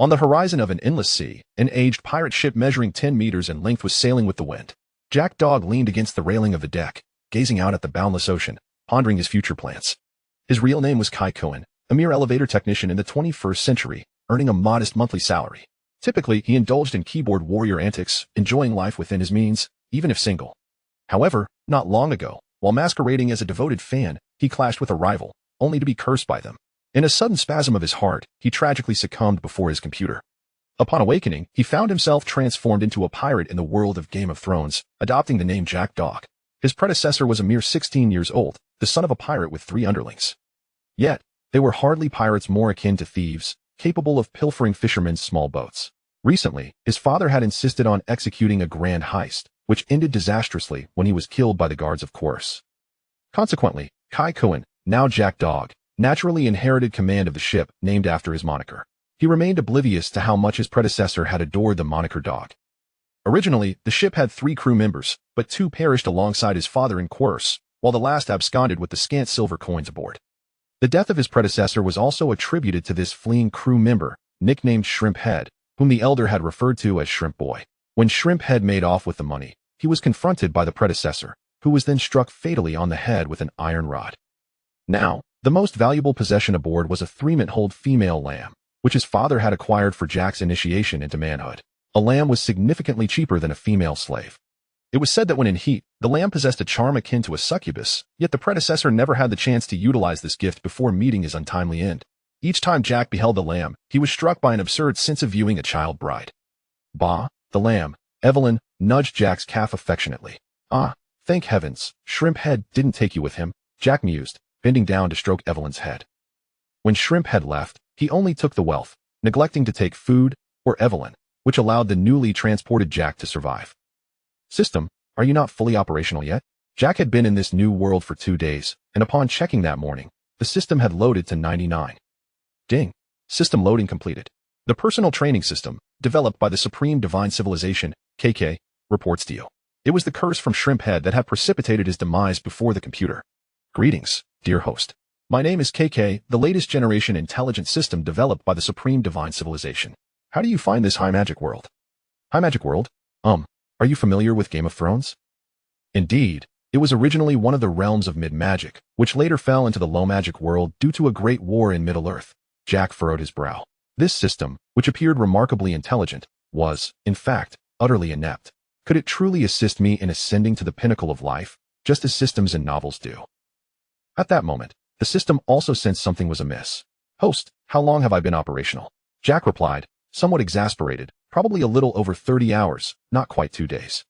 On the horizon of an endless sea, an aged pirate ship measuring 10 meters in length was sailing with the wind. Jack Dog leaned against the railing of the deck, gazing out at the boundless ocean, pondering his future plans. His real name was Kai Cohen, a mere elevator technician in the 21st century, earning a modest monthly salary. Typically, he indulged in keyboard warrior antics, enjoying life within his means, even if single. However, not long ago, while masquerading as a devoted fan, he clashed with a rival, only to be cursed by them. In a sudden spasm of his heart, he tragically succumbed before his computer. Upon awakening, he found himself transformed into a pirate in the world of Game of Thrones, adopting the name Jack Dog. His predecessor was a mere 16 years old, the son of a pirate with 3 underlings. Yet, they were hardly pirates more akin to thieves, capable of pilfering fishermen's small boats. Recently, his father had insisted on executing a grand heist, which ended disastrously when he was killed by the guards of course. Consequently, Kai Cohen, now Jack Dog, naturally inherited command of the ship named after his moniker. He remained oblivious to how much his predecessor had adored the moniker Dog. Originally, the ship had 3 crew members, but 2 perished alongside his father in course, while the last absconded with the scant silver coins aboard. The death of his predecessor was also attributed to this fleeing crew member, nicknamed Shrimp Head, whom the elder had referred to as Shrimp Boy. When Shrimp Head made off with the money, he was confronted by the predecessor, who was then struck fatally on the head with an iron rod. Now, the most valuable possession aboard was a 3-month-old female lamb, which his father had acquired for Jack's initiation into manhood. A lamb was significantly cheaper than a female slave. It was said that when in heat, the lamb possessed a charm akin to a succubus, yet the predecessor never had the chance to utilize this gift before meeting his untimely end. Each time Jack beheld the lamb, he was struck by an absurd sense of viewing a child bride. Bah, the lamb, Evelyn, nudged Jack's calf affectionately. Ah, thank heavens, Shrimp Head didn't take you with him, Jack mused, bending down to stroke Evelyn's head. When Shrimp Head left, he only took the wealth, neglecting to take food, or Evelyn, which allowed the newly transported Jack to survive. System, are you not fully operational yet? Jack had been in this new world for 2 days, and upon checking that morning, the system had loaded to 99. Ding. System loading completed. The personal training system, developed by the Supreme Divine Civilization, KK, reports to you. It was the curse from Shrimp Head that had precipitated his demise before the computer. Greetings, dear host. My name is KK, the latest generation intelligent system developed by the Supreme Divine Civilization. How do you find this high magic world? High magic world? Are you familiar with Game of Thrones? Indeed, it was originally one of the realms of mid-magic, which later fell into the low-magic world due to a great war in Middle-earth. Jack furrowed his brow. This system, which appeared remarkably intelligent, was, in fact, utterly inept. Could it truly assist me in ascending to the pinnacle of life, just as systems in novels do? At that moment, the system also sensed something was amiss. Host, how long have I been operational? Jack replied, somewhat exasperated, probably a little over 30 hours, not quite 2 days.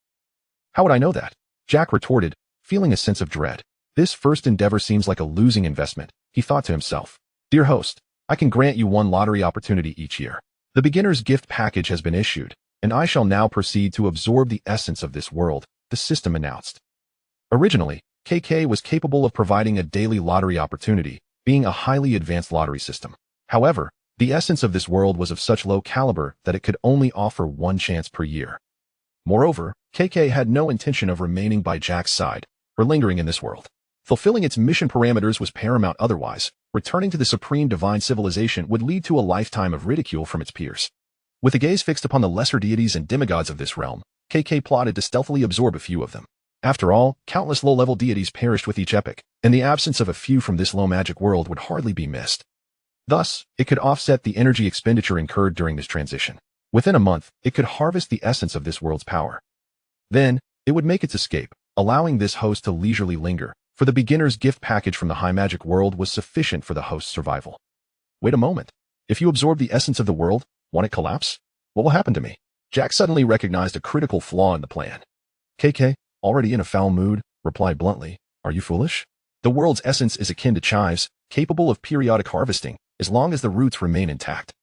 How would I know that? Jack retorted, feeling a sense of dread. This first endeavor seems like a losing investment, he thought to himself. Dear host, I can grant you 1 lottery opportunity each year. The beginner's gift package has been issued, and I shall now proceed to absorb the essence of this world, the system announced. Originally, KK was capable of providing a daily lottery opportunity, being a highly advanced lottery system. However, the essence of this world was of such low caliber that it could only offer 1 chance per year. Moreover, KK had no intention of remaining by Jack's side, or lingering in this world. Fulfilling its mission parameters was paramount otherwise. Returning to the Supreme Divine Civilization would lead to a lifetime of ridicule from its peers. With a gaze fixed upon the lesser deities and demigods of this realm, KK plotted to stealthily absorb a few of them. After all, countless low-level deities perished with each epoch, and the absence of a few from this low-magic world would hardly be missed. Thus, it could offset the energy expenditure incurred during this transition. Within a month, it could harvest the essence of this world's power. Then, it would make its escape, allowing this host to leisurely linger, for the beginner's gift package from the high magic world was sufficient for the host's survival. Wait a moment. If you absorb the essence of the world, won't it collapse? What will happen to me? Jack suddenly recognized a critical flaw in the plan. KK, already in a foul mood, replied bluntly, are you foolish? The world's essence is akin to chives, capable of periodic harvesting, as long as the roots remain intact.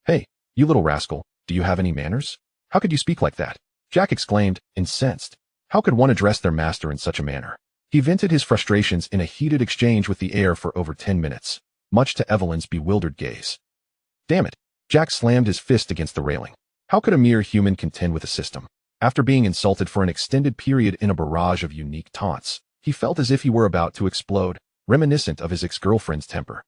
Hey, you little rascal, do you have any manners? How could you speak like that? Jack exclaimed, incensed. How could one address their master in such a manner? He vented his frustrations in a heated exchange with the heir for over 10 minutes, much to Evelyn's bewildered gaze. Damn it! Jack slammed his fist against the railing. How could a mere human contend with a system? After being insulted for an extended period in a barrage of unique taunts, he felt as if he were about to explode, reminiscent of his ex-girlfriend's temper.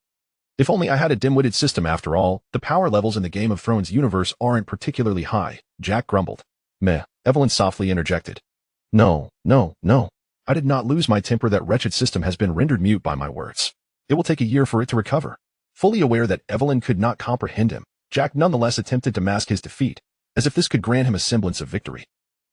If only I had a dim-witted system after all. The power levels in the Game of Thrones universe aren't particularly high, Jack grumbled. Meh, Evelyn softly interjected. No. I did not lose my temper. That wretched system has been rendered mute by my words. It will take a year for it to recover. Fully aware that Evelyn could not comprehend him, Jack nonetheless attempted to mask his defeat, as if this could grant him a semblance of victory.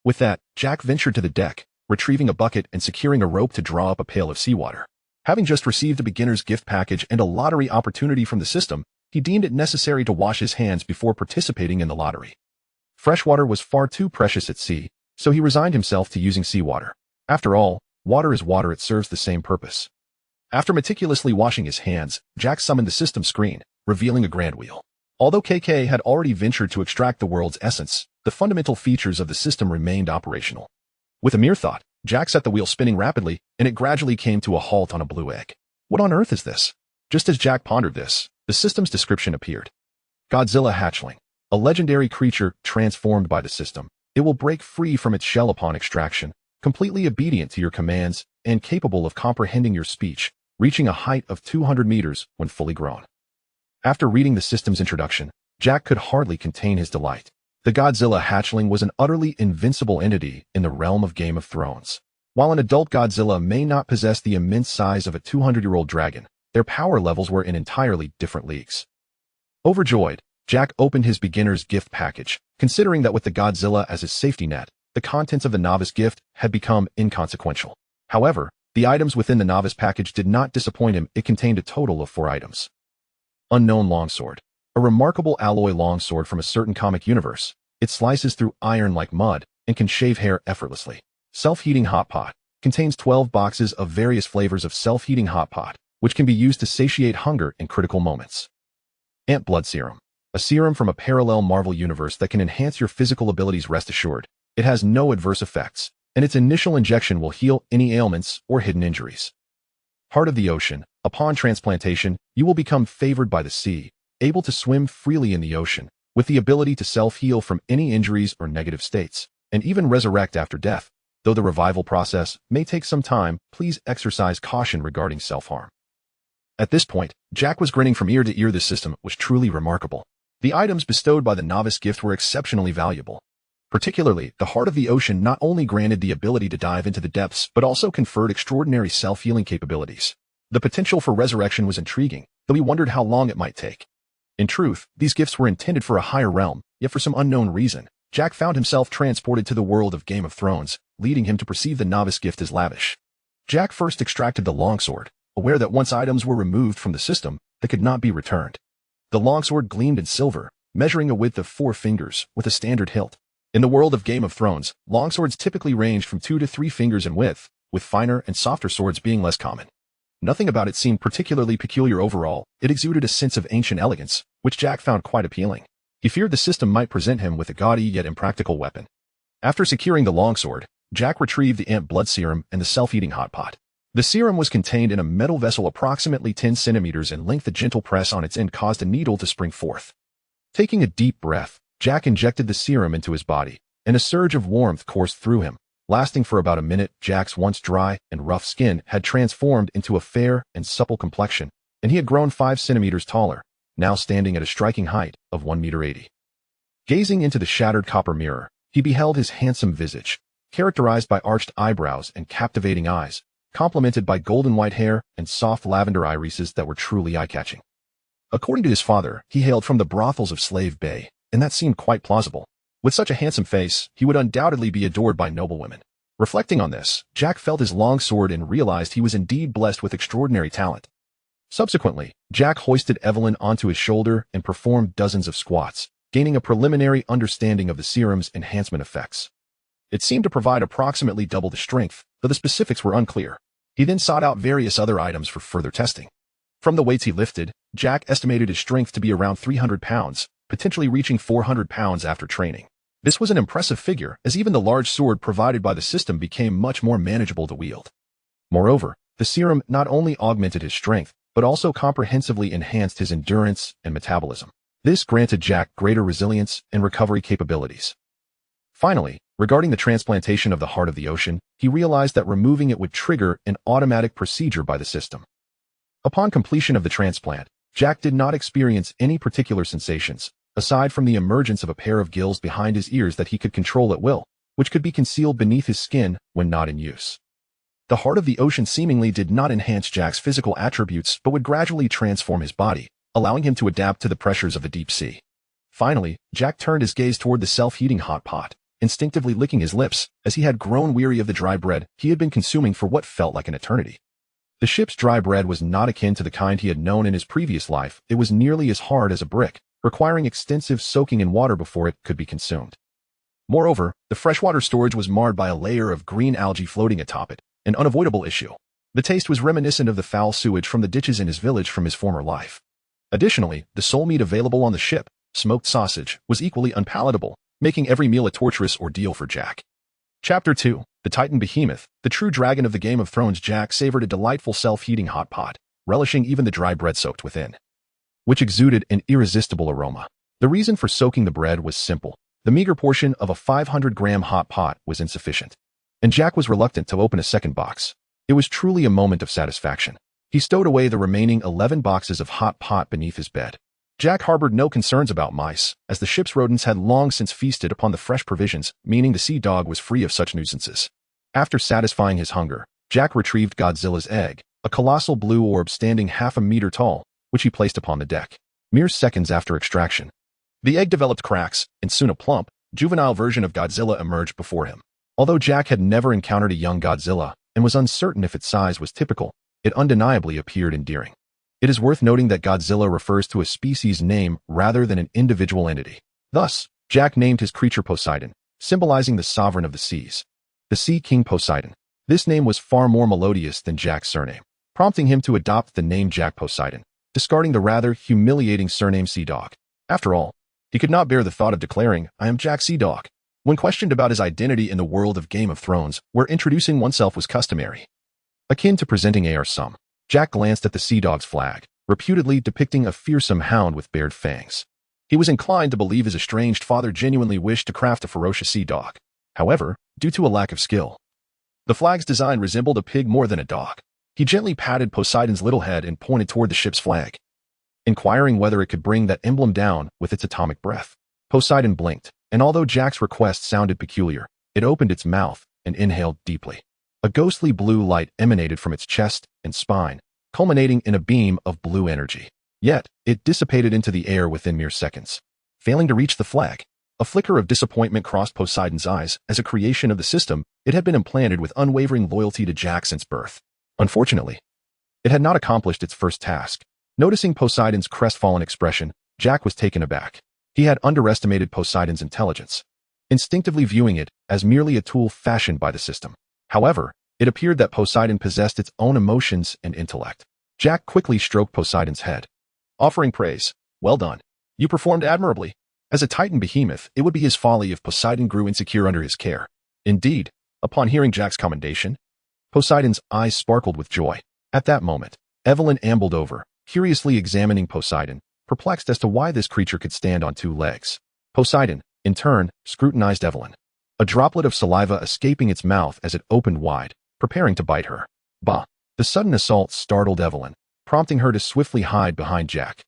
With that, Jack ventured to the deck, retrieving a bucket and securing a rope to draw up a pail of seawater. Having just received a beginner's gift package and a lottery opportunity from the system, he deemed it necessary to wash his hands before participating in the lottery. Fresh water was far too precious at sea, so he resigned himself to using seawater. After all, water is water, it serves the same purpose. After meticulously washing his hands, Jack summoned the system screen, revealing a grand wheel. Although KK had already ventured to extract the world's essence, the fundamental features of the system remained operational. With a mere thought, Jack set the wheel spinning rapidly, and it gradually came to a halt on a blue egg. What on earth is this? Just as Jack pondered this, the system's description appeared. Godzilla hatchling. A legendary creature transformed by the system. It will break free from its shell upon extraction, completely obedient to your commands, and capable of comprehending your speech, reaching a height of 200 meters when fully grown. After reading the system's introduction, Jack could hardly contain his delight. The Godzilla hatchling was an utterly invincible entity in the realm of Game of Thrones. While an adult Godzilla may not possess the immense size of a 200-year-old dragon, their power levels were in entirely different leagues. Overjoyed, Jack opened his beginner's gift package, considering that with the Godzilla as his safety net, the contents of the novice gift had become inconsequential. However, the items within the novice package did not disappoint him. It contained a total of 4 items. Unknown longsword. A remarkable alloy longsword from a certain comic universe. It slices through iron like mud and can shave hair effortlessly. Self-heating hot pot. Contains 12 boxes of various flavors of self-heating hot pot, which can be used to satiate hunger in critical moments. Ant blood serum. A serum from a parallel Marvel universe that can enhance your physical abilities. Rest assured, it has no adverse effects, and its initial injection will heal any ailments or hidden injuries. Heart of the ocean. Upon transplantation, you will become favored by the sea, able to swim freely in the ocean, with the ability to self-heal from any injuries or negative states, and even resurrect after death. Though the revival process may take some time, please exercise caution regarding self-harm. At this point, Jack was grinning from ear to ear. This system was truly remarkable. The items bestowed by the novice gift were exceptionally valuable. Particularly, the Heart of the Ocean not only granted the ability to dive into the depths, but also conferred extraordinary self-healing capabilities. The potential for resurrection was intriguing, though he wondered how long it might take. In truth, these gifts were intended for a higher realm, yet for some unknown reason, Jack found himself transported to the world of Game of Thrones, leading him to perceive the novice gift as lavish. Jack first extracted the longsword, aware that once items were removed from the system, they could not be returned. The longsword gleamed in silver, measuring a width of 4 fingers, with a standard hilt. In the world of Game of Thrones, longswords typically ranged from 2 to 3 fingers in width, with finer and softer swords being less common. Nothing about it seemed particularly peculiar overall. It exuded a sense of ancient elegance, which Jack found quite appealing. He feared the system might present him with a gaudy yet impractical weapon. After securing the longsword, Jack retrieved the ant blood serum and the self-heating hot pot. The serum was contained in a metal vessel approximately 10 centimeters in length. A gentle press on its end caused a needle to spring forth. Taking a deep breath, Jack injected the serum into his body, and a surge of warmth coursed through him. Lasting for about a minute, Jack's once dry and rough skin had transformed into a fair and supple complexion, and he had grown 5 centimeters taller, now standing at a striking height of 1.80 meters. Gazing into the shattered copper mirror, he beheld his handsome visage, characterized by arched eyebrows and captivating eyes, complemented by golden white hair and soft lavender irises that were truly eye-catching. According to his father, he hailed from the brothels of Slave Bay, and that seemed quite plausible. With such a handsome face, he would undoubtedly be adored by noblewomen. Reflecting on this, Jack felt his long sword and realized he was indeed blessed with extraordinary talent. Subsequently, Jack hoisted Evelyn onto his shoulder and performed dozens of squats, gaining a preliminary understanding of the serum's enhancement effects. It seemed to provide approximately double the strength, though the specifics were unclear. He then sought out various other items for further testing. From the weights he lifted, Jack estimated his strength to be around 300 pounds, potentially reaching 400 pounds after training. This was an impressive figure, as even the large sword provided by the system became much more manageable to wield. Moreover, the serum not only augmented his strength, but also comprehensively enhanced his endurance and metabolism. This granted Jack greater resilience and recovery capabilities. Finally, regarding the transplantation of the Heart of the Ocean, he realized that removing it would trigger an automatic procedure by the system. Upon completion of the transplant, Jack did not experience any particular sensations, aside from the emergence of a pair of gills behind his ears that he could control at will, which could be concealed beneath his skin when not in use. The heart of the ocean seemingly did not enhance Jack's physical attributes but would gradually transform his body, allowing him to adapt to the pressures of the deep sea. Finally, Jack turned his gaze toward the self-heating hot pot, instinctively licking his lips, as he had grown weary of the dry bread he had been consuming for what felt like an eternity. The ship's dry bread was not akin to the kind he had known in his previous life. It was nearly as hard as a brick, requiring extensive soaking in water before it could be consumed. Moreover, the freshwater storage was marred by a layer of green algae floating atop it, an unavoidable issue. The taste was reminiscent of the foul sewage from the ditches in his village from his former life. Additionally, the sole meat available on the ship, smoked sausage, was equally unpalatable, making every meal a torturous ordeal for Jack. Chapter 2. The Titan Behemoth, the true dragon of the Game of Thrones. Jack savored a delightful self-heating hot pot, relishing even the dry bread soaked within, which exuded an irresistible aroma. The reason for soaking the bread was simple. The meager portion of a 500-gram hot pot was insufficient, and Jack was reluctant to open a second box. It was truly a moment of satisfaction. He stowed away the remaining 11 boxes of hot pot beneath his bed. Jack harbored no concerns about mice, as the ship's rodents had long since feasted upon the fresh provisions, meaning the sea dog was free of such nuisances. After satisfying his hunger, Jack retrieved Godzilla's egg, a colossal blue orb standing half a meter tall, which he placed upon the deck. Mere seconds after extraction, the egg developed cracks, and soon a plump, juvenile version of Godzilla emerged before him. Although Jack had never encountered a young Godzilla and was uncertain if its size was typical, it undeniably appeared endearing. It is worth noting that Godzilla refers to a species name rather than an individual entity. Thus, Jack named his creature Poseidon, symbolizing the sovereign of the seas. The Sea King Poseidon. This name was far more melodious than Jack's surname, prompting him to adopt the name Jack Poseidon, discarding the rather humiliating surname Sea Dog. After all, he could not bear the thought of declaring, "I am Jack Sea Dog," when questioned about his identity in the world of Game of Thrones, where introducing oneself was customary, akin to presenting a sum. Jack glanced at the Sea Dog's flag, reputedly depicting a fearsome hound with bared fangs. He was inclined to believe his estranged father genuinely wished to craft a ferocious sea dog. However, due to a lack of skill, the flag's design resembled a pig more than a dog. He gently patted Poseidon's little head and pointed toward the ship's flag, inquiring whether it could bring that emblem down with its atomic breath. Poseidon blinked, and although Jack's request sounded peculiar, it opened its mouth and inhaled deeply. A ghostly blue light emanated from its chest and spine, culminating in a beam of blue energy. Yet, it dissipated into the air within mere seconds, failing to reach the flag. A flicker of disappointment crossed Poseidon's eyes. As a creation of the system, it had been implanted with unwavering loyalty to Jack since birth. Unfortunately, it had not accomplished its first task. Noticing Poseidon's crestfallen expression, Jack was taken aback. He had underestimated Poseidon's intelligence, instinctively viewing it as merely a tool fashioned by the system. However, it appeared that Poseidon possessed its own emotions and intellect. Jack quickly stroked Poseidon's head, offering praise. "Well done. You performed admirably." As a Titan behemoth, it would be his folly if Poseidon grew insecure under his care. Indeed, upon hearing Jack's commendation, Poseidon's eyes sparkled with joy. At that moment, Evelyn ambled over, curiously examining Poseidon, perplexed as to why this creature could stand on two legs. Poseidon, in turn, scrutinized Evelyn, a droplet of saliva escaping its mouth as it opened wide, preparing to bite her. Bah! The sudden assault startled Evelyn, prompting her to swiftly hide behind Jack,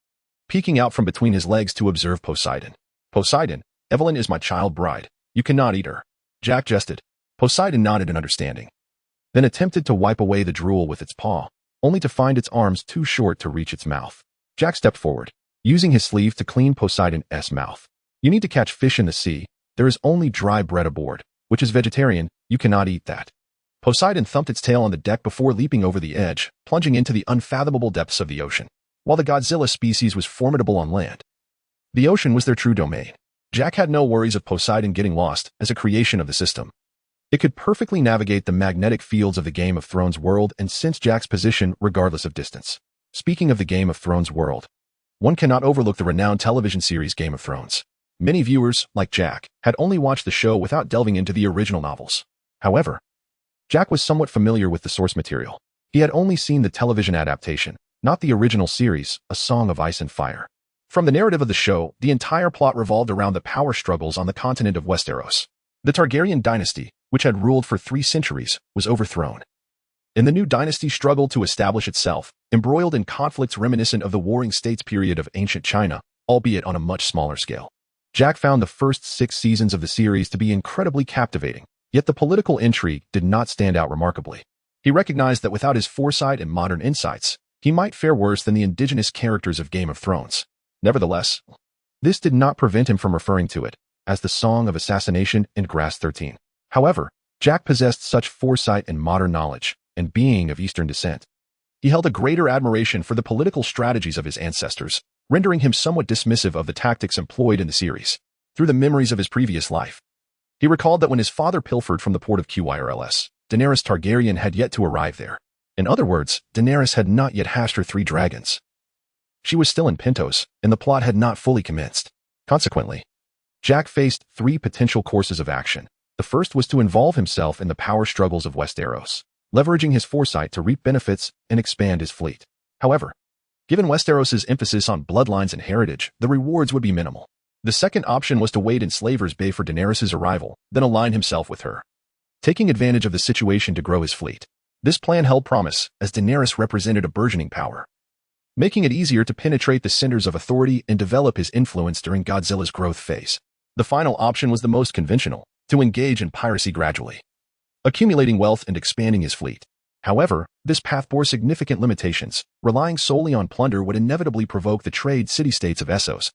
peeking out from between his legs to observe Poseidon. "Poseidon, Evelyn is my child bride. You cannot eat her." Jack jested. Poseidon nodded in understanding, then attempted to wipe away the drool with its paw, only to find its arms too short to reach its mouth. Jack stepped forward, using his sleeve to clean Poseidon's mouth. "You need to catch fish in the sea. There is only dry bread aboard, which is vegetarian. You cannot eat that." Poseidon thumped its tail on the deck before leaping over the edge, plunging into the unfathomable depths of the ocean. While the Godzilla species was formidable on land, the ocean was their true domain. Jack had no worries of Poseidon getting lost as a creation of the system. It could perfectly navigate the magnetic fields of the Game of Thrones world and sense Jack's position regardless of distance. Speaking of the Game of Thrones world, one cannot overlook the renowned television series Game of Thrones. Many viewers, like Jack, had only watched the show without delving into the original novels. However, Jack was somewhat familiar with the source material. He had only seen the television adaptation, not the original series, A Song of Ice and Fire. From the narrative of the show, the entire plot revolved around the power struggles on the continent of Westeros. The Targaryen dynasty, which had ruled for 3 centuries, was overthrown, and the new dynasty struggled to establish itself, embroiled in conflicts reminiscent of the Warring States period of ancient China, albeit on a much smaller scale. Jack found the first 6 seasons of the series to be incredibly captivating, yet the political intrigue did not stand out remarkably. He recognized that without his foresight and modern insights, he might fare worse than the indigenous characters of Game of Thrones. Nevertheless, this did not prevent him from referring to it as the Song of Assassination in Grass 13. However, Jack possessed such foresight and modern knowledge, and being of Eastern descent, he held a greater admiration for the political strategies of his ancestors, rendering him somewhat dismissive of the tactics employed in the series. Through the memories of his previous life, he recalled that when his father pilfered from the port of Qyrls, Daenerys Targaryen had yet to arrive there. In other words, Daenerys had not yet hatched her 3 dragons. She was still in Pentos, and the plot had not fully commenced. Consequently, Jack faced 3 potential courses of action. The first was to involve himself in the power struggles of Westeros, leveraging his foresight to reap benefits and expand his fleet. However, given Westeros's emphasis on bloodlines and heritage, the rewards would be minimal. The second option was to wait in Slaver's Bay for Daenerys' arrival, then align himself with her, taking advantage of the situation to grow his fleet. This plan held promise, as Daenerys represented a burgeoning power, making it easier to penetrate the centers of authority and develop his influence during Godzilla's growth phase. The final option was the most conventional, to engage in piracy gradually, accumulating wealth and expanding his fleet. However, this path bore significant limitations. Relying solely on plunder would inevitably provoke the trade city-states of Essos,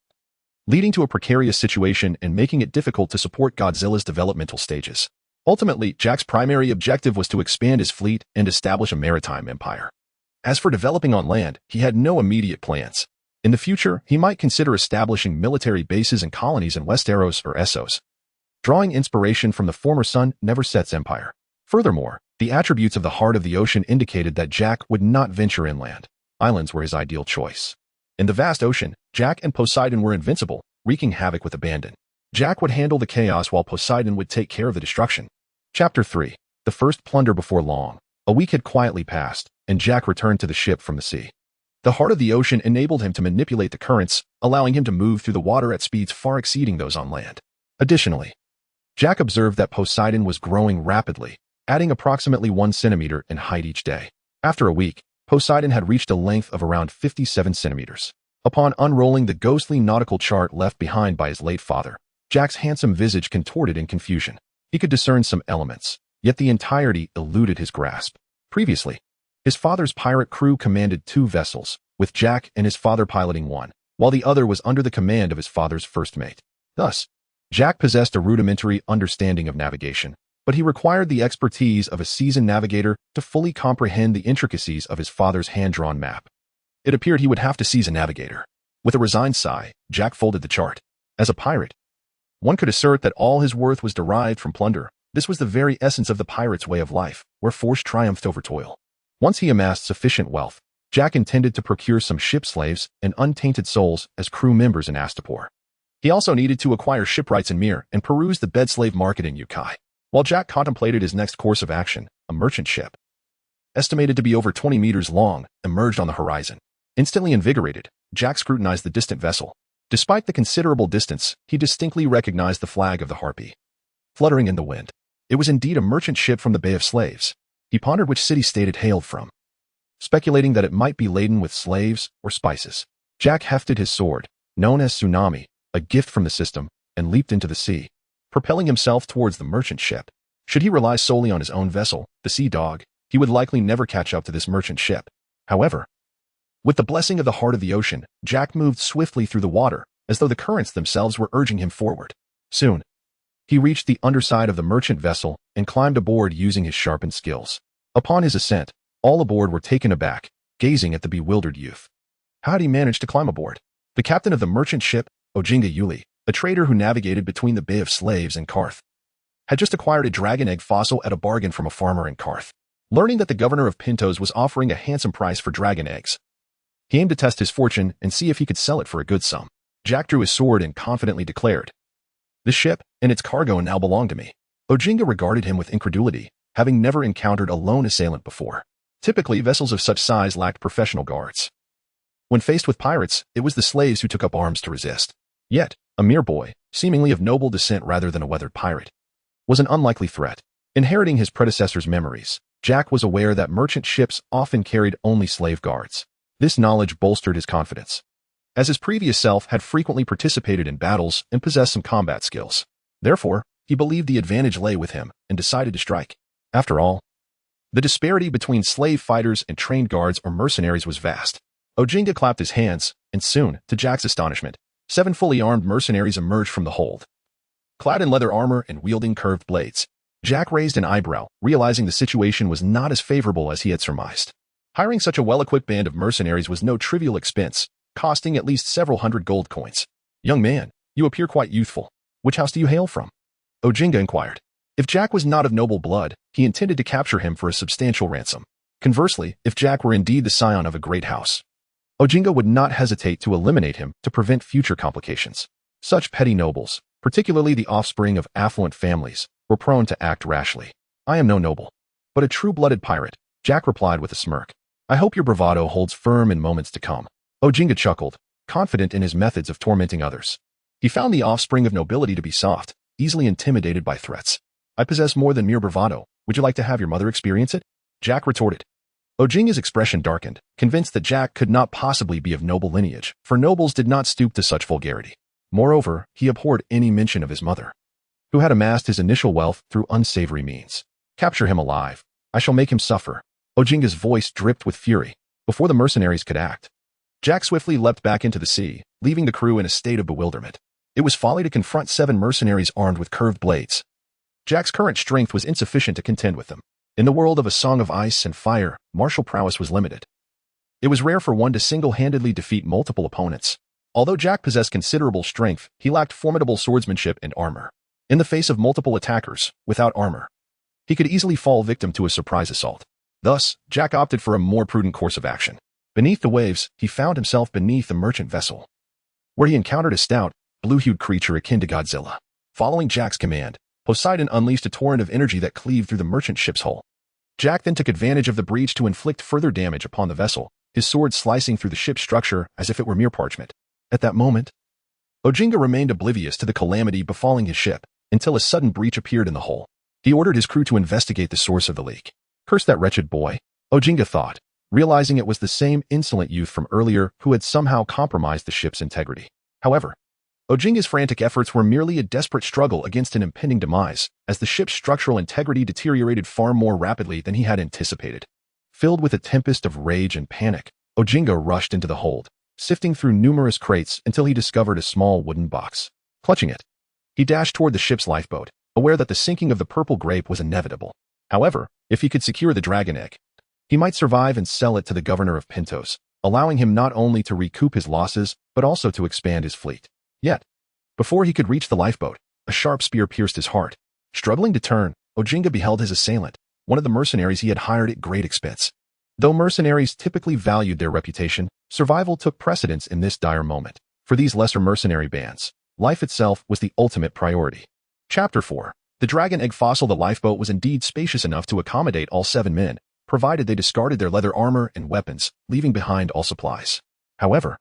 leading to a precarious situation and making it difficult to support Godzilla's developmental stages. Ultimately, Jack's primary objective was to expand his fleet and establish a maritime empire. As for developing on land, he had no immediate plans. In the future, he might consider establishing military bases and colonies in Westeros or Essos, drawing inspiration from the former Sun Never Set's empire. Furthermore, the attributes of the heart of the ocean indicated that Jack would not venture inland. Islands were his ideal choice. In the vast ocean, Jack and Poseidon were invincible, wreaking havoc with abandon. Jack would handle the chaos while Poseidon would take care of the destruction. Chapter 3. The first plunder before long. A week had quietly passed, and Jack returned to the ship from the sea. The heart of the ocean enabled him to manipulate the currents, allowing him to move through the water at speeds far exceeding those on land. Additionally, Jack observed that Poseidon was growing rapidly, adding approximately 1 centimeter in height each day. After a week, Poseidon had reached a length of around 57 centimeters. Upon unrolling the ghostly nautical chart left behind by his late father, Jack's handsome visage contorted in confusion. He could discern some elements, yet the entirety eluded his grasp. Previously, his father's pirate crew commanded 2 vessels, with Jack and his father piloting one, while the other was under the command of his father's first mate. Thus, Jack possessed a rudimentary understanding of navigation, but he required the expertise of a seasoned navigator to fully comprehend the intricacies of his father's hand-drawn map. It appeared he would have to seize a navigator. With a resigned sigh, Jack folded the chart. As a pirate, one could assert that all his worth was derived from plunder. This was the very essence of the pirate's way of life, where force triumphed over toil. Once he amassed sufficient wealth, Jack intended to procure some ship slaves and untainted souls as crew members in Astapor. He also needed to acquire shipwrights in Mir and peruse the bed slave market in Yukai. While Jack contemplated his next course of action, a merchant ship, estimated to be over 20 meters long, emerged on the horizon. Instantly invigorated, Jack scrutinized the distant vessel. Despite the considerable distance, he distinctly recognized the flag of the Harpy, fluttering in the wind. It was indeed a merchant ship from the Bay of Slaves. He pondered which city-state it hailed from, speculating that it might be laden with slaves or spices. Jack hefted his sword, known as Tsunami, a gift from the system, and leaped into the sea, propelling himself towards the merchant ship. Should he rely solely on his own vessel, the Sea Dog, he would likely never catch up to this merchant ship. However, with the blessing of the heart of the ocean, Jack moved swiftly through the water, as though the currents themselves were urging him forward. Soon, he reached the underside of the merchant vessel and climbed aboard using his sharpened skills. Upon his ascent, all aboard were taken aback, gazing at the bewildered youth. How had he managed to climb aboard? The captain of the merchant ship, Ojinga Yuli, a trader who navigated between the Bay of Slaves and Karth, had just acquired a dragon egg fossil at a bargain from a farmer in Karth. Learning that the governor of Pentos was offering a handsome price for dragon eggs, he aimed to test his fortune and see if he could sell it for a good sum. Jack drew his sword and confidently declared, "This ship and its cargo now belong to me." Ojinga regarded him with incredulity, having never encountered a lone assailant before. Typically, vessels of such size lacked professional guards. When faced with pirates, it was the slaves who took up arms to resist. Yet, a mere boy, seemingly of noble descent rather than a weathered pirate, was an unlikely threat. Inheriting his predecessor's memories, Jack was aware that merchant ships often carried only slave guards. This knowledge bolstered his confidence, as his previous self had frequently participated in battles and possessed some combat skills. Therefore, he believed the advantage lay with him and decided to strike. After all, the disparity between slave fighters and trained guards or mercenaries was vast. Ojinga clapped his hands, and soon, to Jack's astonishment, 7 fully armed mercenaries emerged from the hold. Clad in leather armor and wielding curved blades, Jack raised an eyebrow, realizing the situation was not as favorable as he had surmised. Hiring such a well-equipped band of mercenaries was no trivial expense, costing at least several hundred gold coins. "Young man, you appear quite youthful. Which house do you hail from?" Ojinga inquired. If Jack was not of noble blood, he intended to capture him for a substantial ransom. Conversely, if Jack were indeed the scion of a great house, Ojinga would not hesitate to eliminate him to prevent future complications. Such petty nobles, particularly the offspring of affluent families, were prone to act rashly. "I am no noble, but a true-blooded pirate," Jack replied with a smirk. "I hope your bravado holds firm in moments to come." Ojinga chuckled, confident in his methods of tormenting others. He found the offspring of nobility to be soft, easily intimidated by threats. "I possess more than mere bravado. Would you like to have your mother experience it?" Jack retorted. Ojinga's expression darkened, convinced that Jack could not possibly be of noble lineage, for nobles did not stoop to such vulgarity. Moreover, he abhorred any mention of his mother, who had amassed his initial wealth through unsavory means. "Capture him alive. I shall make him suffer." Ojinga's voice dripped with fury. Before the mercenaries could act, Jack swiftly leapt back into the sea, leaving the crew in a state of bewilderment. It was folly to confront 7 mercenaries armed with curved blades. Jack's current strength was insufficient to contend with them. In the world of A Song of Ice and Fire, martial prowess was limited. It was rare for one to single-handedly defeat multiple opponents. Although Jack possessed considerable strength, he lacked formidable swordsmanship and armor. In the face of multiple attackers, without armor, he could easily fall victim to a surprise assault. Thus, Jack opted for a more prudent course of action. Beneath the waves, he found himself beneath a merchant vessel, where he encountered a stout, blue-hued creature akin to Godzilla. Following Jack's command, Poseidon unleashed a torrent of energy that cleaved through the merchant ship's hull. Jack then took advantage of the breach to inflict further damage upon the vessel, his sword slicing through the ship's structure as if it were mere parchment. At that moment, Ojinga remained oblivious to the calamity befalling his ship, until a sudden breach appeared in the hull. He ordered his crew to investigate the source of the leak. "Curse that wretched boy," Ojinga thought, realizing it was the same insolent youth from earlier who had somehow compromised the ship's integrity. However, Ojinga's frantic efforts were merely a desperate struggle against an impending demise, as the ship's structural integrity deteriorated far more rapidly than he had anticipated. Filled with a tempest of rage and panic, Ojinga rushed into the hold, sifting through numerous crates until he discovered a small wooden box. Clutching it, he dashed toward the ship's lifeboat, aware that the sinking of the purple grape was inevitable. However, if he could secure the dragon egg, he might survive and sell it to the governor of Pintos, allowing him not only to recoup his losses, but also to expand his fleet. Yet, before he could reach the lifeboat, a sharp spear pierced his heart. Struggling to turn, Ojinga beheld his assailant, one of the mercenaries he had hired at great expense. Though mercenaries typically valued their reputation, survival took precedence in this dire moment. For these lesser mercenary bands, life itself was the ultimate priority. Chapter 4. The dragon egg fossil. The lifeboat was indeed spacious enough to accommodate all 7 men, provided they discarded their leather armor and weapons, leaving behind all supplies. However,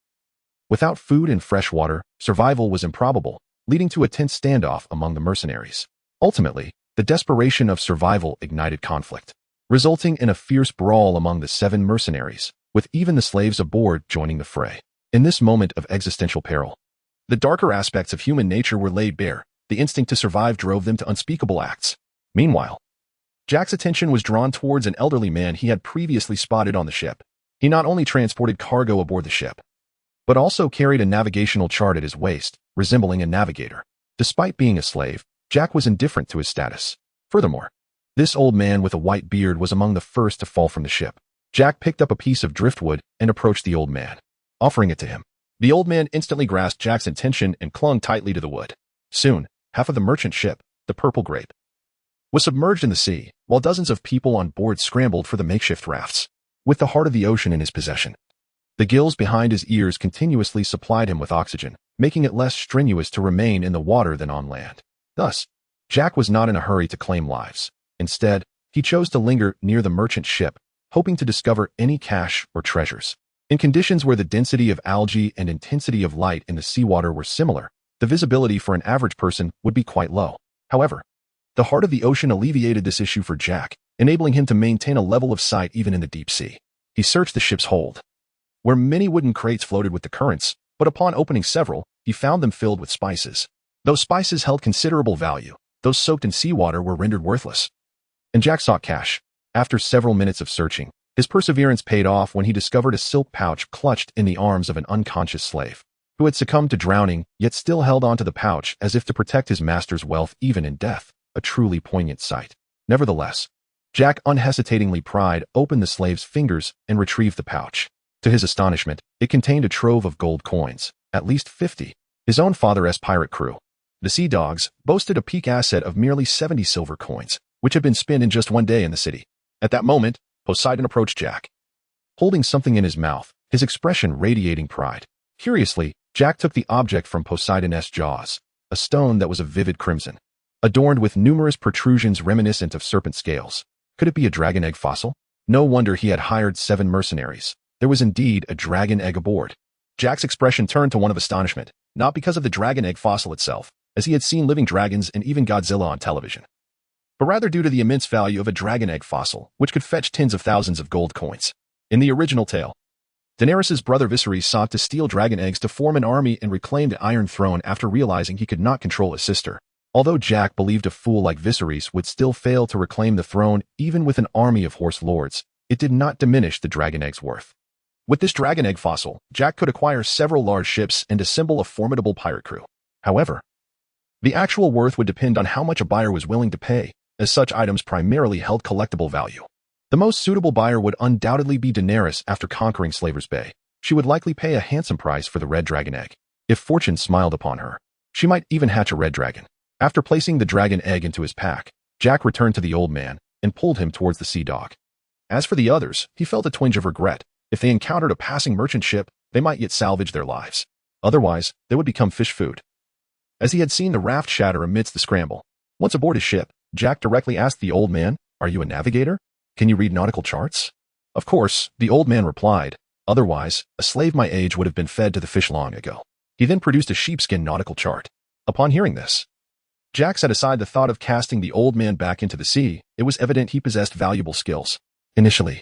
without food and fresh water, survival was improbable, leading to a tense standoff among the mercenaries. Ultimately, the desperation of survival ignited conflict, resulting in a fierce brawl among the 7 mercenaries, with even the slaves aboard joining the fray. In this moment of existential peril, the darker aspects of human nature were laid bare. The instinct to survive drove them to unspeakable acts. Meanwhile, Jack's attention was drawn towards an elderly man he had previously spotted on the ship. He not only transported cargo aboard the ship, but also carried a navigational chart at his waist, resembling a navigator. Despite being a slave, Jack was indifferent to his status. Furthermore, this old man with a white beard was among the first to fall from the ship. Jack picked up a piece of driftwood and approached the old man, offering it to him. The old man instantly grasped Jack's attention and clung tightly to the wood. Soon, half of the merchant ship, the Purple Grape, was submerged in the sea, while dozens of people on board scrambled for the makeshift rafts. With the heart of the ocean in his possession, the gills behind his ears continuously supplied him with oxygen, making it less strenuous to remain in the water than on land. Thus, Jack was not in a hurry to claim lives. Instead, he chose to linger near the merchant ship, hoping to discover any cash or treasures. In conditions where the density of algae and intensity of light in the seawater were similar, the visibility for an average person would be quite low. However, the heart of the ocean alleviated this issue for Jack, enabling him to maintain a level of sight even in the deep sea. He searched the ship's hold, where many wooden crates floated with the currents, but upon opening several, he found them filled with spices. Those spices held considerable value. Those soaked in seawater were rendered worthless. And Jack sought cash. After several minutes of searching, his perseverance paid off when he discovered a silk pouch clutched in the arms of an unconscious slave, who had succumbed to drowning, yet still held onto the pouch as if to protect his master's wealth even in death. A truly poignant sight. Nevertheless, Jack unhesitatingly pried open the slave's fingers and retrieved the pouch. To his astonishment, it contained a trove of gold coins, at least 50. His own father's pirate crew, the Sea Dogs, boasted a peak asset of merely 70 silver coins, which had been spent in just one day in the city. At that moment, Poseidon approached Jack, holding something in his mouth, his expression radiating pride. Curiously, Jack took the object from Poseidon's jaws, a stone that was of vivid crimson, adorned with numerous protrusions reminiscent of serpent scales. Could it be a dragon egg fossil? No wonder he had hired 7 mercenaries. There was indeed a dragon egg aboard. Jack's expression turned to one of astonishment, not because of the dragon egg fossil itself, as he had seen living dragons and even Godzilla on television, but rather due to the immense value of a dragon egg fossil, which could fetch tens of thousands of gold coins. In the original tale, Daenerys' brother Viserys sought to steal dragon eggs to form an army and reclaim the Iron Throne after realizing he could not control his sister. Although Jack believed a fool like Viserys would still fail to reclaim the throne even with an army of horse lords, it did not diminish the dragon egg's worth. With this dragon egg fossil, Jack could acquire several large ships and assemble a formidable pirate crew. However, the actual worth would depend on how much a buyer was willing to pay, as such items primarily held collectible value. The most suitable buyer would undoubtedly be Daenerys after conquering Slaver's Bay. She would likely pay a handsome price for the red dragon egg. If fortune smiled upon her, she might even hatch a red dragon. After placing the dragon egg into his pack, Jack returned to the old man and pulled him towards the Sea Dog. As for the others, he felt a twinge of regret. If they encountered a passing merchant ship, they might yet salvage their lives. Otherwise, they would become fish food. As he had seen the raft shatter amidst the scramble, once aboard his ship, Jack directly asked the old man, "Are you a navigator? Can you read nautical charts?" Of course, the old man replied, "Otherwise, a slave my age would have been fed to the fish long ago." He then produced a sheepskin nautical chart. Upon hearing this, Jack set aside the thought of casting the old man back into the sea. It was evident he possessed valuable skills. Initially,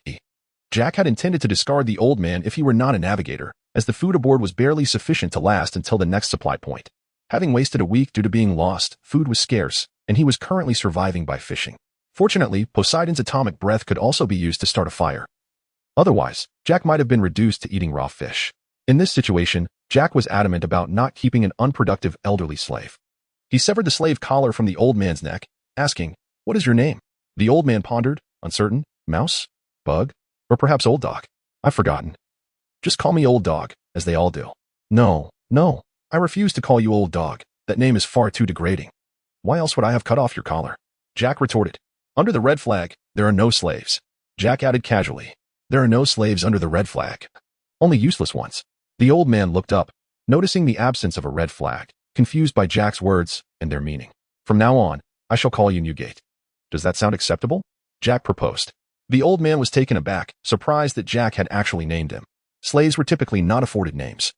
Jack had intended to discard the old man if he were not a navigator, as the food aboard was barely sufficient to last until the next supply point. Having wasted a week due to being lost, food was scarce, and he was currently surviving by fishing. Fortunately, Poseidon's atomic breath could also be used to start a fire. Otherwise, Jack might have been reduced to eating raw fish. In this situation, Jack was adamant about not keeping an unproductive elderly slave. He severed the slave collar from the old man's neck, asking, "What is your name?" The old man pondered, uncertain. "Mouse? Bug? Or perhaps Old Dog? I've forgotten." "Just call me Old Dog, as they all do." No, I refuse to call you Old Dog. That name is far too degrading." "Why else would I have cut off your collar?" Jack retorted. "Under the red flag, there are no slaves." Jack added casually, "There are no slaves under the red flag. Only useless ones." The old man looked up, noticing the absence of a red flag, confused by Jack's words and their meaning. "From now on, I shall call you Newgate. Does that sound acceptable?" Jack proposed. The old man was taken aback, surprised that Jack had actually named him. Slaves were typically not afforded names,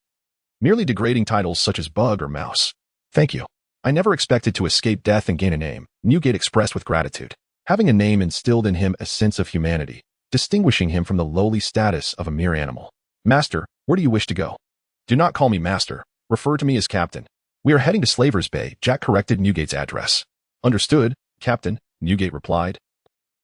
merely degrading titles such as Bug or Mouse. "Thank you. I never expected to escape death and gain a name," Newgate expressed with gratitude. Having a name instilled in him a sense of humanity, distinguishing him from the lowly status of a mere animal. "Master, where do you wish to go?" "Do not call me Master. Refer to me as Captain." "We are heading to Slaver's Bay," Jack corrected Newgate's address. "Understood, Captain," Newgate replied,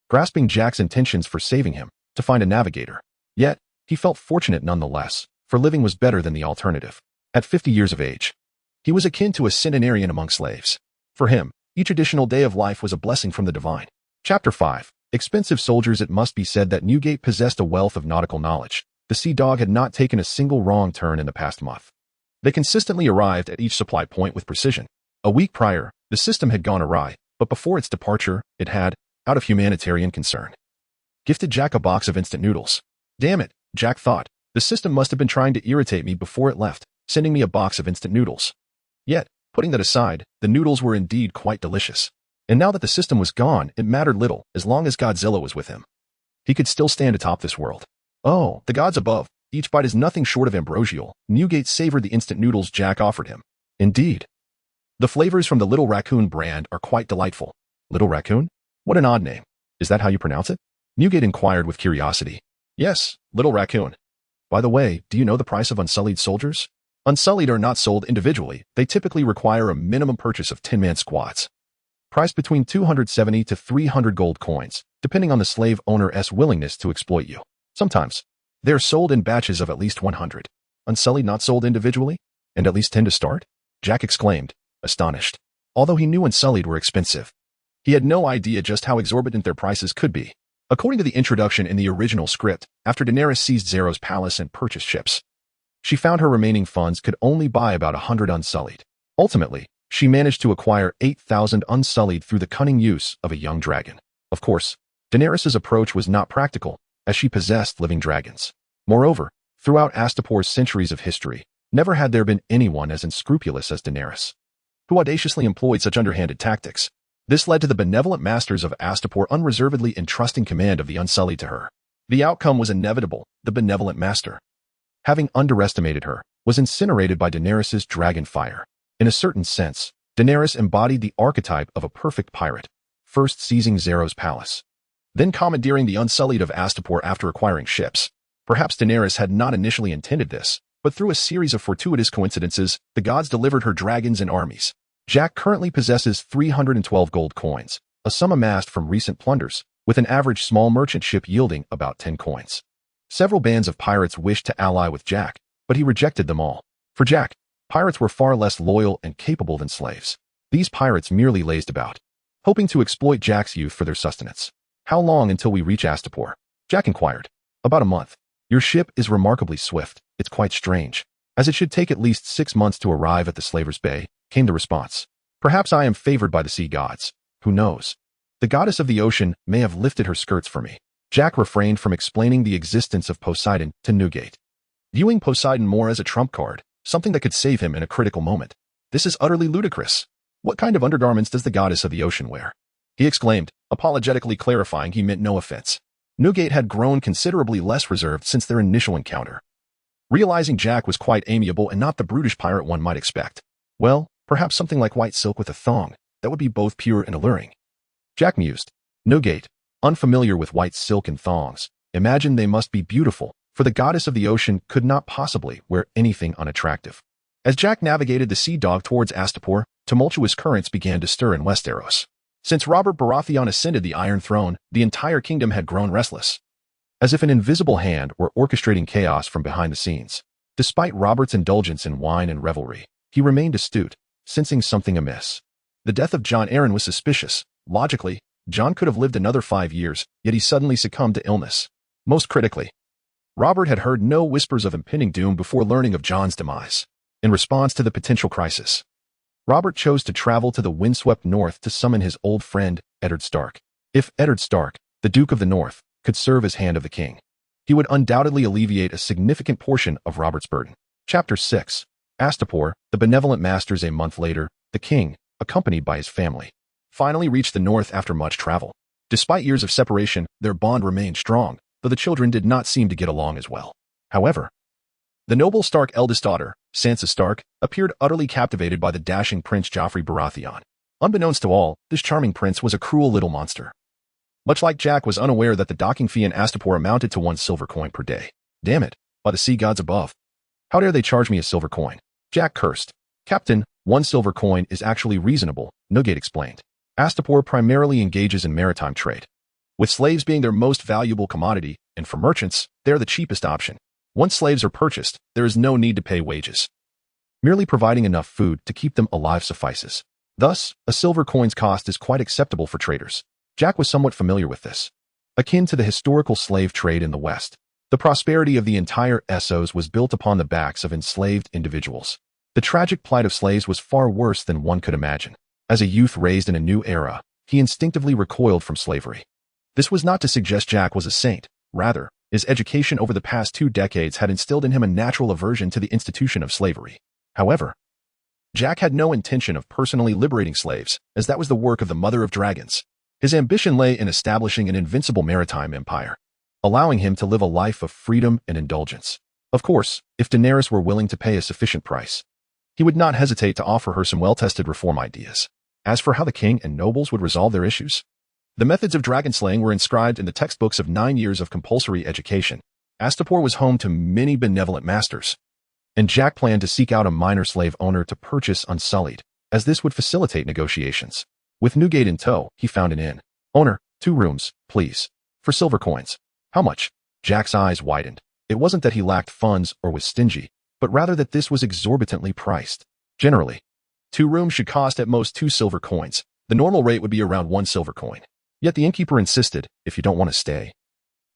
grasping Jack's intentions for saving him to find a navigator. Yet, he felt fortunate nonetheless, for living was better than the alternative. At 50 years of age, he was akin to a centenarian among slaves. For him, each additional day of life was a blessing from the divine. Chapter 5. Expensive soldiers. It must be said that Newgate possessed a wealth of nautical knowledge. The Sea Dog had not taken a single wrong turn in the past month. They consistently arrived at each supply point with precision. A week prior, the system had gone awry, but before its departure, it had, out of humanitarian concern, gifted Jack a box of instant noodles. Damn it, Jack thought. The system must have been trying to irritate me before it left, sending me a box of instant noodles. Yet, putting that aside, the noodles were indeed quite delicious. And now that the system was gone, it mattered little, as long as Godzilla was with him. He could still stand atop this world. Oh, the gods above. Each bite is nothing short of ambrosial. Newgate savored the instant noodles Jack offered him. Indeed. The flavors from the Little Raccoon brand are quite delightful. Little Raccoon? What an odd name. Is that how you pronounce it? Newgate inquired with curiosity. Yes, little raccoon. By the way, do you know the price of unsullied soldiers? Unsullied are not sold individually. They typically require a minimum purchase of 10-man squads. Priced between 270 to 300 gold coins, depending on the slave owner's willingness to exploit you. Sometimes, they are sold in batches of at least 100. Unsullied not sold individually? And at least 10 to start? Jack exclaimed, astonished. Although he knew Unsullied were expensive, he had no idea just how exorbitant their prices could be. According to the introduction in the original script, after Daenerys seized Xero's palace and purchased ships, she found her remaining funds could only buy about 100 Unsullied. Ultimately, she managed to acquire 8,000 Unsullied through the cunning use of a young dragon. Of course, Daenerys' approach was not practical, as she possessed living dragons. Moreover, throughout Astapor's centuries of history, never had there been anyone as unscrupulous as Daenerys, who audaciously employed such underhanded tactics. This led to the benevolent masters of Astapor unreservedly entrusting command of the Unsullied to her. The outcome was inevitable. The benevolent master, having underestimated her, was incinerated by Daenerys' dragon fire. In a certain sense, Daenerys embodied the archetype of a perfect pirate, first seizing Xero's palace, then commandeering the Unsullied of Astapor after acquiring ships. Perhaps Daenerys had not initially intended this, but through a series of fortuitous coincidences, the gods delivered her dragons and armies. Jack currently possesses 312 gold coins, a sum amassed from recent plunders, with an average small merchant ship yielding about 10 coins. Several bands of pirates wished to ally with Jack, but he rejected them all. For Jack, pirates were far less loyal and capable than slaves. These pirates merely lazed about, hoping to exploit Jack's youth for their sustenance. How long until we reach Astapor? Jack inquired. About a month. Your ship is remarkably swift. It's quite strange, as it should take at least 6 months to arrive at the Slaver's Bay, came the response. Perhaps I am favored by the sea gods. Who knows? The goddess of the ocean may have lifted her skirts for me. Jack refrained from explaining the existence of Poseidon to Newgate, viewing Poseidon more as a trump card, something that could save him in a critical moment. This is utterly ludicrous. What kind of undergarments does the goddess of the ocean wear? He exclaimed, apologetically clarifying he meant no offense. Newgate had grown considerably less reserved since their initial encounter, realizing Jack was quite amiable and not the brutish pirate one might expect. Well, perhaps something like white silk with a thong, that would be both pure and alluring. Jack mused. Newgate, unfamiliar with white silk and thongs, imagined they must be beautiful, for the goddess of the ocean could not possibly wear anything unattractive. As Jack navigated the Sea Dog towards Astapor, tumultuous currents began to stir in Westeros. Since Robert Baratheon ascended the Iron Throne, the entire kingdom had grown restless, as if an invisible hand were orchestrating chaos from behind the scenes. Despite Robert's indulgence in wine and revelry, he remained astute, sensing something amiss. The death of Jon Arryn was suspicious. Logically, Jon could have lived another 5 years, yet he suddenly succumbed to illness. Most critically, Robert had heard no whispers of impending doom before learning of Jon's demise. In response to the potential crisis, Robert chose to travel to the windswept north to summon his old friend, Eddard Stark. If Eddard Stark, the Duke of the North, could serve as Hand of the King, he would undoubtedly alleviate a significant portion of Robert's burden. Chapter 6. Astapor, the benevolent masters. A month later, the king, accompanied by his family, finally reached the north after much travel. Despite years of separation, their bond remained strong, though the children did not seem to get along as well. However, the noble Stark eldest daughter, Sansa Stark, appeared utterly captivated by the dashing Prince Joffrey Baratheon. Unbeknownst to all, this charming prince was a cruel little monster. Much like Jack was unaware that the docking fee in Astapor amounted to 1 silver coin per day. Damn it, by the sea gods above. How dare they charge me a silver coin? Jack cursed. Captain, 1 silver coin is actually reasonable, Newgate explained. Astapor primarily engages in maritime trade, with slaves being their most valuable commodity, and for merchants, they are the cheapest option. Once slaves are purchased, there is no need to pay wages. Merely providing enough food to keep them alive suffices. Thus, a silver coin's cost is quite acceptable for traders. Jack was somewhat familiar with this. Akin to the historical slave trade in the West, the prosperity of the entire Essos was built upon the backs of enslaved individuals. The tragic plight of slaves was far worse than one could imagine. As a youth raised in a new era, he instinctively recoiled from slavery. This was not to suggest Jack was a saint. Rather, his education over the past 2 decades had instilled in him a natural aversion to the institution of slavery. However, Jack had no intention of personally liberating slaves, as that was the work of the Mother of Dragons. His ambition lay in establishing an invincible maritime empire, allowing him to live a life of freedom and indulgence. Of course, if Daenerys were willing to pay a sufficient price, he would not hesitate to offer her some well-tested reform ideas. As for how the king and nobles would resolve their issues, The methods of dragon slaying were inscribed in the textbooks of 9 years of compulsory education. Astapor was home to many benevolent masters, and Jack planned to seek out a minor slave owner to purchase Unsullied, as this would facilitate negotiations. With Newgate in tow, he found an inn. Owner, 2 rooms, please. For silver coins. How much? Jack's eyes widened. It wasn't that he lacked funds or was stingy, but rather that this was exorbitantly priced. Generally, 2 rooms should cost at most 2 silver coins. The normal rate would be around 1 silver coin. Yet the innkeeper insisted, if you don't want to stay,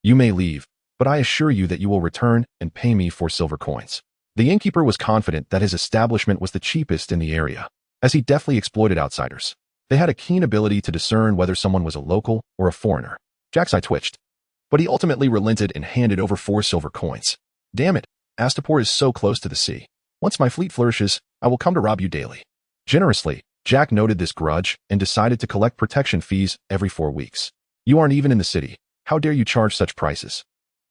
you may leave, but I assure you that you will return and pay me 4 silver coins. The innkeeper was confident that his establishment was the cheapest in the area, as he deftly exploited outsiders. They had a keen ability to discern whether someone was a local or a foreigner. Jack's eye twitched, but he ultimately relented and handed over 4 silver coins. Damn it, Astapor is so close to the sea. Once my fleet flourishes, I will come to rob you daily. Generously, Jack noted this grudge and decided to collect protection fees every 4 weeks. You aren't even in the city. How dare you charge such prices?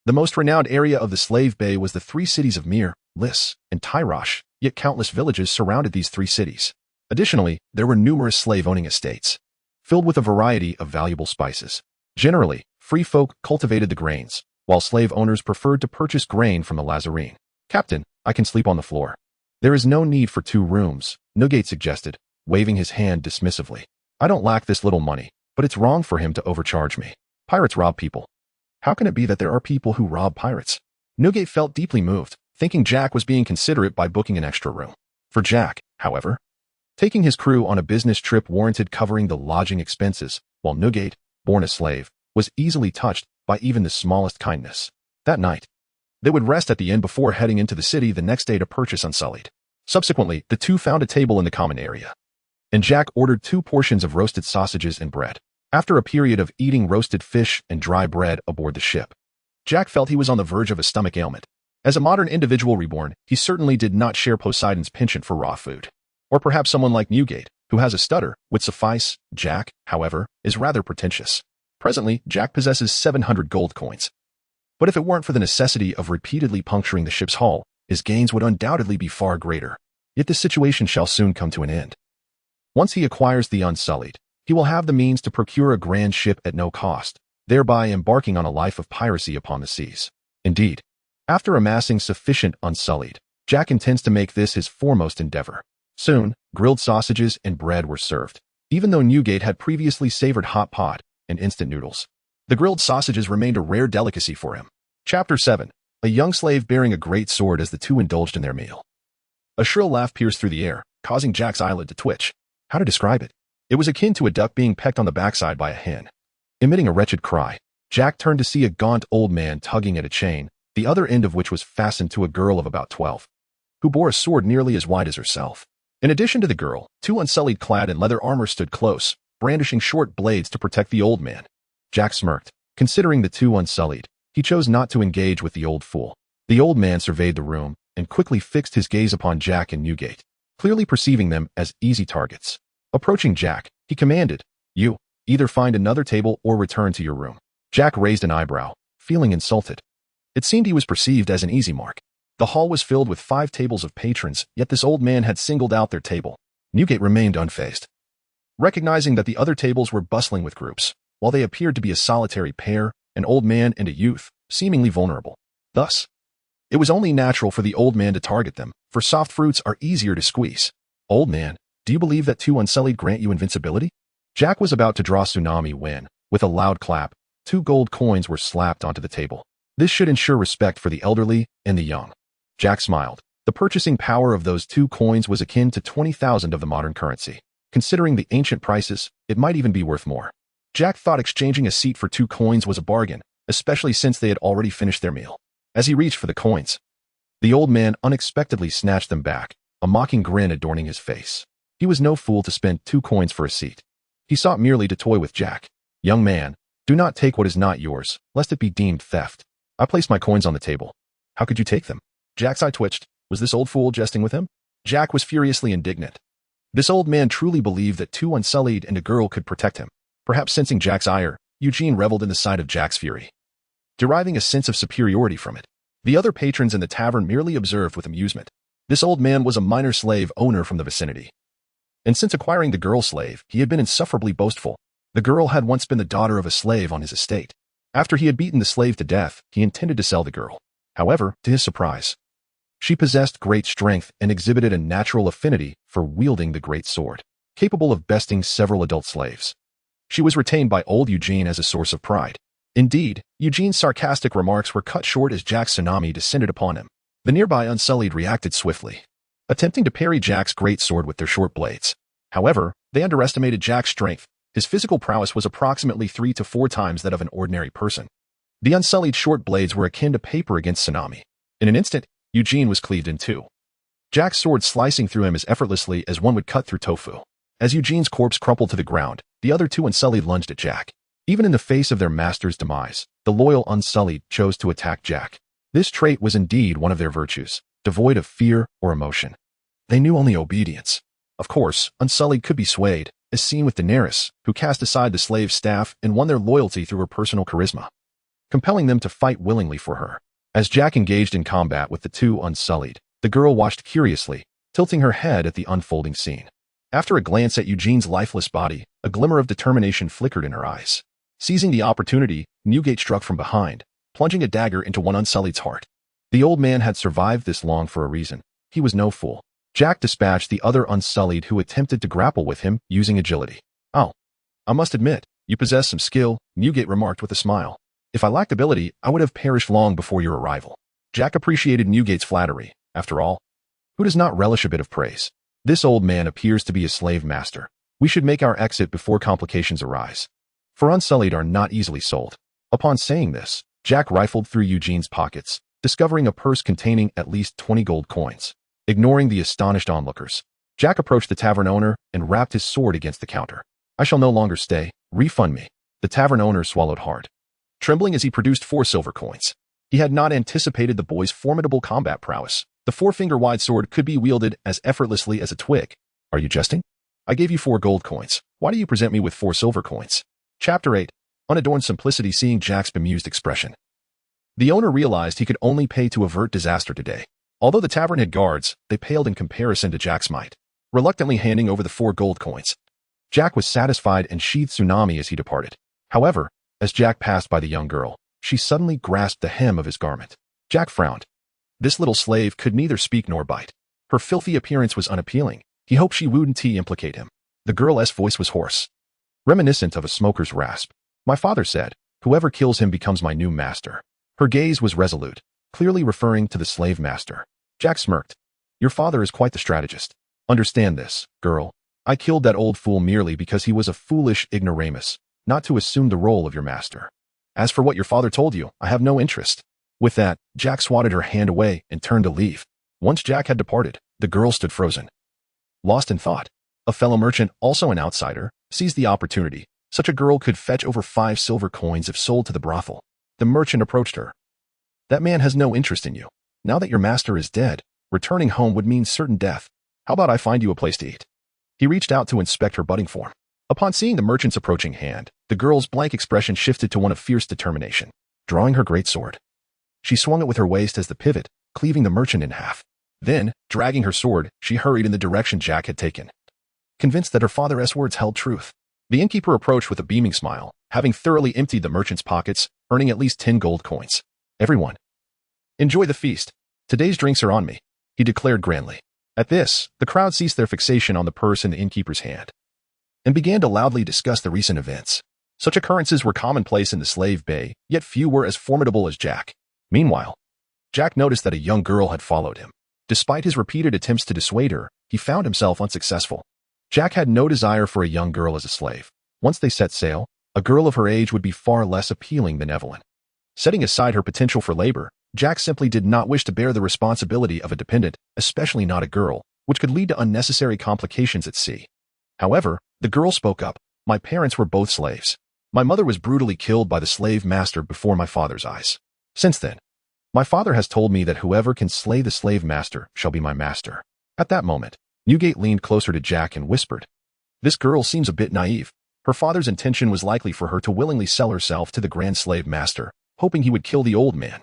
The most renowned area of the slave bay was the 3 cities of Mir, Lis, and Tyrosh, yet countless villages surrounded these 3 cities. Additionally, there were numerous slave-owning estates, filled with a variety of valuable spices. Generally, free folk cultivated the grains, while slave owners preferred to purchase grain from the Lazarene. Captain, I can sleep on the floor. There is no need for 2 rooms, Newgate suggested, waving his hand dismissively. I don't lack this little money, but it's wrong for him to overcharge me. Pirates rob people. How can it be that there are people who rob pirates? Newgate felt deeply moved, thinking Jack was being considerate by booking an extra room. For Jack, however, taking his crew on a business trip warranted covering the lodging expenses, while Newgate, born a slave, was easily touched by even the smallest kindness. That night, they would rest at the inn before heading into the city the next day to purchase Unsullied. Subsequently, the 2 found a table in the common area, and Jack ordered 2 portions of roasted sausages and bread. After a period of eating roasted fish and dry bread aboard the ship, Jack felt he was on the verge of a stomach ailment. As a modern individual reborn, he certainly did not share Poseidon's penchant for raw food. Or perhaps someone like Newgate, who has a stutter, would suffice. Jack, however, is rather pretentious. Presently, Jack possesses 700 gold coins. But if it weren't for the necessity of repeatedly puncturing the ship's hull, his gains would undoubtedly be far greater. Yet this situation shall soon come to an end. Once he acquires the Unsullied, he will have the means to procure a grand ship at no cost, thereby embarking on a life of piracy upon the seas. Indeed, after amassing sufficient Unsullied, Jack intends to make this his foremost endeavor. Soon, grilled sausages and bread were served, even though Newgate had previously savored hot pot and instant noodles. The grilled sausages remained a rare delicacy for him. Chapter 7. A young slave bearing a great sword as the 2 indulged in their meal. A shrill laugh pierced through the air, causing Jack's eyelid to twitch. How to describe it? It was akin to a duck being pecked on the backside by a hen. Emitting a wretched cry, Jack turned to see a gaunt old man tugging at a chain, the other end of which was fastened to a girl of about 12, who bore a sword nearly as wide as herself. In addition to the girl, 2 Unsullied clad in leather armor stood close, brandishing short blades to protect the old man. Jack smirked. Considering the 2 Unsullied, he chose not to engage with the old fool. The old man surveyed the room and quickly fixed his gaze upon Jack and Newgate, clearly perceiving them as easy targets. Approaching Jack, he commanded, You, either find another table or return to your room. Jack raised an eyebrow, feeling insulted. It seemed he was perceived as an easy mark. The hall was filled with 5 tables of patrons, yet this old man had singled out their table. Newgate remained unfazed, recognizing that the other tables were bustling with groups, while they appeared to be a solitary pair, an old man and a youth, seemingly vulnerable. Thus, it was only natural for the old man to target them, for soft fruits are easier to squeeze. Old man, do you believe that 2 Unsullied grant you invincibility? Jack was about to draw tsunami when, with a loud clap, 2 gold coins were slapped onto the table. This should ensure respect for the elderly and the young. Jack smiled. The purchasing power of those 2 coins was akin to 20,000 of the modern currency. Considering the ancient prices, it might even be worth more. Jack thought exchanging a seat for 2 coins was a bargain, especially since they had already finished their meal. As he reached for the coins, the old man unexpectedly snatched them back, a mocking grin adorning his face. He was no fool to spend 2 coins for a seat. He sought merely to toy with Jack. Young man, do not take what is not yours, lest it be deemed theft. I placed my coins on the table. How could you take them? Jack's eye twitched. Was this old fool jesting with him? Jack was furiously indignant. This old man truly believed that 2 Unsullied and a girl could protect him. Perhaps sensing Jack's ire, Eugene reveled in the sight of Jack's fury, deriving a sense of superiority from it. The other patrons in the tavern merely observed with amusement. This old man was a minor slave owner from the vicinity, and since acquiring the girl slave, he had been insufferably boastful. The girl had once been the daughter of a slave on his estate. After he had beaten the slave to death, he intended to sell the girl. However, to his surprise, she possessed great strength and exhibited a natural affinity for wielding the great sword, capable of besting several adult slaves. She was retained by old Eugene as a source of pride. Indeed, Eugene's sarcastic remarks were cut short as Jack's tsunami descended upon him. The nearby Unsullied reacted swiftly, attempting to parry Jack's great sword with their short blades. However, they underestimated Jack's strength. His physical prowess was approximately 3 to 4 times that of an ordinary person. The Unsullied short blades were akin to paper against tsunami. In an instant, Eugene was cleaved in two, Jack's sword slicing through him as effortlessly as one would cut through tofu. As Eugene's corpse crumpled to the ground, the other two Unsullied lunged at Jack. Even in the face of their master's demise, the loyal Unsullied chose to attack Jack. This trait was indeed one of their virtues, devoid of fear or emotion. They knew only obedience. Of course, Unsullied could be swayed, as seen with Daenerys, who cast aside the slave's staff and won their loyalty through her personal charisma, compelling them to fight willingly for her. As Jack engaged in combat with the two Unsullied, the girl watched curiously, tilting her head at the unfolding scene. After a glance at Eugene's lifeless body, a glimmer of determination flickered in her eyes. Seizing the opportunity, Newgate struck from behind, plunging a dagger into one Unsullied's heart. The old man had survived this long for a reason. He was no fool. Jack dispatched the other Unsullied who attempted to grapple with him using agility. "Oh, I must admit, you possess some skill," Newgate remarked with a smile. "If I lacked ability, I would have perished long before your arrival." Jack appreciated Newgate's flattery. After all, who does not relish a bit of praise? This old man appears to be a slave master. We should make our exit before complications arise. For Unsullied are not easily sold. Upon saying this, Jack rifled through Eugene's pockets, discovering a purse containing at least 20 gold coins. Ignoring the astonished onlookers, Jack approached the tavern owner and rapped his sword against the counter. "I shall no longer stay. Refund me." The tavern owner swallowed hard, trembling as he produced 4 silver coins. He had not anticipated the boy's formidable combat prowess. The 4-finger-wide sword could be wielded as effortlessly as a twig. "Are you jesting? I gave you 4 gold coins. Why do you present me with 4 silver coins?" Chapter 8. Unadorned simplicity. Seeing Jack's bemused expression, the owner realized he could only pay to avert disaster today. Although the tavern had guards, they paled in comparison to Jack's might. Reluctantly handing over the 4 gold coins, Jack was satisfied and sheathed Tsunami as he departed. However, as Jack passed by the young girl, she suddenly grasped the hem of his garment. Jack frowned. This little slave could neither speak nor bite. Her filthy appearance was unappealing. He hoped she wouldn't implicate him. The girl's voice was hoarse, reminiscent of a smoker's rasp. "My father said, whoever kills him becomes my new master." Her gaze was resolute, clearly referring to the slave master. Jack smirked. "Your father is quite the strategist. Understand this, girl. I killed that old fool merely because he was a foolish ignoramus, not to assume the role of your master. As for what your father told you, I have no interest." With that, Jack swatted her hand away and turned to leave. Once Jack had departed, the girl stood frozen, lost in thought. A fellow merchant, also an outsider, seized the opportunity. Such a girl could fetch over 5 silver coins if sold to the brothel. The merchant approached her. "That man has no interest in you. Now that your master is dead, returning home would mean certain death. How about I find you a place to eat?" He reached out to inspect her budding form. Upon seeing the merchant's approaching hand, the girl's blank expression shifted to one of fierce determination. Drawing her great sword, she swung it with her waist as the pivot, cleaving the merchant in half. Then, dragging her sword, she hurried in the direction Jack had taken, convinced that her father's words held truth. The innkeeper approached with a beaming smile, having thoroughly emptied the merchant's pockets, earning at least 10 gold coins. "Everyone, enjoy the feast. Today's drinks are on me," he declared grandly. At this, the crowd ceased their fixation on the purse in the innkeeper's hand and began to loudly discuss the recent events. Such occurrences were commonplace in the slave bay, yet few were as formidable as Jack. Meanwhile, Jack noticed that a young girl had followed him. Despite his repeated attempts to dissuade her, he found himself unsuccessful. Jack had no desire for a young girl as a slave. Once they set sail, a girl of her age would be far less appealing than Evelyn. Setting aside her potential for labor, Jack simply did not wish to bear the responsibility of a dependent, especially not a girl, which could lead to unnecessary complications at sea. However, the girl spoke up. "My parents were both slaves. My mother was brutally killed by the slave master before my father's eyes. Since then, my father has told me that whoever can slay the slave master shall be my master." At that moment, Newgate leaned closer to Jack and whispered, "This girl seems a bit naive. Her father's intention was likely for her to willingly sell herself to the grand slave master, hoping he would kill the old man."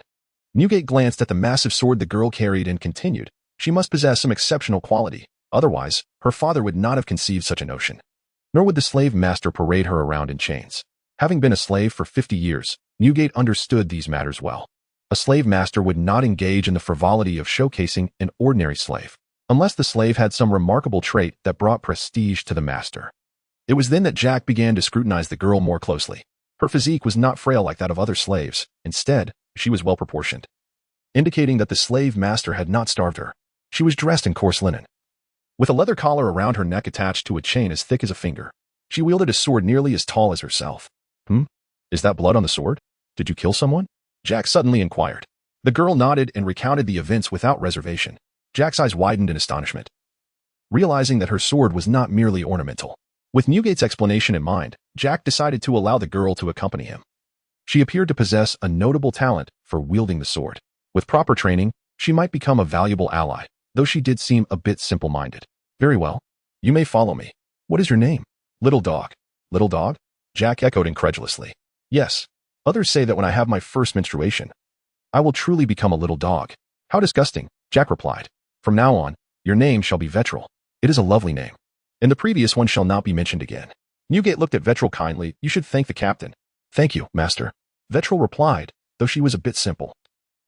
Newgate glanced at the massive sword the girl carried and continued, "She must possess some exceptional quality. Otherwise, her father would not have conceived such a notion. nor would the slave master parade her around in chains. Having been a slave for 50 years, Newgate understood these matters well. A slave master would not engage in the frivolity of showcasing an ordinary slave, unless the slave had some remarkable trait that brought prestige to the master. It was then that Jack began to scrutinize the girl more closely. Her physique was not frail like that of other slaves. Instead, she was well-proportioned, indicating that the slave master had not starved her. She was dressed in coarse linen, with a leather collar around her neck attached to a chain as thick as a finger. She wielded a sword nearly as tall as herself. Is that blood on the sword? Did you kill someone? Jack suddenly inquired. The girl nodded and recounted the events without reservation. Jack's eyes widened in astonishment, realizing that her sword was not merely ornamental. With Newgate's explanation in mind, Jack decided to allow the girl to accompany him. She appeared to possess a notable talent for wielding the sword. With proper training, she might become a valuable ally, though she did seem a bit simple-minded. Very well. You may follow me. What is your name? Little Dog. Little Dog? Jack echoed incredulously. Yes. Others say that when I have my first menstruation, I will truly become a little dog. How disgusting, Jack replied. From now on, your name shall be Vetril. It is a lovely name, and the previous one shall not be mentioned again. Newgate looked at Vetril kindly. You should thank the captain. Thank you, master. Vetril replied, though she was a bit simple.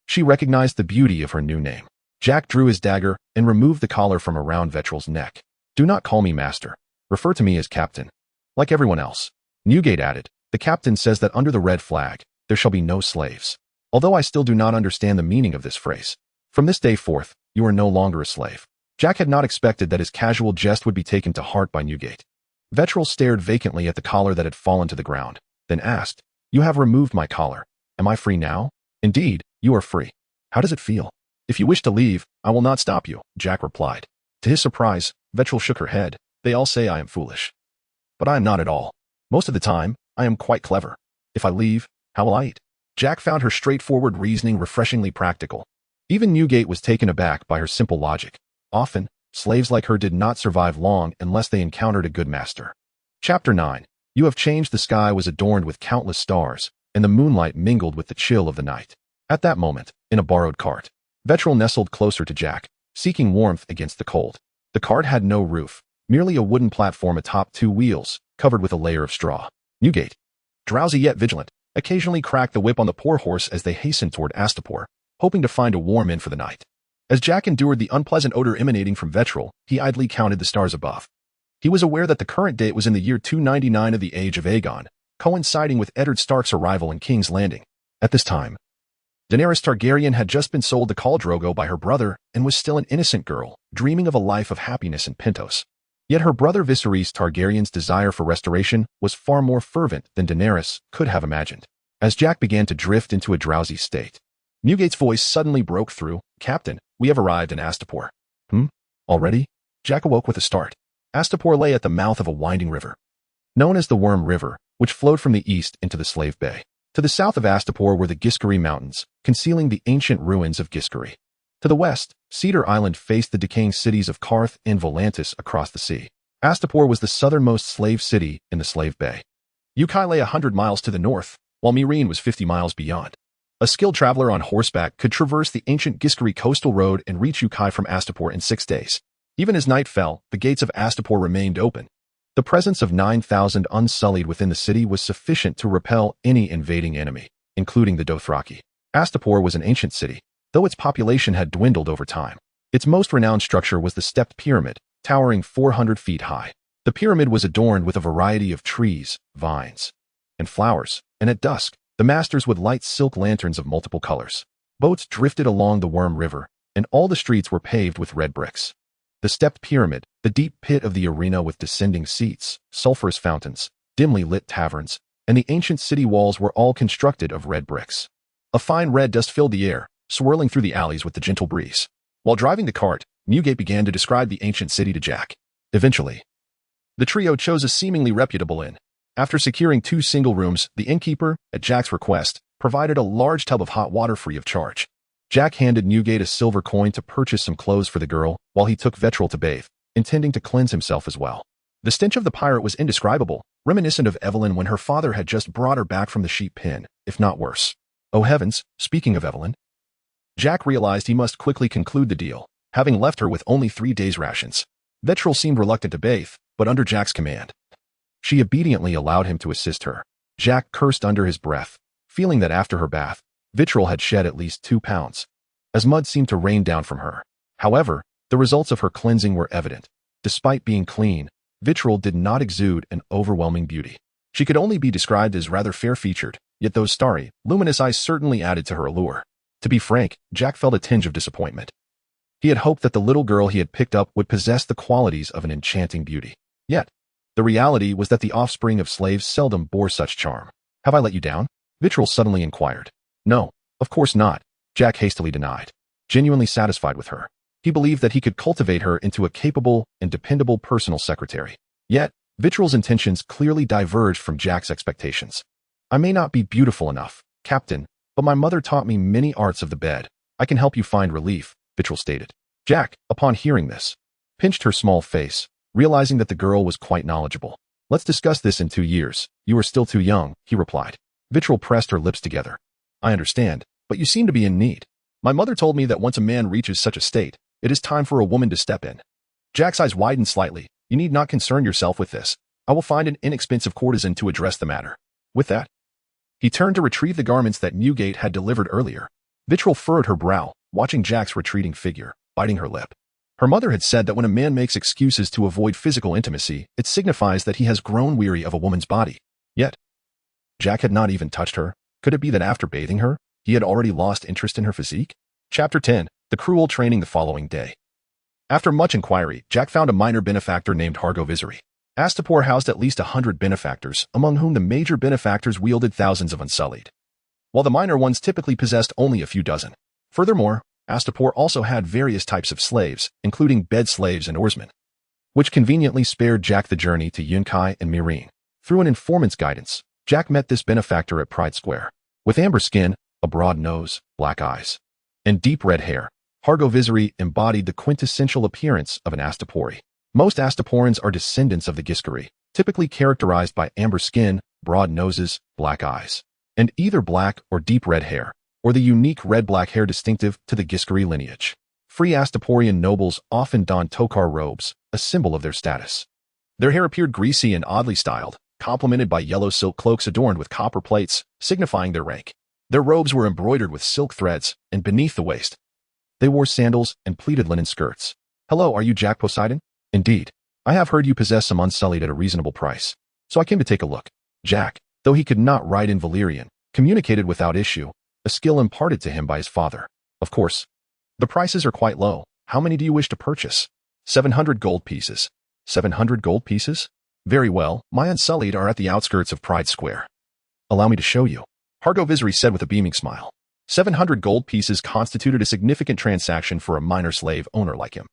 She recognized the beauty of her new name. Jack drew his dagger and removed the collar from around Vetril's neck. Do not call me master. Refer to me as captain. Like everyone else. Newgate added, the captain says that under the red flag, there shall be no slaves. Although I still do not understand the meaning of this phrase. From this day forth, you are no longer a slave. Jack had not expected that his casual jest would be taken to heart by Newgate. Vetril stared vacantly at the collar that had fallen to the ground, then asked, You have removed my collar. Am I free now? Indeed, you are free. How does it feel? If you wish to leave, I will not stop you, Jack replied. To his surprise, Vetril shook her head. They all say I am foolish. But I am not at all. Most of the time, I am quite clever. If I leave, how will I eat? Jack found her straightforward reasoning refreshingly practical. Even Newgate was taken aback by her simple logic. Often, slaves like her did not survive long unless they encountered a good master. Chapter 9. You Have Changed. The sky was adorned with countless stars, and the moonlight mingled with the chill of the night. At that moment, in a borrowed cart, Vetril nestled closer to Jack, seeking warmth against the cold. The cart had no roof, merely a wooden platform atop two wheels, covered with a layer of straw. Newgate, drowsy yet vigilant, occasionally cracked the whip on the poor horse as they hastened toward Astapor, hoping to find a warm inn for the night. As Jack endured the unpleasant odor emanating from Vetril, he idly counted the stars above. He was aware that the current date was in the year 299 of the Age of Aegon, coinciding with Eddard Stark's arrival in King's Landing. At this time, Daenerys Targaryen had just been sold to Khal Drogo by her brother and was still an innocent girl, dreaming of a life of happiness in Pentos. Yet her brother Viserys Targaryen's desire for restoration was far more fervent than Daenerys could have imagined. As Jack began to drift into a drowsy state, Newgate's voice suddenly broke through. Captain, we have arrived in Astapor. Already? Jack awoke with a start. Astapor lay at the mouth of a winding river, known as the Worm River, which flowed from the east into the Slave Bay. To the south of Astapor were the Giscari Mountains, concealing the ancient ruins of Giscari. To the west, Cedar Island faced the decaying cities of Karth and Volantis across the sea. Astapor was the southernmost slave city in the Slave Bay. Ukai lay 100 miles to the north, while Meereen was 50 miles beyond. A skilled traveler on horseback could traverse the ancient Giscari coastal road and reach Ukai from Astapor in 6 days. Even as night fell, the gates of Astapor remained open. The presence of 9,000 unsullied within the city was sufficient to repel any invading enemy, including the Dothraki. Astapor was an ancient city, though its population had dwindled over time. Its most renowned structure was the stepped pyramid, towering 400 feet high. The pyramid was adorned with a variety of trees, vines, and flowers, and at dusk, the masters would light silk lanterns of multiple colors. Boats drifted along the Worm River, and all the streets were paved with red bricks. The stepped pyramid, the deep pit of the arena with descending seats, sulphurous fountains, dimly lit taverns, and the ancient city walls were all constructed of red bricks. A fine red dust filled the air, swirling through the alleys with the gentle breeze. While driving the cart, Newgate began to describe the ancient city to Jack. Eventually, the trio chose a seemingly reputable inn. After securing 2 single rooms, the innkeeper, at Jack's request, provided a large tub of hot water free of charge. Jack handed Newgate a silver coin to purchase some clothes for the girl, while he took Vetril to bathe, intending to cleanse himself as well. The stench of the pirate was indescribable, reminiscent of Evelyn when her father had just brought her back from the sheep pen, if not worse. Oh heavens, speaking of Evelyn. Jack realized he must quickly conclude the deal, having left her with only 3 days' rations. Vetril seemed reluctant to bathe, but under Jack's command, She obediently allowed him to assist her. Jack cursed under his breath, feeling that after her bath, vitriol had shed at least 2 pounds, as mud seemed to rain down from her. However, the results of her cleansing were evident. Despite being clean, vitriol did not exude an overwhelming beauty. She could only be described as rather fair-featured, yet those starry, luminous eyes certainly added to her allure. To be frank, Jack felt a tinge of disappointment. He had hoped that the little girl he had picked up would possess the qualities of an enchanting beauty. Yet, the reality was that the offspring of slaves seldom bore such charm. "Have I let you down?" Vitriol suddenly inquired. "No, of course not," Jack hastily denied, genuinely satisfied with her. He believed that he could cultivate her into a capable and dependable personal secretary. Yet, Vitriol's intentions clearly diverged from Jack's expectations. "I may not be beautiful enough, Captain, but my mother taught me many arts of the bed. I can help you find relief," Vitriol stated. Jack, upon hearing this, pinched her small face, realizing that the girl was quite knowledgeable. "Let's discuss this in 2 years. You are still too young," he replied. Vitriol pressed her lips together. "I understand, but you seem to be in need. My mother told me that once a man reaches such a state, it is time for a woman to step in." Jack's eyes widened slightly. "You need not concern yourself with this. I will find an inexpensive courtesan to address the matter." With that, he turned to retrieve the garments that Newgate had delivered earlier. Vitriol furrowed her brow, watching Jack's retreating figure, biting her lip. Her mother had said that when a man makes excuses to avoid physical intimacy, it signifies that he has grown weary of a woman's body. Yet, Jack had not even touched her. Could it be that after bathing her, he had already lost interest in her physique? Chapter 10. The cruel training the following day. After much inquiry, Jack found a minor benefactor named Hargo Viziri. Astapor housed at least 100 benefactors, among whom the major benefactors wielded thousands of unsullied, while the minor ones typically possessed only a few dozen. Furthermore, Astapor also had various types of slaves, including bed slaves and oarsmen, which conveniently spared Jack the journey to Yunkai and Mirin. Through an informant's guidance, Jack met this benefactor at Pride Square. With amber skin, a broad nose, black eyes, and deep red hair, Hargo Viziri embodied the quintessential appearance of an Astapori. Most Astaporans are descendants of the Giskari, typically characterized by amber skin, broad noses, black eyes, and either black or deep red hair, or the unique red-black hair distinctive to the Giskari lineage. Free Astaporian nobles often donned tokar robes, a symbol of their status. Their hair appeared greasy and oddly styled, complemented by yellow silk cloaks adorned with copper plates, signifying their rank. Their robes were embroidered with silk threads, and beneath the waist, they wore sandals and pleated linen skirts. "Hello, are you Jack Poseidon?" "Indeed. I have heard you possess some unsullied at a reasonable price, so I came to take a look." Jack, though he could not write in Valyrian, communicated without issue, a skill imparted to him by his father. "Of course. The prices are quite low. How many do you wish to purchase?" 700 gold pieces. 700 gold pieces? Very well, my unsullied are at the outskirts of Pride Square. "Allow me to show you," Hargo Viziri said with a beaming smile. 700 gold pieces constituted a significant transaction for a minor slave owner like him.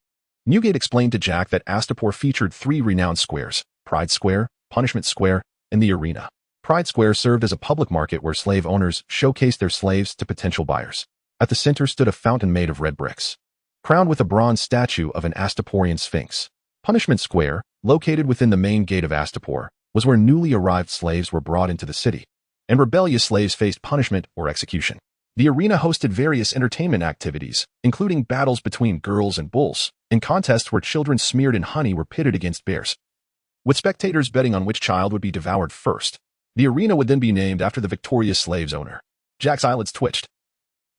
Newgate explained to Jack that Astapor featured 3 renowned squares: Pride Square, Punishment Square, and the Arena. Pride Square served as a public market where slave owners showcased their slaves to potential buyers. At the center stood a fountain made of red bricks, crowned with a bronze statue of an Astaporian sphinx. Punishment Square, located within the main gate of Astapor, was where newly arrived slaves were brought into the city, and rebellious slaves faced punishment or execution. The arena hosted various entertainment activities, including battles between girls and bulls, and contests where children smeared in honey were pitted against bears, with spectators betting on which child would be devoured first. The arena would then be named after the victorious slave's owner. Jack's eyelids twitched.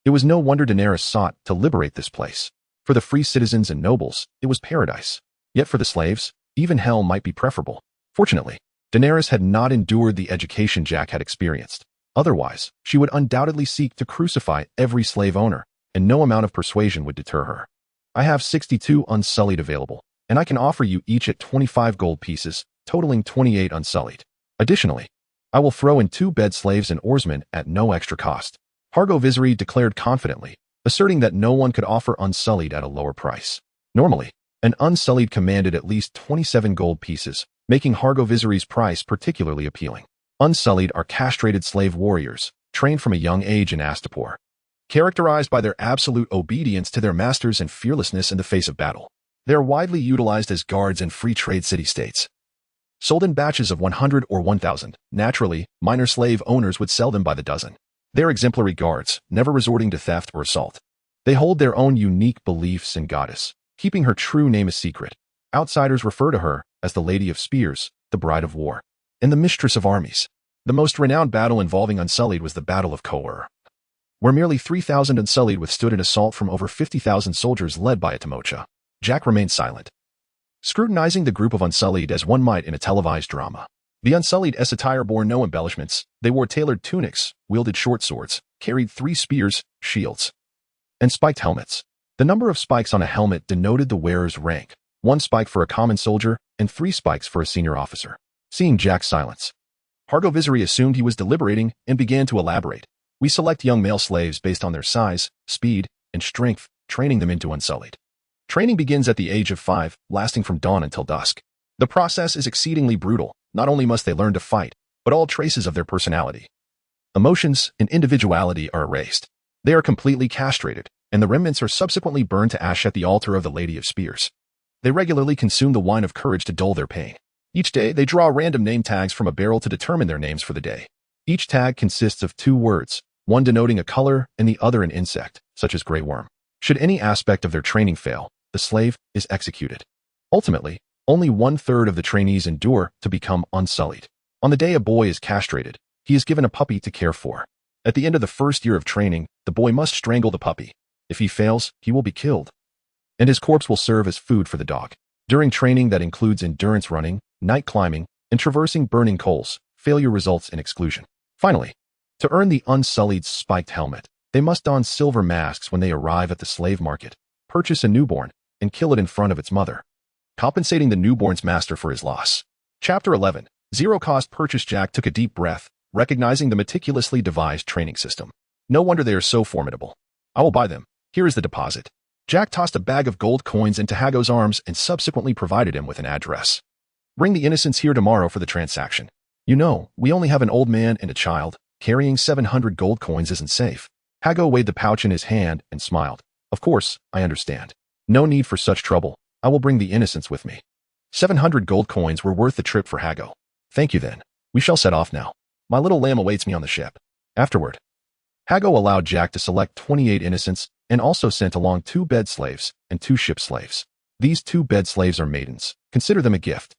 It was no wonder Daenerys sought to liberate this place. For the free citizens and nobles, it was paradise. Yet for the slaves, even hell might be preferable. Fortunately, Daenerys had not endured the education Jack had experienced. Otherwise, she would undoubtedly seek to crucify every slave owner, and no amount of persuasion would deter her. "I have 62 unsullied available, and I can offer you each at 25 gold pieces, totaling 28 unsullied. Additionally, I will throw in 2 bed slaves and oarsmen at no extra cost." Hargo Viziri declared confidently, asserting that no one could offer unsullied at a lower price. Normally, an unsullied commanded at least 27 gold pieces, making Hargo Viziri's price particularly appealing. Unsullied are castrated slave warriors, trained from a young age in Astapor, characterized by their absolute obedience to their masters and fearlessness in the face of battle. They are widely utilized as guards in free trade city-states, sold in batches of 100 or 1,000. Naturally, minor slave owners would sell them by the dozen. They're exemplary guards, never resorting to theft or assault. They hold their own unique beliefs in Goddess, keeping her true name a secret. Outsiders refer to her as the Lady of Spears, the Bride of War. and the mistress of armies. The most renowned battle involving Unsullied was the Battle of Conqueror, where merely 3,000 Unsullied withstood an assault from over 50,000 soldiers led by a Tamocha. Jack remained silent, scrutinizing the group of Unsullied as one might in a televised drama. The Unsullied's attire bore no embellishments. They wore tailored tunics, wielded short swords, carried 3 spears, shields, and spiked helmets. The number of spikes on a helmet denoted the wearer's rank, 1 spike for a common soldier and 3 spikes for a senior officer. Seeing Jack's silence, Hargoviziri assumed he was deliberating and began to elaborate. We select young male slaves based on their size, speed, and strength, training them into Unsullied. Training begins at the age of 5, lasting from dawn until dusk. The process is exceedingly brutal. Not only must they learn to fight, but all traces of their personality, emotions, and individuality are erased. They are completely castrated, and the remnants are subsequently burned to ash at the altar of the Lady of Spears. They regularly consume the wine of courage to dull their pain. Each day, they draw random name tags from a barrel to determine their names for the day. Each tag consists of 2 words, one denoting a color and the other an insect, such as gray worm. Should any aspect of their training fail, the slave is executed. Ultimately, only 1/3 of the trainees endure to become Unsullied. On the day a boy is castrated, he is given a puppy to care for. At the end of the first year of training, the boy must strangle the puppy. If he fails, he will be killed, and his corpse will serve as food for the dog. During training that includes endurance running, night climbing, and traversing burning coals, failure results in exclusion. Finally, to earn the Unsullied's spiked helmet, they must don silver masks when they arrive at the slave market, purchase a newborn, and kill it in front of its mother, compensating the newborn's master for his loss. Chapter 11. Zero-cost purchase. Jack took a deep breath, recognizing the meticulously devised training system. No wonder they are so formidable. I will buy them. Here is the deposit. Jack tossed a bag of gold coins into Hago's arms and subsequently provided him with an address. Bring the innocents here tomorrow for the transaction. You know, we only have an old man and a child. Carrying 700 gold coins isn't safe. Hago weighed the pouch in his hand and smiled. Of course, I understand. No need for such trouble. I will bring the innocents with me. 700 gold coins were worth the trip for Hago. Thank you then. We shall set off now. My little lamb awaits me on the ship. Afterward, Hago allowed Jack to select 28 innocents and also sent along 2 bed slaves and 2 ship slaves. These 2 bed slaves are maidens. Consider them a gift,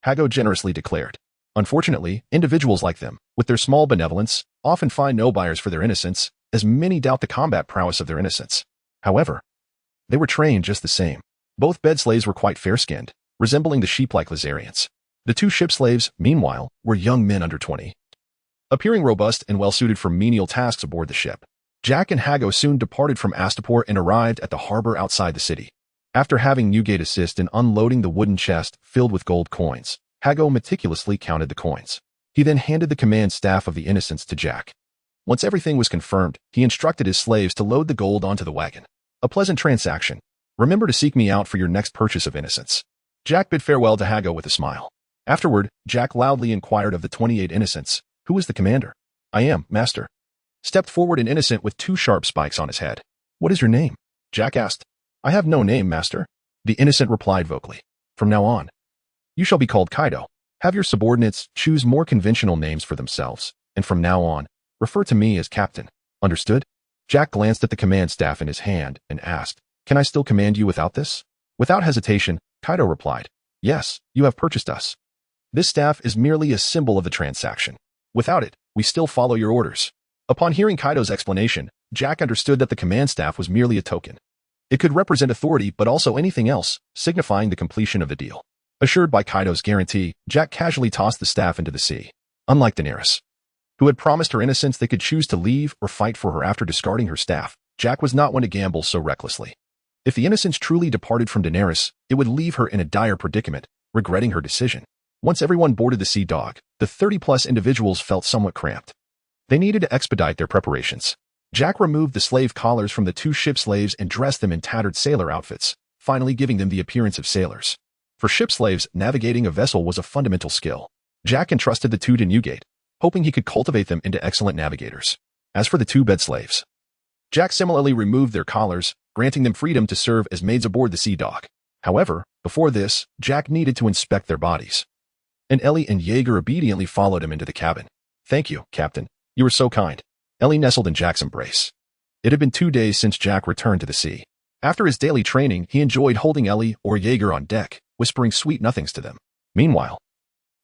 Hago generously declared. Unfortunately, individuals like them, with their small benevolence, often find no buyers for their innocence, as many doubt the combat prowess of their innocents. However, they were trained just the same. Both bed slaves were quite fair-skinned, resembling the sheep-like Lazarians. The 2 ship slaves, meanwhile, were young men under 20, appearing robust and well-suited for menial tasks aboard the ship. Jack and Hago soon departed from Astapor and arrived at the harbor outside the city. After having Newgate assist in unloading the wooden chest filled with gold coins, Hago meticulously counted the coins. He then handed the command staff of the innocents to Jack. Once everything was confirmed, he instructed his slaves to load the gold onto the wagon. A pleasant transaction. Remember to seek me out for your next purchase of innocents. Jack bid farewell to Hago with a smile. Afterward, Jack loudly inquired of the 28 innocents, "Who is the commander?" "I am, master." Stepped forward an innocent with 2 sharp spikes on his head. "What is your name?" Jack asked. "I have no name, master." The innocent replied vocally. "From now on, you shall be called Kaido. Have your subordinates choose more conventional names for themselves, and from now on, refer to me as Captain. Understood?" Jack glanced at the command staff in his hand and asked, "Can I still command you without this?" Without hesitation, Kaido replied, "Yes, you have purchased us. This staff is merely a symbol of the transaction. Without it, we still follow your orders." Upon hearing Kaido's explanation, Jack understood that the command staff was merely a token. It could represent authority but also anything else, signifying the completion of the deal. Assured by Kaido's guarantee, Jack casually tossed the staff into the sea. Unlike Daenerys, who had promised her innocence they could choose to leave or fight for her after discarding her staff, Jack was not one to gamble so recklessly. If the innocents truly departed from Daenerys, it would leave her in a dire predicament, regretting her decision. Once everyone boarded the Sea Dog, the 30-plus individuals felt somewhat cramped. They needed to expedite their preparations. Jack removed the slave collars from the 2 ship slaves and dressed them in tattered sailor outfits, finally giving them the appearance of sailors. For ship slaves, navigating a vessel was a fundamental skill. Jack entrusted the 2 to Newgate, hoping he could cultivate them into excellent navigators. As for the 2 bed slaves, Jack similarly removed their collars, granting them freedom to serve as maids aboard the Sea Dog. However, before this, Jack needed to inspect their bodies, and Ellie and Jaeger obediently followed him into the cabin. "Thank you, Captain. You were so kind." Ellie nestled in Jack's embrace. It had been 2 days since Jack returned to the sea. After his daily training, he enjoyed holding Ellie or Jaeger on deck, whispering sweet nothings to them. Meanwhile,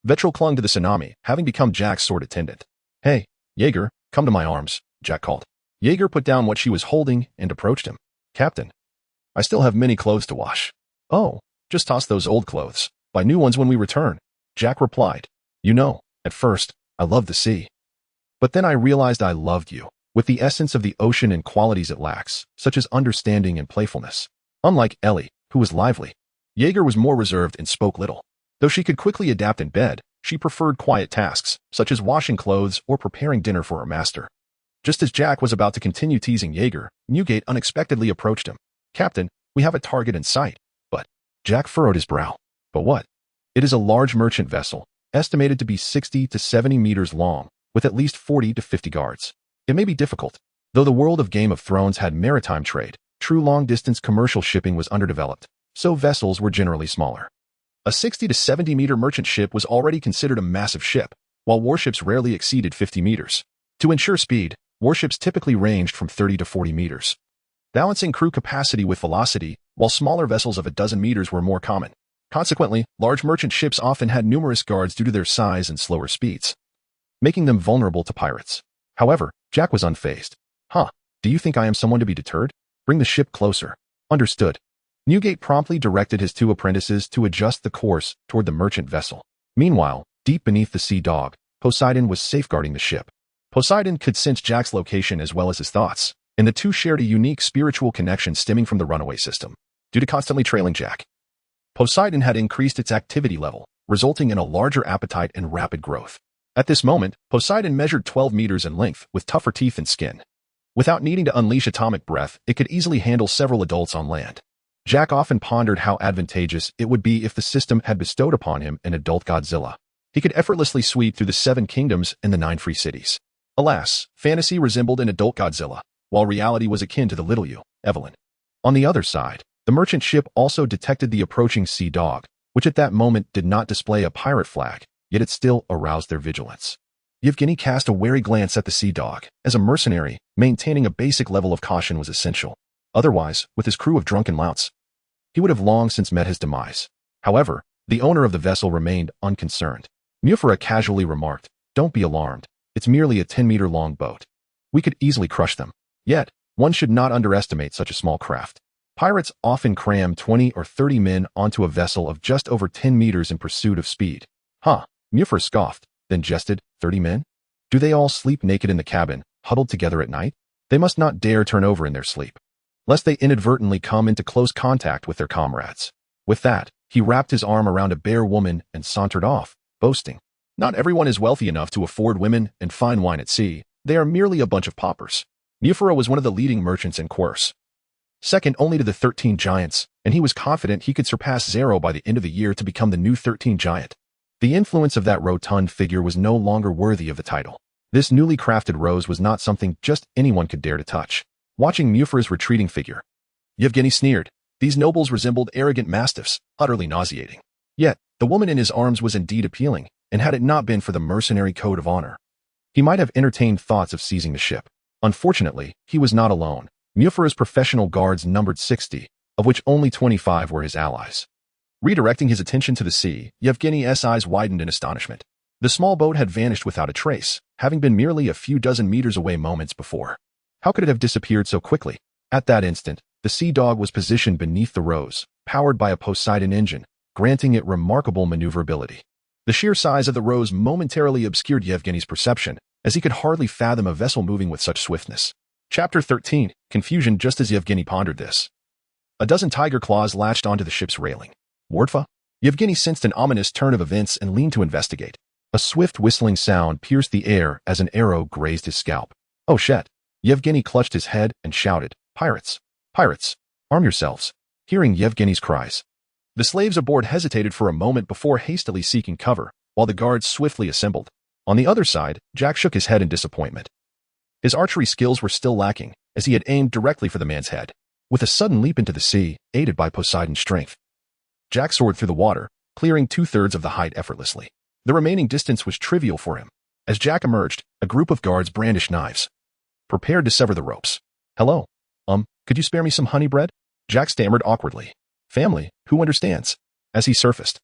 Vetral clung to the tsunami, having become Jack's sword attendant. Hey, Jaeger, come to my arms, Jack called. Jaeger put down what she was holding and approached him. Captain, I still have many clothes to wash. Oh, just toss those old clothes. Buy new ones when we return, Jack replied. You know, at first, I loved the sea. But then I realized I loved you, with the essence of the ocean and qualities it lacks, such as understanding and playfulness. Unlike Ellie, who was lively, Jaeger was more reserved and spoke little. Though she could quickly adapt in bed, she preferred quiet tasks, such as washing clothes or preparing dinner for her master. Just as Jack was about to continue teasing Jaeger, Newgate unexpectedly approached him. Captain, we have a target in sight. But Jack furrowed his brow. But what? It is a large merchant vessel, estimated to be 60 to 70 meters long, with at least 40 to 50 guards. It may be difficult. Though the world of Game of Thrones had maritime trade, true long-distance commercial shipping was underdeveloped, so vessels were generally smaller. A 60 to 70 meter merchant ship was already considered a massive ship, while warships rarely exceeded 50 meters. To ensure speed, warships typically ranged from 30 to 40 meters, balancing crew capacity with velocity, while smaller vessels of a dozen meters were more common. Consequently, large merchant ships often had numerous guards due to their size and slower speeds, making them vulnerable to pirates. However, Jack was unfazed. Do you think I am someone to be deterred? Bring the ship closer. Understood. Newgate promptly directed his two apprentices to adjust the course toward the merchant vessel. Meanwhile, deep beneath the sea dog, Poseidon was safeguarding the ship. Poseidon could sense Jack's location as well as his thoughts, and the two shared a unique spiritual connection stemming from the runaway system. Due to constantly trailing Jack, Poseidon had increased its activity level, resulting in a larger appetite and rapid growth. At this moment, Poseidon measured 12 meters in length with tougher teeth and skin. Without needing to unleash atomic breath, it could easily handle several adults on land. Jack often pondered how advantageous it would be if the system had bestowed upon him an adult Godzilla. He could effortlessly sweep through the 7 kingdoms and the 9 free cities. Alas, fantasy resembled an adult Godzilla, while reality was akin to the little you, Evelyn. On the other side, the merchant ship also detected the approaching sea dog, which at that moment did not display a pirate flag, yet it still aroused their vigilance. Yevgeny cast a wary glance at the sea dog. As a mercenary, maintaining a basic level of caution was essential. Otherwise, with his crew of drunken louts, he would have long since met his demise. However, the owner of the vessel remained unconcerned. Mufara casually remarked, "Don't be alarmed. It's merely a 10-meter-long boat. We could easily crush them. Yet, one should not underestimate such a small craft. Pirates often cram 20 or 30 men onto a vessel of just over 10 meters in pursuit of speed." Mufara scoffed, then jested, 30 men? Do they all sleep naked in the cabin, huddled together at night? They must not dare turn over in their sleep, lest they inadvertently come into close contact with their comrades. With that, he wrapped his arm around a bare woman and sauntered off, boasting, "Not everyone is wealthy enough to afford women and fine wine at sea. They are merely a bunch of paupers." Mufara was one of the leading merchants in Quers, second only to the 13 giants, and he was confident he could surpass Zero by the end of the year to become the new 13 giant. The influence of that rotund figure was no longer worthy of the title. This newly crafted rose was not something just anyone could dare to touch. Watching Mufara's retreating figure, Yevgeny sneered. These nobles resembled arrogant mastiffs, utterly nauseating. Yet, the woman in his arms was indeed appealing, and had it not been for the mercenary code of honor, he might have entertained thoughts of seizing the ship. Unfortunately, he was not alone. Mufara's professional guards numbered 60, of which only 25 were his allies. Redirecting his attention to the sea, Yevgeny's eyes widened in astonishment. The small boat had vanished without a trace, having been merely a few dozen meters away moments before. How could it have disappeared so quickly? At that instant, the sea dog was positioned beneath the rose, powered by a Poseidon engine, granting it remarkable maneuverability. The sheer size of the rose momentarily obscured Yevgeny's perception, as he could hardly fathom a vessel moving with such swiftness. Chapter 13, Confusion. Just as Yevgeny pondered this, a dozen tiger claws latched onto the ship's railing. Wardfa? Yevgeny sensed an ominous turn of events and leaned to investigate. A swift whistling sound pierced the air as an arrow grazed his scalp. Oh shit! Yevgeny clutched his head and shouted, "Pirates! Pirates! Arm yourselves!" Hearing Yevgeny's cries, the slaves aboard hesitated for a moment before hastily seeking cover, while the guards swiftly assembled. On the other side, Jack shook his head in disappointment. His archery skills were still lacking, as he had aimed directly for the man's head. With a sudden leap into the sea, aided by Poseidon's strength, Jack soared through the water, clearing 2/3 of the height effortlessly. The remaining distance was trivial for him. As Jack emerged, a group of guards brandished knives, prepared to sever the ropes. "Hello. Could you spare me some honey bread?" Jack stammered awkwardly. "Family, who understands?" As he surfaced,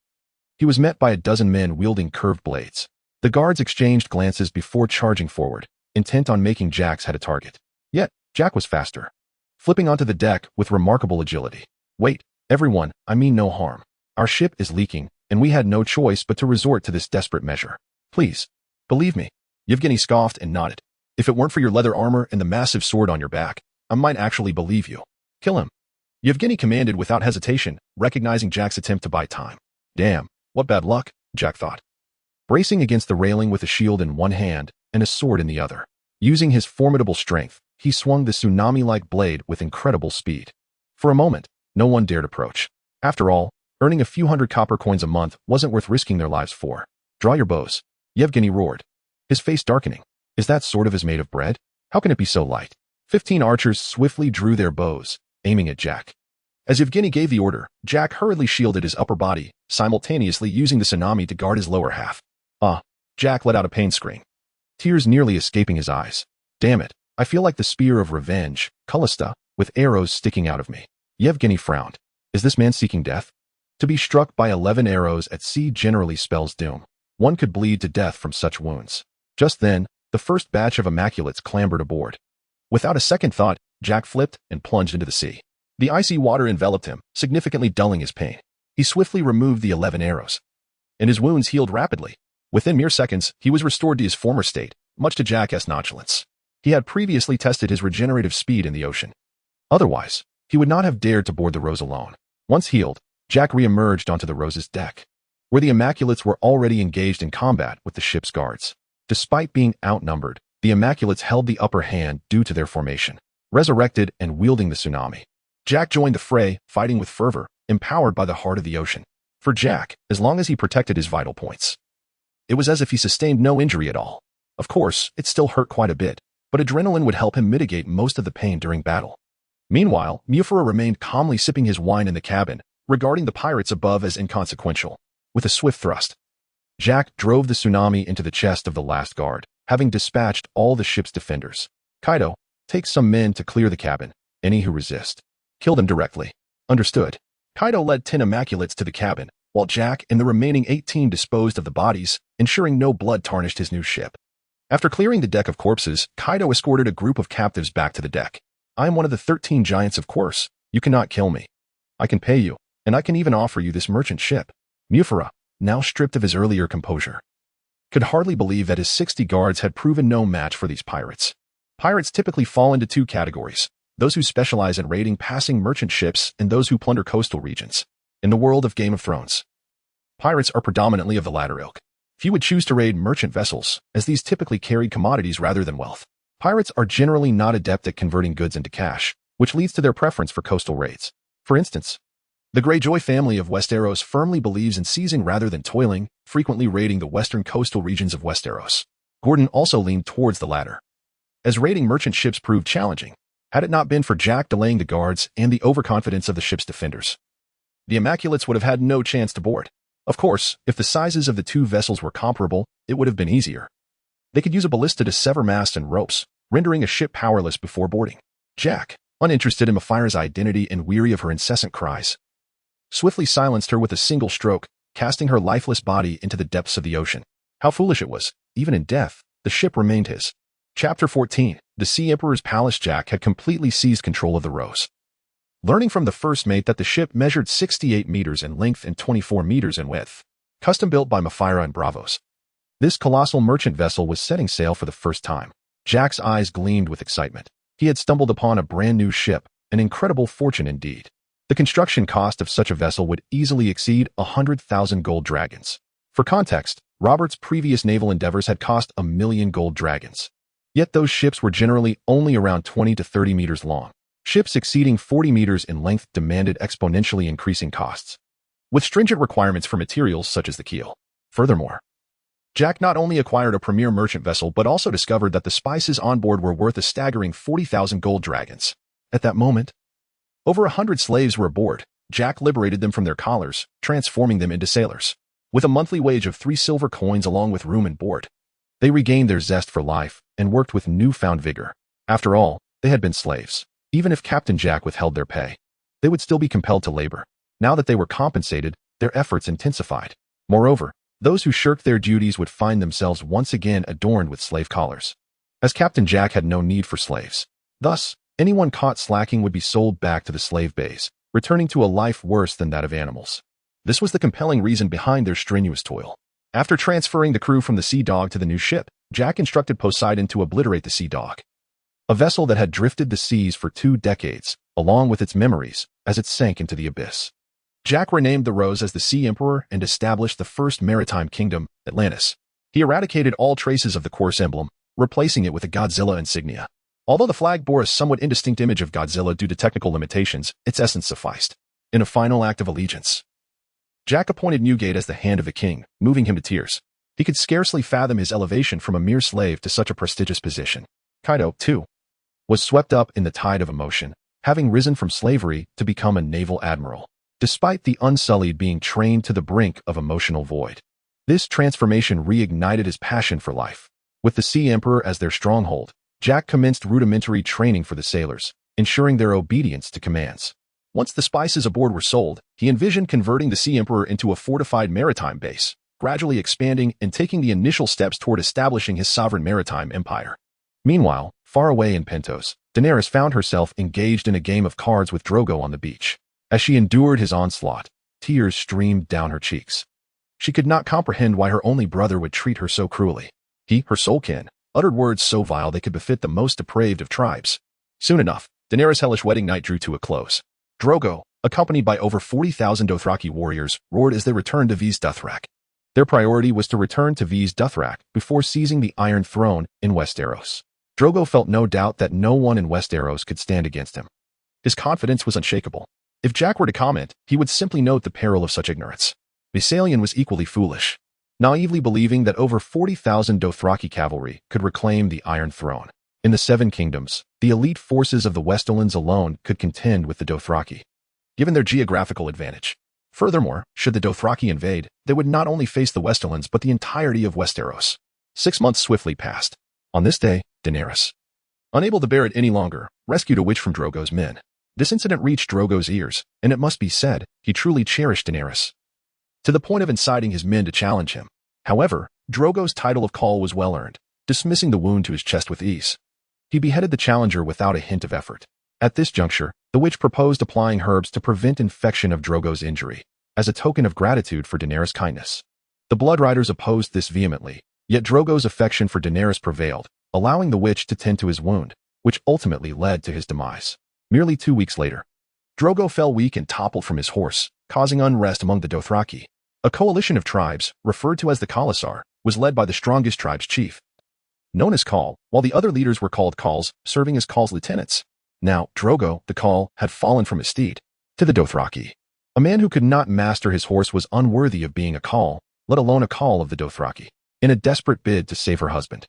He was met by a dozen men wielding curved blades. The guards exchanged glances before charging forward, intent on making Jack's head a target. Yet, Jack was faster, flipping onto the deck with remarkable agility. Wait, everyone, I mean no harm. Our ship is leaking, and we had no choice but to resort to this desperate measure. Please, believe me. Yevgeny scoffed and nodded. If it weren't for your leather armor and the massive sword on your back, I might actually believe you. Kill him. Yevgeny commanded without hesitation, recognizing Jack's attempt to buy time. Damn, what bad luck, Jack thought. Bracing against the railing with a shield in one hand and a sword in the other. Using his formidable strength, he swung the tsunami-like blade with incredible speed. For a moment, no one dared approach. After all, earning a few hundred copper coins a month wasn't worth risking their lives for. Draw your bows, Yevgeny roared, his face darkening. Is that sword of his made of bread? How can it be so light? 15 archers swiftly drew their bows, aiming at Jack. As Yevgeny gave the order, Jack hurriedly shielded his upper body, simultaneously using the tsunami to guard his lower half. Jack let out a pain scream, tears nearly escaping his eyes. Damn it, I feel like the spear of revenge, Callista, with arrows sticking out of me. Yevgeny frowned. Is this man seeking death? To be struck by 11 arrows at sea generally spells doom. One could bleed to death from such wounds. Just then, the first batch of Immaculates clambered aboard. Without a second thought, Jack flipped and plunged into the sea. The icy water enveloped him, significantly dulling his pain. He swiftly removed the 11 arrows, and his wounds healed rapidly. Within mere seconds, he was restored to his former state, much to Jack's nonchalance. He had previously tested his regenerative speed in the ocean. Otherwise, he would not have dared to board the Rose alone. Once healed, Jack re-emerged onto the Rose's deck, where the Immaculates were already engaged in combat with the ship's guards. Despite being outnumbered, the Immaculates held the upper hand due to their formation. Resurrected and wielding the tsunami, Jack joined the fray, fighting with fervor, empowered by the heart of the ocean. For Jack, as long as he protected his vital points, it was as if he sustained no injury at all. Of course, it still hurt quite a bit, but adrenaline would help him mitigate most of the pain during battle. Meanwhile, Mufara remained calmly sipping his wine in the cabin, regarding the pirates above as inconsequential. With a swift thrust, Jack drove the tsunami into the chest of the last guard, having dispatched all the ship's defenders. Kaido, take some men to clear the cabin. Any who resist, kill them directly. Understood. Kaido led 10 Immaculates to the cabin, while Jack and the remaining 18 disposed of the bodies, ensuring no blood tarnished his new ship. After clearing the deck of corpses, Kaido escorted a group of captives back to the deck. I am one of the 13 giants of course. You cannot kill me. I can pay you, and I can even offer you this merchant ship. Mufara, now stripped of his earlier composure, could hardly believe that his 60 guards had proven no match for these pirates. Pirates typically fall into two categories: those who specialize in raiding passing merchant ships and those who plunder coastal regions. In the world of Game of Thrones, pirates are predominantly of the latter ilk. Few would choose to raid merchant vessels, as these typically carried commodities rather than wealth. Pirates are generally not adept at converting goods into cash, which leads to their preference for coastal raids. For instance, the Greyjoy family of Westeros firmly believes in seizing rather than toiling, frequently raiding the western coastal regions of Westeros. Gordon also leaned towards the latter, as raiding merchant ships proved challenging, had it not been for Jack delaying the guards and the overconfidence of the ship's defenders. The Immaculates would have had no chance to board. Of course, if the sizes of the two vessels were comparable, it would have been easier. They could use a ballista to sever masts and ropes, rendering a ship powerless before boarding. Jack, uninterested in Mufara's identity and weary of her incessant cries, swiftly silenced her with a single stroke, casting her lifeless body into the depths of the ocean. How foolish it was. Even in death, the ship remained his. Chapter 14. The Sea Emperor's Palace. Jack had completely seized control of the Rose. Learning from the first mate that the ship measured 68 meters in length and 24 meters in width, custom built by Mufara and Bravos, this colossal merchant vessel was setting sail for the first time. Jack's eyes gleamed with excitement. He had stumbled upon a brand new ship, an incredible fortune indeed. The construction cost of such a vessel would easily exceed 100,000 gold dragons. For context, Robert's previous naval endeavors had cost 1,000,000 gold dragons. Yet those ships were generally only around 20 to 30 meters long. Ships exceeding 40 meters in length demanded exponentially increasing costs, with stringent requirements for materials such as the keel. Furthermore, Jack not only acquired a premier merchant vessel but also discovered that the spices on board were worth a staggering 40,000 gold dragons. At that moment, over 100 slaves were aboard. Jack liberated them from their collars, transforming them into sailors. With a monthly wage of 3 silver coins along with room and board, they regained their zest for life and worked with newfound vigor. After all, they had been slaves. Even if Captain Jack withheld their pay, they would still be compelled to labor. Now that they were compensated, their efforts intensified. Moreover, those who shirked their duties would find themselves once again adorned with slave collars. As Captain Jack had no need for slaves. Thus, anyone caught slacking would be sold back to the slave bays, returning to a life worse than that of animals. This was the compelling reason behind their strenuous toil. After transferring the crew from the Sea Dog to the new ship, Jack instructed Poseidon to obliterate the Sea Dog, a vessel that had drifted the seas for 2 decades, along with its memories, as it sank into the abyss. Jack renamed the Rose as the Sea Emperor and established the first maritime kingdom, Atlantis. He eradicated all traces of the course emblem, replacing it with a Godzilla insignia. Although the flag bore a somewhat indistinct image of Godzilla due to technical limitations, its essence sufficed. In a final act of allegiance, Jack appointed Newgate as the hand of the king, moving him to tears. He could scarcely fathom his elevation from a mere slave to such a prestigious position. Kaido, too, was swept up in the tide of emotion, having risen from slavery to become a naval admiral, despite the Unsullied being trained to the brink of emotional void. This transformation reignited his passion for life. With the Sea Emperor as their stronghold, Jack commenced rudimentary training for the sailors, ensuring their obedience to commands. Once the spices aboard were sold, he envisioned converting the Sea Emperor into a fortified maritime base, gradually expanding and taking the initial steps toward establishing his sovereign maritime empire. Meanwhile, far away in Pentos, Daenerys found herself engaged in a game of cards with Drogo on the beach. As she endured his onslaught, tears streamed down her cheeks. She could not comprehend why her only brother would treat her so cruelly. He, her soulkin, uttered words so vile they could befit the most depraved of tribes. Soon enough, Daenerys' hellish wedding night drew to a close. Drogo, accompanied by over 40,000 Dothraki warriors, roared as they returned to Viz Dothrak. Their priority was to return to Viz Dothrak before seizing the Iron Throne in Westeros. Drogo felt no doubt that no one in Westeros could stand against him. His confidence was unshakable. If Jack were to comment, he would simply note the peril of such ignorance. Visalion was equally foolish, naively believing that over 40,000 Dothraki cavalry could reclaim the Iron Throne. In the Seven Kingdoms, the elite forces of the Westerlands alone could contend with the Dothraki, given their geographical advantage. Furthermore, should the Dothraki invade, they would not only face the Westerlands but the entirety of Westeros. 6 months swiftly passed. On this day, Daenerys, unable to bear it any longer, rescued a witch from Drogo's men. This incident reached Drogo's ears, and it must be said, he truly cherished Daenerys, to the point of inciting his men to challenge him. However, Drogo's title of Khal was well earned, dismissing the wound to his chest with ease. He beheaded the challenger without a hint of effort. At this juncture, the witch proposed applying herbs to prevent infection of Drogo's injury, as a token of gratitude for Daenerys' kindness. The Blood Riders opposed this vehemently, yet Drogo's affection for Daenerys prevailed, allowing the witch to tend to his wound, which ultimately led to his demise. Merely 2 weeks later, Drogo fell weak and toppled from his horse, causing unrest among the Dothraki. A coalition of tribes, referred to as the Khalasar, was led by the strongest tribe's chief, known as Khal, while the other leaders were called Khals, serving as Khal's lieutenants. Now, Drogo, the Khal, had fallen from his steed. To the Dothraki, a man who could not master his horse was unworthy of being a Khal, let alone a Khal of the Dothraki. In a desperate bid to save her husband,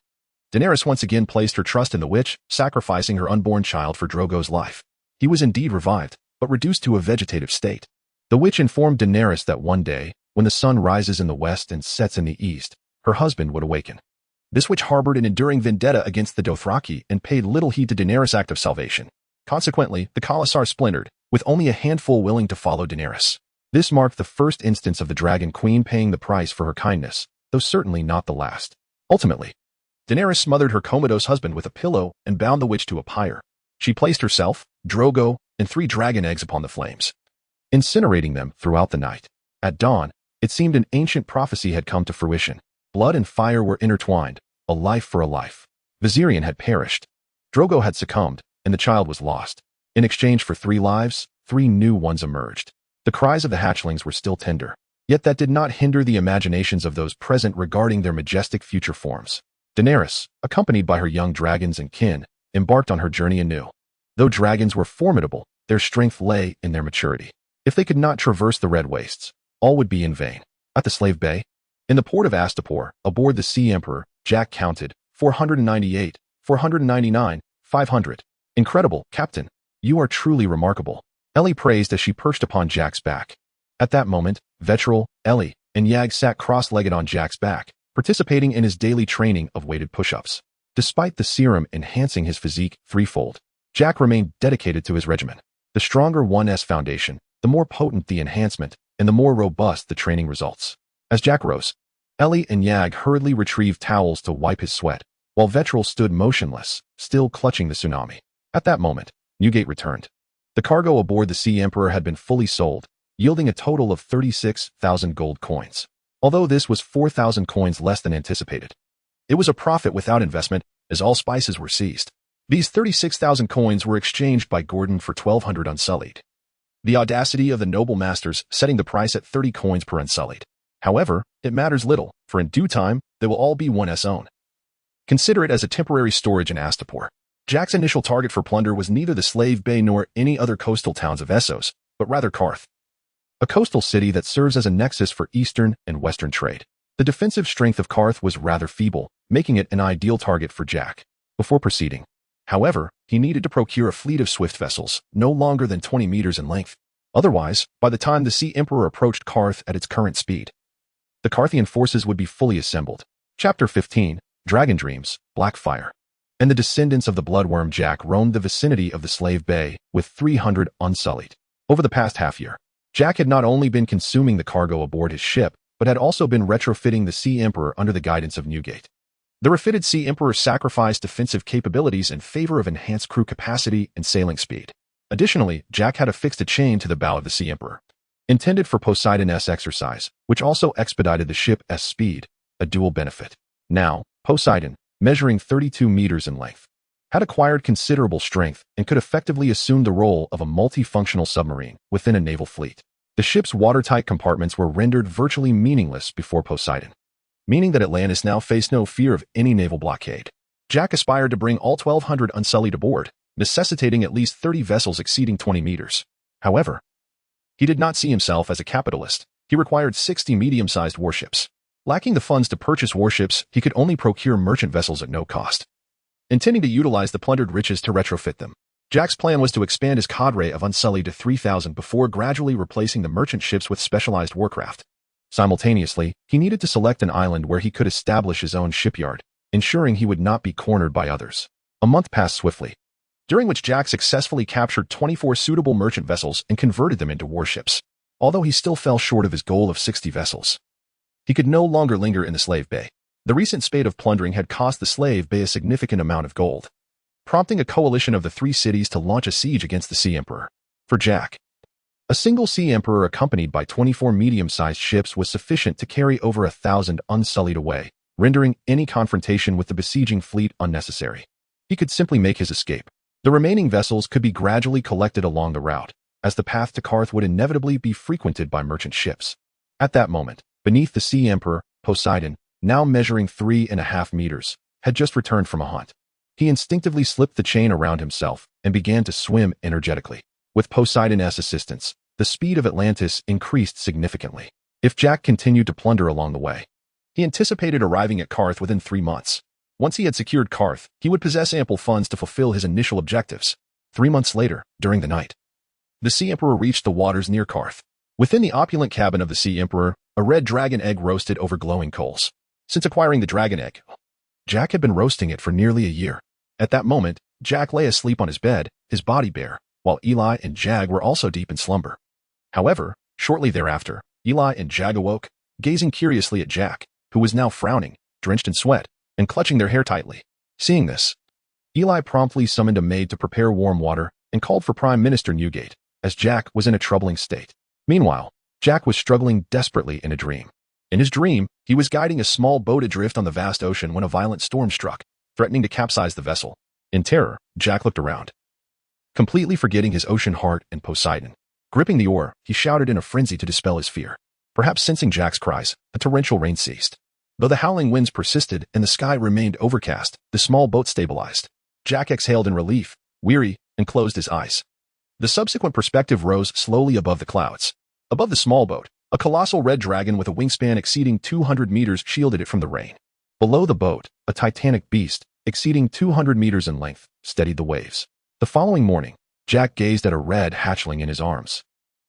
Daenerys once again placed her trust in the witch, sacrificing her unborn child for Drogo's life. He was indeed revived, but reduced to a vegetative state. The witch informed Daenerys that one day, when the sun rises in the west and sets in the east, her husband would awaken. This witch harbored an enduring vendetta against the Dothraki and paid little heed to Daenerys' act of salvation. Consequently, the Khalasar splintered, with only a handful willing to follow Daenerys. This marked the first instance of the Dragon Queen paying the price for her kindness, though certainly not the last. Ultimately, Daenerys smothered her comatose husband with a pillow and bound the witch to a pyre. She placed herself, Drogo, and 3 dragon eggs upon the flames, incinerating them throughout the night. At dawn, it seemed an ancient prophecy had come to fruition. Blood and fire were intertwined, a life for a life. Viserion had perished. Drogo had succumbed, and the child was lost. In exchange for 3 lives, 3 new ones emerged. The cries of the hatchlings were still tender, yet that did not hinder the imaginations of those present regarding their majestic future forms. Daenerys, accompanied by her young dragons and kin, embarked on her journey anew. Though dragons were formidable, their strength lay in their maturity. If they could not traverse the red wastes, all would be in vain. At the slave bay, in the port of Astapor, aboard the Sea Emperor, Jack counted 498, 499, 500. Incredible, Captain. You are truly remarkable. Ellie praised as she perched upon Jack's back. At that moment, Vetril, Ellie, and Yag sat cross-legged on Jack's back, participating in his daily training of weighted push-ups. Despite the serum enhancing his physique threefold, Jack remained dedicated to his regimen. The stronger one's foundation, the more potent the enhancement, and the more robust the training results. As Jack rose, Ellie and Yag hurriedly retrieved towels to wipe his sweat, while Vetril stood motionless, still clutching the tsunami. At that moment, Newgate returned. The cargo aboard the Sea Emperor had been fully sold, yielding a total of 36,000 gold coins. Although this was 4,000 coins less than anticipated. It was a profit without investment, as all spices were seized. These 36,000 coins were exchanged by Gordon for 1,200 unsullied. The audacity of the noble masters setting the price at 30 coins per unsullied. However, it matters little, for in due time, they will all be one's own. Consider it as a temporary storage in Astapor. Jack's initial target for plunder was neither the Slave Bay nor any other coastal towns of Essos, but rather Karth, a coastal city that serves as a nexus for eastern and western trade. The defensive strength of Karth was rather feeble, making it an ideal target for Jack. Before proceeding, however, he needed to procure a fleet of swift vessels, no longer than 20 meters in length. Otherwise, by the time the Sea Emperor approached Karth at its current speed, the Karthian forces would be fully assembled. Chapter 15, Dragon Dreams, Blackfire. And the descendants of the bloodworm Jack roamed the vicinity of the Slave Bay with 300 unsullied. Over the past half year, Jack had not only been consuming the cargo aboard his ship, but had also been retrofitting the Sea Emperor under the guidance of Newgate. The refitted Sea Emperor sacrificed defensive capabilities in favor of enhanced crew capacity and sailing speed. Additionally, Jack had affixed a chain to the bow of the Sea Emperor, intended for Poseidon's exercise, which also expedited the ship's speed, a dual benefit. Now, Poseidon, measuring 32 meters in length, had acquired considerable strength and could effectively assume the role of a multifunctional submarine within a naval fleet. The ship's watertight compartments were rendered virtually meaningless before Poseidon, meaning that Atlantis now faced no fear of any naval blockade. Jack aspired to bring all 1,200 unsullied aboard, necessitating at least 30 vessels exceeding 20 meters. However, he did not see himself as a capitalist. He required 60 medium-sized warships. Lacking the funds to purchase warships, he could only procure merchant vessels at no cost, intending to utilize the plundered riches to retrofit them. Jack's plan was to expand his cadre of unsullied to 3,000 before gradually replacing the merchant ships with specialized warcraft. Simultaneously, he needed to select an island where he could establish his own shipyard, ensuring he would not be cornered by others. A month passed swiftly, during which Jack successfully captured 24 suitable merchant vessels and converted them into warships. Although he still fell short of his goal of 60 vessels, he could no longer linger in the Slave Bay. The recent spate of plundering had cost the Slave Bay a significant amount of gold, prompting a coalition of the three cities to launch a siege against the Sea Emperor. For Jack, a single Sea Emperor accompanied by 24 medium-sized ships was sufficient to carry over 1,000 unsullied away, rendering any confrontation with the besieging fleet unnecessary. He could simply make his escape. The remaining vessels could be gradually collected along the route, as the path to Karth would inevitably be frequented by merchant ships. At that moment, beneath the Sea Emperor, Poseidon, now measuring 3.5 meters, had just returned from a hunt. He instinctively slipped the chain around himself and began to swim energetically. With Poseidon's assistance, the speed of Atlantis increased significantly. If Jack continued to plunder along the way, he anticipated arriving at Karth within 3 months. Once he had secured Karth, he would possess ample funds to fulfill his initial objectives. 3 months later, during the night, the Sea Emperor reached the waters near Karth. Within the opulent cabin of the Sea Emperor, a red dragon egg roasted over glowing coals. Since acquiring the dragon egg, Jack had been roasting it for nearly a year. At that moment, Jack lay asleep on his bed, his body bare, while Eli and Jag were also deep in slumber. However, shortly thereafter, Eli and Jag awoke, gazing curiously at Jack, who was now frowning, drenched in sweat, and clutching their hair tightly. Seeing this, Eli promptly summoned a maid to prepare warm water and called for Prime Minister Newgate, as Jack was in a troubling state. Meanwhile, Jack was struggling desperately in a dream. In his dream, he was guiding a small boat adrift on the vast ocean when a violent storm struck, threatening to capsize the vessel. In terror, Jack looked around, completely forgetting his ocean heart and Poseidon. Gripping the oar, he shouted in a frenzy to dispel his fear. Perhaps sensing Jack's cries, a torrential rain ceased. Though the howling winds persisted and the sky remained overcast, the small boat stabilized. Jack exhaled in relief, weary, and closed his eyes. The subsequent perspective rose slowly above the clouds. Above the small boat, a colossal red dragon with a wingspan exceeding 200 meters shielded it from the rain. Below the boat, a titanic beast, exceeding 200 meters in length, steadied the waves. The following morning, Jack gazed at a red hatchling in his arms.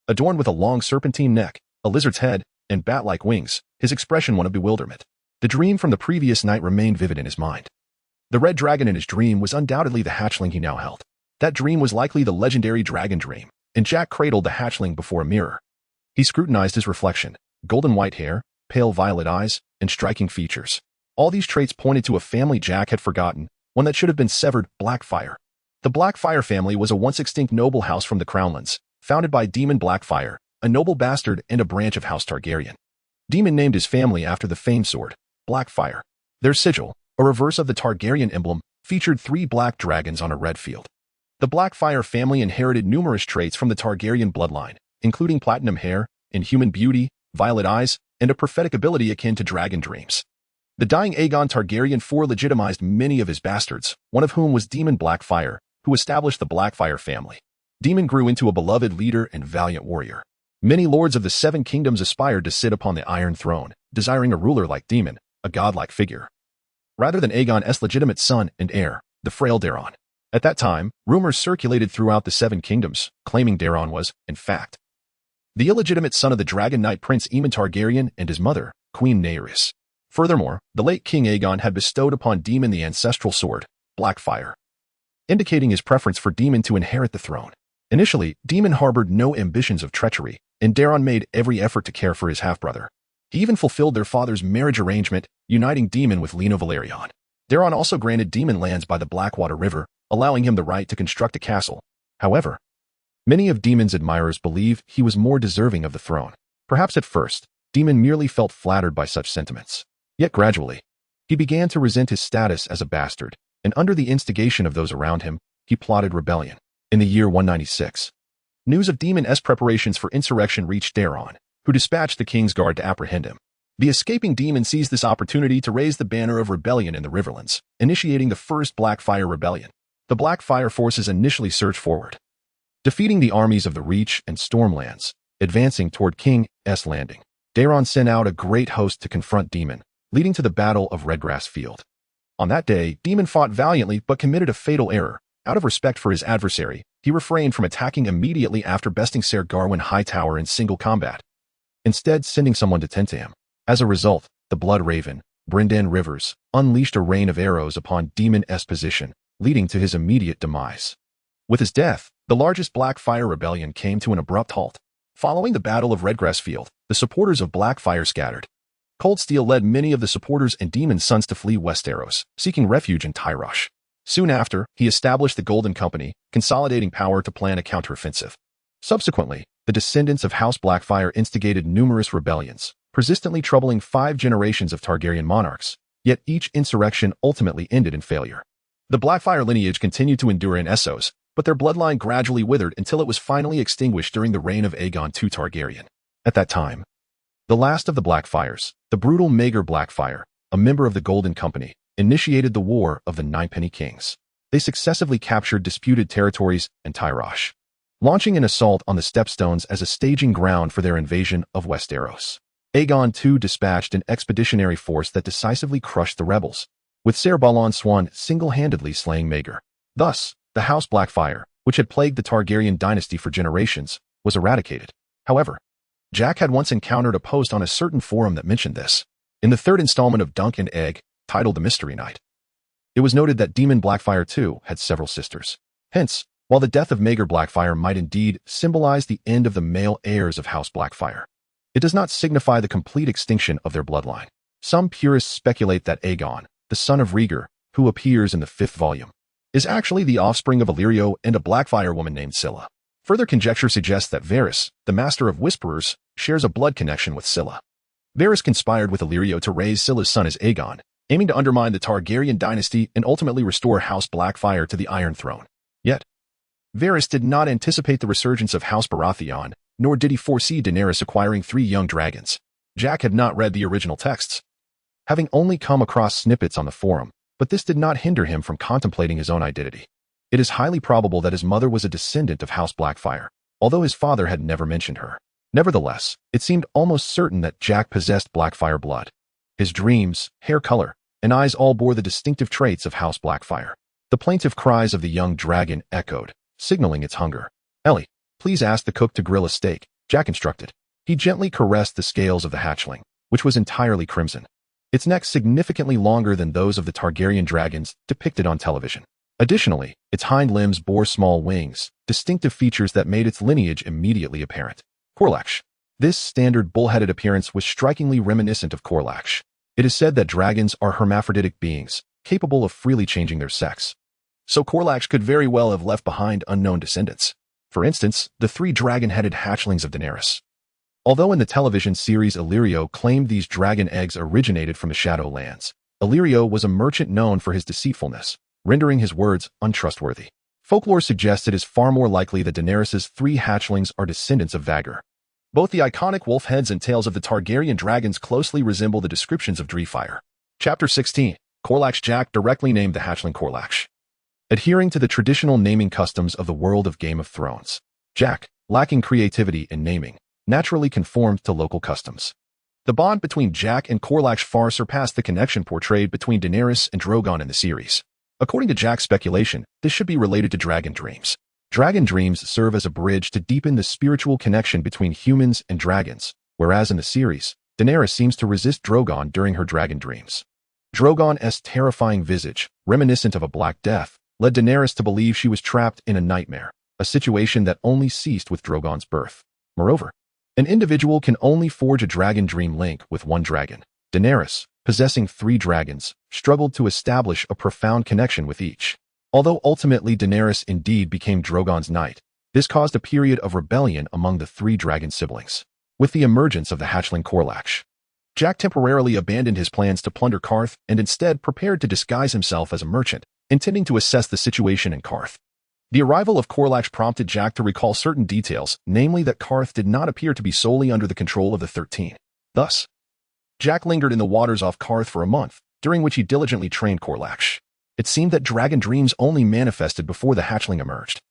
Adorned with a long serpentine neck, a lizard's head, and bat-like wings, his expression one of bewilderment. The dream from the previous night remained vivid in his mind. The red dragon in his dream was undoubtedly the hatchling he now held. That dream was likely the legendary dragon dream, and Jack cradled the hatchling before a mirror. He scrutinized his reflection, golden white hair, pale violet eyes, and striking features. All these traits pointed to a family Jack had forgotten, one that should have been severed: Blackfire. The Blackfire family was a once-extinct noble house from the Crownlands, founded by Daemon Blackfire, a noble bastard and a branch of House Targaryen. Daemon named his family after the famed sword, Blackfire. Their sigil, a reverse of the Targaryen emblem, featured 3 black dragons on a red field. The Blackfire family inherited numerous traits from the Targaryen bloodline, including platinum hair, inhuman beauty, violet eyes, and a prophetic ability akin to dragon dreams. The dying Aegon Targaryen IV legitimized many of his bastards, one of whom was Daemon Blackfire, who established the Blackfire family. Daemon grew into a beloved leader and valiant warrior. Many lords of the 7 kingdoms aspired to sit upon the Iron Throne, desiring a ruler like Daemon, a godlike figure, rather than Aegon's legitimate son and heir, the frail Daeron. At that time, rumors circulated throughout the 7 kingdoms, claiming Daeron was, in fact, the illegitimate son of the Dragon Knight Prince Aemon Targaryen and his mother, Queen Naerys. Furthermore, the late King Aegon had bestowed upon Daemon the ancestral sword, Blackfire, indicating his preference for Daemon to inherit the throne. Initially, Daemon harbored no ambitions of treachery, and Daeron made every effort to care for his half-brother. He even fulfilled their father's marriage arrangement, uniting Daemon with Lena Valerion. Daeron also granted Daemon lands by the Blackwater River, allowing him the right to construct a castle. However, many of Daemon's admirers believe he was more deserving of the throne. Perhaps at first, Daemon merely felt flattered by such sentiments. Yet gradually, he began to resent his status as a bastard, and under the instigation of those around him, he plotted rebellion. In the year 196, news of Daemon's preparations for insurrection reached Daeron, who dispatched the King's Guard to apprehend him. The escaping Daemon seized this opportunity to raise the banner of rebellion in the Riverlands, initiating the first Blackfire Rebellion. The Blackfire forces initially surged forward, defeating the armies of the Reach and Stormlands, advancing toward King's Landing. Daeron sent out a great host to confront Daemon, leading to the Battle of Redgrass Field. On that day, Daemon fought valiantly but committed a fatal error. Out of respect for his adversary, he refrained from attacking immediately after besting Ser Garwin Hightower in single combat, instead sending someone to tend to him. As a result, the Blood Raven, Brynden Rivers, unleashed a rain of arrows upon Daemon's position, leading to his immediate demise. With his death, the largest Blackfire rebellion came to an abrupt halt. Following the Battle of Redgrass Field, the supporters of Blackfire scattered. Cold Steel led many of the supporters and Daemon's sons to flee Westeros, seeking refuge in Tyrosh. Soon after, he established the Golden Company, consolidating power to plan a counteroffensive. Subsequently, the descendants of House Blackfire instigated numerous rebellions, persistently troubling 5 generations of Targaryen monarchs, yet each insurrection ultimately ended in failure. The Blackfire lineage continued to endure in Essos, but their bloodline gradually withered until it was finally extinguished during the reign of Aegon II Targaryen. At that time, the last of the Blackfires, the brutal Maegor Blackfire, a member of the Golden Company, initiated the War of the Ninepenny Kings. They successively captured disputed territories and Tyrosh, launching an assault on the Stepstones as a staging ground for their invasion of Westeros. Aegon II dispatched an expeditionary force that decisively crushed the rebels, with Ser Balon Swan single-handedly slaying Maegor. Thus, the House Blackfire, which had plagued the Targaryen dynasty for generations, was eradicated. However, Jack had once encountered a post on a certain forum that mentioned this. In the 3rd installment of Dunk and Egg, titled The Mystery Night, it was noted that Daemon Blackfire II had several sisters. Hence, while the death of Maegor Blackfire might indeed symbolize the end of the male heirs of House Blackfire, it does not signify the complete extinction of their bloodline. Some purists speculate that Aegon, the son of Rhaegar, who appears in the 5th volume, is actually the offspring of Illyrio and a Blackfire woman named Scylla. Further conjecture suggests that Varys, the master of whisperers, shares a blood connection with Scylla. Varys conspired with Illyrio to raise Scylla's son as Aegon, aiming to undermine the Targaryen dynasty and ultimately restore House Blackfire to the Iron Throne. Yet, Varys did not anticipate the resurgence of House Baratheon, nor did he foresee Daenerys acquiring 3 young dragons. Jack had not read the original texts, having only come across snippets on the forum, but this did not hinder him from contemplating his own identity. It is highly probable that his mother was a descendant of House Blackfire, although his father had never mentioned her. Nevertheless, it seemed almost certain that Jack possessed Blackfire blood. His dreams, hair color, and eyes all bore the distinctive traits of House Blackfire. The plaintive cries of the young dragon echoed, signaling its hunger. "Ellie, please ask the cook to grill a steak," Jack instructed. He gently caressed the scales of the hatchling, which was entirely crimson, its neck significantly longer than those of the Targaryen dragons depicted on television. Additionally, its hind limbs bore small wings, distinctive features that made its lineage immediately apparent. "Korlach, This standard bull-headed appearance was strikingly reminiscent of Korlach. It is said that dragons are hermaphroditic beings, capable of freely changing their sex. So Korlach could very well have left behind unknown descendants. For instance, the 3 dragon-headed hatchlings of Daenerys. Although in the television series Illyrio claimed these dragon eggs originated from the Shadowlands, Illyrio was a merchant known for his deceitfulness, rendering his words untrustworthy. Folklore suggests it is far more likely that Daenerys' 3 hatchlings are descendants of Vhagar. Both the iconic wolf heads and tails of the Targaryen dragons closely resemble the descriptions of Dreefire. Chapter 16. Korlach. Jack directly named the hatchling Korlach. Adhering to the traditional naming customs of the world of Game of Thrones, Jack, lacking creativity in naming, naturally conformed to local customs. The bond between Jack and Korlach far surpassed the connection portrayed between Daenerys and Drogon in the series. According to Jack's speculation, this should be related to dragon dreams. Dragon dreams serve as a bridge to deepen the spiritual connection between humans and dragons, whereas in the series, Daenerys seems to resist Drogon during her dragon dreams. Drogon's terrifying visage, reminiscent of a Black Death, led Daenerys to believe she was trapped in a nightmare, a situation that only ceased with Drogon's birth. Moreover, an individual can only forge a dragon dream link with one dragon. Daenerys, possessing 3 dragons, struggled to establish a profound connection with each. Although ultimately Daenerys indeed became Drogon's knight, this caused a period of rebellion among the 3 dragon siblings. With the emergence of the hatchling Korlach, Jack temporarily abandoned his plans to plunder Qarth and instead prepared to disguise himself as a merchant, intending to assess the situation in Qarth. The arrival of Korlach prompted Jack to recall certain details, namely that Qarth did not appear to be solely under the control of the 13. Thus, Jack lingered in the waters off Qarth for a month, during which he diligently trained Korlach. It seemed that dragon dreams only manifested before the hatchling emerged.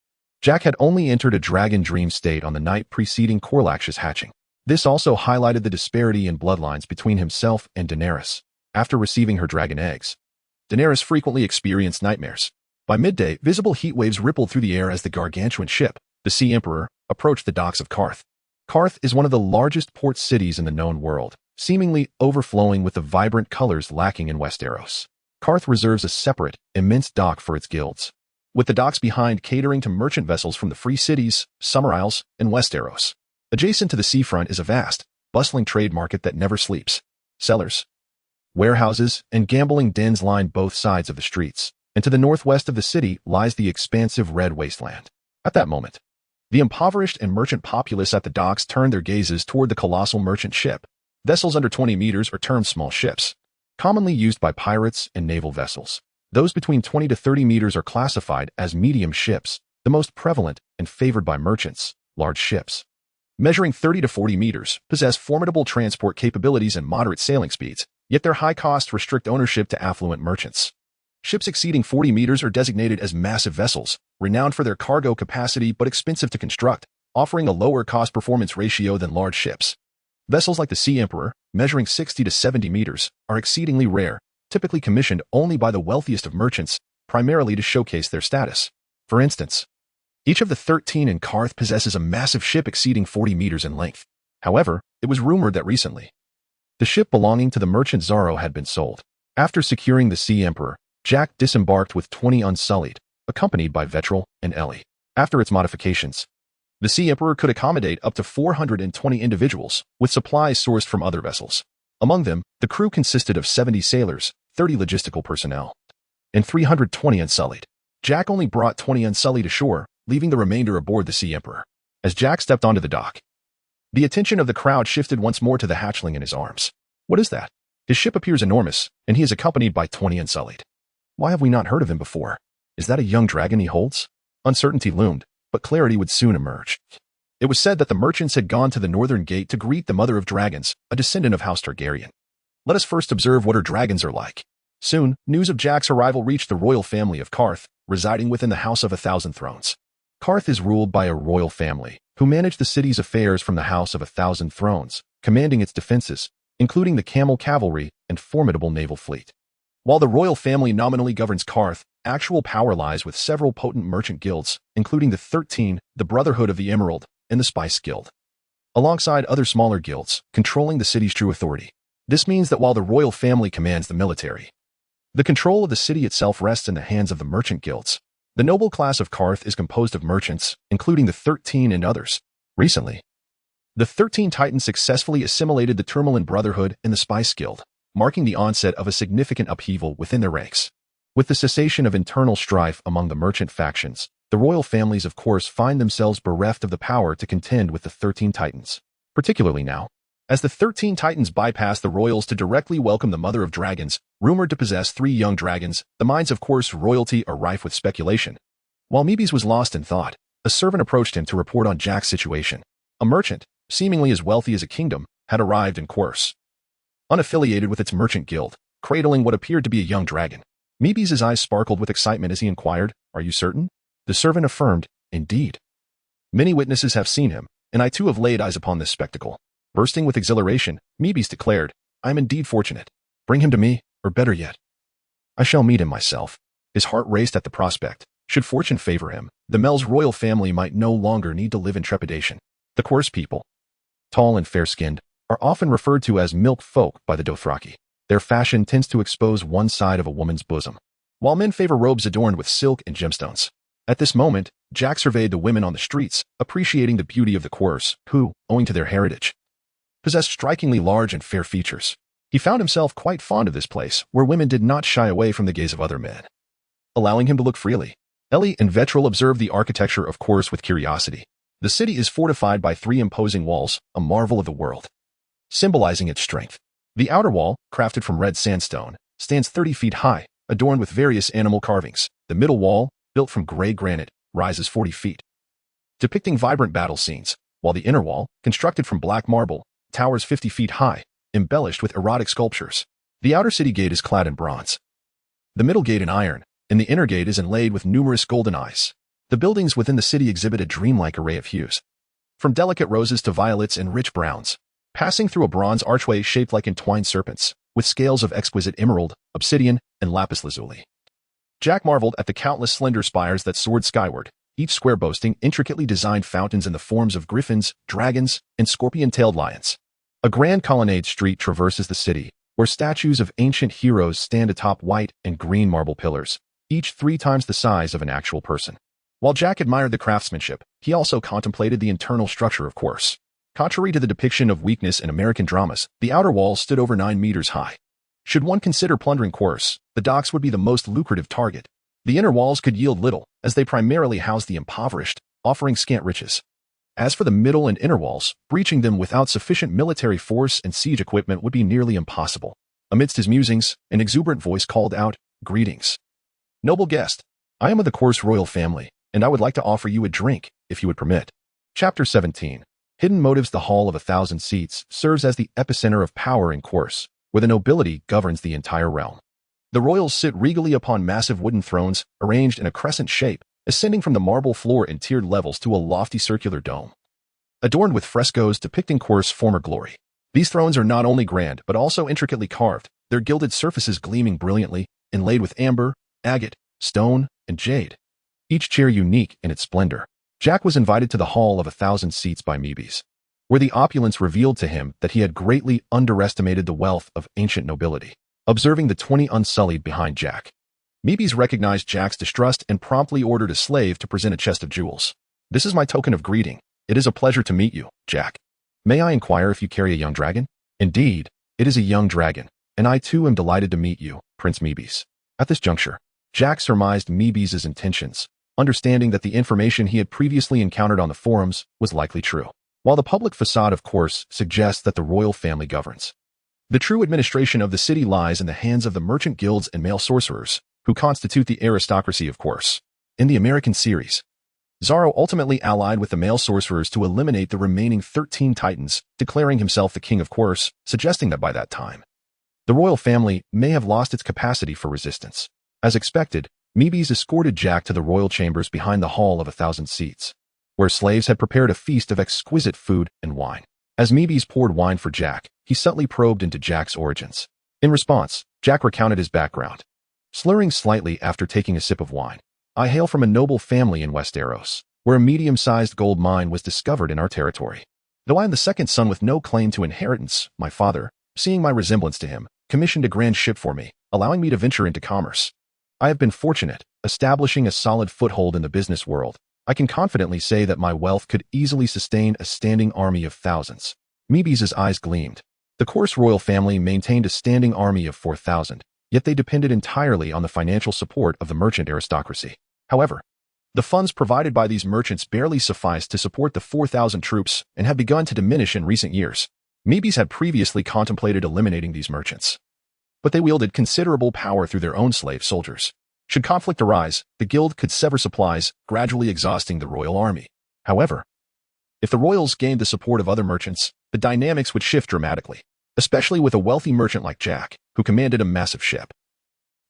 Jack had only entered a dragon dream state on the night preceding Korlach's hatching. This also highlighted the disparity in bloodlines between himself and Daenerys. After receiving her dragon eggs, Daenerys frequently experienced nightmares. By midday, visible heat waves rippled through the air as the gargantuan ship, the Sea Emperor, approached the docks of Qarth. Qarth is one of the largest port cities in the known world, seemingly overflowing with the vibrant colors lacking in Westeros. Qarth reserves a separate, immense dock for its guilds, with the docks behind catering to merchant vessels from the Free Cities, Summer Isles, and Westeros. Adjacent to the seafront is a vast, bustling trade market that never sleeps. Cellars, warehouses, and gambling dens line both sides of the streets, and to the northwest of the city lies the expansive red wasteland. At that moment, the impoverished and merchant populace at the docks turned their gazes toward the colossal merchant ship. Vessels under 20 meters are termed small ships, commonly used by pirates and naval vessels. Those between 20 to 30 meters are classified as medium ships, the most prevalent and favored by merchants. Large ships, measuring 30 to 40 meters, possess formidable transport capabilities and moderate sailing speeds, yet their high costs restrict ownership to affluent merchants. Ships exceeding 40 meters are designated as massive vessels, renowned for their cargo capacity but expensive to construct, offering a lower cost-performance ratio than large ships. Vessels like the Sea Emperor, measuring 60 to 70 meters, are exceedingly rare, typically commissioned only by the wealthiest of merchants, primarily to showcase their status. For instance, each of the 13 in Qarth possesses a massive ship exceeding 40 meters in length. However, it was rumored that recently, the ship belonging to the merchant Zaro had been sold. After securing the Sea Emperor, Jack disembarked with 20 Unsullied, accompanied by Vetril and Ellie. After its modifications, the Sea Emperor could accommodate up to 420 individuals, with supplies sourced from other vessels. Among them, the crew consisted of 70 sailors, 30 logistical personnel, and 320 Unsullied. Jack only brought 20 Unsullied ashore, leaving the remainder aboard the Sea Emperor. As Jack stepped onto the dock, the attention of the crowd shifted once more to the hatchling in his arms. What is that? His ship appears enormous, and he is accompanied by 20 Unsullied. Why have we not heard of him before? Is that a young dragon he holds? Uncertainty loomed, but clarity would soon emerge. It was said that the merchants had gone to the northern gate to greet the Mother of Dragons, a descendant of House Targaryen. Let us first observe what her dragons are like. Soon, news of Jack's arrival reached the royal family of Qarth, residing within the House of 1,000 Thrones. Qarth is ruled by a royal family, who manage the city's affairs from the House of 1,000 Thrones, commanding its defenses, including the camel cavalry and formidable naval fleet. While the royal family nominally governs Qarth, actual power lies with several potent merchant guilds, including the 13, the Brotherhood of the Emerald, and the Spice Guild, alongside other smaller guilds, controlling the city's true authority. This means that while the royal family commands the military, the control of the city itself rests in the hands of the merchant guilds. The noble class of Qarth is composed of merchants, including the 13 and others. Recently, The 13 Titans successfully assimilated the Tourmaline Brotherhood and the Spice Guild, marking the onset of a significant upheaval within their ranks. With the cessation of internal strife among the merchant factions, the royal families of course find themselves bereft of the power to contend with the 13 Titans, particularly now, as the 13 Titans bypass the royals to directly welcome the Mother of Dragons, rumored to possess 3 young dragons. The minds of course royalty are rife with speculation. While Meebys was lost in thought, a servant approached him to report on Jack's situation. A merchant, seemingly as wealthy as a kingdom, had arrived in course, unaffiliated with its merchant guild, cradling what appeared to be a young dragon. Meebys' eyes sparkled with excitement as he inquired, "Are you certain?" The servant affirmed, "Indeed. Many witnesses have seen him, and I too have laid eyes upon this spectacle." Bursting with exhilaration, Meebys declared, "I am indeed fortunate. Bring him to me, or better yet, I shall meet him myself." His heart raced at the prospect. Should fortune favor him, the Mel's royal family might no longer need to live in trepidation. The coarse people, tall and fair-skinned, are often referred to as milk folk by the Dothraki. Their fashion tends to expose one side of a woman's bosom, while men favor robes adorned with silk and gemstones. At this moment, Jack surveyed the women on the streets, appreciating the beauty of the course, who, owing to their heritage, possessed strikingly large and fair features. He found himself quite fond of this place, where women did not shy away from the gaze of other men, allowing him to look freely. Ellie and Vetril observed the architecture of course with curiosity. The city is fortified by 3 imposing walls, a marvel of the world, symbolizing its strength. The outer wall, crafted from red sandstone, stands 30 feet high, adorned with various animal carvings. The middle wall, built from gray granite, rises 40 feet, depicting vibrant battle scenes, while the inner wall, constructed from black marble, towers 50 feet high, embellished with erotic sculptures. The outer city gate is clad in bronze, the middle gate in iron, and the inner gate is inlaid with numerous golden eyes. The buildings within the city exhibit a dreamlike array of hues, from delicate roses to violets and rich browns, passing through a bronze archway shaped like entwined serpents, with scales of exquisite emerald, obsidian, and lapis lazuli. Jack marveled at the countless slender spires that soared skyward, each square boasting intricately designed fountains in the forms of griffins, dragons, and scorpion-tailed lions. A grand colonnade street traverses the city, where statues of ancient heroes stand atop white and green marble pillars, each 3 times the size of an actual person. While Jack admired the craftsmanship, he also contemplated the internal structure of course. Contrary to the depiction of weakness in American dramas, the outer wall stood over 9 meters high. Should one consider plundering course, the docks would be the most lucrative target. The inner walls could yield little, as they primarily housed the impoverished, offering scant riches. As for the middle and inner walls, breaching them without sufficient military force and siege equipment would be nearly impossible. Amidst his musings, an exuberant voice called out, "Greetings, noble guest. I am of the course royal family, and I would like to offer you a drink, if you would permit." Chapter 17. Hidden Motives. The Hall of 1,000 Seats serves as the epicenter of power in course, where the nobility governs the entire realm. The royals sit regally upon massive wooden thrones, arranged in a crescent shape, ascending from the marble floor in tiered levels to a lofty circular dome, adorned with frescoes depicting course former glory. These thrones are not only grand, but also intricately carved, their gilded surfaces gleaming brilliantly, inlaid with amber, agate, stone, and jade, each chair unique in its splendor. Jack was invited to the Hall of 1,000 Seats by Meebys, where the opulence revealed to him that he had greatly underestimated the wealth of ancient nobility. Observing the 20 unsullied behind Jack, Meebys recognized Jack's distrust and promptly ordered a slave to present a chest of jewels. "This is my token of greeting. It is a pleasure to meet you, Jack. May I inquire if you carry a young dragon?" "Indeed, it is a young dragon, and I too am delighted to meet you, Prince Meebys." At this juncture, Jack surmised Meebys' intentions, understanding that the information he had previously encountered on the forums was likely true. While the public facade of course suggests that the royal family governs, the true administration of the city lies in the hands of the merchant guilds and male sorcerers, who constitute the aristocracy of course. In the American series, Zaro ultimately allied with the male sorcerers to eliminate the remaining 13 titans, declaring himself the king of course, suggesting that by that time, the royal family may have lost its capacity for resistance. As expected, Meebys escorted Jack to the royal chambers behind the Hall of 1,000 Seats, where slaves had prepared a feast of exquisite food and wine. As Meebys poured wine for Jack, he subtly probed into Jack's origins. In response, Jack recounted his background, slurring slightly after taking a sip of wine. "I hail from a noble family in Westeros, where a medium-sized gold mine was discovered in our territory. Though I am the second son with no claim to inheritance, my father, seeing my resemblance to him, commissioned a grand ship for me, allowing me to venture into commerce. I have been fortunate, establishing a solid foothold in the business world, I can confidently say that my wealth could easily sustain a standing army of thousands. Meebes' eyes gleamed. The Course royal family maintained a standing army of 4,000, yet they depended entirely on the financial support of the merchant aristocracy. However, the funds provided by these merchants barely sufficed to support the 4,000 troops and have begun to diminish in recent years. Meebes had previously contemplated eliminating these merchants, but they wielded considerable power through their own slave soldiers. Should conflict arise, the guild could sever supplies, gradually exhausting the royal army. However, if the royals gained the support of other merchants, the dynamics would shift dramatically, especially with a wealthy merchant like Jack, who commanded a massive ship.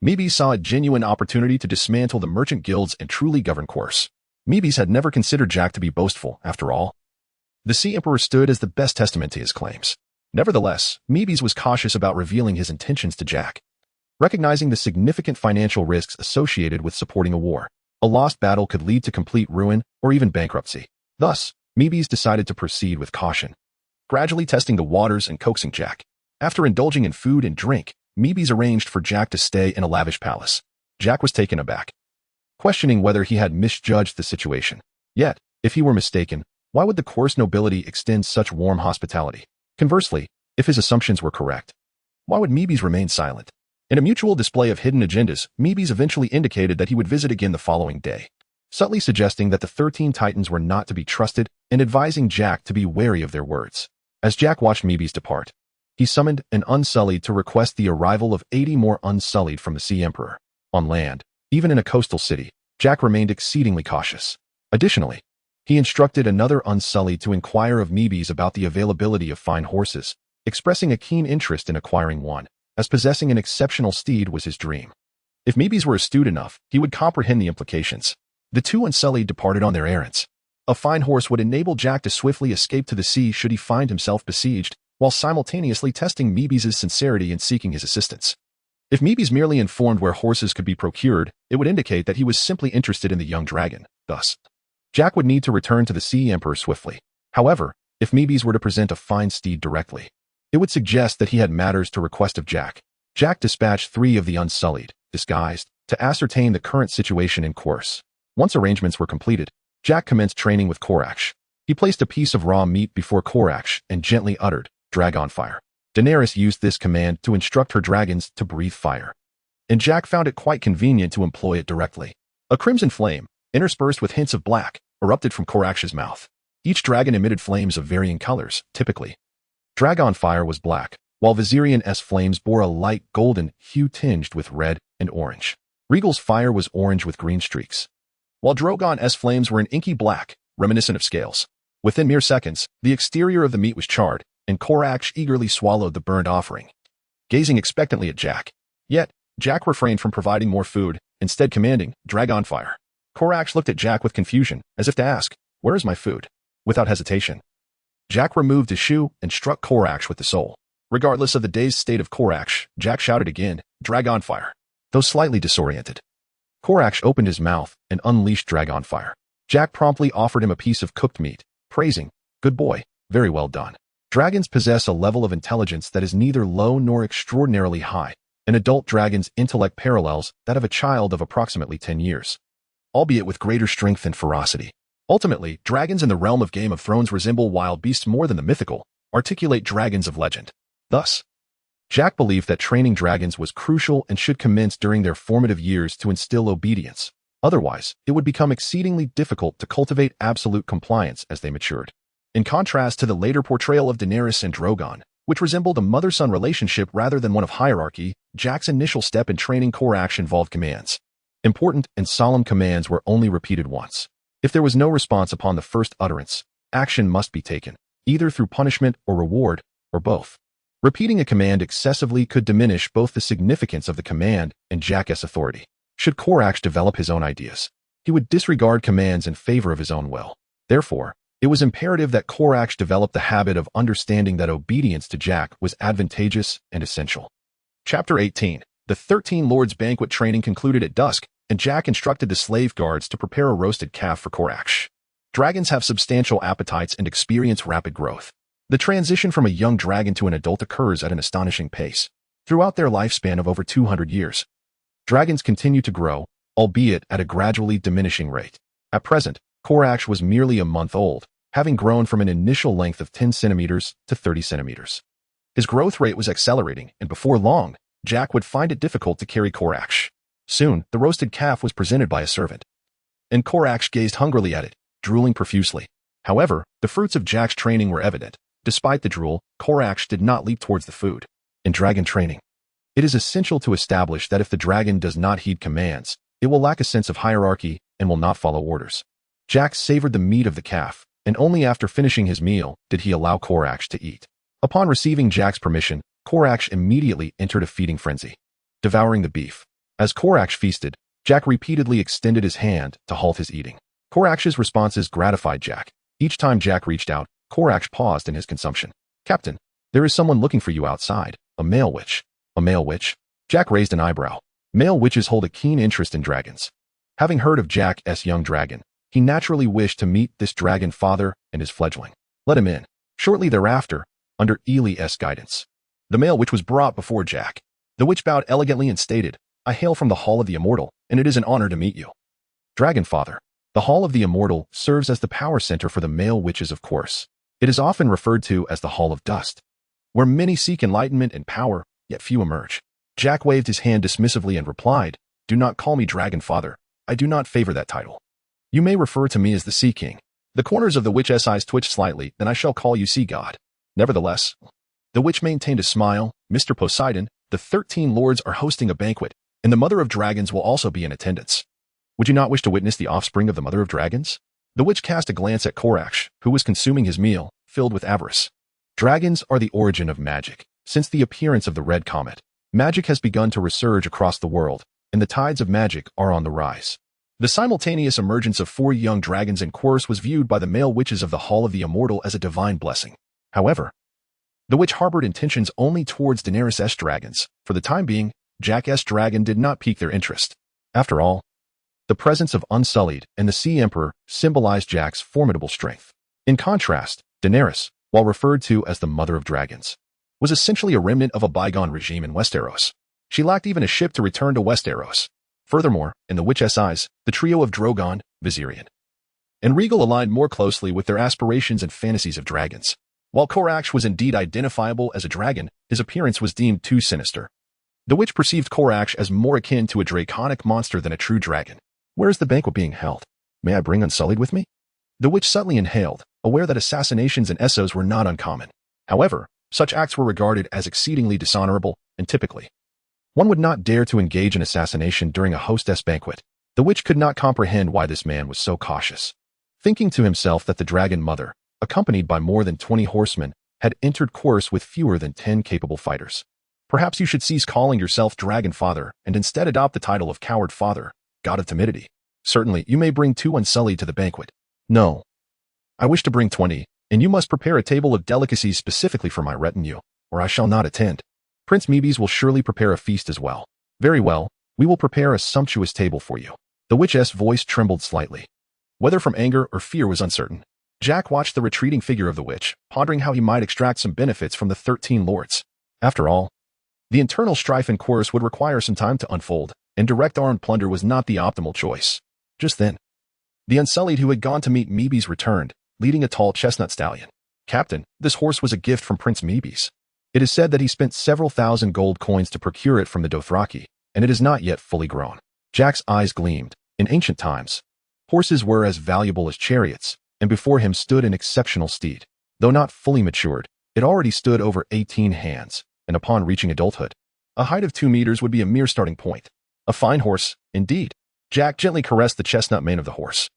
Meebes saw a genuine opportunity to dismantle the merchant guilds and truly govern Course. Meebes had never considered Jack to be boastful, after all. The Sea Emperor stood as the best testament to his claims. Nevertheless, Meebes was cautious about revealing his intentions to Jack. Recognizing the significant financial risks associated with supporting a war, a lost battle could lead to complete ruin or even bankruptcy. Thus, Meebes decided to proceed with caution, gradually testing the waters and coaxing Jack. After indulging in food and drink, Meebes arranged for Jack to stay in a lavish palace. Jack was taken aback, questioning whether he had misjudged the situation. Yet, if he were mistaken, why would the Course nobility extend such warm hospitality? Conversely, if his assumptions were correct, why would Meebes remain silent? In a mutual display of hidden agendas, Meebes eventually indicated that he would visit again the following day, subtly suggesting that the 13 Titans were not to be trusted and advising Jack to be wary of their words. As Jack watched Meebes depart, he summoned an Unsullied to request the arrival of 80 more Unsullied from the Sea Emperor. On land, even in a coastal city, Jack remained exceedingly cautious. Additionally, he instructed another Unsullied to inquire of Meebes about the availability of fine horses, expressing a keen interest in acquiring one, as possessing an exceptional steed was his dream. If Meebes were astute enough, he would comprehend the implications. The two Unsullied departed on their errands. A fine horse would enable Jack to swiftly escape to the sea should he find himself besieged, while simultaneously testing Meebes' sincerity in seeking his assistance. If Meebes merely informed where horses could be procured, it would indicate that he was simply interested in the young dragon. Thus, Jack would need to return to the Sea Emperor swiftly. However, if Meebes were to present a fine steed directly, it would suggest that he had matters to request of Jack. Jack dispatched 3 of the Unsullied, disguised, to ascertain the current situation in Course. Once arrangements were completed, Jack commenced training with Korax. He placed a piece of raw meat before Korax and gently uttered, "Drag on fire." Daenerys used this command to instruct her dragons to breathe fire, and Jack found it quite convenient to employ it directly. A crimson flame, interspersed with hints of black, erupted from Korax's mouth. Each dragon emitted flames of varying colors, typically. Dragon fire was black, while Viserion-S flames bore a light golden hue tinged with red and orange. Regal's fire was orange with green streaks, while Drogon-S flames were an inky black, reminiscent of scales. Within mere seconds, the exterior of the meat was charred, and Korax eagerly swallowed the burned offering, gazing expectantly at Jack. Yet, Jack refrained from providing more food, instead commanding, "Drag on fire." Korax looked at Jack with confusion, as if to ask, "Where is my food?" Without hesitation, Jack removed his shoe and struck Korax with the sole. Regardless of the dazed state of Korax, Jack shouted again, "Drag on fire." Though slightly disoriented, Korax opened his mouth and unleashed Drag on fire. Jack promptly offered him a piece of cooked meat, praising, "Good boy, very well done." Dragons possess a level of intelligence that is neither low nor extraordinarily high. An adult dragon's intellect parallels that of a child of approximately 10 years, albeit with greater strength and ferocity. Ultimately, dragons in the realm of Game of Thrones resemble wild beasts more than the mythical, articulate dragons of legend. Thus, Jack believed that training dragons was crucial and should commence during their formative years to instill obedience. Otherwise, it would become exceedingly difficult to cultivate absolute compliance as they matured. In contrast to the later portrayal of Daenerys and Drogon, which resembled a mother-son relationship rather than one of hierarchy, Jack's initial step in training Korax involved commands. Important and solemn commands were only repeated once. If there was no response upon the first utterance, action must be taken, either through punishment or reward, or both. Repeating a command excessively could diminish both the significance of the command and Jack's authority. Should Korax develop his own ideas, he would disregard commands in favor of his own will. Therefore, it was imperative that Korax develop the habit of understanding that obedience to Jack was advantageous and essential. Chapter 18. The 13 Lords' banquet training concluded at dusk, and Jack instructed the slave guards to prepare a roasted calf for Korax. Dragons have substantial appetites and experience rapid growth. The transition from a young dragon to an adult occurs at an astonishing pace. Throughout their lifespan of over 200 years, dragons continue to grow, albeit at a gradually diminishing rate. At present, Korax was merely a month old, having grown from an initial length of 10 centimeters to 30 centimeters. His growth rate was accelerating, and before long, Jack would find it difficult to carry Korax. Soon, the roasted calf was presented by a servant, and Korax gazed hungrily at it, drooling profusely. However, the fruits of Jack's training were evident. Despite the drool, Korax did not leap towards the food. In dragon training, it is essential to establish that if the dragon does not heed commands, it will lack a sense of hierarchy and will not follow orders. Jack savored the meat of the calf, and only after finishing his meal did he allow Korax to eat. Upon receiving Jack's permission, Korax immediately entered a feeding frenzy, devouring the beef. As Korax feasted, Jack repeatedly extended his hand to halt his eating. Korax's responses gratified Jack. Each time Jack reached out, Korax paused in his consumption. "Captain, there is someone looking for you outside. A male witch." "A male witch?" Jack raised an eyebrow. Male witches hold a keen interest in dragons. Having heard of Jack's young dragon, he naturally wished to meet this dragon father and his fledgling. Let him in. Shortly thereafter, under Ely's guidance, the male witch was brought before Jack. The witch bowed elegantly and stated, "I hail from the Hall of the Immortal, and it is an honor to meet you." Dragon Father. The Hall of the Immortal serves as the power center for the male witches, of course. It is often referred to as the Hall of Dust, where many seek enlightenment and power, yet few emerge. Jack waved his hand dismissively and replied, "Do not call me Dragon Father. I do not favor that title. You may refer to me as the Sea King." The corners of the witch's eyes twitched slightly. "Then I shall call you Sea God." Nevertheless, the witch maintained a smile. "Mr. Poseidon, the 13 lords are hosting a banquet, and the Mother of Dragons will also be in attendance. Would you not wish to witness the offspring of the Mother of Dragons?" The witch cast a glance at Korax, who was consuming his meal, filled with avarice. Dragons are the origin of magic. Since the appearance of the Red Comet, magic has begun to resurge across the world, and the tides of magic are on the rise. The simultaneous emergence of 4 young dragons in chorus was viewed by the male witches of the Hall of the Immortal as a divine blessing. However, the witch harbored intentions only towards Daenerys' dragons. For the time being, Jack's dragon did not pique their interest. After all, the presence of Unsullied and the Sea Emperor symbolized Jack's formidable strength. In contrast, Daenerys, while referred to as the Mother of Dragons, was essentially a remnant of a bygone regime in Westeros. She lacked even a ship to return to Westeros. Furthermore, in the witch's eyes, the trio of Drogon, Viserion, and Regal aligned more closely with their aspirations and fantasies of dragons. While Korax was indeed identifiable as a dragon, his appearance was deemed too sinister. The witch perceived Korax as more akin to a draconic monster than a true dragon. "Where is the banquet being held? May I bring Unsullied with me?" The witch subtly inhaled, aware that assassinations in Essos were not uncommon. However, such acts were regarded as exceedingly dishonorable, and typically, one would not dare to engage in assassination during a hostess banquet. The witch could not comprehend why this man was so cautious. Thinking to himself that the Dragon Mother, accompanied by more than 20 horsemen, had entered chorus with fewer than 10 capable fighters. "Perhaps you should cease calling yourself Dragon Father and instead adopt the title of Coward Father, God of Timidity. Certainly, you may bring 2 Unsullied to the banquet." "No. I wish to bring 20, and you must prepare a table of delicacies specifically for my retinue, or I shall not attend. Prince Mebes will surely prepare a feast as well." "Very well, we will prepare a sumptuous table for you." The witch's voice trembled slightly. Whether from anger or fear was uncertain. Jack watched the retreating figure of the witch, pondering how he might extract some benefits from the 13 lords. After all, the internal strife in chorus would require some time to unfold, and direct armed plunder was not the optimal choice. Just then, the Unsullied who had gone to meet Mebes returned, leading a tall chestnut stallion. "Captain, this horse was a gift from Prince Mebes. It is said that he spent several thousand gold coins to procure it from the Dothraki, and it is not yet fully grown." Jack's eyes gleamed. In ancient times, horses were as valuable as chariots, and before him stood an exceptional steed. Though not fully matured, it already stood over 18 hands, and upon reaching adulthood, a height of 2 meters would be a mere starting point. A fine horse, indeed. Jack gently caressed the chestnut mane of the horse,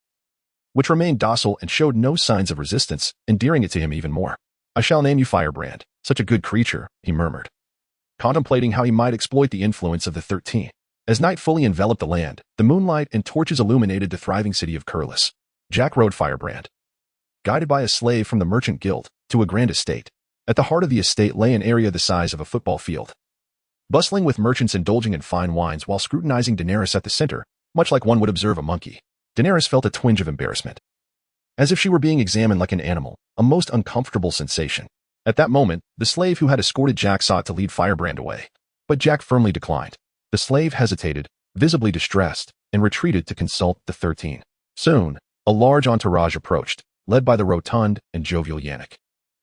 which remained docile and showed no signs of resistance, endearing it to him even more. "I shall name you Firebrand. Such a good creature," he murmured, contemplating how he might exploit the influence of the 13. As night fully enveloped the land, the moonlight and torches illuminated the thriving city of Kurlis. Jack rode Firebrand, guided by a slave from the merchant guild, to a grand estate. At the heart of the estate lay an area the size of a football field, bustling with merchants indulging in fine wines while scrutinizing Daenerys at the center, much like one would observe a monkey. Daenerys felt a twinge of embarrassment, as if she were being examined like an animal, a most uncomfortable sensation. At that moment, the slave who had escorted Jack sought to lead Firebrand away, but Jack firmly declined. The slave hesitated, visibly distressed, and retreated to consult the 13. Soon, A large entourage approached, led by the rotund and jovial Yannick,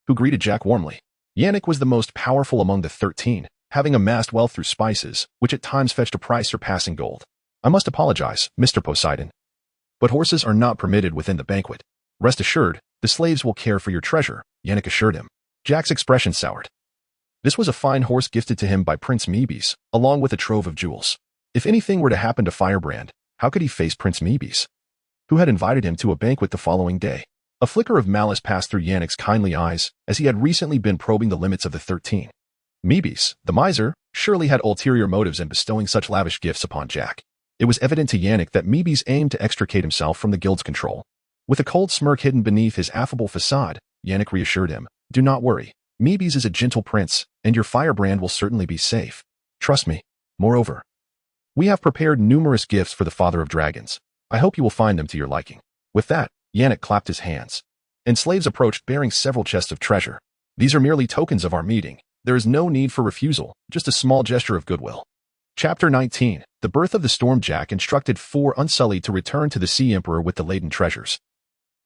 who greeted Jack warmly. Yannick was the most powerful among the 13, having amassed wealth through spices, which at times fetched a price surpassing gold. I must apologize, Mr. Poseidon, but horses are not permitted within the banquet. Rest assured, the slaves will care for your treasure, Yannick assured him. Jack's expression soured. This was a fine horse gifted to him by Prince Mebes, along with a trove of jewels. If anything were to happen to Firebrand, how could he face Prince Mebes, who had invited him to a banquet the following day? A flicker of malice passed through Yannick's kindly eyes, as he had recently been probing the limits of the 13. Mebes, the miser, surely had ulterior motives in bestowing such lavish gifts upon Jack. It was evident to Yannick that Mebes aimed to extricate himself from the guild's control. With a cold smirk hidden beneath his affable facade, Yannick reassured him, "Do not worry. Mebes is a gentle prince, and your Firebrand will certainly be safe. Trust me. Moreover, we have prepared numerous gifts for the Father of Dragons. I hope you will find them to your liking." With that, Yannick clapped his hands, and slaves approached bearing several chests of treasure. "These are merely tokens of our meeting. There is no need for refusal, just a small gesture of goodwill." Chapter 19. The Birth of the Storm. Jack instructed 4 Unsullied to return to the Sea Emperor with the laden treasures,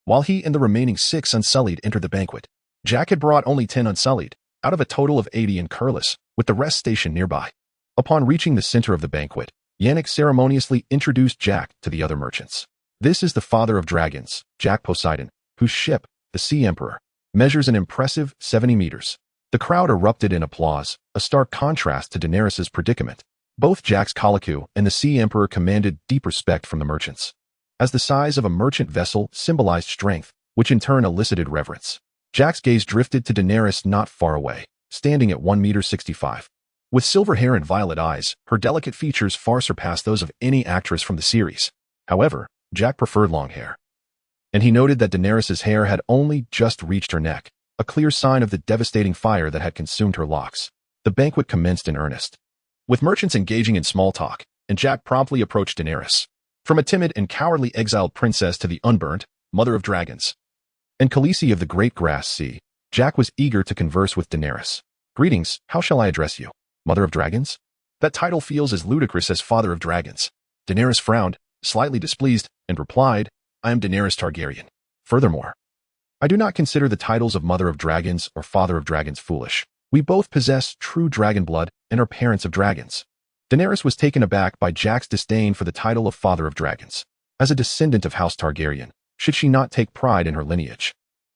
while he and the remaining 6 Unsullied entered the banquet. Jack had brought only 10 Unsullied, out of a total of 80 in Curlis, with the rest stationed nearby. Upon reaching the center of the banquet, Yannick ceremoniously introduced Jack to the other merchants. "This is the Father of Dragons, Jack Poseidon, whose ship, the Sea Emperor, measures an impressive 70 meters. The crowd erupted in applause, a stark contrast to Daenerys's predicament. Both Jack's Colicu and the Sea Emperor commanded deep respect from the merchants, as the size of a merchant vessel symbolized strength, which in turn elicited reverence. Jack's gaze drifted to Daenerys not far away, standing at 1.65 meters. With silver hair and violet eyes, her delicate features far surpassed those of any actress from the series. However, Jack preferred long hair, and he noted that Daenerys's hair had only just reached her neck, a clear sign of the devastating fire that had consumed her locks. The banquet commenced in earnest, with merchants engaging in small talk, and Jack promptly approached Daenerys. From a timid and cowardly exiled princess to the unburnt Mother of Dragons and Khaleesi of the Great Grass Sea, Jack was eager to converse with Daenerys. "Greetings, how shall I address you? Mother of Dragons? That title feels as ludicrous as Father of Dragons." Daenerys frowned, slightly displeased, and replied, "I am Daenerys Targaryen. Furthermore, I do not consider the titles of Mother of Dragons or Father of Dragons foolish. We both possess true dragon blood and are parents of dragons." Daenerys was taken aback by Jack's disdain for the title of Father of Dragons. As a descendant of House Targaryen, should she not take pride in her lineage,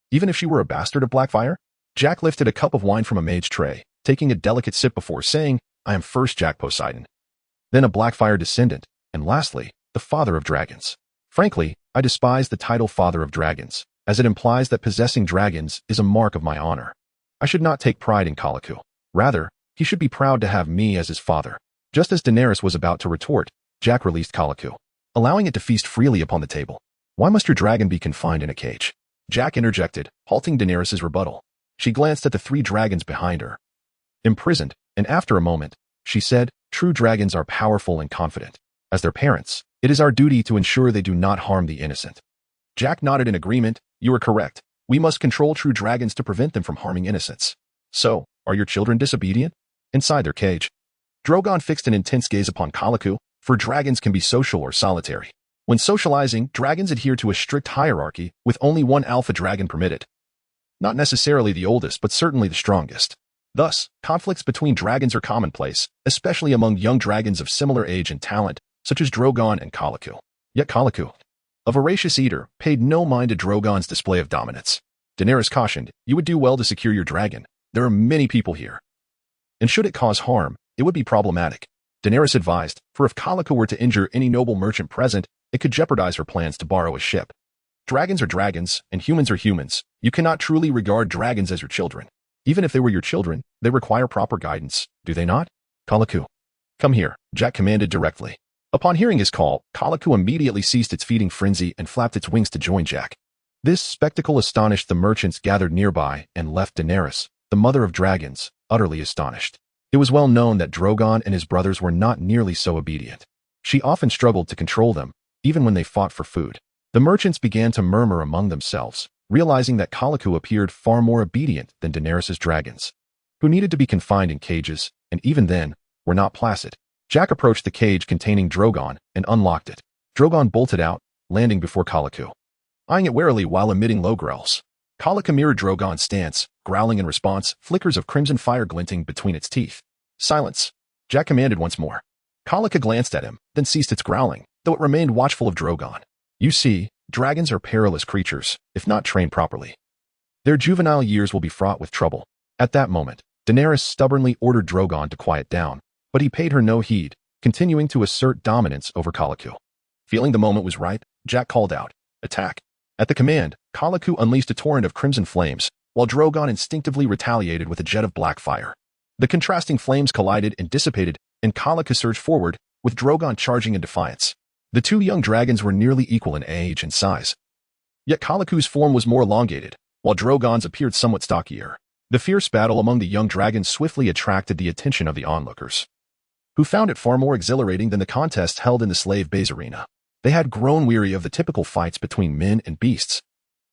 even if she were a bastard of Blackfire? Jack lifted a cup of wine from a maid's tray, taking a delicate sip before saying, "I am first Jack Poseidon, then a Blackfire descendant, and lastly, the Father of Dragons. Frankly, I despise the title Father of Dragons, as it implies that possessing dragons is a mark of my honor. I should not take pride in Colicu. Rather, he should be proud to have me as his father." Just as Daenerys was about to retort, Jack released Colicu, allowing it to feast freely upon the table. "Why must your dragon be confined in a cage?" Jack interjected, halting Daenerys' rebuttal. She glanced at the 3 dragons behind her, imprisoned, and after a moment, she said, "True dragons are powerful and confident. As their parents, it is our duty to ensure they do not harm the innocent." Jack nodded in agreement. "You are correct. We must control true dragons to prevent them from harming innocents. So, are your children disobedient?" Inside their cage, Drogon fixed an intense gaze upon Colicu, for dragons can be social or solitary. When socializing, dragons adhere to a strict hierarchy, with only one alpha dragon permitted. Not necessarily the oldest, but certainly the strongest. Thus, conflicts between dragons are commonplace, especially among young dragons of similar age and talent, such as Drogon and Colicu. Yet Colicu, a voracious eater, paid no mind to Drogon's display of dominance. Daenerys cautioned, "You would do well to secure your dragon. There are many people here, and should it cause harm, it would be problematic." Daenerys advised, for if Colicu were to injure any noble merchant present, it could jeopardize her plans to borrow a ship. Dragons are dragons, and humans are humans. You cannot truly regard dragons as your children. Even if they were your children, they require proper guidance, do they not? "Colicu, come here," Jack commanded directly. Upon hearing his call, Colicu immediately ceased its feeding frenzy and flapped its wings to join Jack. This spectacle astonished the merchants gathered nearby and left Daenerys, the Mother of Dragons, utterly astonished. It was well known that Drogon and his brothers were not nearly so obedient. She often struggled to control them, even when they fought for food. The merchants began to murmur among themselves, realizing that Colicu appeared far more obedient than Daenerys' dragons, who needed to be confined in cages, and even then, were not placid. Jack approached the cage containing Drogon and unlocked it. Drogon bolted out, landing before Colicu. eyeing it warily while emitting low growls. Kalika mirrored Drogon's stance, growling in response, flickers of crimson fire glinting between its teeth. Silence, Jack commanded once more. Kalika glanced at him, then ceased its growling, though it remained watchful of Drogon. You see, dragons are perilous creatures, if not trained properly. Their juvenile years will be fraught with trouble. At that moment, Daenerys stubbornly ordered Drogon to quiet down, but he paid her no heed, continuing to assert dominance over Kalika. Feeling the moment was ripe, Jack called out, "Attack." At the command, Kalika unleashed a torrent of crimson flames, while Drogon instinctively retaliated with a jet of black fire. The contrasting flames collided and dissipated, and Kalika surged forward, with Drogon charging in defiance. The two young dragons were nearly equal in age and size. Yet Kaliku's form was more elongated, while Drogon's appeared somewhat stockier. The fierce battle among the young dragons swiftly attracted the attention of the onlookers, who found it far more exhilarating than the contest held in the slave base arena. They had grown weary of the typical fights between men and beasts,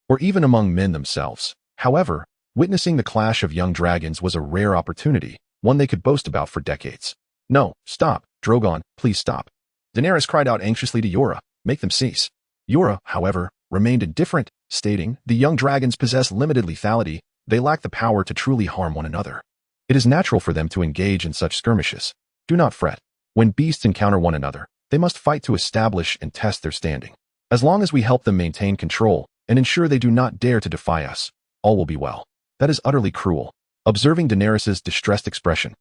or even among men themselves. However, witnessing the clash of young dragons was a rare opportunity, one they could boast about for decades. "No, stop, Drogon, please stop." Daenerys cried out anxiously to Yora, "Make them cease." Yora, however, remained indifferent, stating, "The young dragons possess limited lethality, they lack the power to truly harm one another. It is natural for them to engage in such skirmishes. Do not fret. When beasts encounter one another, they must fight to establish and test their standing. As long as we help them maintain control and ensure they do not dare to defy us, all will be well." That is utterly cruel. Observing Daenerys' distressed expression,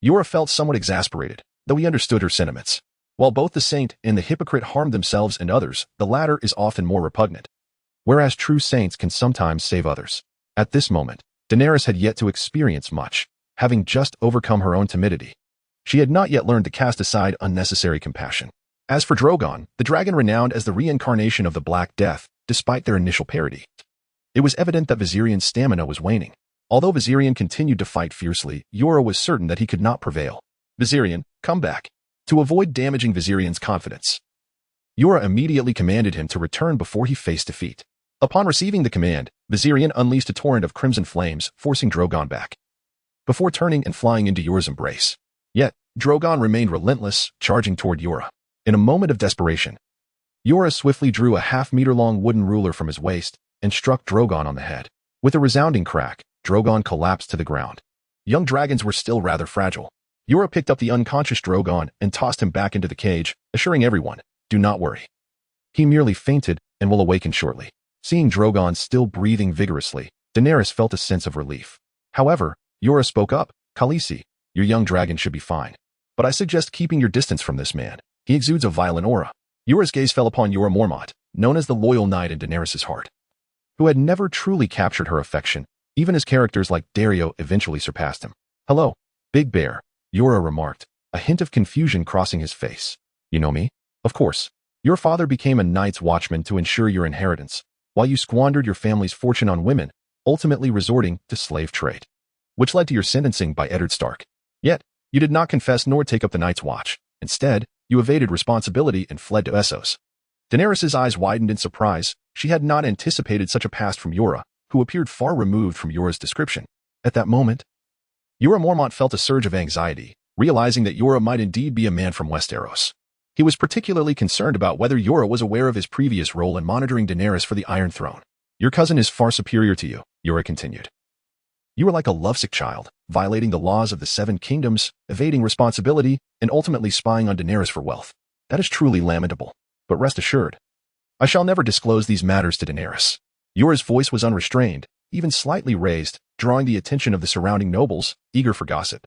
Yora felt somewhat exasperated, though he understood her sentiments. While both the saint and the hypocrite harm themselves and others, the latter is often more repugnant, whereas true saints can sometimes save others. At this moment, Daenerys had yet to experience much, having just overcome her own timidity. She had not yet learned to cast aside unnecessary compassion. As for Drogon, the dragon renowned as the reincarnation of the Black Death, despite their initial parody, it was evident that Viserion's stamina was waning. Although Viserion continued to fight fiercely, Yora was certain that he could not prevail. "Viserion, come back." To avoid damaging Viserion's confidence, Yora immediately commanded him to return before he faced defeat. Upon receiving the command, Viserion unleashed a torrent of crimson flames, forcing Drogon back, before turning and flying into Yora's embrace. Yet, Drogon remained relentless, charging toward Yora. In a moment of desperation, Yora swiftly drew a half-meter-long wooden ruler from his waist and struck Drogon on the head. With a resounding crack, Drogon collapsed to the ground. Young dragons were still rather fragile. Yora picked up the unconscious Drogon and tossed him back into the cage, assuring everyone, "Do not worry. He merely fainted and will awaken shortly." Seeing Drogon still breathing vigorously, Daenerys felt a sense of relief. However, Yora spoke up, "Khaleesi, your young dragon should be fine. But I suggest keeping your distance from this man. He exudes a violent aura." Yora's gaze fell upon Jorah Mormont, known as the loyal knight in Daenerys' heart, who had never truly captured her affection, even as characters like Dario eventually surpassed him. "Hello, Big Bear," Jorah remarked, a hint of confusion crossing his face. "You know me? Of course. Your father became a night's watchman to ensure your inheritance, while you squandered your family's fortune on women, ultimately resorting to slave trade, which led to your sentencing by Eddard Stark. Yet, you did not confess nor take up the Night's Watch. Instead, you evaded responsibility and fled to Essos." Daenerys' eyes widened in surprise. She had not anticipated such a past from Jorah, who appeared far removed from Jorah's description. At that moment, Jorah Mormont felt a surge of anxiety, realizing that Jorah might indeed be a man from Westeros. He was particularly concerned about whether Jorah was aware of his previous role in monitoring Daenerys for the Iron Throne. "Your cousin is far superior to you," Jorah continued. "You are like a lovesick child, violating the laws of the Seven Kingdoms, evading responsibility, and ultimately spying on Daenerys for wealth. That is truly lamentable. But rest assured, I shall never disclose these matters to Daenerys." Jorah's voice was unrestrained, even slightly raised, drawing the attention of the surrounding nobles, eager for gossip.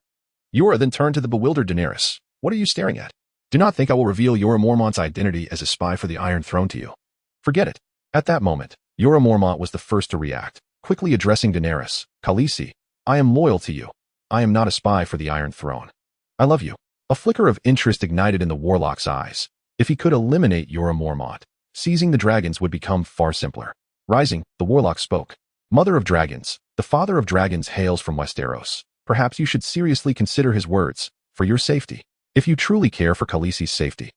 Jorah then turned to the bewildered Daenerys. "What are you staring at? Do not think I will reveal Jorah Mormont's identity as a spy for the Iron Throne to you. Forget it." At that moment, Jorah Mormont was the first to react, quickly addressing Daenerys. "Khaleesi, I am loyal to you. I am not a spy for the Iron Throne. I love you." A flicker of interest ignited in the warlock's eyes. If he could eliminate Jorah Mormont, seizing the dragons would become far simpler. Rising, the warlock spoke. "Mother of dragons, the father of dragons hails from Westeros. Perhaps you should seriously consider his words, for your safety. If you truly care for Khaleesi's safety,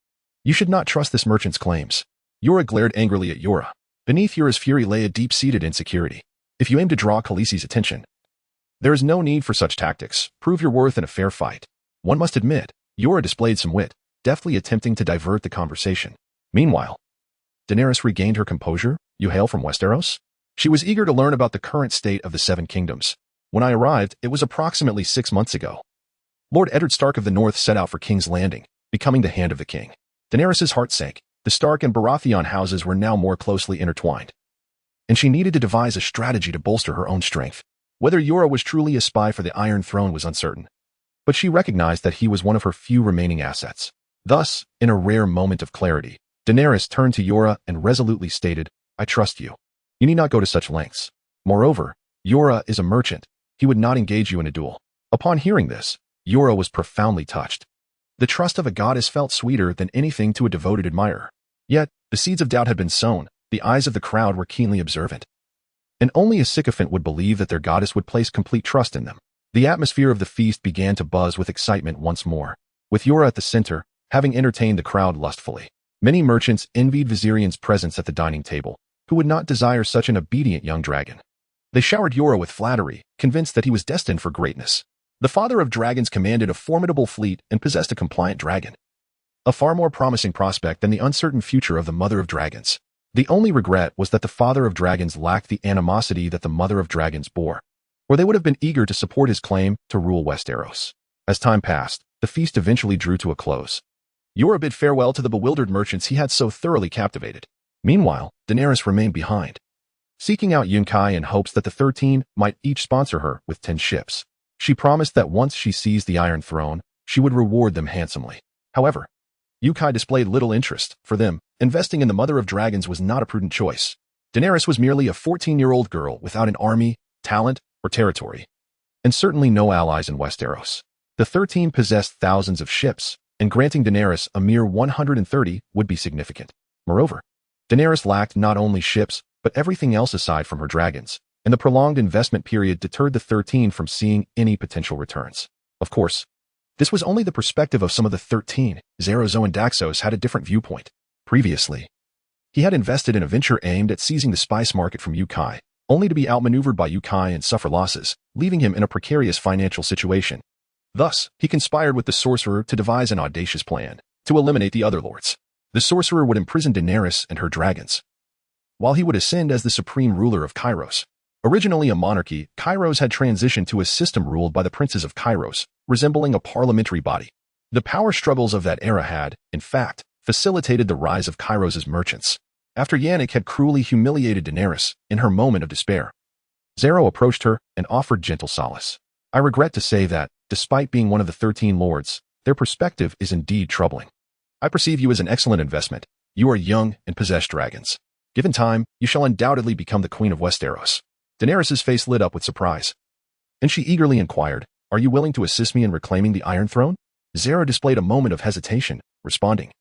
you should not trust this merchant's claims." Jorah glared angrily at Jorah. Beneath Jorah's fury lay a deep-seated insecurity. "If you aim to draw Khaleesi's attention, there is no need for such tactics. Prove your worth in a fair fight." One must admit, Jorah displayed some wit, deftly attempting to divert the conversation. Meanwhile, Daenerys regained her composure. You hail from Westeros? She was eager to learn about the current state of the Seven Kingdoms. When I arrived, it was approximately 6 months ago. Lord Eddard Stark of the North set out for King's Landing, becoming the Hand of the King. Daenerys' heart sank. The Stark and Baratheon houses were now more closely intertwined, and she needed to devise a strategy to bolster her own strength. Whether Jorah was truly a spy for the Iron Throne was uncertain, but she recognized that he was one of her few remaining assets. Thus, in a rare moment of clarity, Daenerys turned to Jorah and resolutely stated, I trust you. You need not go to such lengths. Moreover, Jorah is a merchant. He would not engage you in a duel. Upon hearing this, Jorah was profoundly touched. The trust of a goddess felt sweeter than anything to a devoted admirer. Yet, the seeds of doubt had been sown. The eyes of the crowd were keenly observant, and only a sycophant would believe that their goddess would place complete trust in them. The atmosphere of the feast began to buzz with excitement once more. With Jorah at the center, having entertained the crowd lustfully, many merchants envied Viserions' presence at the dining table. Who would not desire such an obedient young dragon? They showered Jorah with flattery, convinced that he was destined for greatness. The father of dragons commanded a formidable fleet and possessed a compliant dragon, a far more promising prospect than the uncertain future of the mother of dragons. The only regret was that the father of dragons lacked the animosity that the mother of dragons bore, or they would have been eager to support his claim to rule Westeros. As time passed, the feast eventually drew to a close. Jorah bid farewell to the bewildered merchants he had so thoroughly captivated. Meanwhile, Daenerys remained behind, seeking out Yunkai in hopes that the 13 might each sponsor her with 10 ships. She promised that once she seized the Iron Throne, she would reward them handsomely. However, Yunkai displayed little interest. For them, investing in the Mother of Dragons was not a prudent choice. Daenerys was merely a 14-year-old girl without an army, talent, or territory, and certainly no allies in Westeros. The 13 possessed thousands of ships, and granting Daenerys a mere 130 would be significant. Moreover, Daenerys lacked not only ships, but everything else aside from her dragons, and the prolonged investment period deterred the 13 from seeing any potential returns. Of course, this was only the perspective of some of the 13. Zerozo and Daxos had a different viewpoint. Previously, he had invested in a venture aimed at seizing the spice market from Yunkai, only to be outmaneuvered by Yunkai and suffer losses, leaving him in a precarious financial situation. Thus, he conspired with the sorcerer to devise an audacious plan to eliminate the other lords. The sorcerer would imprison Daenerys and her dragons, while he would ascend as the supreme ruler of Kairos. Originally a monarchy, Kairos had transitioned to a system ruled by the princes of Kairos, resembling a parliamentary body. The power struggles of that era had, in fact, facilitated the rise of Kairos' merchants. After Yannick had cruelly humiliated Daenerys in her moment of despair, Zero approached her and offered gentle solace. I regret to say that, despite being one of the 13 lords, their perspective is indeed troubling. I perceive you as an excellent investment. You are young and possess dragons. Given time, you shall undoubtedly become the Queen of Westeros. Daenerys' face lit up with surprise, and she eagerly inquired, Are you willing to assist me in reclaiming the Iron Throne? Zero displayed a moment of hesitation, responding,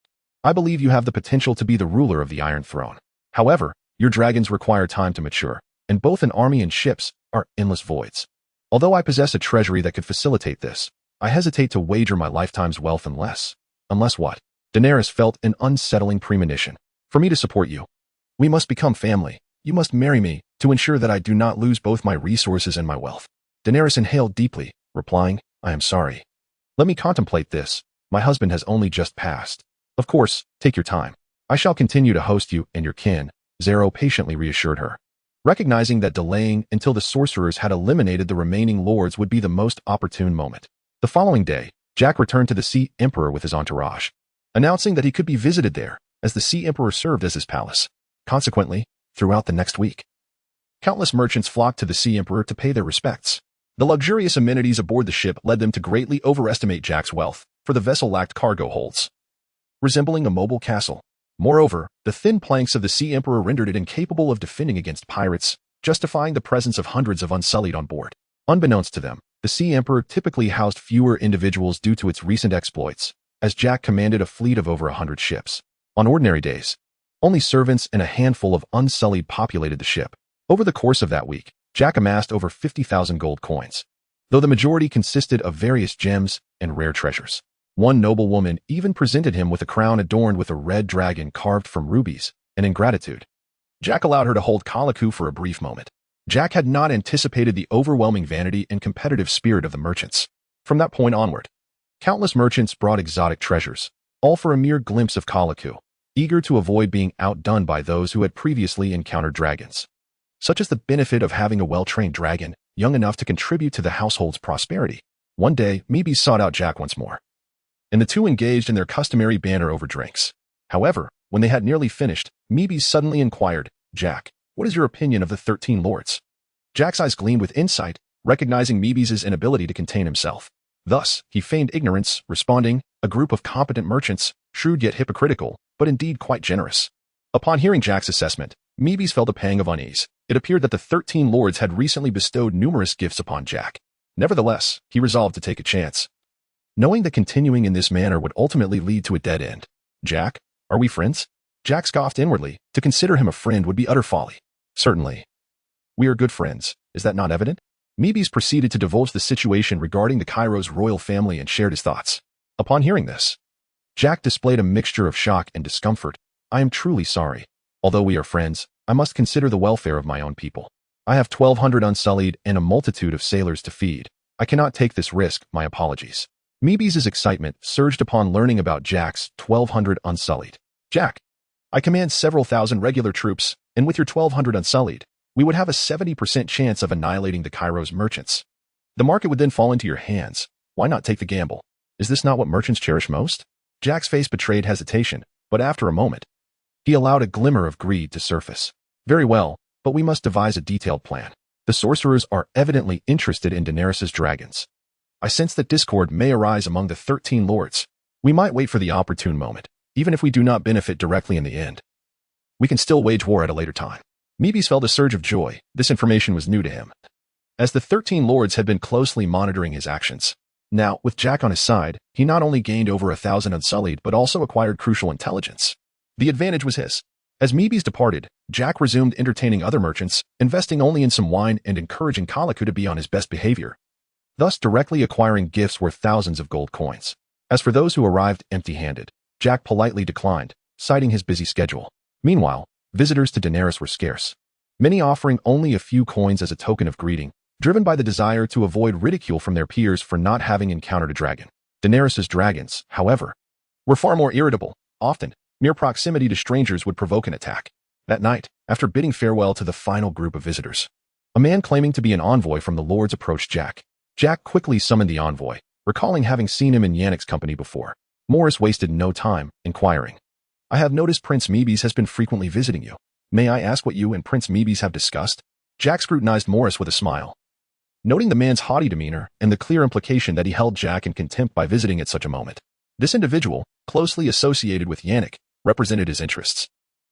I believe you have the potential to be the ruler of the Iron Throne. However, your dragons require time to mature, and both an army and ships are endless voids. Although I possess a treasury that could facilitate this, I hesitate to wager my lifetime's wealth unless what? Daenerys felt an unsettling premonition. For me to support you, we must become family. You must marry me to ensure that I do not lose both my resources and my wealth. Daenerys inhaled deeply, replying, I am sorry. Let me contemplate this. My husband has only just passed. Of course, take your time. I shall continue to host you and your kin, Zero patiently reassured her. Recognizing that delaying until the sorcerers had eliminated the remaining lords would be the most opportune moment. The following day, Jack returned to the Sea Emperor with his entourage, announcing that he could be visited there, as the Sea Emperor served as his palace. Consequently, throughout the next week, countless merchants flocked to the Sea Emperor to pay their respects. The luxurious amenities aboard the ship led them to greatly overestimate Jack's wealth, for the vessel lacked cargo holds, resembling a mobile castle. Moreover, the thin planks of the Sea Emperor rendered it incapable of defending against pirates, justifying the presence of hundreds of unsullied on board. Unbeknownst to them, the Sea Emperor typically housed fewer individuals due to its recent exploits, as Jack commanded a fleet of over 100 ships. On ordinary days, only servants and a handful of unsullied populated the ship. Over the course of that week, Jack amassed over 50,000 gold coins, though the majority consisted of various gems and rare treasures. One noble woman even presented him with a crown adorned with a red dragon carved from rubies, and in gratitude, Jack allowed her to hold Kalaku for a brief moment. Jack had not anticipated the overwhelming vanity and competitive spirit of the merchants. From that point onward, countless merchants brought exotic treasures, all for a mere glimpse of Kalaku. eager to avoid being outdone by those who had previously encountered dragons. Such is the benefit of having a well-trained dragon, young enough to contribute to the household's prosperity. One day, Meebys sought out Jack once more, and the two engaged in their customary banter over drinks. However, when they had nearly finished, Meebys suddenly inquired, "Jack, what is your opinion of the 13 lords?" Jack's eyes gleamed with insight, recognizing Meebys' inability to contain himself. Thus, he feigned ignorance, responding, "A group of competent merchants, shrewd yet hypocritical, but indeed quite generous." Upon hearing Jack's assessment, Meebys felt a pang of unease. It appeared that the 13 lords had recently bestowed numerous gifts upon Jack. Nevertheless, he resolved to take a chance, knowing that continuing in this manner would ultimately lead to a dead end. "Jack, are we friends?" Jack scoffed inwardly. To consider him a friend would be utter folly. "Certainly. We are good friends. Is that not evident?" Meebys proceeded to divulge the situation regarding the Cairo's royal family and shared his thoughts. Upon hearing this, Jack displayed a mixture of shock and discomfort. "I am truly sorry. Although we are friends, I must consider the welfare of my own people. I have 1,200 unsullied and a multitude of sailors to feed. I cannot take this risk, my apologies." Meebys' excitement surged upon learning about Jack's 1,200 unsullied. "Jack, I command several thousand regular troops, and with your 1,200 unsullied, we would have a 70% chance of annihilating the Cairo's merchants. The market would then fall into your hands. Why not take the gamble? Is this not what merchants cherish most?" Jack's face betrayed hesitation, but after a moment, he allowed a glimmer of greed to surface. "Very well, but we must devise a detailed plan. The sorcerers are evidently interested in Daenerys' dragons. I sense that discord may arise among the 13 lords. We might wait for the opportune moment. Even if we do not benefit directly in the end, we can still wage war at a later time." Meebys felt a surge of joy. This information was new to him, as the 13 lords had been closely monitoring his actions. Now, with Jack on his side, he not only gained over 1,000 unsullied but also acquired crucial intelligence. The advantage was his. As Meebys departed, Jack resumed entertaining other merchants, investing only in some wine and encouraging Calico to be on his best behavior, thus directly acquiring gifts worth thousands of gold coins. As for those who arrived empty-handed, Jack politely declined, citing his busy schedule. Meanwhile, visitors to Daenerys were scarce, many offering only a few coins as a token of greeting, driven by the desire to avoid ridicule from their peers for not having encountered a dragon. Daenerys' dragons, however, were far more irritable. Often, mere proximity to strangers would provoke an attack. That night, after bidding farewell to the final group of visitors, a man claiming to be an envoy from the lords approached Jack. Jack quickly summoned the envoy, recalling having seen him in Yannick's company before. Morris wasted no time, inquiring, "I have noticed Prince Meebys has been frequently visiting you. May I ask what you and Prince Meebys have discussed?" Jack scrutinized Morris with a smile, noting the man's haughty demeanor and the clear implication that he held Jack in contempt by visiting at such a moment. This individual, closely associated with Yannick, represented his interests.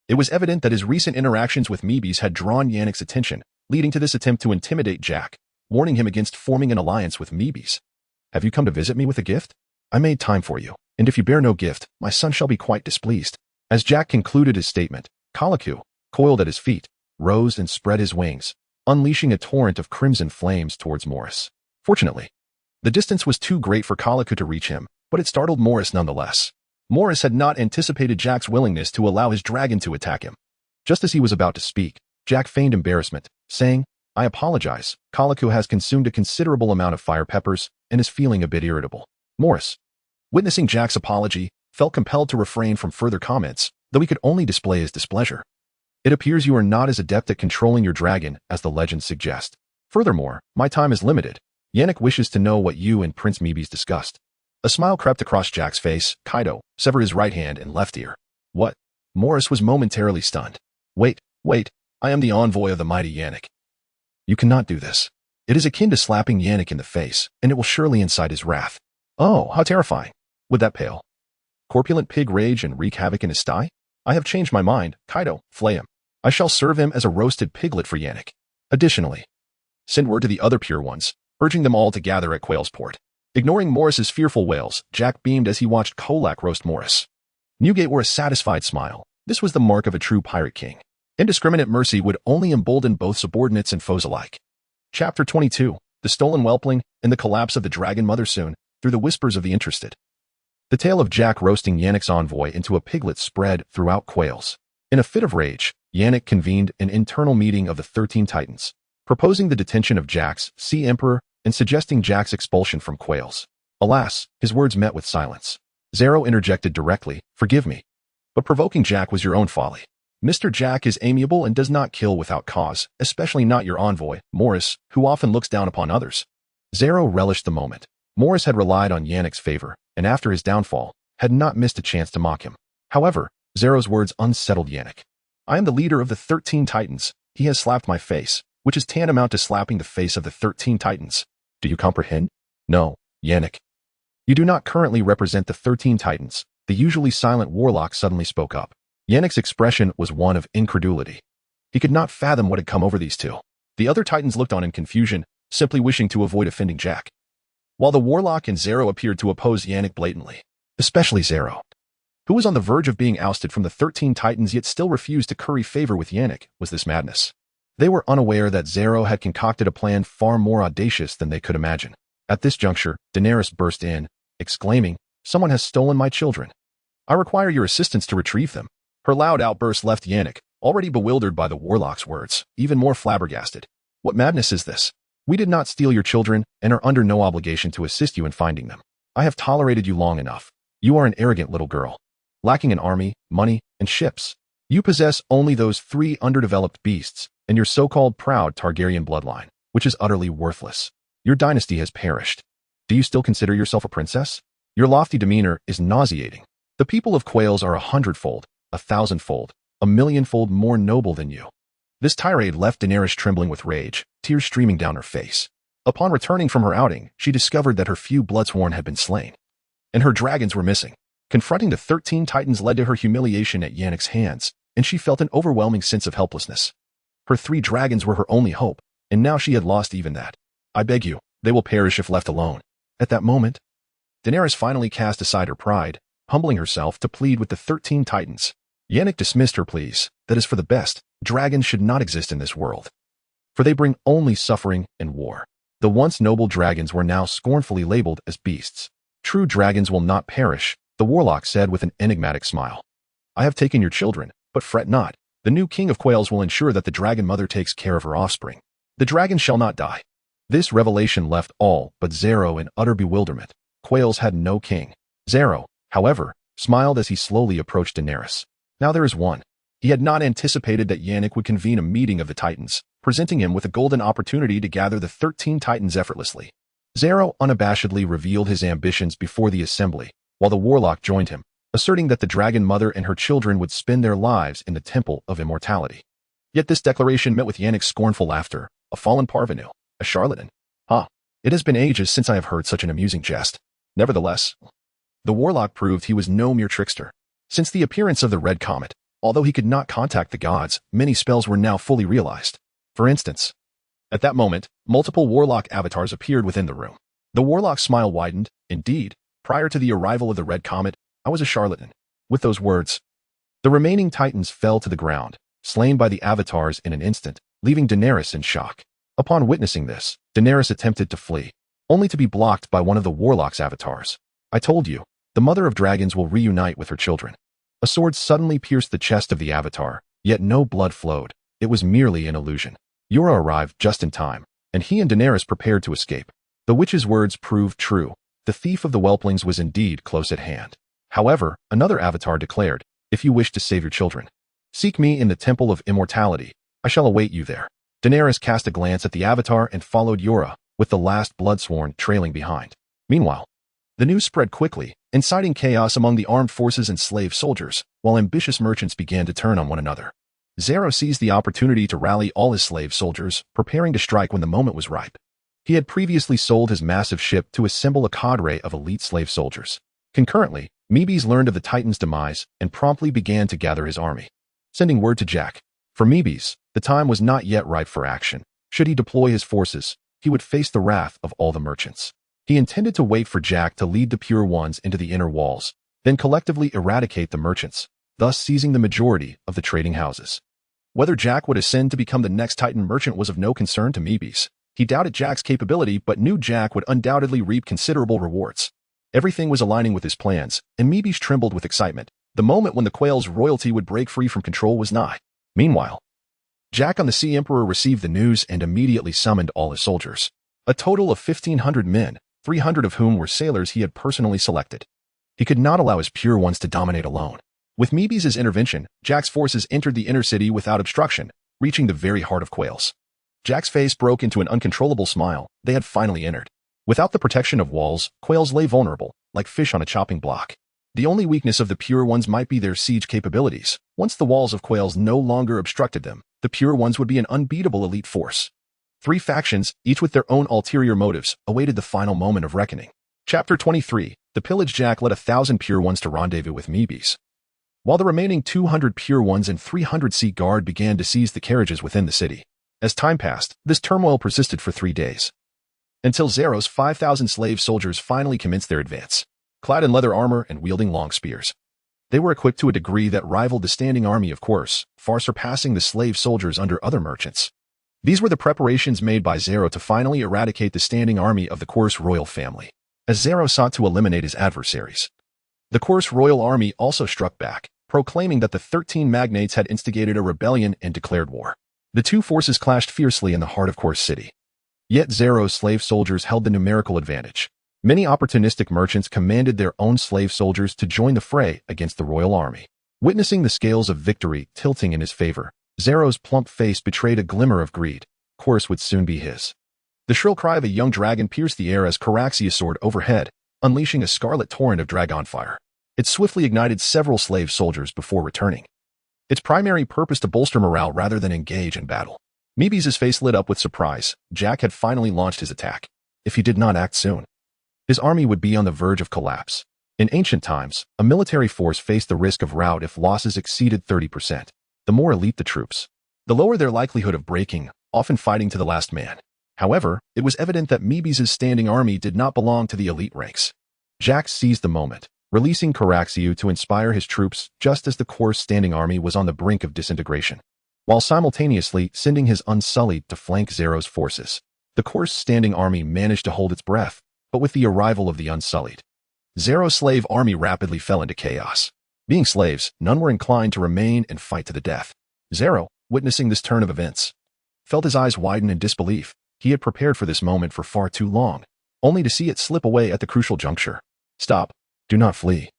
It was evident that his recent interactions with Meebys had drawn Yannick's attention, leading to this attempt to intimidate Jack, warning him against forming an alliance with Meebys. "Have you come to visit me with a gift? I made time for you, and if you bear no gift, my son shall be quite displeased." As Jack concluded his statement, Calico, coiled at his feet, rose and spread his wings, unleashing a torrent of crimson flames towards Morris. Fortunately, the distance was too great for Calico to reach him, but it startled Morris nonetheless. Morris had not anticipated Jack's willingness to allow his dragon to attack him. Just as he was about to speak, Jack feigned embarrassment, saying, "I apologize. Calico has consumed a considerable amount of fire peppers and is feeling a bit irritable." Morris, witnessing Jack's apology, felt compelled to refrain from further comments, though he could only display his displeasure. "It appears you are not as adept at controlling your dragon as the legends suggest. Furthermore, my time is limited. Yannick wishes to know what you and Prince Meebys discussed." A smile crept across Jack's face. Kaido, sever his right hand and left ear. "What?" Morris was momentarily stunned. Wait, I am the envoy of the mighty Yannick." "You cannot do this. It is akin to slapping Yannick in the face, and it will surely incite his wrath." "Oh, how terrifying. Would that pale corpulent pig rage and wreak havoc in his sty?" "I have changed my mind. Kaido, flay him. I shall serve him as a roasted piglet for Yannick. Additionally, send word to the other pure ones, urging them all to gather at Quail's Port." Ignoring Morris's fearful wails, Jack beamed as he watched Kolak roast Morris. Newgate wore a satisfied smile. This was the mark of a true pirate king. Indiscriminate mercy would only embolden both subordinates and foes alike. Chapter 22, The Stolen Whelpling and the Collapse of the Dragon Mother. Soon, through the whispers of the interested, the tale of Jack roasting Yannick's envoy into a piglet spread throughout Quails. In a fit of rage, Yannick convened an internal meeting of the 13 Titans, proposing the detention of Jack's Sea Emperor and suggesting Jack's expulsion from Quails. Alas, his words met with silence. Zero interjected directly, "Forgive me. But provoking Jack was your own folly. Mr. Jack is amiable and does not kill without cause, especially not your envoy, Morris, who often looks down upon others. Zero relished the moment. Morris had relied on Yannick's favor, and after his downfall, had not missed a chance to mock him. However, Zero's words unsettled Yannick. I am the leader of the 13 Titans. He has slapped my face, which is tantamount to slapping the face of the 13 Titans. Do you comprehend? No, Yannick. You do not currently represent the 13 Titans. The usually silent warlock suddenly spoke up. Yannick's expression was one of incredulity. He could not fathom what had come over these two. The other Titans looked on in confusion, simply wishing to avoid offending Jack, while the warlock and Zero appeared to oppose Yannick blatantly, especially Zero, who was on the verge of being ousted from the 13 Titans yet still refused to curry favor with Yannick. Was this madness? They were unaware that Zero had concocted a plan far more audacious than they could imagine. At this juncture, Daenerys burst in, exclaiming, "Someone has stolen my children. I require your assistance to retrieve them." Her loud outburst left Yannick, already bewildered by the warlock's words, even more flabbergasted. What madness is this? We did not steal your children and are under no obligation to assist you in finding them. I have tolerated you long enough. You are an arrogant little girl, lacking an army, money, and ships. You possess only those 3 underdeveloped beasts and your so-called proud Targaryen bloodline, which is utterly worthless. Your dynasty has perished. Do you still consider yourself a princess? Your lofty demeanor is nauseating. The people of Quails are 100-fold, 1,000-fold, 1,000,000-fold more noble than you. This tirade left Daenerys trembling with rage, tears streaming down her face. Upon returning from her outing, she discovered that her few bloodsworn had been slain, and her dragons were missing. Confronting the 13 Titans led to her humiliation at Yannick's hands, and she felt an overwhelming sense of helplessness. Her 3 dragons were her only hope, and now she had lost even that. I beg you, they will perish if left alone. At that moment, Daenerys finally cast aside her pride, humbling herself to plead with the 13 Titans. Yannick dismissed her pleas. That is for the best. Dragons should not exist in this world, for they bring only suffering and war. The once noble dragons were now scornfully labeled as beasts. True dragons will not perish, the warlock said with an enigmatic smile. I have taken your children, but fret not. The new king of Quails will ensure that the dragon mother takes care of her offspring. The dragon shall not die. This revelation left all but Zero in utter bewilderment. Quails had no king. Zero, however, smiled as he slowly approached Daenerys. Now there is one. He had not anticipated that Yannick would convene a meeting of the Titans, presenting him with a golden opportunity to gather the 13 Titans effortlessly. Zero unabashedly revealed his ambitions before the assembly, while the warlock joined him, asserting that the dragon mother and her children would spend their lives in the Temple of Immortality. Yet this declaration met with Yannick's scornful laughter. A fallen parvenu, a charlatan. It has been ages since I have heard such an amusing jest. Nevertheless, the warlock proved he was no mere trickster. Since the appearance of the Red Comet, although he could not contact the gods, many spells were now fully realized. For instance, at that moment, multiple warlock avatars appeared within the room. The warlock's smile widened. Indeed, prior to the arrival of the Red Comet, I was a charlatan. With those words, the remaining Titans fell to the ground, slain by the avatars in an instant, leaving Daenerys in shock. Upon witnessing this, Daenerys attempted to flee, only to be blocked by one of the warlock's avatars. I told you, the mother of dragons will reunite with her children. A sword suddenly pierced the chest of the avatar, yet no blood flowed. It was merely an illusion. Yura arrived just in time, and he and Daenerys prepared to escape. The witch's words proved true. The thief of the whelplings was indeed close at hand. However, another avatar declared, if you wish to save your children, seek me in the Temple of Immortality. I shall await you there. Daenerys cast a glance at the avatar and followed Yura, with the last bloodsworn trailing behind. Meanwhile, the news spread quickly, inciting chaos among the armed forces and slave soldiers, while ambitious merchants began to turn on one another. Zero seized the opportunity to rally all his slave soldiers, preparing to strike when the moment was ripe. He had previously sold his massive ship to assemble a cadre of elite slave soldiers. Concurrently, Mebes learned of the Titan's demise and promptly began to gather his army, sending word to Jack. For Mebes, the time was not yet ripe for action. Should he deploy his forces, he would face the wrath of all the merchants. He intended to wait for Jack to lead the Pure Ones into the inner walls, then collectively eradicate the merchants, thus seizing the majority of the trading houses. Whether Jack would ascend to become the next Titan merchant was of no concern to Mebes. He doubted Jack's capability but knew Jack would undoubtedly reap considerable rewards. Everything was aligning with his plans, and Mebes trembled with excitement. The moment when the Quail's royalty would break free from control was nigh. Meanwhile, Jack on the Sea Emperor received the news and immediately summoned all his soldiers. A total of 1,500 men, 300 of whom were sailors he had personally selected. He could not allow his Pure Ones to dominate alone. With Meebes' intervention, Jack's forces entered the inner city without obstruction, reaching the very heart of Quails. Jack's face broke into an uncontrollable smile. They had finally entered. Without the protection of walls, Quails lay vulnerable, like fish on a chopping block. The only weakness of the Pure Ones might be their siege capabilities. Once the walls of Quails no longer obstructed them, the Pure Ones would be an unbeatable elite force. 3 factions, each with their own ulterior motives, awaited the final moment of reckoning. Chapter 23. The Pillage. Jack led 1,000 Pure Ones to rendezvous with Meebes, while the remaining 200 Pure Ones and 300 Sea Guard began to seize the carriages within the city. As time passed, this turmoil persisted for 3 days, until Zero's 5,000 slave soldiers finally commenced their advance. Clad in leather armor and wielding long spears, they were equipped to a degree that rivaled the standing army of Quers, far surpassing the slave soldiers under other merchants. These were the preparations made by Zero to finally eradicate the standing army of the Quers royal family. As Zero sought to eliminate his adversaries, the Quers royal army also struck back, proclaiming that the 13 magnates had instigated a rebellion and declared war. The two forces clashed fiercely in the heart of Quers City. Yet Zero's slave soldiers held the numerical advantage. Many opportunistic merchants commanded their own slave soldiers to join the fray against the royal army. Witnessing the scales of victory tilting in his favor, Zero's plump face betrayed a glimmer of greed. Quers would soon be his. The shrill cry of a young dragon pierced the air as Caraxia soared overhead, unleashing a scarlet torrent of dragon fire. It swiftly ignited several slave soldiers before returning, its primary purpose to bolster morale rather than engage in battle. Meebes' face lit up with surprise. Jack had finally launched his attack. If he did not act soon, his army would be on the verge of collapse. In ancient times, a military force faced the risk of rout if losses exceeded 30%. The more elite the troops, the lower their likelihood of breaking, often fighting to the last man. However, it was evident that Meebes' standing army did not belong to the elite ranks. Jack seized the moment, releasing Caraxia to inspire his troops just as the Quers standing army was on the brink of disintegration, while simultaneously sending his Unsullied to flank Zero's forces. The Quers standing army managed to hold its breath, but with the arrival of the Unsullied, Zero's slave army rapidly fell into chaos. Being slaves, none were inclined to remain and fight to the death. Zero, witnessing this turn of events, felt his eyes widen in disbelief. He had prepared for this moment for far too long, only to see it slip away at the crucial juncture. Stop. Do not flee.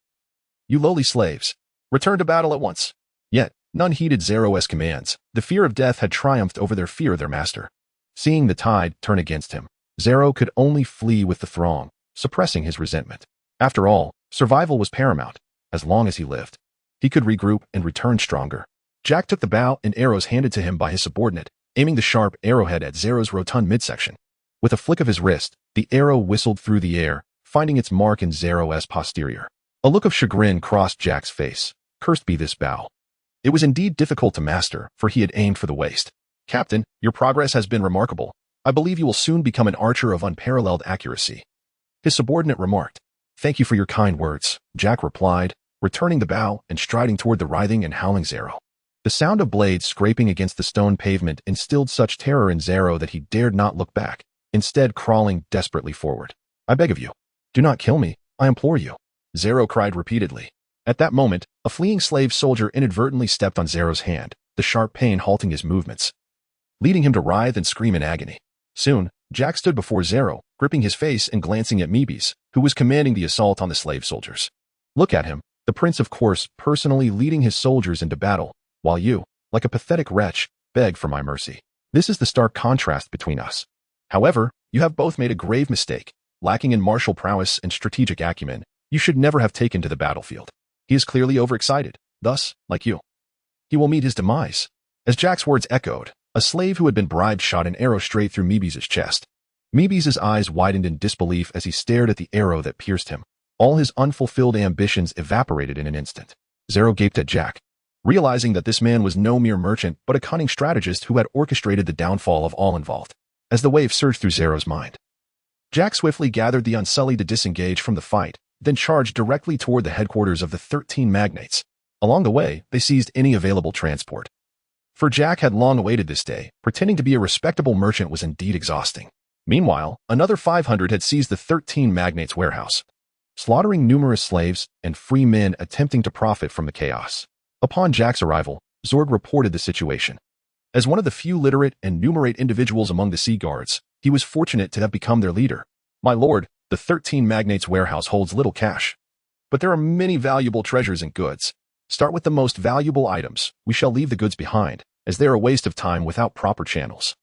You lowly slaves. Return to battle at once. Yet, none heeded Zero's commands. The fear of death had triumphed over their fear of their master. Seeing the tide turn against him, Zero could only flee with the throng, suppressing his resentment. After all, survival was paramount. As long as he lived, he could regroup and return stronger. Jack took the bow and arrows handed to him by his subordinate, aiming the sharp arrowhead at Zero's rotund midsection. With a flick of his wrist, the arrow whistled through the air, finding its mark in Zero's posterior. A look of chagrin crossed Jack's face. Cursed be this bow. It was indeed difficult to master, for he had aimed for the waist. Captain, your progress has been remarkable. I believe you will soon become an archer of unparalleled accuracy, his subordinate remarked. Thank you for your kind words, Jack replied, returning the bow and striding toward the writhing and howling Zero. The sound of blades scraping against the stone pavement instilled such terror in Zero that he dared not look back, instead crawling desperately forward. I beg of you, do not kill me, I implore you, Zero cried repeatedly. At that moment, a fleeing slave soldier inadvertently stepped on Zero's hand, the sharp pain halting his movements, leading him to writhe and scream in agony. Soon, Jack stood before Zero, gripping his face and glancing at Meebes, who was commanding the assault on the slave soldiers. Look at him, the Prince of Quers personally leading his soldiers into battle, while you, like a pathetic wretch, beg for my mercy. This is the stark contrast between us. However, you have both made a grave mistake. Lacking in martial prowess and strategic acumen, you should never have taken to the battlefield. He is clearly overexcited. Thus, like you, he will meet his demise. As Jack's words echoed, a slave who had been bribed shot an arrow straight through Meebes' chest. Meebes' eyes widened in disbelief as he stared at the arrow that pierced him. All his unfulfilled ambitions evaporated in an instant. Zero gaped at Jack, realizing that this man was no mere merchant but a cunning strategist who had orchestrated the downfall of all involved. As the wave surged through Zero's mind, Jack swiftly gathered the Unsullied to disengage from the fight, then charged directly toward the headquarters of the 13 magnates. Along the way, they seized any available transport. For Jack had long awaited this day. Pretending to be a respectable merchant was indeed exhausting. Meanwhile, another 500 had seized the 13 magnates' warehouse, slaughtering numerous slaves and free men attempting to profit from the chaos. Upon Jack's arrival, Zorg reported the situation. As one of the few literate and numerate individuals among the Sea Guards, he was fortunate to have become their leader. My lord, the 13 magnates' warehouse holds little cash, but there are many valuable treasures and goods. Start with the most valuable items. We shall leave the goods behind, as they are a waste of time without proper channels.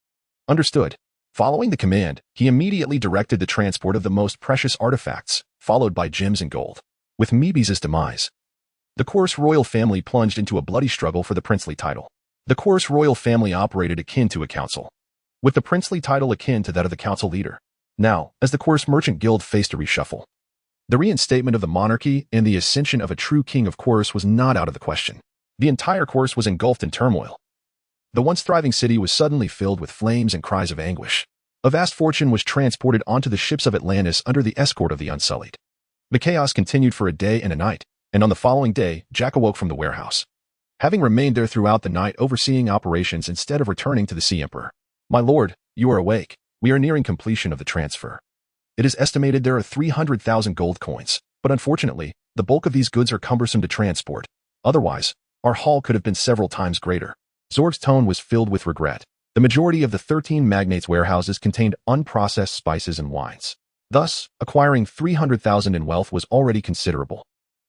Understood. Following the command, he immediately directed the transport of the most precious artifacts, followed by gems and gold. With Mebe's demise, the Course royal family plunged into a bloody struggle for the princely title. The Course royal family operated akin to a council, with the princely title akin to that of the council leader. Now, as the Course Merchant Guild faced a reshuffle, the reinstatement of the monarchy and the ascension of a true king of Course was not out of the question. The entire Course was engulfed in turmoil. The once thriving city was suddenly filled with flames and cries of anguish. A vast fortune was transported onto the ships of Atlantis under the escort of the Unsullied. The chaos continued for a day and a night, and on the following day, Jack awoke from the warehouse, having remained there throughout the night overseeing operations instead of returning to the Sea Emperor. My lord, you are awake. We are nearing completion of the transfer. It is estimated there are 300,000 gold coins, but unfortunately, the bulk of these goods are cumbersome to transport. Otherwise, our haul could have been several times greater. Zorg's tone was filled with regret. The majority of the 13 magnates' warehouses contained unprocessed spices and wines. Thus, acquiring 300,000 in wealth was already considerable,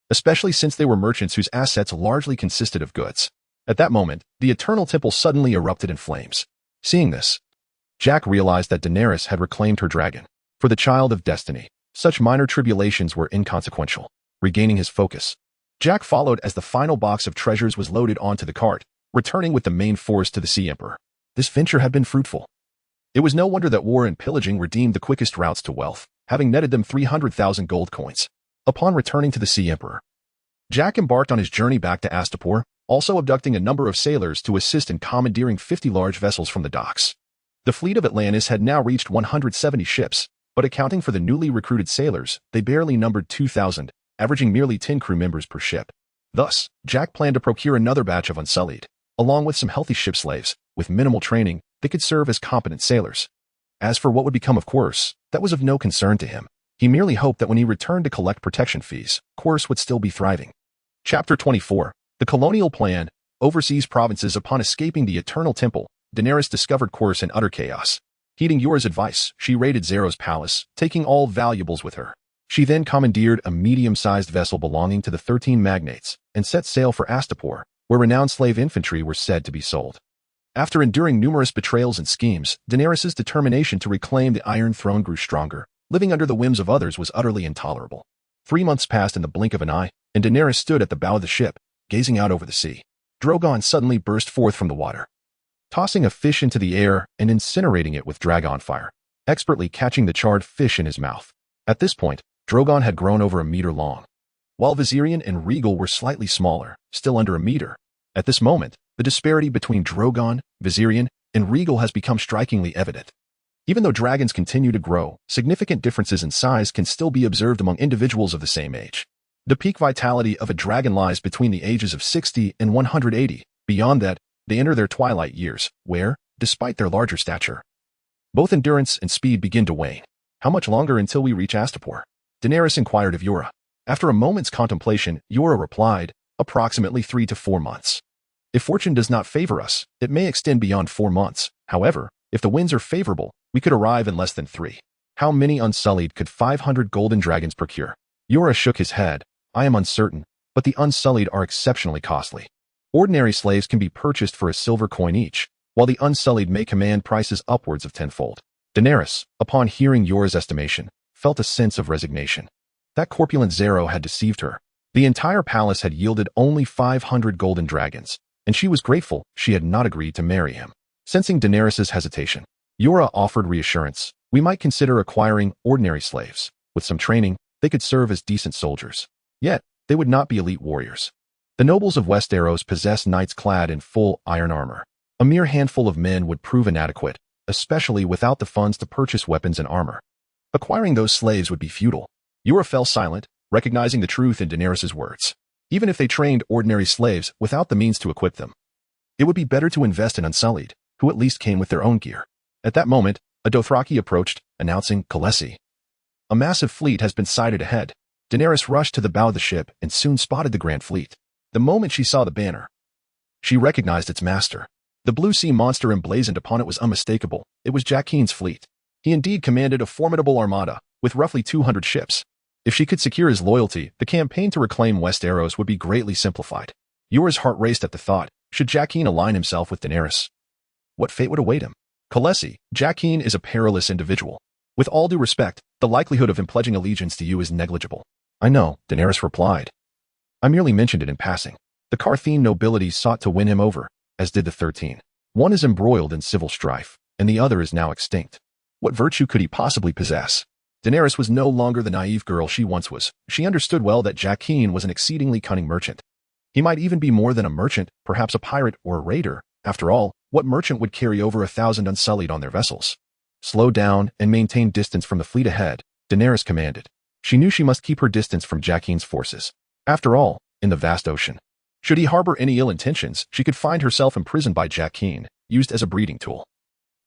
especially since they were merchants whose assets largely consisted of goods. At that moment, the Eternal Temple suddenly erupted in flames. Seeing this, Jack realized that Daenerys had reclaimed her dragon. For the child of destiny, such minor tribulations were inconsequential. Regaining his focus, Jack followed as the final box of treasures was loaded onto the cart, returning with the main force to the Sea Emperor. This venture had been fruitful. It was no wonder that war and pillaging were deemed the quickest routes to wealth, having netted them 300,000 gold coins. Upon returning to the Sea Emperor, Jack embarked on his journey back to Astapor, also abducting a number of sailors to assist in commandeering 50 large vessels from the docks. The fleet of Atlantis had now reached 170 ships, but accounting for the newly recruited sailors, they barely numbered 2,000, averaging merely 10 crew members per ship. Thus, Jack planned to procure another batch of Unsullied, along with some healthy ship slaves. With minimal training, they could serve as competent sailors. As for what would become of Course, that was of no concern to him. He merely hoped that when he returned to collect protection fees, Course would still be thriving. Chapter 24. The Colonial Plan. Overseas provinces. Upon escaping the Eternal Temple, Daenerys discovered Course in utter chaos. Heeding Yora's advice, she raided Zero's palace, taking all valuables with her. She then commandeered a medium-sized vessel belonging to the 13 magnates and set sail for Astapor, where renowned slave infantry were said to be sold. After enduring numerous betrayals and schemes, Daenerys' determination to reclaim the Iron Throne grew stronger. Living under the whims of others was utterly intolerable. 3 months passed in the blink of an eye, and Daenerys stood at the bow of the ship, gazing out over the sea. Drogon suddenly burst forth from the water, tossing a fish into the air and incinerating it with dragon fire, expertly catching the charred fish in his mouth. At this point, Drogon had grown over a meter long, while Viserion and Regal were slightly smaller, still under a meter. At this moment, the disparity between Drogon, Viserion, and Regal has become strikingly evident. Even though dragons continue to grow, significant differences in size can still be observed among individuals of the same age. The peak vitality of a dragon lies between the ages of 60 and 180. Beyond that, they enter their twilight years, where, despite their larger stature, both endurance and speed begin to wane. How much longer until we reach Astapor? Daenerys inquired of Yora. After a moment's contemplation, Yora replied, approximately 3 to 4 months. If fortune does not favor us, it may extend beyond 4 months. However, if the winds are favorable, we could arrive in less than 3. How many Unsullied could 500 golden dragons procure? Yora shook his head. I am uncertain, but the Unsullied are exceptionally costly. Ordinary slaves can be purchased for a silver coin each, while the Unsullied may command prices upwards of tenfold. Daenerys, upon hearing Yora's estimation, felt a sense of resignation. That corpulent Zero had deceived her. The entire palace had yielded only 500 golden dragons, and she was grateful she had not agreed to marry him. Sensing Daenerys' hesitation, Yora offered reassurance. We might consider acquiring ordinary slaves. With some training, they could serve as decent soldiers. Yet, they would not be elite warriors. The nobles of Westeros possess knights clad in full iron armor. A mere handful of men would prove inadequate, especially without the funds to purchase weapons and armor. Acquiring those slaves would be futile. Yora fell silent, recognizing the truth in Daenerys' words. Even if they trained ordinary slaves without the means to equip them, it would be better to invest in Unsullied, who at least came with their own gear. At that moment, a Dothraki approached, announcing, Khaleesi. A massive fleet has been sighted ahead. Daenerys rushed to the bow of the ship and soon spotted the Grand Fleet. The moment she saw the banner, she recognized its master. The blue sea monster emblazoned upon it was unmistakable. It was Jack Keen's fleet. He indeed commanded a formidable armada, with roughly 200 ships. If she could secure his loyalty, the campaign to reclaim Westeros would be greatly simplified. Yora's heart raced at the thought, should Jacqueline align himself with Daenerys? What fate would await him? Khaleesi, Jacqueline is a perilous individual. With all due respect, the likelihood of him pledging allegiance to you is negligible. I know, Daenerys replied. I merely mentioned it in passing. The Carthene nobility sought to win him over, as did the 13. One is embroiled in civil strife, and the other is now extinct. What virtue could he possibly possess? Daenerys was no longer the naive girl she once was. She understood well that Jacqueline was an exceedingly cunning merchant. He might even be more than a merchant, perhaps a pirate or a raider. After all, what merchant would carry over 1,000 unsullied on their vessels? Slow down and maintain distance from the fleet ahead, Daenerys commanded. She knew she must keep her distance from Jacqueline's forces. After all, in the vast ocean, should he harbor any ill intentions, she could find herself imprisoned by Jacqueline, used as a breeding tool.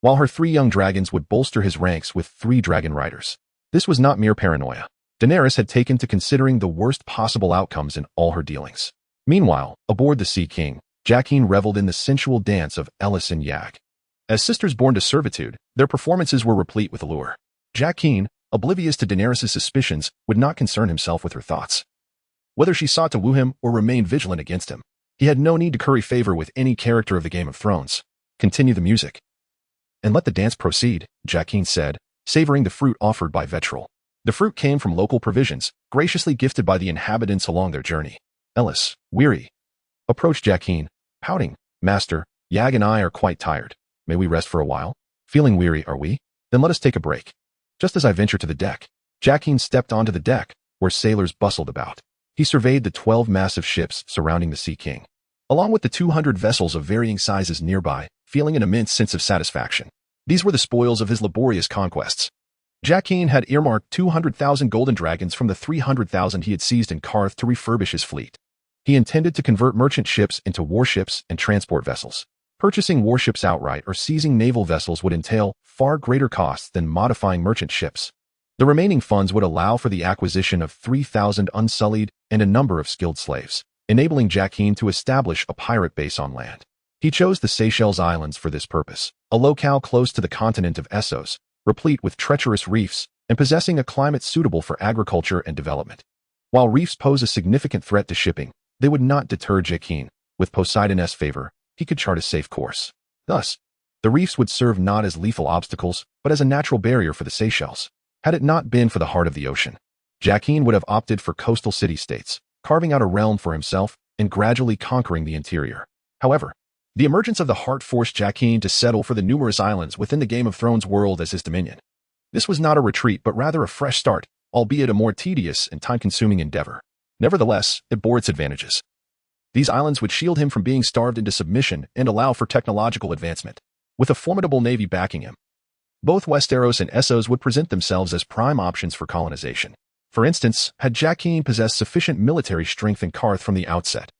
While her 3 young dragons would bolster his ranks with 3 dragon riders. This was not mere paranoia. Daenerys had taken to considering the worst possible outcomes in all her dealings. Meanwhile, aboard the Sea King, Jacqueline reveled in the sensual dance of Ellis and Yag. As sisters born to servitude, their performances were replete with allure. Jacqueline, oblivious to Daenerys' suspicions, would not concern himself with her thoughts. Whether she sought to woo him or remain vigilant against him, he had no need to curry favor with any character of the Game of Thrones. Continue the music. And let the dance proceed, Jacqueline said, savoring the fruit offered by Vetril. The fruit came from local provisions, graciously gifted by the inhabitants along their journey. Ellis, weary, approached Jacqueline, pouting. Master, Yag and I are quite tired. May we rest for a while? Feeling weary, are we? Then let us take a break. Just as I ventured to the deck, Jacqueline stepped onto the deck, where sailors bustled about. He surveyed the 12 massive ships surrounding the Sea King, along with the 200 vessels of varying sizes nearby, feeling an immense sense of satisfaction. These were the spoils of his laborious conquests. Jacqueline had earmarked 200,000 golden dragons from the 300,000 he had seized in Qarth to refurbish his fleet. He intended to convert merchant ships into warships and transport vessels. Purchasing warships outright or seizing naval vessels would entail far greater costs than modifying merchant ships. The remaining funds would allow for the acquisition of 3,000 unsullied and a number of skilled slaves, enabling Jacqueline to establish a pirate base on land. He chose the Seychelles Islands for this purpose, a locale close to the continent of Essos, replete with treacherous reefs and possessing a climate suitable for agriculture and development. While reefs pose a significant threat to shipping, they would not deter Jacqueline. With Poseidon's favor, he could chart a safe course. Thus, the reefs would serve not as lethal obstacles, but as a natural barrier for the Seychelles. Had it not been for the heart of the ocean, Jacqueline would have opted for coastal city-states, carving out a realm for himself and gradually conquering the interior. However, the emergence of the heart forced Jacqueline to settle for the numerous islands within the Game of Thrones world as his dominion. This was not a retreat but rather a fresh start, albeit a more tedious and time-consuming endeavor. Nevertheless, it bore its advantages. These islands would shield him from being starved into submission and allow for technological advancement. With a formidable navy backing him, both Westeros and Essos would present themselves as prime options for colonization. For instance, had Jacqueline possessed sufficient military strength in Qarth from the outset,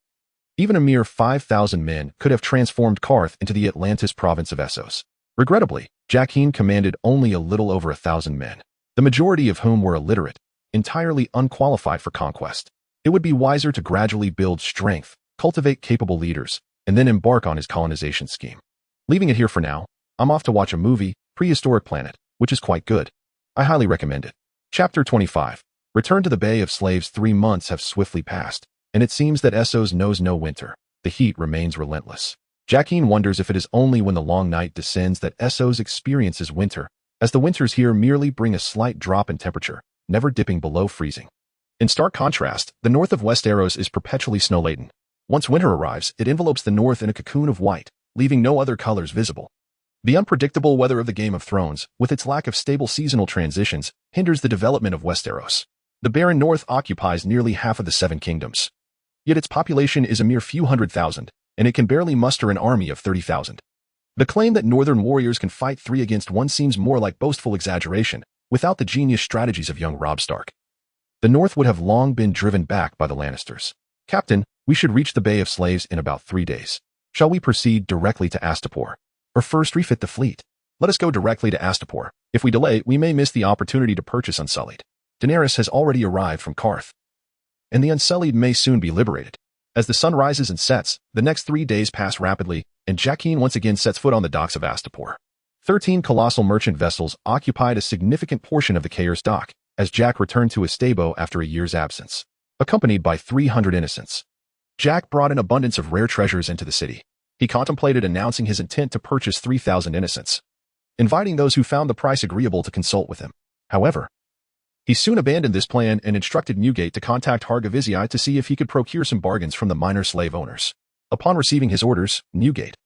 even a mere 5,000 men could have transformed Qarth into the Atlantis province of Essos. Regrettably, Jacqueline commanded only a little over 1,000 men, the majority of whom were illiterate, entirely unqualified for conquest. It would be wiser to gradually build strength, cultivate capable leaders, and then embark on his colonization scheme. Leaving it here for now, I'm off to watch a movie, Prehistoric Planet, which is quite good. I highly recommend it. Chapter 25. Return to the Bay of Slaves. 3 months have swiftly passed, and it seems that Essos knows no winter. The heat remains relentless. Jacqueline wonders if it is only when the long night descends that Essos experiences winter, as the winters here merely bring a slight drop in temperature, never dipping below freezing. In stark contrast, the north of Westeros is perpetually snow-laden. Once winter arrives, it envelopes the north in a cocoon of white, leaving no other colors visible. The unpredictable weather of the Game of Thrones, with its lack of stable seasonal transitions, hinders the development of Westeros. The barren north occupies nearly half of the 7 kingdoms. Yet its population is a mere few hundred thousand, and it can barely muster an army of 30,000. The claim that northern warriors can fight 3 against 1 seems more like boastful exaggeration, without the genius strategies of young Robb Stark. The north would have long been driven back by the Lannisters. Captain, we should reach the Bay of Slaves in about 3 days. Shall we proceed directly to Astapor, or first refit the fleet? Let us go directly to Astapor. If we delay, we may miss the opportunity to purchase Unsullied. Daenerys has already arrived from Qarth, and the Unsullied may soon be liberated. As the sun rises and sets, the next 3 days pass rapidly, and Jacqueline once again sets foot on the docks of Astapor. 13 colossal merchant vessels occupied a significant portion of the Cair's dock, as Jack returned to Estabo after a year's absence, accompanied by 300 innocents. Jack brought an abundance of rare treasures into the city. He contemplated announcing his intent to purchase 3,000 innocents, inviting those who found the price agreeable to consult with him. However, he soon abandoned this plan and instructed Newgate to contact Hargavizii to see if he could procure some bargains from the minor slave owners. Upon receiving his orders, Newgate,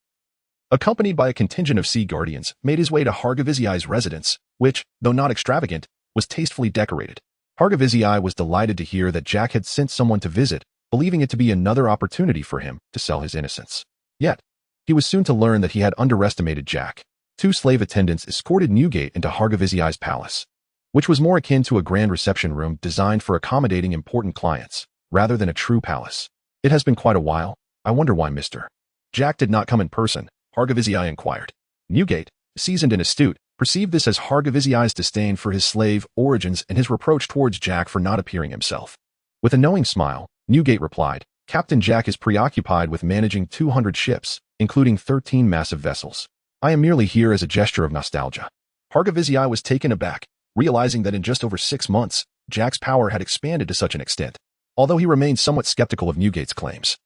accompanied by a contingent of sea guardians, made his way to Hargavizii's residence, which, though not extravagant, was tastefully decorated. Hargavizii was delighted to hear that Jack had sent someone to visit, believing it to be another opportunity for him to sell his innocence. Yet, he was soon to learn that he had underestimated Jack. 2 slave attendants escorted Newgate into Hargavizii's palace, which was more akin to a grand reception room designed for accommodating important clients, rather than a true palace. It has been quite a while. I wonder why Mr. Jack did not come in person, Hargavizii inquired. Newgate, seasoned and astute, perceived this as Hargavizii's disdain for his slave origins and his reproach towards Jack for not appearing himself. With a knowing smile, Newgate replied, Captain Jack is preoccupied with managing 200 ships, including 13 massive vessels. I am merely here as a gesture of nostalgia. Hargavizii was taken aback, realizing that in just over 6 months, Jack's power had expanded to such an extent. Although he remained somewhat skeptical of Newgate's claims,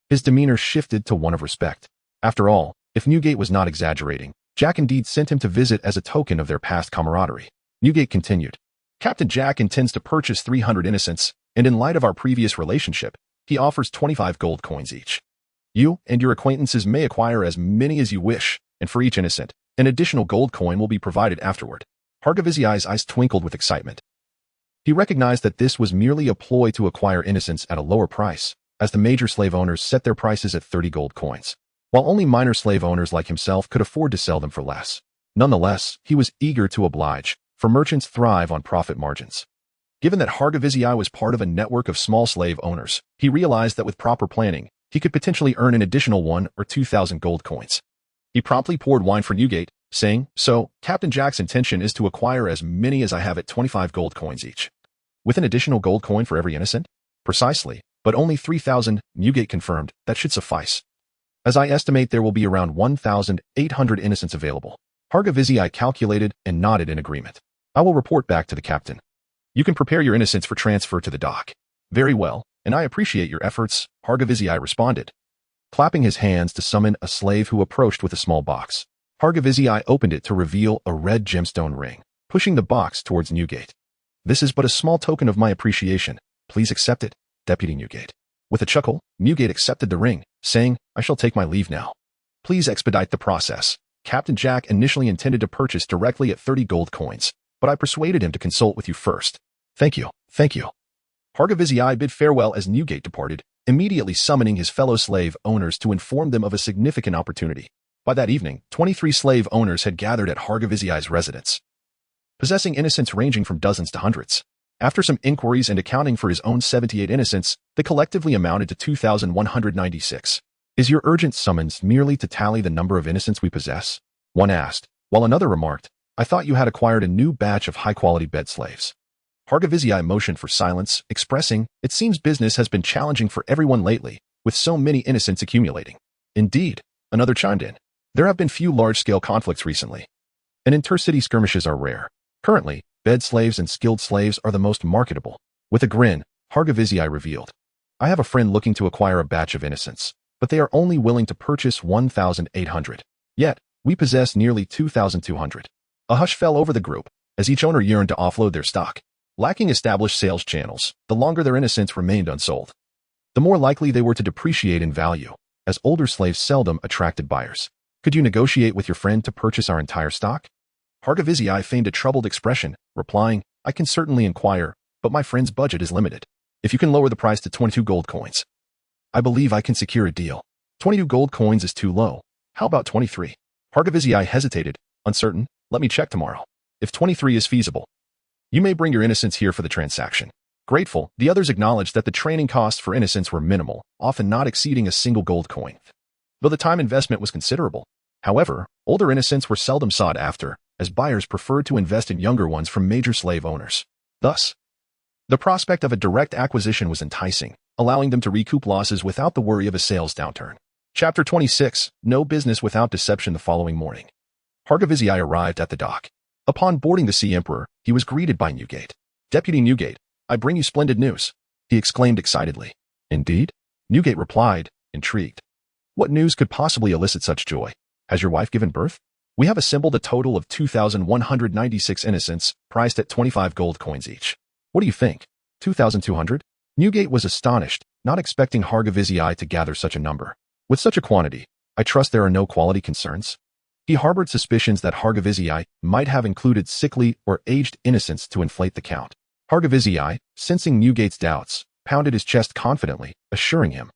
his demeanor shifted to one of respect. After all, if Newgate was not exaggerating, Jack indeed sent him to visit as a token of their past camaraderie. Newgate continued, Captain Jack intends to purchase 300 innocents, and in light of our previous relationship, he offers 25 gold coins each. You and your acquaintances may acquire as many as you wish, and for each innocent, an additional gold coin will be provided afterward. Hargavizii's eyes twinkled with excitement. He recognized that this was merely a ploy to acquire innocents at a lower price, as the major slave owners set their prices at 30 gold coins, while only minor slave owners like himself could afford to sell them for less. Nonetheless, he was eager to oblige, for merchants thrive on profit margins. Given that Hargavizii was part of a network of small slave owners, he realized that with proper planning, he could potentially earn an additional 1,000 or 2,000 gold coins. He promptly poured wine for Newgate, saying, So, Captain Jack's intention is to acquire as many as I have at 25 gold coins each. With an additional gold coin for every innocent? Precisely, but only 3,000, Newgate confirmed. That should suffice, as I estimate there will be around 1,800 innocents available. Hargavizii calculated and nodded in agreement. I will report back to the captain. You can prepare your innocents for transfer to the dock. Very well, and I appreciate your efforts, Hargavizii responded, clapping his hands to summon a slave who approached with a small box. Hargavizii opened it to reveal a red gemstone ring, pushing the box towards Newgate. This is but a small token of my appreciation. Please accept it, Deputy Newgate. With a chuckle, Newgate accepted the ring, saying, I shall take my leave now. Please expedite the process. Captain Jack initially intended to purchase directly at 30 gold coins, but I persuaded him to consult with you first. Thank you, thank you. Hargavizii bid farewell as Newgate departed, immediately summoning his fellow slave owners to inform them of a significant opportunity. By that evening, 23 slave owners had gathered at Hargavizii's residence, possessing innocents ranging from dozens to hundreds. After some inquiries and accounting for his own 78 innocents, they collectively amounted to 2,196. Is your urgent summons merely to tally the number of innocents we possess? One asked, while another remarked, I thought you had acquired a new batch of high-quality bed slaves. Hargavizii motioned for silence, expressing, it seems business has been challenging for everyone lately, with so many innocents accumulating. Indeed, another chimed in. There have been few large-scale conflicts recently, and intercity skirmishes are rare. Currently, bed slaves and skilled slaves are the most marketable. With a grin, Hargavizii revealed, I have a friend looking to acquire a batch of innocents, but they are only willing to purchase 1,800. Yet, we possess nearly 2,200. A hush fell over the group, as each owner yearned to offload their stock. Lacking established sales channels, the longer their innocents remained unsold, the more likely they were to depreciate in value, as older slaves seldom attracted buyers. Could you negotiate with your friend to purchase our entire stock? Hargavizii feigned a troubled expression, replying, I can certainly inquire, but my friend's budget is limited. If you can lower the price to 22 gold coins, I believe I can secure a deal. 22 gold coins is too low. How about 23? Hargavizii hesitated, uncertain. Let me check tomorrow. If 23 is feasible, you may bring your innocents here for the transaction. Grateful, the others acknowledged that the training costs for innocents were minimal, often not exceeding a single gold coin, though the time investment was considerable. However, older innocents were seldom sought after, as buyers preferred to invest in younger ones from major slave owners. Thus, the prospect of a direct acquisition was enticing, allowing them to recoup losses without the worry of a sales downturn. Chapter 26, No Business Without Deception. The following morning, Hargavizii arrived at the dock. Upon boarding the Sea Emperor, he was greeted by Newgate. Deputy Newgate, I bring you splendid news, he exclaimed excitedly. Indeed? Newgate replied, intrigued. What news could possibly elicit such joy? Has your wife given birth? We have assembled a total of 2,196 innocents, priced at 25 gold coins each. What do you think? 2,200? Newgate was astonished, not expecting Hargavizii to gather such a number. With such a quantity, I trust there are no quality concerns? He harbored suspicions that Hargavizii might have included sickly or aged innocents to inflate the count. Hargavizii, sensing Newgate's doubts, pounded his chest confidently, assuring him,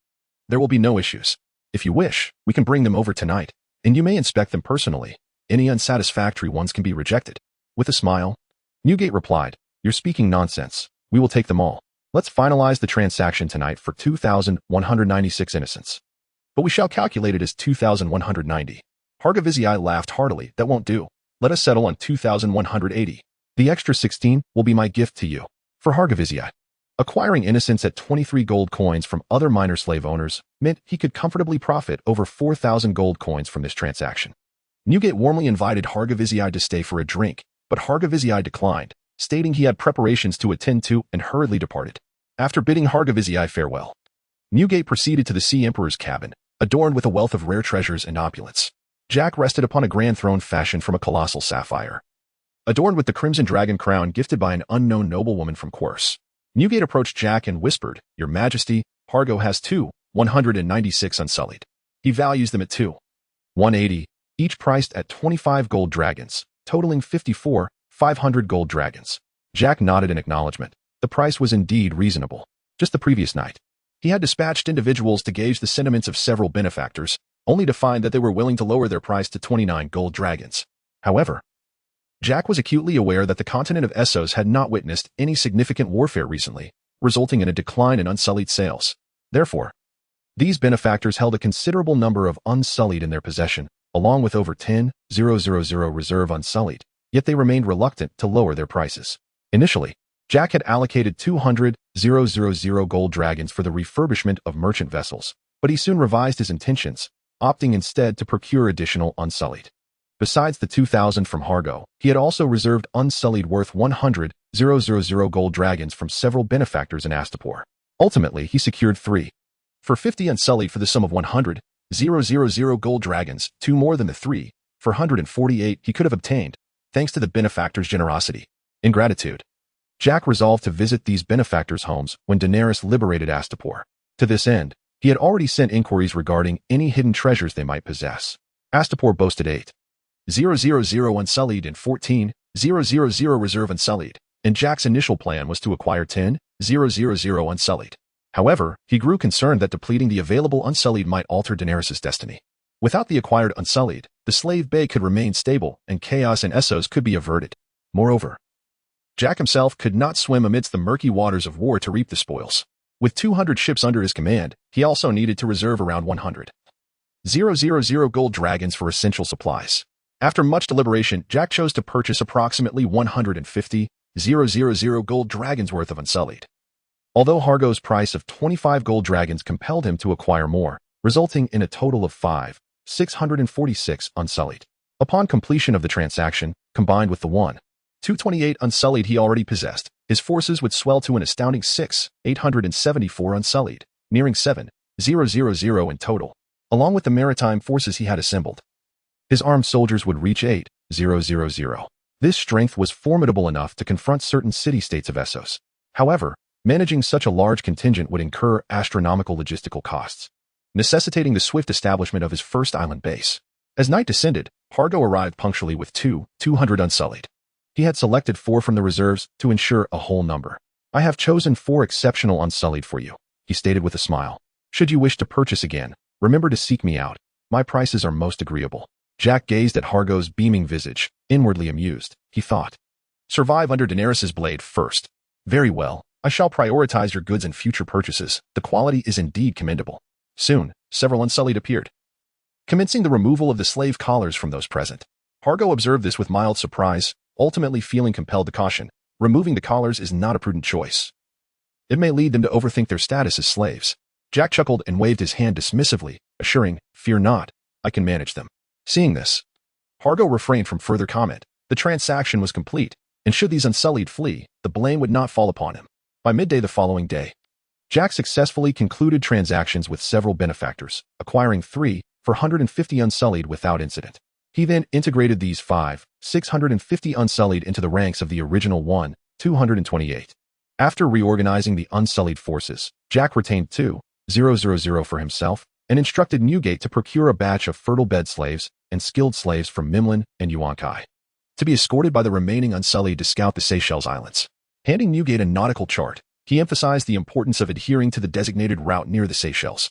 there will be no issues. If you wish, we can bring them over tonight, and you may inspect them personally. Any unsatisfactory ones can be rejected. With a smile, Newgate replied, you're speaking nonsense. We will take them all. Let's finalize the transaction tonight for 2,196 innocents. But we shall calculate it as 2,190. Hargavizii laughed heartily. That won't do. Let us settle on 2,180. The extra 16 will be my gift to you. For Hargavizii, acquiring innocents at 23 gold coins from other minor slave owners meant he could comfortably profit over 4,000 gold coins from this transaction. Newgate warmly invited Hargavizii to stay for a drink, but Hargavizii declined, stating he had preparations to attend to and hurriedly departed. After bidding Hargavizii farewell, Newgate proceeded to the Sea Emperor's cabin, adorned with a wealth of rare treasures and opulence. Jack rested upon a grand throne fashioned from a colossal sapphire, adorned with the crimson dragon crown gifted by an unknown noblewoman from Quers. Newgate approached Jack and whispered, Your Majesty, Hargo has 196 unsullied. He values them at 180, each priced at 25 gold dragons, totaling 500 gold dragons. Jack nodded in acknowledgement. The price was indeed reasonable. Just the previous night, he had dispatched individuals to gauge the sentiments of several benefactors, only to find that they were willing to lower their price to 29 gold dragons. However, Jack was acutely aware that the continent of Essos had not witnessed any significant warfare recently, resulting in a decline in unsullied sales. Therefore, these benefactors held a considerable number of unsullied in their possession, along with over 10,000 reserve unsullied, yet they remained reluctant to lower their prices. Initially, Jack had allocated 200,000 gold dragons for the refurbishment of merchant vessels, but he soon revised his intentions, opting instead to procure additional unsullied. Besides the 2,000 from Hargo, he had also reserved unsullied worth 100,000 gold dragons from several benefactors in Astapor. Ultimately, he secured 3 for 50 unsullied for the sum of 100,000 gold dragons, 2 more than the 3 for 148 he could have obtained, thanks to the benefactor's generosity. In gratitude, Jack resolved to visit these benefactors' homes when Daenerys liberated Astapor. To this end, he had already sent inquiries regarding any hidden treasures they might possess. Astapor boasted 8,000 unsullied and 14,000 reserve unsullied, and Jack's initial plan was to acquire 10,000 unsullied. However, he grew concerned that depleting the available unsullied might alter Daenerys' destiny. Without the acquired unsullied, the slave bay could remain stable and chaos in Essos could be averted. Moreover, Jack himself could not swim amidst the murky waters of war to reap the spoils. With 200 ships under his command, he also needed to reserve around 100,000 gold dragons for essential supplies. After much deliberation, Jack chose to purchase approximately 150,000 gold dragons worth of unsullied. Although Hargo's price of 25 gold dragons compelled him to acquire more, resulting in a total of 646 unsullied. Upon completion of the transaction, combined with the 228 unsullied he already possessed, his forces would swell to an astounding 874 unsullied, nearing 7,000 in total. Along with the maritime forces he had assembled, his armed soldiers would reach 8,000. This strength was formidable enough to confront certain city-states of Essos. However, managing such a large contingent would incur astronomical logistical costs, necessitating the swift establishment of his first island base. As night descended, Hargo arrived punctually with 200 unsullied. He had selected 4 from the reserves to ensure a whole number. I have chosen 4 exceptional unsullied for you, he stated with a smile. Should you wish to purchase again, remember to seek me out. My prices are most agreeable. Jack gazed at Hargo's beaming visage, inwardly amused. He thought, survive under Daenerys' blade first. Very well, I shall prioritize your goods in future purchases. The quality is indeed commendable. Soon, several unsullied appeared, commencing the removal of the slave collars from those present. Hargo observed this with mild surprise, ultimately feeling compelled to caution. Removing the collars is not a prudent choice. It may lead them to overthink their status as slaves. Jack chuckled and waved his hand dismissively, assuring, fear not, I can manage them. Seeing this, Hargo refrained from further comment. The transaction was complete, and should these unsullied flee, the blame would not fall upon him. By midday the following day, Jack successfully concluded transactions with several benefactors, acquiring 450 Unsullied without incident. He then integrated these 650 Unsullied into the ranks of the original 228. After reorganizing the Unsullied forces, Jack retained 2,000 for himself and instructed Newgate to procure a batch of fertile bed slaves and skilled slaves from Mimlan and Yuankai, to be escorted by the remaining Unsullied to scout the Seychelles Islands. Handing Newgate a nautical chart, he emphasized the importance of adhering to the designated route near the Seychelles,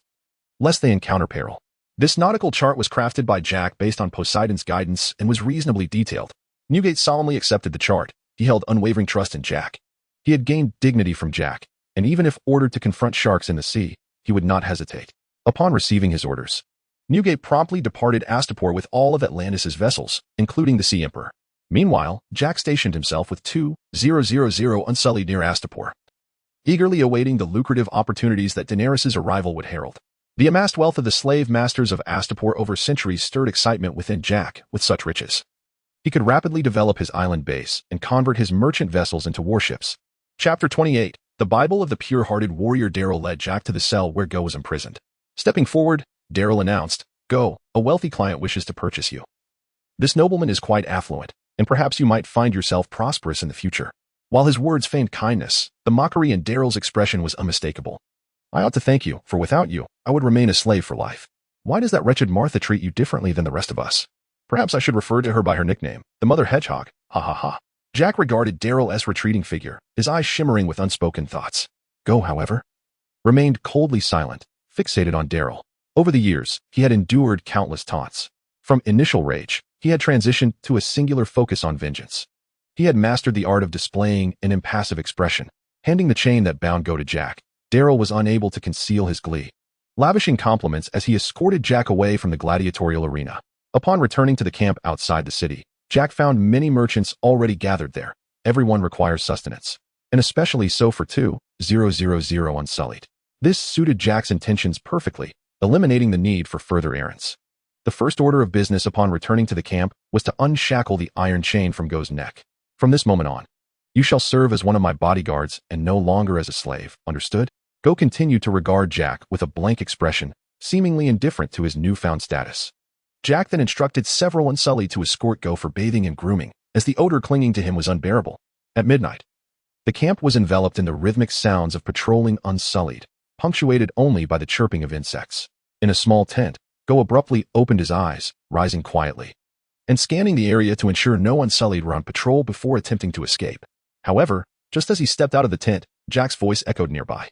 lest they encounter peril. This nautical chart was crafted by Jack based on Poseidon's guidance and was reasonably detailed. Newgate solemnly accepted the chart. He held unwavering trust in Jack. He had gained dignity from Jack, and even if ordered to confront sharks in the sea, he would not hesitate. Upon receiving his orders, Newgate promptly departed Astapor with all of Atlantis' vessels, including the Sea Emperor. Meanwhile, Jack stationed himself with 2,000 Unsullied near Astapor, eagerly awaiting the lucrative opportunities that Daenerys' arrival would herald. The amassed wealth of the slave masters of Astapor over centuries stirred excitement within Jack with such riches. He could rapidly develop his island base and convert his merchant vessels into warships. Chapter 28. The Bible of the Pure-Hearted Warrior. Daryl led Jack to the cell where Go was imprisoned. Stepping forward, Daryl announced, "Go, a wealthy client wishes to purchase you. This nobleman is quite affluent, and perhaps you might find yourself prosperous in the future." While his words feigned kindness, the mockery in Daryl's expression was unmistakable. "I ought to thank you, for without you, I would remain a slave for life. Why does that wretched Martha treat you differently than the rest of us? Perhaps I should refer to her by her nickname, the Mother Hedgehog, ha ha ha." Jack regarded Daryl's retreating figure, his eyes shimmering with unspoken thoughts. Go, however, remained coldly silent, fixated on Daryl. Over the years, he had endured countless taunts. From initial rage, he had transitioned to a singular focus on vengeance. He had mastered the art of displaying an impassive expression. Handing the chain that bound Go to Jack, Daryl was unable to conceal his glee, lavishing compliments as he escorted Jack away from the gladiatorial arena. Upon returning to the camp outside the city, Jack found many merchants already gathered there. Everyone requires sustenance, and especially so for 2,000 Unsullied. This suited Jack's intentions perfectly, eliminating the need for further errands. The first order of business upon returning to the camp was to unshackle the iron chain from Go's neck. From this moment on, you shall serve as one of my bodyguards and no longer as a slave, understood? Go continued to regard Jack with a blank expression, seemingly indifferent to his newfound status. Jack then instructed several Unsullied to escort Go for bathing and grooming, as the odor clinging to him was unbearable. At midnight, the camp was enveloped in the rhythmic sounds of patrolling Unsullied, punctuated only by the chirping of insects. In a small tent, Go abruptly opened his eyes, rising quietly, and scanning the area to ensure no Unsullied were on patrol before attempting to escape. However, just as he stepped out of the tent, Jack's voice echoed nearby.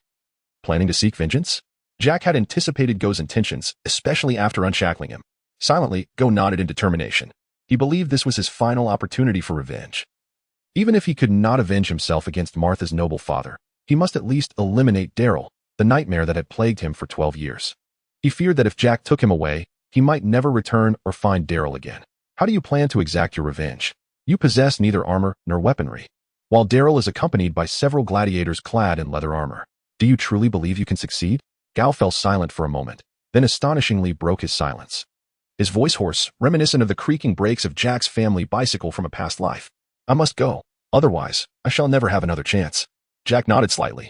Planning to seek vengeance? Jack had anticipated Go's intentions, especially after unshackling him. Silently, Go nodded in determination. He believed this was his final opportunity for revenge. Even if he could not avenge himself against Martha's noble father, he must at least eliminate Daryl, the nightmare that had plagued him for 12 years. He feared that if Jack took him away, he might never return or find Daryl again. How do you plan to exact your revenge? You possess neither armor nor weaponry, while Daryl is accompanied by several gladiators clad in leather armor. Do you truly believe you can succeed? Gao fell silent for a moment, then astonishingly broke his silence. His voice hoarse, reminiscent of the creaking brakes of Jack's family bicycle from a past life. I must go, otherwise, I shall never have another chance. Jack nodded slightly,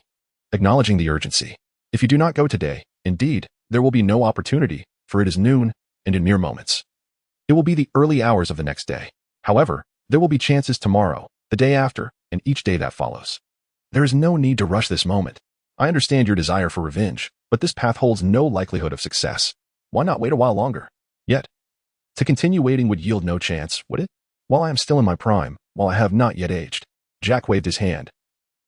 acknowledging the urgency. If you do not go today, indeed, there will be no opportunity, for it is noon, and in mere moments. It will be the early hours of the next day. However, there will be chances tomorrow, the day after, and each day that follows. There is no need to rush this moment. I understand your desire for revenge, but this path holds no likelihood of success. Why not wait a while longer? Yet, to continue waiting would yield no chance, would it? While I am still in my prime, while I have not yet aged. Jack waved his hand,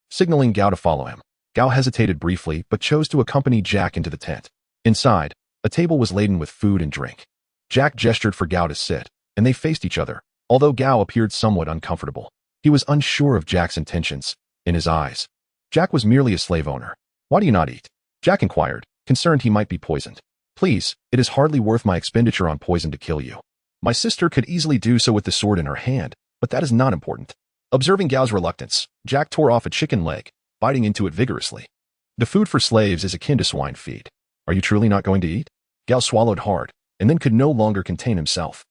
signaling Gao to follow him. Gao hesitated briefly, but chose to accompany Jack into the tent. Inside, a table was laden with food and drink. Jack gestured for Gao to sit, and they faced each other, although Gao appeared somewhat uncomfortable. He was unsure of Jack's intentions. In his eyes, Jack was merely a slave owner. Why do you not eat? Jack inquired, concerned he might be poisoned. Please, it is hardly worth my expenditure on poison to kill you. My sister could easily do so with the sword in her hand, but that is not important. Observing Gao's reluctance, Jack tore off a chicken leg, biting into it vigorously. The food for slaves is akin to swine feed. Are you truly not going to eat? Gao swallowed hard, and then could no longer contain himself,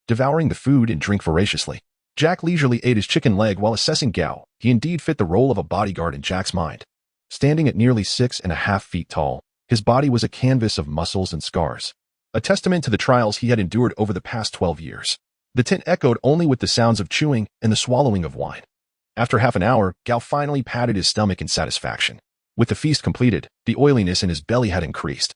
devouring the food and drink voraciously. Jack leisurely ate his chicken leg while assessing Gao. He indeed fit the role of a bodyguard in Jack's mind. Standing at nearly 6.5 feet tall, his body was a canvas of muscles and scars, a testament to the trials he had endured over the past 12 years. The tent echoed only with the sounds of chewing and the swallowing of wine. After half an hour, Gao finally patted his stomach in satisfaction. With the feast completed, the oiliness in his belly had increased,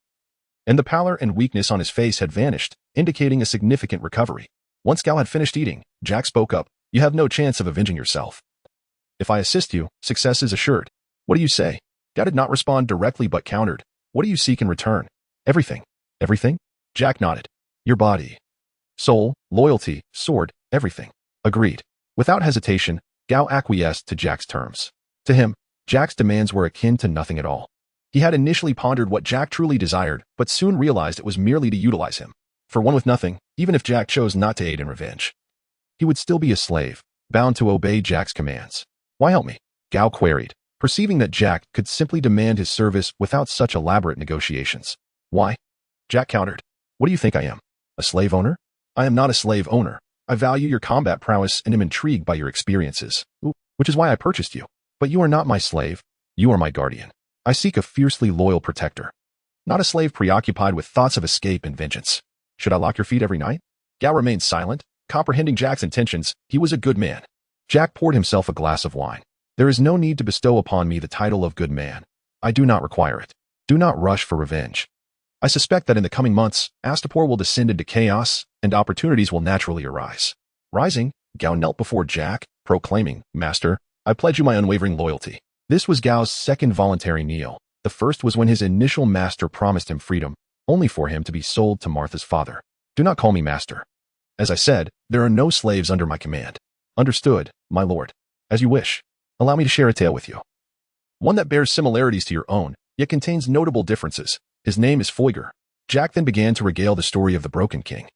and the pallor and weakness on his face had vanished, indicating a significant recovery. Once Gao had finished eating, Jack spoke up. You have no chance of avenging yourself. If I assist you, success is assured. What do you say? Gao did not respond directly but countered. What do you seek in return? Everything. Everything? Jack nodded. Your body, soul, loyalty, sword, everything. Agreed. Without hesitation, Gao acquiesced to Jack's terms. To him, Jack's demands were akin to nothing at all. He had initially pondered what Jack truly desired, but soon realized it was merely to utilize him. For one with nothing, even if Jack chose not to aid in revenge, he would still be a slave, bound to obey Jack's commands. Why help me? Gao queried, perceiving that Jack could simply demand his service without such elaborate negotiations. Why? Jack countered. What do you think I am? A slave owner? I am not a slave owner. I value your combat prowess and am intrigued by your experiences, which is why I purchased you. But you are not my slave. You are my guardian. I seek a fiercely loyal protector, not a slave preoccupied with thoughts of escape and vengeance. Should I lock your feet every night? Gao remained silent, comprehending Jack's intentions. He was a good man. Jack poured himself a glass of wine. There is no need to bestow upon me the title of good man. I do not require it. Do not rush for revenge. I suspect that in the coming months, Astapor will descend into chaos, and opportunities will naturally arise. Rising, Gao knelt before Jack, proclaiming, Master, I pledge you my unwavering loyalty. This was Gao's second voluntary kneel. The first was when his initial master promised him freedom, only for him to be sold to Martha's father. Do not call me master. As I said, there are no slaves under my command. Understood, my lord. As you wish. Allow me to share a tale with you. One that bears similarities to your own, yet contains notable differences. His name is Foiger. Jack then began to regale the story of the Broken King,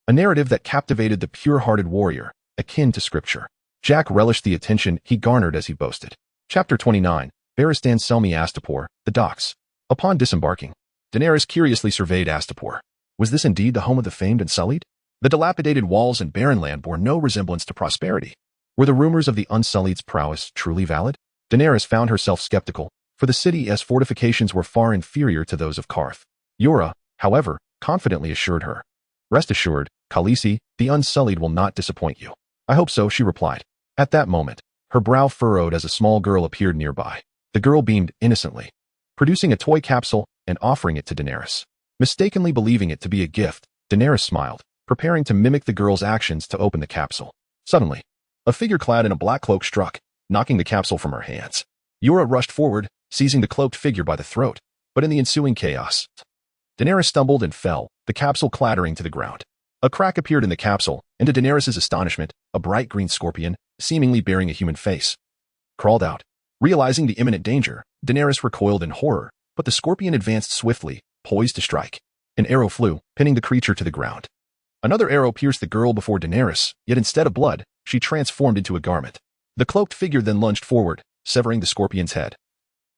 a narrative that captivated the pure-hearted warrior, akin to scripture. Jack relished the attention he garnered as he boasted. Chapter 29, Baristan Selmy Astapor, the Docks. Upon disembarking, Daenerys curiously surveyed Astapor. Was this indeed the home of the famed and sullied? The dilapidated walls and barren land bore no resemblance to prosperity. Were the rumors of the Unsullied's prowess truly valid? Daenerys found herself skeptical, for the city's fortifications were far inferior to those of Karth. Yura, however, confidently assured her. Rest assured, Khaleesi, the Unsullied will not disappoint you. I hope so, she replied. At that moment, her brow furrowed as a small girl appeared nearby. The girl beamed innocently, producing a toy capsule and offering it to Daenerys. Mistakenly believing it to be a gift, Daenerys smiled, preparing to mimic the girl's actions to open the capsule. Suddenly, a figure clad in a black cloak struck, knocking the capsule from her hands. Yura rushed forward, seizing the cloaked figure by the throat, but in the ensuing chaos, Daenerys stumbled and fell, the capsule clattering to the ground. A crack appeared in the capsule, and to Daenerys' astonishment, a bright green scorpion, seemingly bearing a human face, crawled out. Realizing the imminent danger, Daenerys recoiled in horror, but the scorpion advanced swiftly, poised to strike. An arrow flew, pinning the creature to the ground. Another arrow pierced the girl before Daenerys, yet instead of blood, she transformed into a garment. The cloaked figure then lunged forward, severing the scorpion's head.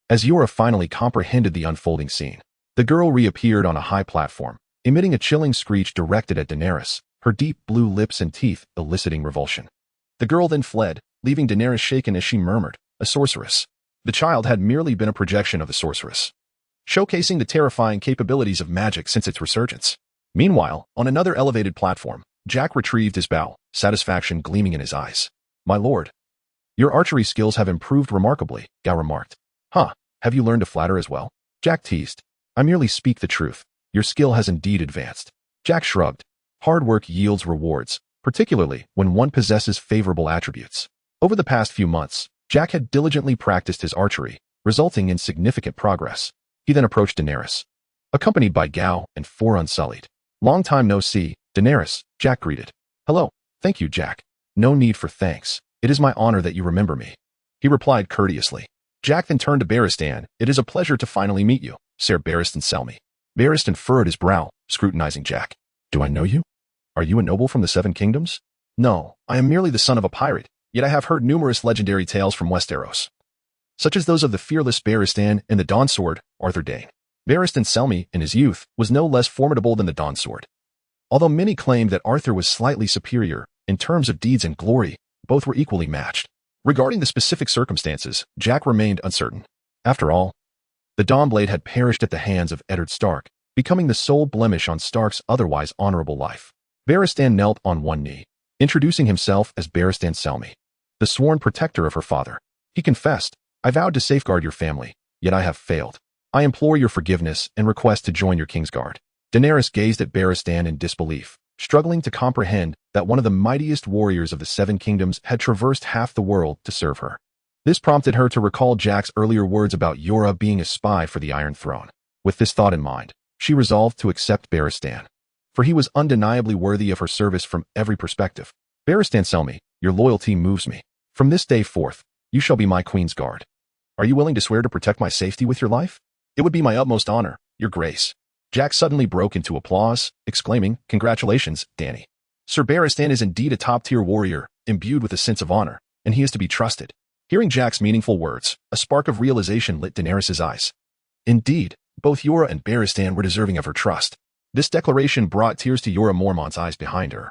As Yura finally comprehended the unfolding scene, the girl reappeared on a high platform, emitting a chilling screech directed at Daenerys, her deep blue lips and teeth eliciting revulsion. The girl then fled, leaving Daenerys shaken as she murmured, a sorceress. The child had merely been a projection of the sorceress, showcasing the terrifying capabilities of magic since its resurgence. Meanwhile, on another elevated platform, Jack retrieved his bow, satisfaction gleaming in his eyes. My lord, your archery skills have improved remarkably, Gao remarked. Huh, have you learned to flatter as well? Jack teased. I merely speak the truth. Your skill has indeed advanced. Jack shrugged. Hard work yields rewards, particularly when one possesses favorable attributes. Over the past few months, Jack had diligently practiced his archery, resulting in significant progress. He then approached Daenerys, accompanied by Gao and 4 Unsullied. Long time no see, Daenerys, Jack greeted. Hello, thank you, Jack. No need for thanks. It is my honor that you remember me. He replied courteously. Jack then turned to Baristan. It is a pleasure to finally meet you, Sir Baristan Selmy. Baristan furrowed his brow, scrutinizing Jack. Do I know you? Are you a noble from the 7 Kingdoms? No, I am merely the son of a pirate, yet I have heard numerous legendary tales from Westeros, such as those of the fearless Baristan and the Dawnsword, Arthur Dane. Baristan Selmy, in his youth, was no less formidable than the Dawnsword. Although many claimed that Arthur was slightly superior, in terms of deeds and glory, both were equally matched. Regarding the specific circumstances, Jack remained uncertain. After all, the Dawnblade had perished at the hands of Eddard Stark, becoming the sole blemish on Stark's otherwise honorable life. Barristan knelt on one knee, introducing himself as Barristan Selmy, the sworn protector of her father. He confessed, "I vowed to safeguard your family, yet I have failed. I implore your forgiveness and request to join your Kingsguard." Daenerys gazed at Barristan in disbelief, struggling to comprehend that one of the mightiest warriors of the Seven Kingdoms had traversed half the world to serve her. This prompted her to recall Jack's earlier words about Yora being a spy for the Iron Throne. With this thought in mind, she resolved to accept Barristan, for he was undeniably worthy of her service from every perspective. "Barristan Selmy, your loyalty moves me. From this day forth, you shall be my queen's guard. Are you willing to swear to protect my safety with your life?" "It would be my utmost honor, your grace." Jack suddenly broke into applause, exclaiming, "Congratulations, Dany. Sir Barristan is indeed a top-tier warrior, imbued with a sense of honor, and he is to be trusted." Hearing Jack's meaningful words, a spark of realization lit Daenerys' eyes. Indeed, both Yora and Barristan were deserving of her trust. This declaration brought tears to Yora Mormont's eyes behind her.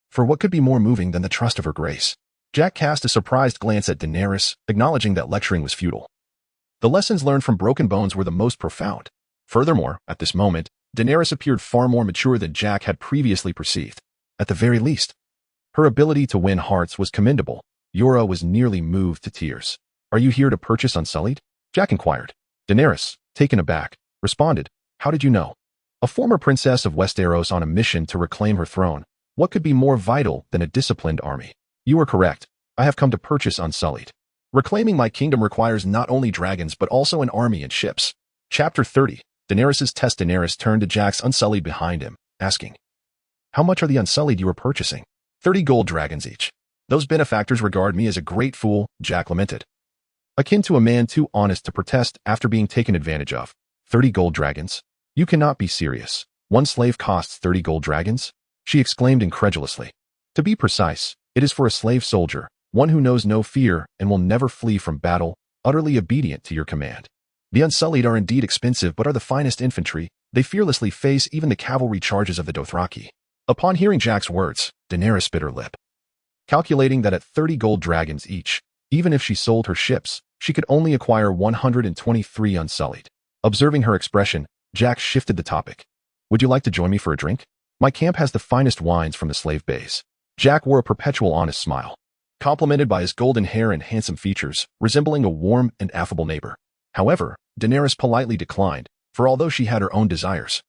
For what could be more moving than the trust of her grace? Jack cast a surprised glance at Daenerys, acknowledging that lecturing was futile. The lessons learned from Broken Bones were the most profound. Furthermore, at this moment, Daenerys appeared far more mature than Jack had previously perceived. At the very least, her ability to win hearts was commendable. Yora was nearly moved to tears. "Are you here to purchase Unsullied?" Jack inquired. Daenerys, taken aback, responded, "How did you know?" A former princess of Westeros on a mission to reclaim her throne. What could be more vital than a disciplined army? "You are correct. I have come to purchase Unsullied. Reclaiming my kingdom requires not only dragons but also an army and ships." Chapter 30. Daenerys' test. Daenerys turned to Jack's Unsullied behind him, asking, "How much are the Unsullied you are purchasing?" 30 gold dragons each. "Those benefactors regard me as a great fool," Jack lamented. Akin to a man too honest to protest after being taken advantage of. 30 gold dragons? You cannot be serious. One slave costs 30 gold dragons? She exclaimed incredulously. To be precise, it is for a slave soldier, one who knows no fear and will never flee from battle, utterly obedient to your command. The Unsullied are indeed expensive but are the finest infantry. They fearlessly face even the cavalry charges of the Dothraki. Upon hearing Jack's words, Daenerys bit her lip. Calculating that at 30 gold dragons each, even if she sold her ships, she could only acquire 123 Unsullied. Observing her expression, Jack shifted the topic. "Would you like to join me for a drink? My camp has the finest wines from the slave bays." Jack wore a perpetual honest smile, complimented by his golden hair and handsome features, resembling a warm and affable neighbor. However, Daenerys politely declined, for although she had her own desires,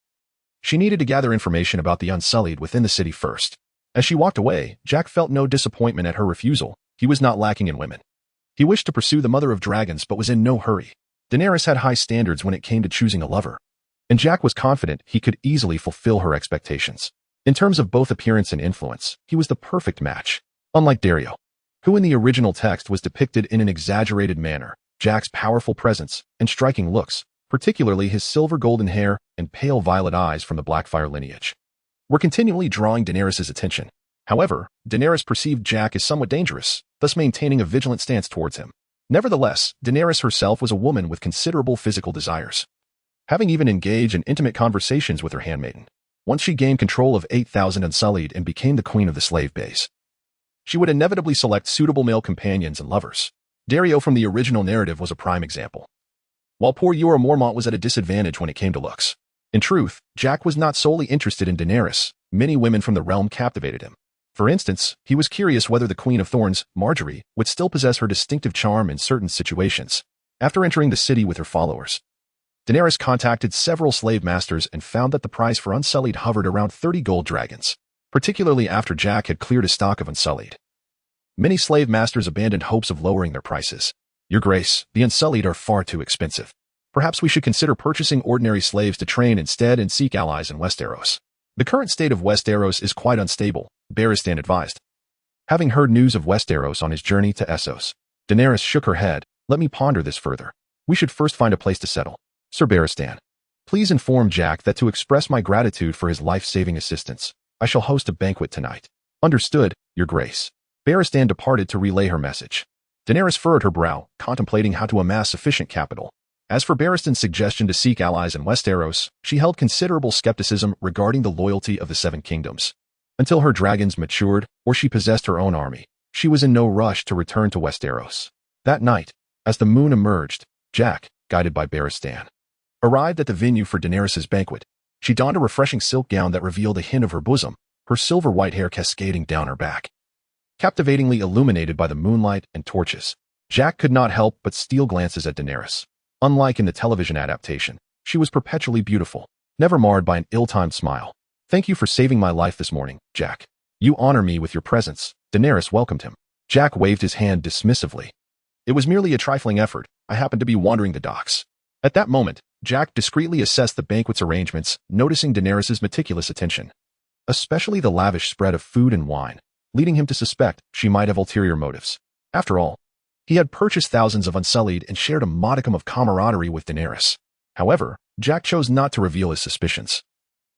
she needed to gather information about the Unsullied within the city first. As she walked away, Jack felt no disappointment at her refusal. He was not lacking in women. He wished to pursue the mother of dragons but was in no hurry. Daenerys had high standards when it came to choosing a lover, and Jack was confident he could easily fulfill her expectations. In terms of both appearance and influence, he was the perfect match. Unlike Dario, who in the original text was depicted in an exaggerated manner, Jack's powerful presence and striking looks, particularly his silver golden hair and pale violet eyes from the Blackfyre lineage, were continually drawing Daenerys' attention. However, Daenerys perceived Jack as somewhat dangerous, thus maintaining a vigilant stance towards him. Nevertheless, Daenerys herself was a woman with considerable physical desires, having even engaged in intimate conversations with her handmaiden. Once she gained control of 8,000 Unsullied and became the queen of the slave base, she would inevitably select suitable male companions and lovers. Dario from the original narrative was a prime example, while poor Jorah Mormont was at a disadvantage when it came to looks. In truth, Jack was not solely interested in Daenerys. Many women from the realm captivated him. For instance, he was curious whether the Queen of Thorns, Marjorie, would still possess her distinctive charm in certain situations. After entering the city with her followers, Daenerys contacted several slave masters and found that the price for Unsullied hovered around 30 gold dragons, particularly after Jack had cleared his stock of Unsullied. Many slave masters abandoned hopes of lowering their prices. "Your Grace, the Unsullied are far too expensive. Perhaps we should consider purchasing ordinary slaves to train instead and seek allies in Westeros. The current state of Westeros is quite unstable," Barristan advised. Having heard news of Westeros on his journey to Essos, Daenerys shook her head. "Let me ponder this further. We should first find a place to settle. Sir Barristan, please inform Jack that to express my gratitude for his life-saving assistance, I shall host a banquet tonight." "Understood, Your Grace." Barristan departed to relay her message. Daenerys furrowed her brow, contemplating how to amass sufficient capital. As for Barristan's suggestion to seek allies in Westeros, she held considerable skepticism regarding the loyalty of the Seven Kingdoms. Until her dragons matured or she possessed her own army, she was in no rush to return to Westeros. That night, as the moon emerged, Jack, guided by Barristan. Arrived at the venue for Daenerys' banquet, she donned a refreshing silk gown that revealed a hint of her bosom, her silver white hair cascading down her back. Captivatingly illuminated by the moonlight and torches, Jack could not help but steal glances at Daenerys. Unlike in the television adaptation, she was perpetually beautiful, never marred by an ill-timed smile. "Thank you for saving my life this morning, Jack. You honor me with your presence." Daenerys welcomed him. Jack waved his hand dismissively. "It was merely a trifling effort. I happened to be wandering the docks." At that moment, Jack discreetly assessed the banquet's arrangements, noticing Daenerys' meticulous attention, especially the lavish spread of food and wine, leading him to suspect she might have ulterior motives. After all, he had purchased thousands of Unsullied and shared a modicum of camaraderie with Daenerys. However, Jack chose not to reveal his suspicions,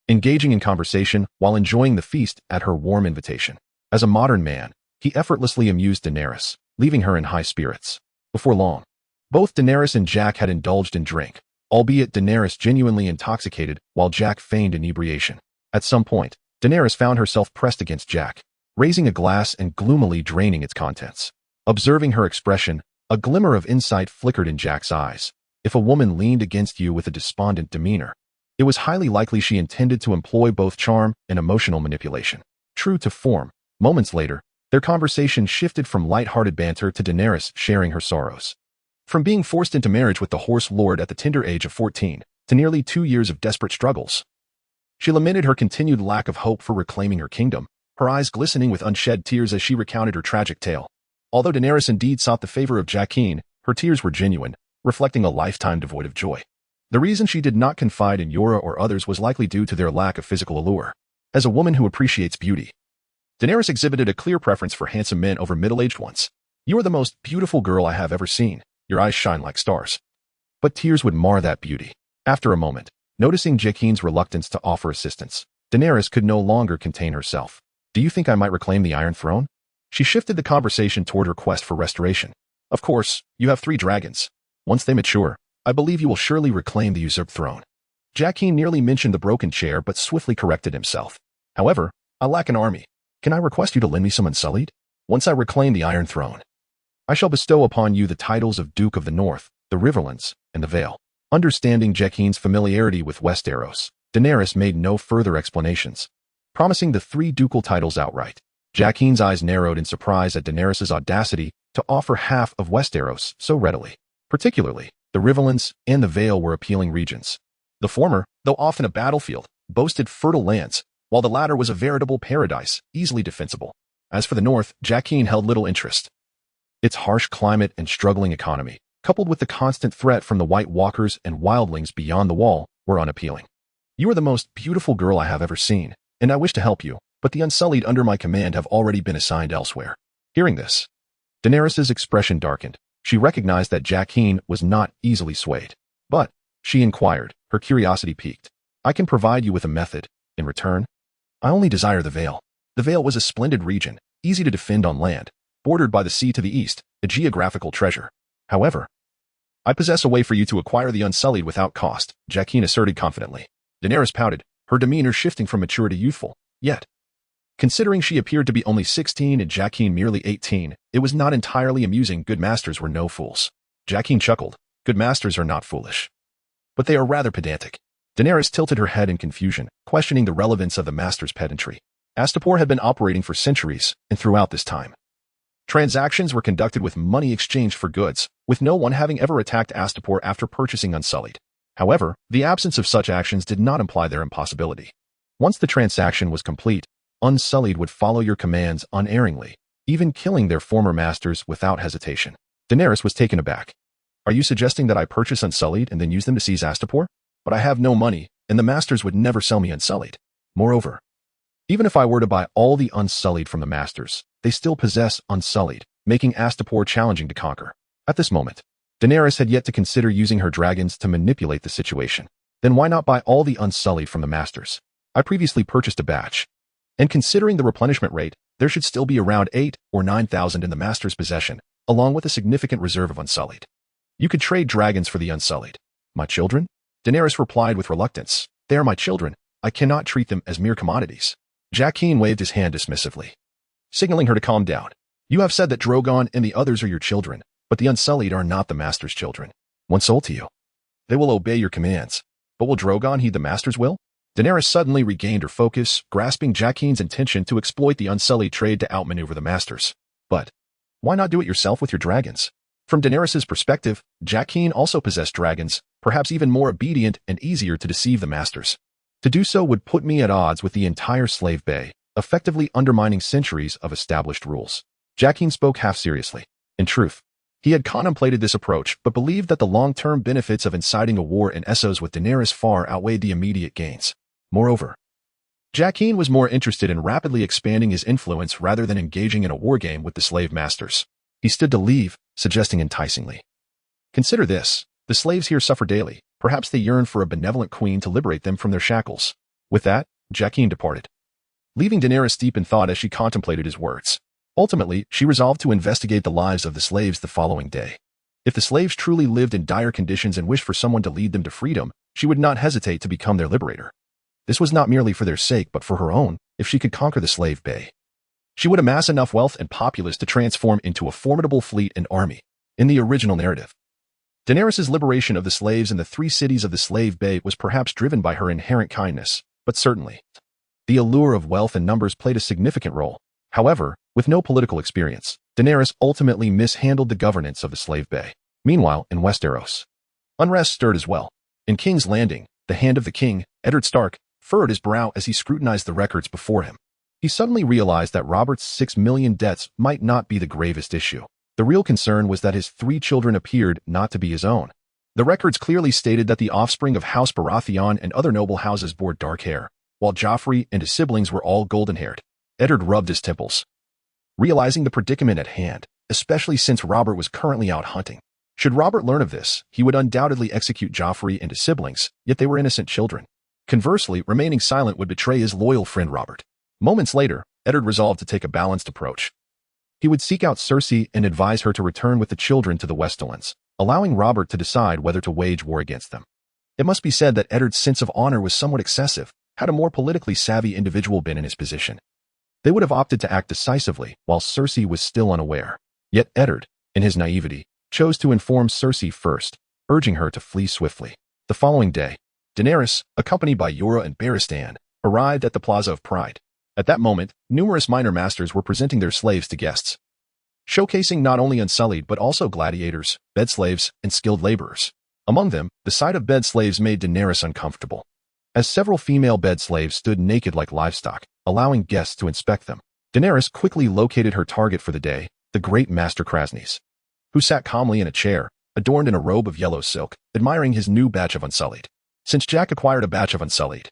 engaging in conversation while enjoying the feast at her warm invitation. As a modern man, he effortlessly amused Daenerys, leaving her in high spirits. Before long, both Daenerys and Jack had indulged in drink, albeit Daenerys genuinely intoxicated while Jack feigned inebriation. At some point, Daenerys found herself pressed against Jack, raising a glass and gloomily draining its contents. Observing her expression, a glimmer of insight flickered in Jack's eyes. If a woman leaned against you with a despondent demeanor, it was highly likely she intended to employ both charm and emotional manipulation. True to form, moments later, their conversation shifted from light-hearted banter to Daenerys sharing her sorrows. From being forced into marriage with the Horse Lord at the tender age of 14, to nearly 2 years of desperate struggles, she lamented her continued lack of hope for reclaiming her kingdom, her eyes glistening with unshed tears as she recounted her tragic tale. Although Daenerys indeed sought the favor of Jaqen, her tears were genuine, reflecting a lifetime devoid of joy. The reason she did not confide in Yora or others was likely due to their lack of physical allure. As a woman who appreciates beauty, Daenerys exhibited a clear preference for handsome men over middle-aged ones. "You are the most beautiful girl I have ever seen. Your eyes shine like stars." But tears would mar that beauty. After a moment, noticing Jaqen's reluctance to offer assistance, Daenerys could no longer contain herself. "Do you think I might reclaim the Iron Throne?" She shifted the conversation toward her quest for restoration. "Of course, you have 3 dragons. Once they mature, I believe you will surely reclaim the usurped throne." Jaqen nearly mentioned the broken chair but swiftly corrected himself. "However, I lack an army. Can I request you to lend me some Unsullied? Once I reclaim the Iron Throne, I shall bestow upon you the titles of Duke of the North, the Riverlands, and the Vale." Understanding Jaqen's familiarity with Westeros, Daenerys made no further explanations, promising the 3 ducal titles outright. Jaqen's eyes narrowed in surprise at Daenerys' audacity to offer half of Westeros so readily. Particularly, the Riverlands and the Vale were appealing regions. The former, though often a battlefield, boasted fertile lands, while the latter was a veritable paradise, easily defensible. As for the north, Jaqen held little interest. Its harsh climate and struggling economy, coupled with the constant threat from the White Walkers and wildlings beyond the wall, were unappealing. "You are the most beautiful girl I have ever seen, and I wish to help you, but the Unsullied under my command have already been assigned elsewhere." Hearing this, Daenerys' expression darkened. She recognized that Jaqen was not easily swayed. "But," she inquired, her curiosity piqued, "I can provide you with a method. In return, I only desire the Vale." The Vale was a splendid region, easy to defend on land, bordered by the sea to the east, a geographical treasure. "However, I possess a way for you to acquire the Unsullied without cost," Jaqen asserted confidently. Daenerys pouted, her demeanor shifting from mature to youthful. Yet, considering she appeared to be only 16 and Jaqen merely 18, it was not entirely amusing. "Good masters were no fools." Jaqen chuckled. "Good masters are not foolish, but they are rather pedantic." Daenerys tilted her head in confusion, questioning the relevance of the master's pedantry. Astapor had been operating for centuries, and throughout this time, transactions were conducted with money exchanged for goods, with no one having ever attacked Astapor after purchasing Unsullied. However, the absence of such actions did not imply their impossibility. Once the transaction was complete, Unsullied would follow your commands unerringly, even killing their former masters without hesitation. Daenerys was taken aback. "Are you suggesting that I purchase Unsullied and then use them to seize Astapor? But I have no money, and the masters would never sell me Unsullied. Moreover, even if I were to buy all the Unsullied from the masters, they still possess Unsullied, making Astapor challenging to conquer." At this moment, Daenerys had yet to consider using her dragons to manipulate the situation. "Then why not buy all the Unsullied from the masters? I previously purchased a batch, and considering the replenishment rate, there should still be around 8 or 9,000 in the master's possession, along with a significant reserve of Unsullied. You could trade dragons for the Unsullied." "My children?" Daenerys replied with reluctance. "They are my children. I cannot treat them as mere commodities." Jaqen waved his hand dismissively, signaling her to calm down. "You have said that Drogon and the others are your children, but the Unsullied are not the master's children. One sold to you. They will obey your commands. But will Drogon heed the master's will? Daenerys suddenly regained her focus, grasping Jaqen's intention to exploit the Unsullied trade to outmaneuver the masters. But why not do it yourself with your dragons? From Daenerys' perspective, Jaqen also possessed dragons, perhaps even more obedient and easier to deceive the masters. To do so would put me at odds with the entire slave bay, effectively undermining centuries of established rules. Jaqen spoke half seriously. In truth, he had contemplated this approach, but believed that the long-term benefits of inciting a war in Essos with Daenerys far outweighed the immediate gains. Moreover, Jaqen was more interested in rapidly expanding his influence rather than engaging in a war game with the slave masters. He stood to leave, suggesting enticingly. Consider this. The slaves here suffer daily. Perhaps they yearn for a benevolent queen to liberate them from their shackles. With that, Jaqen departed, leaving Daenerys deep in thought as she contemplated his words. Ultimately, she resolved to investigate the lives of the slaves the following day. If the slaves truly lived in dire conditions and wished for someone to lead them to freedom, she would not hesitate to become their liberator. This was not merely for their sake but for her own. If she could conquer the slave bay, she would amass enough wealth and populace to transform into a formidable fleet and army. In the original narrative, Daenerys' liberation of the slaves in the 3 cities of the slave bay was perhaps driven by her inherent kindness, but certainly, the allure of wealth and numbers played a significant role. However, with no political experience, Daenerys ultimately mishandled the governance of the slave bay. Meanwhile, in Westeros, unrest stirred as well. In King's Landing, the Hand of the King, Eddard Stark, furrowed his brow as he scrutinized the records before him. He suddenly realized that Robert's 6 million debts might not be the gravest issue. The real concern was that his 3 children appeared not to be his own. The records clearly stated that the offspring of House Baratheon and other noble houses bore dark hair, while Joffrey and his siblings were all golden-haired. Eddard rubbed his temples, realizing the predicament at hand, especially since Robert was currently out hunting. Should Robert learn of this, he would undoubtedly execute Joffrey and his siblings, yet they were innocent children. Conversely, remaining silent would betray his loyal friend Robert. Moments later, Eddard resolved to take a balanced approach. He would seek out Cersei and advise her to return with the children to the Westerlands, allowing Robert to decide whether to wage war against them. It must be said that Eddard's sense of honor was somewhat excessive. Had a more politically savvy individual been in his position, they would have opted to act decisively while Cersei was still unaware. Yet Eddard, in his naivety, chose to inform Cersei first, urging her to flee swiftly. The following day, Daenerys, accompanied by Yora and Barristan, arrived at the Plaza of Pride. At that moment, numerous minor masters were presenting their slaves to guests, showcasing not only Unsullied but also gladiators, bed slaves, and skilled laborers. Among them, the sight of bed slaves made Daenerys uncomfortable, as several female bed slaves stood naked like livestock, allowing guests to inspect them. Daenerys quickly located her target for the day, the great Master Krasnys, who sat calmly in a chair, adorned in a robe of yellow silk, admiring his new batch of Unsullied. Since Jack acquired a batch of Unsullied,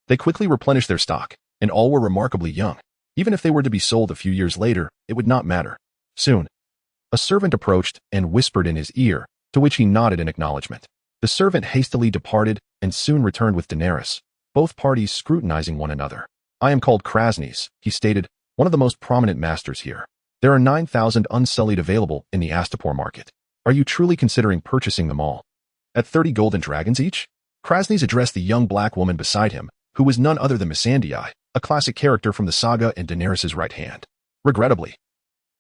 they quickly replenished their stock, and all were remarkably young. Even if they were to be sold a few years later, it would not matter. Soon, a servant approached and whispered in his ear, to which he nodded in acknowledgement. The servant hastily departed and soon returned with Daenerys, both parties scrutinizing one another. "I am called Krasnys," he stated, "one of the most prominent masters here. There are 9,000 Unsullied available in the Astapor market. Are you truly considering purchasing them all? At 30 golden dragons each?" Krasnys addressed the young black woman beside him, who was none other than Missandei, a classic character from the saga and Daenerys' right hand. Regrettably,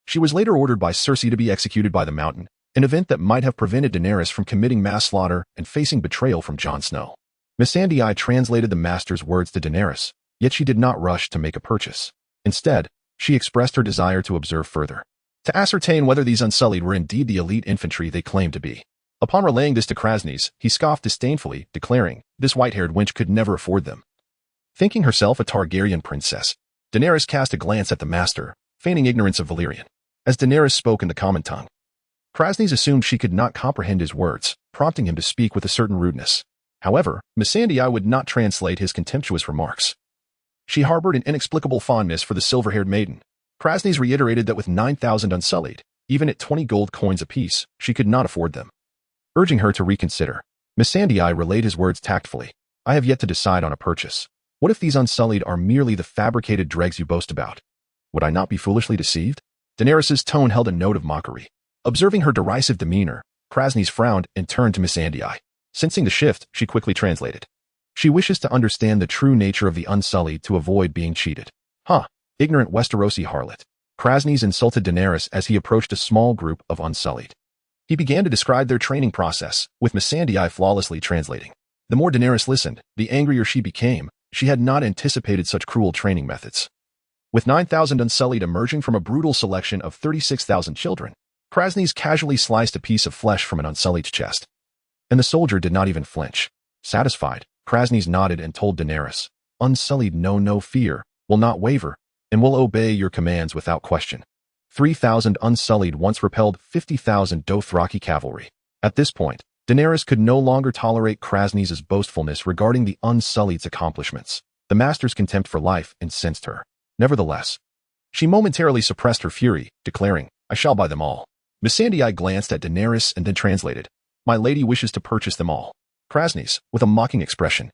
she was later ordered by Cersei to be executed by the Mountain, an event that might have prevented Daenerys from committing mass slaughter and facing betrayal from Jon Snow. Missandei translated the master's words to Daenerys, yet she did not rush to make a purchase. Instead, she expressed her desire to observe further, to ascertain whether these Unsullied were indeed the elite infantry they claimed to be. Upon relaying this to Krasnys, he scoffed disdainfully, declaring, "This white-haired wench could never afford them." Thinking herself a Targaryen princess, Daenerys cast a glance at the master, feigning ignorance of Valyrian. As Daenerys spoke in the common tongue, Krasnys assumed she could not comprehend his words, prompting him to speak with a certain rudeness. However, Missandei would not translate his contemptuous remarks. She harbored an inexplicable fondness for the silver-haired maiden. Krasnys reiterated that with 9,000 Unsullied, even at 20 gold coins apiece, she could not afford them. Urging her to reconsider, Missandei relayed his words tactfully. "I have yet to decide on a purchase. What if these Unsullied are merely the fabricated dregs you boast about? Would I not be foolishly deceived?" Daenerys' tone held a note of mockery. Observing her derisive demeanor, Krasnys frowned and turned to Missandei. Sensing the shift, she quickly translated. "She wishes to understand the true nature of the Unsullied to avoid being cheated." "Huh, ignorant Westerosi harlot." Krasnys insulted Daenerys as he approached a small group of Unsullied. He began to describe their training process, with Missandei flawlessly translating. The more Daenerys listened, the angrier she became. She had not anticipated such cruel training methods. With 9,000 Unsullied emerging from a brutal selection of 36,000 children, Krasny's casually sliced a piece of flesh from an Unsullied's chest. And the soldier did not even flinch. Satisfied, Krasny's nodded and told Daenerys, Unsullied know no fear, will not waver, and will obey your commands without question. 3,000 Unsullied once repelled 50,000 Dothraki cavalry. At this point, Daenerys could no longer tolerate Krasny's boastfulness regarding the Unsullied's accomplishments. The master's contempt for life incensed her. Nevertheless, she momentarily suppressed her fury, declaring, I shall buy them all. Missandei glanced at Daenerys and then translated, My lady wishes to purchase them all. Krasny's, with a mocking expression,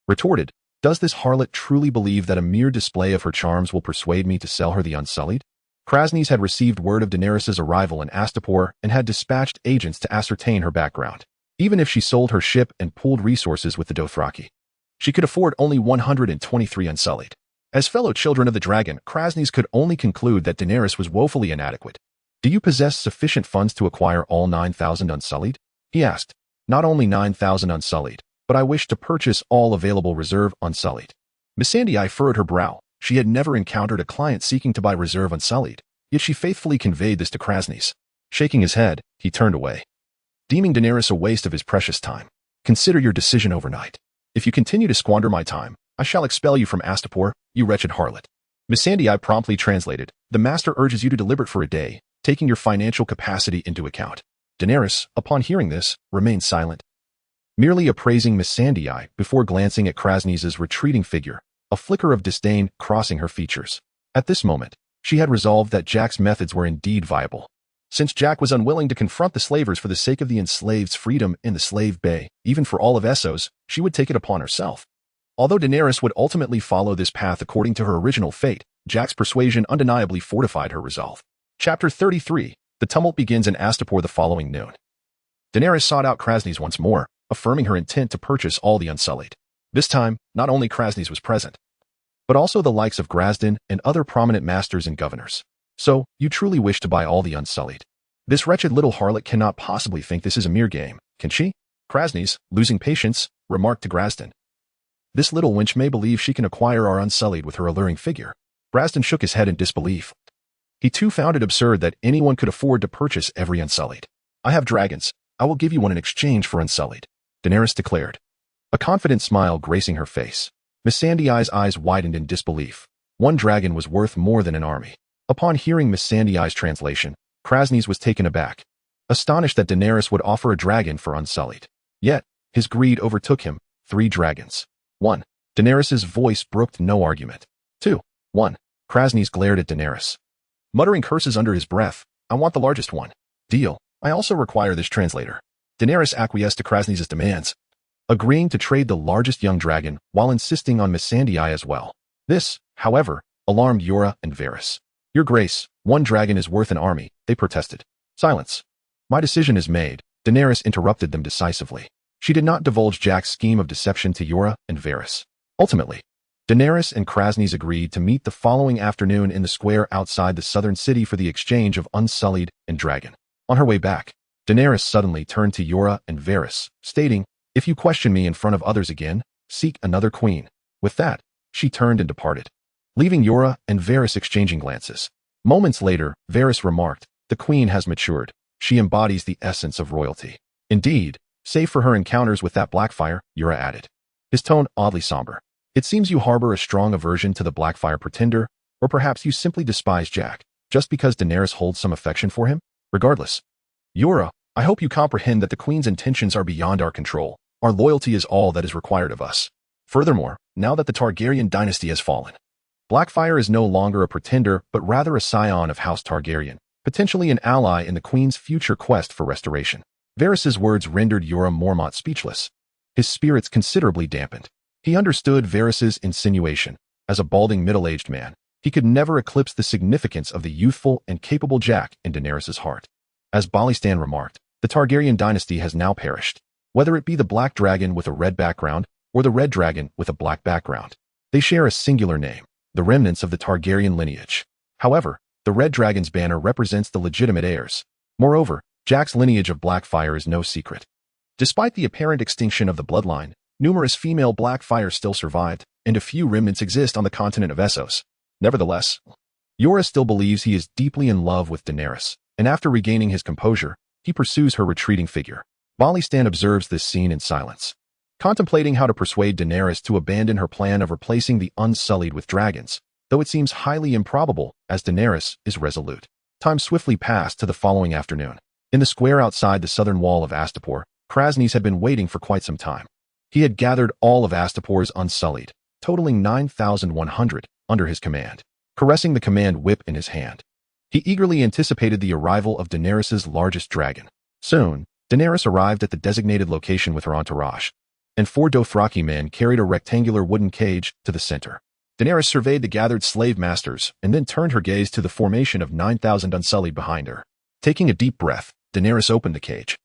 retorted, Does this harlot truly believe that a mere display of her charms will persuade me to sell her the Unsullied? Krasny's had received word of Daenerys' arrival in Astapor and had dispatched agents to ascertain her background. Even if she sold her ship and pooled resources with the Dothraki, she could afford only 123 Unsullied. As fellow children of the dragon, Krasny's could only conclude that Daenerys was woefully inadequate. Do you possess sufficient funds to acquire all 9,000 Unsullied? He asked. Not only 9,000 Unsullied, but I wish to purchase all available reserve Unsullied. Missandei furrowed her brow. She had never encountered a client seeking to buy reserve Unsullied, yet she faithfully conveyed this to Krasny's. Shaking his head, he turned away, deeming Daenerys a waste of his precious time. Consider your decision overnight. If you continue to squander my time, I shall expel you from Astapor, you wretched harlot. Missandei promptly translated, The master urges you to deliberate for a day, taking your financial capacity into account. Daenerys, upon hearing this, remained silent, merely appraising Missandei before glancing at Krasny's retreating figure, a flicker of disdain crossing her features. At this moment, she had resolved that Jack's methods were indeed viable. Since Jack was unwilling to confront the slavers for the sake of the enslaved's freedom in the slave bay, even for all of Essos, she would take it upon herself. Although Daenerys would ultimately follow this path according to her original fate, Jack's persuasion undeniably fortified her resolve. Chapter 33. The tumult begins in Astapor the following noon. Daenerys sought out Krasny's once more, affirming her intent to purchase all the Unsullied. This time, not only Krasny's was present, but also the likes of Grasden and other prominent masters and governors. So, you truly wish to buy all the Unsullied? This wretched little harlot cannot possibly think this is a mere game, can she? Krasny's, losing patience, remarked to Grasden. This little wench may believe she can acquire our Unsullied with her alluring figure. Grasden shook his head in disbelief. He too found it absurd that anyone could afford to purchase every Unsullied. I have dragons. I will give you one in exchange for Unsullied, Daenerys declared, a confident smile gracing her face. Missandei's eyes widened in disbelief. One dragon was worth more than an army. Upon hearing Missandei's translation, Krasny's was taken aback, astonished that Daenerys would offer a dragon for Unsullied. Yet, his greed overtook him. 3 dragons. 1. Daenerys' voice brooked no argument. 2. 1. Krasny's glared at Daenerys, muttering curses under his breath. I want the largest one. Deal. I also require this translator. Daenerys acquiesced to Krasny's demands, agreeing to trade the largest young dragon while insisting on Missandei as well. This, however, alarmed Yora and Varys. Your Grace, 1 dragon is worth an army, they protested. Silence. My decision is made, Daenerys interrupted them decisively. She did not divulge Jack's scheme of deception to Yora and Varys. Ultimately, Daenerys and Krasny's agreed to meet the following afternoon in the square outside the southern city for the exchange of Unsullied and dragon. On her way back, Daenerys suddenly turned to Yora and Varys, stating, If you question me in front of others again, seek another queen. With that, she turned and departed, leaving Yora and Varys exchanging glances. Moments later, Varys remarked, The queen has matured. She embodies the essence of royalty. Indeed, save for her encounters with that Blackfire, Yora added, his tone oddly somber. It seems you harbor a strong aversion to the Blackfire pretender, or perhaps you simply despise Jack, just because Daenerys holds some affection for him? Regardless, Yora, I hope you comprehend that the Queen's intentions are beyond our control. Our loyalty is all that is required of us. Furthermore, now that the Targaryen dynasty has fallen, Blackfire is no longer a pretender but rather a scion of House Targaryen, potentially an ally in the Queen's future quest for restoration. Varys' words rendered Yora Mormont speechless, his spirits considerably dampened. He understood Varys' insinuation. As a balding middle-aged man, he could never eclipse the significance of the youthful and capable Jack in Daenerys' heart. As Balistan remarked, the Targaryen dynasty has now perished. Whether it be the black dragon with a red background or the red dragon with a black background, they share a singular name, the remnants of the Targaryen lineage. However, the red dragon's banner represents the legitimate heirs. Moreover, Jack's lineage of Blackfire is no secret. Despite the apparent extinction of the bloodline, numerous female Blackfire still survived, and a few remnants exist on the continent of Essos. Nevertheless, Yora still believes he is deeply in love with Daenerys, and after regaining his composure, he pursues her retreating figure. Balistan observes this scene in silence, contemplating how to persuade Daenerys to abandon her plan of replacing the Unsullied with dragons, though it seems highly improbable as Daenerys is resolute. Time swiftly passed to the following afternoon. In the square outside the southern wall of Astapor, Krasny had been waiting for quite some time. He had gathered all of Astapor's Unsullied, totaling 9,100, under his command, caressing the command whip in his hand. He eagerly anticipated the arrival of Daenerys' largest dragon. Soon, Daenerys arrived at the designated location with her entourage, and 4 Dothraki men carried a rectangular wooden cage to the center. Daenerys surveyed the gathered slave masters and then turned her gaze to the formation of 9,000 Unsullied behind her. Taking a deep breath, Daenerys opened the cage,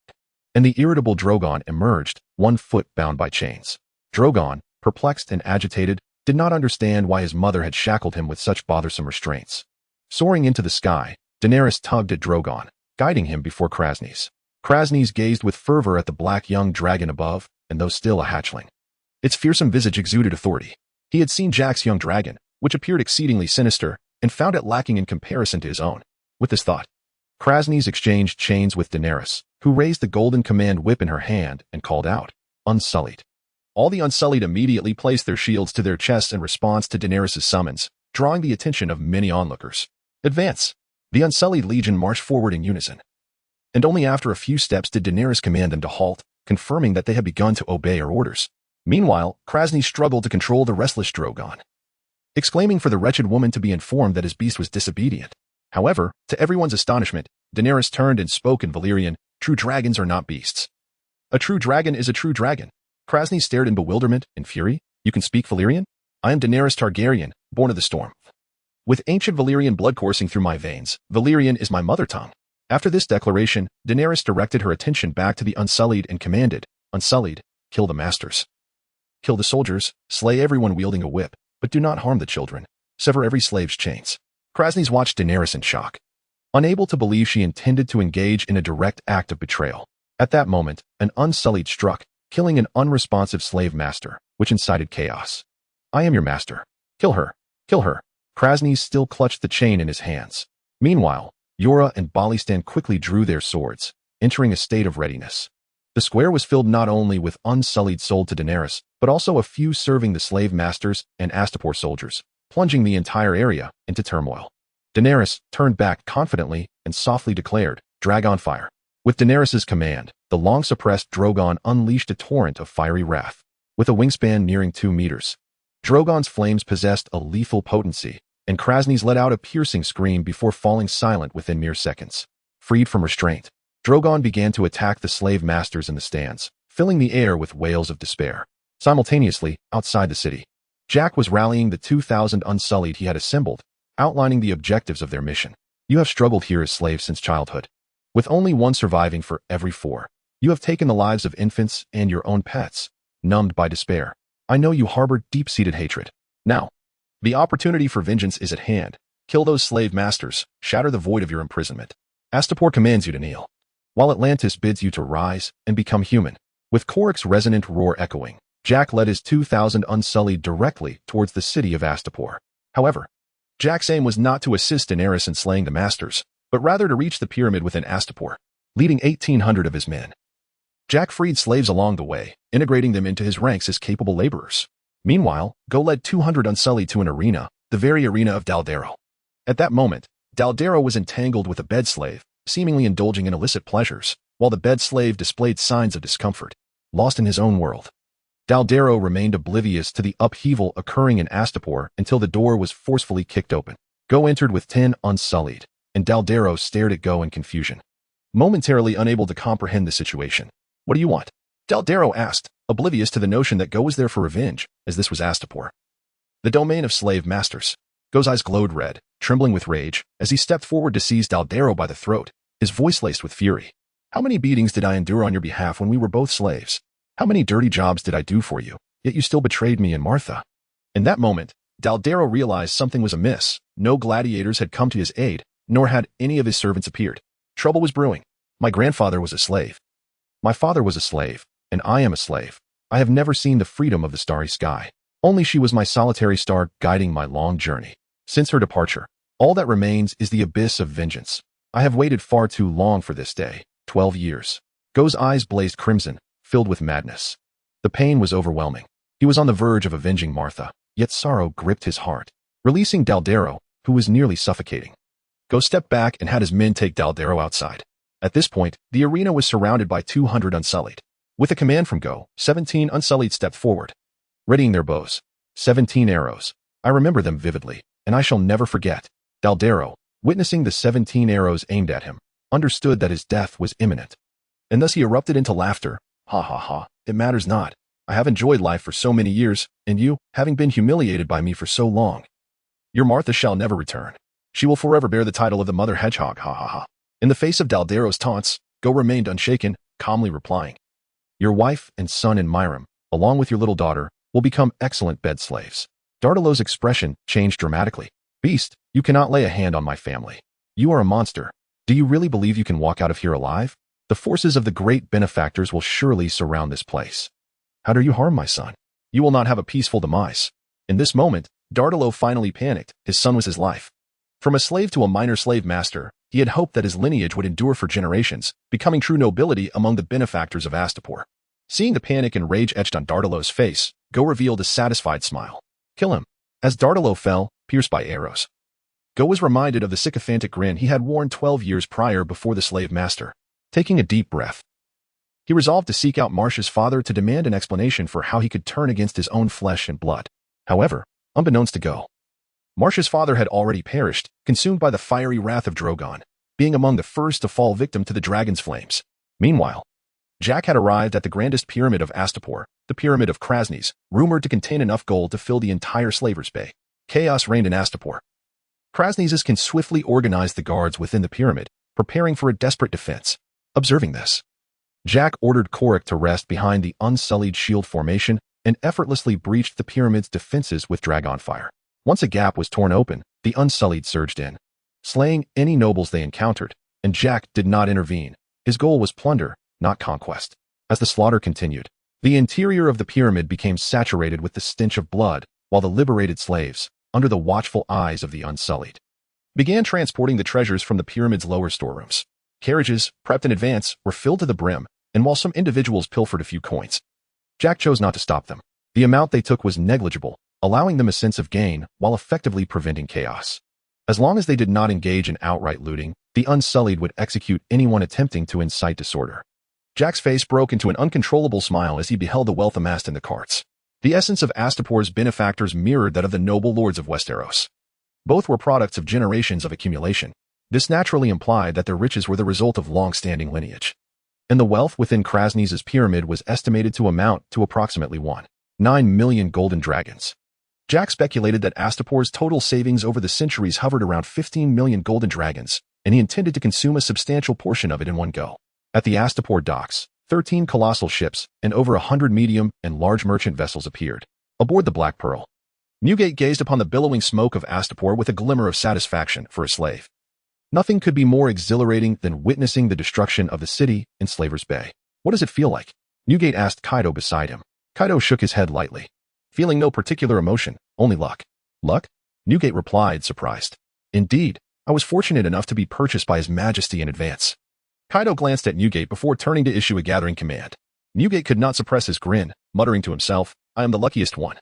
and the irritable Drogon emerged, 1 foot bound by chains. Drogon, perplexed and agitated, did not understand why his mother had shackled him with such bothersome restraints. Soaring into the sky, Daenerys tugged at Drogon, guiding him before Krasny. Krasny gazed with fervor at the black young dragon above, and though still a hatchling, its fearsome visage exuded authority. He had seen Jack's young dragon, which appeared exceedingly sinister, and found it lacking in comparison to his own. With this thought, Krasny exchanged chains with Daenerys, who raised the golden command whip in her hand and called out, "Unsullied." All the Unsullied immediately placed their shields to their chests in response to Daenerys' summons, drawing the attention of many onlookers. "Advance!" The Unsullied Legion marched forward in unison, and only after a few steps did Daenerys command them to halt, confirming that they had begun to obey her orders. Meanwhile, Krasny struggled to control the restless Drogon, exclaiming for the wretched woman to be informed that his beast was disobedient. However, to everyone's astonishment, Daenerys turned and spoke in Valyrian, "True dragons are not beasts. A true dragon is a true dragon." Krasny stared in bewilderment and fury. "You can speak Valyrian? I am Daenerys Targaryen, born of the storm. With ancient Valyrian blood coursing through my veins, Valyrian is my mother tongue." After this declaration, Daenerys directed her attention back to the Unsullied and commanded, "Unsullied, kill the masters. Kill the soldiers, slay everyone wielding a whip, but do not harm the children. Sever every slave's chains." Krasny watched Daenerys in shock, unable to believe she intended to engage in a direct act of betrayal. At that moment, an Unsullied struck, killing an unresponsive slave master, which incited chaos. "I am your master. Kill her. Kill her." Krasny still clutched the chain in his hands. Meanwhile, Yora and Balistan quickly drew their swords, entering a state of readiness. The square was filled not only with Unsullied sold to Daenerys, but also a few serving the slave masters and Astapor soldiers, plunging the entire area into turmoil. Daenerys turned back confidently and softly declared, "Dragon fire." With Daenerys' command, the long-suppressed Drogon unleashed a torrent of fiery wrath. With a wingspan nearing 2 meters, Drogon's flames possessed a lethal potency, and Krasny let out a piercing scream before falling silent within mere seconds. Freed from restraint, Drogon began to attack the slave masters in the stands, filling the air with wails of despair. Simultaneously, outside the city, Jack was rallying the 2,000 Unsullied he had assembled, outlining the objectives of their mission. "You have struggled here as slaves since childhood, with only one surviving for every 4. You have taken the lives of infants and your own pets, numbed by despair. I know you harbor deep-seated hatred. Now, the opportunity for vengeance is at hand. Kill those slave masters, shatter the void of your imprisonment. Astapor commands you to kneel, while Atlantis bids you to rise and become human." With Korik's resonant roar echoing, Jack led his 2,000 Unsullied directly towards the city of Astapor. However, Jack's aim was not to assist Daenerys in slaying the masters, but rather to reach the pyramid within Astapor, leading 1,800 of his men. Jack freed slaves along the way, integrating them into his ranks as capable laborers. Meanwhile, Go led 200 Unsullied to an arena, the very arena of Daldaro. At that moment, Daldaro was entangled with a bed slave, seemingly indulging in illicit pleasures, while the bed slave displayed signs of discomfort. Lost in his own world, Daldaro remained oblivious to the upheaval occurring in Astapor until the door was forcefully kicked open. Go entered with 10 Unsullied, and Daldaro stared at Go in confusion, momentarily unable to comprehend the situation. "What do you want?" Daldaro asked, oblivious to the notion that Go was there for revenge, as this was Astapor, the domain of slave masters. Go's eyes glowed red, trembling with rage, as he stepped forward to seize Daldaro by the throat, his voice laced with fury. "How many beatings did I endure on your behalf when we were both slaves? How many dirty jobs did I do for you, yet you still betrayed me and Martha?" In that moment, Daldaro realized something was amiss. No gladiators had come to his aid, nor had any of his servants appeared. Trouble was brewing. My grandfather was a slave. My father was a slave, and I am a slave. I have never seen the freedom of the starry sky. Only she was my solitary star guiding my long journey. Since her departure, all that remains is the abyss of vengeance. I have waited far too long for this day. 12 years. Go's eyes blazed crimson, filled with madness. The pain was overwhelming. He was on the verge of avenging Martha, yet sorrow gripped his heart, releasing Daldero, who was nearly suffocating. Go stepped back and had his men take Daldero outside. At this point, the arena was surrounded by 200 Unsullied. With a command from Go, 17 Unsullied stepped forward, readying their bows. 17 arrows. I remember them vividly, and I shall never forget. Daldero, witnessing the 17 arrows aimed at him, understood that his death was imminent. And thus he erupted into laughter. Ha ha ha, it matters not. I have enjoyed life for so many years, and you, having been humiliated by me for so long. Your Martha shall never return. She will forever bear the title of the Mother Hedgehog, ha ha ha. In the face of Daldero's taunts, Go remained unshaken, calmly replying. Your wife and son in Myram, along with your little daughter, will become excellent bed slaves. Dardelo's expression changed dramatically. Beast, you cannot lay a hand on my family. You are a monster. Do you really believe you can walk out of here alive? The forces of the great benefactors will surely surround this place. How dare you harm my son? You will not have a peaceful demise. In this moment, Dardelo finally panicked. His son was his life. From a slave to a minor slave master, he had hoped that his lineage would endure for generations, becoming true nobility among the benefactors of Astapor. Seeing the panic and rage etched on Dardelo's face, Go revealed a satisfied smile. Kill him. As Dardelo fell, pierced by arrows. Go was reminded of the sycophantic grin he had worn 12 years prior before the slave master. Taking a deep breath, he resolved to seek out Marsh's father to demand an explanation for how he could turn against his own flesh and blood. However, unbeknownst to Go, Marsh's father had already perished, consumed by the fiery wrath of Drogon, being among the first to fall victim to the dragon's flames. Meanwhile, Jack had arrived at the grandest pyramid of Astapor, the Pyramid of Krasny's, rumored to contain enough gold to fill the entire Slaver's Bay. Chaos reigned in Astapor. Krasny's can swiftly organize the guards within the pyramid, preparing for a desperate defense. Observing this, Jack ordered Korik to rest behind the unsullied shield formation and effortlessly breached the pyramid's defenses with dragon fire. Once a gap was torn open, the unsullied surged in, slaying any nobles they encountered, and Jack did not intervene. His goal was plunder, not conquest. As the slaughter continued, the interior of the pyramid became saturated with the stench of blood, while the liberated slaves, under the watchful eyes of the unsullied, began transporting the treasures from the pyramid's lower storerooms. Carriages, prepped in advance, were filled to the brim, and while some individuals pilfered a few coins, Jack chose not to stop them. The amount they took was negligible, allowing them a sense of gain while effectively preventing chaos. As long as they did not engage in outright looting, the unsullied would execute anyone attempting to incite disorder. Jack's face broke into an uncontrollable smile as he beheld the wealth amassed in the carts. The essence of Astapor's benefactors mirrored that of the noble lords of Westeros. Both were products of generations of accumulation. This naturally implied that their riches were the result of long-standing lineage. And the wealth within Krasny's pyramid was estimated to amount to approximately 1.9 million golden dragons. Jack speculated that Astapor's total savings over the centuries hovered around 15 million golden dragons, and he intended to consume a substantial portion of it in one go. At the Astapor docks, 13 colossal ships and over 100 medium and large merchant vessels appeared. Aboard the Black Pearl, Newgate gazed upon the billowing smoke of Astapor with a glimmer of satisfaction for a slave. Nothing could be more exhilarating than witnessing the destruction of the city in Slaver's Bay. What does it feel like? Newgate asked Kaido beside him. Kaido shook his head lightly, feeling no particular emotion, only luck. Luck? Newgate replied, surprised. Indeed, I was fortunate enough to be purchased by His Majesty in advance. Kaido glanced at Newgate before turning to issue a gathering command. Newgate could not suppress his grin, muttering to himself, I am the luckiest one.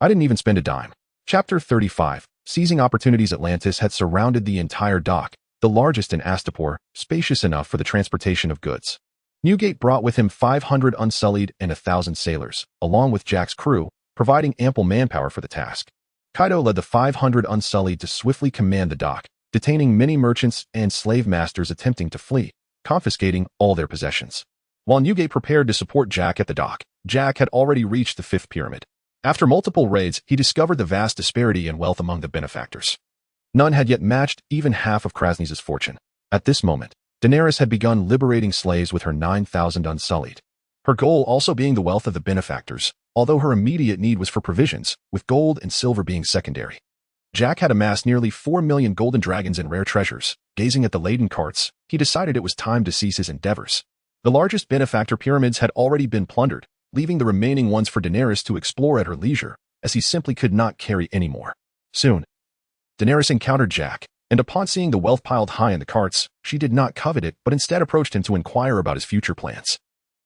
I didn't even spend a dime. Chapter 35. Seizing opportunities. Atlantis had surrounded the entire dock, the largest in Astapor, spacious enough for the transportation of goods. Newgate brought with him 500 unsullied and 1,000 sailors, along with Jack's crew, providing ample manpower for the task. Kaido led the 500 unsullied to swiftly command the dock, detaining many merchants and slave masters attempting to flee, confiscating all their possessions. While Newgate prepared to support Jack at the dock, Jack had already reached the 5th pyramid. After multiple raids, he discovered the vast disparity in wealth among the benefactors. None had yet matched even half of Krasny's fortune. At this moment, Daenerys had begun liberating slaves with her 9,000 unsullied. Her goal also being the wealth of the benefactors, although her immediate need was for provisions, with gold and silver being secondary. Jack had amassed nearly 4 million golden dragons and rare treasures. Gazing at the laden carts, he decided it was time to cease his endeavors. The largest benefactor pyramids had already been plundered, leaving the remaining ones for Daenerys to explore at her leisure, as he simply could not carry any more. Soon, Daenerys encountered Jack, and upon seeing the wealth piled high in the carts, she did not covet it but instead approached him to inquire about his future plans.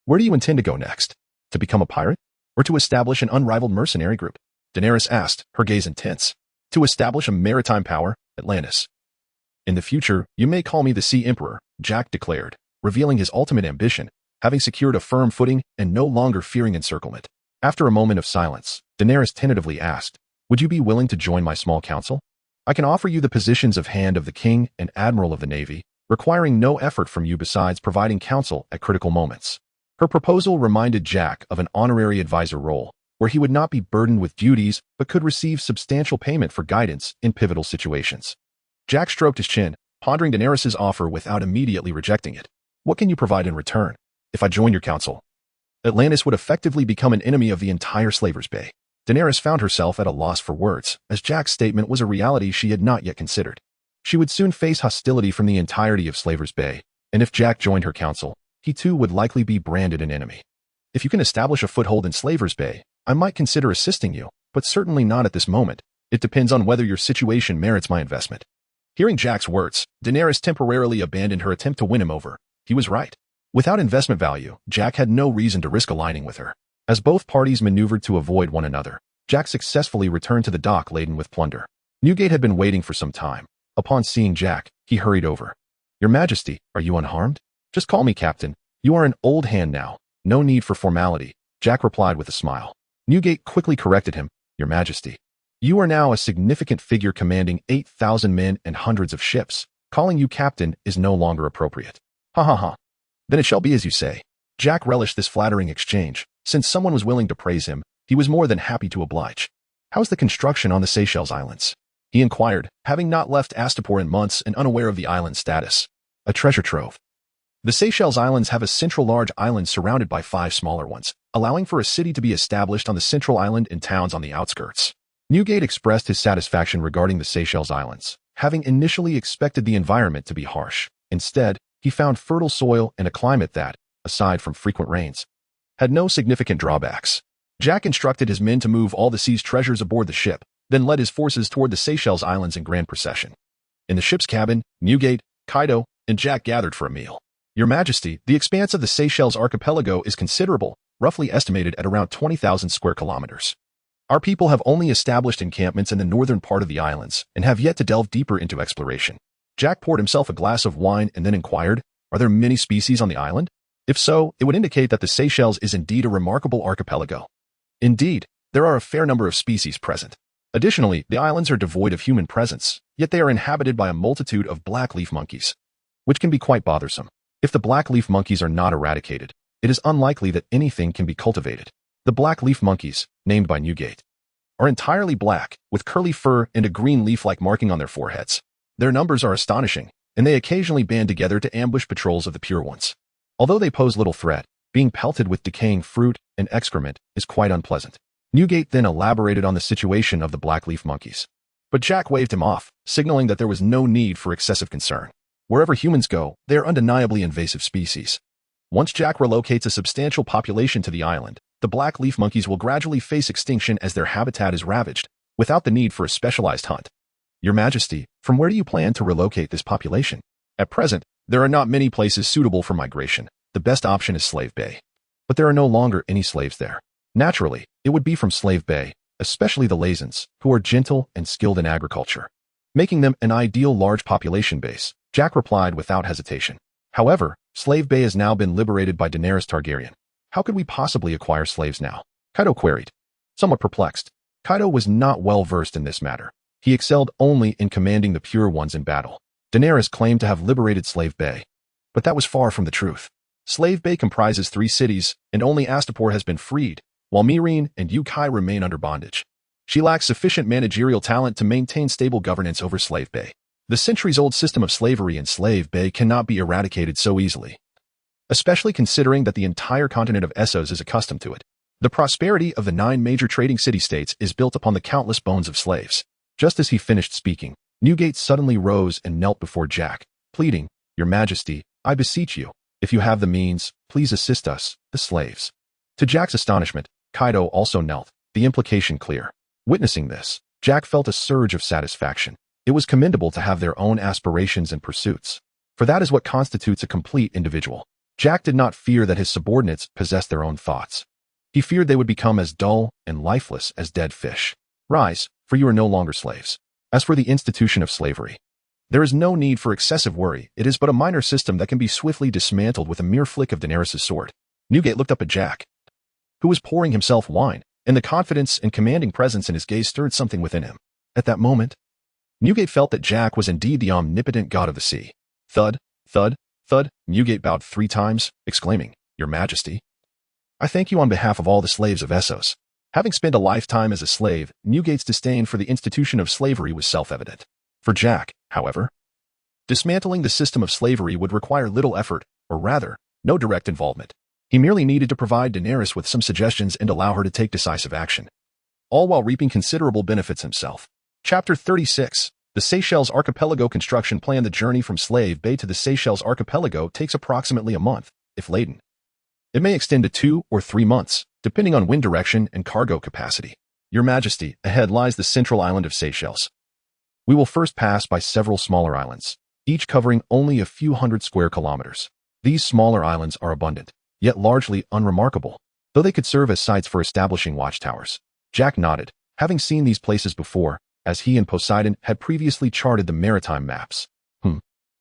Where do you intend to go next? To become a pirate? Or to establish an unrivaled mercenary group? Daenerys asked, her gaze intense. To establish a maritime power, Atlantis. In the future, you may call me the Sea Emperor, Jack declared, revealing his ultimate ambition, having secured a firm footing and no longer fearing encirclement. After a moment of silence, Daenerys tentatively asked, would you be willing to join my small council? I can offer you the positions of Hand of the King and Admiral of the Navy, requiring no effort from you besides providing counsel at critical moments. Her proposal reminded Jack of an honorary advisor role, where he would not be burdened with duties but could receive substantial payment for guidance in pivotal situations. Jack stroked his chin, pondering Daenerys' offer without immediately rejecting it. What can you provide in return? If I join your council, Atlantis would effectively become an enemy of the entire Slaver's Bay. Daenerys found herself at a loss for words, as Jack's statement was a reality she had not yet considered. She would soon face hostility from the entirety of Slaver's Bay, and if Jack joined her council, he too would likely be branded an enemy. If you can establish a foothold in Slaver's Bay, I might consider assisting you, but certainly not at this moment. It depends on whether your situation merits my investment. Hearing Jack's words, Daenerys temporarily abandoned her attempt to win him over. He was right. Without investment value, Jack had no reason to risk aligning with her. As both parties maneuvered to avoid one another, Jack successfully returned to the dock laden with plunder. Newgate had been waiting for some time. Upon seeing Jack, he hurried over. Your Majesty, are you unharmed? Just call me Captain. You are an old hand now. No need for formality, Jack replied with a smile. Newgate quickly corrected him. Your Majesty, you are now a significant figure commanding 8,000 men and hundreds of ships. Calling you Captain is no longer appropriate. Ha ha ha. Then it shall be as you say. Jack relished this flattering exchange. Since someone was willing to praise him, he was more than happy to oblige. How's the construction on the Seychelles Islands? He inquired, having not left Astapor in months and unaware of the island's status. A treasure trove. The Seychelles Islands have a central large island surrounded by 5 smaller ones, allowing for a city to be established on the central island and towns on the outskirts. Newgate expressed his satisfaction regarding the Seychelles Islands, having initially expected the environment to be harsh. Instead, he found fertile soil and a climate that, aside from frequent rains, had no significant drawbacks. Jack instructed his men to move all the sea's treasures aboard the ship, then led his forces toward the Seychelles Islands in grand procession. In the ship's cabin, Newgate, Kaido, and Jack gathered for a meal. Your Majesty, the expanse of the Seychelles archipelago is considerable, roughly estimated at around 20,000 square kilometers. Our people have only established encampments in the northern part of the islands and have yet to delve deeper into exploration. Jack poured himself a glass of wine and then inquired, are there many species on the island? If so, it would indicate that the Seychelles is indeed a remarkable archipelago. Indeed, there are a fair number of species present. Additionally, the islands are devoid of human presence, yet they are inhabited by a multitude of black leaf monkeys, which can be quite bothersome. If the black leaf monkeys are not eradicated, it is unlikely that anything can be cultivated. The black leaf monkeys, named by Newgate, are entirely black, with curly fur and a green leaf-like marking on their foreheads. Their numbers are astonishing, and they occasionally band together to ambush patrols of the pure ones. Although they pose little threat, being pelted with decaying fruit and excrement is quite unpleasant. Newgate then elaborated on the situation of the black leaf monkeys. But Jack waved him off, signaling that there was no need for excessive concern. Wherever humans go, they are undeniably invasive species. Once Jack relocates a substantial population to the island, the black leaf monkeys will gradually face extinction as their habitat is ravaged, without the need for a specialized hunt. Your Majesty, from where do you plan to relocate this population? At present, there are not many places suitable for migration. The best option is Slave Bay. But there are no longer any slaves there. Naturally, it would be from Slave Bay, especially the Leviathans, who are gentle and skilled in agriculture, making them an ideal large population base, Jack replied without hesitation. However, Slave Bay has now been liberated by Daenerys Targaryen. How could we possibly acquire slaves now? Kaido queried. Somewhat perplexed, Kaido was not well versed in this matter. He excelled only in commanding the pure ones in battle. Daenerys claimed to have liberated Slave Bay, but that was far from the truth. Slave Bay comprises 3 cities, and only Astapor has been freed, while Meereen and Yunkai remain under bondage. She lacks sufficient managerial talent to maintain stable governance over Slave Bay. The centuries-old system of slavery in Slave Bay cannot be eradicated so easily, especially considering that the entire continent of Essos is accustomed to it. The prosperity of the 9 major trading city-states is built upon the countless bones of slaves. Just as he finished speaking, Newgate suddenly rose and knelt before Jack, pleading, "Your Majesty, I beseech you, if you have the means, please assist us, the slaves." To Jack's astonishment, Kaido also knelt, the implication clear. Witnessing this, Jack felt a surge of satisfaction. It was commendable to have their own aspirations and pursuits, for that is what constitutes a complete individual. Jack did not fear that his subordinates possessed their own thoughts. He feared they would become as dull and lifeless as dead fish. Rise, for you are no longer slaves. As for the institution of slavery, there is no need for excessive worry. It is but a minor system that can be swiftly dismantled with a mere flick of Daenerys' sword. Newgate looked up at Jack, who was pouring himself wine, and the confidence and commanding presence in his gaze stirred something within him. At that moment, Newgate felt that Jack was indeed the omnipotent god of the sea. Thud, thud, thud. Newgate bowed 3 times, exclaiming, "Your Majesty, I thank you on behalf of all the slaves of Essos." Having spent a lifetime as a slave, Newgate's disdain for the institution of slavery was self-evident. For Jack, however, dismantling the system of slavery would require little effort, or rather, no direct involvement. He merely needed to provide Daenerys with some suggestions and allow her to take decisive action, all while reaping considerable benefits himself. Chapter 36. The Seychelles Archipelago Construction Plan. The journey from Slave Bay to the Seychelles Archipelago takes approximately a month, if laden. It may extend to 2 or 3 months, depending on wind direction and cargo capacity. Your Majesty, ahead lies the central island of Seychelles. We will first pass by several smaller islands, each covering only a few hundred square kilometers. These smaller islands are abundant, yet largely unremarkable, though they could serve as sites for establishing watchtowers. Jack nodded, having seen these places before, as he and Poseidon had previously charted the maritime maps.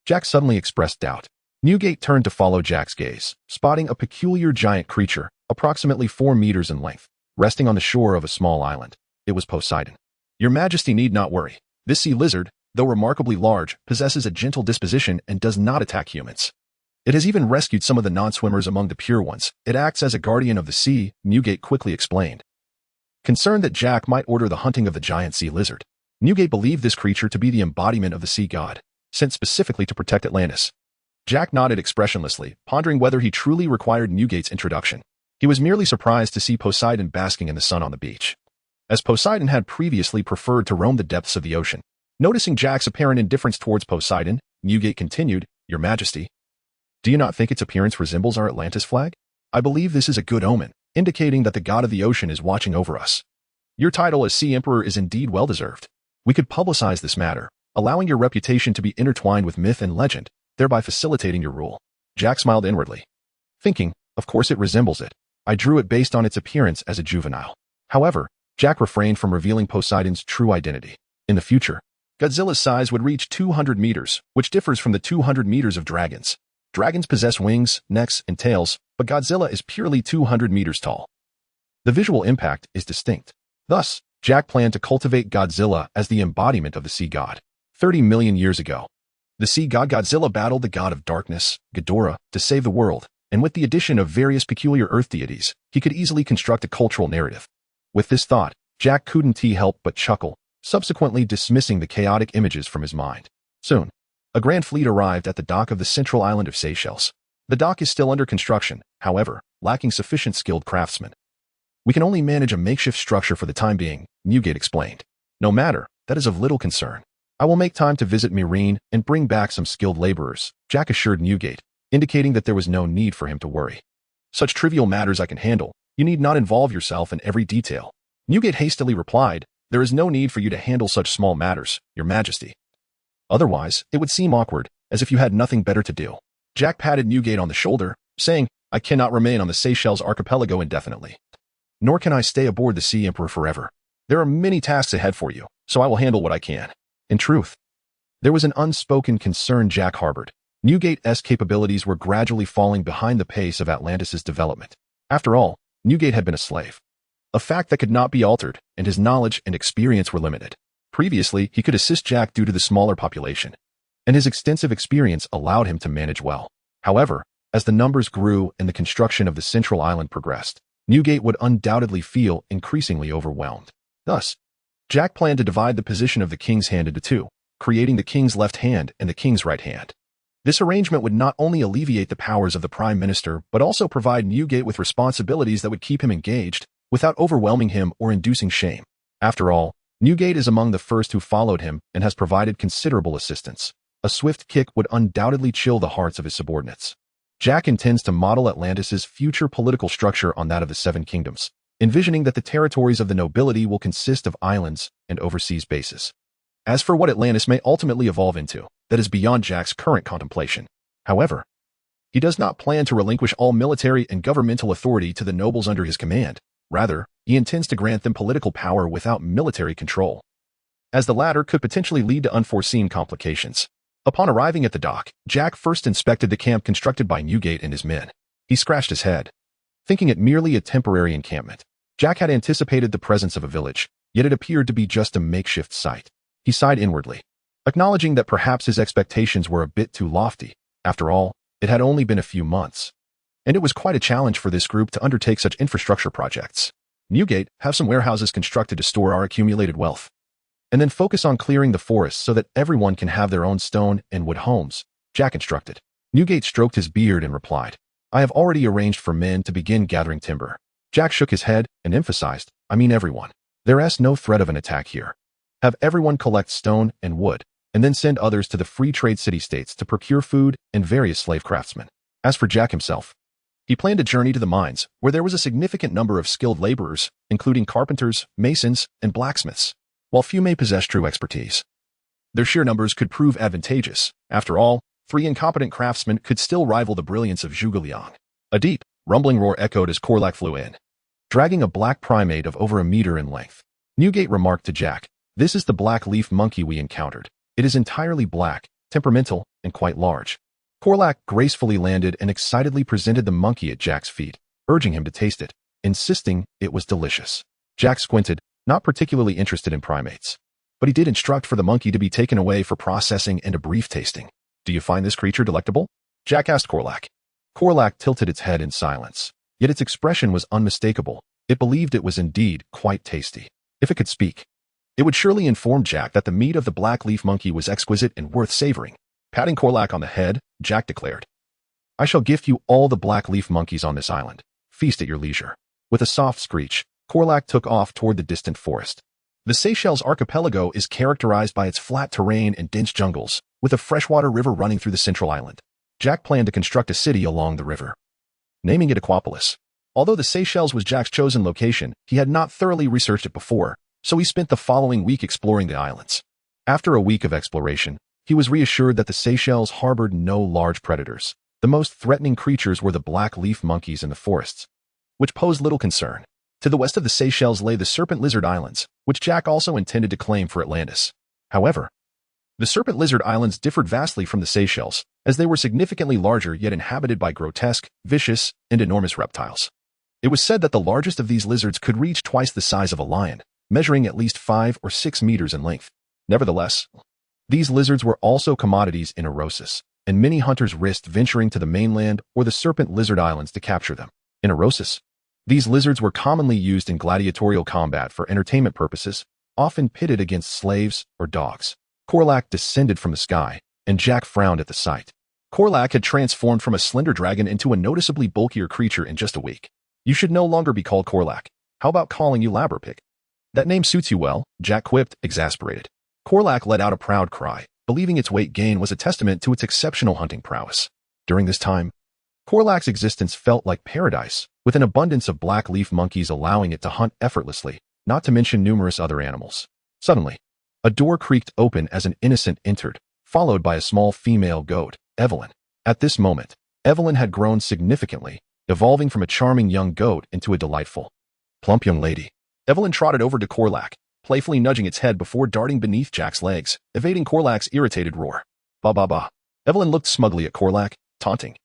Jack suddenly expressed doubt. Newgate turned to follow Jack's gaze, spotting a peculiar giant creature, approximately 4 meters in length, resting on the shore of a small island. It was Poseidon. Your Majesty need not worry. This sea lizard, though remarkably large, possesses a gentle disposition and does not attack humans. It has even rescued some of the non-swimmers among the pure ones. It acts as a guardian of the sea, Newgate quickly explained. Concerned that Jack might order the hunting of the giant sea lizard, Newgate believed this creature to be the embodiment of the sea god, sent specifically to protect Atlantis. Jack nodded expressionlessly, pondering whether he truly required Newgate's introduction. He was merely surprised to see Poseidon basking in the sun on the beach, as Poseidon had previously preferred to roam the depths of the ocean. Noticing Jack's apparent indifference towards Poseidon, Newgate continued, "Your Majesty, do you not think its appearance resembles our Atlantis flag? I believe this is a good omen, indicating that the god of the ocean is watching over us. Your title as Sea Emperor is indeed well-deserved. We could publicize this matter, allowing your reputation to be intertwined with myth and legend, thereby facilitating your rule." Jack smiled inwardly, thinking, of course it resembles it. I drew it based on its appearance as a juvenile. However, Jack refrained from revealing Poseidon's true identity. In the future, Godzilla's size would reach 200 meters, which differs from the 200 meters of dragons. Dragons possess wings, necks, and tails, but Godzilla is purely 200 meters tall. The visual impact is distinct. Thus, Jack planned to cultivate Godzilla as the embodiment of the sea god. 30 million years ago, the sea god Godzilla battled the god of darkness, Ghidorah, to save the world, and with the addition of various peculiar earth deities, he could easily construct a cultural narrative. With this thought, Jack couldn't help but chuckle, subsequently dismissing the chaotic images from his mind. Soon, a grand fleet arrived at the dock of the central island of Seychelles. The dock is still under construction, however, lacking sufficient skilled craftsmen. We can only manage a makeshift structure for the time being, Newgate explained. No matter, that is of little concern. I will make time to visit Meereen and bring back some skilled laborers, Jack assured Newgate, indicating that there was no need for him to worry. Such trivial matters I can handle. You need not involve yourself in every detail. Newgate hastily replied, there is no need for you to handle such small matters, Your Majesty. Otherwise, it would seem awkward, as if you had nothing better to do. Jack patted Newgate on the shoulder, saying, I cannot remain on the Seychelles Archipelago indefinitely. Nor can I stay aboard the Sea Emperor forever. There are many tasks ahead for you, so I will handle what I can. In truth, there was an unspoken concern Jack harbored. Newgate's capabilities were gradually falling behind the pace of Atlantis' development. After all, Newgate had been a slave, a fact that could not be altered, and his knowledge and experience were limited. Previously, he could assist Jack due to the smaller population, and his extensive experience allowed him to manage well. However, as the numbers grew and the construction of the central island progressed, Newgate would undoubtedly feel increasingly overwhelmed. Thus, Jack planned to divide the position of the king's hand into two, creating the king's left hand and the king's right hand. This arrangement would not only alleviate the powers of the prime minister, but also provide Newgate with responsibilities that would keep him engaged, without overwhelming him or inducing shame. After all, Newgate is among the first who followed him and has provided considerable assistance. A swift kick would undoubtedly chill the hearts of his subordinates. Jack intends to model Atlantis's future political structure on that of the Seven Kingdoms, envisioning that the territories of the nobility will consist of islands and overseas bases. As for what Atlantis may ultimately evolve into, that is beyond Jack's current contemplation. However, he does not plan to relinquish all military and governmental authority to the nobles under his command. Rather, he intends to grant them political power without military control, as the latter could potentially lead to unforeseen complications. Upon arriving at the dock, Jack first inspected the camp constructed by Newgate and his men. He scratched his head, thinking it merely a temporary encampment. Jack had anticipated the presence of a village, yet it appeared to be just a makeshift site. He sighed inwardly, acknowledging that perhaps his expectations were a bit too lofty. After all, it had only been a few months, and it was quite a challenge for this group to undertake such infrastructure projects. Newgate have some warehouses constructed to store our accumulated wealth, and then focus on clearing the forests so that everyone can have their own stone and wood homes, Jack instructed. Newgate stroked his beard and replied, I have already arranged for men to begin gathering timber. Jack shook his head and emphasized, I mean everyone. There's no threat of an attack here. Have everyone collect stone and wood, and then send others to the free trade city-states to procure food and various slave craftsmen. As for Jack himself, he planned a journey to the mines, where there was a significant number of skilled laborers, including carpenters, masons, and blacksmiths. While few may possess true expertise, their sheer numbers could prove advantageous. After all, 3 incompetent craftsmen could still rival the brilliance of Zhuge Liang. A deep, rumbling roar echoed as Korlak flew in, dragging a black primate of over a meter in length. Newgate remarked to Jack, This is the black leaf monkey we encountered. It is entirely black, temperamental, and quite large. Korlak gracefully landed and excitedly presented the monkey at Jack's feet, urging him to taste it, insisting it was delicious. Jack squinted, not particularly interested in primates, but he did instruct for the monkey to be taken away for processing and a brief tasting. Do you find this creature delectable? Jack asked Korlak. Korlak tilted its head in silence, yet its expression was unmistakable. It believed it was indeed quite tasty. If it could speak, it would surely inform Jack that the meat of the black leaf monkey was exquisite and worth savoring. Patting Korlak on the head, Jack declared, I shall gift you all the black leaf monkeys on this island. Feast at your leisure. With a soft screech, Korlak took off toward the distant forest. The Seychelles archipelago is characterized by its flat terrain and dense jungles, with a freshwater river running through the central island. Jack planned to construct a city along the river, naming it Aquapolis. Although the Seychelles was Jack's chosen location, he had not thoroughly researched it before, so he spent the following week exploring the islands. After a week of exploration, he was reassured that the Seychelles harbored no large predators. The most threatening creatures were the black leaf monkeys in the forests, which posed little concern. To the west of the Seychelles lay the Serpent Lizard Islands, which Jack also intended to claim for Atlantis. However, the Serpent Lizard Islands differed vastly from the Seychelles, as they were significantly larger yet inhabited by grotesque, vicious, and enormous reptiles. It was said that the largest of these lizards could reach twice the size of a lion, measuring at least 5 or 6 meters in length. Nevertheless, these lizards were also commodities in Erosis, and many hunters risked venturing to the mainland or the Serpent Lizard Islands to capture them. In Erosis, these lizards were commonly used in gladiatorial combat for entertainment purposes, often pitted against slaves or dogs. Korlak descended from the sky, and Jack frowned at the sight. Korlak had transformed from a slender dragon into a noticeably bulkier creature in just a week. You should no longer be called Korlak. How about calling you Laberpig? That name suits you well, Jack quipped, exasperated. Korlak let out a proud cry, believing its weight gain was a testament to its exceptional hunting prowess. During this time, Korlak's existence felt like paradise, with an abundance of black leaf monkeys allowing it to hunt effortlessly, not to mention numerous other animals. Suddenly, a door creaked open as an innocent entered, followed by a small female goat, Evelyn. At this moment, Evelyn had grown significantly, evolving from a charming young goat into a delightful, plump young lady. Evelyn trotted over to Korlak, playfully nudging its head before darting beneath Jack's legs, evading Korlak's irritated roar. Ba ba ba. Evelyn looked smugly at Korlak, taunting.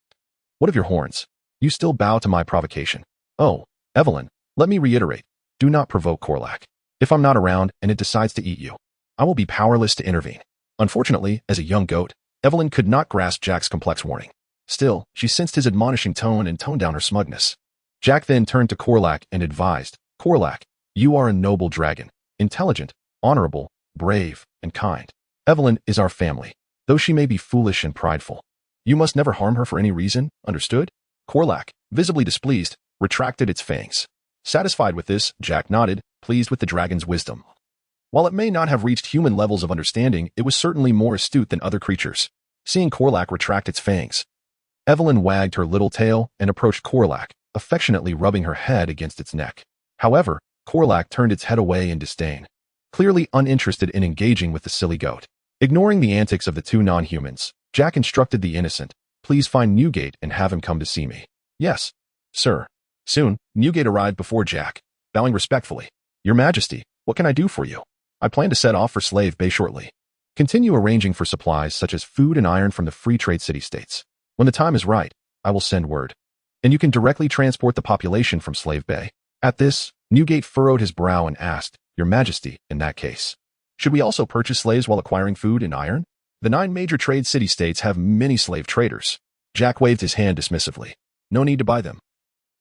What of your horns? You still bow to my provocation. Oh, Evelyn, let me reiterate, do not provoke Korlak. If I'm not around and it decides to eat you, I will be powerless to intervene. Unfortunately, as a young goat, Evelyn could not grasp Jack's complex warning. Still, she sensed his admonishing tone and toned down her smugness. Jack then turned to Korlak and advised, Korlak, you are a noble dragon, intelligent, honorable, brave, and kind. Evelyn is our family, though she may be foolish and prideful. You must never harm her for any reason, understood? Korlak, visibly displeased, retracted its fangs. Satisfied with this, Jack nodded, pleased with the dragon's wisdom. While it may not have reached human levels of understanding, it was certainly more astute than other creatures. Seeing Korlak retract its fangs, Evelyn wagged her little tail and approached Korlak, affectionately rubbing her head against its neck. However, Korlak turned its head away in disdain, clearly uninterested in engaging with the silly goat. Ignoring the antics of the two non-humans, Jack instructed the innocent, "Please find Newgate and have him come to see me." "Yes, sir." Soon, Newgate arrived before Jack, bowing respectfully. "Your Majesty, what can I do for you? I plan to set off for Slave Bay shortly. Continue arranging for supplies such as food and iron from the free trade city-states. When the time is right, I will send word. And you can directly transport the population from Slave Bay." At this, Newgate furrowed his brow and asked, "Your Majesty, in that case, should we also purchase slaves while acquiring food and iron? The 9 major trade city-states have many slave traders." Jack waved his hand dismissively. "No need to buy them.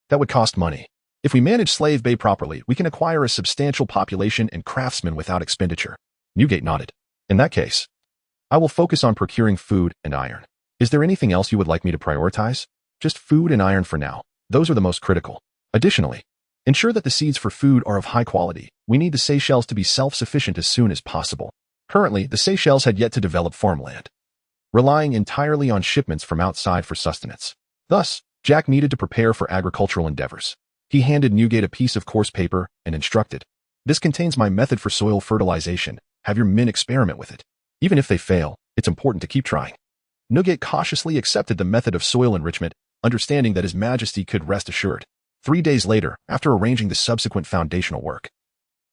That would cost money. If we manage Slave Bay properly, we can acquire a substantial population and craftsmen without expenditure." Newgate nodded. "In that case, I will focus on procuring food and iron. Is there anything else you would like me to prioritize?" "Just food and iron for now. Those are the most critical. Additionally, ensure that the seeds for food are of high quality. We need the Seychelles to be self-sufficient as soon as possible." Currently, the Seychelles had yet to develop farmland, relying entirely on shipments from outside for sustenance. Thus, Jack needed to prepare for agricultural endeavors. He handed Newgate a piece of coarse paper and instructed, "This contains my method for soil fertilization. Have your men experiment with it. Even if they fail, it's important to keep trying." Newgate cautiously accepted the method of soil enrichment, understanding that His Majesty could rest assured. 3 days later, after arranging the subsequent foundational work,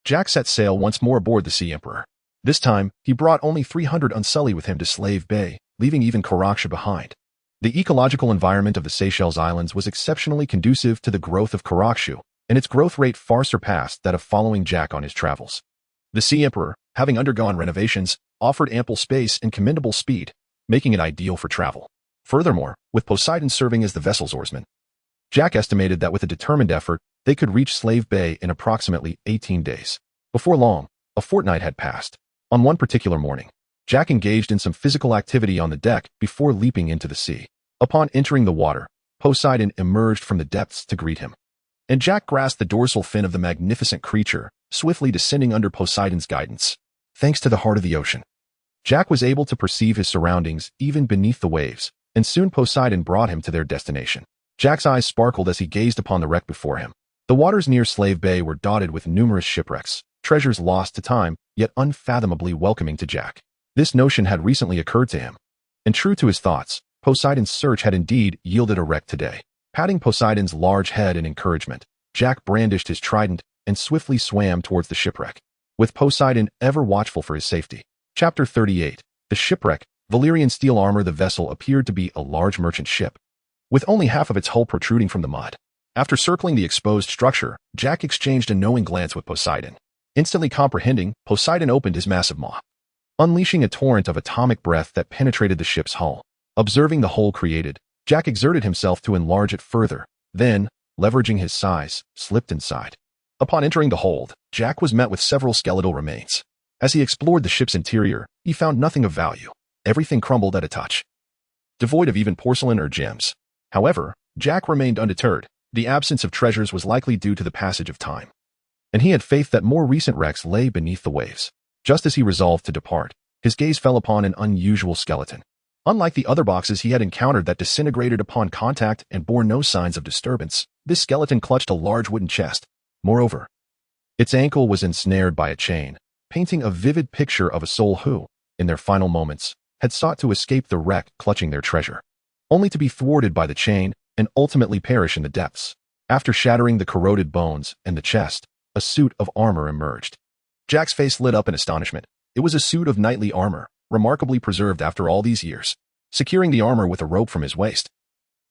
Jack set sail once more aboard the Sea Emperor. This time, he brought only 300 Unsullied with him to Slave Bay, leaving even Koraksha behind. The ecological environment of the Seychelles Islands was exceptionally conducive to the growth of Koraksha, and its growth rate far surpassed that of following Jack on his travels. The Sea Emperor, having undergone renovations, offered ample space and commendable speed, making it ideal for travel. Furthermore, with Poseidon serving as the vessel's oarsman, Jack estimated that with a determined effort, they could reach Slave Bay in approximately 18 days. Before long, a fortnight had passed. On one particular morning, Jack engaged in some physical activity on the deck before leaping into the sea. Upon entering the water, Poseidon emerged from the depths to greet him, and Jack grasped the dorsal fin of the magnificent creature, swiftly descending under Poseidon's guidance. Thanks to the heart of the ocean, Jack was able to perceive his surroundings even beneath the waves, and soon Poseidon brought him to their destination. Jack's eyes sparkled as he gazed upon the wreck before him. The waters near Slave Bay were dotted with numerous shipwrecks, treasures lost to time, yet unfathomably welcoming to Jack. This notion had recently occurred to him, and true to his thoughts, Poseidon's search had indeed yielded a wreck today. Patting Poseidon's large head in encouragement, Jack brandished his trident and swiftly swam towards the shipwreck, with Poseidon ever watchful for his safety. Chapter 38. The Shipwreck. Valyrian steel armor. The vessel appeared to be a large merchant ship, with only half of its hull protruding from the mud. After circling the exposed structure, Jack exchanged a knowing glance with Poseidon. Instantly comprehending, Poseidon opened his massive maw, unleashing a torrent of atomic breath that penetrated the ship's hull. Observing the hole created, Jack exerted himself to enlarge it further, then, leveraging his size, slipped inside. Upon entering the hold, Jack was met with several skeletal remains. As he explored the ship's interior, he found nothing of value. Everything crumbled at a touch, devoid of even porcelain or gems. However, Jack remained undeterred. The absence of treasures was likely due to the passage of time, and he had faith that more recent wrecks lay beneath the waves. Just as he resolved to depart, his gaze fell upon an unusual skeleton. Unlike the other boxes he had encountered that disintegrated upon contact and bore no signs of disturbance, this skeleton clutched a large wooden chest. Moreover, its ankle was ensnared by a chain, painting a vivid picture of a soul who, in their final moments, had sought to escape the wreck clutching their treasure, only to be thwarted by the chain and ultimately perish in the depths. After shattering the corroded bones and the chest, a suit of armor emerged. Jack's face lit up in astonishment. It was a suit of knightly armor, remarkably preserved after all these years. Securing the armor with a rope from his waist,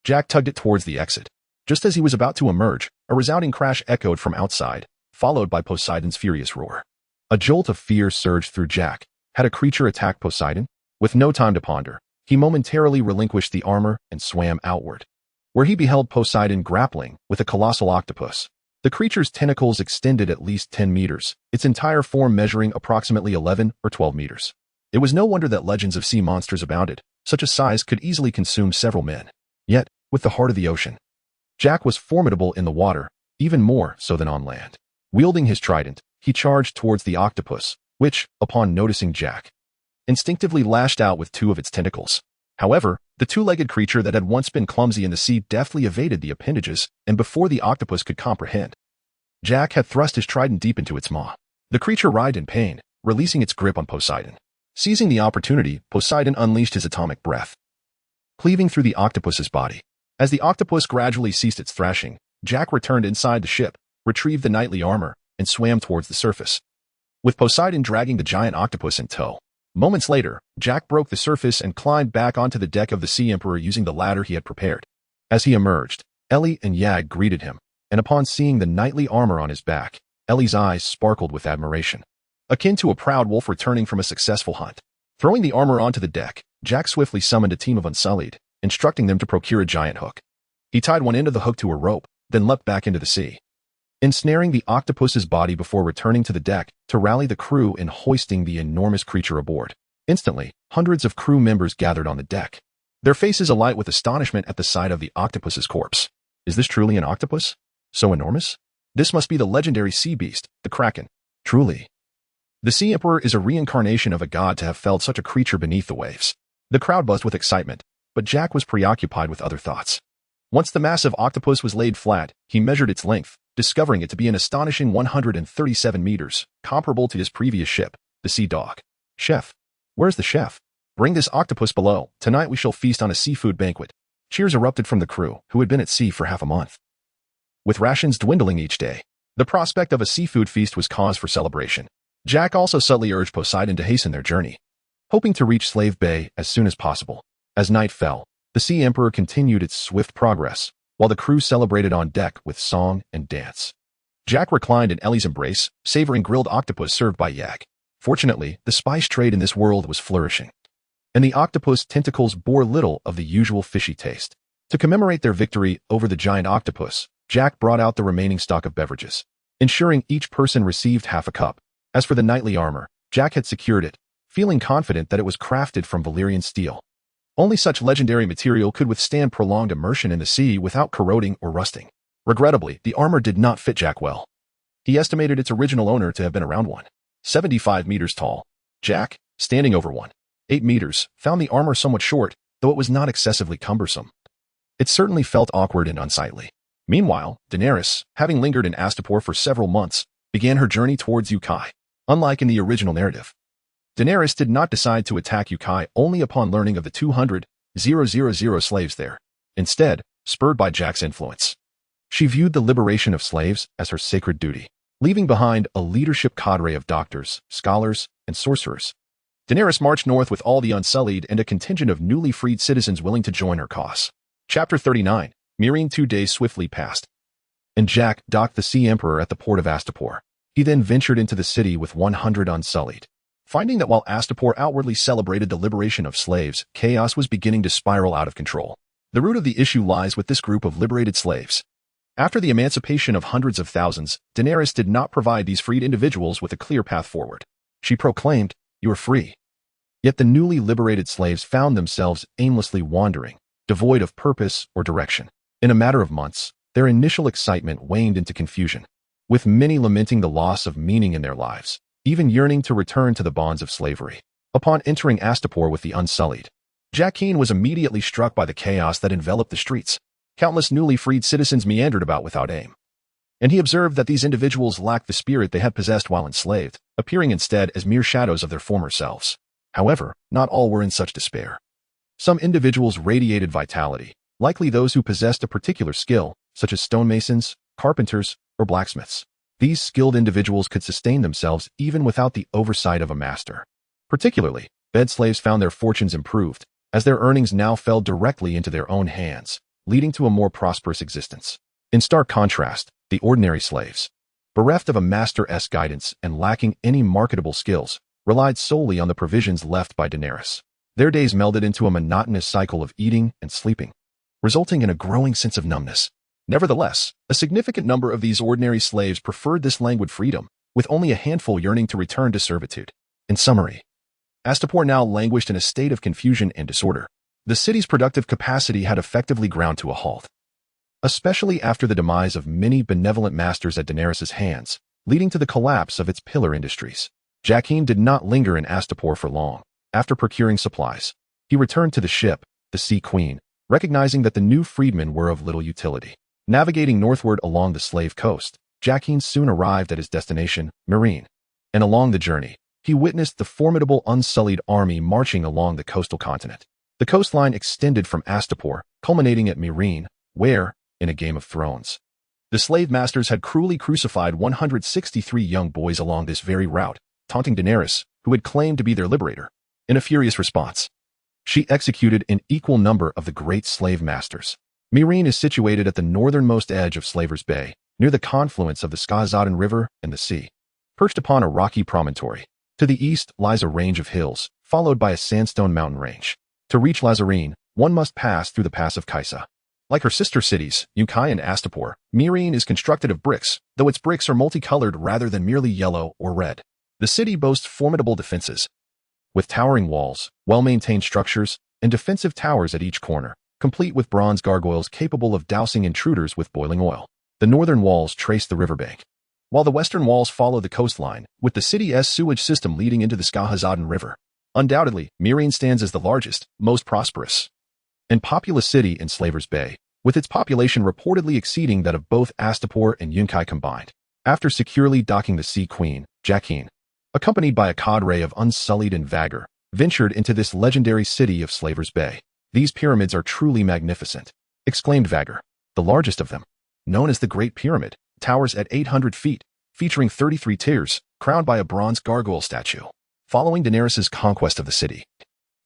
Jack tugged it towards the exit. Just as he was about to emerge, a resounding crash echoed from outside, followed by Poseidon's furious roar. A jolt of fear surged through Jack. Had a creature attacked Poseidon? With no time to ponder, he momentarily relinquished the armor and swam outward, where he beheld Poseidon grappling with a colossal octopus. The creature's tentacles extended at least 10 meters, its entire form measuring approximately 11 or 12 meters. It was no wonder that legends of sea monsters abounded. Such a size could easily consume several men. Yet, with the heart of the ocean, Jack was formidable in the water, even more so than on land. Wielding his trident, he charged towards the octopus, which, upon noticing Jack, instinctively lashed out with two of its tentacles. However, the two-legged creature that had once been clumsy in the sea deftly evaded the appendages, and before the octopus could comprehend, Jack had thrust his trident deep into its maw. The creature writhed in pain, releasing its grip on Poseidon. Seizing the opportunity, Poseidon unleashed his atomic breath, cleaving through the octopus's body. As the octopus gradually ceased its thrashing, Jack returned inside the ship, retrieved the knightly armor, and swam towards the surface, with Poseidon dragging the giant octopus in tow. Moments later, Jack broke the surface and climbed back onto the deck of the Sea Emperor using the ladder he had prepared. As he emerged, Ellie and Yag greeted him, and upon seeing the knightly armor on his back, Ellie's eyes sparkled with admiration, akin to a proud wolf returning from a successful hunt. Throwing the armor onto the deck, Jack swiftly summoned a team of Unsullied, instructing them to procure a giant hook. He tied one end of the hook to a rope, then leapt back into the sea, ensnaring the octopus's body before returning to the deck to rally the crew and hoisting the enormous creature aboard. Instantly, hundreds of crew members gathered on the deck, their faces alight with astonishment at the sight of the octopus's corpse. Is this truly an octopus? So enormous? This must be the legendary sea beast, the Kraken. Truly. The Sea Emperor is a reincarnation of a god to have felled such a creature beneath the waves. The crowd buzzed with excitement, but Jack was preoccupied with other thoughts. Once the massive octopus was laid flat, he measured its length, discovering it to be an astonishing 137 meters, comparable to his previous ship, the Sea Dog. Chef. Where's the chef? Bring this octopus below. Tonight we shall feast on a seafood banquet. Cheers erupted from the crew, who had been at sea for half a month. With rations dwindling each day, the prospect of a seafood feast was cause for celebration. Jack also subtly urged Poseidon to hasten their journey, hoping to reach Slave Bay as soon as possible. As night fell, the Sea Emperor continued its swift progress, while the crew celebrated on deck with song and dance. Jack reclined in Ellie's embrace, savoring grilled octopus served by Yag. Fortunately, the spice trade in this world was flourishing, and the octopus tentacles bore little of the usual fishy taste. To commemorate their victory over the giant octopus, Jack brought out the remaining stock of beverages, ensuring each person received half a cup. As for the knightly armor, Jack had secured it, feeling confident that it was crafted from Valyrian steel. Only such legendary material could withstand prolonged immersion in the sea without corroding or rusting. Regrettably, the armor did not fit Jack well. He estimated its original owner to have been around 1.75 meters tall. Jack, standing over 1.8 meters, found the armor somewhat short, though it was not excessively cumbersome. It certainly felt awkward and unsightly. Meanwhile, Daenerys, having lingered in Astapor for several months, began her journey towards Ukai. Unlike in the original narrative, Daenerys did not decide to attack Ukai only upon learning of the 200,000 slaves there. Instead, spurred by Jack's influence, she viewed the liberation of slaves as her sacred duty. Leaving behind a leadership cadre of doctors, scholars, and sorcerers, Daenerys marched north with all the Unsullied and a contingent of newly freed citizens willing to join her cause. Chapter 39. Mirroring 2 days swiftly passed, and Jack docked the Sea Emperor at the port of Astapor. He then ventured into the city with 100 Unsullied. Finding that while Astapor outwardly celebrated the liberation of slaves, chaos was beginning to spiral out of control. The root of the issue lies with this group of liberated slaves. After the emancipation of hundreds of thousands, Daenerys did not provide these freed individuals with a clear path forward. She proclaimed, "You are free." Yet the newly liberated slaves found themselves aimlessly wandering, devoid of purpose or direction. In a matter of months, their initial excitement waned into confusion, with many lamenting the loss of meaning in their lives, even yearning to return to the bonds of slavery. Upon entering Astapor with the Unsullied, Jack Keane was immediately struck by the chaos that enveloped the streets. Countless newly freed citizens meandered about without aim, and he observed that these individuals lacked the spirit they had possessed while enslaved, appearing instead as mere shadows of their former selves. However, not all were in such despair. Some individuals radiated vitality, likely those who possessed a particular skill, such as stonemasons, carpenters, or blacksmiths. These skilled individuals could sustain themselves even without the oversight of a master. Particularly, bed slaves found their fortunes improved, as their earnings now fell directly into their own hands, leading to a more prosperous existence. In stark contrast, the ordinary slaves, bereft of a master's guidance and lacking any marketable skills, relied solely on the provisions left by Daenerys. Their days melded into a monotonous cycle of eating and sleeping, resulting in a growing sense of numbness. Nevertheless, a significant number of these ordinary slaves preferred this languid freedom, with only a handful yearning to return to servitude. In summary, Astapor now languished in a state of confusion and disorder. The city's productive capacity had effectively ground to a halt, especially after the demise of many benevolent masters at Daenerys' hands, leading to the collapse of its pillar industries. Jacqueline did not linger in Astapor for long. After procuring supplies, he returned to the ship, the Sea Queen, recognizing that the new freedmen were of little utility. Navigating northward along the slave coast, Jacqueline soon arrived at his destination, Marine. And along the journey, he witnessed the formidable unsullied army marching along the coastal continent. The coastline extended from Astapor, culminating at Marine, where, in a Game of Thrones, the slave masters had cruelly crucified 163 young boys along this very route, taunting Daenerys, who had claimed to be their liberator. In a furious response, she executed an equal number of the great slave masters. Marine is situated at the northernmost edge of Slaver's Bay, near the confluence of the Skazaden River and the sea. Perched upon a rocky promontory, to the east lies a range of hills, followed by a sandstone mountain range. To reach Lazarene, one must pass through the Pass of Kaisa. Like her sister cities, Yunkai and Astapor, Marine is constructed of bricks, though its bricks are multicolored rather than merely yellow or red. The city boasts formidable defenses, with towering walls, well-maintained structures, and defensive towers at each corner, complete with bronze gargoyles capable of dousing intruders with boiling oil. The northern walls trace the riverbank, while the western walls follow the coastline, with the city's sewage system leading into the Skazaden River. Undoubtedly, Marine stands as the largest, most prosperous, and populous city in Slaver's Bay, with its population reportedly exceeding that of both Astapor and Yunkai combined. After securely docking the Sea Queen, Jacqueline, accompanied by a cadre of unsullied and Vagor, ventured into this legendary city of Slaver's Bay. "These pyramids are truly magnificent," exclaimed Vagor. The largest of them, known as the Great Pyramid, towers at 800 feet, featuring 33 tiers, crowned by a bronze gargoyle statue. Following Daenerys' conquest of the city,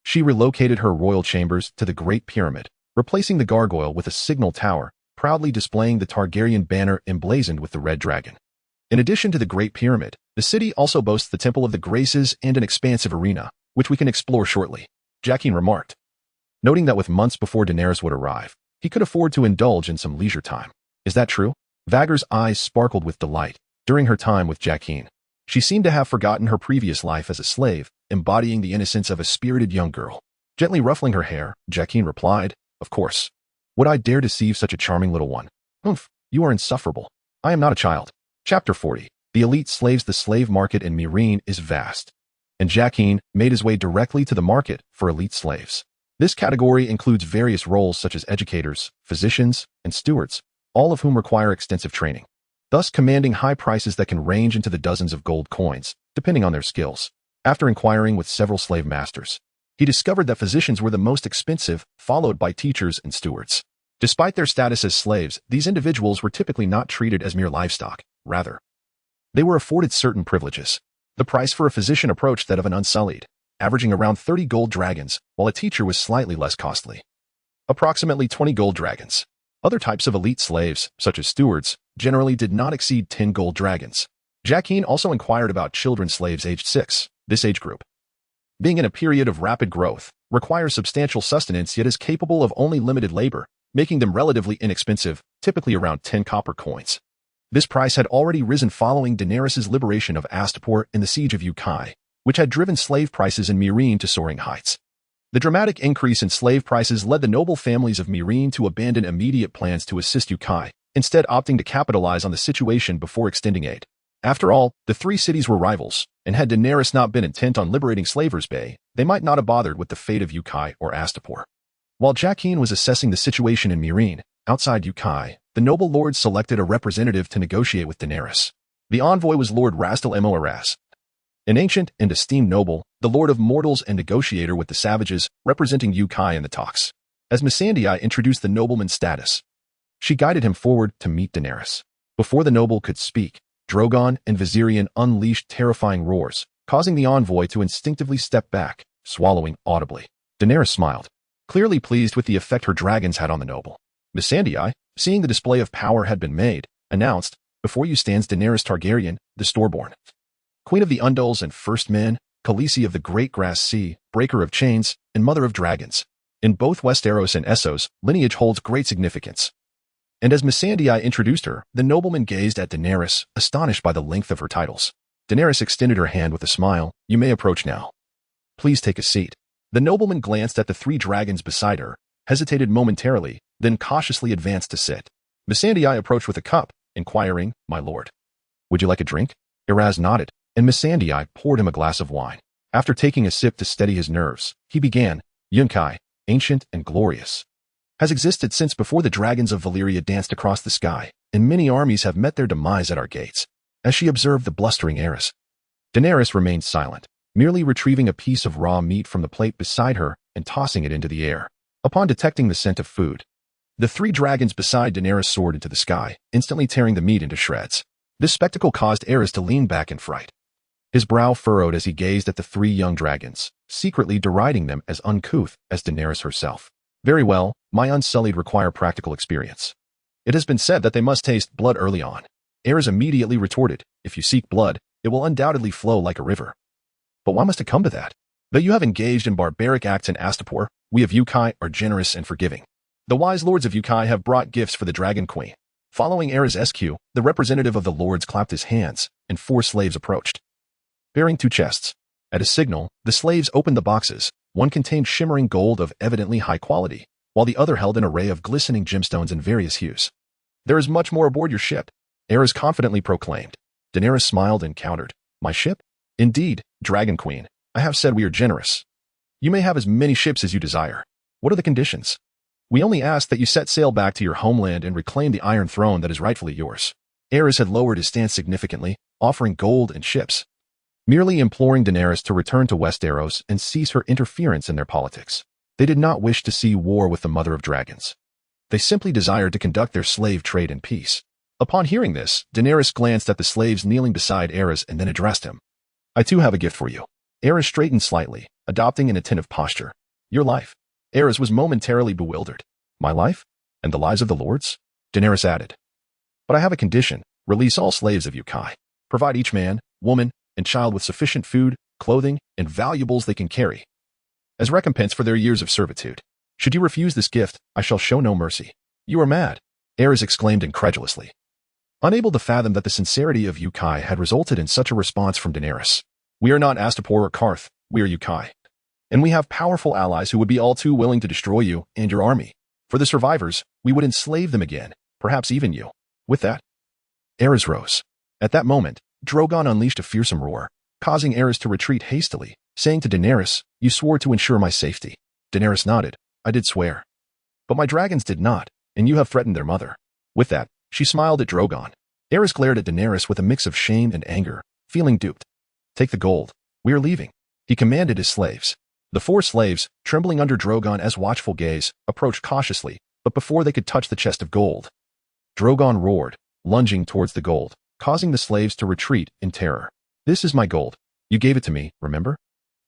she relocated her royal chambers to the Great Pyramid, replacing the gargoyle with a signal tower, proudly displaying the Targaryen banner emblazoned with the red dragon. In addition to the Great Pyramid, the city also boasts the Temple of the Graces and an expansive arena, which we can explore shortly, Jacqueline remarked, noting that with months before Daenerys would arrive, he could afford to indulge in some leisure time. Is that true? Vagor's eyes sparkled with delight. During her time with Jacqueline, she seemed to have forgotten her previous life as a slave, embodying the innocence of a spirited young girl. Gently ruffling her hair, Jacqueline replied, "Of course. Would I dare deceive such a charming little one? Humph, you are insufferable. I am not a child." Chapter 40. The elite slaves. The slave market in Marine is vast, and Jacqueline made his way directly to the market for elite slaves. This category includes various roles such as educators, physicians, and stewards, all of whom require extensive training, thus commanding high prices that can range into the dozens of gold coins, depending on their skills. After inquiring with several slave masters, he discovered that physicians were the most expensive, followed by teachers and stewards. Despite their status as slaves, these individuals were typically not treated as mere livestock. Rather, they were afforded certain privileges. The price for a physician approached that of an unsullied, averaging around 30 gold dragons, while a teacher was slightly less costly, approximately 20 gold dragons. Other types of elite slaves, such as stewards, generally did not exceed 10 gold dragons. Jacqueline also inquired about children slaves aged 6. This age group, being in a period of rapid growth, requires substantial sustenance yet is capable of only limited labor, making them relatively inexpensive, typically around 10 copper coins. This price had already risen following Daenerys' liberation of Astapor and the siege of Yunkai, which had driven slave prices in Marine to soaring heights. The dramatic increase in slave prices led the noble families of Marine to abandon immediate plans to assist Yunkai, instead opting to capitalize on the situation before extending aid. After all, the three cities were rivals, and had Daenerys not been intent on liberating Slaver's Bay, they might not have bothered with the fate of Yunkai or Astapor. While Jacqueline was assessing the situation in Marine, outside Yunkai, the noble lords selected a representative to negotiate with Daenerys. The envoy was Lord Rastal Moraz, an ancient and esteemed noble, the lord of mortals and negotiator with the savages, representing Yunkai in the talks. As Missandei introduced the nobleman's status, she guided him forward to meet Daenerys. Before the noble could speak, Drogon and Viserion unleashed terrifying roars, causing the envoy to instinctively step back, swallowing audibly. Daenerys smiled, clearly pleased with the effect her dragons had on the noble. Missandei, seeing the display of power had been made, announced, "Before you stands Daenerys Targaryen, the Storeborn, Queen of the Undulls and First Men, Khaleesi of the Great Grass Sea, Breaker of Chains, and Mother of Dragons. In both Westeros and Essos, lineage holds great significance." And as Missandei introduced her, the nobleman gazed at Daenerys, astonished by the length of her titles. Daenerys extended her hand with a smile. "You may approach now. Please take a seat." The nobleman glanced at the three dragons beside her, hesitated momentarily, then cautiously advanced to sit. Missandei approached with a cup, inquiring, "My lord, would you like a drink?" Iraz nodded, and Missandei poured him a glass of wine. After taking a sip to steady his nerves, he began, Yunkai, ancient and glorious, has existed since before the dragons of Valyria danced across the sky, and many armies have met their demise at our gates. As she observed the blustering heiress, Daenerys remained silent, merely retrieving a piece of raw meat from the plate beside her and tossing it into the air. Upon detecting the scent of food, the three dragons beside Daenerys soared into the sky, instantly tearing the meat into shreds. This spectacle caused Aerys to lean back in fright. His brow furrowed as he gazed at the three young dragons, secretly deriding them as uncouth as Daenerys herself. Very well, my Unsullied require practical experience. It has been said that they must taste blood early on. Aerys immediately retorted, if you seek blood, it will undoubtedly flow like a river. But why must it come to that? Though you have engaged in barbaric acts in Astapor, we of Yunkai are generous and forgiving. The wise lords of Yunkai have brought gifts for the Dragon Queen. Following Aerys' SQ, the representative of the lords clapped his hands, and 4 slaves approached, bearing 2 chests. At a signal, the slaves opened the boxes. One contained shimmering gold of evidently high quality, while the other held an array of glistening gemstones in various hues. There is much more aboard your ship, Aerys confidently proclaimed. Daenerys smiled and countered, my ship? Indeed, Dragon Queen, I have said we are generous. You may have as many ships as you desire. What are the conditions? We only ask that you set sail back to your homeland and reclaim the Iron Throne that is rightfully yours. Aerys had lowered his stance significantly, offering gold and ships, merely imploring Daenerys to return to Westeros and cease her interference in their politics. They did not wish to see war with the Mother of Dragons. They simply desired to conduct their slave trade in peace. Upon hearing this, Daenerys glanced at the slaves kneeling beside Aerys and then addressed him. I too have a gift for you. Aerys straightened slightly, adopting an attentive posture. Your life. Aerys was momentarily bewildered. My life? And the lives of the lords? Daenerys added. But I have a condition. Release all slaves of Yunkai. Provide each man, woman, and child with sufficient food, clothing, and valuables they can carry, as recompense for their years of servitude. Should you refuse this gift, I shall show no mercy. You are mad, Aerys exclaimed incredulously, unable to fathom that the sincerity of Yunkai had resulted in such a response from Daenerys. We are not Astapor or Karth, we are Yunkai. And we have powerful allies who would be all too willing to destroy you and your army. For the survivors, we would enslave them again, perhaps even you. With that, Aerys rose. At that moment, Drogon unleashed a fearsome roar, causing Aerys to retreat hastily, saying to Daenerys, you swore to ensure my safety. Daenerys nodded, I did swear. But my dragons did not, and you have threatened their mother. With that, she smiled at Drogon. Aerys glared at Daenerys with a mix of shame and anger, feeling duped. Take the gold. We are leaving, he commanded his slaves. The 4 slaves, trembling under Drogon's watchful gaze, approached cautiously, but before they could touch the chest of gold, Drogon roared, lunging towards the gold, causing the slaves to retreat in terror. This is my gold. You gave it to me, remember?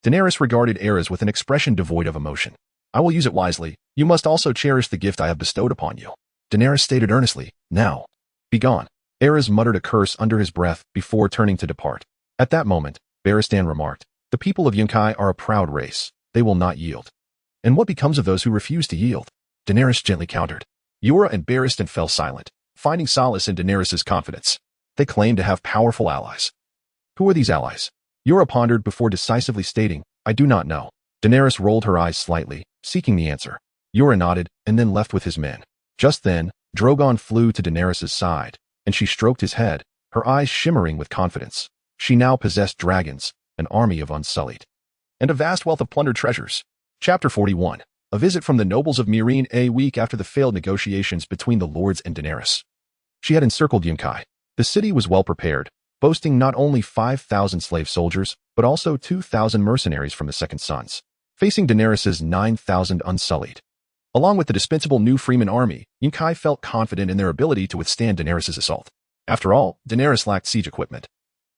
Daenerys regarded Aerys with an expression devoid of emotion. I will use it wisely. You must also cherish the gift I have bestowed upon you. Daenerys stated earnestly, now, be gone. Aerys muttered a curse under his breath before turning to depart. At that moment, Barristan remarked, the people of Yunkai are a proud race. They will not yield. And what becomes of those who refuse to yield? Daenerys gently countered. Yura and Barristan fell silent, finding solace in Daenerys' confidence. They claimed to have powerful allies. Who are these allies? Yura pondered before decisively stating, I do not know. Daenerys rolled her eyes slightly, seeking the answer. Yura nodded, and then left with his men. Just then, Drogon flew to Daenerys' side, and she stroked his head, her eyes shimmering with confidence. She now possessed dragons, an army of Unsullied, and a vast wealth of plundered treasures. Chapter 41. A visit from the nobles of Meereen. A week after the failed negotiations between the lords and Daenerys, she had encircled Yunkai. The city was well prepared, boasting not only 5,000 slave soldiers, but also 2,000 mercenaries from the Second Sons, facing Daenerys' 9,000 Unsullied. Along with the dispensable new Freeman army, Yunkai felt confident in their ability to withstand Daenerys' assault. After all, Daenerys lacked siege equipment,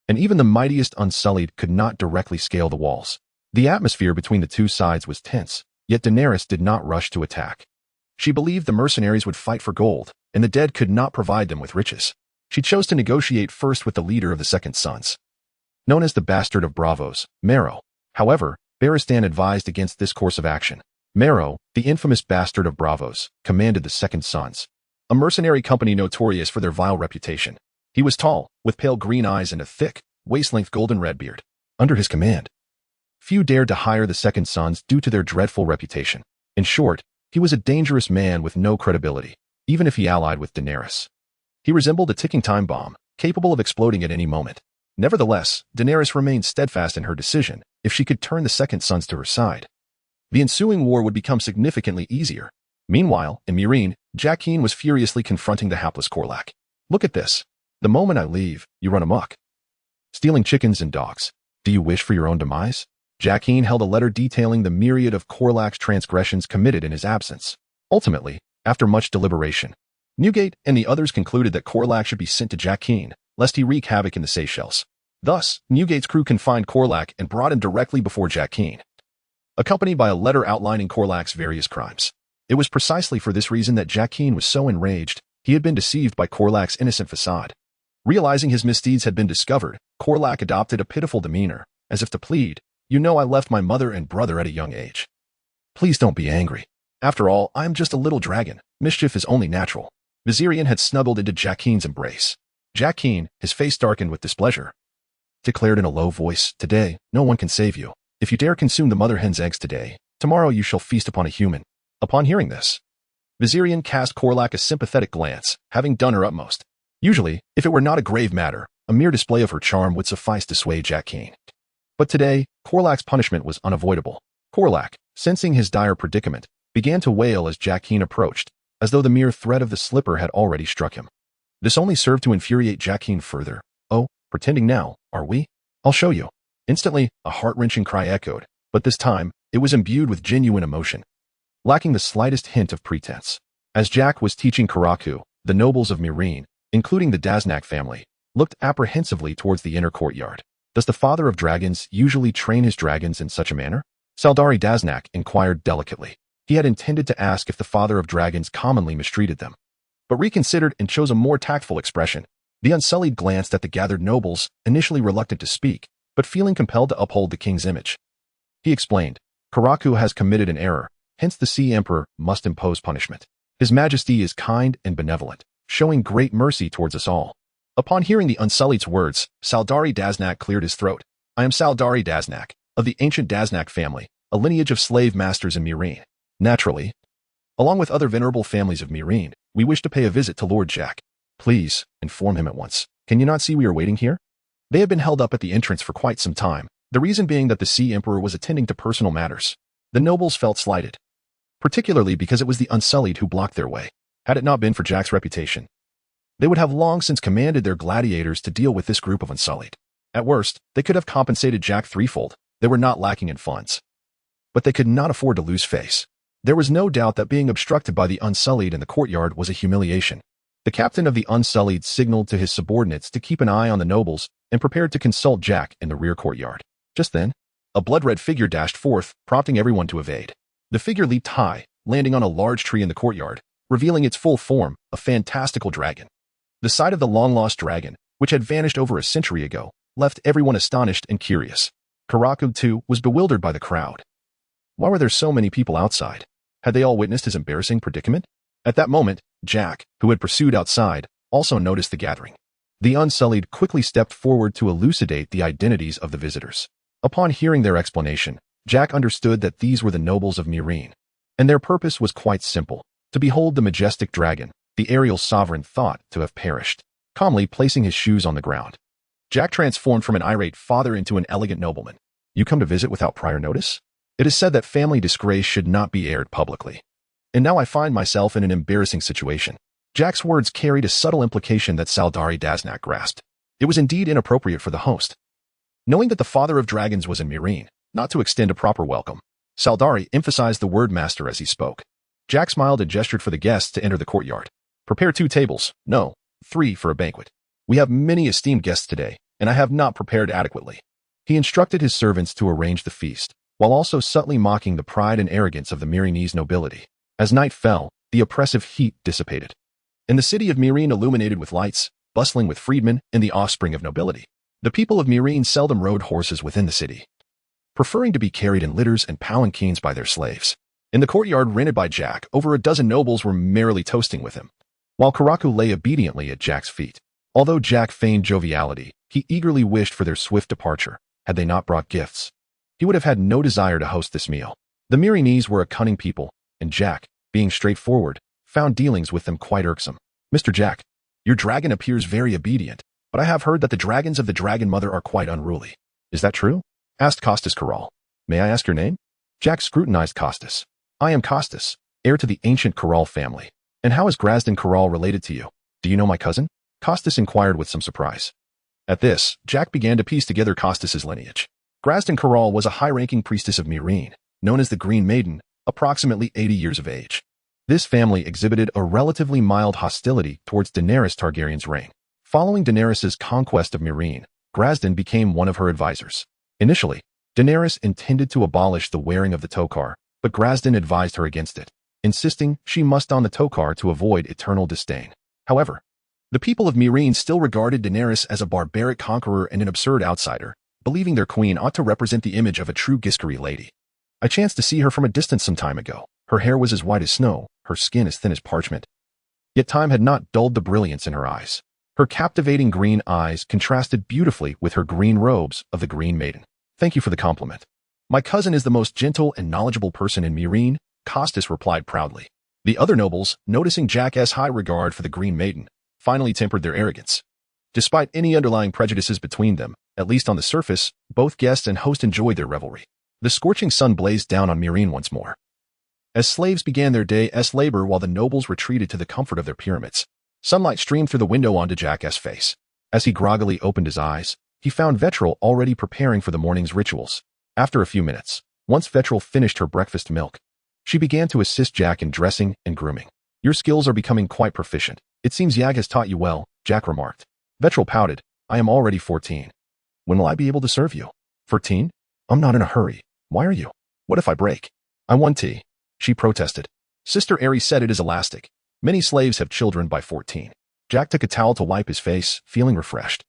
and even the mightiest Unsullied could not directly scale the walls. The atmosphere between the two sides was tense, yet Daenerys did not rush to attack. She believed the mercenaries would fight for gold, and the dead could not provide them with riches. She chose to negotiate first with the leader of the Second Sons, known as the Bastard of Bravos, Mero. However, Barristan advised against this course of action. Mero, the infamous Bastard of Bravos, commanded the Second Sons, a mercenary company notorious for their vile reputation. He was tall, with pale green eyes and a thick, waist-length golden red beard. Under his command, few dared to hire the Second Sons due to their dreadful reputation. In short, he was a dangerous man with no credibility, even if he allied with Daenerys. He resembled a ticking time bomb, capable of exploding at any moment. Nevertheless, Daenerys remained steadfast in her decision if she could turn the second sons to her side. The ensuing war would become significantly easier. Meanwhile, in Meereen, Jaqen was furiously confronting the hapless Korlak. Look at this. The moment I leave, you run amok. Stealing chickens and dogs. Do you wish for your own demise? Jaqen held a letter detailing the myriad of Korlak's transgressions committed in his absence. Ultimately, after much deliberation, Newgate and the others concluded that Korlak should be sent to Jaqen, lest he wreak havoc in the Seychelles. Thus, Newgate's crew confined Korlak and brought him directly before Jaqen, accompanied by a letter outlining Korlak's various crimes. It was precisely for this reason that Jaqen was so enraged. He had been deceived by Korlak's innocent facade. Realizing his misdeeds had been discovered, Korlak adopted a pitiful demeanor, as if to plead, "You know I left my mother and brother at a young age. Please don't be angry. After all, I am just a little dragon. Mischief is only natural." Viserion had snuggled into Jaqen's embrace. Jaqen, his face darkened with displeasure, declared in a low voice, "Today, no one can save you. If you dare consume the mother hen's eggs today, tomorrow you shall feast upon a human." Upon hearing this, Viserion cast Korlak a sympathetic glance, having done her utmost. Usually, if it were not a grave matter, a mere display of her charm would suffice to sway Jaqen. But today, Korlak's punishment was unavoidable. Korlak, sensing his dire predicament, began to wail as Jaqen approached, as though the mere threat of the slipper had already struck him. This only served to infuriate Jaqen further. "Oh, pretending now, are we? I'll show you." Instantly, a heart-wrenching cry echoed, but this time, it was imbued with genuine emotion, lacking the slightest hint of pretense. As Jack was teaching Karaku, the nobles of Meereen, including the Daznak family, looked apprehensively towards the inner courtyard. Does the father of dragons usually train his dragons in such a manner? Saldari Daznak inquired delicately. He had intended to ask if the father of dragons commonly mistreated them, but reconsidered and chose a more tactful expression. The Unsullied glanced at the gathered nobles, initially reluctant to speak, but feeling compelled to uphold the king's image. He explained, "Karaku has committed an error, hence the Sea Emperor must impose punishment. His Majesty is kind and benevolent, showing great mercy towards us all." Upon hearing the Unsullied's words, Saldari Daznak cleared his throat. "I am Saldari Daznak, of the ancient Daznak family, a lineage of slave masters in Meereen. Naturally, along with other venerable families of Meereen, we wish to pay a visit to Lord Jack. Please, inform him at once. Can you not see we are waiting here?" They had been held up at the entrance for quite some time, the reason being that the Sea Emperor was attending to personal matters. The nobles felt slighted, particularly because it was the Unsullied who blocked their way. Had it not been for Jack's reputation, they would have long since commanded their gladiators to deal with this group of Unsullied. At worst, they could have compensated Jack threefold. They were not lacking in funds, but they could not afford to lose face. There was no doubt that being obstructed by the Unsullied in the courtyard was a humiliation. The captain of the Unsullied signaled to his subordinates to keep an eye on the nobles and prepared to consult Jack in the rear courtyard. Just then, a blood-red figure dashed forth, prompting everyone to evade. The figure leaped high, landing on a large tree in the courtyard, revealing its full form, a fantastical dragon. The sight of the long-lost dragon, which had vanished over a century ago, left everyone astonished and curious. Karaku, too, was bewildered by the crowd. Why were there so many people outside? Had they all witnessed his embarrassing predicament? At that moment, Jack, who had pursued outside, also noticed the gathering. The Unsullied quickly stepped forward to elucidate the identities of the visitors. Upon hearing their explanation, Jack understood that these were the nobles of Meereen, and their purpose was quite simple: to behold the majestic dragon the aerial sovereign thought to have perished. Calmly placing his shoes on the ground, Jack transformed from an irate father into an elegant nobleman. "You come to visit without prior notice? It is said that family disgrace should not be aired publicly. And now I find myself in an embarrassing situation." Jack's words carried a subtle implication that Saldari Daznak grasped. It was indeed inappropriate for the host, knowing that the father of dragons was in Meereen, not to extend a proper welcome. Saldari emphasized the word master as he spoke. Jack smiled and gestured for the guests to enter the courtyard. "Prepare 2 tables, no, 3 for a banquet. We have many esteemed guests today, and I have not prepared adequately." He instructed his servants to arrange the feast, while also subtly mocking the pride and arrogance of the Meereenese nobility. As night fell, the oppressive heat dissipated, and the city of Meereen illuminated with lights, bustling with freedmen and the offspring of nobility. The people of Meereen seldom rode horses within the city, preferring to be carried in litters and palanquins by their slaves. In the courtyard rented by Jack, over a dozen nobles were merrily toasting with him, while Karaku lay obediently at Jack's feet. Although Jack feigned joviality, he eagerly wished for their swift departure. Had they not brought gifts, he would have had no desire to host this meal. The Meereenese were a cunning people, and Jack, being straightforward, found dealings with them quite irksome. "Mr. Jack, your dragon appears very obedient. but I have heard that the dragons of the Dragon Mother are quite unruly. Is that true? Asked Costas Corral. May I ask your name? Jack scrutinized Costas. I am Costas, heir to the ancient Corral family. And how is Grasden Corral related to you? Do you know my cousin? Costas inquired with some surprise. At this, Jack began to piece together Costas's lineage. Grasden Corral was a high-ranking priestess of Meereen, known as the Green Maiden, approximately 80 years of age. This family exhibited a relatively mild hostility towards Daenerys Targaryen's reign. Following Daenerys' conquest of Meereen, Grasden became one of her advisors. Initially, Daenerys intended to abolish the wearing of the tokar, but Grasden advised her against it, insisting she must don the tokar to avoid eternal disdain. However, the people of Meereen still regarded Daenerys as a barbaric conqueror and an absurd outsider, believing their queen ought to represent the image of a true Giscari lady. I chanced to see her from a distance some time ago. Her hair was as white as snow, her skin as thin as parchment. Yet time had not dulled the brilliance in her eyes. Her captivating green eyes contrasted beautifully with her green robes of the Green Maiden. Thank you for the compliment. My cousin is the most gentle and knowledgeable person in Meereen, Costas replied proudly. The other nobles, noticing Jack's high regard for the Green Maiden, finally tempered their arrogance. Despite any underlying prejudices between them, at least on the surface, both guest and host enjoyed their revelry. The scorching sun blazed down on Meereen once more. As slaves began their day's labor while the nobles retreated to the comfort of their pyramids, sunlight streamed through the window onto Jack's face. As he groggily opened his eyes, he found Vetril already preparing for the morning's rituals. After a few minutes, once Vetril finished her breakfast milk, she began to assist Jack in dressing and grooming. Your skills are becoming quite proficient. It seems Yag has taught you well, Jack remarked. Vetril pouted. I am already 14. When will I be able to serve you? 14? I'm not in a hurry. Why are you? What if I break? I want tea. She protested. Sister Aerie said it is elastic. Many slaves have children by 14. Jack took a towel to wipe his face, feeling refreshed.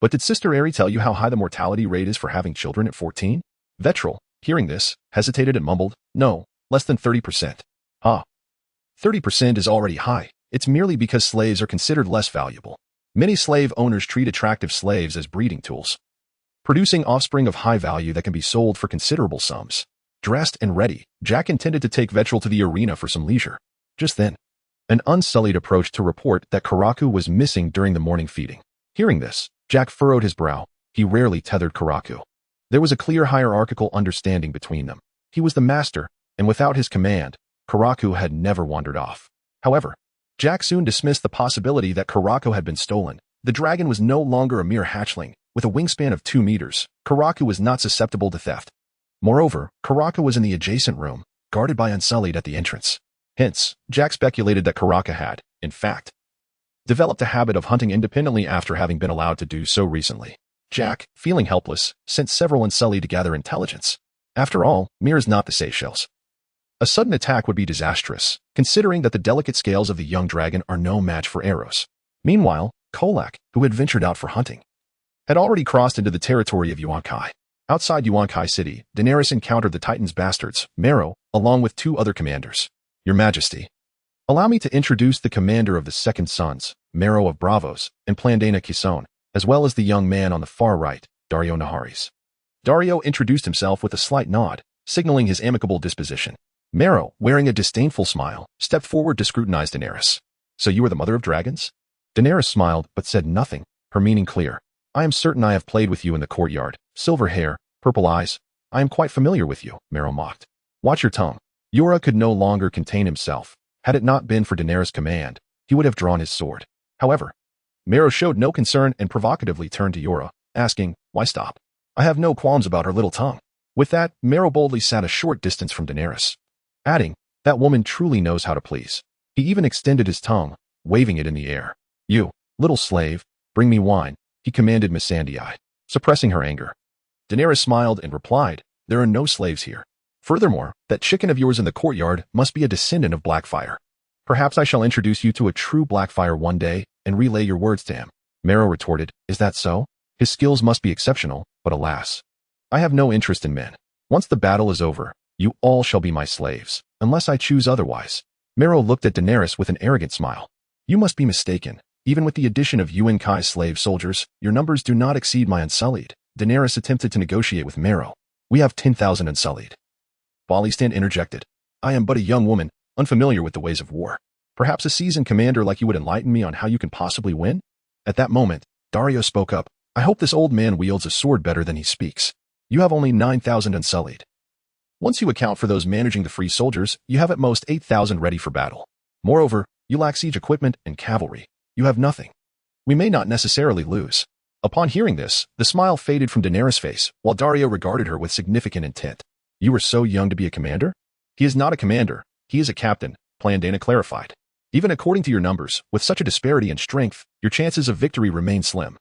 But did Sister Aerie tell you how high the mortality rate is for having children at 14? Vetril, hearing this, hesitated and mumbled, no, less than 30%. Ah. 30% is already high. It's merely because slaves are considered less valuable. Many slave owners treat attractive slaves as breeding tools, producing offspring of high value that can be sold for considerable sums. Dressed and ready, Jack intended to take Vetril to the arena for some leisure. Just then, an unsullied approached to report that Karaku was missing during the morning feeding. Hearing this, Jack furrowed his brow. He rarely tethered Karaku. There was a clear hierarchical understanding between them. He was the master, and without his command, Karaku had never wandered off. However, Jack soon dismissed the possibility that Karaku had been stolen. The dragon was no longer a mere hatchling. With a wingspan of 2 meters, Karaku was not susceptible to theft. Moreover, Karaku was in the adjacent room, guarded by Unsullied at the entrance. Hence, Jack speculated that Karaku had, in fact, developed a habit of hunting independently after having been allowed to do so recently. Jack, feeling helpless, sent several Unsullied to gather intelligence. After all, Mir is not the Seychelles. A sudden attack would be disastrous, considering that the delicate scales of the young dragon are no match for arrows. Meanwhile, Kolak, who had ventured out for hunting, had already crossed into the territory of Yuan-Kai. Outside Yuan-Kai City, Daenerys encountered the Titan's bastards, Marrow, along with 2 other commanders. Your Majesty, allow me to introduce the commander of the Second Sons, Marrow of Bravos, and Plandana Kison, as well as the young man on the far right, Dario Naharis. Dario introduced himself with a slight nod, signaling his amicable disposition. Marrow, wearing a disdainful smile, stepped forward to scrutinize Daenerys. So you are the mother of dragons? Daenerys smiled, but said nothing, her meaning clear. I am certain I have played with you in the courtyard. Silver hair, purple eyes. I am quite familiar with you, Marrow mocked. Watch your tongue. Yora could no longer contain himself. Had it not been for Daenerys' command, he would have drawn his sword. However, Marrow showed no concern and provocatively turned to Yora, asking, why stop? I have no qualms about her little tongue. With that, Marrow boldly sat a short distance from Daenerys, adding, that woman truly knows how to please. He even extended his tongue, waving it in the air. You, little slave, bring me wine, he commanded Missandei, suppressing her anger. Daenerys smiled and replied, there are no slaves here. Furthermore, that chicken of yours in the courtyard must be a descendant of Blackfire. Perhaps I shall introduce you to a true Blackfire one day and relay your words to him. Marrow retorted, is that so? His skills must be exceptional, but alas, I have no interest in men. Once the battle is over, you all shall be my slaves, unless I choose otherwise. Marrow looked at Daenerys with an arrogant smile. You must be mistaken. Even with the addition of Yuan Kai's slave soldiers, your numbers do not exceed my Unsullied. Daenerys attempted to negotiate with Marrow. We have 10,000 Unsullied. Balistan interjected. I am but a young woman, unfamiliar with the ways of war. Perhaps a seasoned commander like you would enlighten me on how you can possibly win? At that moment, Dario spoke up. I hope this old man wields a sword better than he speaks. You have only 9,000 unsullied. Once you account for those managing the free soldiers, you have at most 8,000 ready for battle. Moreover, you lack siege equipment and cavalry. You have nothing. We may not necessarily lose. Upon hearing this, the smile faded from Daenerys' face, while Dario regarded her with significant intent. You were so young to be a commander? He is not a commander. He is a captain, Plandana clarified. Even according to your numbers, with such a disparity in strength, your chances of victory remain slim.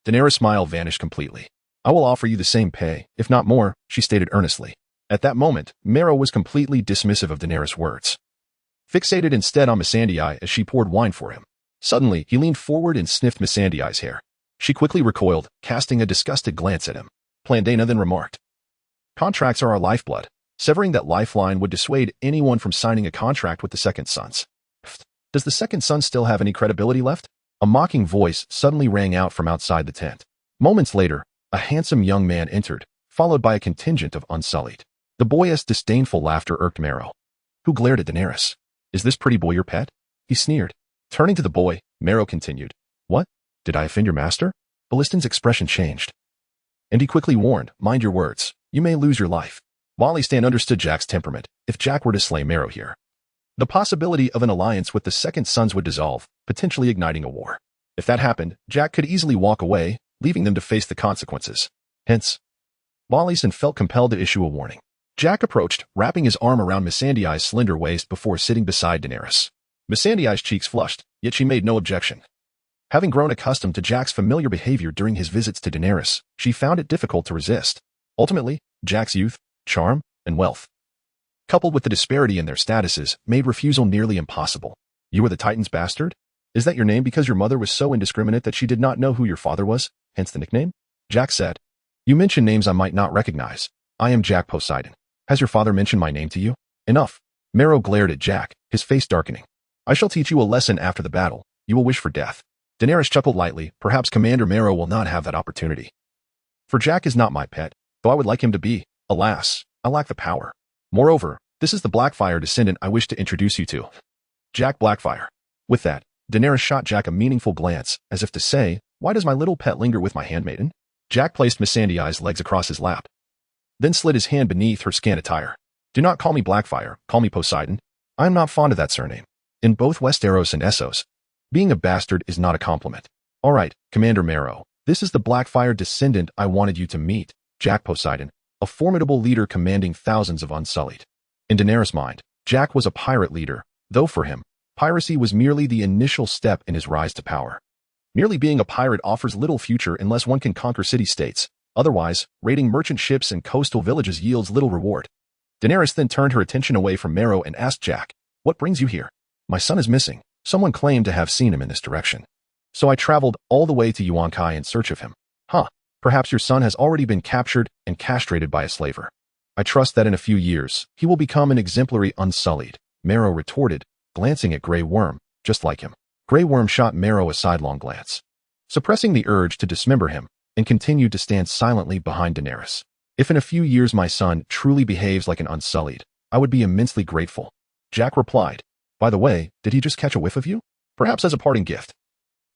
Daenerys' smile vanished completely. I will offer you the same pay, if not more, she stated earnestly. At that moment, Mero was completely dismissive of Daenerys' words. Fixated instead on Missandei as she poured wine for him. Suddenly, he leaned forward and sniffed Missandei's hair. She quickly recoiled, casting a disgusted glance at him. Plandana then remarked, contracts are our lifeblood. Severing that lifeline would dissuade anyone from signing a contract with the Second Sons. Does the Second Son still have any credibility left? A mocking voice suddenly rang out from outside the tent. Moments later, a handsome young man entered, followed by a contingent of unsullied. The boyish, disdainful laughter irked Mero, who glared at Daenerys. Is this pretty boy your pet? He sneered. Turning to the boy, Mero continued. What? Did I offend your master? Balliston's expression changed. And he quickly warned, mind your words. You may lose your life. Stan understood Jack's temperament. If Jack were to slay Mero here, the possibility of an alliance with the Second Sons would dissolve, potentially igniting a war. If that happened, Jack could easily walk away, leaving them to face the consequences. Hence, Stan felt compelled to issue a warning. Jack approached, wrapping his arm around Missandei's slender waist before sitting beside Daenerys. Missandei's cheeks flushed, yet she made no objection. Having grown accustomed to Jack's familiar behavior during his visits to Daenerys, she found it difficult to resist. Ultimately, Jack's youth, charm, and wealth, coupled with the disparity in their statuses, made refusal nearly impossible. You were the Titan's bastard? Is that your name because your mother was so indiscriminate that she did not know who your father was, hence the nickname? Jack said. You mention names I might not recognize. I am Jack Poseidon. Has your father mentioned my name to you? Enough. Mero glared at Jack, his face darkening. I shall teach you a lesson after the battle. You will wish for death. Daenerys chuckled lightly. Perhaps Commander Mero will not have that opportunity. For Jack is not my pet, though I would like him to be. Alas, I lack the power. Moreover, this is the Blackfyre descendant I wish to introduce you to. Jack Blackfyre. With that, Daenerys shot Jack a meaningful glance, as if to say, why does my little pet linger with my handmaiden? Jack placed Missandei's legs across his lap, then slid his hand beneath her scant attire. Do not call me Blackfyre, call me Poseidon. I am not fond of that surname. In both Westeros and Essos, being a bastard is not a compliment. All right, Commander Mero, this is the Blackfyre descendant I wanted you to meet, Jack Poseidon, a formidable leader commanding thousands of unsullied. In Daenerys' mind, Jack was a pirate leader, though for him, piracy was merely the initial step in his rise to power. Merely being a pirate offers little future unless one can conquer city-states. Otherwise, raiding merchant ships and coastal villages yields little reward. Daenerys then turned her attention away from Mero and asked Jack, what brings you here? My son is missing. Someone claimed to have seen him in this direction. So I traveled all the way to Yuan-Kai in search of him. Huh. Perhaps your son has already been captured and castrated by a slaver. I trust that in a few years, he will become an exemplary unsullied, Mero retorted, glancing at Grey Worm, just like him. Grey Worm shot Mero a sidelong glance, suppressing the urge to dismember him, and continued to stand silently behind Daenerys. If in a few years my son truly behaves like an unsullied, I would be immensely grateful. Jack replied, by the way, did he just catch a whiff of you? Perhaps as a parting gift.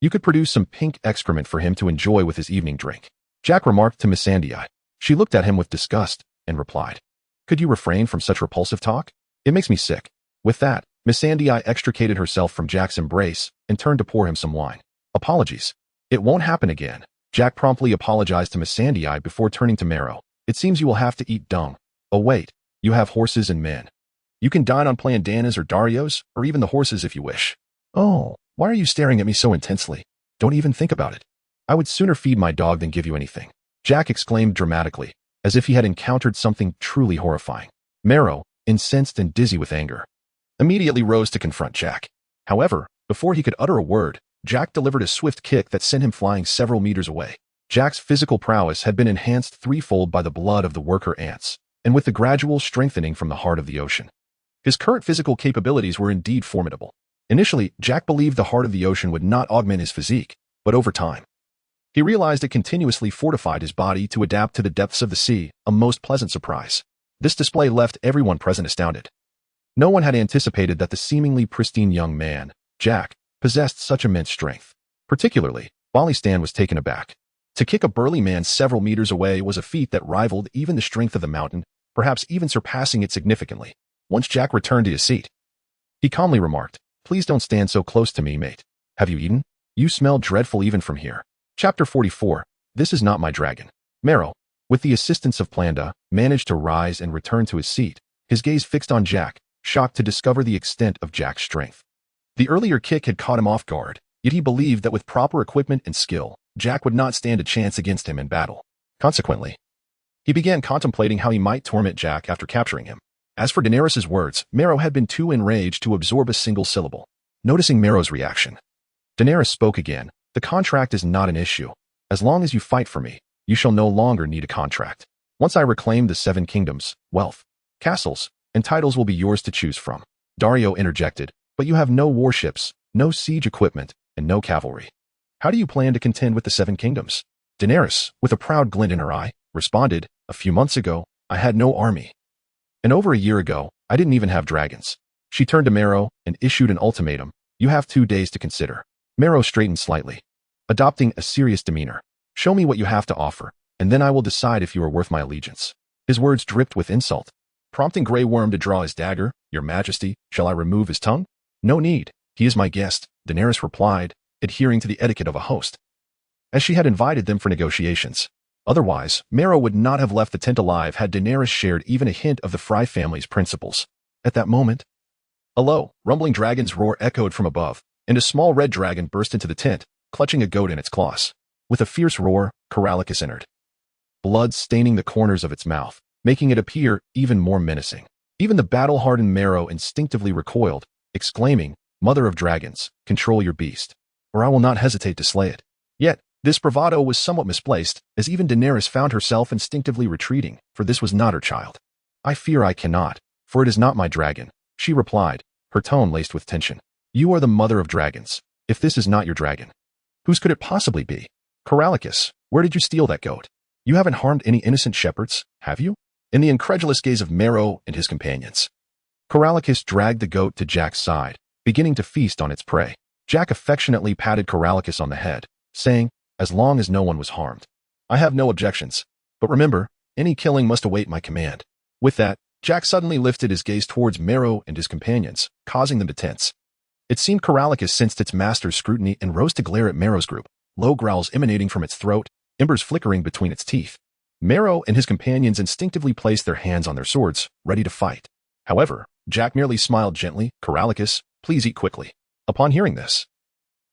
You could produce some pink excrement for him to enjoy with his evening drink. Jack remarked to Missandei. She looked at him with disgust and replied, could you refrain from such repulsive talk? It makes me sick. With that, Missandei extricated herself from Jack's embrace and turned to pour him some wine. Apologies. It won't happen again. Jack promptly apologized to Missandei before turning to Mero. It seems you will have to eat dung. Oh wait, you have horses and men. You can dine on Plandana's or Dario's, or even the horses if you wish. Oh, why are you staring at me so intensely? Don't even think about it. I would sooner feed my dog than give you anything. Jack exclaimed dramatically, as if he had encountered something truly horrifying. Mero, incensed and dizzy with anger, immediately rose to confront Jack. However, before he could utter a word, Jack delivered a swift kick that sent him flying several meters away. Jack's physical prowess had been enhanced threefold by the blood of the worker ants, and with the gradual strengthening from the heart of the ocean. His current physical capabilities were indeed formidable. Initially, Jack believed the heart of the ocean would not augment his physique, but over time, he realized it continuously fortified his body to adapt to the depths of the sea, a most pleasant surprise. This display left everyone present astounded. No one had anticipated that the seemingly pristine young man, Jack, possessed such immense strength. Particularly, Stan was taken aback. To kick a burly man several meters away was a feat that rivaled even the strength of the mountain, perhaps even surpassing it significantly. Once Jack returned to his seat, he calmly remarked, "Please don't stand so close to me, mate. Have you eaten? You smell dreadful even from here." Chapter 44. This is not my dragon. Mero, with the assistance of Planda, managed to rise and return to his seat, his gaze fixed on Jack, shocked to discover the extent of Jack's strength. The earlier kick had caught him off guard, yet he believed that with proper equipment and skill, Jack would not stand a chance against him in battle. Consequently, he began contemplating how he might torment Jack after capturing him. As for Daenerys's words, Mero had been too enraged to absorb a single syllable. Noticing Mero's reaction, Daenerys spoke again. "The contract is not an issue. As long as you fight for me, you shall no longer need a contract. Once I reclaim the 7 kingdoms, wealth, castles, and titles will be yours to choose from." Daario interjected, "But you have no warships, no siege equipment, and no cavalry. How do you plan to contend with the 7 kingdoms?" Daenerys, with a proud glint in her eye, responded, "A few months ago, I had no army. And over a year ago, I didn't even have dragons." She turned to Mero and issued an ultimatum. "You have 2 days to consider." Mero straightened slightly, adopting a serious demeanor. "Show me what you have to offer, and then I will decide if you are worth my allegiance." His words dripped with insult, prompting Grey Worm to draw his dagger. "Your Majesty, shall I remove his tongue?" "No need. He is my guest," Daenerys replied, adhering to the etiquette of a host, as she had invited them for negotiations. Otherwise, Mero would not have left the tent alive had Daenerys shared even a hint of the Frey family's principles. At that moment, a low, rumbling dragon's roar echoed from above, and a small red dragon burst into the tent, clutching a goat in its claws. With a fierce roar, Coriolanus entered, blood staining the corners of its mouth, making it appear even more menacing. Even the battle-hardened Mero instinctively recoiled, exclaiming, "Mother of dragons, control your beast, or I will not hesitate to slay it." Yet, this bravado was somewhat misplaced, as even Daenerys found herself instinctively retreating, for this was not her child. "I fear I cannot, for it is not my dragon," she replied, her tone laced with tension. "You are the mother of dragons. If this is not your dragon, whose could it possibly be? Coriolanus, where did you steal that goat? You haven't harmed any innocent shepherds, have you?" In the incredulous gaze of Mero and his companions, Coriolanus dragged the goat to Jack's side, beginning to feast on its prey. Jack affectionately patted Coriolanus on the head, saying, "As long as no one was harmed, I have no objections. But remember, any killing must await my command." With that, Jack suddenly lifted his gaze towards Mero and his companions, causing them to tense. It seemed Coriolanus sensed its master's scrutiny and rose to glare at Mero's group, low growls emanating from its throat, embers flickering between its teeth. Mero and his companions instinctively placed their hands on their swords, ready to fight. However, Jack merely smiled gently. "Coriolanus, please eat quickly." Upon hearing this,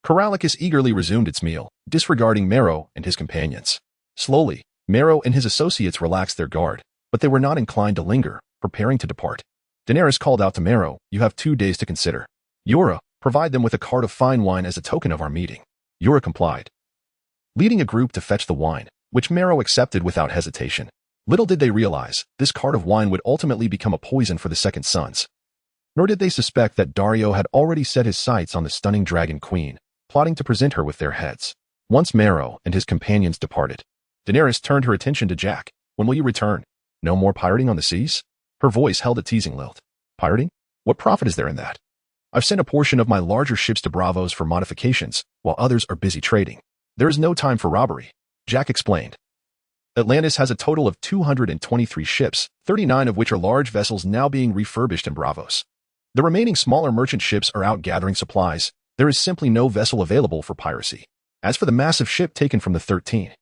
Coriolanus eagerly resumed its meal, disregarding Mero and his companions. Slowly, Mero and his associates relaxed their guard, but they were not inclined to linger, preparing to depart. Daenerys called out to Mero, "You have 2 days to consider. Yora, provide them with a cart of fine wine as a token of our meeting." Yora complied, leading a group to fetch the wine, which Mero accepted without hesitation. Little did they realize, this cart of wine would ultimately become a poison for the second sons. Nor did they suspect that Daario had already set his sights on the stunning dragon queen, plotting to present her with their heads. Once Mero and his companions departed, Daenerys turned her attention to Jack. "When will you return? No more pirating on the seas?" Her voice held a teasing lilt. "Pirating? What profit is there in that? I've sent a portion of my larger ships to Bravos for modifications, while others are busy trading. There is no time for robbery," Jack explained. "Atlantis has a total of 223 ships, 39 of which are large vessels now being refurbished in Bravos. The remaining smaller merchant ships are out gathering supplies. There is simply no vessel available for piracy. As for the massive ship taken from the 13,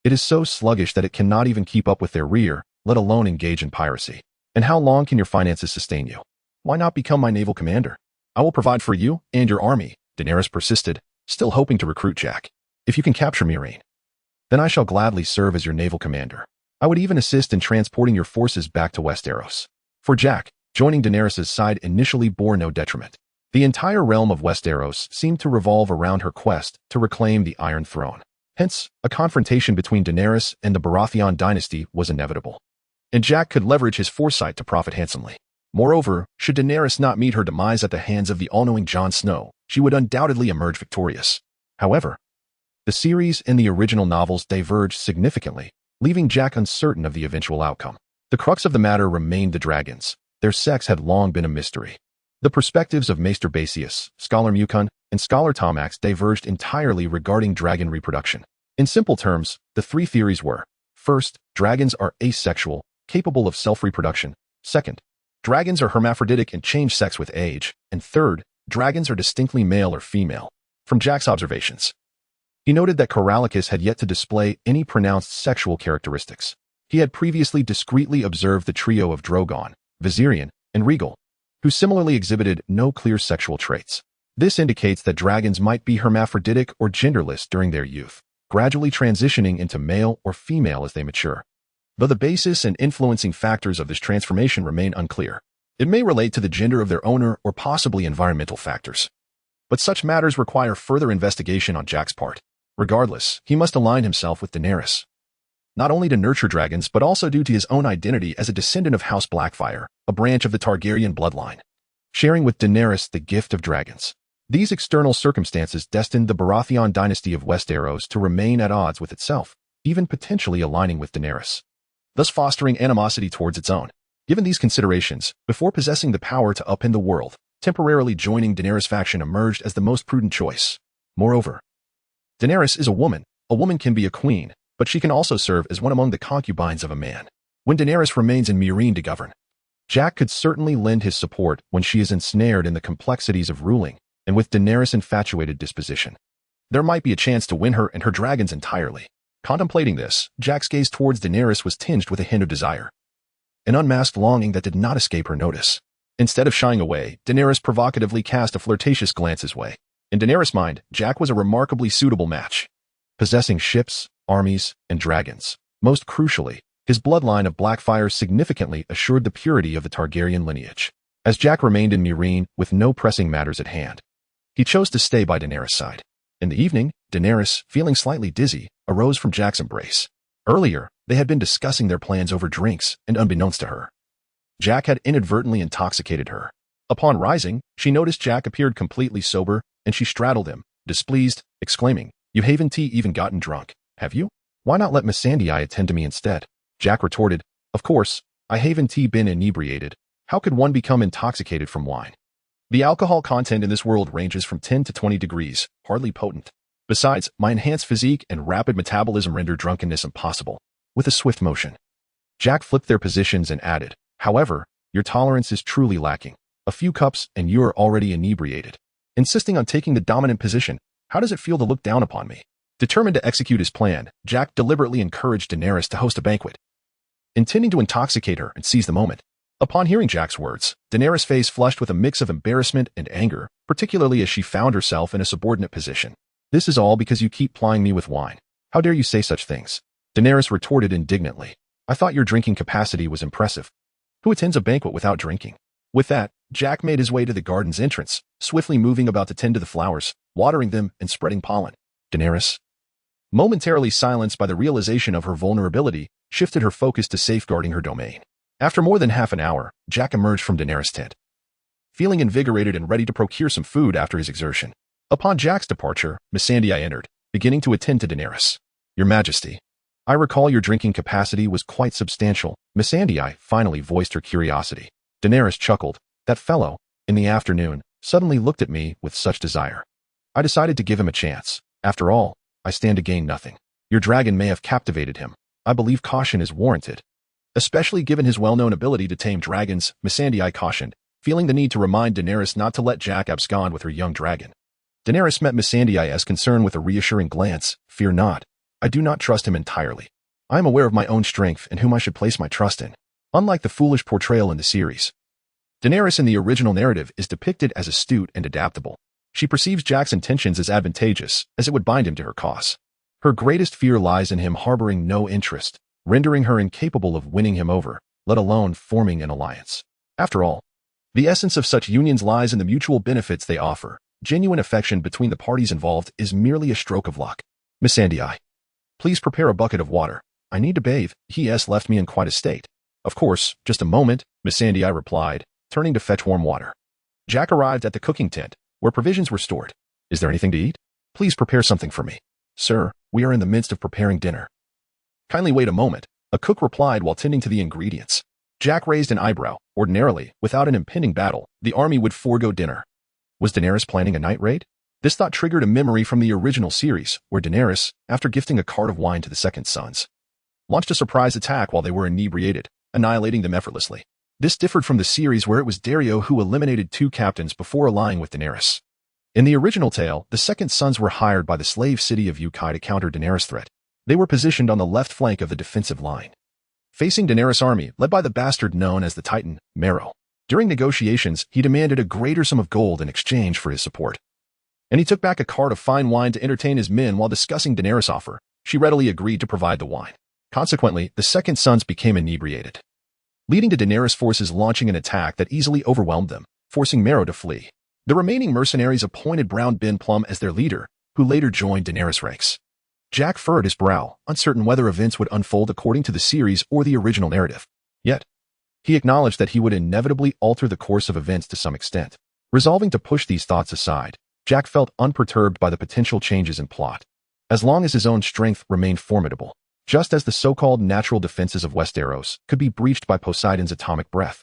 it is so sluggish that it cannot even keep up with their rear, let alone engage in piracy. And how long can your finances sustain you? Why not become my naval commander? I will provide for you and your army," Daenerys persisted, still hoping to recruit Jack. "If you can capture Meereen, then I shall gladly serve as your naval commander. I would even assist in transporting your forces back to Westeros." For Jack, joining Daenerys' side initially bore no detriment. The entire realm of Westeros seemed to revolve around her quest to reclaim the Iron Throne. Hence, a confrontation between Daenerys and the Baratheon dynasty was inevitable. And Jack could leverage his foresight to profit handsomely. Moreover, should Daenerys not meet her demise at the hands of the all-knowing Jon Snow, she would undoubtedly emerge victorious. However, the series and the original novels diverged significantly, leaving Jack uncertain of the eventual outcome. The crux of the matter remained the dragons. Their sex had long been a mystery. The perspectives of Maester Basius, Scholar Mukun, and scholar Tomax diverged entirely regarding dragon reproduction. In simple terms, the three theories were: first, dragons are asexual, capable of self-reproduction; second, dragons are hermaphroditic and change sex with age; and third, dragons are distinctly male or female. From Jack's observations, he noted that Corallicus had yet to display any pronounced sexual characteristics. He had previously discreetly observed the trio of Drogon, Viserion, and Regal, who similarly exhibited no clear sexual traits. This indicates that dragons might be hermaphroditic or genderless during their youth, gradually transitioning into male or female as they mature. Though the basis and influencing factors of this transformation remain unclear, it may relate to the gender of their owner or possibly environmental factors. But such matters require further investigation on Jack's part. Regardless, he must align himself with Daenerys, not only to nurture dragons but also due to his own identity as a descendant of House Blackfyre, a branch of the Targaryen bloodline, sharing with Daenerys the gift of dragons. These external circumstances destined the Baratheon dynasty of Westeros to remain at odds with itself, even potentially aligning with Daenerys, thus fostering animosity towards its own. Given these considerations, before possessing the power to upend the world, temporarily joining Daenerys' faction emerged as the most prudent choice. Moreover, Daenerys is a woman. A woman can be a queen, but she can also serve as one among the concubines of a man. When Daenerys remains in Meereen to govern, Jack could certainly lend his support when she is ensnared in the complexities of ruling, and with Daenerys' infatuated disposition, there might be a chance to win her and her dragons entirely. Contemplating this, Jack's gaze towards Daenerys was tinged with a hint of desire, an unmasked longing that did not escape her notice. Instead of shying away, Daenerys provocatively cast a flirtatious glance his way. In Daenerys' mind, Jack was a remarkably suitable match, possessing ships, armies, and dragons. Most crucially, his bloodline of Blackfyre significantly assured the purity of the Targaryen lineage. As Jack remained in Meereen with no pressing matters at hand, he chose to stay by Daenerys' side. In the evening, Daenerys, feeling slightly dizzy, arose from Jack's embrace. Earlier, they had been discussing their plans over drinks, and unbeknownst to her, Jack had inadvertently intoxicated her. Upon rising, she noticed Jack appeared completely sober, and she straddled him, displeased, exclaiming, "You haven't tea even gotten drunk, have you? Why not let Missandei attend to me instead?" Jack retorted, "Of course, I haven't been inebriated. How could one become intoxicated from wine? The alcohol content in this world ranges from 10 to 20 degrees, hardly potent. Besides, my enhanced physique and rapid metabolism render drunkenness impossible." With a swift motion, Jack flipped their positions and added, "However, your tolerance is truly lacking. A few cups and you are already inebriated. Insisting on taking the dominant position, how does it feel to look down upon me?" Determined to execute his plan, Jack deliberately encouraged Daenerys to host a banquet, intending to intoxicate her and seize the moment. Upon hearing Jack's words, Daenerys' face flushed with a mix of embarrassment and anger, particularly as she found herself in a subordinate position. "This is all because you keep plying me with wine. How dare you say such things?" Daenerys retorted indignantly. "I thought your drinking capacity was impressive. Who attends a banquet without drinking?" With that, Jack made his way to the garden's entrance, swiftly moving about to tend to the flowers, watering them and spreading pollen. Daenerys, momentarily silenced by the realization of her vulnerability, shifted her focus to safeguarding her domain. After more than half an hour, Jack emerged from Daenerys' tent, feeling invigorated and ready to procure some food after his exertion. Upon Jack's departure, Missandei entered, beginning to attend to Daenerys. "Your Majesty, I recall your drinking capacity was quite substantial." Missandei finally voiced her curiosity. Daenerys chuckled. "That fellow, in the afternoon, suddenly looked at me with such desire. I decided to give him a chance. After all, I stand to gain nothing. Your dragon may have captivated him. I believe caution is warranted, especially given his well-known ability to tame dragons," Missandei cautioned, feeling the need to remind Daenerys not to let Jack abscond with her young dragon. Daenerys met Missandei's concern with a reassuring glance. "Fear not. I do not trust him entirely. I am aware of my own strength and whom I should place my trust in." Unlike the foolish portrayal in the series, Daenerys in the original narrative is depicted as astute and adaptable. She perceives Jack's intentions as advantageous, as it would bind him to her cause. Her greatest fear lies in him harboring no interest, rendering her incapable of winning him over, let alone forming an alliance. After all, the essence of such unions lies in the mutual benefits they offer. Genuine affection between the parties involved is merely a stroke of luck. "Missandei, please prepare a bucket of water. I need to bathe. He has left me in quite a state." "Of course, just a moment," Missandei replied, turning to fetch warm water. Jack arrived at the cooking tent, where provisions were stored. "Is there anything to eat? Please prepare something for me." "Sir, we are in the midst of preparing dinner." "Kindly wait a moment," a cook replied while tending to the ingredients. Jack raised an eyebrow. Ordinarily, without an impending battle, the army would forego dinner. Was Daenerys planning a night raid? This thought triggered a memory from the original series, where Daenerys, after gifting a cart of wine to the second sons, launched a surprise attack while they were inebriated, annihilating them effortlessly. This differed from the series where it was Dario who eliminated 2 captains before allying with Daenerys. In the original tale, the second sons were hired by the slave city of Yukai to counter Daenerys' threat. They were positioned on the left flank of the defensive line, facing Daenerys' army, led by the bastard known as the Titan, Mero. During negotiations, he demanded a greater sum of gold in exchange for his support. And he took back a cart of fine wine to entertain his men while discussing Daenerys' offer. She readily agreed to provide the wine. Consequently, the second sons became inebriated, leading to Daenerys' forces launching an attack that easily overwhelmed them, forcing Mero to flee. The remaining mercenaries appointed Brown Ben Plum as their leader, who later joined Daenerys' ranks. Jack furrowed his brow, uncertain whether events would unfold according to the series or the original narrative. Yet, he acknowledged that he would inevitably alter the course of events to some extent. Resolving to push these thoughts aside, Jack felt unperturbed by the potential changes in plot, as long as his own strength remained formidable, just as the so-called natural defenses of Westeros could be breached by Poseidon's atomic breath.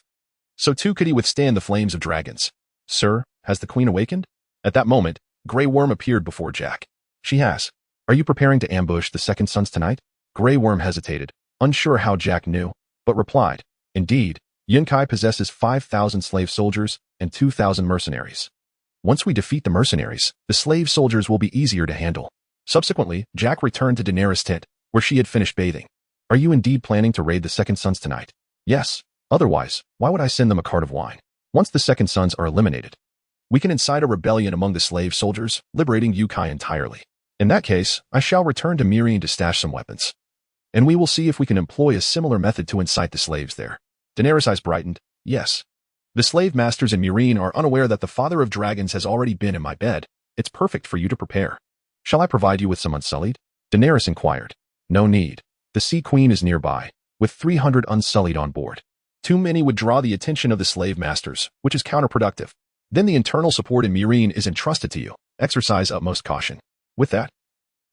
So too could he withstand the flames of dragons. "Sir, has the queen awakened?" At that moment, Grey Worm appeared before Jack. "She has. Are you preparing to ambush the second sons tonight?" Grey Worm hesitated, unsure how Jack knew, but replied, "Indeed, Yunkai possesses 5,000 slave soldiers and 2,000 mercenaries. Once we defeat the mercenaries, the slave soldiers will be easier to handle." Subsequently, Jack returned to Daenerys' tent, where she had finished bathing. "Are you indeed planning to raid the second sons tonight?" "Yes. Otherwise, why would I send them a cart of wine? Once the second sons are eliminated, we can incite a rebellion among the slave soldiers, liberating Yukai entirely. In that case, I shall return to Meereen to stash some weapons. And we will see if we can employ a similar method to incite the slaves there." Daenerys' eyes brightened. "Yes. The slave masters in Meereen are unaware that the father of dragons has already been in my bed. It's perfect for you to prepare. Shall I provide you with some unsullied?" Daenerys inquired. "No need. The Sea Queen is nearby, with 300 unsullied on board. Too many would draw the attention of the slave masters, which is counterproductive. Then the internal support in Meereen is entrusted to you. Exercise utmost caution." With that,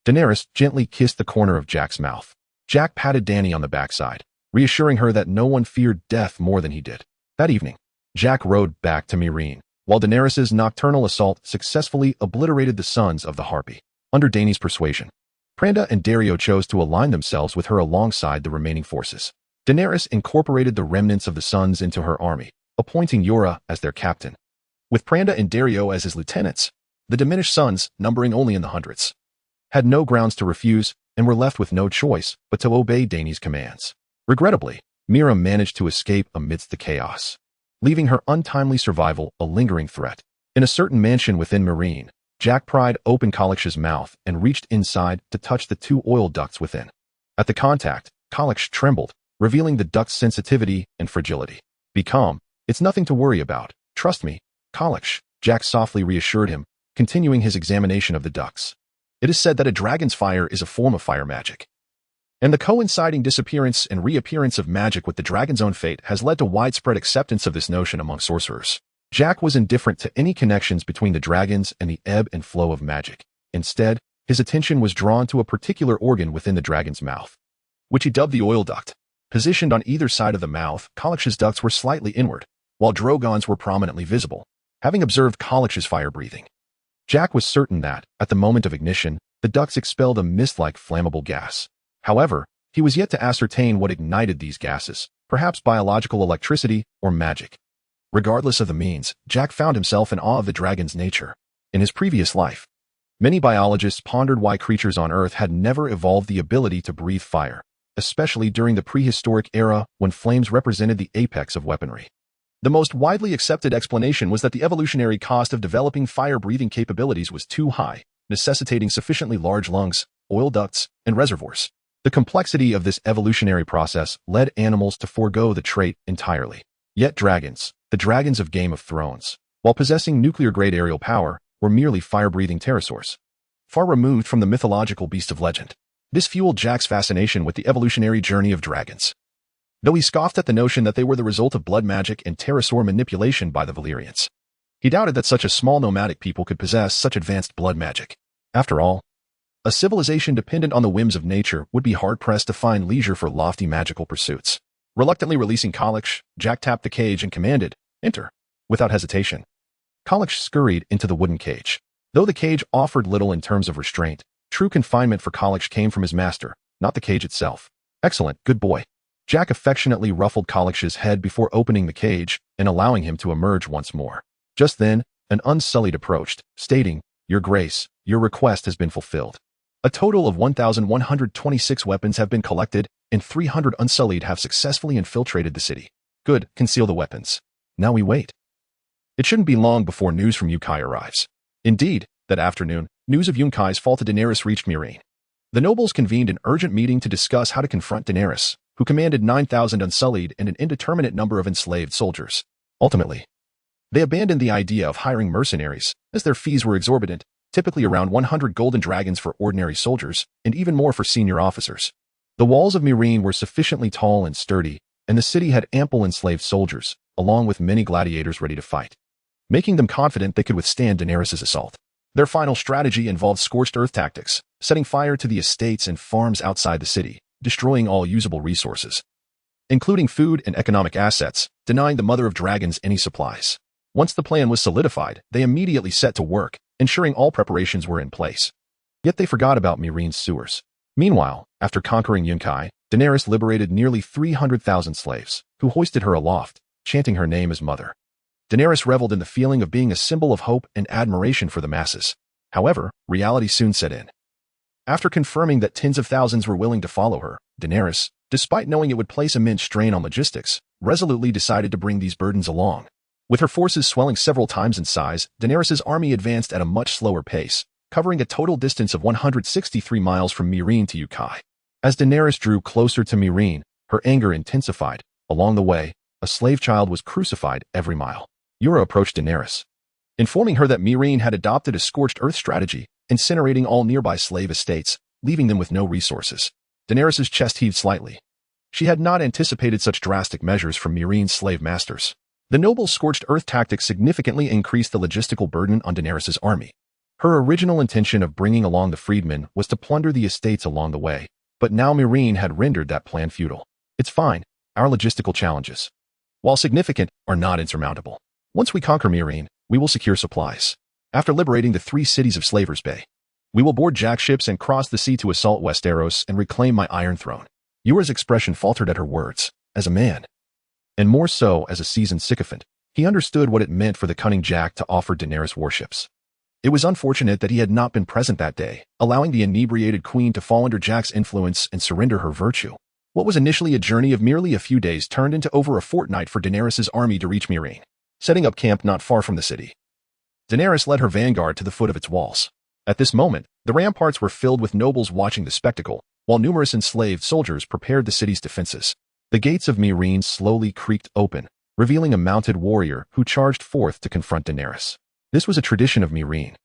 Daenerys gently kissed the corner of Jack's mouth. Jack patted Dany on the backside, reassuring her that no one feared death more than he did. That evening, Jack rode back to Meereen, while Daenerys' nocturnal assault successfully obliterated the sons of the Harpy. Under Dany's persuasion, Pranda and Dario chose to align themselves with her alongside the remaining forces. Daenerys incorporated the remnants of the sons into her army, appointing Yora as their captain, with Pranda and Dario as his lieutenants. The diminished sons, numbering only in the hundreds, had no grounds to refuse and were left with no choice but to obey Dany's commands. Regrettably, Mira managed to escape amidst the chaos, leaving her untimely survival a lingering threat. In a certain mansion within Meereen, Jack pried open Kalix's mouth and reached inside to touch the 2 oil ducts within. At the contact, Kalix trembled, revealing the duct's sensitivity and fragility. "Be calm. It's nothing to worry about. Trust me, Kalix," Jack softly reassured him, continuing his examination of the ducts. "It is said that a dragon's fire is a form of fire magic, and the coinciding disappearance and reappearance of magic with the dragon's own fate has led to widespread acceptance of this notion among sorcerers." Jack was indifferent to any connections between the dragons and the ebb and flow of magic. Instead, his attention was drawn to a particular organ within the dragon's mouth, which he dubbed the oil duct. Positioned on either side of the mouth, Kalix's ducts were slightly inward, while Drogon's were prominently visible. Having observed Kalix's fire breathing, Jack was certain that, at the moment of ignition, the ducts expelled a mist-like flammable gas. However, he was yet to ascertain what ignited these gases, perhaps biological electricity or magic. Regardless of the means, Jack found himself in awe of the dragon's nature. In his previous life, many biologists pondered why creatures on Earth had never evolved the ability to breathe fire, especially during the prehistoric era when flames represented the apex of weaponry. The most widely accepted explanation was that the evolutionary cost of developing fire-breathing capabilities was too high, necessitating sufficiently large lungs, oil ducts, and reservoirs. The complexity of this evolutionary process led animals to forego the trait entirely. Yet dragons, the dragons of Game of Thrones, while possessing nuclear-grade aerial power, were merely fire-breathing pterosaurs, far removed from the mythological beast of legend. This fueled Jack's fascination with the evolutionary journey of dragons, though he scoffed at the notion that they were the result of blood magic and pterosaur manipulation by the Valyrians. He doubted that such a small nomadic people could possess such advanced blood magic. After all, a civilization dependent on the whims of nature would be hard-pressed to find leisure for lofty magical pursuits. Reluctantly releasing Kalix, Jack tapped the cage and commanded, "Enter." Without hesitation, Kalix scurried into the wooden cage. Though the cage offered little in terms of restraint, true confinement for Kolach came from his master, not the cage itself. Excellent, good boy. Jack affectionately ruffled Kolach's head before opening the cage and allowing him to emerge once more. Just then, an Unsullied approached, stating, "Your Grace, your request has been fulfilled. A total of 1,126 weapons have been collected, and 300 Unsullied have successfully infiltrated the city. Good, conceal the weapons. Now we wait." It shouldn't be long before news from Yunkai arrives. Indeed, that afternoon, news of Yunkai's fall to Daenerys reached Meereen. The nobles convened an urgent meeting to discuss how to confront Daenerys, who commanded 9,000 Unsullied and an indeterminate number of enslaved soldiers. Ultimately, they abandoned the idea of hiring mercenaries, as their fees were exorbitant, typically around 100 golden dragons for ordinary soldiers, and even more for senior officers. The walls of Meereen were sufficiently tall and sturdy, and the city had ample enslaved soldiers, along with many gladiators ready to fight, making them confident they could withstand Daenerys' assault. Their final strategy involved scorched earth tactics, setting fire to the estates and farms outside the city, destroying all usable resources, including food and economic assets, denying the Mother of Dragons any supplies. Once the plan was solidified, they immediately set to work, ensuring all preparations were in place. Yet they forgot about Meereen's sewers. Meanwhile, after conquering Yunkai, Daenerys liberated nearly 300,000 slaves, who hoisted her aloft, chanting her name as mother. Daenerys reveled in the feeling of being a symbol of hope and admiration for the masses. However, reality soon set in. After confirming that tens of thousands were willing to follow her, Daenerys, despite knowing it would place immense strain on logistics, resolutely decided to bring these burdens along. With her forces swelling several times in size, Daenerys' army advanced at a much slower pace, covering a total distance of 163 miles from Meereen to Yunkai. As Daenerys drew closer to Meereen, her anger intensified. Along the way, a slave child was crucified every mile. Yura approached Daenerys, informing her that Meereen had adopted a scorched earth strategy, incinerating all nearby slave estates, leaving them with no resources. Daenerys' chest heaved slightly. She had not anticipated such drastic measures from Meereen's slave masters. The noble scorched earth tactic significantly increased the logistical burden on Daenerys' army. Her original intention of bringing along the freedmen was to plunder the estates along the way, but now Meereen had rendered that plan futile. It's fine, our logistical challenges, while significant, are not insurmountable. Once we conquer Meereen, we will secure supplies. After liberating the 3 cities of Slaver's Bay, we will board Jack ships and cross the sea to assault Westeros and reclaim my Iron Throne. Yura's expression faltered at her words. As a man, and more so as a seasoned sycophant, he understood what it meant for the cunning Jack to offer Daenerys warships. It was unfortunate that he had not been present that day, allowing the inebriated queen to fall under Jack's influence and surrender her virtue. What was initially a journey of merely a few days turned into over a fortnight for Daenerys' army to reach Meereen, setting up camp not far from the city. Daenerys led her vanguard to the foot of its walls. At this moment, the ramparts were filled with nobles watching the spectacle, while numerous enslaved soldiers prepared the city's defenses. The gates of Meereen slowly creaked open, revealing a mounted warrior who charged forth to confront Daenerys. This was a tradition of Meereen,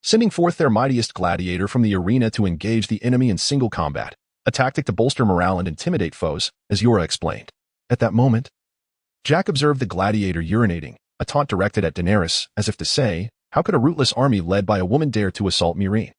sending forth their mightiest gladiator from the arena to engage the enemy in single combat, a tactic to bolster morale and intimidate foes, as Yura explained. At that moment, Jack observed the gladiator urinating, a taunt directed at Daenerys, as if to say, how could a rootless army led by a woman dare to assault Meereen?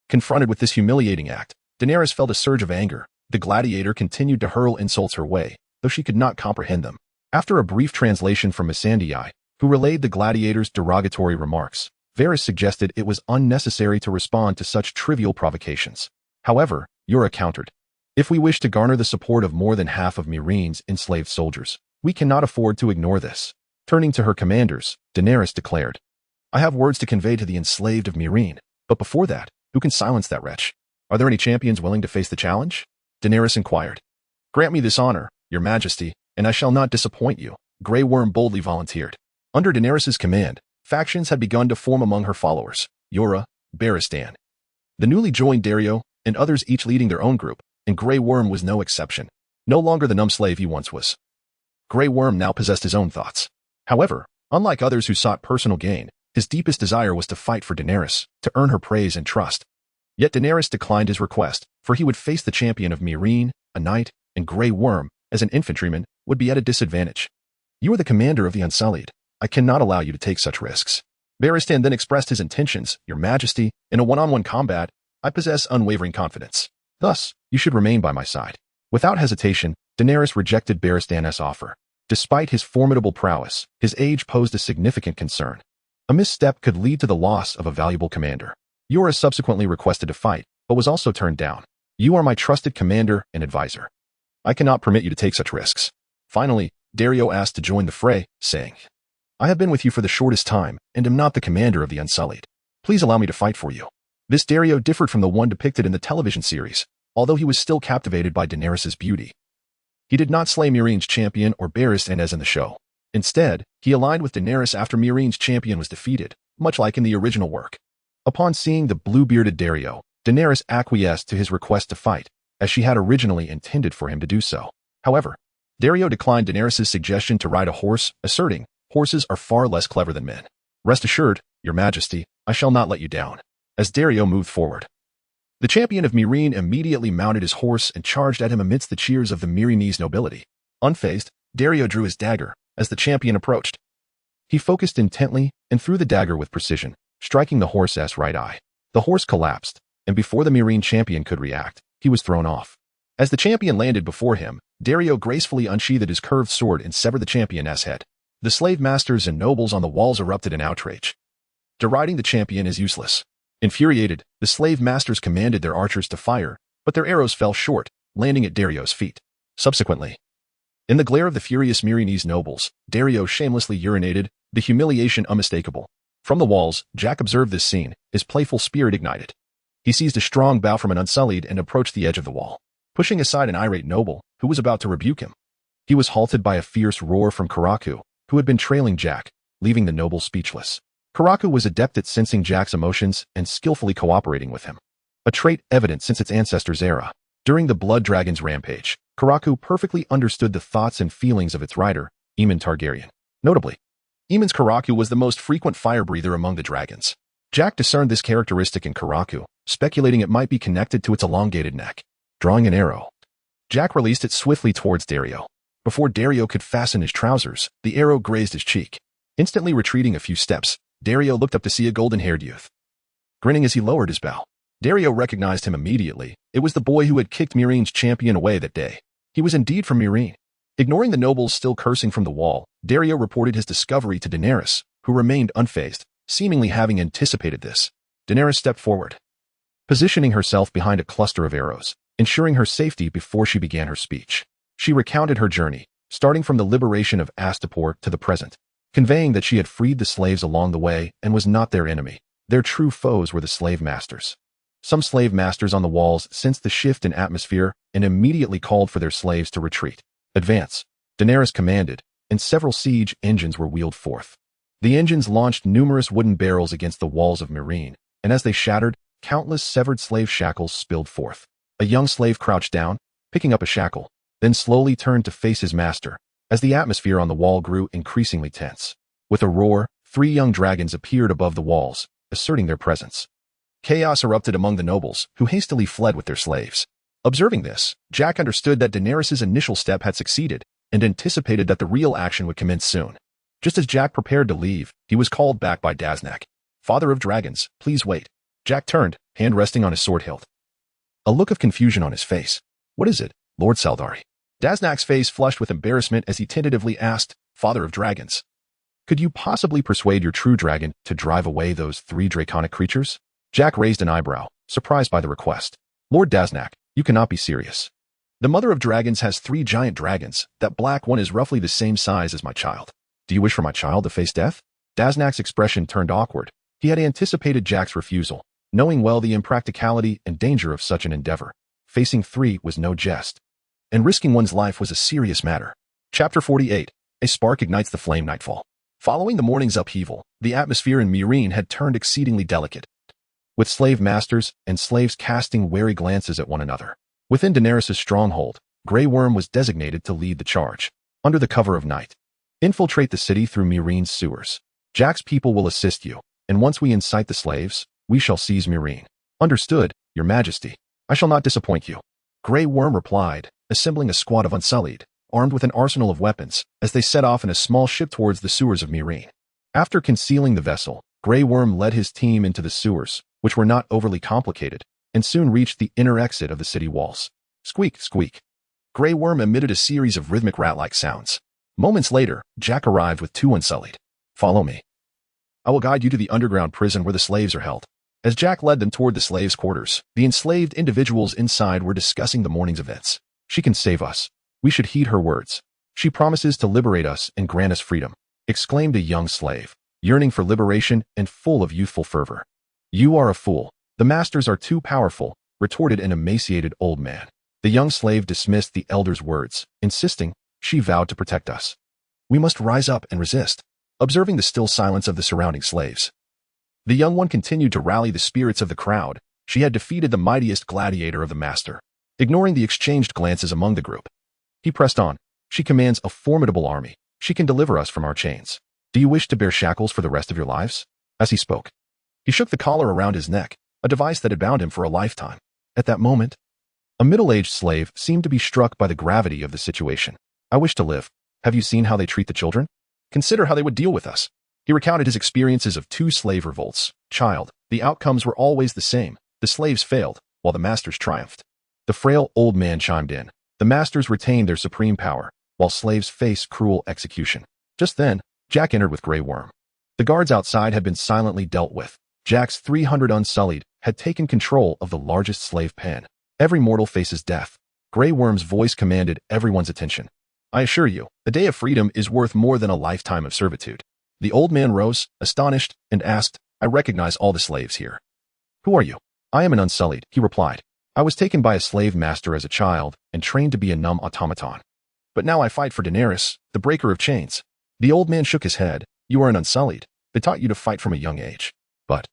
Confronted with this humiliating act, Daenerys felt a surge of anger. The gladiator continued to hurl insults her way, though she could not comprehend them. After a brief translation from Missandei, who relayed the gladiator's derogatory remarks, Varys suggested it was unnecessary to respond to such trivial provocations. However, Yura countered, if we wish to garner the support of more than half of Meereen's enslaved soldiers, we cannot afford to ignore this. Turning to her commanders, Daenerys declared, I have words to convey to the enslaved of Meereen, but before that, who can silence that wretch? Are there any champions willing to face the challenge? Daenerys inquired. Grant me this honor, your majesty, and I shall not disappoint you, Grey Worm boldly volunteered. Under Daenerys' command, factions had begun to form among her followers, Yura, Barristan, the newly joined Dario, and others each leading their own group, and Grey Worm was no exception. No longer the numb slave he once was. Grey Worm now possessed his own thoughts. However, unlike others who sought personal gain, his deepest desire was to fight for Daenerys, to earn her praise and trust. Yet Daenerys declined his request, for he would face the champion of Meereen, a knight, and Grey Worm, as an infantryman, would be at a disadvantage. You are the commander of the Unsullied. I cannot allow you to take such risks. Barristan then expressed his intentions, your majesty, in a one-on-one combat, I possess unwavering confidence. Thus, you should remain by my side. Without hesitation, Daenerys rejected Barristan's offer. Despite his formidable prowess, his age posed a significant concern. A misstep could lead to the loss of a valuable commander. Yura subsequently requested to fight, but was also turned down. You are my trusted commander and advisor. I cannot permit you to take such risks. Finally, Dario asked to join the fray, saying, I have been with you for the shortest time and am not the commander of the Unsullied. Please allow me to fight for you. This Dario differed from the one depicted in the television series, although he was still captivated by Daenerys' beauty. He did not slay Meereen's champion or Barris as in the show. Instead, he aligned with Daenerys after Meereen's champion was defeated, much like in the original work. Upon seeing the blue-bearded Dario, Daenerys acquiesced to his request to fight, as she had originally intended for him to do so. However, Dario declined Daenerys' suggestion to ride a horse, asserting, horses are far less clever than men. Rest assured, Your Majesty, I shall not let you down. As Dario moved forward, the champion of Meereen immediately mounted his horse and charged at him amidst the cheers of the Meereenese nobility. Unfazed, Dario drew his dagger as the champion approached. He focused intently and threw the dagger with precision, striking the horse's right eye. The horse collapsed, and before the Meereen champion could react, he was thrown off. As the champion landed before him, Dario gracefully unsheathed his curved sword and severed the champion's head. The slave masters and nobles on the walls erupted in outrage. Deriding the champion is useless. Infuriated, the slave masters commanded their archers to fire, but their arrows fell short, landing at Dario's feet. Subsequently, in the glare of the furious Meereenese nobles, Dario shamelessly urinated, the humiliation unmistakable. From the walls, Jack observed this scene, his playful spirit ignited. He seized a strong bow from an Unsullied and approached the edge of the wall, pushing aside an irate noble, who was about to rebuke him. He was halted by a fierce roar from Karaku, who had been trailing Jack, leaving the noble speechless. Karaku was adept at sensing Jack's emotions and skillfully cooperating with him, a trait evident since its ancestors' era. During the Blood Dragon's rampage, Karaku perfectly understood the thoughts and feelings of its rider, Aemon Targaryen. Notably, Aemon's Karaku was the most frequent fire-breather among the dragons. Jack discerned this characteristic in Karaku, speculating it might be connected to its elongated neck. Drawing an arrow, Jack released it swiftly towards Dario. Before Dario could fasten his trousers, the arrow grazed his cheek. Instantly retreating a few steps, Dario looked up to see a golden-haired youth. Grinning as he lowered his bow, Dario recognized him immediately. It was the boy who had kicked Meereen's champion away that day. He was indeed from Meereen. Ignoring the nobles still cursing from the wall, Dario reported his discovery to Daenerys, who remained unfazed, seemingly having anticipated this. Daenerys stepped forward, positioning herself behind a cluster of arrows, ensuring her safety before she began her speech. She recounted her journey, starting from the liberation of Astapor to the present, conveying that she had freed the slaves along the way and was not their enemy. Their true foes were the slave masters. Some slave masters on the walls sensed the shift in atmosphere and immediately called for their slaves to retreat. Advance, Daenerys commanded, and several siege engines were wheeled forth. The engines launched numerous wooden barrels against the walls of Meereen, and as they shattered, countless severed slave shackles spilled forth. A young slave crouched down, picking up a shackle, then slowly turned to face his master, as the atmosphere on the wall grew increasingly tense. With a roar, 3 young dragons appeared above the walls, asserting their presence. Chaos erupted among the nobles, who hastily fled with their slaves. Observing this, Jack understood that Daenerys' initial step had succeeded, and anticipated that the real action would commence soon. Just as Jack prepared to leave, he was called back by Daznak. Father of Dragons, please wait. Jack turned, hand resting on his sword hilt. A look of confusion on his face. What is it, Lord Saldari? Daznak's face flushed with embarrassment as he tentatively asked, Father of Dragons, could you possibly persuade your true dragon to drive away those 3 draconic creatures? Jack raised an eyebrow, surprised by the request. Lord Daznak, you cannot be serious. The Mother of Dragons has 3 giant dragons. That black one is roughly the same size as my child. Do you wish for my child to face death? Daznak's expression turned awkward. He had anticipated Jack's refusal, knowing well the impracticality and danger of such an endeavor. Facing 3 was no jest, and risking one's life was a serious matter. Chapter 48. A spark ignites the flame. Nightfall. Following the morning's upheaval, the atmosphere in Meereen had turned exceedingly delicate, with slave masters and slaves casting wary glances at one another. Within Daenerys' stronghold, Grey Worm was designated to lead the charge. Under the cover of night, infiltrate the city through Meereen's sewers. Jack's people will assist you, and once we incite the slaves, we shall seize Meereen. Understood, Your Majesty. I shall not disappoint you. Grey Worm replied, assembling a squad of Unsullied, armed with an arsenal of weapons, as they set off in a small ship towards the sewers of Meereen. After concealing the vessel, Grey Worm led his team into the sewers, which were not overly complicated, and soon reached the inner exit of the city walls. Squeak, squeak. Grey Worm emitted a series of rhythmic rat-like sounds. Moments later, Jack arrived with 2 Unsullied. Follow me. I will guide you to the underground prison where the slaves are held. As Jack led them toward the slaves' quarters, the enslaved individuals inside were discussing the morning's events. She can save us. We should heed her words. She promises to liberate us and grant us freedom, exclaimed a young slave, yearning for liberation and full of youthful fervor. You are a fool. The masters are too powerful, retorted an emaciated old man. The young slave dismissed the elder's words, insisting she vowed to protect us. We must rise up and resist, observing the still silence of the surrounding slaves. The young one continued to rally the spirits of the crowd. She had defeated the mightiest gladiator of the master. Ignoring the exchanged glances among the group, he pressed on. She commands a formidable army. She can deliver us from our chains. Do you wish to bear shackles for the rest of your lives? As he spoke, he shook the collar around his neck, a device that had bound him for a lifetime. At that moment, a middle-aged slave seemed to be struck by the gravity of the situation. I wish to live. Have you seen how they treat the children? Consider how they would deal with us. He recounted his experiences of 2 slave revolts. Child, the outcomes were always the same. The slaves failed, while the masters triumphed. The frail old man chimed in. The masters retained their supreme power, while slaves faced cruel execution. Just then, Jack entered with Grey Worm. The guards outside had been silently dealt with. Jack's 300 Unsullied had taken control of the largest slave pen. Every mortal faces death. Grey Worm's voice commanded everyone's attention. I assure you, the day of freedom is worth more than a lifetime of servitude. The old man rose, astonished, and asked, I recognize all the slaves here. Who are you? I am an Unsullied, he replied. I was taken by a slave master as a child and trained to be a numb automaton. But now I fight for Daenerys, the breaker of chains. The old man shook his head. You are an Unsullied. They taught you to fight from a young age. But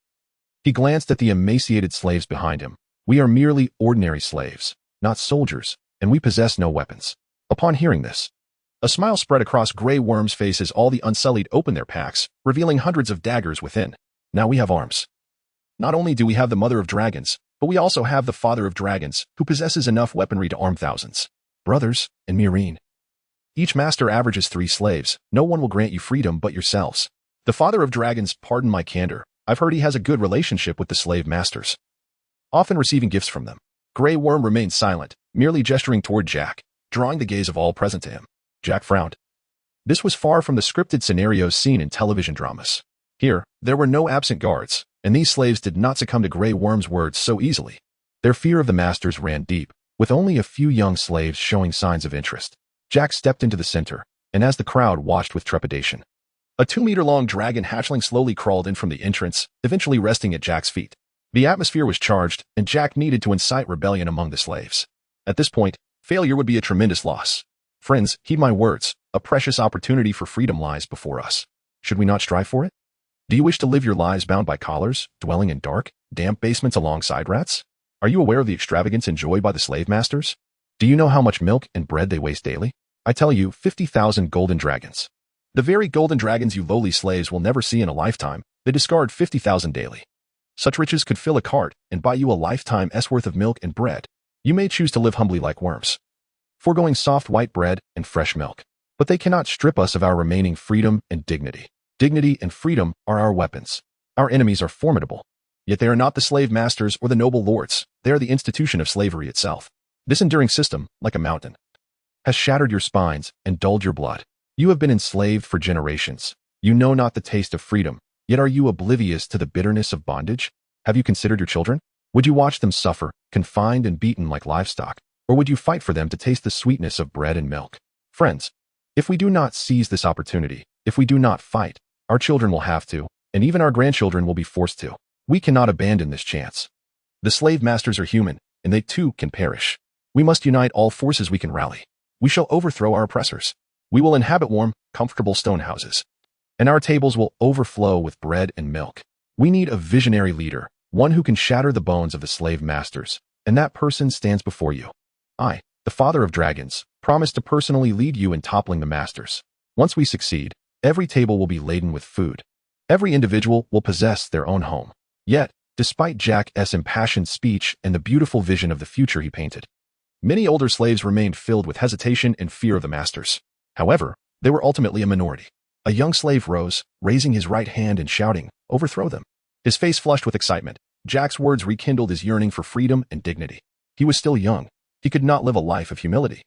he glanced at the emaciated slaves behind him. We are merely ordinary slaves, not soldiers, and we possess no weapons. Upon hearing this, a smile spread across Grey Worm's face as all the Unsullied opened their packs, revealing hundreds of daggers within. Now we have arms. Not only do we have the Mother of Dragons, but we also have the Father of Dragons, who possesses enough weaponry to arm thousands. Brothers and Myrene. Each master averages 3 slaves. No one will grant you freedom but yourselves. The Father of Dragons, pardon my candor. I've heard he has a good relationship with the slave masters, often receiving gifts from them. Grey Worm remained silent, merely gesturing toward Jack, drawing the gaze of all present to him. Jack frowned. This was far from the scripted scenarios seen in television dramas. Here, there were no absent guards, and these slaves did not succumb to Grey Worm's words so easily. Their fear of the masters ran deep, with only a few young slaves showing signs of interest. Jack stepped into the center, and as the crowd watched with trepidation, a 2-meter-long dragon hatchling slowly crawled in from the entrance, eventually resting at Jack's feet. The atmosphere was charged, and Jack needed to incite rebellion among the slaves. At this point, failure would be a tremendous loss. Friends, heed my words. A precious opportunity for freedom lies before us. Should we not strive for it? Do you wish to live your lives bound by collars, dwelling in dark, damp basements alongside rats? Are you aware of the extravagance enjoyed by the slave masters? Do you know how much milk and bread they waste daily? I tell you, 50,000 golden dragons. The very golden dragons you lowly slaves will never see in a lifetime. They discard 50,000 daily. Such riches could fill a cart and buy you a lifetime's worth of milk and bread. You may choose to live humbly like worms, foregoing soft white bread and fresh milk. But they cannot strip us of our remaining freedom and dignity. Dignity and freedom are our weapons. Our enemies are formidable. Yet they are not the slave masters or the noble lords. They are the institution of slavery itself. This enduring system, like a mountain, has shattered your spines and dulled your blood. You have been enslaved for generations. You know not the taste of freedom. Yet are you oblivious to the bitterness of bondage? Have you considered your children? Would you watch them suffer, confined and beaten like livestock? Or would you fight for them to taste the sweetness of bread and milk? Friends, if we do not seize this opportunity, if we do not fight, our children will have to, and even our grandchildren will be forced to. We cannot abandon this chance. The slave masters are human, and they too can perish. We must unite all forces we can rally. We shall overthrow our oppressors. We will inhabit warm, comfortable stone houses, and our tables will overflow with bread and milk. We need a visionary leader, one who can shatter the bones of the slave masters, and that person stands before you. I, the Father of Dragons, promise to personally lead you in toppling the masters. Once we succeed, every table will be laden with food. Every individual will possess their own home. Yet, despite Jack's impassioned speech and the beautiful vision of the future he painted, many older slaves remained filled with hesitation and fear of the masters. However, they were ultimately a minority. A young slave rose, raising his right hand and shouting, "Overthrow them." His face flushed with excitement. Jack's words rekindled his yearning for freedom and dignity. He was still young. He could not live a life of humility.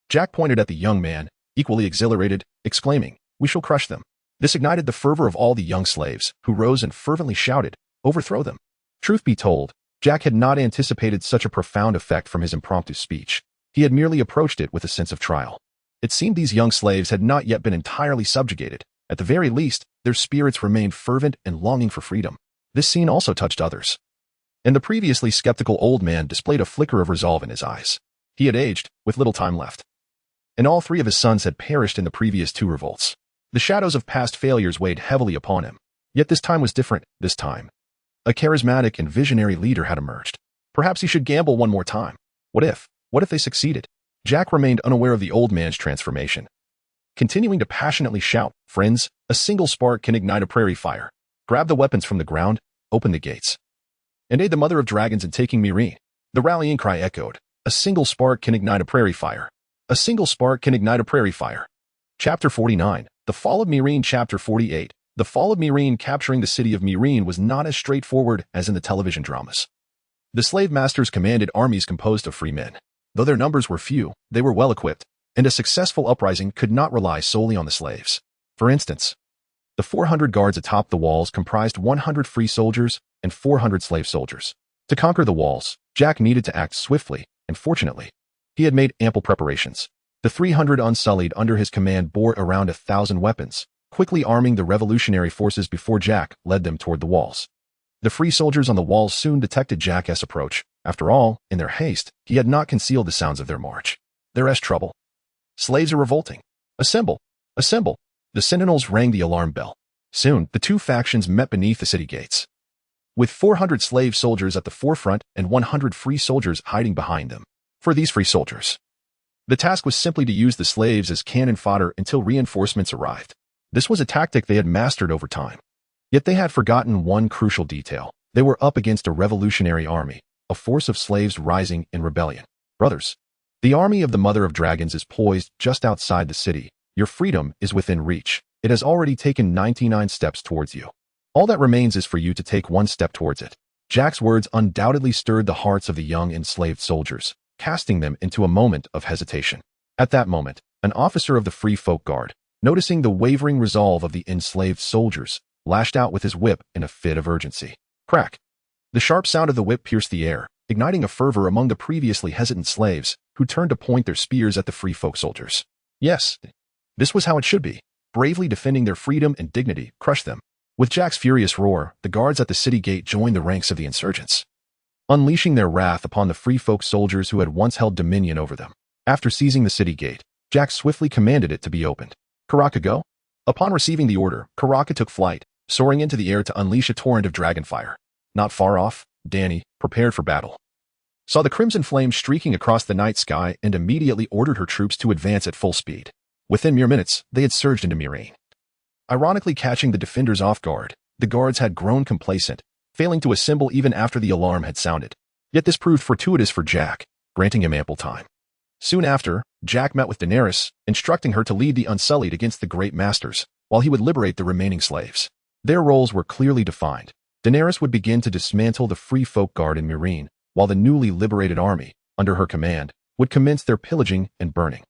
Jack pointed at the young man, equally exhilarated, exclaiming, "We shall crush them." This ignited the fervor of all the young slaves, who rose and fervently shouted, "Overthrow them!" Truth be told, Jack had not anticipated such a profound effect from his impromptu speech. He had merely approached it with a sense of trial. It seemed these young slaves had not yet been entirely subjugated. At the very least, their spirits remained fervent and longing for freedom. This scene also touched others. And the previously skeptical old man displayed a flicker of resolve in his eyes. He had aged, with little time left. And all three of his sons had perished in the previous two revolts. The shadows of past failures weighed heavily upon him. Yet this time was different. This time, a charismatic and visionary leader had emerged. Perhaps he should gamble one more time. What if they succeeded? Jack remained unaware of the old man's transformation. Continuing to passionately shout, "Friends, a single spark can ignite a prairie fire. Grab the weapons from the ground, open the gates, and aid the mother of dragons in taking Meereen." The rallying cry echoed. A single spark can ignite a prairie fire. A single spark can ignite a prairie fire. Chapter 49, The Fall of Meereen. Chapter 48, The Fall of Meereen. Capturing the city of Meereen was not as straightforward as in the television dramas. The slave masters commanded armies composed of free men. Though their numbers were few, they were well-equipped, and a successful uprising could not rely solely on the slaves. For instance, the 400 guards atop the walls comprised 100 free soldiers and 400 slave soldiers. To conquer the walls, Jack needed to act swiftly, and fortunately, he had made ample preparations. The 300 Unsullied under his command bore around 1,000 weapons, quickly arming the revolutionary forces before Jack led them toward the walls. The free soldiers on the walls soon detected Jack's approach. After all, in their haste, he had not concealed the sounds of their march. There's trouble. Slaves are revolting. Assemble! Assemble! The sentinels rang the alarm bell. Soon, the two factions met beneath the city gates, with 400 slave soldiers at the forefront and 100 free soldiers hiding behind them. For these free soldiers, the task was simply to use the slaves as cannon fodder until reinforcements arrived. This was a tactic they had mastered over time. Yet they had forgotten one crucial detail. They were up against a revolutionary army, a force of slaves rising in rebellion. Brothers, the army of the Mother of Dragons is poised just outside the city. Your freedom is within reach. It has already taken 99 steps towards you. All that remains is for you to take one step towards it. Jack's words undoubtedly stirred the hearts of the young enslaved soldiers, casting them into a moment of hesitation. At that moment, an officer of the Free Folk Guard, noticing the wavering resolve of the enslaved soldiers, lashed out with his whip in a fit of urgency. Crack! The sharp sound of the whip pierced the air, igniting a fervor among the previously hesitant slaves, who turned to point their spears at the Free Folk soldiers. Yes, this was how it should be. Bravely defending their freedom and dignity, crush them. With Jack's furious roar, the guards at the city gate joined the ranks of the insurgents, unleashing their wrath upon the Free Folk soldiers who had once held dominion over them. After seizing the city gate, Jack swiftly commanded it to be opened. Karaka, go! Upon receiving the order, Karaka took flight, soaring into the air to unleash a torrent of dragonfire. Not far off, Danny, prepared for battle, saw the crimson flame streaking across the night sky and immediately ordered her troops to advance at full speed. Within mere minutes, they had surged into Meereen. Ironically catching the defenders off guard, the guards had grown complacent, failing to assemble even after the alarm had sounded. Yet this proved fortuitous for Jack, granting him ample time. Soon after, Jack met with Daenerys, instructing her to lead the Unsullied against the Great Masters, while he would liberate the remaining slaves. Their roles were clearly defined. Daenerys would begin to dismantle the Free Folk Guard in Meereen, while the newly liberated army, under her command, would commence their pillaging and burning.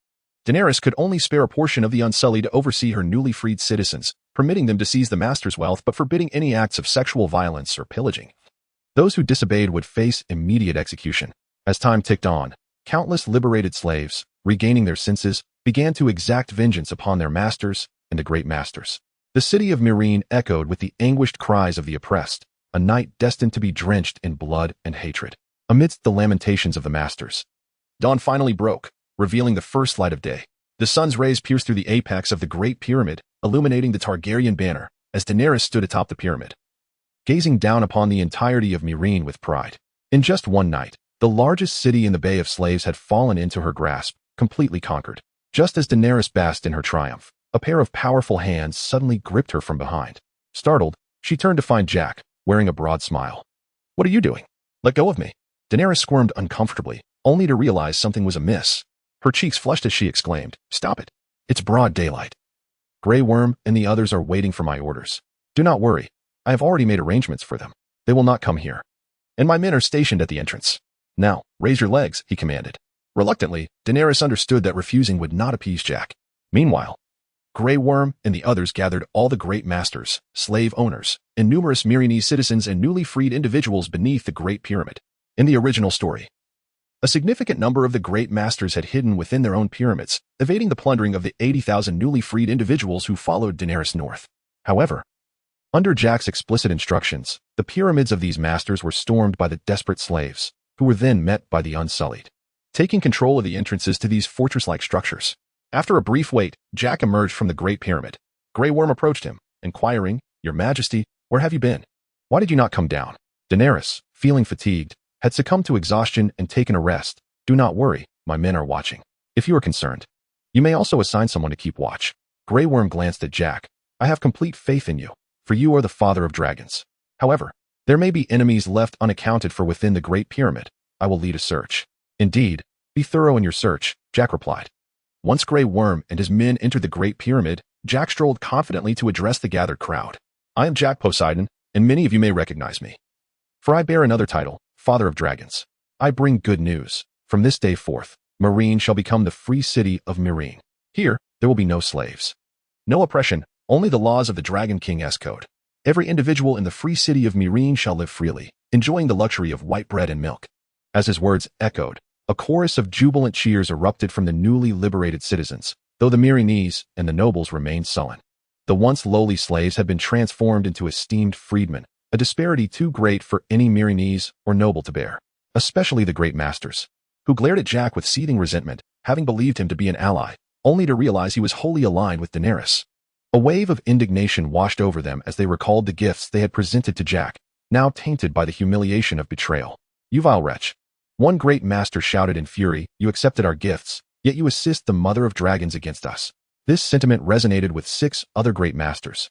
Daenerys could only spare a portion of the Unsullied to oversee her newly freed citizens, permitting them to seize the master's wealth but forbidding any acts of sexual violence or pillaging. Those who disobeyed would face immediate execution. As time ticked on, countless liberated slaves, regaining their senses, began to exact vengeance upon their masters and the Great Masters. The city of Meereen echoed with the anguished cries of the oppressed, a night destined to be drenched in blood and hatred. Amidst the lamentations of the masters, dawn finally broke, revealing the first light of day. The sun's rays pierced through the apex of the Great Pyramid, illuminating the Targaryen banner, as Daenerys stood atop the pyramid, gazing down upon the entirety of Meereen with pride. In just one night, the largest city in the Bay of Slaves had fallen into her grasp, completely conquered. Just as Daenerys basked in her triumph, a pair of powerful hands suddenly gripped her from behind. Startled, she turned to find Jack, wearing a broad smile. "What are you doing? Let go of me." Daenerys squirmed uncomfortably, only to realize something was amiss. Her cheeks flushed as she exclaimed, "Stop it. It's broad daylight. Grey Worm and the others are waiting for my orders. Do not worry. I have already made arrangements for them. They will not come here. And my men are stationed at the entrance. Now, raise your legs," he commanded. Reluctantly, Daenerys understood that refusing would not appease Jack. Meanwhile, Grey Worm and the others gathered all the great masters, slave owners, and numerous Mirinese citizens and newly freed individuals beneath the Great Pyramid. In the original story, a significant number of the great masters had hidden within their own pyramids, evading the plundering of the 80,000 newly freed individuals who followed Daenerys north. However, under Jack's explicit instructions, the pyramids of these masters were stormed by the desperate slaves, who were then met by the Unsullied, taking control of the entrances to these fortress-like structures. After a brief wait, Jack emerged from the Great Pyramid. Grey Worm approached him, inquiring, "Your Majesty, where have you been? Why did you not come down?" Daenerys, feeling fatigued, had succumbed to exhaustion and taken a rest. "Do not worry, my men are watching. If you are concerned, you may also assign someone to keep watch." Grey Worm glanced at Jack. "I have complete faith in you, for you are the father of dragons. However, there may be enemies left unaccounted for within the Great Pyramid. I will lead a search." "Indeed, be thorough in your search," Jack replied. Once Grey Worm and his men entered the Great Pyramid, Jack strolled confidently to address the gathered crowd. "I am Jack Poseidon, and many of you may recognize me, for I bear another title, Father of Dragons. I bring good news. From this day forth, Meereen shall become the free city of Meereen. Here, there will be no slaves, no oppression, only the laws of the Dragon King's code. Every individual in the free city of Meereen shall live freely, enjoying the luxury of white bread and milk." As his words echoed, a chorus of jubilant cheers erupted from the newly liberated citizens, though the Mirinese and the nobles remained sullen. The once lowly slaves had been transformed into esteemed freedmen, a disparity too great for any Mirinese or noble to bear, especially the great masters, who glared at Jack with seething resentment, having believed him to be an ally, only to realize he was wholly aligned with Daenerys. A wave of indignation washed over them as they recalled the gifts they had presented to Jack, now tainted by the humiliation of betrayal. "You vile wretch," one great master shouted in fury, "you accepted our gifts, yet you assist the mother of dragons against us." This sentiment resonated with 6 other great masters,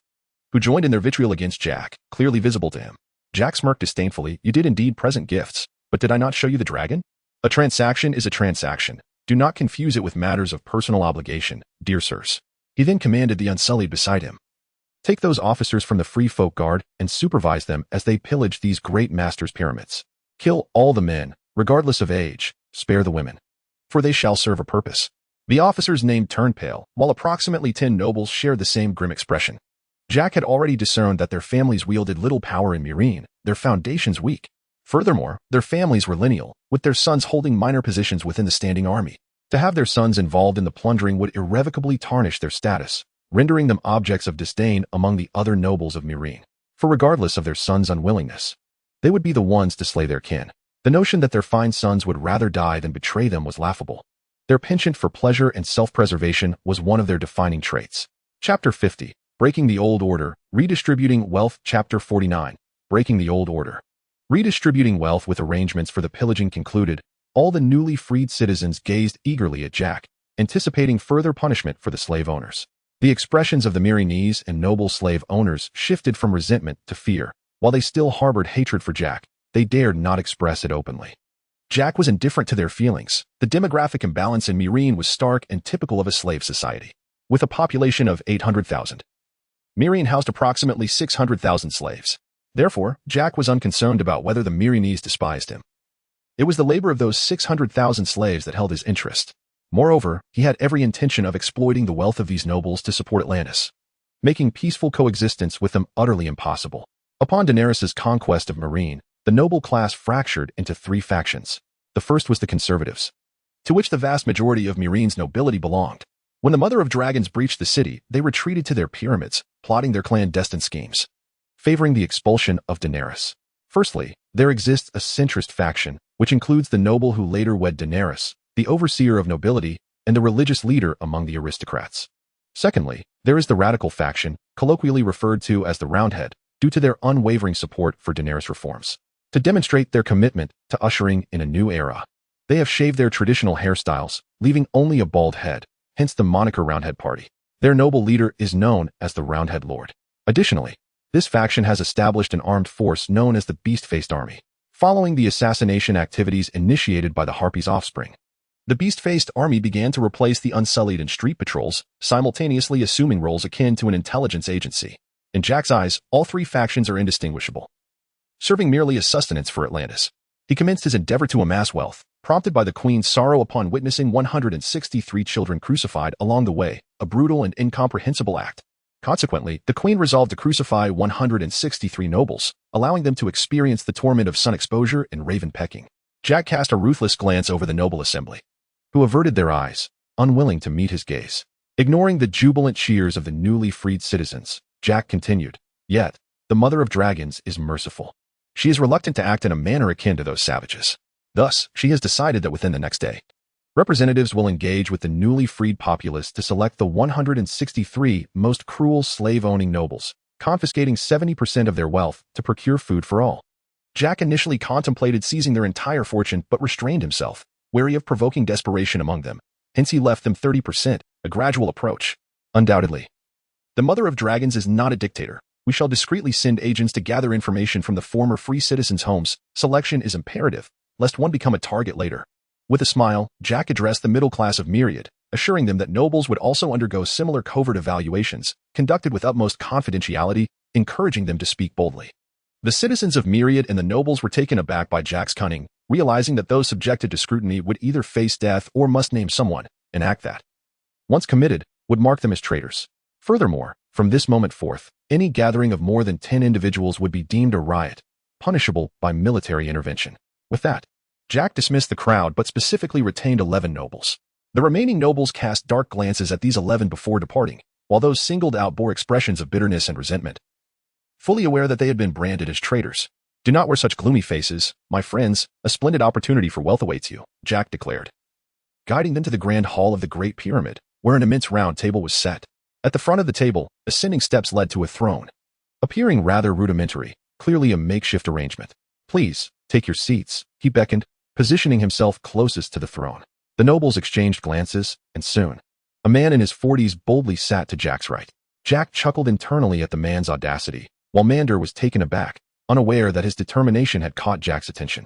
who joined in their vitriol against Jack, clearly visible to him. Jack smirked disdainfully. "You did indeed present gifts, but did I not show you the dragon? A transaction is a transaction. Do not confuse it with matters of personal obligation, dear sirs." He then commanded the Unsullied beside him, "Take those officers from the Free Folk Guard and supervise them as they pillage these great masters' pyramids. Kill all the men, regardless of age, spare the women, for they shall serve a purpose." The officers' name turned pale, while approximately 10 nobles shared the same grim expression. Jack had already discerned that their families wielded little power in Meereen, their foundations weak. Furthermore, their families were lineal, with their sons holding minor positions within the standing army. To have their sons involved in the plundering would irrevocably tarnish their status, rendering them objects of disdain among the other nobles of Meereen. For regardless of their sons' unwillingness, they would be the ones to slay their kin. The notion that their fine sons would rather die than betray them was laughable. Their penchant for pleasure and self-preservation was one of their defining traits. Chapter 50, Breaking the Old Order, Redistributing Wealth. Chapter 49, Breaking the Old Order. Redistributing wealth with arrangements for the pillaging concluded, all the newly freed citizens gazed eagerly at Jack, anticipating further punishment for the slave owners. The expressions of the Mirinese and noble slave owners shifted from resentment to fear. While they still harbored hatred for Jack, they dared not express it openly. Jack was indifferent to their feelings. The demographic imbalance in Meereen was stark and typical of a slave society. With a population of 800,000, Meereen housed approximately 600,000 slaves. Therefore, Jack was unconcerned about whether the Mirinese despised him. It was the labor of those 600,000 slaves that held his interest. Moreover, he had every intention of exploiting the wealth of these nobles to support Atlantis, making peaceful coexistence with them utterly impossible. Upon Daenerys' conquest of Meereen, the noble class fractured into 3 factions. The first was the conservatives, to which the vast majority of Meereen's nobility belonged. When the Mother of Dragons breached the city, they retreated to their pyramids, plotting their clandestine schemes, favoring the expulsion of Daenerys. Firstly, there exists a centrist faction, which includes the noble who later wed Daenerys, the overseer of nobility, and the religious leader among the aristocrats. Secondly, there is the radical faction, colloquially referred to as the Roundhead, due to their unwavering support for Daenerys reforms. To demonstrate their commitment to ushering in a new era, they have shaved their traditional hairstyles, leaving only a bald head, hence the moniker Roundhead Party. Their noble leader is known as the Roundhead Lord. Additionally, this faction has established an armed force known as the Beast-Faced Army, following the assassination activities initiated by the Harpy's offspring. The Beast-Faced Army began to replace the Unsullied in street patrols, simultaneously assuming roles akin to an intelligence agency. In Jack's eyes, all 3 factions are indistinguishable, serving merely as sustenance for Atlantis. He commenced his endeavor to amass wealth, prompted by the queen's sorrow upon witnessing 163 children crucified along the way, a brutal and incomprehensible act. Consequently, the queen resolved to crucify 163 nobles, allowing them to experience the torment of sun exposure and raven pecking. Jack cast a ruthless glance over the noble assembly, who averted their eyes, unwilling to meet his gaze. Ignoring the jubilant cheers of the newly freed citizens, Jack continued, "Yet, the Mother of Dragons is merciful. She is reluctant to act in a manner akin to those savages. Thus, she has decided that within the next day, representatives will engage with the newly freed populace to select the 163 most cruel slave-owning nobles, confiscating 70% of their wealth to procure food for all." Jack initially contemplated seizing their entire fortune but restrained himself, wary of provoking desperation among them. Hence he left them 30%, a gradual approach. "Undoubtedly, the Mother of Dragons is not a dictator. We shall discreetly send agents to gather information from the former free citizens' homes. Selection is imperative, lest one become a target later." With a smile, Jack addressed the middle class of Myriad, assuring them that nobles would also undergo similar covert evaluations, conducted with utmost confidentiality, encouraging them to speak boldly. The citizens of Myriad and the nobles were taken aback by Jack's cunning, realizing that those subjected to scrutiny would either face death or must name someone, an act that, once committed, would mark them as traitors. Furthermore, from this moment forth, any gathering of more than 10 individuals would be deemed a riot, punishable by military intervention. With that, Jack dismissed the crowd but specifically retained 11 nobles. The remaining nobles cast dark glances at these 11 before departing, while those singled out bore expressions of bitterness and resentment, fully aware that they had been branded as traitors. "Do not wear such gloomy faces, my friends. A splendid opportunity for wealth awaits you," Jack declared, guiding them to the grand hall of the Great Pyramid, where an immense round table was set. At the front of the table, ascending steps led to a throne, appearing rather rudimentary, clearly a makeshift arrangement. "Please, take your seats," he beckoned, positioning himself closest to the throne. The nobles exchanged glances, and soon, a man in his 40s boldly sat to Jack's right. Jack chuckled internally at the man's audacity, while Mander was taken aback, unaware that his determination had caught Jack's attention.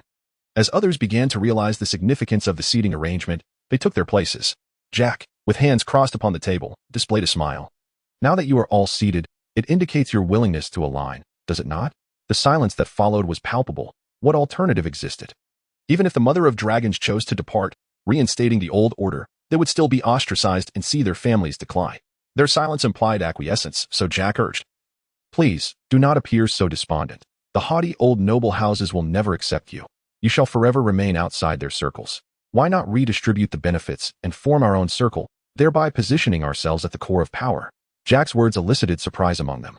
As others began to realize the significance of the seating arrangement, they took their places. Jack, with hands crossed upon the table, displayed a smile. "Now that you are all seated, it indicates your willingness to align, does it not?" The silence that followed was palpable. What alternative existed? Even if the Mother of Dragons chose to depart, reinstating the old order, they would still be ostracized and see their families decline. Their silence implied acquiescence, so Jack urged, "Please, do not appear so despondent. The haughty old noble houses will never accept you. You shall forever remain outside their circles. Why not redistribute the benefits and form our own circle, thereby positioning ourselves at the core of power?" Jack's words elicited surprise among them.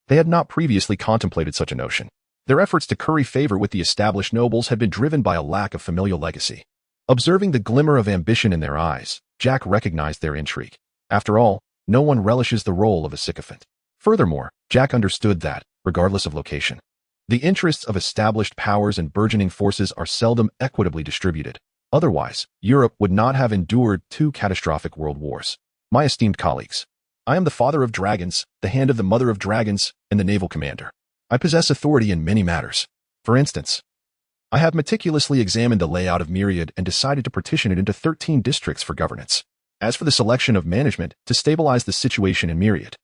They had not previously contemplated such a notion. Their efforts to curry favor with the established nobles had been driven by a lack of familial legacy. Observing the glimmer of ambition in their eyes, Jack recognized their intrigue. After all, no one relishes the role of a sycophant. Furthermore, Jack understood that, regardless of location, the interests of established powers and burgeoning forces are seldom equitably distributed. Otherwise, Europe would not have endured 2 catastrophic world wars. "My esteemed colleagues, I am the Father of Dragons, the Hand of the Mother of Dragons, and the Naval Commander. I possess authority in many matters. For instance, I have meticulously examined the layout of Myriad and decided to partition it into 13 districts for governance. As for the selection of management to stabilize the situation in Myriad,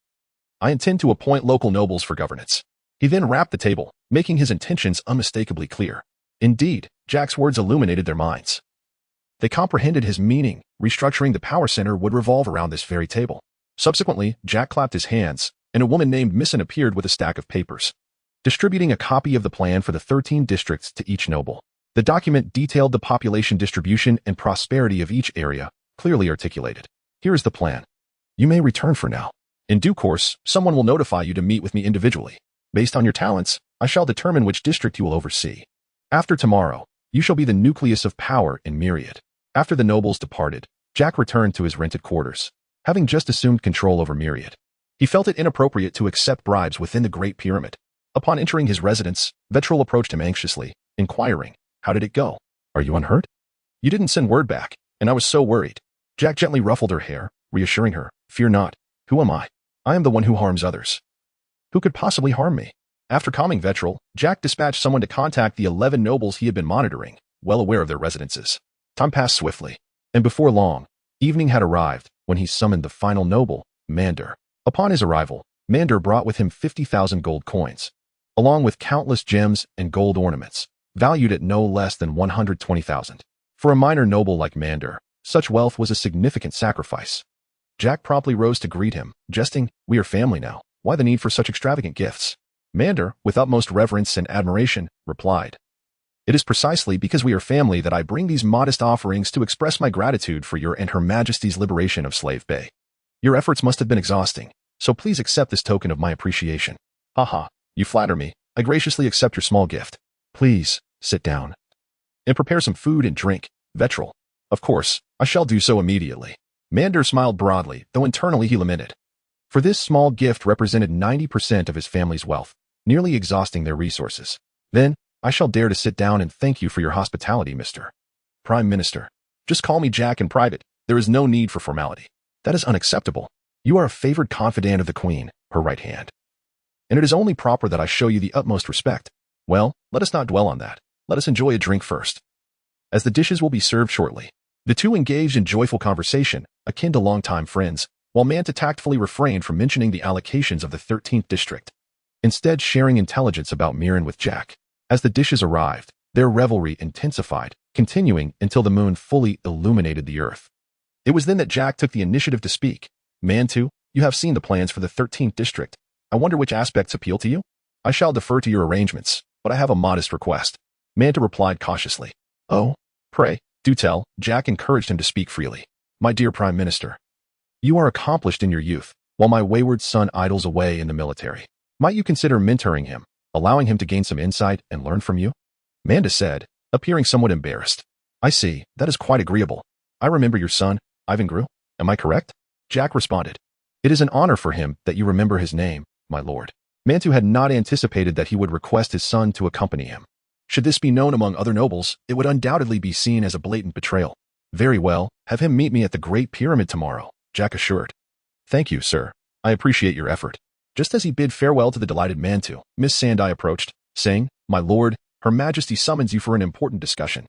I intend to appoint local nobles for governance." He then rapped the table, making his intentions unmistakably clear. Indeed, Jack's words illuminated their minds. They comprehended his meaning. Restructuring the power center would revolve around this very table. Subsequently, Jack clapped his hands, and a woman named Misson appeared with a stack of papers, distributing a copy of the plan for the 13 districts to each noble. The document detailed the population distribution and prosperity of each area, clearly articulated. "Here is the plan. You may return for now. In due course, someone will notify you to meet with me individually. Based on your talents, I shall determine which district you will oversee. After tomorrow, you shall be the nucleus of power in Myriad." After the nobles departed, Jack returned to his rented quarters, having just assumed control over Myriad. He felt it inappropriate to accept bribes within the Great Pyramid. Upon entering his residence, Vetril approached him anxiously, inquiring, "How did it go? Are you unhurt? You didn't send word back, and I was so worried." Jack gently ruffled her hair, reassuring her, "Fear not. Who am I? I am the one who harms others. Who could possibly harm me?" After calming Vetril, Jack dispatched someone to contact the 11 nobles he had been monitoring, well aware of their residences. Time passed swiftly, and before long, evening had arrived when he summoned the final noble, Mander. Upon his arrival, Mander brought with him 50,000 gold coins, along with countless gems and gold ornaments, valued at no less than 120,000. For a minor noble like Mander, such wealth was a significant sacrifice. Jack promptly rose to greet him, jesting, "We are family now. Why the need for such extravagant gifts?" Mander, with utmost reverence and admiration, replied, "It is precisely because we are family that I bring these modest offerings to express my gratitude for your and Her Majesty's liberation of Slave Bay. Your efforts must have been exhausting, so please accept this token of my appreciation." "Haha, you flatter me. I graciously accept your small gift. Please, sit down and prepare some food and drink, Vetril." "Of course, I shall do so immediately." Mander smiled broadly, though internally he lamented. For this small gift represented 90% of his family's wealth, nearly exhausting their resources. "Then, I shall dare to sit down and thank you for your hospitality, Mr. Prime Minister. Just call me Jack in private. There is no need for formality." "That is unacceptable. You are a favored confidant of the Queen, her right hand. And it is only proper that I show you the utmost respect." "Well, let us not dwell on that. Let us enjoy a drink first, as the dishes will be served shortly." The two engaged in joyful conversation, akin to longtime friends, while Manta tactfully refrained from mentioning the allocations of the 13th district, instead sharing intelligence about Mirren with Jack. As the dishes arrived, their revelry intensified, continuing until the moon fully illuminated the earth. It was then that Jack took the initiative to speak. "Mantu, you have seen the plans for the 13th district. I wonder which aspects appeal to you? I shall defer to your arrangements, but I have a modest request." Manta replied cautiously. "Oh, pray, do tell." Jack encouraged him to speak freely. "My dear Prime Minister, you are accomplished in your youth, while my wayward son idles away in the military. Might you consider mentoring him, allowing him to gain some insight and learn from you?" Manda said, appearing somewhat embarrassed. "I see, that is quite agreeable. I remember your son, Ivan Grew. Am I correct?" Jack responded. "It is an honor for him that you remember his name, my lord." Mantu had not anticipated that he would request his son to accompany him. Should this be known among other nobles, it would undoubtedly be seen as a blatant betrayal. "Very well, have him meet me at the Great Pyramid tomorrow," Jack assured. "Thank you, sir. I appreciate your effort." Just as he bid farewell to the delighted Mantu, Miss Sandai approached, saying, "My lord, Her Majesty summons you for an important discussion."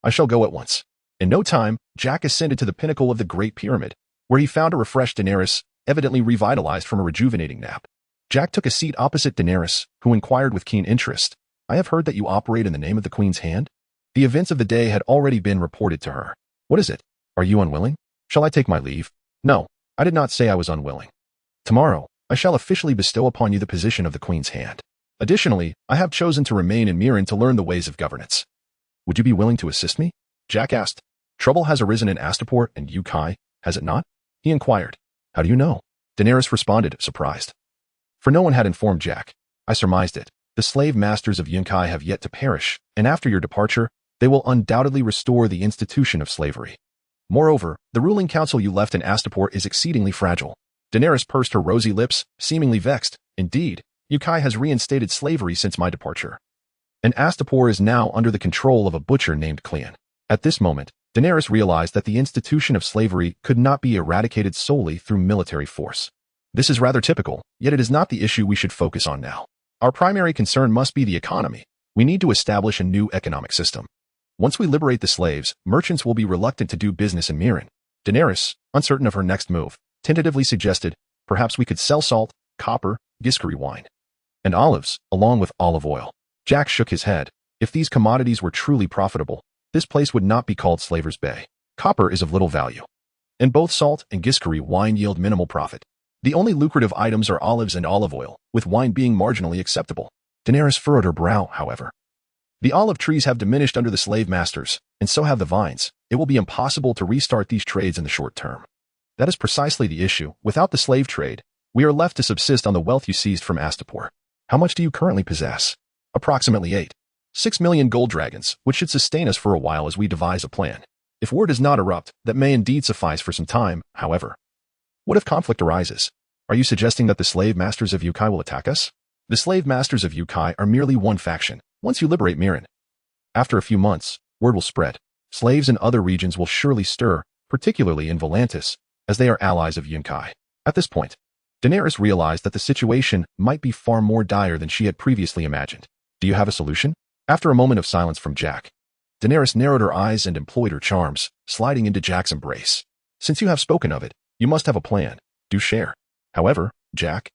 "I shall go at once." In no time, Jack ascended to the pinnacle of the Great Pyramid, where he found a refreshed Daenerys, evidently revitalized from a rejuvenating nap. Jack took a seat opposite Daenerys, who inquired with keen interest, "I have heard that you operate in the name of the Queen's hand?" The events of the day had already been reported to her. "What is it? Are you unwilling? Shall I take my leave?" "No, I did not say I was unwilling. Tomorrow, I shall officially bestow upon you the position of the Queen's hand. Additionally, I have chosen to remain in Mirren to learn the ways of governance." "Would you be willing to assist me?" Jack asked. "Trouble has arisen in Astapor and Yukai, has it not?" he inquired. "How do you know?" Daenerys responded, surprised. For no one had informed Jack. "I surmised it. The slave masters of Yunkai have yet to perish, and after your departure, they will undoubtedly restore the institution of slavery. Moreover, the ruling council you left in Astapor is exceedingly fragile." Daenerys pursed her rosy lips, seemingly vexed. "Indeed, Yukai has reinstated slavery since my departure, and Astapor is now under the control of a butcher named Cleon." At this moment, Daenerys realized that the institution of slavery could not be eradicated solely through military force. This is rather typical, yet it is not the issue we should focus on now. Our primary concern must be the economy. We need to establish a new economic system. Once we liberate the slaves, merchants will be reluctant to do business in Mirren. Daenerys, uncertain of her next move, tentatively suggested, "Perhaps we could sell salt, copper, Giscari wine, and olives, along with olive oil." Jack shook his head. If these commodities were truly profitable, this place would not be called Slaver's Bay. Copper is of little value, and both salt and Giscari wine yield minimal profit. The only lucrative items are olives and olive oil, with wine being marginally acceptable. Daenerys furrowed her brow, however. The olive trees have diminished under the slave masters, and so have the vines. It will be impossible to restart these trades in the short term. That is precisely the issue. Without the slave trade, we are left to subsist on the wealth you seized from Astapor. How much do you currently possess? Approximately 6 million gold dragons, which should sustain us for a while as we devise a plan. If war does not erupt, that may indeed suffice for some time, however. What if conflict arises? Are you suggesting that the slave masters of Yukai will attack us? The slave masters of Yukai are merely one faction. Once you liberate Mirren, after a few months, word will spread. Slaves in other regions will surely stir, particularly in Volantis, as they are allies of Yunkai. At this point, Daenerys realized that the situation might be far more dire than she had previously imagined. "Do you have a solution?" After a moment of silence from Jack, Daenerys narrowed her eyes and employed her charms, sliding into Jack's embrace. "Since you have spoken of it, you must have a plan. Do share." However, Jack,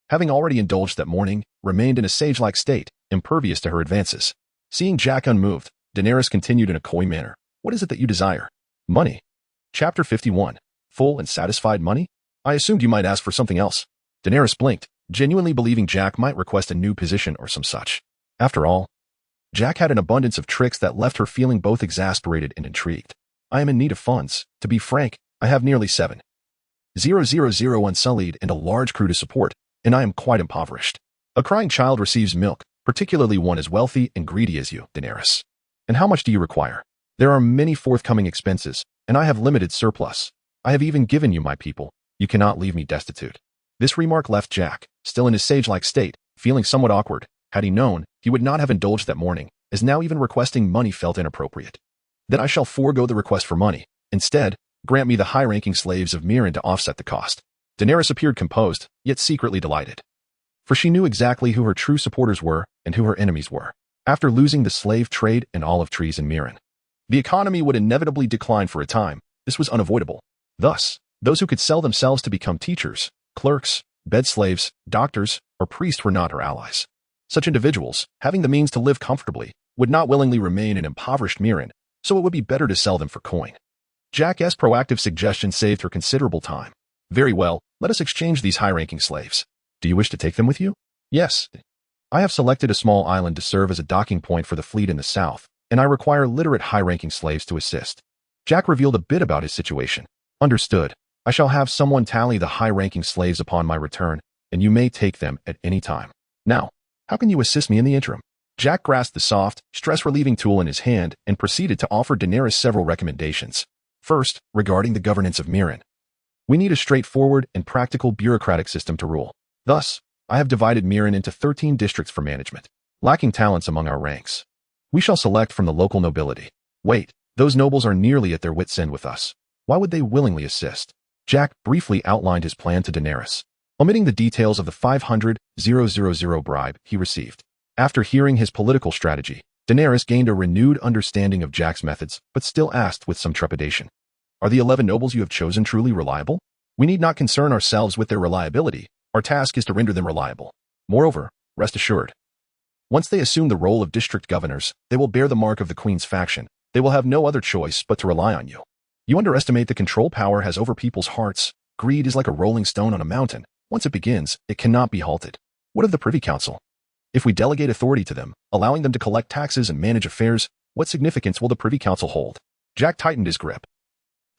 having already indulged that morning, remained in a sage-like state, impervious to her advances. Seeing Jack unmoved, Daenerys continued in a coy manner. What is it that you desire? Money. Chapter 51. Full and satisfied money? I assumed you might ask for something else. Daenerys blinked, genuinely believing Jack might request a new position or some such. After all, Jack had an abundance of tricks that left her feeling both exasperated and intrigued. I am in need of funds. To be frank, I have nearly 7,000 unsullied and a large crew to support, and I am quite impoverished. A crying child receives milk, particularly one as wealthy and greedy as you, Daenerys. And how much do you require? There are many forthcoming expenses, and I have limited surplus. I have even given you my people. You cannot leave me destitute. This remark left Jack, still in his sage-like state, feeling somewhat awkward. Had he known, he would not have indulged that morning, as now even requesting money felt inappropriate. Then I shall forego the request for money. Instead, grant me the high-ranking slaves of Meereen to offset the cost. Daenerys appeared composed, yet secretly delighted. For she knew exactly who her true supporters were and who her enemies were. After losing the slave trade and olive trees in Meereen, the economy would inevitably decline for a time. This was unavoidable. Thus, those who could sell themselves to become teachers, clerks, bed slaves, doctors, or priests were not her allies. Such individuals, having the means to live comfortably, would not willingly remain in impoverished Meereen, so it would be better to sell them for coin. Jack's proactive suggestion saved her considerable time. Very well, let us exchange these high-ranking slaves. Do you wish to take them with you? Yes. I have selected a small island to serve as a docking point for the fleet in the south, and I require literate high-ranking slaves to assist. Jack revealed a bit about his situation. Understood. I shall have someone tally the high-ranking slaves upon my return, and you may take them at any time. Now, how can you assist me in the interim? Jack grasped the soft, stress-relieving tool in his hand and proceeded to offer Daenerys several recommendations. First, regarding the governance of Meereen. We need a straightforward and practical bureaucratic system to rule. Thus, I have divided Meereen into 13 districts for management, lacking talents among our ranks. We shall select from the local nobility. Wait, those nobles are nearly at their wits' end with us. Why would they willingly assist? Jack briefly outlined his plan to Daenerys, omitting the details of the 500,000 bribe he received. After hearing his political strategy, Daenerys gained a renewed understanding of Jack's methods, but still asked with some trepidation. Are the 11 nobles you have chosen truly reliable? We need not concern ourselves with their reliability. Our task is to render them reliable. Moreover, rest assured, once they assume the role of district governors, they will bear the mark of the Queen's faction. They will have no other choice but to rely on you. You underestimate the control power has over people's hearts. Greed is like a rolling stone on a mountain. Once it begins, it cannot be halted. What of the Privy Council? If we delegate authority to them, allowing them to collect taxes and manage affairs, what significance will the Privy Council hold? Jack tightened his grip.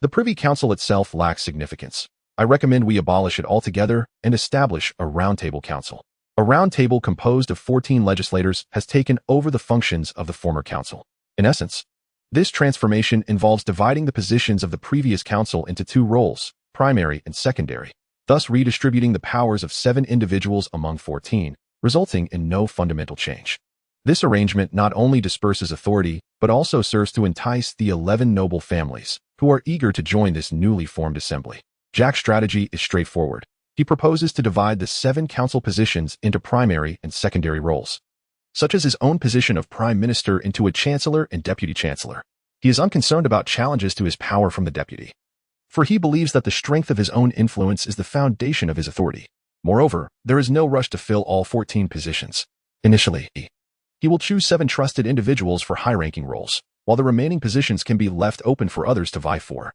The Privy Council itself lacks significance. I recommend we abolish it altogether and establish a roundtable council. A roundtable composed of 14 legislators has taken over the functions of the former council. In essence, this transformation involves dividing the positions of the previous council into two roles, primary and secondary, thus redistributing the powers of 7 individuals among 14, resulting in no fundamental change. This arrangement not only disperses authority, but also serves to entice the 11 noble families, who are eager to join this newly formed assembly. Jack's strategy is straightforward. He proposes to divide the 7 council positions into primary and secondary roles, such as his own position of prime minister into a chancellor and deputy chancellor. He is unconcerned about challenges to his power from the deputy, for he believes that the strength of his own influence is the foundation of his authority. Moreover, there is no rush to fill all 14 positions. Initially, he will choose 7 trusted individuals for high-ranking roles, while the remaining positions can be left open for others to vie for,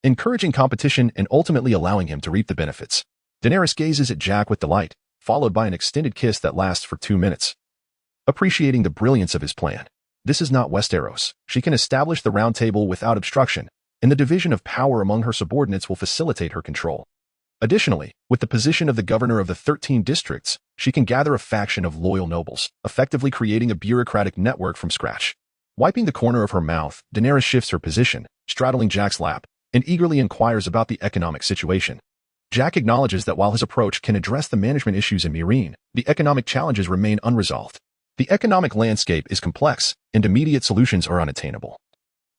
encouraging competition and ultimately allowing him to reap the benefits. Daenerys gazes at Jack with delight, followed by an extended kiss that lasts for 2 minutes. Appreciating the brilliance of his plan, this is not Westeros. She can establish the round table without obstruction, and the division of power among her subordinates will facilitate her control. Additionally, with the position of the governor of the 13 districts, she can gather a faction of loyal nobles, effectively creating a bureaucratic network from scratch. Wiping the corner of her mouth, Daenerys shifts her position, straddling Jack's lap, and eagerly inquires about the economic situation. Jack acknowledges that while his approach can address the management issues in Meereen, the economic challenges remain unresolved. The economic landscape is complex, and immediate solutions are unattainable.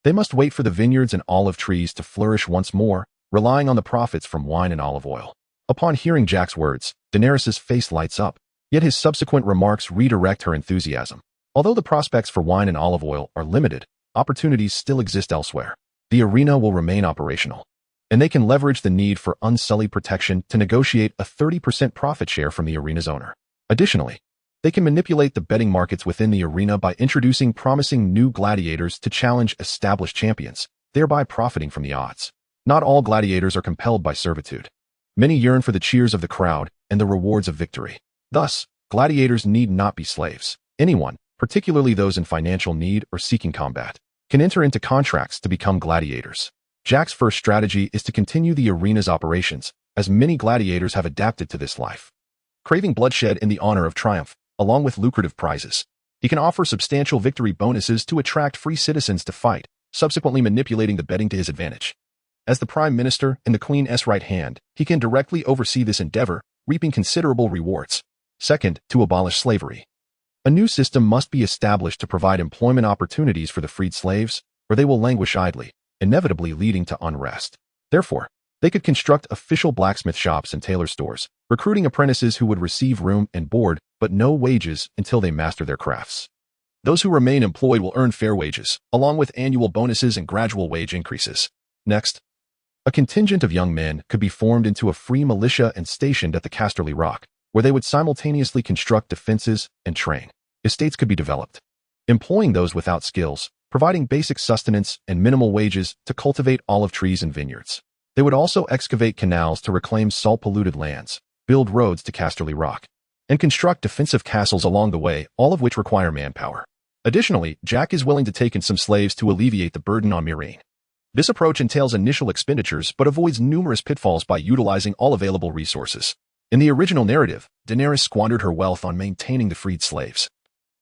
They must wait for the vineyards and olive trees to flourish once more, relying on the profits from wine and olive oil. Upon hearing Jack's words, Daenerys' face lights up, yet his subsequent remarks redirect her enthusiasm. Although the prospects for wine and olive oil are limited, opportunities still exist elsewhere. The arena will remain operational, and they can leverage the need for unsullied protection to negotiate a 30% profit share from the arena's owner. Additionally, They can manipulate the betting markets within the arena by introducing promising new gladiators to challenge established champions, thereby profiting from the odds. Not all gladiators are compelled by servitude. Many yearn for the cheers of the crowd and the rewards of victory. Thus, gladiators need not be slaves. Anyone, particularly those in financial need or seeking combat, can enter into contracts to become gladiators. Jack's first strategy is to continue the arena's operations, as many gladiators have adapted to this life. Craving bloodshed in the honor of triumph, along with lucrative prizes, he can offer substantial victory bonuses to attract free citizens to fight, subsequently manipulating the betting to his advantage. As the Prime Minister and the Queen's right hand, he can directly oversee this endeavor, reaping considerable rewards. Second, to abolish slavery. A new system must be established to provide employment opportunities for the freed slaves, or they will languish idly, inevitably leading to unrest. Therefore, they could construct official blacksmith shops and tailor stores, recruiting apprentices who would receive room and board, but no wages until they master their crafts. Those who remain employed will earn fair wages, along with annual bonuses and gradual wage increases. Next, a contingent of young men could be formed into a free militia and stationed at the Casterly Rock, where they would simultaneously construct defenses and train. Estates could be developed, employing those without skills, providing basic sustenance and minimal wages to cultivate olive trees and vineyards. They would also excavate canals to reclaim salt-polluted lands, build roads to Casterly Rock, and construct defensive castles along the way, all of which require manpower. Additionally, Jack is willing to take in some slaves to alleviate the burden on Meereen. This approach entails initial expenditures but avoids numerous pitfalls by utilizing all available resources. In the original narrative, Daenerys squandered her wealth on maintaining the freed slaves,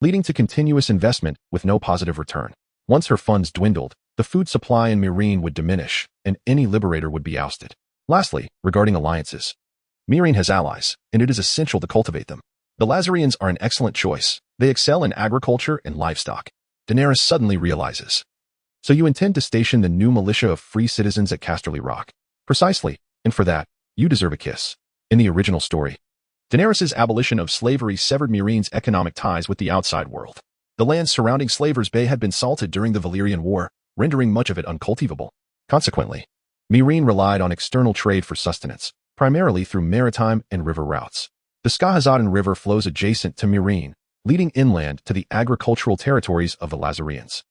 leading to continuous investment with no positive return. Once her funds dwindled, the food supply in Meereen would diminish, and any liberator would be ousted. Lastly, regarding alliances, Meereen has allies, and it is essential to cultivate them. The Lazarians are an excellent choice. They excel in agriculture and livestock. Daenerys suddenly realizes. So you intend to station the new militia of free citizens at Casterly Rock? Precisely, and for that, you deserve a kiss. In the original story, Daenerys' abolition of slavery severed Meereen's economic ties with the outside world. The lands surrounding Slaver's Bay had been salted during the Valyrian War, rendering much of it uncultivable. Consequently, Meereen relied on external trade for sustenance, primarily through maritime and river routes. The Skahazadin River flows adjacent to Meereen, leading inland to the agricultural territories of the Lazarians,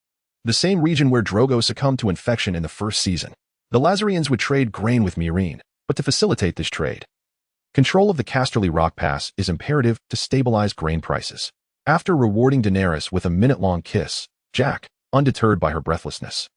the same region where Drogo succumbed to infection in the first season. The Lazarians would trade grain with Meereen, but to facilitate this trade, control of the Casterly Rock Pass is imperative to stabilize grain prices. After rewarding Daenerys with a minute-long kiss, Jack, undeterred by her breathlessness,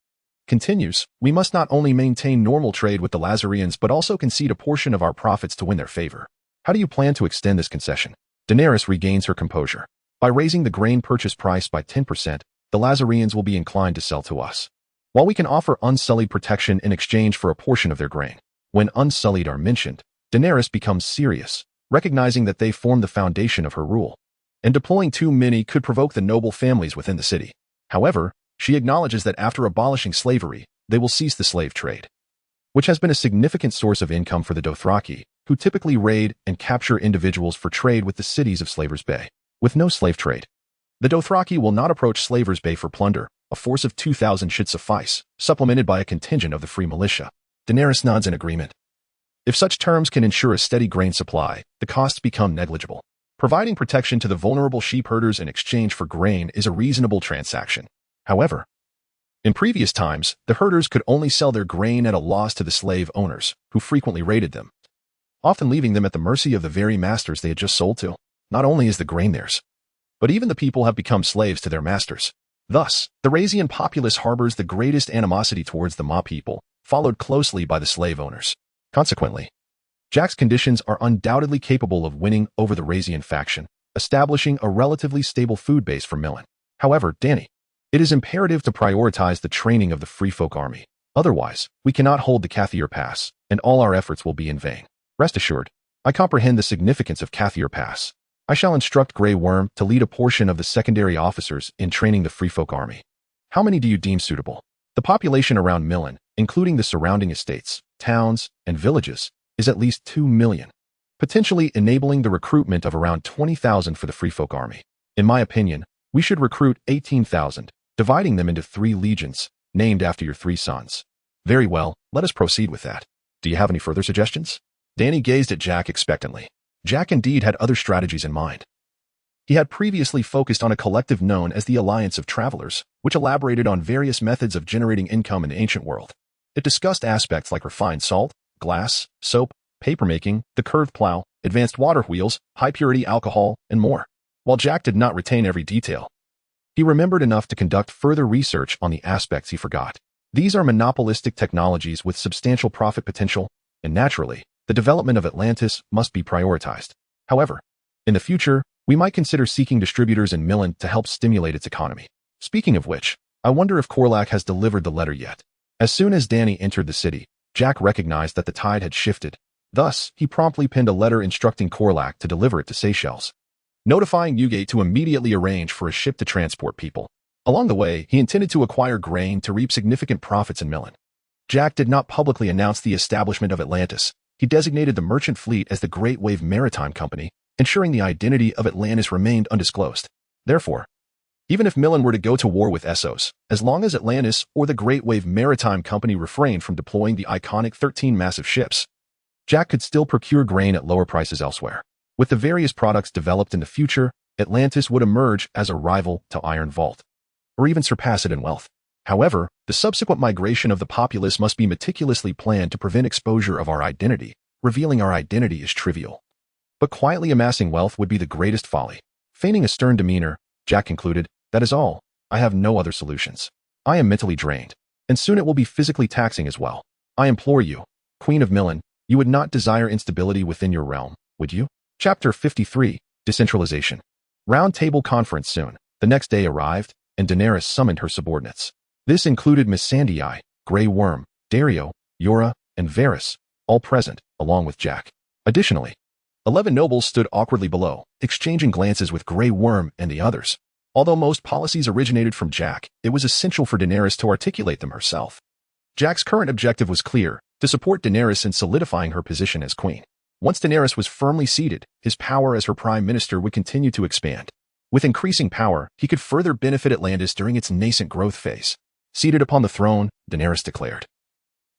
continues, we must not only maintain normal trade with the Lazarians but also concede a portion of our profits to win their favor. How do you plan to extend this concession? Daenerys regains her composure. By raising the grain purchase price by 10%, the Lazarians will be inclined to sell to us, while we can offer unsullied protection in exchange for a portion of their grain. When unsullied are mentioned, Daenerys becomes serious, recognizing that they form the foundation of her rule, and deploying too many could provoke the noble families within the city. However, she acknowledges that after abolishing slavery, they will cease the slave trade, which has been a significant source of income for the Dothraki, who typically raid and capture individuals for trade with the cities of Slaver's Bay. With no slave trade, the Dothraki will not approach Slaver's Bay for plunder. A force of 2,000 should suffice, supplemented by a contingent of the free militia. Daenerys nods in agreement. If such terms can ensure a steady grain supply, the costs become negligible. Providing protection to the vulnerable sheep herders in exchange for grain is a reasonable transaction. However, in previous times, the herders could only sell their grain at a loss to the slave owners, who frequently raided them, often leaving them at the mercy of the very masters they had just sold to. Not only is the grain theirs, but even the people have become slaves to their masters. Thus, the Rasian populace harbors the greatest animosity towards the Ma people, followed closely by the slave owners. Consequently, Jack's conditions are undoubtedly capable of winning over the Rasian faction, establishing a relatively stable food base for Millen. However, Dany, it is imperative to prioritize the training of the Free Folk army. Otherwise, we cannot hold the Casterly Pass, and all our efforts will be in vain. Rest assured, I comprehend the significance of Casterly Pass. I shall instruct Grey Worm to lead a portion of the secondary officers in training the Free Folk army. How many do you deem suitable? The population around Millen, including the surrounding estates, towns, and villages, is at least 2 million, potentially enabling the recruitment of around 20,000 for the Free Folk army. In my opinion, we should recruit 18,000, dividing them into 3 legions, named after your 3 sons. Very well, let us proceed with that. Do you have any further suggestions? Dany gazed at Jack expectantly. Jack indeed had other strategies in mind. He had previously focused on a collective known as the Alliance of Travelers, which elaborated on various methods of generating income in the ancient world. It discussed aspects like refined salt, glass, soap, papermaking, the curved plow, advanced water wheels, high-purity alcohol, and more. While Jack did not retain every detail, he remembered enough to conduct further research on the aspects he forgot. These are monopolistic technologies with substantial profit potential, and naturally, the development of Atlantis must be prioritized. However, in the future, we might consider seeking distributors in Milan to help stimulate its economy. Speaking of which, I wonder if Korlak has delivered the letter yet. As soon as Danny entered the city, Jack recognized that the tide had shifted. Thus, he promptly penned a letter instructing Korlak to deliver it to Seychelles, notifying Ugate to immediately arrange for a ship to transport people. Along the way, he intended to acquire grain to reap significant profits in Milan. Jack did not publicly announce the establishment of Atlantis. He designated the merchant fleet as the Great Wave Maritime Company, ensuring the identity of Atlantis remained undisclosed. Therefore, even if Milan were to go to war with Essos, as long as Atlantis or the Great Wave Maritime Company refrained from deploying the iconic 13 massive ships, Jack could still procure grain at lower prices elsewhere. With the various products developed in the future, Atlantis would emerge as a rival to Iron Vault, or even surpass it in wealth. However, the subsequent migration of the populace must be meticulously planned to prevent exposure of our identity. Revealing our identity is trivial, but quietly amassing wealth would be the greatest folly. Feigning a stern demeanor, Jack concluded, "That is all. I have no other solutions. I am mentally drained, and soon it will be physically taxing as well. I implore you, Queen of Milan, you would not desire instability within your realm, would you?" Chapter 53, Decentralization. Round Table Conference soon. The next day arrived, and Daenerys summoned her subordinates. This included Missandei, Grey Worm, Dario, Yora, and Varys, all present, along with Jack. Additionally, 11 nobles stood awkwardly below, exchanging glances with Grey Worm and the others. Although most policies originated from Jack, it was essential for Daenerys to articulate them herself. Jack's current objective was clear, to support Daenerys in solidifying her position as queen. Once Daenerys was firmly seated, his power as her prime minister would continue to expand. With increasing power, he could further benefit Atlantis during its nascent growth phase. Seated upon the throne, Daenerys declared,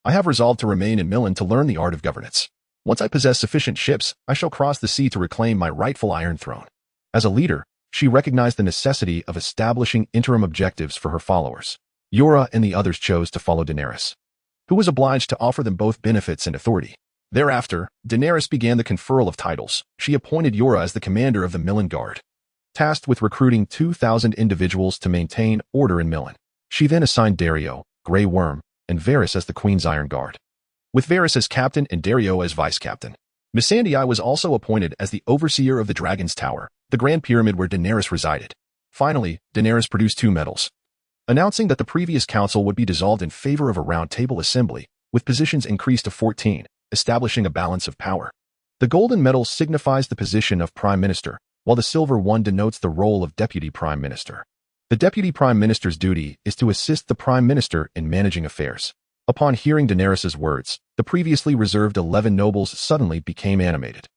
"I have resolved to remain in Milan to learn the art of governance. Once I possess sufficient ships, I shall cross the sea to reclaim my rightful Iron Throne." As a leader, she recognized the necessity of establishing interim objectives for her followers. Yora and the others chose to follow Daenerys, who was obliged to offer them both benefits and authority. Thereafter, Daenerys began the conferral of titles. She appointed Yora as the commander of the Milan Guard, tasked with recruiting 2,000 individuals to maintain order in Milan. She then assigned Dario, Grey Worm, and Varys as the Queen's Iron Guard, with Varys as captain and Dario as vice-captain. Missandei was also appointed as the overseer of the Dragon's Tower, the Grand Pyramid where Daenerys resided. Finally, Daenerys produced 2 medals, announcing that the previous council would be dissolved in favor of a round-table assembly, with positions increased to 14, establishing a balance of power. The golden medal signifies the position of prime minister, while the silver one denotes the role of deputy prime minister. The deputy prime minister's duty is to assist the prime minister in managing affairs. Upon hearing Daenerys' words, the previously reserved 11 nobles suddenly became animated.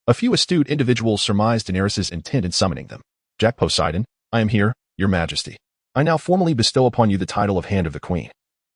A few astute individuals surmised Daenerys' intent in summoning them. "Jack Poseidon, I am here, your majesty. I now formally bestow upon you the title of Hand of the Queen.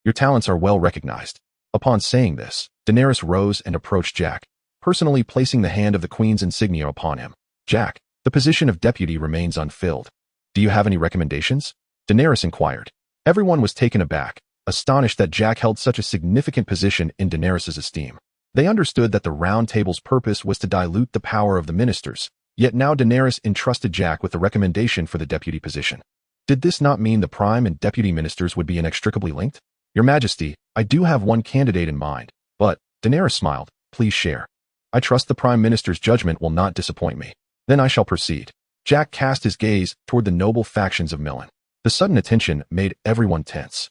Your talents are well recognized." Upon saying this, Daenerys rose and approached Jack, personally placing the hand of the Queen's insignia upon him. "Jack, the position of deputy remains unfilled. Do you have any recommendations?" Daenerys inquired. Everyone was taken aback, astonished that Jack held such a significant position in Daenerys' esteem. They understood that the Round Table's purpose was to dilute the power of the ministers, yet now Daenerys entrusted Jack with the recommendation for the deputy position. Did this not mean the prime and deputy ministers would be inextricably linked? "Your Majesty, I do have one candidate in mind, but," Daenerys smiled, "please share. I trust the prime minister's judgment will not disappoint me. Then I shall proceed." Jack cast his gaze toward the noble factions of Milan. The sudden attention made everyone tense.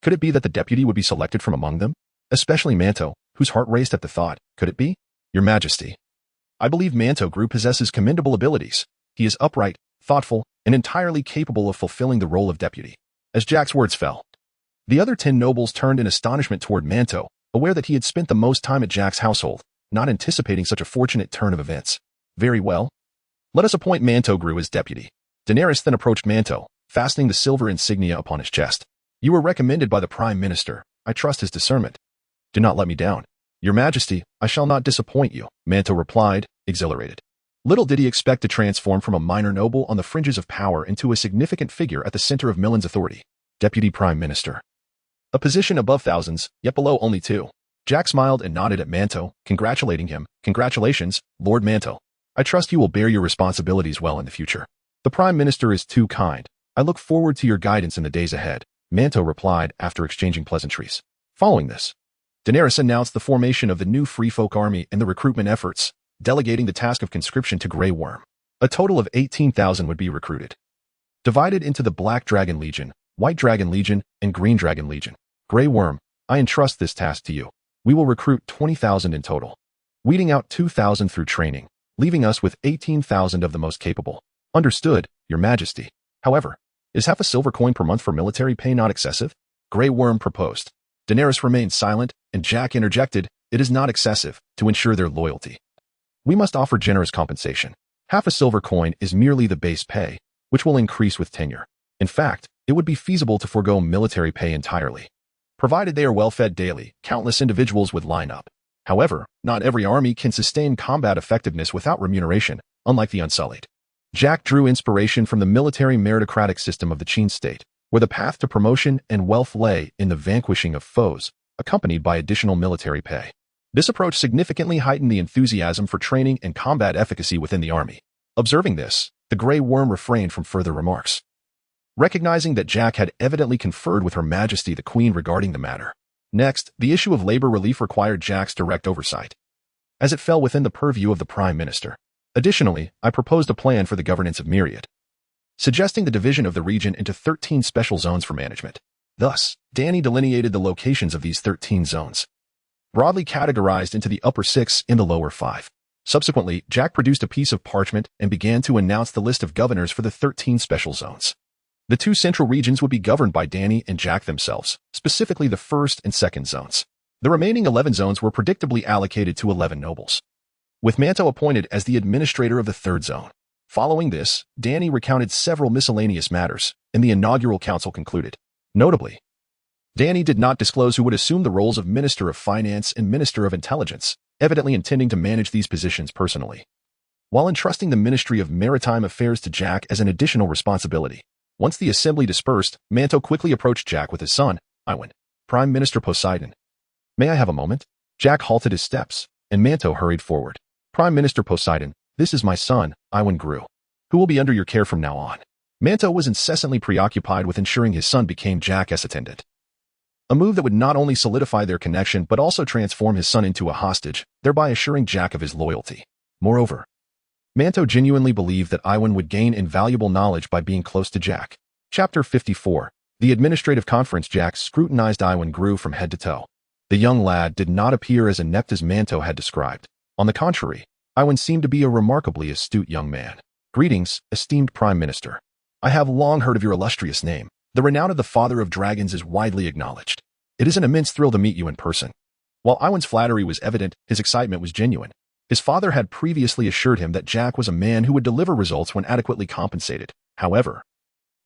Could it be that the deputy would be selected from among them? Especially Manto, whose heart raced at the thought. Could it be? "Your Majesty, I believe Manto Group possesses commendable abilities. He is upright, thoughtful, and entirely capable of fulfilling the role of deputy." As Jack's words fell, the other 10 nobles turned in astonishment toward Manto, aware that he had spent the most time at Jack's household, not anticipating such a fortunate turn of events. "Very well. Let us appoint Manto Gru as deputy." Daenerys then approached Manto, fastening the silver insignia upon his chest. "You were recommended by the Prime Minister. I trust his discernment. Do not let me down." "Your Majesty, I shall not disappoint you," Manto replied, exhilarated. Little did he expect to transform from a minor noble on the fringes of power into a significant figure at the center of Milan's authority, Deputy Prime Minister. A position above thousands, yet below only two. Jack smiled and nodded at Manto, congratulating him. Congratulations, Lord Manto. I trust you will bear your responsibilities well in the future. The Prime Minister is too kind. I look forward to your guidance in the days ahead, Manto replied after exchanging pleasantries. Following this, Daenerys announced the formation of the new Free Folk army and the recruitment efforts, delegating the task of conscription to Grey Worm. A total of 18,000 would be recruited, divided into the Black Dragon Legion, White Dragon Legion, and Green Dragon Legion. Grey Worm, I entrust this task to you. We will recruit 20,000 in total, weeding out 2,000 through training, leaving us with 18,000 of the most capable. Understood, Your Majesty. However, is half a silver coin per month for military pay not excessive? Grey Worm proposed. Daenerys remained silent, and Jack interjected, it is not excessive, to ensure their loyalty. We must offer generous compensation. Half a silver coin is merely the base pay, which will increase with tenure. In fact, it would be feasible to forego military pay entirely. Provided they are well-fed daily, countless individuals would line up. However, not every army can sustain combat effectiveness without remuneration, unlike the Unsullied. Jack drew inspiration from the military meritocratic system of the Qin state, where the path to promotion and wealth lay in the vanquishing of foes, accompanied by additional military pay. This approach significantly heightened the enthusiasm for training and combat efficacy within the army. Observing this, the Grey Worm refrained from further remarks, recognizing that Jack had evidently conferred with Her Majesty the Queen regarding the matter. Next, the issue of labor relief required Jack's direct oversight, as it fell within the purview of the Prime Minister. Additionally, I proposed a plan for the governance of Myriad, suggesting the division of the region into 13 special zones for management. Thus, Danny delineated the locations of these 13 zones, broadly categorized into the upper 6 and the lower 5. Subsequently, Jack produced a piece of parchment and began to announce the list of governors for the 13 special zones. The two central regions would be governed by Danny and Jack themselves, specifically the first and second zones. The remaining 11 zones were predictably allocated to 11 nobles, with Manto appointed as the administrator of the third zone. Following this, Danny recounted several miscellaneous matters, and the inaugural council concluded. Notably, Danny did not disclose who would assume the roles of Minister of Finance and Minister of Intelligence, evidently intending to manage these positions personally, while entrusting the Ministry of Maritime Affairs to Jack as an additional responsibility. Once the assembly dispersed, Manto quickly approached Jack with his son, Iwan. Prime Minister Poseidon. May I have a moment? Jack halted his steps, and Manto hurried forward. Prime Minister Poseidon, this is my son, Iwan Grew, who will be under your care from now on. Manto was incessantly preoccupied with ensuring his son became Jack's attendant, a move that would not only solidify their connection but also transform his son into a hostage, thereby assuring Jack of his loyalty. Moreover, Manto genuinely believed that Iwan would gain invaluable knowledge by being close to Jack. Chapter 54. The Administrative Conference. Jack scrutinized Iwan Grew from head to toe. The young lad did not appear as inept as Manto had described. On the contrary, Iwan seemed to be a remarkably astute young man. Greetings, esteemed Prime Minister. I have long heard of your illustrious name. The renown of the Father of Dragons is widely acknowledged. It is an immense thrill to meet you in person. While Iwan's flattery was evident, his excitement was genuine. His father had previously assured him that Jack was a man who would deliver results when adequately compensated. However,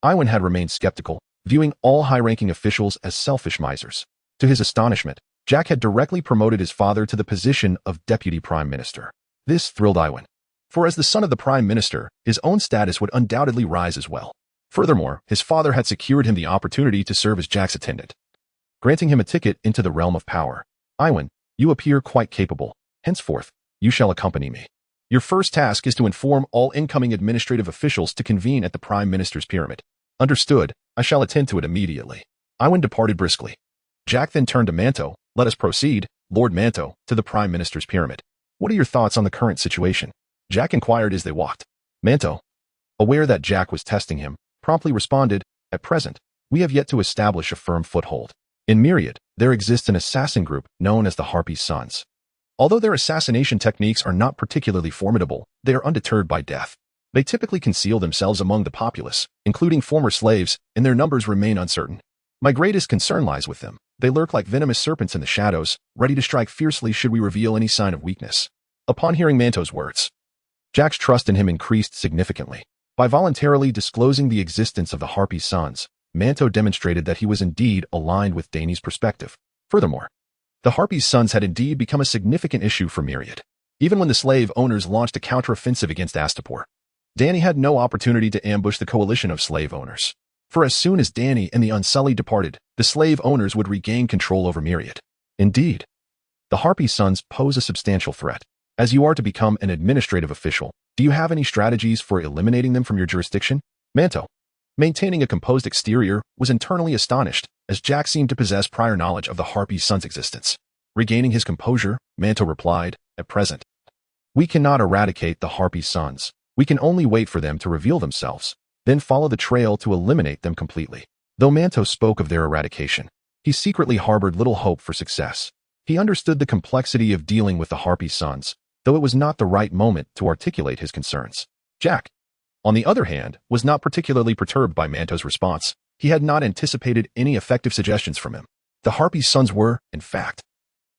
Iwan had remained skeptical, viewing all high-ranking officials as selfish misers. To his astonishment, Jack had directly promoted his father to the position of Deputy Prime Minister. This thrilled Iwan, for as the son of the Prime Minister, his own status would undoubtedly rise as well. Furthermore, his father had secured him the opportunity to serve as Jack's attendant, granting him a ticket into the realm of power. Iwan, you appear quite capable. Henceforth, you shall accompany me. Your first task is to inform all incoming administrative officials to convene at the Prime Minister's pyramid. Understood, I shall attend to it immediately. Iwan departed briskly. Jack then turned to Manto. Let us proceed, Lord Manto, to the Prime Minister's pyramid. What are your thoughts on the current situation? Jack inquired as they walked. Manto, aware that Jack was testing him, promptly responded, at present, we have yet to establish a firm foothold. In Myriad, there exists an assassin group known as the Harpy's Sons. Although their assassination techniques are not particularly formidable, they are undeterred by death. They typically conceal themselves among the populace, including former slaves, and their numbers remain uncertain. My greatest concern lies with them. They lurk like venomous serpents in the shadows, ready to strike fiercely should we reveal any sign of weakness. Upon hearing Manto's words, Jack's trust in him increased significantly. By voluntarily disclosing the existence of the Harpy's Sons, Manto demonstrated that he was indeed aligned with Danny's perspective. Furthermore, the Harpy's Sons had indeed become a significant issue for Myriad. even when the slave owners launched a counteroffensive against Astapor. Danny had no opportunity to ambush the coalition of slave owners. For as soon as Danny and the Unsullied departed, the slave owners would regain control over Myriad. Indeed, the Harpy Sons pose a substantial threat. As you are to become an administrative official, do you have any strategies for eliminating them from your jurisdiction? Manto, maintaining a composed exterior, was internally astonished, as Jack seemed to possess prior knowledge of the Harpy Sons' existence. Regaining his composure, Manto replied, "At present, we cannot eradicate the Harpy Sons. We can only wait for them to reveal themselves, then follow the trail to eliminate them completely." Though Manto spoke of their eradication, he secretly harbored little hope for success. He understood the complexity of dealing with the Harpy Sons, though it was not the right moment to articulate his concerns. Jack, on the other hand, was not particularly perturbed by Manto's response. He had not anticipated any effective suggestions from him. The Harpy Sons were, in fact,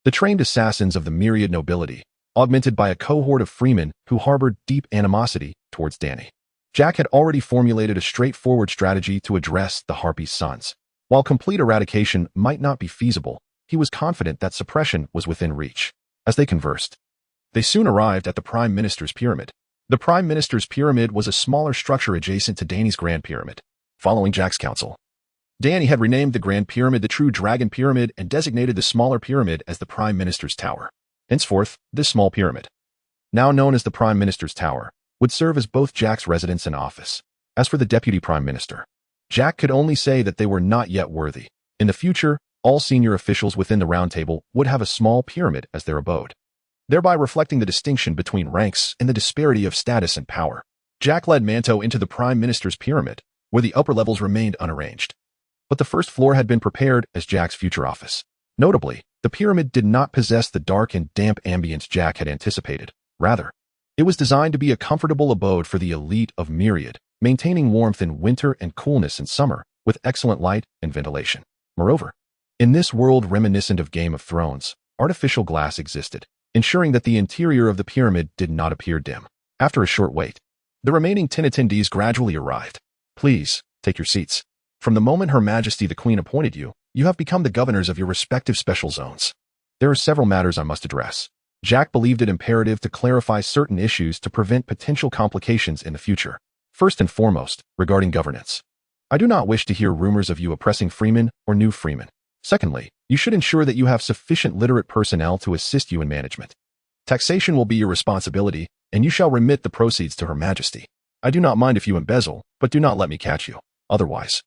the trained assassins of the Myriad nobility, augmented by a cohort of freemen who harbored deep animosity towards Danny. Jack had already formulated a straightforward strategy to address the Harpy Sons. While complete eradication might not be feasible, he was confident that suppression was within reach. As they conversed, they soon arrived at the Prime Minister's Pyramid. The Prime Minister's Pyramid was a smaller structure adjacent to Danny's Grand Pyramid. Following Jack's counsel, Danny had renamed the Grand Pyramid the True Dragon Pyramid and designated the smaller pyramid as the Prime Minister's Tower. Henceforth, this small pyramid, now known as the Prime Minister's Tower, would serve as both Jack's residence and office. As for the Deputy Prime Minister, Jack could only say that they were not yet worthy. In the future, all senior officials within the Round Table would have a small pyramid as their abode, thereby reflecting the distinction between ranks and the disparity of status and power. Jack led Manto into the Prime Minister's Pyramid, where the upper levels remained unarranged. But the first floor had been prepared as Jack's future office. Notably, the pyramid did not possess the dark and damp ambience Jack had anticipated. Rather, it was designed to be a comfortable abode for the elite of Myriad, maintaining warmth in winter and coolness in summer, with excellent light and ventilation. Moreover, in this world reminiscent of Game of Thrones, artificial glass existed, ensuring that the interior of the pyramid did not appear dim. After a short wait, the remaining 10 attendees gradually arrived. "Please, take your seats. From the moment Her Majesty the Queen appointed you, you have become the governors of your respective special zones. There are several matters I must address." Jack believed it imperative to clarify certain issues to prevent potential complications in the future. First and foremost, regarding governance. I do not wish to hear rumors of you oppressing freemen or new freemen. Secondly, you should ensure that you have sufficient literate personnel to assist you in management. Taxation will be your responsibility, and you shall remit the proceeds to Her Majesty. I do not mind if you embezzle, but do not let me catch you. Otherwise,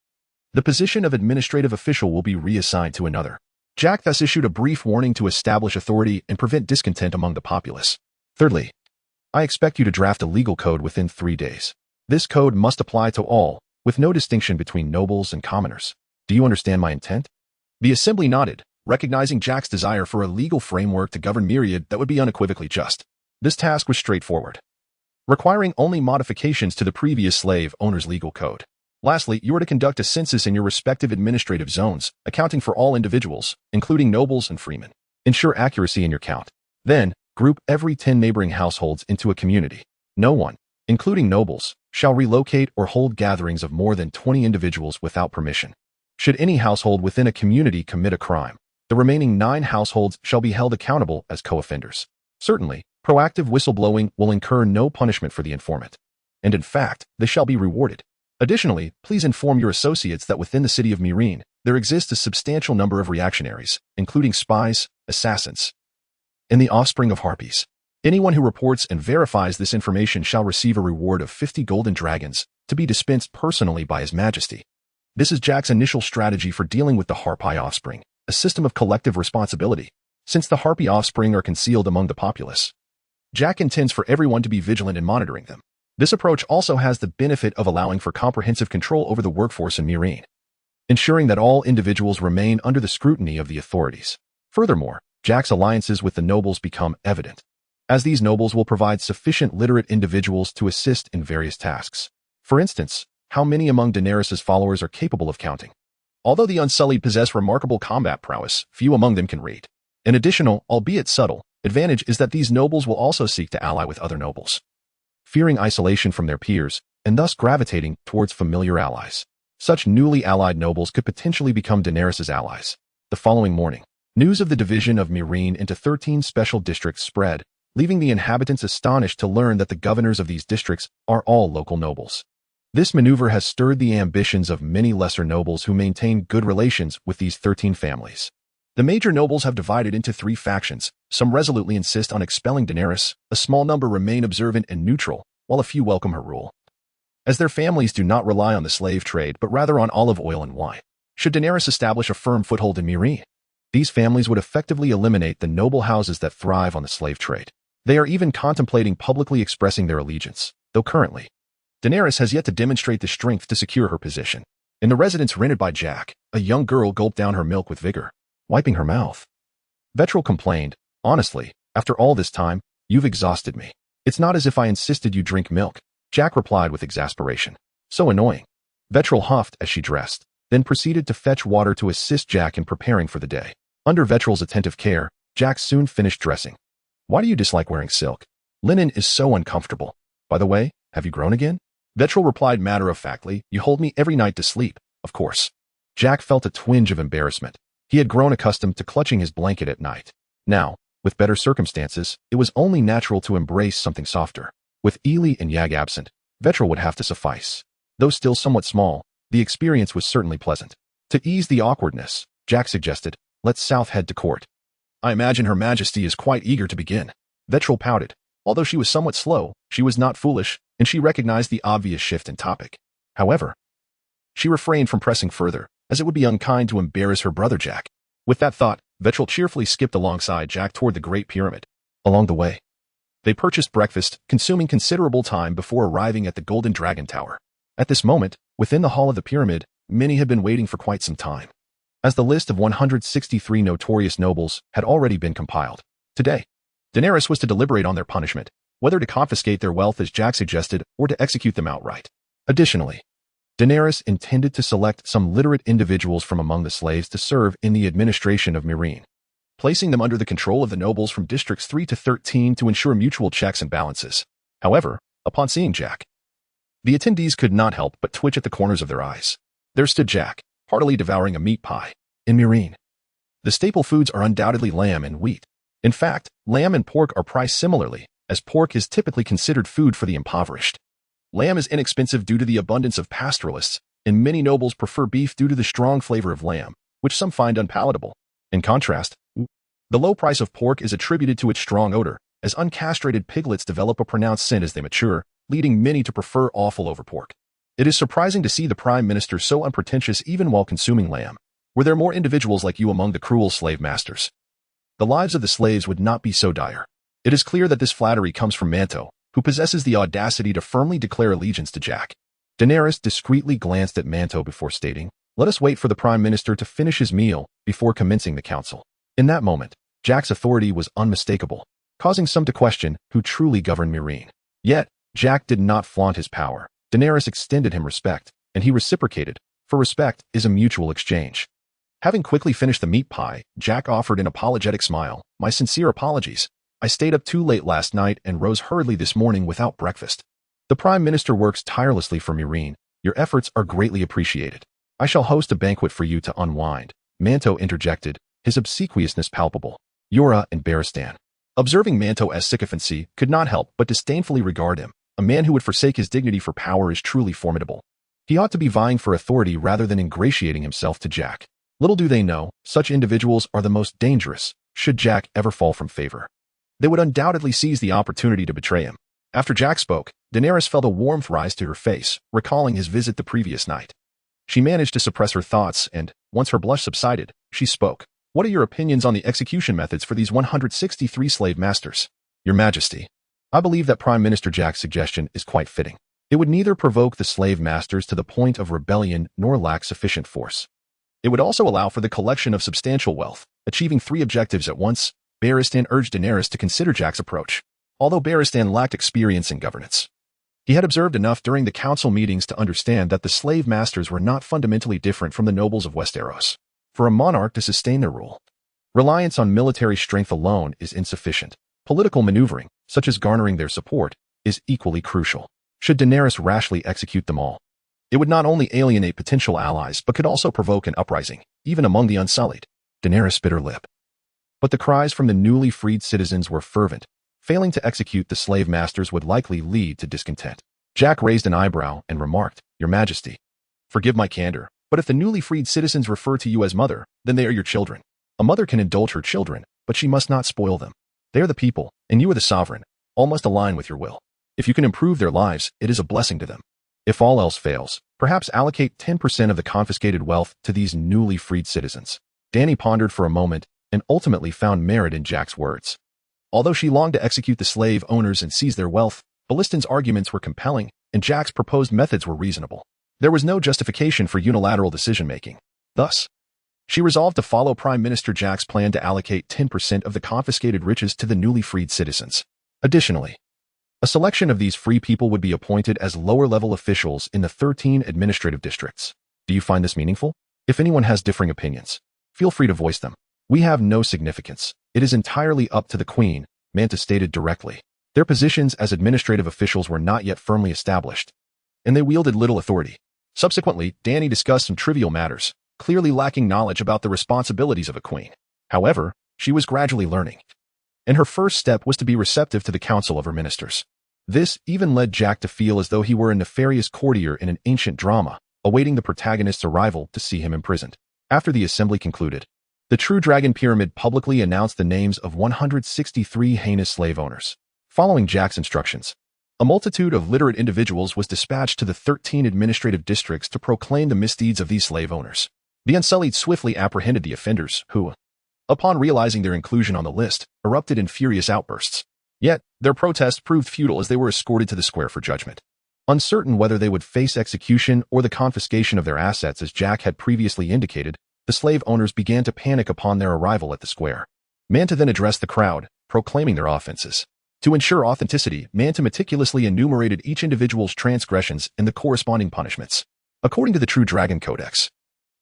the position of administrative official will be reassigned to another. Jack thus issued a brief warning to establish authority and prevent discontent among the populace. Thirdly, I expect you to draft a legal code within 3 days. This code must apply to all, with no distinction between nobles and commoners. Do you understand my intent? The assembly nodded, recognizing Jack's desire for a legal framework to govern Myriad that would be unequivocally just. This task was straightforward, requiring only modifications to the previous slave owner's legal code. Lastly, you are to conduct a census in your respective administrative zones, accounting for all individuals, including nobles and freemen. Ensure accuracy in your count. Then, group every 10 neighboring households into a community. No one, including nobles, shall relocate or hold gatherings of more than 20 individuals without permission. Should any household within a community commit a crime, the remaining 9 households shall be held accountable as co-offenders. Certainly, proactive whistleblowing will incur no punishment for the informant, and in fact, they shall be rewarded. Additionally, please inform your associates that within the city of Myrene, there exists a substantial number of reactionaries, including spies, assassins, and the offspring of harpies. Anyone who reports and verifies this information shall receive a reward of 50 golden dragons, to be dispensed personally by His Majesty. This is Jack's initial strategy for dealing with the harpy offspring, a system of collective responsibility. Since the harpy offspring are concealed among the populace, Jack intends for everyone to be vigilant in monitoring them. This approach also has the benefit of allowing for comprehensive control over the workforce in Myrene, ensuring that all individuals remain under the scrutiny of the authorities. Furthermore, Jack's alliances with the nobles become evident, as these nobles will provide sufficient literate individuals to assist in various tasks. For instance, how many among Daenerys' followers are capable of counting? Although the Unsullied possess remarkable combat prowess, few among them can read. An additional, albeit subtle, advantage is that these nobles will also seek to ally with other nobles, fearing isolation from their peers, and thus gravitating towards familiar allies. Such newly allied nobles could potentially become Daenerys' allies. The following morning, news of the division of Myrene into 13 special districts spread, leaving the inhabitants astonished to learn that the governors of these districts are all local nobles. This maneuver has stirred the ambitions of many lesser nobles who maintain good relations with these 13 families. The major nobles have divided into 3 factions. Some resolutely insist on expelling Daenerys, a small number remain observant and neutral, while a few welcome her rule. As their families do not rely on the slave trade but rather on olive oil and wine, should Daenerys establish a firm foothold in Meereen, these families would effectively eliminate the noble houses that thrive on the slave trade. They are even contemplating publicly expressing their allegiance, though currently, Daenerys has yet to demonstrate the strength to secure her position. In the residence rented by Jack, a young girl gulped down her milk with vigor, wiping her mouth. Vetril complained, "Honestly, after all this time, you've exhausted me." "It's not as if I insisted you drink milk," Jack replied with exasperation. "So annoying." Vetril huffed as she dressed, then proceeded to fetch water to assist Jack in preparing for the day. Under Vetril's attentive care, Jack soon finished dressing. "Why do you dislike wearing silk? Linen is so uncomfortable. By the way, have you grown again?" Vetril replied matter-of-factly, "You hold me every night to sleep, of course." Jack felt a twinge of embarrassment. He had grown accustomed to clutching his blanket at night. Now, with better circumstances, it was only natural to embrace something softer. With Ely and Yag absent, Vetril would have to suffice. Though still somewhat small, the experience was certainly pleasant. To ease the awkwardness, Jack suggested, "Let's south head to court." "I imagine Her Majesty is quite eager to begin." Vetril pouted. Although she was somewhat slow, she was not foolish, and she recognized the obvious shift in topic. However, she refrained from pressing further, as it would be unkind to embarrass her brother Jack. With that thought, Vetril cheerfully skipped alongside Jack toward the Great Pyramid. Along the way, they purchased breakfast, consuming considerable time before arriving at the Golden Dragon Tower. At this moment, within the hall of the pyramid, many had been waiting for quite some time, as the list of 163 notorious nobles had already been compiled. Today, Daenerys was to deliberate on their punishment, whether to confiscate their wealth as Jack suggested or to execute them outright. Additionally, Daenerys intended to select some literate individuals from among the slaves to serve in the administration of Meereen, placing them under the control of the nobles from districts 3 to 13 to ensure mutual checks and balances. However, upon seeing Jack, the attendees could not help but twitch at the corners of their eyes. There stood Jack, heartily devouring a meat pie. In Meereen, the staple foods are undoubtedly lamb and wheat. In fact, lamb and pork are priced similarly, as pork is typically considered food for the impoverished. Lamb is inexpensive due to the abundance of pastoralists, and many nobles prefer beef due to the strong flavor of lamb, which some find unpalatable. In contrast, the low price of pork is attributed to its strong odor, as uncastrated piglets develop a pronounced scent as they mature, leading many to prefer offal over pork. It is surprising to see the Prime Minister so unpretentious even while consuming lamb. Were there more individuals like you among the cruel slave masters, the lives of the slaves would not be so dire. It is clear that this flattery comes from Manto, who possesses the audacity to firmly declare allegiance to Jack. Daenerys discreetly glanced at Manto before stating, "Let us wait for the Prime Minister to finish his meal before commencing the council." In that moment, Jack's authority was unmistakable, causing some to question who truly governed Meereen. Yet, Jack did not flaunt his power. Daenerys extended him respect, and he reciprocated, for respect is a mutual exchange. Having quickly finished the meat pie, Jack offered an apologetic smile, "My sincere apologies. I stayed up too late last night and rose hurriedly this morning without breakfast. The Prime Minister works tirelessly for Meereen. Your efforts are greatly appreciated. I shall host a banquet for you to unwind." Manto interjected, his obsequiousness palpable. Yora and Barristan, observing Manto's sycophancy, could not help but disdainfully regard him. A man who would forsake his dignity for power is truly formidable. He ought to be vying for authority rather than ingratiating himself to Jack. Little do they know, such individuals are the most dangerous, should Jack ever fall from favor. They would undoubtedly seize the opportunity to betray him. After Jack spoke, Daenerys felt a warmth rise to her face, recalling his visit the previous night. She managed to suppress her thoughts and, once her blush subsided, she spoke. "What are your opinions on the execution methods for these 163 slave masters?" "Your Majesty, I believe that Prime Minister Jack's suggestion is quite fitting. It would neither provoke the slave masters to the point of rebellion nor lack sufficient force. It would also allow for the collection of substantial wealth, achieving 3 objectives at once." Barristan urged Daenerys to consider Jack's approach. Although Barristan lacked experience in governance, he had observed enough during the council meetings to understand that the slave masters were not fundamentally different from the nobles of Westeros. For a monarch to sustain their rule, reliance on military strength alone is insufficient. Political maneuvering, such as garnering their support, is equally crucial. Should Daenerys rashly execute them all, it would not only alienate potential allies but could also provoke an uprising, even among the Unsullied. Daenerys bit her lip. But the cries from the newly freed citizens were fervent. Failing to execute the slave masters would likely lead to discontent. Jack raised an eyebrow and remarked, "Your Majesty, forgive my candor, but if the newly freed citizens refer to you as mother, then they are your children. A mother can indulge her children, but she must not spoil them. They are the people, and you are the sovereign. All must align with your will. If you can improve their lives, it is a blessing to them. If all else fails, perhaps allocate 10% of the confiscated wealth to these newly freed citizens." Danny pondered for a moment and ultimately found merit in Jack's words. Although she longed to execute the slave owners and seize their wealth, Balliston's arguments were compelling, and Jack's proposed methods were reasonable. There was no justification for unilateral decision-making. Thus, she resolved to follow Prime Minister Jack's plan to allocate 10% of the confiscated riches to the newly freed citizens. Additionally, a selection of these free people would be appointed as lower-level officials in the 13 administrative districts. Do you find this meaningful? If anyone has differing opinions, feel free to voice them. We have no significance. It is entirely up to the Queen, Manta stated directly. Their positions as administrative officials were not yet firmly established, and they wielded little authority. Subsequently, Danny discussed some trivial matters, clearly lacking knowledge about the responsibilities of a queen. However, she was gradually learning, and her first step was to be receptive to the counsel of her ministers. This even led Jack to feel as though he were a nefarious courtier in an ancient drama, awaiting the protagonist's arrival to see him imprisoned. After the assembly concluded, the True Dragon Pyramid publicly announced the names of 163 heinous slave owners. Following Jack's instructions, a multitude of literate individuals was dispatched to the 13 administrative districts to proclaim the misdeeds of these slave owners. The Unsullied swiftly apprehended the offenders, who, upon realizing their inclusion on the list, erupted in furious outbursts. Yet, their protest proved futile as they were escorted to the square for judgment. Uncertain whether they would face execution or the confiscation of their assets as Jack had previously indicated, the slave owners began to panic upon their arrival at the square. Manta then addressed the crowd, proclaiming their offenses. To ensure authenticity, Manta meticulously enumerated each individual's transgressions and the corresponding punishments. According to the True Dragon Codex,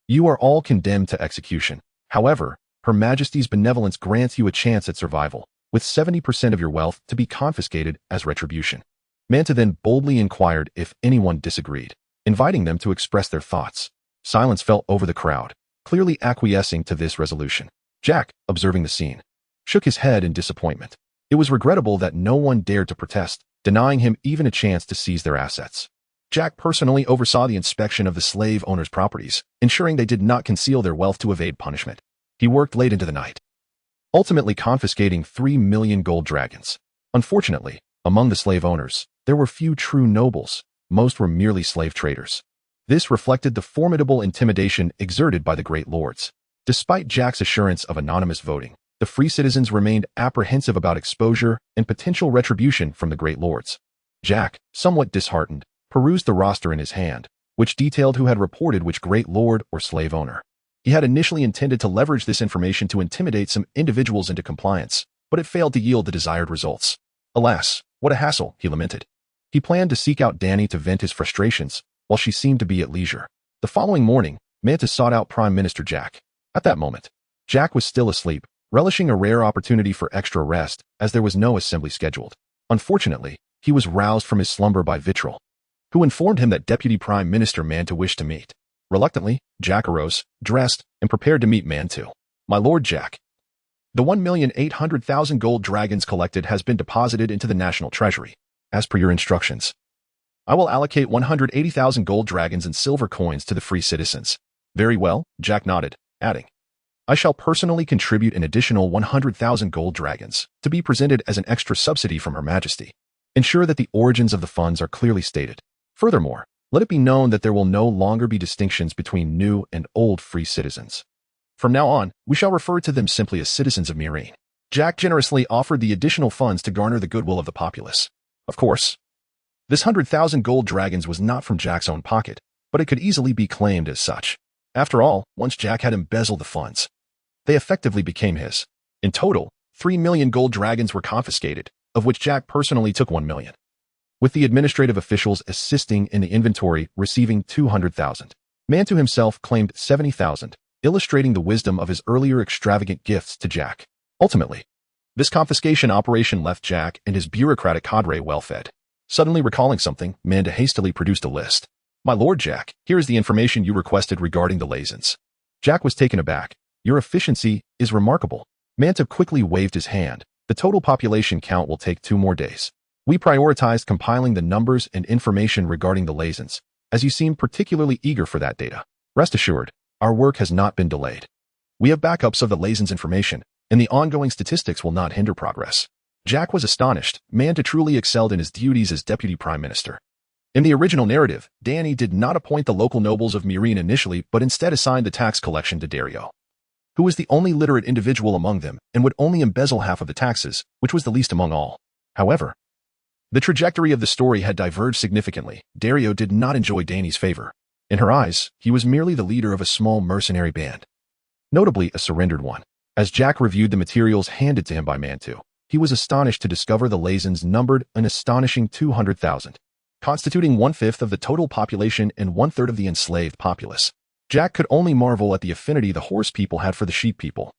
you are all condemned to execution. However, Her Majesty's benevolence grants you a chance at survival, with 70% of your wealth to be confiscated as retribution. Manta then boldly inquired if anyone disagreed, inviting them to express their thoughts. Silence fell over the crowd, clearly acquiescing to this resolution. Jack, observing the scene, shook his head in disappointment. It was regrettable that no one dared to protest, denying him even a chance to seize their assets. Jack personally oversaw the inspection of the slave owners' properties, ensuring they did not conceal their wealth to evade punishment. He worked late into the night, ultimately confiscating 3 million gold dragons. Unfortunately, among the slave owners, there were few true nobles. Most were merely slave traders. This reflected the formidable intimidation exerted by the great lords. Despite Jack's assurance of anonymous voting, the free citizens remained apprehensive about exposure and potential retribution from the great lords. Jack, somewhat disheartened, perused the roster in his hand, which detailed who had reported which great lord or slave owner. He had initially intended to leverage this information to intimidate some individuals into compliance, but it failed to yield the desired results. Alas, what a hassle, he lamented. He planned to seek out Danny to vent his frustrations, while she seemed to be at leisure. The following morning, Manta sought out Prime Minister Jack. At that moment, Jack was still asleep, relishing a rare opportunity for extra rest, as there was no assembly scheduled. Unfortunately, he was roused from his slumber by Vitril, who informed him that Deputy Prime Minister Manta wished to meet. Reluctantly, Jack arose, dressed, and prepared to meet Manta. My Lord Jack, the 1,800,000 gold dragons collected has been deposited into the national treasury. As per your instructions, I will allocate 180,000 gold dragons and silver coins to the free citizens. Very well, Jack nodded, adding, I shall personally contribute an additional 100,000 gold dragons to be presented as an extra subsidy from Her Majesty. Ensure that the origins of the funds are clearly stated. Furthermore, let it be known that there will no longer be distinctions between new and old free citizens. From now on, we shall refer to them simply as citizens of Myrene. Jack generously offered the additional funds to garner the goodwill of the populace. Of course, this 100,000 gold dragons was not from Jack's own pocket, but it could easily be claimed as such. After all, once Jack had embezzled the funds, they effectively became his. In total, 3 million gold dragons were confiscated, of which Jack personally took 1 million, with the administrative officials assisting in the inventory receiving 200,000. Manta himself claimed 70,000, illustrating the wisdom of his earlier extravagant gifts to Jack. Ultimately, this confiscation operation left Jack and his bureaucratic cadre well-fed. Suddenly recalling something, Manta hastily produced a list. My Lord Jack, here is the information you requested regarding the Leviathans. Jack was taken aback. Your efficiency is remarkable. Manta quickly waved his hand, The total population count will take 2 more days. We prioritized compiling the numbers and information regarding the Leviathans, as you seem particularly eager for that data. Rest assured, our work has not been delayed. We have backups of the Leviathans' information, and the ongoing statistics will not hinder progress. Jack was astonished. Manta truly excelled in his duties as Deputy Prime Minister. In the original narrative, Danny did not appoint the local nobles of Meereen initially, but instead assigned the tax collection to Dario, who was the only literate individual among them and would only embezzle half of the taxes, which was the least among all. However, the trajectory of the story had diverged significantly. Dario did not enjoy Danny's favor. In her eyes, he was merely the leader of a small mercenary band, notably a surrendered one. As Jack reviewed the materials handed to him by Mantu, he was astonished to discover the Leviathans numbered an astonishing 200,000. Constituting 1/5 of the total population and 1/3 of the enslaved populace. Jack could only marvel at the affinity the horse people had for the sheep people,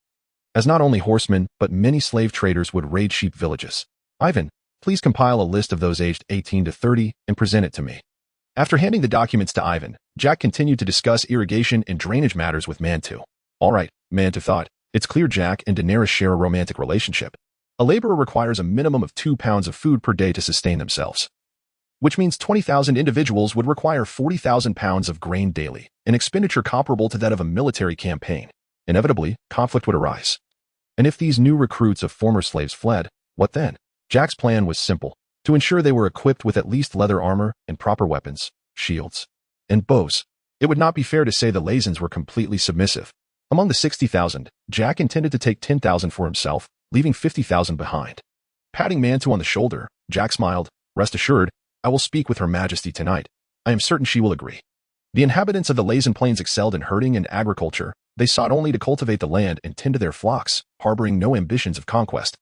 as not only horsemen, but many slave traders would raid sheep villages. Ivan, please compile a list of those aged 18 to 30 and present it to me. After handing the documents to Ivan, Jack continued to discuss irrigation and drainage matters with Mantu. All right, Mantu thought, it's clear Jack and Daenerys share a romantic relationship. A laborer requires a minimum of 2 pounds of food per day to sustain themselves, which means 20,000 individuals would require 40,000 pounds of grain daily, an expenditure comparable to that of a military campaign. Inevitably, conflict would arise. And if these new recruits of former slaves fled, what then? Jack's plan was simple: to ensure they were equipped with at least leather armor and proper weapons, shields, and bows. It would not be fair to say the Leviathans were completely submissive. Among the 60,000, Jack intended to take 10,000 for himself, leaving 50,000 behind. Patting Mantu on the shoulder, Jack smiled. Rest assured, I will speak with Her Majesty tonight. I am certain she will agree. The inhabitants of the Leviathan Plains excelled in herding and agriculture. They sought only to cultivate the land and tend to their flocks, harboring no ambitions of conquest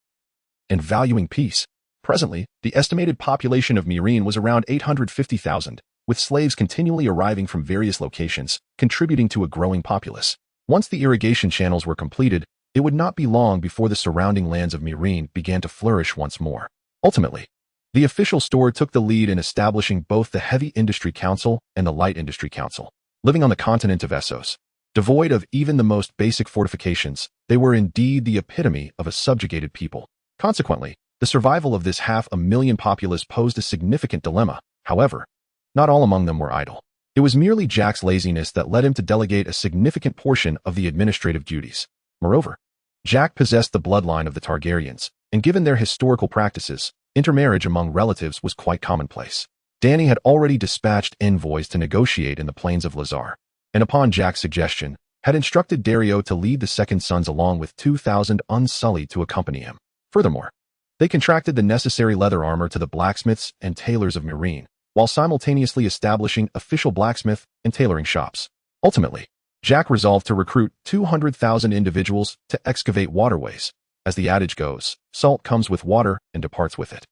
and valuing peace. Presently, the estimated population of Meereen was around 850,000, with slaves continually arriving from various locations, contributing to a growing populace. Once the irrigation channels were completed, it would not be long before the surrounding lands of Meereen began to flourish once more. Ultimately, the official store took the lead in establishing both the Heavy Industry Council and the Light Industry Council. Living on the continent of Essos, devoid of even the most basic fortifications, they were indeed the epitome of a subjugated people. Consequently, the survival of this 500,000 populace posed a significant dilemma. However, not all among them were idle. It was merely Jack's laziness that led him to delegate a significant portion of the administrative duties. Moreover, Jack possessed the bloodline of the Targaryens, and given their historical practices, intermarriage among relatives was quite commonplace. Danny had already dispatched envoys to negotiate in the plains of Lazar, and upon Jack's suggestion, had instructed Dario to lead the second sons along with 2,000 unsullied to accompany him. Furthermore, they contracted the necessary leather armor to the blacksmiths and tailors of Meereen, while simultaneously establishing official blacksmith and tailoring shops. Ultimately, Jack resolved to recruit 200,000 individuals to excavate waterways. As the adage goes, salt comes with water and departs with it.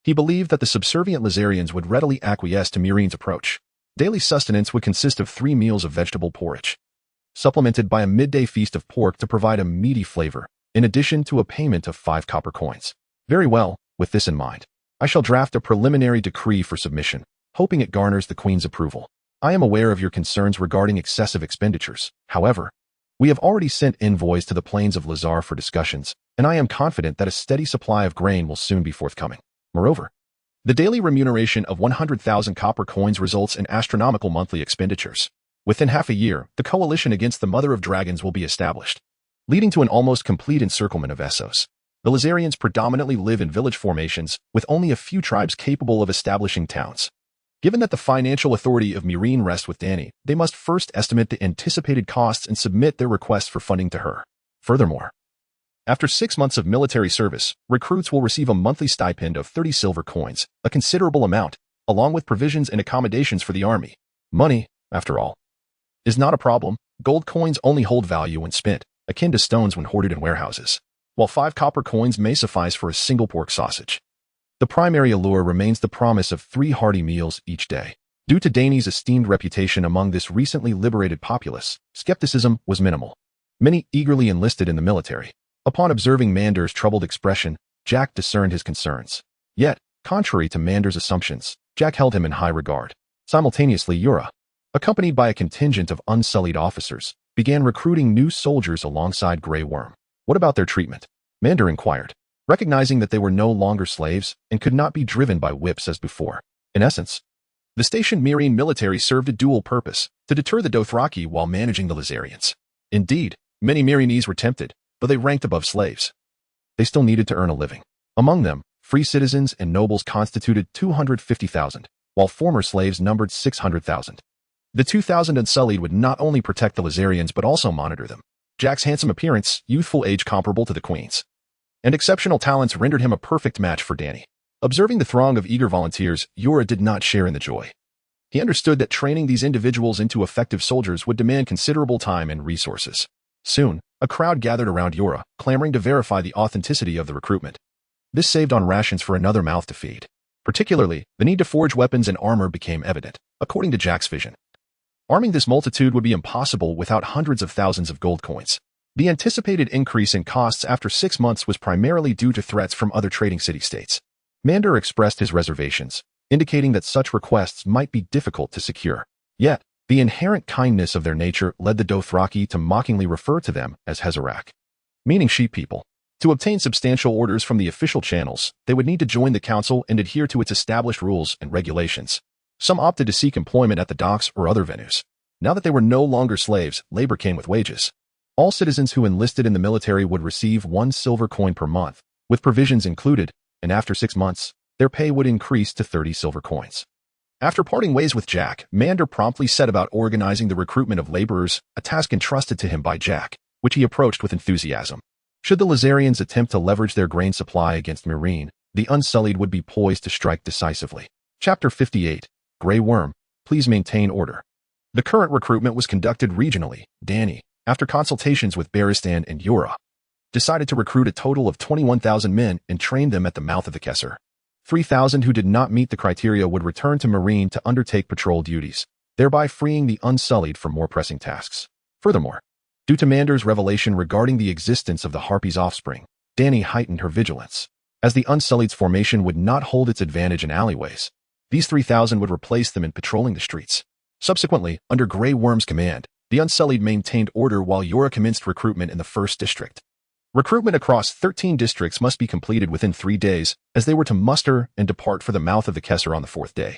He believed that the subservient Lizarians would readily acquiesce to Meereen's approach. Daily sustenance would consist of 3 meals of vegetable porridge, supplemented by a midday feast of pork to provide a meaty flavor, in addition to a payment of 5 copper coins. Very well, with this in mind, I shall draft a preliminary decree for submission, hoping it garners the Queen's approval. I am aware of your concerns regarding excessive expenditures. However, we have already sent envoys to the plains of Lazar for discussions, and I am confident that a steady supply of grain will soon be forthcoming. Moreover, the daily remuneration of 100,000 copper coins results in astronomical monthly expenditures. Within half a year, the coalition against the Mother of Dragons will be established, leading to an almost complete encirclement of Essos. The Lizarians predominantly live in village formations, with only a few tribes capable of establishing towns. Given that the financial authority of Meereen rests with Danny, they must first estimate the anticipated costs and submit their requests for funding to her. Furthermore, after 6 months of military service, recruits will receive a monthly stipend of 30 silver coins, a considerable amount, along with provisions and accommodations for the army. Money, after all, is not a problem. Gold coins only hold value when spent, akin to stones when hoarded in warehouses, while 5 copper coins may suffice for a single pork sausage. The primary allure remains the promise of 3 hearty meals each day. Due to Danny's esteemed reputation among this recently liberated populace, skepticism was minimal. Many eagerly enlisted in the military. Upon observing Mander's troubled expression, Jack discerned his concerns. Yet, contrary to Mander's assumptions, Jack held him in high regard. Simultaneously, Yura, accompanied by a contingent of unsullied officers, began recruiting new soldiers alongside Grey Worm. What about their treatment? Mander inquired. recognizing that they were no longer slaves and could not be driven by whips as before. In essence, the stationed Marine military served a dual purpose, to deter the Dothraki while managing the Lizarians. Indeed, many Marinese were tempted, but they ranked above slaves. They still needed to earn a living. Among them, free citizens and nobles constituted 250,000, while former slaves numbered 600,000. The 2,000 Unsullied would not only protect the Lizarians but also monitor them. Jack's handsome appearance, youthful age comparable to the Queen's, and exceptional talents rendered him a perfect match for Dany. Observing the throng of eager volunteers, Yura did not share in the joy. He understood that training these individuals into effective soldiers would demand considerable time and resources. Soon, a crowd gathered around Yura, clamoring to verify the authenticity of the recruitment. This saved on rations for another mouth to feed. Particularly, the need to forge weapons and armor became evident, according to Jack's vision. Arming this multitude would be impossible without hundreds of thousands of gold coins. The anticipated increase in costs after 6 months was primarily due to threats from other trading city-states. Mander expressed his reservations, indicating that such requests might be difficult to secure. Yet, the inherent kindness of their nature led the Dothraki to mockingly refer to them as Hezarak, meaning sheep people. To obtain substantial orders from the official channels, they would need to join the council and adhere to its established rules and regulations. Some opted to seek employment at the docks or other venues. Now that they were no longer slaves, labor came with wages. All citizens who enlisted in the military would receive 1 silver coin per month, with provisions included, and after 6 months, their pay would increase to 30 silver coins. After parting ways with Jack, Mander promptly set about organizing the recruitment of laborers, a task entrusted to him by Jack, which he approached with enthusiasm. Should the Lizarians attempt to leverage their grain supply against Meereen, the Unsullied would be poised to strike decisively. Chapter 58, Grey Worm, Please Maintain Order. The current recruitment was conducted regionally. Dany, after consultations with Barristan and Yura, decided to recruit a total of 21,000 men and train them at the mouth of the Kesser. 3,000 who did not meet the criteria would return to Meereen to undertake patrol duties, thereby freeing the Unsullied from more pressing tasks. Furthermore, due to Mander's revelation regarding the existence of the Harpy's offspring, Dany heightened her vigilance. As the Unsullied's formation would not hold its advantage in alleyways, these 3,000 would replace them in patrolling the streets. Subsequently, under Grey Worm's command, the Unsullied maintained order while Yura commenced recruitment in the 1st District. Recruitment across 13 districts must be completed within 3 days, as they were to muster and depart for the mouth of the Kesser on the 4th day.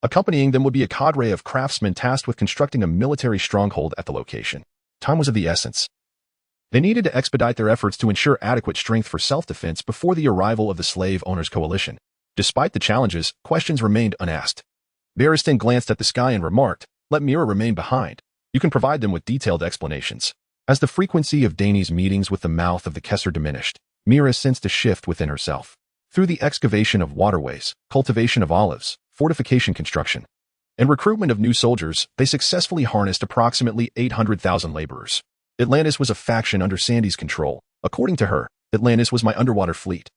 Accompanying them would be a cadre of craftsmen tasked with constructing a military stronghold at the location. Time was of the essence. They needed to expedite their efforts to ensure adequate strength for self-defense before the arrival of the Slave Owners Coalition. Despite the challenges, questions remained unasked. Barristan glanced at the sky and remarked, "Let Mira remain behind. You can provide them with detailed explanations." As the frequency of Dany's meetings with the mouth of the Kesser diminished, Mira sensed a shift within herself. Through the excavation of waterways, cultivation of olives, fortification construction, and recruitment of new soldiers, they successfully harnessed approximately 800,000 laborers. Atlantis was a faction under Sandy's control. According to her, Atlantis was my underwater fleet,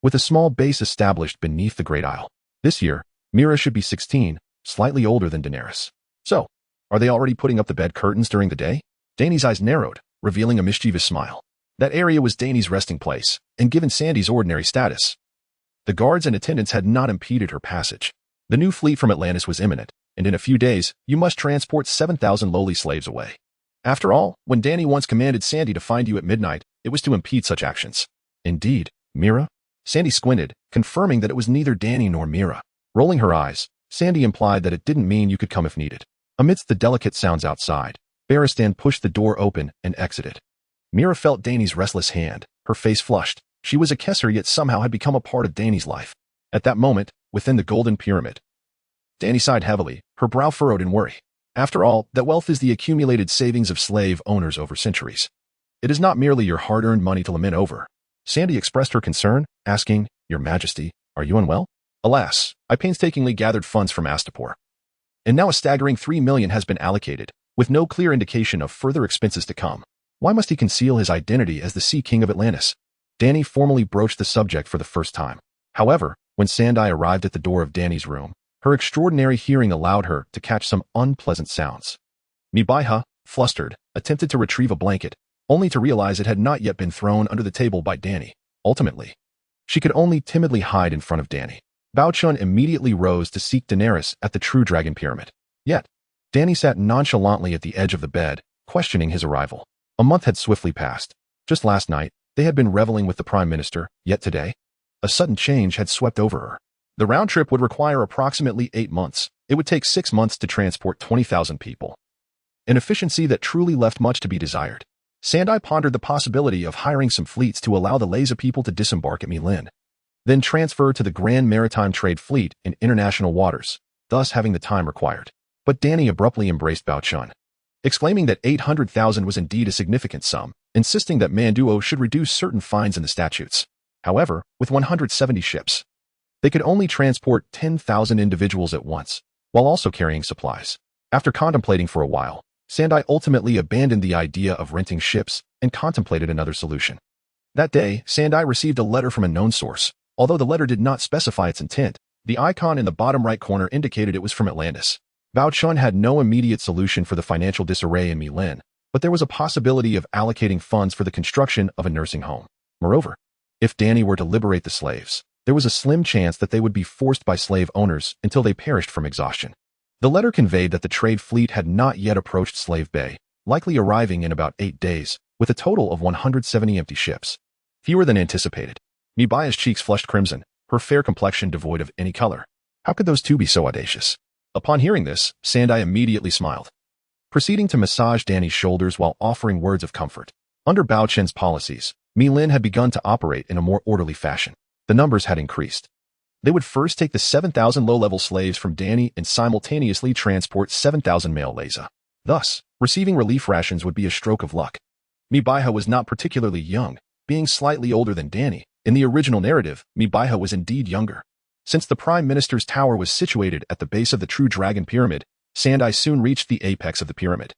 with a small base established beneath the Great Isle. This year, Mira should be 16, slightly older than Daenerys. So, are they already putting up the bed curtains during the day? Dany's eyes narrowed, revealing a mischievous smile. That area was Dany's resting place, and given Sandy's ordinary status, the guards and attendants had not impeded her passage. The new fleet from Atlantis was imminent, and in a few days, you must transport 7,000 lowly slaves away. After all, when Dany once commanded Sandy to find you at midnight, it was to impede such actions. Indeed, Mira? Sandy squinted, confirming that it was neither Dany nor Mira. Rolling her eyes, Sandy implied that it didn't mean you could come if needed. Amidst the delicate sounds outside, Barristan pushed the door open and exited. Mira felt Dany's restless hand, her face flushed. She was a Kesser yet somehow had become a part of Dany's life. At that moment, within the Golden Pyramid, Dany sighed heavily, her brow furrowed in worry. After all, that wealth is the accumulated savings of slave owners over centuries. It is not merely your hard-earned money to lament over. Sandy expressed her concern, asking, "Your Majesty, are you unwell?" "Alas, I painstakingly gathered funds from Astapor, and now a staggering 3 million has been allocated, with no clear indication of further expenses to come. Why must he conceal his identity as the Sea King of Atlantis?" Dany formally broached the subject for the first time. However, when Sandai arrived at the door of Dany's room, her extraordinary hearing allowed her to catch some unpleasant sounds. Mibaiha, flustered, attempted to retrieve a blanket, only to realize it had not yet been thrown under the table by Dany. Ultimately, she could only timidly hide in front of Dany. Bao Chun immediately rose to seek Daenerys at the True Dragon Pyramid. Yet, Dany sat nonchalantly at the edge of the bed, questioning his arrival. A month had swiftly passed. Just last night, They had been reveling with the Prime Minister, yet today, a sudden change had swept over her. The round trip would require approximately 8 months. It would take 6 months to transport 20,000 people. An efficiency that truly left much to be desired. Sandai pondered the possibility of hiring some fleets to allow the Leza people to disembark at Milin, then transfer to the Grand Maritime Trade Fleet in international waters, thus having the time required. But Danny abruptly embraced Bao Chun, exclaiming that 800,000 was indeed a significant sum, insisting that Manduo should reduce certain fines in the statutes. However, with 170 ships, they could only transport 10,000 individuals at once, while also carrying supplies. After contemplating for a while, Sandai ultimately abandoned the idea of renting ships and contemplated another solution. That day, Sandai received a letter from a known source. Although the letter did not specify its intent, the icon in the bottom right corner indicated it was from Atlantis. Bao Chun had no immediate solution for the financial disarray in Milin, but there was a possibility of allocating funds for the construction of a nursing home. Moreover, if Danny were to liberate the slaves, there was a slim chance that they would be forced by slave owners until they perished from exhaustion. The letter conveyed that the trade fleet had not yet approached Slave Bay, likely arriving in about 8 days, with a total of 170 empty ships. Fewer than anticipated. Mibaya's cheeks flushed crimson, her fair complexion devoid of any color. How could those two be so audacious? Upon hearing this, Sandai immediately smiled, proceeding to massage Danny's shoulders while offering words of comfort. Under Bao Chen's policies, Milin had begun to operate in a more orderly fashion. The numbers had increased. They would first take the 7,000 low-level slaves from Danny and simultaneously transport 7,000 male Leza. Thus, receiving relief rations would be a stroke of luck. Mibaya was not particularly young, being slightly older than Danny. In the original narrative, Mibaya was indeed younger. Since the Prime Minister's tower was situated at the base of the True Dragon Pyramid, Sandai soon reached the apex of the pyramid.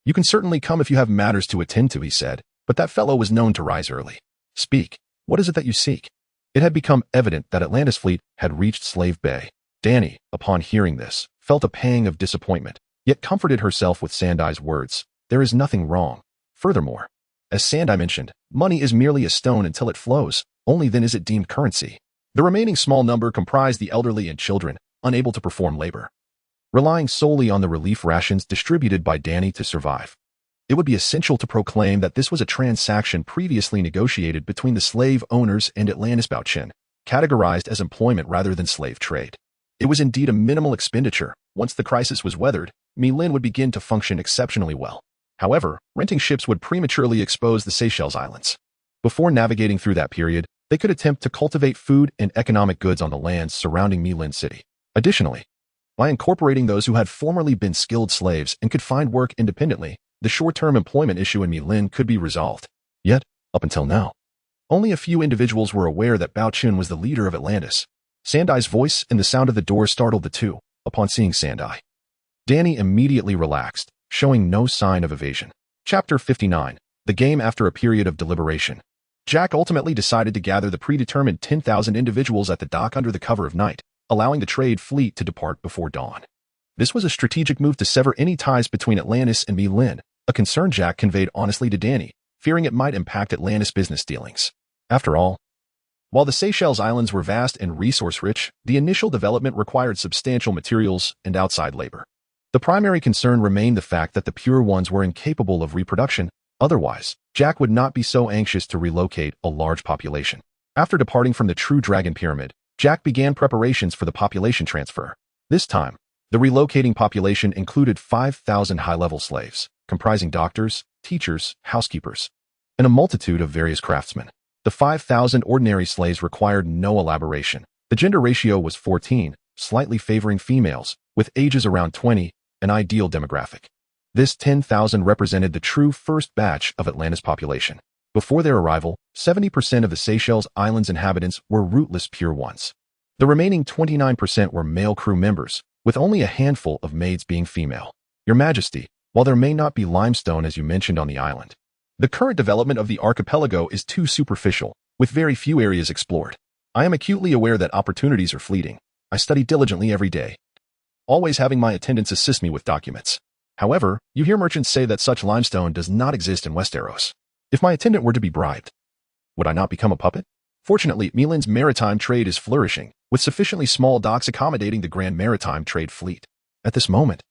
"You can certainly come if you have matters to attend to," he said, but that fellow was known to rise early. "Speak. What is it that you seek?" It had become evident that Atlantis' fleet had reached Slave Bay. Danny, upon hearing this, felt a pang of disappointment, yet comforted herself with Sandai's words. There is nothing wrong. Furthermore, as Sandai mentioned, money is merely a stone until it flows. Only then is it deemed currency. The remaining small number comprised the elderly and children, unable to perform labor, relying solely on the relief rations distributed by Danny to survive. It would be essential to proclaim that this was a transaction previously negotiated between the slave owners and Atlantis Bao Chen, categorized as employment rather than slave trade. It was indeed a minimal expenditure. Once the crisis was weathered, Milin would begin to function exceptionally well. However, renting ships would prematurely expose the Seychelles Islands. Before navigating through that period, they could attempt to cultivate food and economic goods on the lands surrounding Milin City. Additionally, by incorporating those who had formerly been skilled slaves and could find work independently, the short-term employment issue in Milin could be resolved. Yet, up until now, only a few individuals were aware that Bao Chun was the leader of Atlantis. Sandai's voice and the sound of the door startled the two. Upon seeing Sandai, Danny immediately relaxed, showing no sign of evasion. Chapter 59. The Game After a Period of Deliberation. Jack ultimately decided to gather the predetermined 10,000 individuals at the dock under the cover of night, allowing the trade fleet to depart before dawn. This was a strategic move to sever any ties between Atlantis and Milin, a concern Jack conveyed honestly to Danny, fearing it might impact Atlantis business dealings. After all, while the Seychelles Islands were vast and resource-rich, the initial development required substantial materials and outside labor. The primary concern remained the fact that the pure ones were incapable of reproduction. Otherwise, Jack would not be so anxious to relocate a large population. After departing from the True Dragon Pyramid, Jack began preparations for the population transfer. This time, the relocating population included 5,000 high-level slaves, comprising doctors, teachers, housekeepers, and a multitude of various craftsmen. The 5,000 ordinary slaves required no elaboration. The gender ratio was 14, slightly favoring females, with ages around 20, an ideal demographic. This 10,000 represented the true first batch of Atlantis population. Before their arrival, 70% of the Seychelles Islands inhabitants were rootless pure ones. The remaining 29% were male crew members, with only a handful of maids being female. Your Majesty, while there may not be limestone as you mentioned on the island, the current development of the archipelago is too superficial, with very few areas explored. I am acutely aware that opportunities are fleeting. I study diligently every day, always having my attendants assist me with documents. However, you hear merchants say that such limestone does not exist in Westeros. If my attendant were to be bribed, would I not become a puppet? Fortunately, Milan's maritime trade is flourishing, with sufficiently small docks accommodating the Grand Maritime Trade Fleet. At this moment,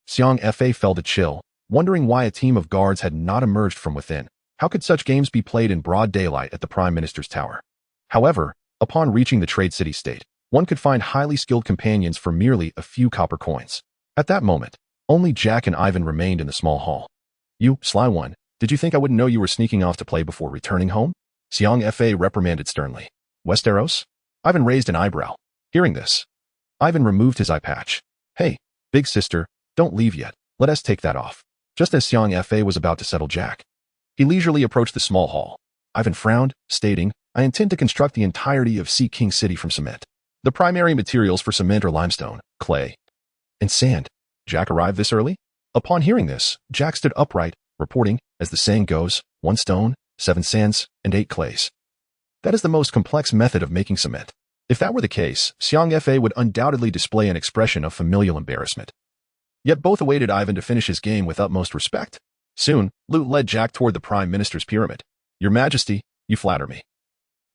Xiang Fa felt a chill, wondering why a team of guards had not emerged from within. How could such games be played in broad daylight at the Prime Minister's tower? However, upon reaching the Trade City state, one could find highly skilled companions for merely a few copper coins. At that moment, only Jack and Ivan remained in the small hall. You, sly one, did you think I wouldn't know you were sneaking off to play before returning home? Xiang Fa reprimanded sternly. Westeros? Ivan raised an eyebrow. Hearing this, Ivan removed his eye patch. Hey, big sister, don't leave yet. Let us take that off. Just as Xiang Fa was about to settle Jack, he leisurely approached the small hall. Ivan frowned, stating, I intend to construct the entirety of Sea King City from cement. The primary materials for cement are limestone, clay, and sand. Jack arrived this early? Upon hearing this, Jack stood upright, reporting, as the saying goes, 1 stone, 7 sands, and 8 clays. That is the most complex method of making cement. If that were the case, Xiang Fa would undoubtedly display an expression of familial embarrassment. Yet both awaited Ivan to finish his game with utmost respect. Soon, Lute led Jack toward the Prime Minister's pyramid. Your Majesty, you flatter me.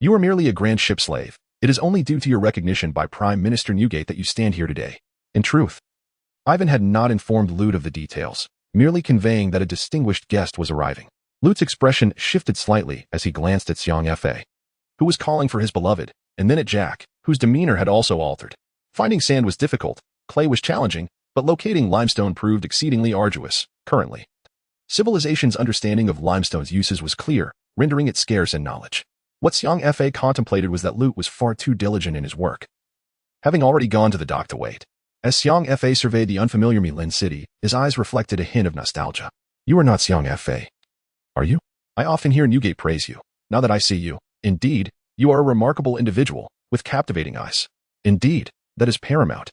You are merely a grand ship slave. It is only due to your recognition by Prime Minister Newgate that you stand here today. In truth, Ivan had not informed Lute of the details, merely conveying that a distinguished guest was arriving. Lute's expression shifted slightly as he glanced at Xiang Fa, who was calling for his beloved, and then at Jack, whose demeanor had also altered. Finding sand was difficult, clay was challenging, but locating limestone proved exceedingly arduous, currently. Civilization's understanding of limestone's uses was clear, rendering it scarce in knowledge. What Xiang Fa contemplated was that Lute was far too diligent in his work, having already gone to the dock to wait. As Xiang Fa surveyed the unfamiliar Milin city, his eyes reflected a hint of nostalgia. You are not Xiang Fa, are you? I often hear Newgate praise you. Now that I see you, indeed, you are a remarkable individual, with captivating eyes. Indeed, that is paramount.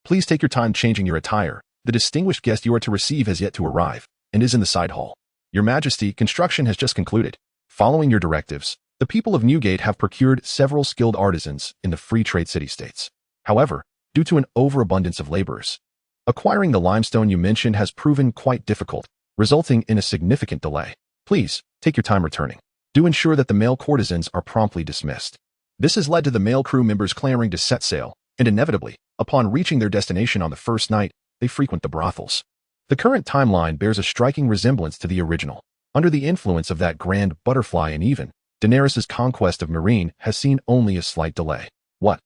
Please take your time changing your attire. The distinguished guest you are to receive has yet to arrive, and is in the side hall. Your Majesty, construction has just concluded. Following your directives, the people of Newgate have procured several skilled artisans in the free trade city-states. However, due to an overabundance of laborers, acquiring the limestone you mentioned has proven quite difficult, resulting in a significant delay. Please, take your time returning. Do ensure that the male courtesans are promptly dismissed. This has led to the male crew members clamoring to set sail, and inevitably, upon reaching their destination on the first night, they frequent the brothels. The current timeline bears a striking resemblance to the original. Under the influence of that grand butterfly and even, Daenerys' conquest of Meereen has seen only a slight delay. What?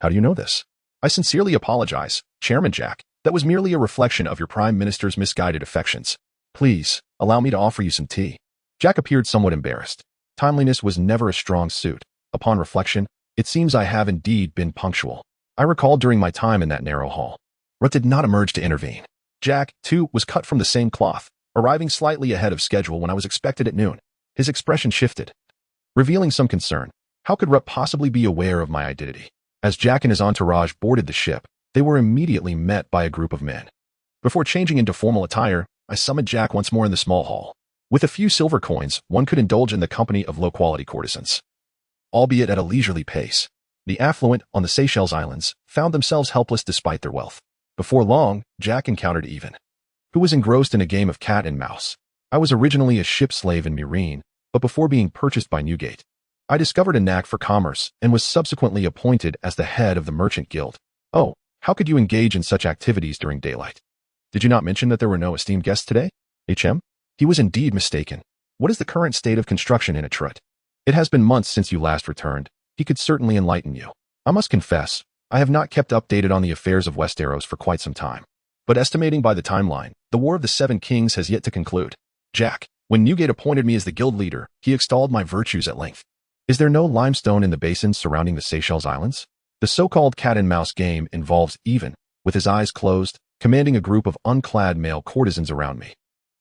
How do you know this? I sincerely apologize, Chairman Jack. That was merely a reflection of your Prime Minister's misguided affections. Please, allow me to offer you some tea. Jack appeared somewhat embarrassed. Timeliness was never a strong suit. Upon reflection, it seems I have indeed been punctual. I recall during my time in that narrow hall, Rut did not emerge to intervene. Jack, too, was cut from the same cloth, arriving slightly ahead of schedule when I was expected at noon. His expression shifted, revealing some concern. How could Rut possibly be aware of my identity? As Jack and his entourage boarded the ship, they were immediately met by a group of men. Before changing into formal attire, I summoned Jack once more in the small hall. With a few silver coins, one could indulge in the company of low-quality courtesans, albeit at a leisurely pace. The affluent on the Seychelles Islands found themselves helpless despite their wealth. Before long, Jack encountered Even, who was engrossed in a game of cat and mouse. I was originally a ship slave in Meereen, but before being purchased by Newgate, I discovered a knack for commerce and was subsequently appointed as the head of the Merchant Guild. Oh, how could you engage in such activities during daylight? Did you not mention that there were no esteemed guests today? HM? He was indeed mistaken. What is the current state of construction in Atrut? It has been months since you last returned. He could certainly enlighten you. I must confess, I have not kept updated on the affairs of Westeros for quite some time. But estimating by the timeline, the War of the Seven Kings has yet to conclude. Jack, when Newgate appointed me as the guild leader, he extolled my virtues at length. Is there no limestone in the basins surrounding the Seychelles Islands? The so-called cat and mouse game involves Even, with his eyes closed, commanding a group of unclad male courtesans around me.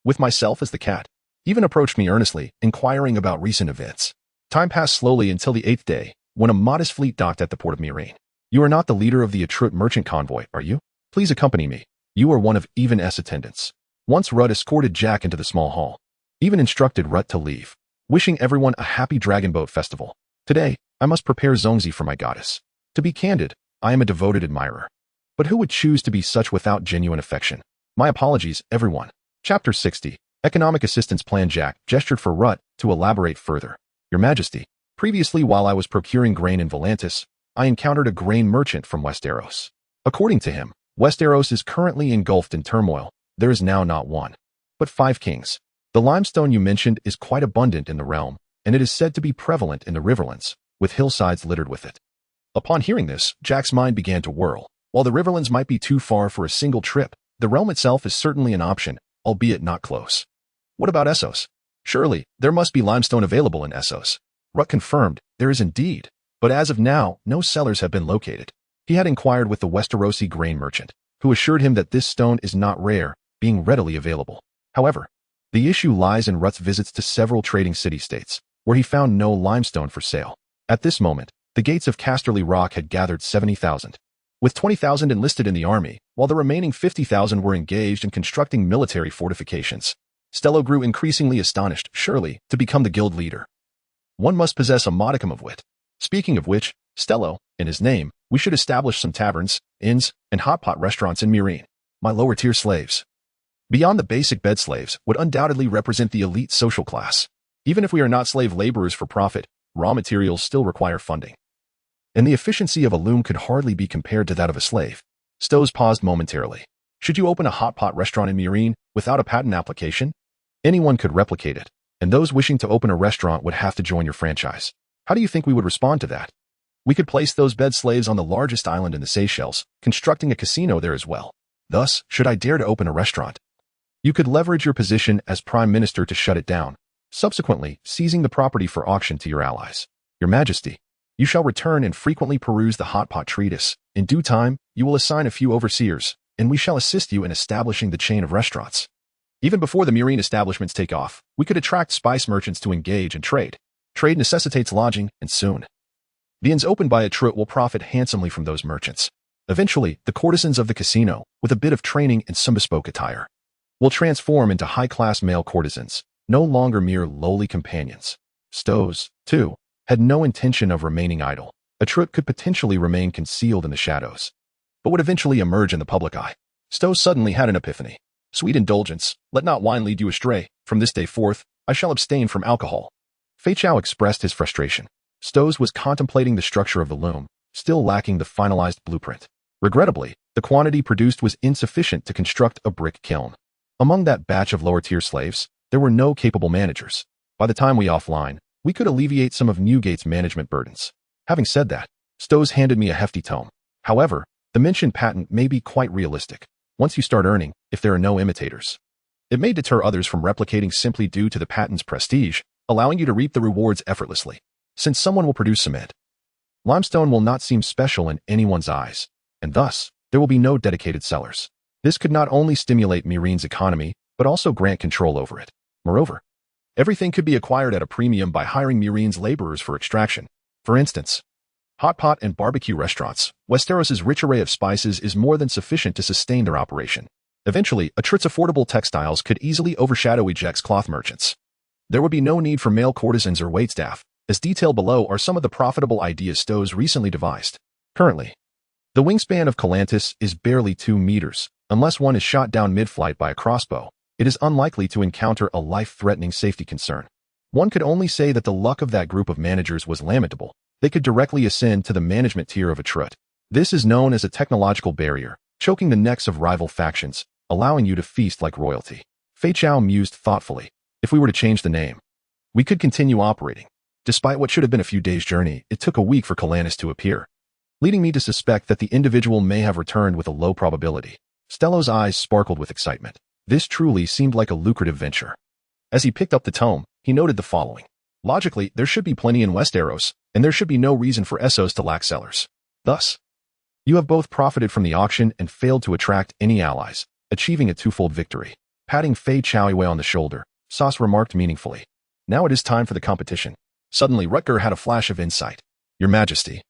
With myself as the cat, Even approached me earnestly, inquiring about recent events. Time passed slowly until the 8th day, when a modest fleet docked at the port of Meereen. You are not the leader of the Atrut merchant convoy, are you? Please accompany me. You are one of Even's attendants. Once Rut escorted Jack into the small hall. Even instructed Rut to leave, wishing everyone a happy dragon boat festival. Today, I must prepare Zongzi for my goddess. To be candid, I am a devoted admirer. But who would choose to be such without genuine affection? My apologies, everyone. Chapter 60. Economic Assistance Plan. Jack gestured for Rut to elaborate further. Your Majesty, previously while I was procuring grain in Volantis, I encountered a grain merchant from Westeros. According to him, Westeros is currently engulfed in turmoil. There is now not one, but 5 kings. The limestone you mentioned is quite abundant in the realm, and it is said to be prevalent in the riverlands, with hillsides littered with it. Upon hearing this, Jack's mind began to whirl. While the riverlands might be too far for a single trip, the realm itself is certainly an option, albeit not close. What about Essos? Surely, there must be limestone available in Essos. Ruck confirmed, there is indeed, but as of now, no sellers have been located. He had inquired with the Westerosi grain merchant, who assured him that this stone is not rare, being readily available. However, the issue lies in Rutt's visits to several trading city-states, where he found no limestone for sale. At this moment, the gates of Casterly Rock had gathered 70,000. With 20,000 enlisted in the army, while the remaining 50,000 were engaged in constructing military fortifications. Stello grew increasingly astonished, surely, to become the guild leader. One must possess a modicum of wit. Speaking of which, Stello, in his name, we should establish some taverns, inns, and hotpot restaurants in Meereen. My lower-tier slaves. Beyond the basic bed slaves would undoubtedly represent the elite social class. Even if we are not slave laborers for profit, raw materials still require funding. And the efficiency of a loom could hardly be compared to that of a slave. Stowe paused momentarily. Should you open a hotpot restaurant in Meereen without a patent application? Anyone could replicate it, and those wishing to open a restaurant would have to join your franchise. How do you think we would respond to that? We could place those bed slaves on the largest island in the Seychelles, constructing a casino there as well. Thus, should I dare to open a restaurant, you could leverage your position as Prime Minister to shut it down, subsequently seizing the property for auction to your allies. Your Majesty, you shall return and frequently peruse the hotpot treatise. In due time, you will assign a few overseers, and we shall assist you in establishing the chain of restaurants. Even before the Meereen establishments take off, we could attract spice merchants to engage and trade. Trade necessitates lodging, and soon, the inns opened by a Trut will profit handsomely from those merchants. Eventually, the courtesans of the casino, with a bit of training and some bespoke attire, will transform into high-class male courtesans, no longer mere lowly companions. Stowe's, too, had no intention of remaining idle. A Trut could potentially remain concealed in the shadows, but would eventually emerge in the public eye. Stowe suddenly had an epiphany. Sweet indulgence, let not wine lead you astray. From this day forth, I shall abstain from alcohol. Fei Chao expressed his frustration. Stowe was contemplating the structure of the loom, still lacking the finalized blueprint. Regrettably, the quantity produced was insufficient to construct a brick kiln. Among that batch of lower-tier slaves, there were no capable managers. By the time we offline, we could alleviate some of Newgate's management burdens. Having said that, Stowe handed me a hefty tome. However, the mentioned patent may be quite realistic. Once you start earning, if there are no imitators, it may deter others from replicating simply due to the patent's prestige, allowing you to reap the rewards effortlessly. Since someone will produce cement, limestone will not seem special in anyone's eyes, and thus, there will be no dedicated sellers. This could not only stimulate Meereen's economy, but also grant control over it. Moreover, everything could be acquired at a premium by hiring Meereen's laborers for extraction. For instance, hotpot and barbecue restaurants. Westeros's rich array of spices is more than sufficient to sustain their operation. Eventually, a Trut's affordable textiles could easily overshadow Eject's cloth merchants. There would be no need for male courtesans or waitstaff. As detailed below are some of the profitable ideas Stowe recently devised. Currently, the wingspan of Calantis is barely 2 meters. Unless one is shot down mid-flight by a crossbow, it is unlikely to encounter a life-threatening safety concern. One could only say that the luck of that group of managers was lamentable. They could directly ascend to the management tier of a Trut. This is known as a technological barrier, choking the necks of rival factions, allowing you to feast like royalty. Fei Chao mused thoughtfully. If we were to change the name, we could continue operating. Despite what should have been a few days' journey, it took a week for Calantis to appear, leading me to suspect that the individual may have returned with a low probability. Stello's eyes sparkled with excitement. This truly seemed like a lucrative venture. As he picked up the tome, he noted the following. Logically, there should be plenty in Westeros, and there should be no reason for Essos to lack sellers. Thus, you have both profited from the auction and failed to attract any allies, achieving a twofold victory. Patting Fei Chao on the shoulder, Sauce remarked meaningfully. Now it is time for the competition. Suddenly, Rutger had a flash of insight. Your Majesty,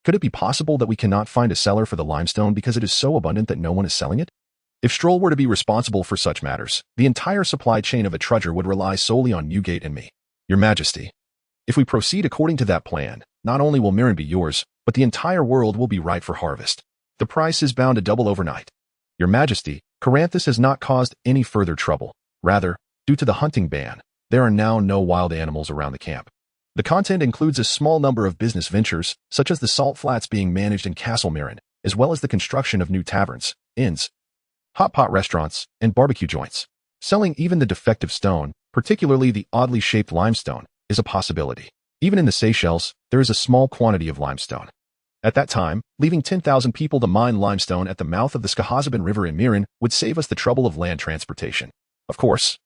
could it be possible that we cannot find a seller for the limestone because it is so abundant that no one is selling it? If Stroll were to be responsible for such matters, the entire supply chain of a trudger would rely solely on Newgate and me. Your Majesty, if we proceed according to that plan, not only will Meereen be yours, but the entire world will be ripe for harvest. The price is bound to double overnight. Your Majesty, Caranthus has not caused any further trouble. Rather, due to the hunting ban, there are now no wild animals around the camp. The content includes a small number of business ventures, such as the salt flats being managed in Castle Meereen, as well as the construction of new taverns, inns, hot pot restaurants, and barbecue joints. Selling even the defective stone, particularly the oddly shaped limestone, is a possibility. Even in the Seychelles, there is a small quantity of limestone. At that time, leaving 10,000 people to mine limestone at the mouth of the Skahazabin River in Miran would save us the trouble of land transportation. Of course,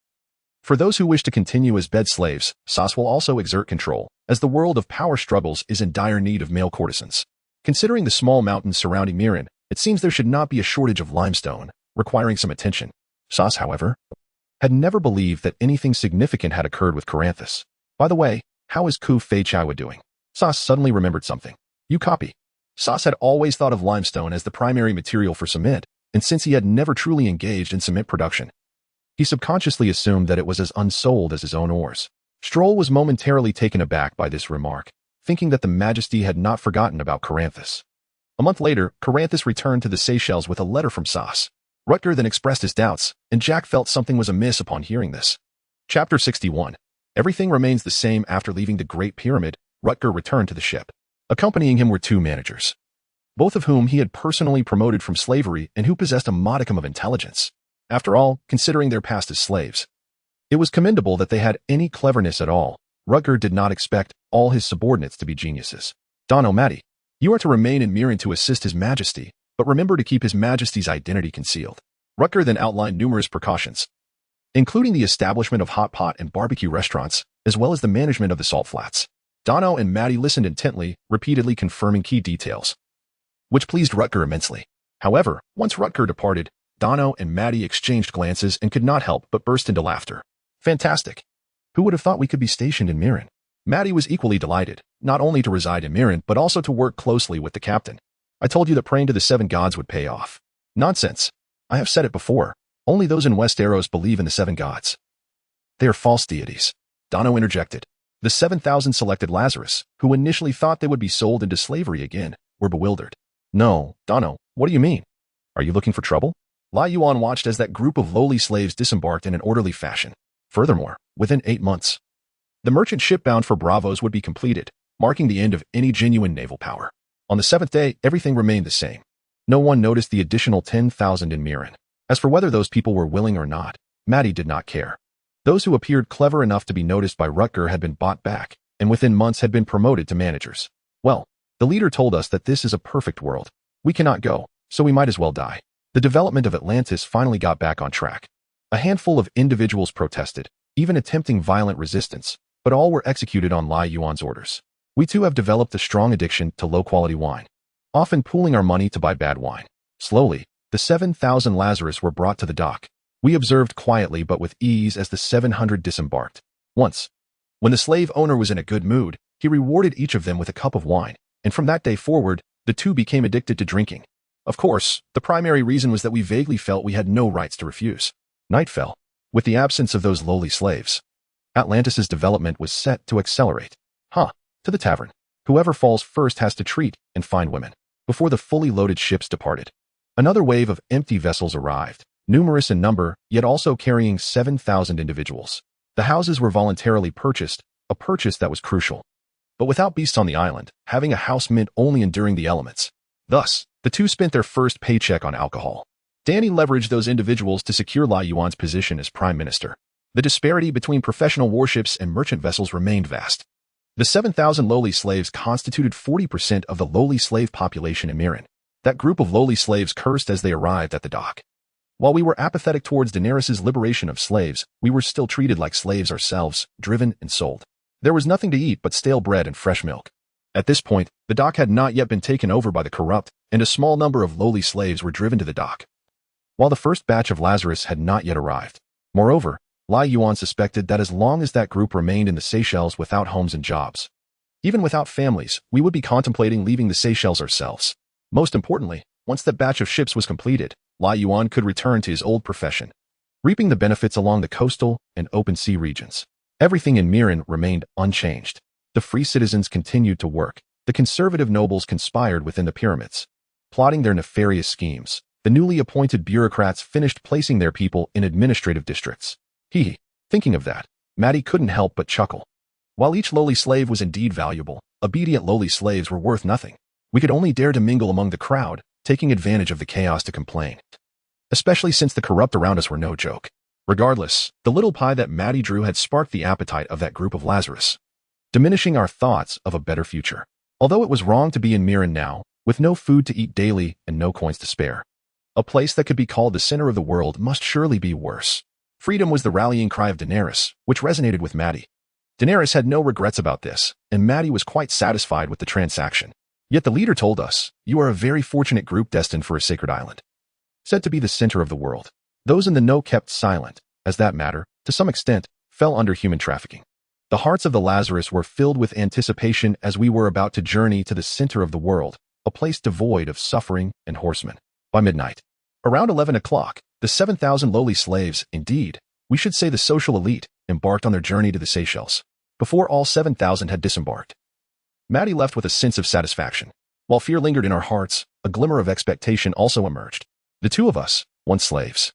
for those who wish to continue as bed slaves, Sas will also exert control, as the world of power struggles is in dire need of male courtesans. Considering the small mountains surrounding Miran, it seems there should not be a shortage of limestone, requiring some attention. Sas, however, had never believed that anything significant had occurred with Coranthus. By the way, how is Ku Fei Chaiwa doing? Sas suddenly remembered something. You copy. Sas had always thought of limestone as the primary material for cement, and since he had never truly engaged in cement production, he subconsciously assumed that it was as unsold as his own ores. Stroll was momentarily taken aback by this remark, thinking that the Majesty had not forgotten about Coranthus. A month later, Coranthus returned to the Seychelles with a letter from Sas. Rutger then expressed his doubts, and Jack felt something was amiss upon hearing this. Chapter 61. Everything remains the same after leaving the Great Pyramid. Rutger returned to the ship. Accompanying him were two managers, both of whom he had personally promoted from slavery and who possessed a modicum of intelligence. After all, considering their past as slaves, it was commendable that they had any cleverness at all. Rutger did not expect all his subordinates to be geniuses. Don O'Mati, you are to remain in Miran to assist His Majesty, but remember to keep His Majesty's identity concealed. Rutger then outlined numerous precautions, including the establishment of hot pot and barbecue restaurants, as well as the management of the salt flats. Dono and Maddie listened intently, repeatedly confirming key details, which pleased Rutger immensely. However, once Rutger departed, Dono and Maddie exchanged glances and could not help but burst into laughter. Fantastic! Who would have thought we could be stationed in Miran? Maddie was equally delighted, not only to reside in Miran, but also to work closely with the captain. I told you that praying to the 7 gods would pay off. Nonsense. I have said it before. Only those in Westeros believe in the 7 gods. They are false deities. Dono interjected. The 7,000 selected Lazarus, who initially thought they would be sold into slavery again, were bewildered. No, Dono, what do you mean? Are you looking for trouble? Lai Yuan watched as that group of lowly slaves disembarked in an orderly fashion. Furthermore, within 8 months, the merchant ship bound for Bravos would be completed, marking the end of any genuine naval power. On the 7th day, everything remained the same. No one noticed the additional 10,000 in Miran. As for whether those people were willing or not, Maddie did not care. Those who appeared clever enough to be noticed by Rutger had been bought back, and within months had been promoted to managers. Well, the leader told us that this is a perfect world. We cannot go, so we might as well die. The development of Atlantis finally got back on track. A handful of individuals protested, even attempting violent resistance, but all were executed on Lai Yuan's orders. We too have developed a strong addiction to low-quality wine, often pooling our money to buy bad wine. Slowly, the 7,000 Lazarus were brought to the dock. We observed quietly but with ease as the 700 disembarked. Once, when the slave owner was in a good mood, he rewarded each of them with a cup of wine, and from that day forward, the two became addicted to drinking. Of course, the primary reason was that we vaguely felt we had no rights to refuse. Night fell. With the absence of those lowly slaves, Atlantis's development was set to accelerate. To the tavern. Whoever falls first has to treat and find women. Before the fully loaded ships departed, another wave of empty vessels arrived, numerous in number, yet also carrying 7,000 individuals. The houses were voluntarily purchased, a purchase that was crucial. But without beasts on the island, having a house meant only enduring the elements. Thus, the two spent their first paycheck on alcohol. Danny leveraged those individuals to secure Lai Yuan's position as prime minister. The disparity between professional warships and merchant vessels remained vast. The 7,000 lowly slaves constituted 40% of the lowly slave population in Miran. That group of lowly slaves cursed as they arrived at the dock. While we were apathetic towards Daenerys' liberation of slaves, we were still treated like slaves ourselves, driven and sold. There was nothing to eat but stale bread and fresh milk. At this point, the dock had not yet been taken over by the corrupt, and a small number of lowly slaves were driven to the dock, while the first batch of Lazarus had not yet arrived. Moreover, Lai Yuan suspected that as long as that group remained in the Seychelles without homes and jobs, even without families, we would be contemplating leaving the Seychelles ourselves. Most importantly, once that batch of ships was completed, Lai Yuan could return to his old profession, reaping the benefits along the coastal and open sea regions. Everything in Miran remained unchanged. The free citizens continued to work. The conservative nobles conspired within the pyramids, plotting their nefarious schemes. The newly appointed bureaucrats finished placing their people in administrative districts. Thinking of that, Maddie couldn't help but chuckle. While each lowly slave was indeed valuable, obedient lowly slaves were worth nothing. We could only dare to mingle among the crowd, taking advantage of the chaos to complain. Especially since the corrupt around us were no joke. Regardless, the little pie that Maddie drew had sparked the appetite of that group of Lazarus, diminishing our thoughts of a better future. Although it was wrong to be in Miran now, with no food to eat daily and no coins to spare, a place that could be called the center of the world must surely be worse. Freedom was the rallying cry of Daenerys, which resonated with Maddie. Daenerys had no regrets about this, and Maddie was quite satisfied with the transaction. Yet the leader told us, "You are a very fortunate group destined for a sacred island, said to be the center of the world." Those in the know kept silent, as that matter, to some extent, fell under human trafficking. The hearts of the Lazarus were filled with anticipation as we were about to journey to the center of the world, a place devoid of suffering and horsemen. By midnight, around 11 o'clock, the 7,000 lowly slaves, indeed, we should say the social elite, embarked on their journey to the Seychelles. Before all 7,000 had disembarked, Maddie left with a sense of satisfaction. While fear lingered in our hearts, a glimmer of expectation also emerged. The two of us, once slaves,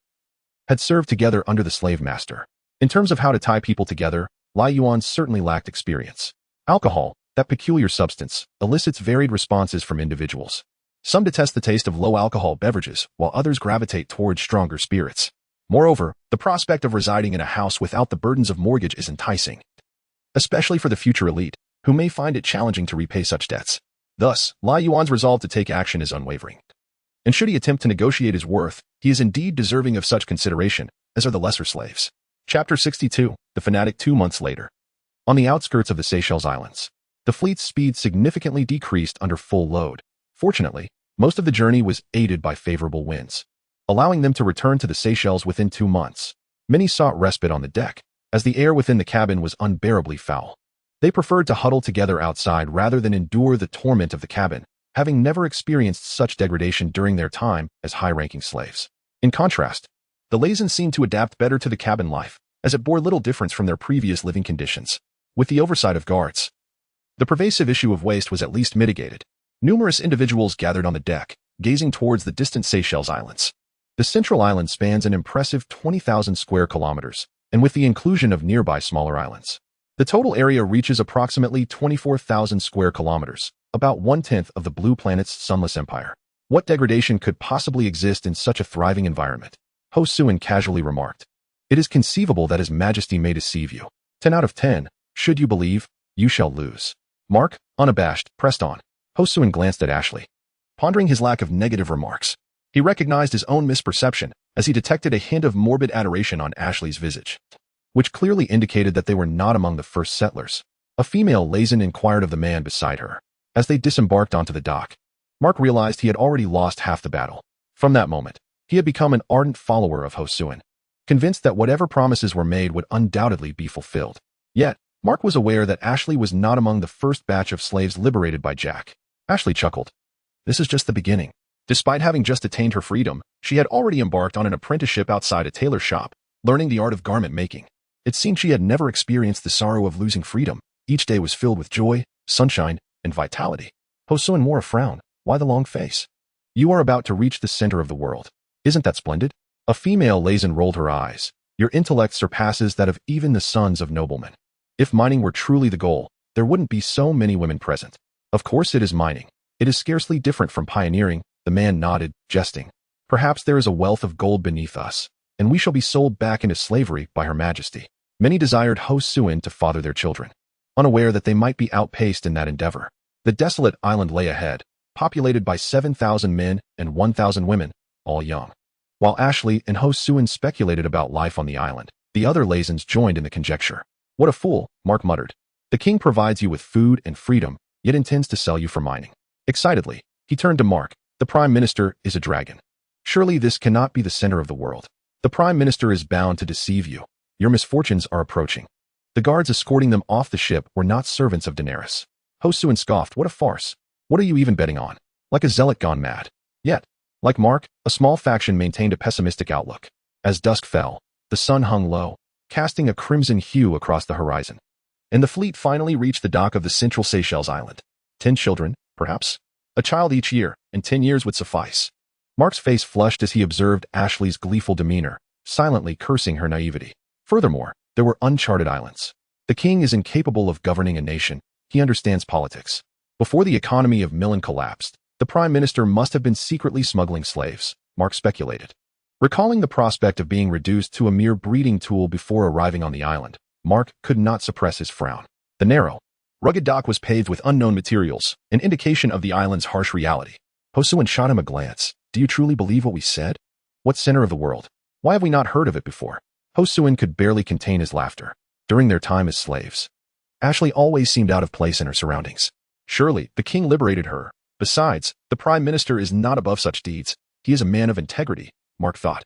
had served together under the slave master. In terms of how to tie people together, Lai Yuan certainly lacked experience. Alcohol, that peculiar substance, elicits varied responses from individuals. Some detest the taste of low-alcohol beverages, while others gravitate towards stronger spirits. Moreover, the prospect of residing in a house without the burdens of mortgage is enticing, especially for the future elite, who may find it challenging to repay such debts. Thus, Lai Yuan's resolve to take action is unwavering. And should he attempt to negotiate his worth, he is indeed deserving of such consideration, as are the lesser slaves. Chapter 62, The Fanatic 2 months later. On the outskirts of the Seychelles Islands, the fleet's speed significantly decreased under full load. Fortunately, most of the journey was aided by favorable winds, allowing them to return to the Seychelles within 2 months. Many sought respite on the deck, as the air within the cabin was unbearably foul. They preferred to huddle together outside rather than endure the torment of the cabin, having never experienced such degradation during their time as high-ranking slaves. In contrast, the Leviathans seemed to adapt better to the cabin life, as it bore little difference from their previous living conditions. With the oversight of guards, the pervasive issue of waste was at least mitigated. Numerous individuals gathered on the deck, gazing towards the distant Seychelles Islands. The central island spans an impressive 20,000 square kilometers, and with the inclusion of nearby smaller islands, the total area reaches approximately 24,000 square kilometers, about 1/10 of the blue planet's sunless empire. What degradation could possibly exist in such a thriving environment? Ho Suin casually remarked. It is conceivable that His Majesty may deceive you. 10 out of 10. Should you believe, you shall lose. Mark, unabashed, pressed on. Ho Suin glanced at Ashley, pondering his lack of negative remarks. He recognized his own misperception as he detected a hint of morbid adoration on Ashley's visage, which clearly indicated that they were not among the first settlers. A female Leviathan inquired of the man beside her. As they disembarked onto the dock, Mark realized he had already lost half the battle. From that moment, he had become an ardent follower of Ho Suin, convinced that whatever promises were made would undoubtedly be fulfilled. Yet, Mark was aware that Ashley was not among the first batch of slaves liberated by Jack. Ashley chuckled. This is just the beginning. Despite having just attained her freedom, she had already embarked on an apprenticeship outside a tailor shop, learning the art of garment making. It seemed she had never experienced the sorrow of losing freedom. Each day was filled with joy, sunshine, and vitality. Ho Suin wore a frown. Why the long face? You are about to reach the center of the world. Isn't that splendid? A female Leviathan rolled her eyes. Your intellect surpasses that of even the sons of noblemen. If mining were truly the goal, there wouldn't be so many women present. Of course it is mining. It is scarcely different from pioneering. The man nodded, jesting. Perhaps there is a wealth of gold beneath us, and we shall be sold back into slavery by Her Majesty. Many desired Ho Suin to father their children, unaware that they might be outpaced in that endeavor. The desolate island lay ahead, populated by 7,000 men and 1,000 women, all young. While Ashley and Ho Suin speculated about life on the island, the other Leviathans joined in the conjecture. What a fool, Mark muttered. The king provides you with food and freedom, yet intends to sell you for mining. Excitedly, he turned to Mark. The Prime Minister is a dragon. Surely this cannot be the center of the world. The Prime Minister is bound to deceive you. Your misfortunes are approaching. The guards escorting them off the ship were not servants of Daenerys. Ho Suin scoffed. What a farce. What are you even betting on? Like a zealot gone mad. Yet, like Mark, a small faction maintained a pessimistic outlook. As dusk fell, the sun hung low, casting a crimson hue across the horizon. And the fleet finally reached the dock of the central Seychelles Island. 10 children, perhaps? A child each year, and 10 years would suffice. Mark's face flushed as he observed Ashley's gleeful demeanor, silently cursing her naivety. Furthermore, there were uncharted islands. The king is incapable of governing a nation. He understands politics. Before the economy of Milan collapsed, the prime minister must have been secretly smuggling slaves, Mark speculated. Recalling the prospect of being reduced to a mere breeding tool before arriving on the island, Mark could not suppress his frown. The narrow, rugged dock was paved with unknown materials, an indication of the island's harsh reality. Hosuin shot him a glance. Do you truly believe what we said? What center of the world? Why have we not heard of it before? Hosuin could barely contain his laughter. During their time as slaves, Ashley always seemed out of place in her surroundings. Surely, the king liberated her. Besides, the prime minister is not above such deeds. He is a man of integrity, Mark thought.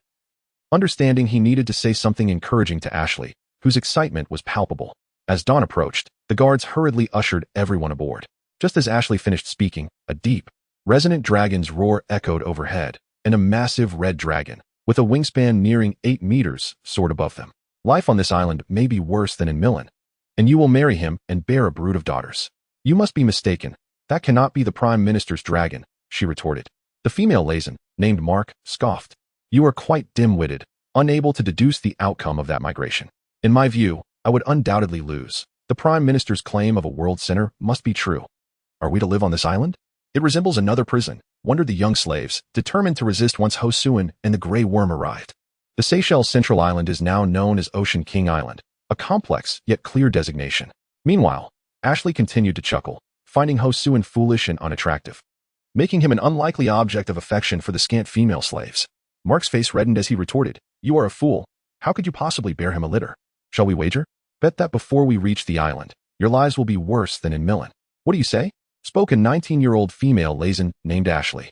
Understanding he needed to say something encouraging to Ashley, whose excitement was palpable. As dawn approached, the guards hurriedly ushered everyone aboard. Just as Ashley finished speaking, a deep, resonant dragon's roar echoed overhead, and a massive red dragon, with a wingspan nearing 8 meters, soared above them. Life on this island may be worse than in Milan, and you will marry him and bear a brood of daughters. You must be mistaken. That cannot be the prime minister's dragon, she retorted. The female Leviathan, named Mark, scoffed. You are quite dim-witted, unable to deduce the outcome of that migration. In my view, I would undoubtedly lose. The prime minister's claim of a world center must be true. Are we to live on this island? It resembles another prison, wondered the young slaves, determined to resist once Hosuin and the Grey Worm arrived. The Seychelles Central Island is now known as Ocean King Island, a complex yet clear designation. Meanwhile, Ashley continued to chuckle, finding Hosuin foolish and unattractive, making him an unlikely object of affection for the scant female slaves. Mark's face reddened as he retorted, You are a fool. How could you possibly bear him a litter? Shall we wager? Bet that before we reach the island, your lives will be worse than in Milan. What do you say? Spoke a 19-year-old female Leviathan named Ashley.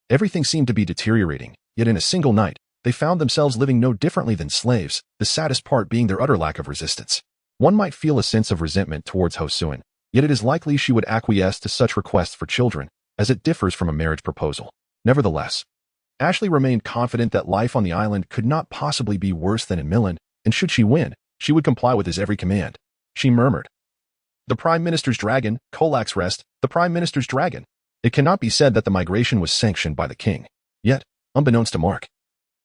Everything seemed to be deteriorating, yet in a single night, they found themselves living no differently than slaves, the saddest part being their utter lack of resistance. One might feel a sense of resentment towards Hosuin, yet it is likely she would acquiesce to such requests for children, as it differs from a marriage proposal. Nevertheless, Ashley remained confident that life on the island could not possibly be worse than in Milan, and should she win, she would comply with his every command. She murmured, The Prime Minister's dragon, Kolak's rest, the Prime Minister's dragon. It cannot be said that the migration was sanctioned by the king. Yet, unbeknownst to Mark,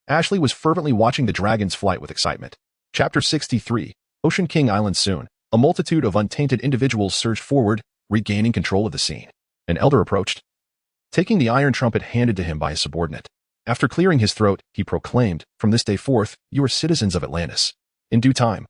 Ashley was fervently watching the dragon's flight with excitement. Chapter 63, Ocean King Island. Soon, a multitude of untainted individuals surged forward, regaining control of the scene. An elder approached, taking the iron trumpet handed to him by his subordinate. After clearing his throat, he proclaimed, From this day forth, you are citizens of Atlantis. In due time,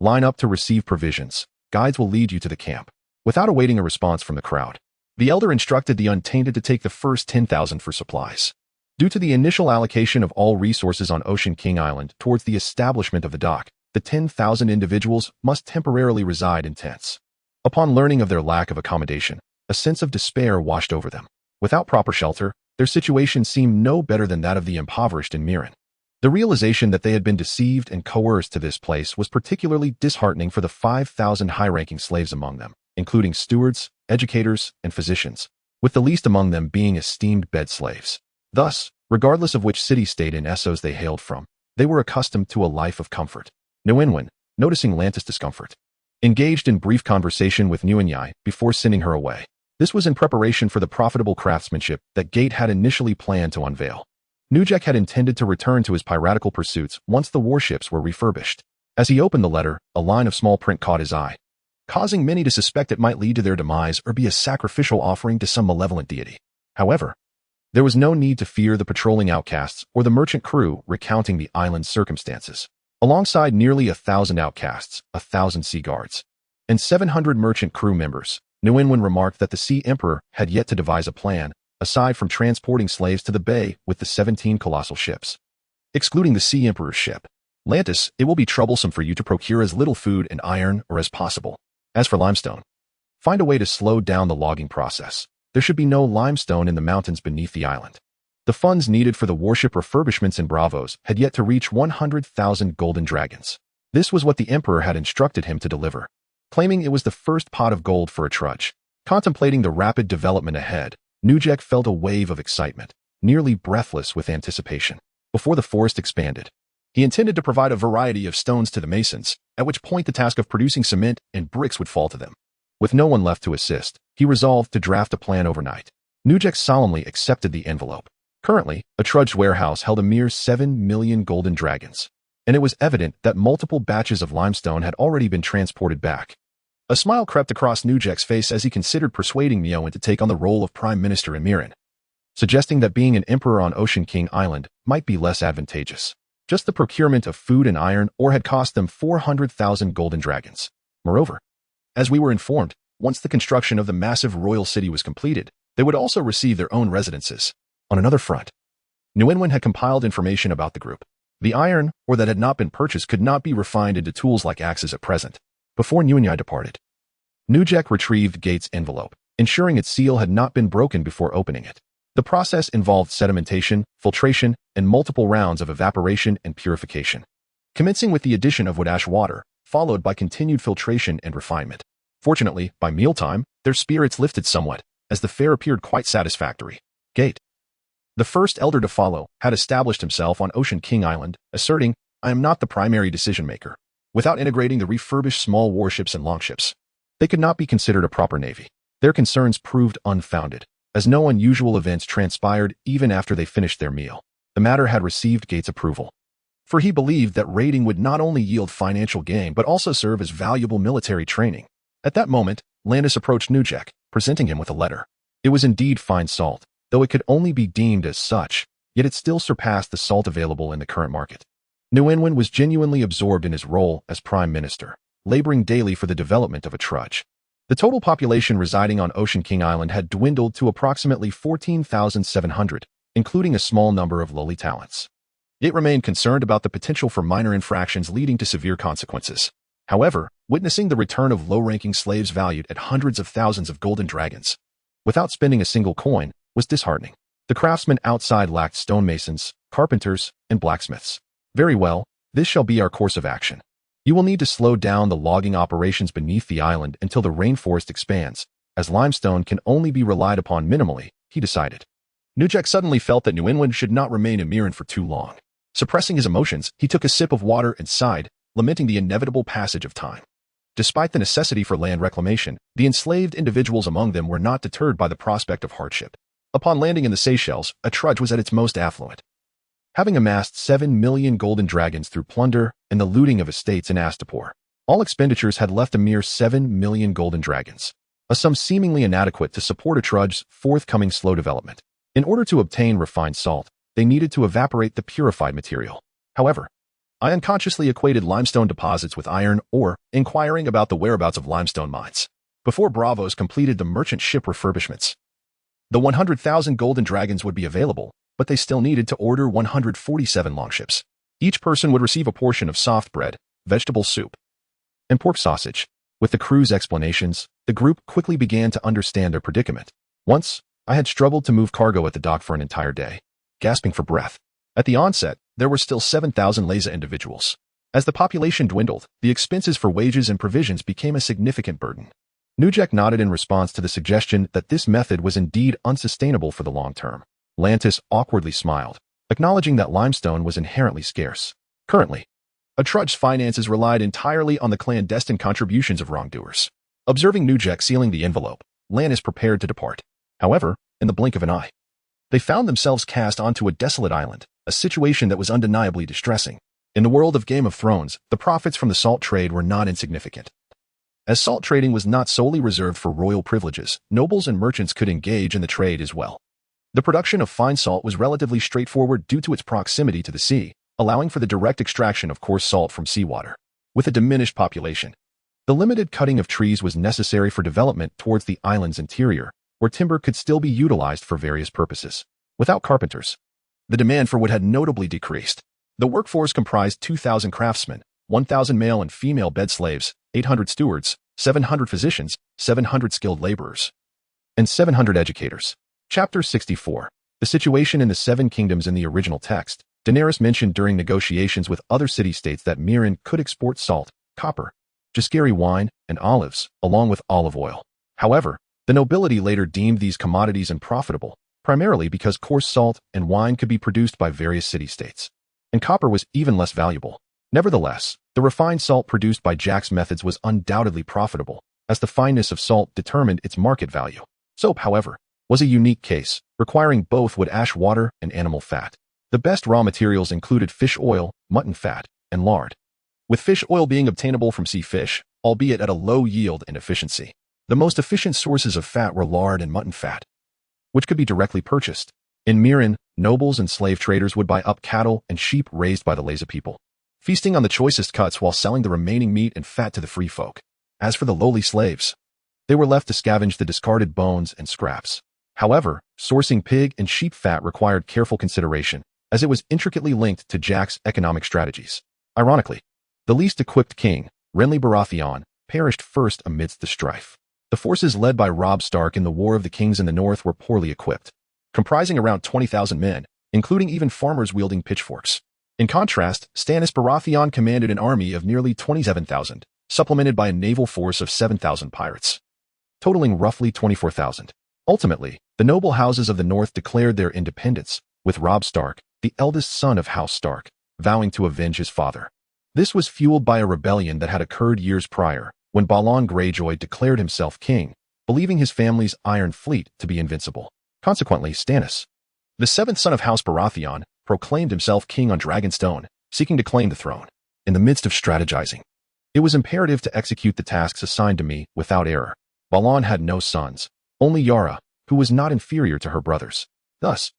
line up to receive provisions. Guides will lead you to the camp. Without awaiting a response from the crowd, the elder instructed the untainted to take the first 10,000 for supplies. Due to the initial allocation of all resources on Ocean King Island towards the establishment of the dock, the 10,000 individuals must temporarily reside in tents. Upon learning of their lack of accommodation, a sense of despair washed over them. Without proper shelter, their situation seemed no better than that of the impoverished in Miran. The realization that they had been deceived and coerced to this place was particularly disheartening for the 5,000 high-ranking slaves among them, including stewards, educators, and physicians, with the least among them being esteemed bed slaves. Thus, regardless of which city-state in Essos they hailed from, they were accustomed to a life of comfort. Nguyen, noticing Lantis' discomfort, engaged in brief conversation with Nguyen before sending her away. This was in preparation for the profitable craftsmanship that Gate had initially planned to unveil. Nujek had intended to return to his piratical pursuits once the warships were refurbished. As he opened the letter, a line of small print caught his eye, causing many to suspect it might lead to their demise or be a sacrificial offering to some malevolent deity. However, there was no need to fear the patrolling outcasts or the merchant crew recounting the island's circumstances. Alongside nearly 1,000 outcasts, 1,000 sea guards, and 700 merchant crew members, Nguyen remarked that the Sea Emperor had yet to devise a plan, aside from transporting slaves to the bay with the 17 colossal ships. Excluding the Sea Emperor's ship, Lantis, it will be troublesome for you to procure as little food and iron ore as possible. As for limestone, find a way to slow down the logging process. There should be no limestone in the mountains beneath the island. The funds needed for the warship refurbishments and bravos had yet to reach 100,000 golden dragons. This was what the Emperor had instructed him to deliver, claiming it was the first pot of gold for a trudge. Contemplating the rapid development ahead, Nujek felt a wave of excitement, nearly breathless with anticipation. Before the forest expanded, he intended to provide a variety of stones to the masons, at which point the task of producing cement and bricks would fall to them. With no one left to assist, he resolved to draft a plan overnight. Nujek solemnly accepted the envelope. Currently, a trudged warehouse held a mere 7 million golden dragons, and it was evident that multiple batches of limestone had already been transported back. A smile crept across Nujek's face as he considered persuading Nguyen to take on the role of Prime Minister in Miran. suggesting that being an emperor on Ocean King Island might be less advantageous. Just the procurement of food and iron ore had cost them 400,000 golden dragons. Moreover, as we were informed, once the construction of the massive royal city was completed, they would also receive their own residences. On another front, Nguyen had compiled information about the group. The iron ore that had not been purchased could not be refined into tools like axes at present. Before Nguyen departed, Nujek retrieved Gate's envelope, ensuring its seal had not been broken before opening it. The process involved sedimentation, filtration, and multiple rounds of evaporation and purification, commencing with the addition of wood ash water, followed by continued filtration and refinement. Fortunately, by mealtime, their spirits lifted somewhat, as the fare appeared quite satisfactory. Gate, the first elder to follow, had established himself on Ocean King Island, asserting, "I am not the primary decision-maker." Without integrating the refurbished small warships and longships, they could not be considered a proper navy. Their concerns proved unfounded, as no unusual events transpired even after they finished their meal. The matter had received Gate's approval, for he believed that raiding would not only yield financial gain but also serve as valuable military training. At that moment, Landis approached Nujek, presenting him with a letter. It was indeed fine salt, though it could only be deemed as such, yet it still surpassed the salt available in the current market. Nguyen was genuinely absorbed in his role as prime minister, laboring daily for the development of a trudge. The total population residing on Ocean King Island had dwindled to approximately 14,700, including a small number of lowly talents. It remained concerned about the potential for minor infractions leading to severe consequences. However, witnessing the return of low-ranking slaves valued at hundreds of thousands of golden dragons, without spending a single coin, was disheartening. The craftsmen outside lacked stonemasons, carpenters, and blacksmiths. Very well, this shall be our course of action. You will need to slow down the logging operations beneath the island until the rainforest expands, as limestone can only be relied upon minimally, he decided. Nujek suddenly felt that Nguyen should not remain in Miran for too long. Suppressing his emotions, he took a sip of water and sighed, lamenting the inevitable passage of time. Despite the necessity for land reclamation, the enslaved individuals among them were not deterred by the prospect of hardship. Upon landing in the Seychelles, a trudge was at its most affluent, having amassed 7 million golden dragons through plunder and the looting of estates in Astapor. All expenditures had left a mere 7 million golden dragons, a sum seemingly inadequate to support a trudge's forthcoming slow development. In order to obtain refined salt, they needed to evaporate the purified material. However, I unconsciously equated limestone deposits with iron ore, inquiring about the whereabouts of limestone mines. Before Bravos completed the merchant ship refurbishments, the 100,000 golden dragons would be available, but they still needed to order 147 longships. Each person would receive a portion of soft bread, vegetable soup, and pork sausage. With the crew's explanations, the group quickly began to understand their predicament. Once, I had struggled to move cargo at the dock for an entire day, gasping for breath. At the onset, there were still 7,000 Leza individuals. As the population dwindled, the expenses for wages and provisions became a significant burden. Nujek nodded in response to the suggestion that this method was indeed unsustainable for the long term. Lantis awkwardly smiled, acknowledging that limestone was inherently scarce. Currently, a trudge's finances relied entirely on the clandestine contributions of wrongdoers. Observing Nujek sealing the envelope, Lantis prepared to depart. However, in the blink of an eye, they found themselves cast onto a desolate island, a situation that was undeniably distressing. In the world of Game of Thrones, the profits from the salt trade were not insignificant. As salt trading was not solely reserved for royal privileges, nobles and merchants could engage in the trade as well. The production of fine salt was relatively straightforward due to its proximity to the sea, allowing for the direct extraction of coarse salt from seawater. With a diminished population, the limited cutting of trees was necessary for development towards the island's interior, where timber could still be utilized for various purposes. Without carpenters, the demand for wood had notably decreased. The workforce comprised 2,000 craftsmen, 1,000 male and female bed slaves, 800 stewards, 700 physicians, 700 skilled laborers, and 700 educators. Chapter 64. The situation in the Seven Kingdoms. In the original text, Daenerys mentioned during negotiations with other city-states that Miran could export salt, copper, Jaskari wine, and olives, along with olive oil. However, the nobility later deemed these commodities unprofitable, primarily because coarse salt and wine could be produced by various city-states, and copper was even less valuable. Nevertheless, the refined salt produced by Jack's methods was undoubtedly profitable, as the fineness of salt determined its market value. Soap, however, was a unique case, requiring both wood ash water and animal fat. The best raw materials included fish oil, mutton fat, and lard, with fish oil being obtainable from sea fish, albeit at a low yield and efficiency. The most efficient sources of fat were lard and mutton fat, which could be directly purchased. In Mirin, nobles and slave traders would buy up cattle and sheep raised by the lazy people, feasting on the choicest cuts while selling the remaining meat and fat to the free folk. As for the lowly slaves, they were left to scavenge the discarded bones and scraps. However, sourcing pig and sheep fat required careful consideration, as it was intricately linked to Jack's economic strategies. Ironically, the least equipped king, Renly Baratheon, perished first amidst the strife. The forces led by Robb Stark in the War of the Kings in the North were poorly equipped, comprising around 20,000 men, including even farmers wielding pitchforks. In contrast, Stannis Baratheon commanded an army of nearly 27,000, supplemented by a naval force of 7,000 pirates, totaling roughly 24,000. Ultimately, the noble houses of the North declared their independence, with Robb Stark, the eldest son of House Stark, vowing to avenge his father. This was fueled by a rebellion that had occurred years prior, when Balon Greyjoy declared himself king, believing his family's Iron Fleet to be invincible. Consequently, Stannis, the seventh son of House Baratheon, proclaimed himself king on Dragonstone, seeking to claim the throne. In the midst of strategizing, it was imperative to execute the tasks assigned to me without error. Balon had no sons, only Yara, who was not inferior to her brothers. Thus,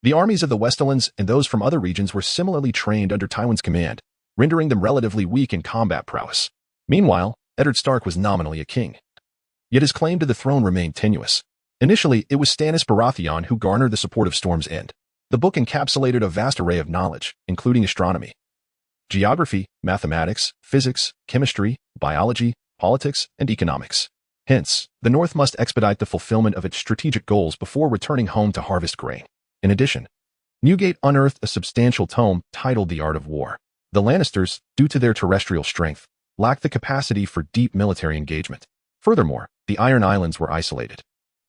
the armies of the Westerlands and those from other regions were similarly trained under Tywin's command, rendering them relatively weak in combat prowess. Meanwhile, Eddard Stark was nominally a king, yet his claim to the throne remained tenuous. Initially, it was Stannis Baratheon who garnered the support of Storm's End. The book encapsulated a vast array of knowledge, including astronomy, geography, mathematics, physics, chemistry, biology, politics, and economics. Hence, the North must expedite the fulfillment of its strategic goals before returning home to harvest grain. In addition, Newgate unearthed a substantial tome titled The Art of War. The Lannisters, due to their terrestrial strength, lacked the capacity for deep military engagement. Furthermore, the Iron Islands were isolated,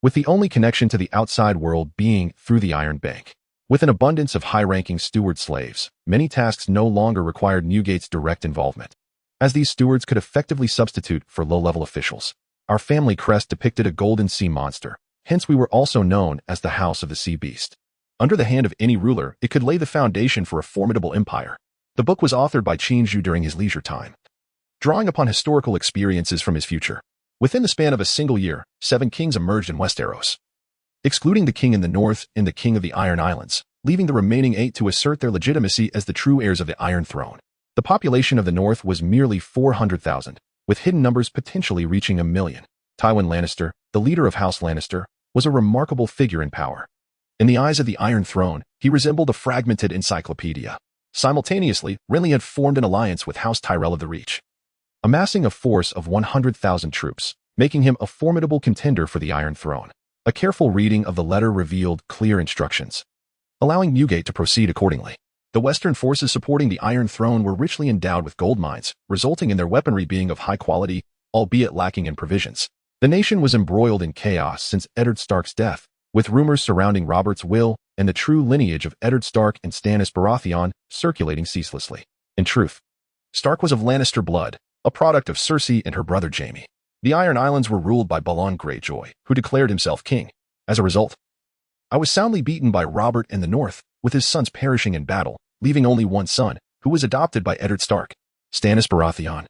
with the only connection to the outside world being through the Iron Bank. With an abundance of high-ranking steward slaves, many tasks no longer required Newgate's direct involvement, as these stewards could effectively substitute for low-level officials. Our family crest depicted a golden sea monster, hence we were also known as the House of the Sea Beast. Under the hand of any ruler, it could lay the foundation for a formidable empire. The book was authored by Chinju during his leisure time, drawing upon historical experiences from his future. Within the span of a single year, 7 kings emerged in Westeros, excluding the king in the north and the king of the Iron Islands, leaving the remaining 8 to assert their legitimacy as the true heirs of the Iron Throne. The population of the north was merely 400,000, with hidden numbers potentially reaching 1 million. Tywin Lannister, the leader of House Lannister, was a remarkable figure in power. In the eyes of the Iron Throne, he resembled a fragmented encyclopedia. Simultaneously, Renly had formed an alliance with House Tyrell of the Reach, amassing a force of 100,000 troops, making him a formidable contender for the Iron Throne. A careful reading of the letter revealed clear instructions, allowing Newgate to proceed accordingly. The Western forces supporting the Iron Throne were richly endowed with gold mines, resulting in their weaponry being of high quality, albeit lacking in provisions. The nation was embroiled in chaos since Eddard Stark's death, with rumors surrounding Robert's will and the true lineage of Eddard Stark and Stannis Baratheon circulating ceaselessly. In truth, Stark was of Lannister blood, a product of Cersei and her brother Jaime. The Iron Islands were ruled by Balon Greyjoy, who declared himself king. As a result, I was soundly beaten by Robert in the north, with his sons perishing in battle, leaving only one son, who was adopted by Eddard Stark. Stannis Baratheon,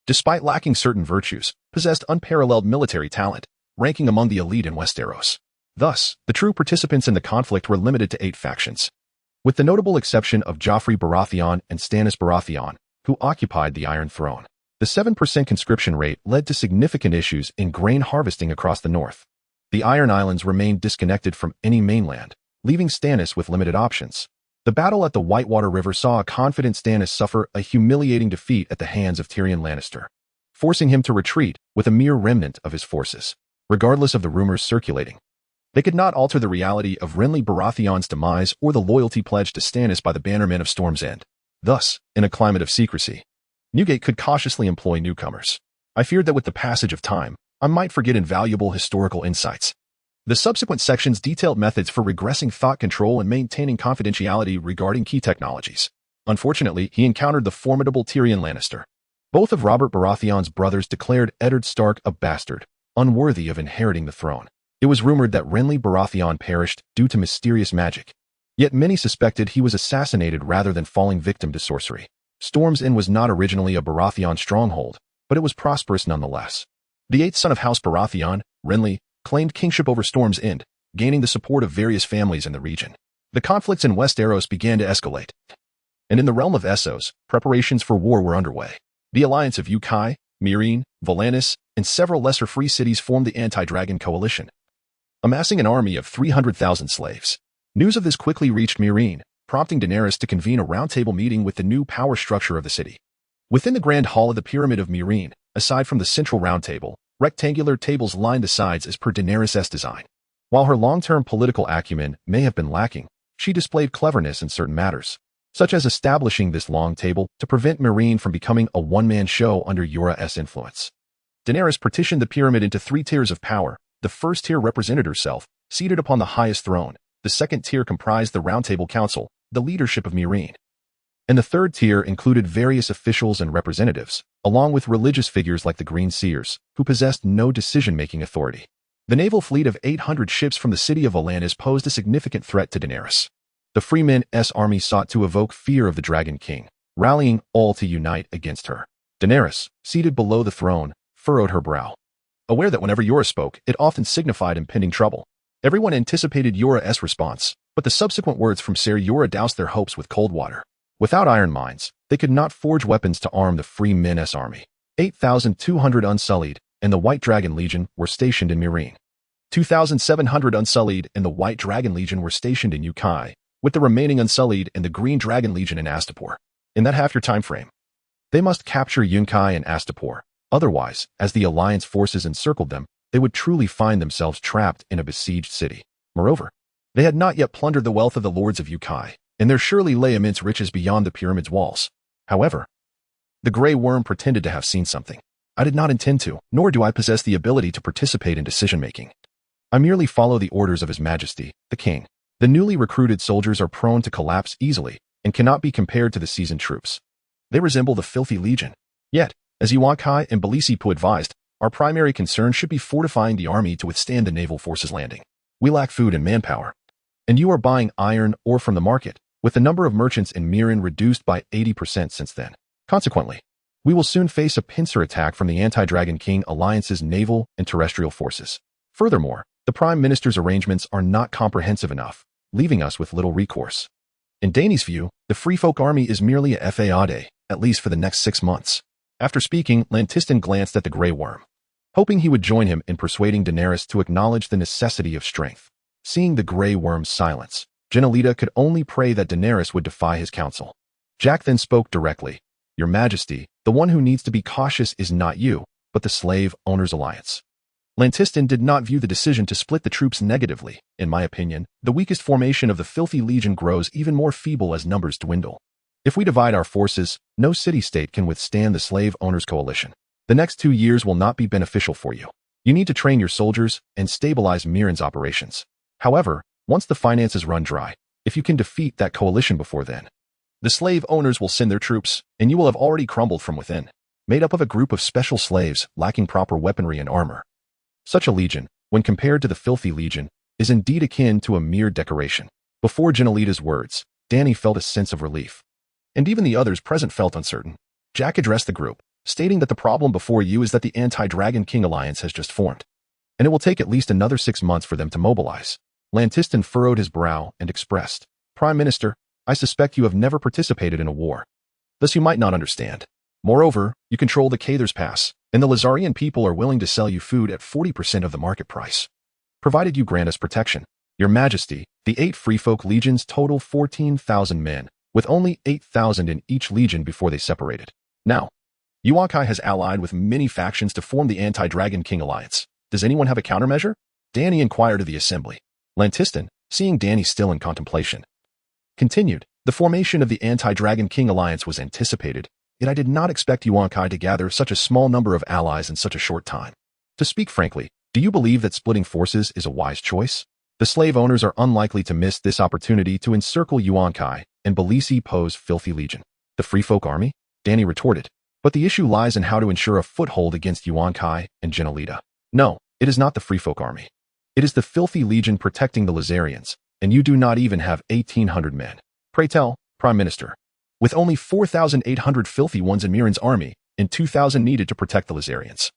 despite lacking certain virtues, possessed unparalleled military talent, ranking among the elite in Westeros. Thus, the true participants in the conflict were limited to 8 factions, with the notable exception of Joffrey Baratheon and Stannis Baratheon, who occupied the Iron Throne. The 7% conscription rate led to significant issues in grain harvesting across the north. The Iron Islands remained disconnected from any mainland, leaving Stannis with limited options. The battle at the Whitewater River saw a confident Stannis suffer a humiliating defeat at the hands of Tyrion Lannister, forcing him to retreat with a mere remnant of his forces. Regardless of the rumors circulating, they could not alter the reality of Renly Baratheon's demise or the loyalty pledged to Stannis by the bannermen of Storm's End. Thus, in a climate of secrecy, Newgate could cautiously employ newcomers. I feared that with the passage of time, I might forget invaluable historical insights. The subsequent sections detailed methods for regressing thought control and maintaining confidentiality regarding key technologies. Unfortunately, he encountered the formidable Tyrion Lannister. Both of Robert Baratheon's brothers declared Eddard Stark a bastard, unworthy of inheriting the throne. It was rumored that Renly Baratheon perished due to mysterious magic, yet many suspected he was assassinated rather than falling victim to sorcery. Storm's End was not originally a Baratheon stronghold, but it was prosperous nonetheless. The 8th son of House Baratheon, Renly, claimed kingship over Storm's End, gaining the support of various families in the region. The conflicts in Westeros began to escalate, and in the realm of Essos, preparations for war were underway. The alliance of Yunkai, Meereen, Volantis, and several lesser free cities formed the anti-dragon coalition, amassing an army of 300,000 slaves. News of this quickly reached Meereen, prompting Daenerys to convene a roundtable meeting with the new power structure of the city. Within the Grand Hall of the Pyramid of Meereen, aside from the central roundtable, rectangular tables lined the sides as per Daenerys' design. While her long-term political acumen may have been lacking, she displayed cleverness in certain matters, such as establishing this long table to prevent Meereen from becoming a one-man show under Yora's influence. Daenerys partitioned the pyramid into 3 tiers of power. The first tier represented herself, seated upon the highest throne. The second tier comprised the Roundtable Council, the leadership of Meereen. And the third tier included various officials and representatives, along with religious figures like the Green Seers, who possessed no decision-making authority. The naval fleet of 800 ships from the city of Volantis posed a significant threat to Daenerys. The Freemen's army sought to evoke fear of the Dragon King, rallying all to unite against her. Daenerys, seated below the throne, furrowed her brow. Aware that whenever Yora spoke, it often signified impending trouble. Everyone anticipated Yora's response, but the subsequent words from Ser Yora doused their hopes with cold water. Without iron minds, they could not forge weapons to arm the Freemen's army. 8,200 Unsullied and the White Dragon Legion were stationed in Meereen. 2,700 Unsullied and the White Dragon Legion were stationed in Yunkai, with the remaining Unsullied and the Green Dragon Legion in Astapor. In that half-year time frame, they must capture Yunkai and Astapor. Otherwise, as the Alliance forces encircled them, they would truly find themselves trapped in a besieged city. Moreover, they had not yet plundered the wealth of the lords of Yunkai, and there surely lay immense riches beyond the pyramid's walls. However, the Grey Worm pretended to have seen something. I did not intend to, nor do I possess the ability to participate in decision-making. I merely follow the orders of His Majesty, the King. The newly recruited soldiers are prone to collapse easily and cannot be compared to the seasoned troops. They resemble the filthy legion. Yet, as Yunkai and Belisipu advised, our primary concern should be fortifying the army to withstand the naval forces landing. We lack food and manpower. And you are buying iron ore from the market, with the number of merchants in Meereen reduced by 80% since then. Consequently, we will soon face a pincer attack from the Anti-Dragon King Alliance's naval and terrestrial forces. Furthermore, the Prime Minister's arrangements are not comprehensive enough, leaving us with little recourse. In Dany's view, the Free Folk army is merely a fade, at least for the next 6 months. After speaking, Lantiston glanced at the Grey Worm, hoping he would join him in persuading Daenerys to acknowledge the necessity of strength. Seeing the Grey Worm's silence, Genelita could only pray that Daenerys would defy his counsel. Jack then spoke directly. Your Majesty, the one who needs to be cautious is not you, but the Slave Owners Alliance. Lantiston did not view the decision to split the troops negatively. In my opinion, the weakest formation of the Filthy Legion grows even more feeble as numbers dwindle. If we divide our forces, no city-state can withstand the Slave Owners Coalition. The next 2 years will not be beneficial for you. You need to train your soldiers and stabilize Meereen's operations. However, once the finances run dry, if you can defeat that coalition before then, the slave owners will send their troops, and you will have already crumbled from within, made up of a group of special slaves lacking proper weaponry and armor. Such a legion, when compared to the Filthy Legion, is indeed akin to a mere decoration. Before Genelita's words, Dany felt a sense of relief. And even the others present felt uncertain. Jack addressed the group, stating that the problem before you is that the Anti-Dragon King Alliance has just formed, and it will take at least another 6 months for them to mobilize. Lantiston furrowed his brow and expressed, Prime Minister, I suspect you have never participated in a war. Thus you might not understand. Moreover, you control the Cathars Pass, and the Lizarian people are willing to sell you food at 40% of the market price, provided you grant us protection. Your Majesty, the 8 Free Folk legions total 14,000 men, with only 8,000 in each legion before they separated. Now, Yunkai has allied with many factions to form the Anti-Dragon King Alliance. Does anyone have a countermeasure? Dany inquired of the assembly. Lantiston, seeing Dany still in contemplation, continued, the formation of the Anti-Dragon King Alliance was anticipated, yet I did not expect Yunkai to gather such a small number of allies in such a short time. To speak frankly, do you believe that splitting forces is a wise choice? The slave owners are unlikely to miss this opportunity to encircle Yunkai and Belisipu's Filthy Legion. The Free Folk army? Dany retorted. But the issue lies in how to ensure a foothold against Yunkai and Genelita. No, it is not the Free Folk army. It is the Filthy Legion protecting the Lizarians, and you do not even have 1,800 men. Pray tell, Prime Minister, with only 4,800 filthy ones in Meereen's army and 2,000 needed to protect the Lizarians,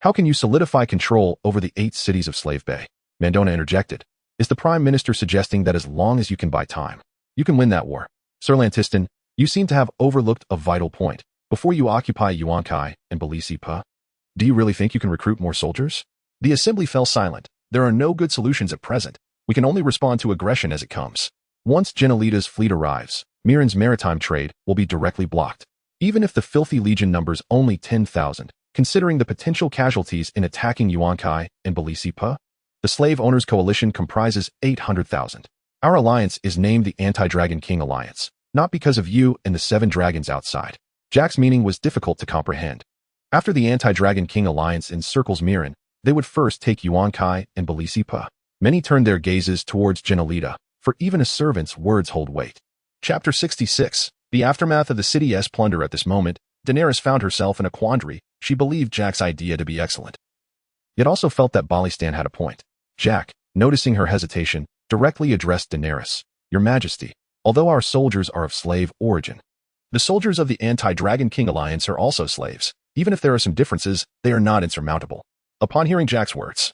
how can you solidify control over the 8 cities of Slave Bay? Mandona interjected. Is the Prime Minister suggesting that as long as you can buy time, you can win that war? Sir Lantiston, you seem to have overlooked a vital point. Before you occupy Yuankai and Balisi-pa, do you really think you can recruit more soldiers? The assembly fell silent. There are no good solutions at present. We can only respond to aggression as it comes. Once Genelita's fleet arrives, Miran's maritime trade will be directly blocked. Even if the filthy legion numbers only 10,000, considering the potential casualties in attacking Yuankai and Balisi-pa, the slave owners coalition comprises 800,000. Our alliance is named the Anti-Dragon King Alliance, not because of you and the 7 dragons outside. Jack's meaning was difficult to comprehend. After the Anti-Dragon King Alliance encircles Miran, they would first take Yuankai and Balisi-pa. Many turned their gazes towards Genelita, for even a servant's words hold weight. Chapter 66. The aftermath of the city's plunder. At this moment, Daenerys found herself in a quandary. She believed Jack's idea to be excellent, yet also felt that Balistan had a point. Jack, noticing her hesitation, directly addressed Daenerys. Your Majesty, although our soldiers are of slave origin, the soldiers of the Anti-Dragon King Alliance are also slaves. Even if there are some differences, they are not insurmountable. Upon hearing Jack's words,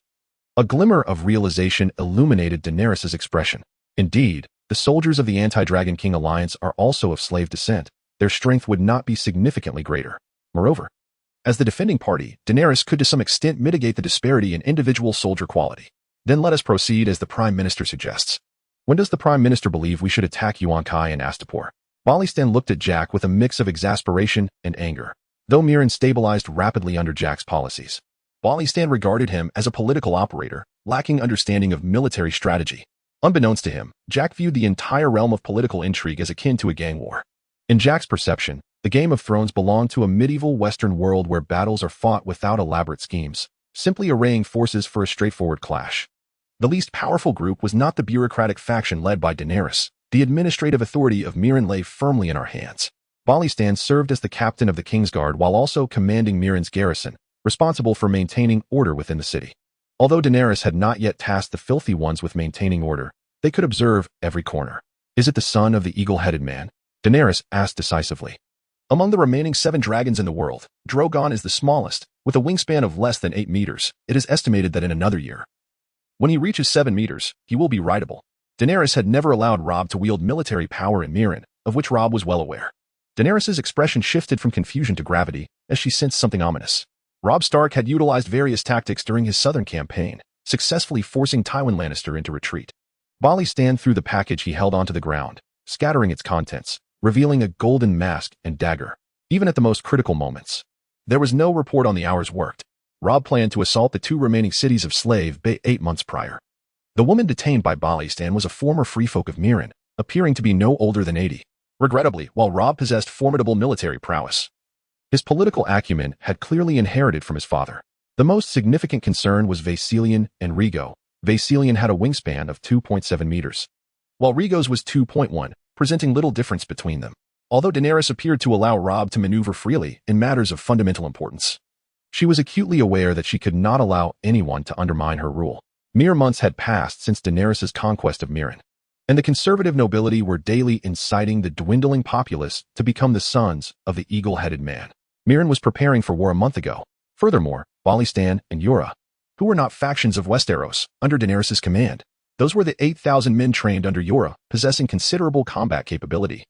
a glimmer of realization illuminated Daenerys' expression. Indeed, the soldiers of the Anti-Dragon King Alliance are also of slave descent. Their strength would not be significantly greater. Moreover, as the defending party, Daenerys could to some extent mitigate the disparity in individual soldier quality. Then let us proceed as the Prime Minister suggests. When does the Prime Minister believe we should attack Yuankai and Astapor? Balistan looked at Jack with a mix of exasperation and anger. Though Miran stabilized rapidly under Jack's policies, Balistan regarded him as a political operator, lacking understanding of military strategy. Unbeknownst to him, Jack viewed the entire realm of political intrigue as akin to a gang war. In Jack's perception, the Game of Thrones belonged to a medieval Western world where battles are fought without elaborate schemes, simply arraying forces for a straightforward clash. The least powerful group was not the bureaucratic faction led by Daenerys. The administrative authority of Miran lay firmly in our hands. Balistan served as the captain of the Kingsguard while also commanding Miran's garrison, responsible for maintaining order within the city. Although Daenerys had not yet tasked the filthy ones with maintaining order, they could observe every corner. Is it the son of the eagle-headed man? Daenerys asked decisively. Among the remaining 7 dragons in the world, Drogon is the smallest, with a wingspan of less than 8 meters. It is estimated that in another year, when he reaches 7 meters, he will be rideable. Daenerys had never allowed Robb to wield military power in Miran, of which Robb was well aware. Daenerys' expression shifted from confusion to gravity as she sensed something ominous. Robb Stark had utilized various tactics during his southern campaign, successfully forcing Tywin Lannister into retreat. Balistan threw the package he held onto the ground, scattering its contents, revealing a golden mask and dagger. Even at the most critical moments, there was no report on the hours worked. Robb planned to assault the 2 remaining cities of Slave Bay 8 months prior. The woman detained by Balistan was a former freefolk of Miran, appearing to be no older than 80. Regrettably, while Robb possessed formidable military prowess, his political acumen had clearly inherited from his father. The most significant concern was Vaesilian and Rhaego. Vaesilian had a wingspan of 2.7 meters, while Rhaego's was 2.1, presenting little difference between them. Although Daenerys appeared to allow Robb to maneuver freely in matters of fundamental importance, she was acutely aware that she could not allow anyone to undermine her rule. Mere months had passed since Daenerys' conquest of Miran, and the conservative nobility were daily inciting the dwindling populace to become the sons of the eagle-headed man. Miran was preparing for war a month ago. Furthermore, Balistan and Yura, who were not factions of Westeros, under Daenerys' command, those were the 8,000 men trained under Yura, possessing considerable combat capability,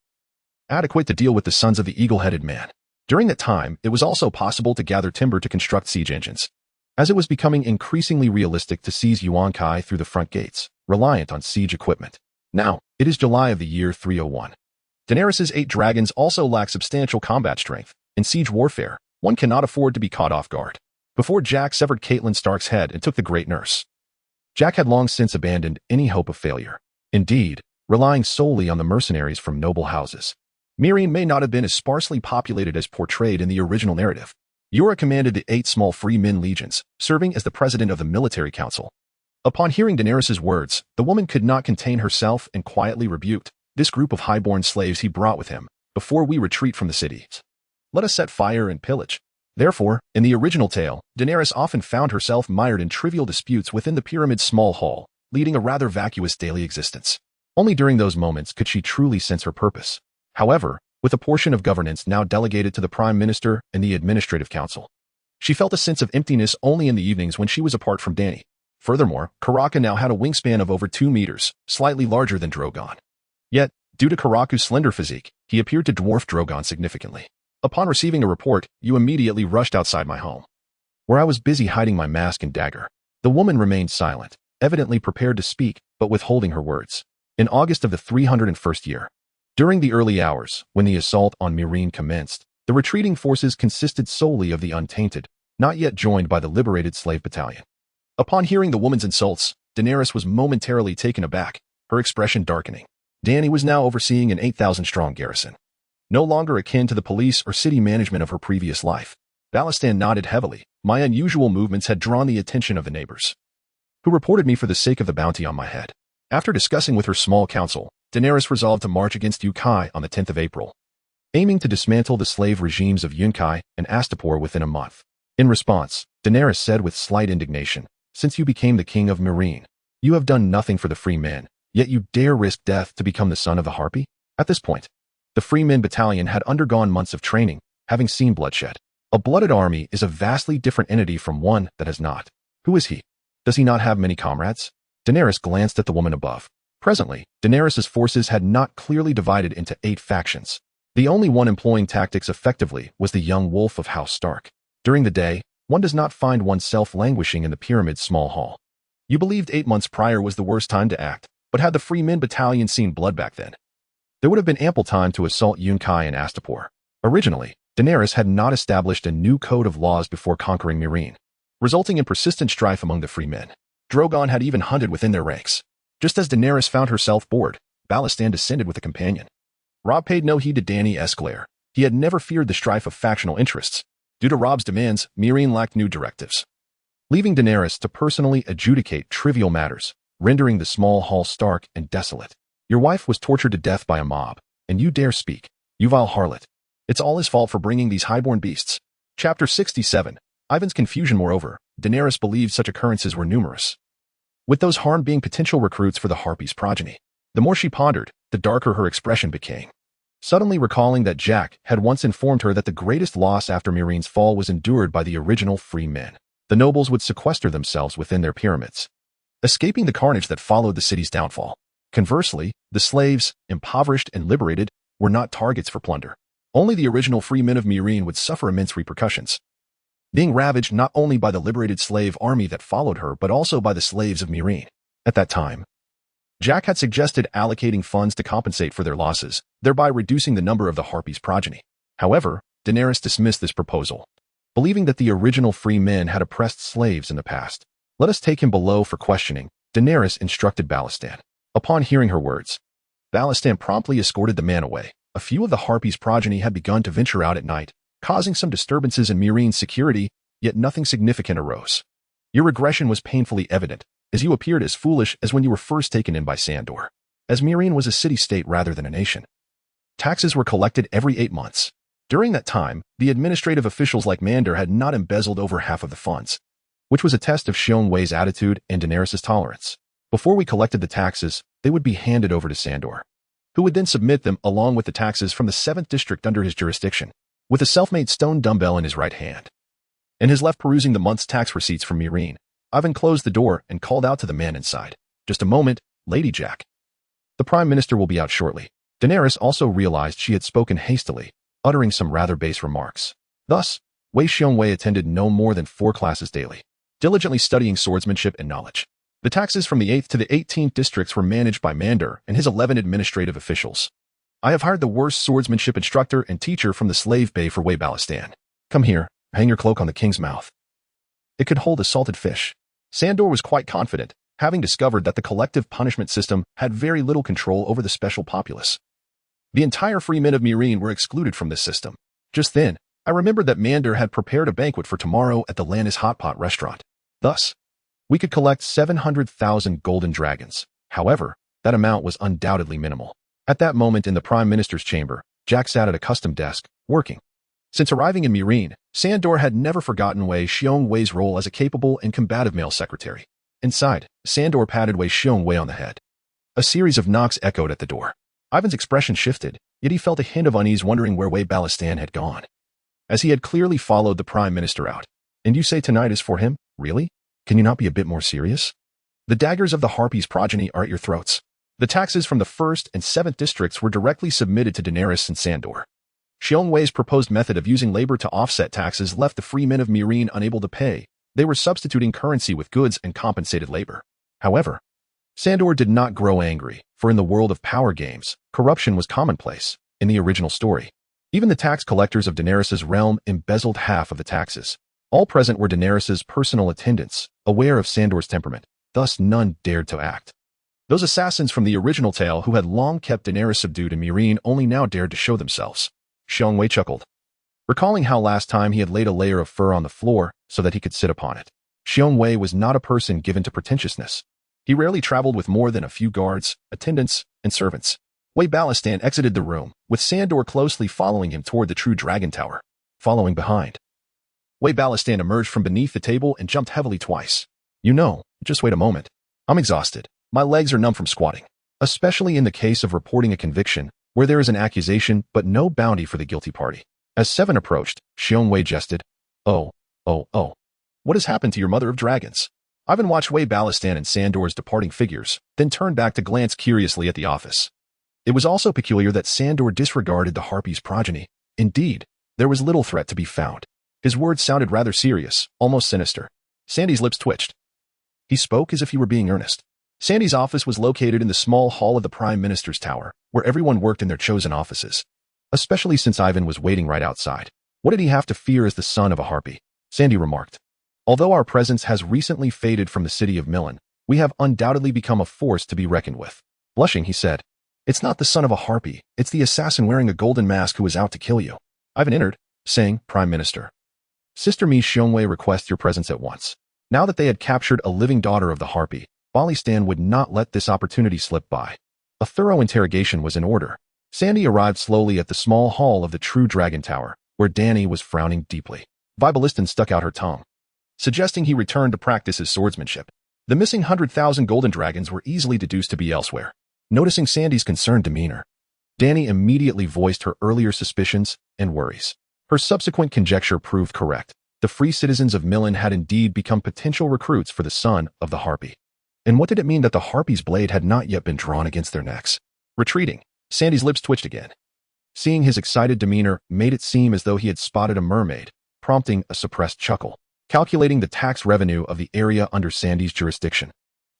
adequate to deal with the sons of the eagle-headed man. During that time, it was also possible to gather timber to construct siege engines, as it was becoming increasingly realistic to seize Yuankai through the front gates, reliant on siege equipment. Now, it is July of the year 301. Daenerys' 8 dragons also lack substantial combat strength. In siege warfare, one cannot afford to be caught off guard. Before Jack severed Catelyn Stark's head and took the Great Nurse, Jack had long since abandoned any hope of failure. Indeed, relying solely on the mercenaries from noble houses, Miran may not have been as sparsely populated as portrayed in the original narrative. Yura commanded the 8 small free men legions, serving as the president of the military council. Upon hearing Daenerys' words, the woman could not contain herself and quietly rebuked this group of highborn slaves he brought with him. Before we retreat from the cities, let us set fire and pillage. Therefore, in the original tale, Daenerys often found herself mired in trivial disputes within the pyramid's small hall, leading a rather vacuous daily existence. Only during those moments could she truly sense her purpose. However, with a portion of governance now delegated to the Prime Minister and the Administrative Council, she felt a sense of emptiness only in the evenings when she was apart from Dany. Furthermore, Karaka now had a wingspan of over 2 meters, slightly larger than Drogon. Yet, due to Karaku's slender physique, he appeared to dwarf Drogon significantly. Upon receiving a report, you immediately rushed outside my home, where I was busy hiding my mask and dagger. The woman remained silent, evidently prepared to speak, but withholding her words. In August of the 301st year, during the early hours, when the assault on Meereen commenced, the retreating forces consisted solely of the untainted, not yet joined by the liberated slave battalion. Upon hearing the woman's insults, Daenerys was momentarily taken aback, her expression darkening. Dany was now overseeing an 8,000-strong garrison, no longer akin to the police or city management of her previous life. Balistan nodded heavily. My unusual movements had drawn the attention of the neighbors, who reported me for the sake of the bounty on my head. After discussing with her small council, Daenerys resolved to march against Yunkai on the 10th of April, aiming to dismantle the slave regimes of Yunkai and Astapor within a month. In response, Daenerys said with slight indignation, "Since you became the king of Meereen, you have done nothing for the free men, yet you dare risk death to become the son of the Harpy?" At this point, the Free Men Battalion had undergone months of training, having seen bloodshed. A blooded army is a vastly different entity from one that has not. Who is he? Does he not have many comrades? Daenerys glanced at the woman above. Presently, Daenerys' forces had not clearly divided into 8 factions. The only one employing tactics effectively was the young wolf of House Stark. During the day, one does not find oneself languishing in the pyramid's small hall. You believed 8 months prior was the worst time to act, but had the Free Men Battalion seen blood back then, there would have been ample time to assault Yunkai and Astapor. Originally, Daenerys had not established a new code of laws before conquering Meereen, resulting in persistent strife among the free men. Drogon had even hunted within their ranks. Just as Daenerys found herself bored, Balistan descended with a companion. Robb paid no heed to Dany Esclair. He had never feared the strife of factional interests. Due to Robb's demands, Meereen lacked new directives, leaving Daenerys to personally adjudicate trivial matters, rendering the small hall stark and desolate. Your wife was tortured to death by a mob, and you dare speak, you vile harlot. It's all his fault for bringing these highborn beasts. Chapter 67. Ivan's confusion. Moreover, Daenerys believed such occurrences were numerous, with those harmed being potential recruits for the Harpy's progeny. The more she pondered, the darker her expression became. Suddenly recalling that Jack had once informed her that the greatest loss after Meereen's fall was endured by the original free men. The nobles would sequester themselves within their pyramids, escaping the carnage that followed the city's downfall. Conversely, the slaves, impoverished and liberated, were not targets for plunder. Only the original free men of Meereen would suffer immense repercussions, being ravaged not only by the liberated slave army that followed her but also by the slaves of Meereen. At that time, Jack had suggested allocating funds to compensate for their losses, thereby reducing the number of the Harpy's progeny. However, Daenerys dismissed this proposal, believing that the original free men had oppressed slaves in the past. "Let us take him below for questioning," Daenerys instructed Balistan. Upon hearing her words, Balistan promptly escorted the man away. A few of the Harpy's progeny had begun to venture out at night, causing some disturbances in Meereen's security, yet nothing significant arose. Your regression was painfully evident, as you appeared as foolish as when you were first taken in by Sandor. As Meereen was a city-state rather than a nation, taxes were collected every 8 months. During that time, the administrative officials like Mandar had not embezzled over half of the funds, which was a test of Xiong Wei's attitude and Daenerys' tolerance. Before we collected the taxes, they would be handed over to Sandor, who would then submit them along with the taxes from the 7th district under his jurisdiction, with a self-made stone dumbbell in his right hand, and his left perusing the month's tax receipts from Meereen. Ivan closed the door and called out to the man inside. "Just a moment, Lady Jack. The Prime Minister will be out shortly." Daenerys also realized she had spoken hastily, uttering some rather base remarks. Thus, Wei Xiong Wei attended no more than 4 classes daily, diligently studying swordsmanship and knowledge. The taxes from the 8th to the 18th districts were managed by Mandar and his 11 administrative officials. "I have hired the worst swordsmanship instructor and teacher from the slave bay for Wei Balistan. Come here, hang your cloak on the king's mouth. It could hold a salted fish." Sandor was quite confident, having discovered that the collective punishment system had very little control over the special populace. The entire free men of Meereen were excluded from this system. Just then, I remembered that Mandar had prepared a banquet for tomorrow at the Lannis Hot Pot restaurant. Thus, we could collect 700,000 golden dragons. However, that amount was undoubtedly minimal. At that moment in the Prime Minister's chamber, Jack sat at a custom desk, working. Since arriving in Meereen, Sandor had never forgotten Wei Xiong Wei's role as a capable and combative male secretary. Inside, Sandor patted Wei Xiong Wei on the head. A series of knocks echoed at the door. Ivan's expression shifted, yet he felt a hint of unease, wondering where Wei Balistan had gone, as he had clearly followed the Prime Minister out. "And you say tonight is for him? Really? Can you not be a bit more serious? The daggers of the Harpy's progeny are at your throats. The taxes from the 1st and 7th districts were directly submitted to Daenerys and Sandor. Xiongwei's proposed method of using labor to offset taxes left the free men of Meereen unable to pay. They were substituting currency with goods and compensated labor. However, Sandor did not grow angry, for in the world of power games, corruption was commonplace. In the original story, even the tax collectors of Daenerys' realm embezzled half of the taxes. All present were Daenerys' personal attendants, aware of Sandor's temperament, thus none dared to act. Those assassins from the original tale who had long kept Daenerys subdued in Meereen only now dared to show themselves. Xiongwei chuckled, recalling how last time he had laid a layer of fur on the floor so that he could sit upon it. Xiongwei was not a person given to pretentiousness. He rarely traveled with more than a few guards, attendants, and servants. Wei Ballastan exited the room, with Sandor closely following him toward the true dragon tower. Following behind, Wei Ballastan emerged from beneath the table and jumped heavily twice. Just wait a moment. I'm exhausted. My legs are numb from squatting. Especially in the case of reporting a conviction, where there is an accusation but no bounty for the guilty party. As Seven approached, Xiongwei jested, Oh. What has happened to your mother of dragons? Ivan watched Wei Ballastan and Sandor's departing figures, then turned back to glance curiously at the office. It was also peculiar that Sandor disregarded the Harpy's progeny. Indeed, there was little threat to be found. His words sounded rather serious, almost sinister. Sandy's lips twitched. He spoke as if he were being earnest. Sandy's office was located in the small hall of the Prime Minister's tower, where everyone worked in their chosen offices. Especially since Ivan was waiting right outside. What did he have to fear as the son of a Harpy? Sandy remarked. Although our presence has recently faded from the city of Milan, we have undoubtedly become a force to be reckoned with. Blushing, he said, It's not the son of a Harpy, it's the assassin wearing a golden mask who is out to kill you. Ivan entered, saying, Prime Minister. Sister Mi Xiongwei requests your presence at once. Now that they had captured a living daughter of the Harpy, Ballastan would not let this opportunity slip by. A thorough interrogation was in order. Sandy arrived slowly at the small hall of the true dragon tower, where Dany was frowning deeply. Vi Ballastan stuck out her tongue, suggesting he return to practice his swordsmanship. The missing 100,000 golden dragons were easily deduced to be elsewhere. Noticing Sandy's concerned demeanor, Dany immediately voiced her earlier suspicions and worries. Her subsequent conjecture proved correct. The free citizens of Milan had indeed become potential recruits for the son of the Harpy. And what did it mean that the Harpy's blade had not yet been drawn against their necks? Retreating, Sandy's lips twitched again. Seeing his excited demeanor made it seem as though he had spotted a mermaid, prompting a suppressed chuckle. Calculating the tax revenue of the area under Sandy's jurisdiction,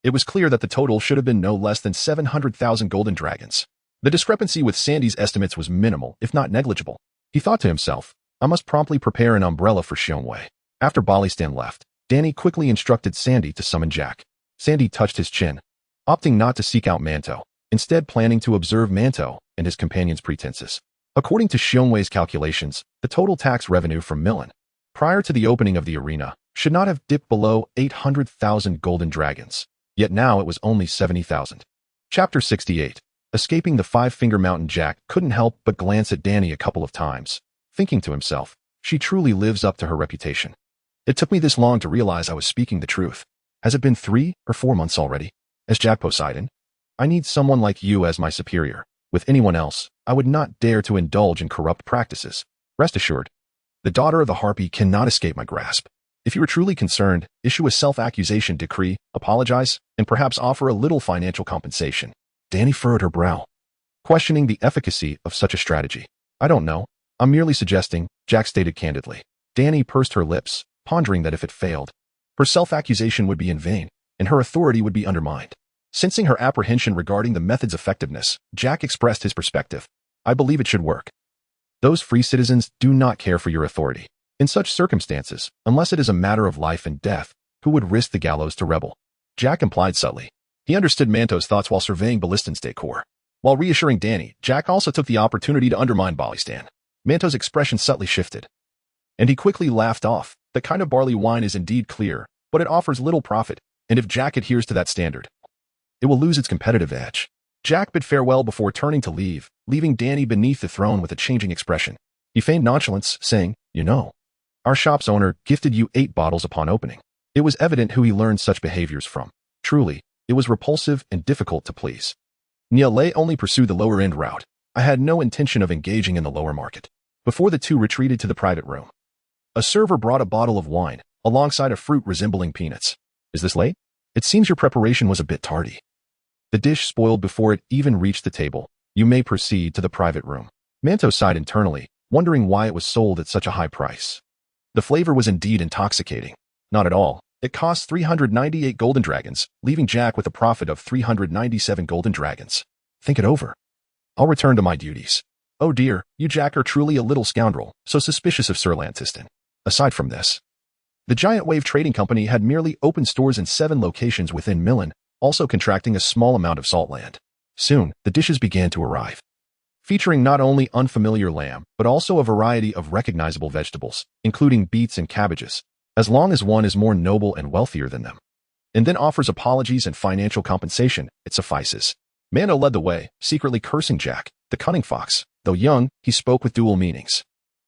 it was clear that the total should have been no less than 700,000 golden dragons. The discrepancy with Sandy's estimates was minimal, if not negligible. He thought to himself, I must promptly prepare an umbrella for Xiongwei. After Ballastan left, Dany quickly instructed Sandy to summon Jack. Sandy touched his chin, opting not to seek out Manto, instead planning to observe Manto and his companion's pretenses. According to Xiongwei's calculations, the total tax revenue from Milan, prior to the opening of the arena, should not have dipped below 800,000 golden dragons, yet now it was only 70,000. Chapter 68. Escaping the Five-Finger Mountain. Jack couldn't help but glance at Dany a couple of times, thinking to himself, she truly lives up to her reputation. It took me this long to realize I was speaking the truth. Has it been 3 or 4 months already? As Jack Poseidon, I need someone like you as my superior. With anyone else, I would not dare to indulge in corrupt practices. Rest assured, the daughter of the Harpy cannot escape my grasp. If you are truly concerned, issue a self-accusation decree, apologize, and perhaps offer a little financial compensation. Dany furrowed her brow, questioning the efficacy of such a strategy. I don't know. I'm merely suggesting, Jack stated candidly. Dany pursed her lips, pondering that if it failed, her self-accusation would be in vain, and her authority would be undermined. Sensing her apprehension regarding the method's effectiveness, Jack expressed his perspective. I believe it should work. Those free citizens do not care for your authority. In such circumstances, unless it is a matter of life and death, who would risk the gallows to rebel? Jack implied subtly. He understood Manto's thoughts while surveying Ballistan's decor. While reassuring Dany, Jack also took the opportunity to undermine Ballastan. Manto's expression subtly shifted, and he quickly laughed off. The kind of barley wine is indeed clear, but it offers little profit, and if Jack adheres to that standard, it will lose its competitive edge. Jack bid farewell before turning to leave, leaving Dany beneath the throne with a changing expression. He feigned nonchalance, saying, Our shop's owner gifted you 8 bottles upon opening. It was evident who he learned such behaviors from. Truly, it was repulsive and difficult to please. Nia Lei only pursued the lower-end route. I had no intention of engaging in the lower market. Before the two retreated to the private room, a server brought a bottle of wine, alongside a fruit resembling peanuts. Is this late? It seems your preparation was a bit tardy. The dish spoiled before it even reached the table. You may proceed to the private room. Manto sighed internally, wondering why it was sold at such a high price. The flavor was indeed intoxicating. Not at all. It cost 398 golden dragons, leaving Jack with a profit of 397 golden dragons. Think it over. I'll return to my duties. Oh dear, you Jack are truly a little scoundrel, so suspicious of Sir Lantiston. Aside from this, the Giant Wave Trading Company had merely opened stores in 7 locations within Milan, also contracting a small amount of salt land. Soon, the dishes began to arrive, featuring not only unfamiliar lamb, but also a variety of recognizable vegetables, including beets and cabbages, as long as one is more noble and wealthier than them, and then offers apologies and financial compensation, it suffices. Mando led the way, secretly cursing Jack, the cunning fox. Though young, he spoke with dual meanings.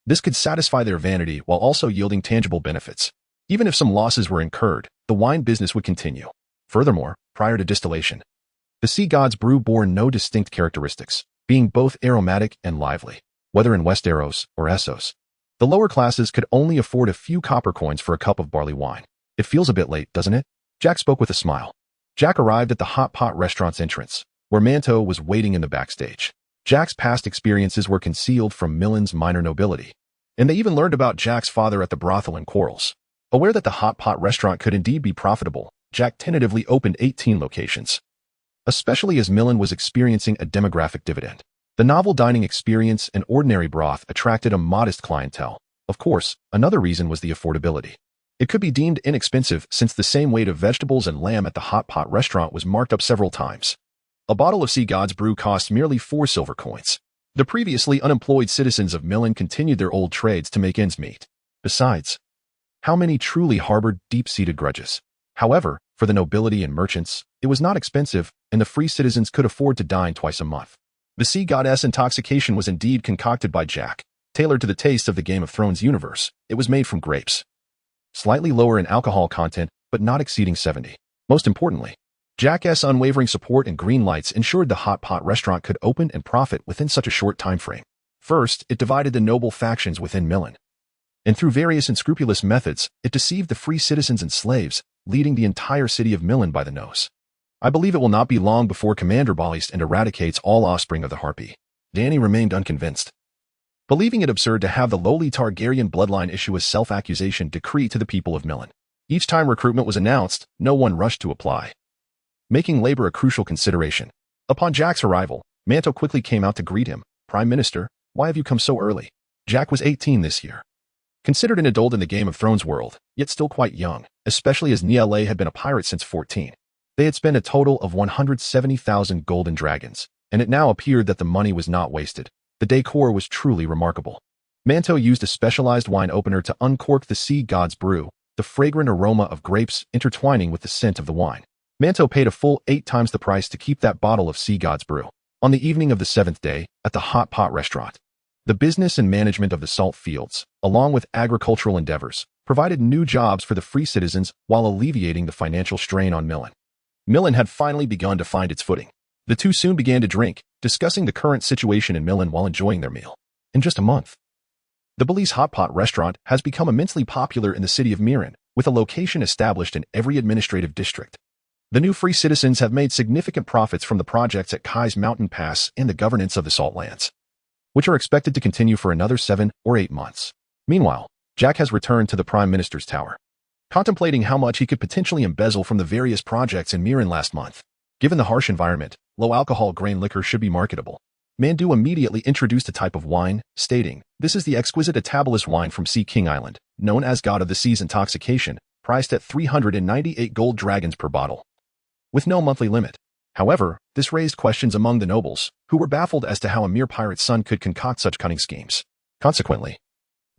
This could satisfy their vanity while also yielding tangible benefits. Even if some losses were incurred, the wine business would continue. Furthermore, prior to distillation, the sea god's brew bore no distinct characteristics, being both aromatic and lively. Whether in Westeros or Essos, the lower classes could only afford a few copper coins for a cup of barley wine. It feels a bit late, doesn't it? Jack spoke with a smile. Jack arrived at the hot pot restaurant's entrance, where Manto was waiting in the backstage. Jack's past experiences were concealed from Milan's minor nobility, and they even learned about Jack's father at the brothel in Quarrels. Aware that the hot pot restaurant could indeed be profitable, Jack tentatively opened 18 locations, especially as Milan was experiencing a demographic dividend. The novel dining experience and ordinary broth attracted a modest clientele. Of course, another reason was the affordability. It could be deemed inexpensive since the same weight of vegetables and lamb at the hot pot restaurant was marked up several times. A bottle of Sea God's brew cost merely 4 silver coins. The previously unemployed citizens of Milan continued their old trades to make ends meet. Besides, how many truly harbored deep-seated grudges? However, for the nobility and merchants, it was not expensive, and the free citizens could afford to dine twice a month. The sea goddess intoxication was indeed concocted by Jack, tailored to the taste of the Game of Thrones universe. It was made from grapes, slightly lower in alcohol content, but not exceeding 70. Most importantly, Jack's unwavering support and green lights ensured the hot pot restaurant could open and profit within such a short time frame. First, it divided the noble factions within Milan, and through various unscrupulous methods, it deceived the free citizens and slaves, leading the entire city of Milan by the nose. I believe it will not be long before Commander Ballist and eradicates all offspring of the Harpy. Dany remained unconvinced, believing it absurd to have the lowly Targaryen bloodline issue a self-accusation decree to the people of Milan. Each time recruitment was announced, no one rushed to apply, making labor a crucial consideration. Upon Jack's arrival, Manto quickly came out to greet him. Prime Minister, why have you come so early? Jack was 18 this year, considered an adult in the Game of Thrones world, yet still quite young, especially as Niele had been a pirate since 14. They had spent a total of 170,000 golden dragons, and it now appeared that the money was not wasted. The decor was truly remarkable. Manto used a specialized wine opener to uncork the sea god's brew, the fragrant aroma of grapes intertwining with the scent of the wine. Manto paid a full 8 times the price to keep that bottle of sea god's brew. On the evening of the 7th day, at the hot pot restaurant, the business and management of the salt fields, along with agricultural endeavors, provided new jobs for the free citizens while alleviating the financial strain on Milan. Milan had finally begun to find its footing. The two soon began to drink, discussing the current situation in Milan while enjoying their meal. In just a month, the Belize Hot Pot restaurant has become immensely popular in the city of Miran, with a location established in every administrative district. The new free citizens have made significant profits from the projects at Kai's Mountain Pass and the governance of the salt lands, which are expected to continue for another 7 or 8 months. Meanwhile, Jack has returned to the Prime Minister's tower, contemplating how much he could potentially embezzle from the various projects in Miran last month. Given the harsh environment, low-alcohol grain liquor should be marketable. Mandu immediately introduced a type of wine, stating, "This is the exquisite Atabalus wine from Sea King Island, known as God of the Sea's intoxication, priced at 398 gold dragons per bottle, with no monthly limit." However, this raised questions among the nobles, who were baffled as to how a mere pirate's son could concoct such cunning schemes. Consequently,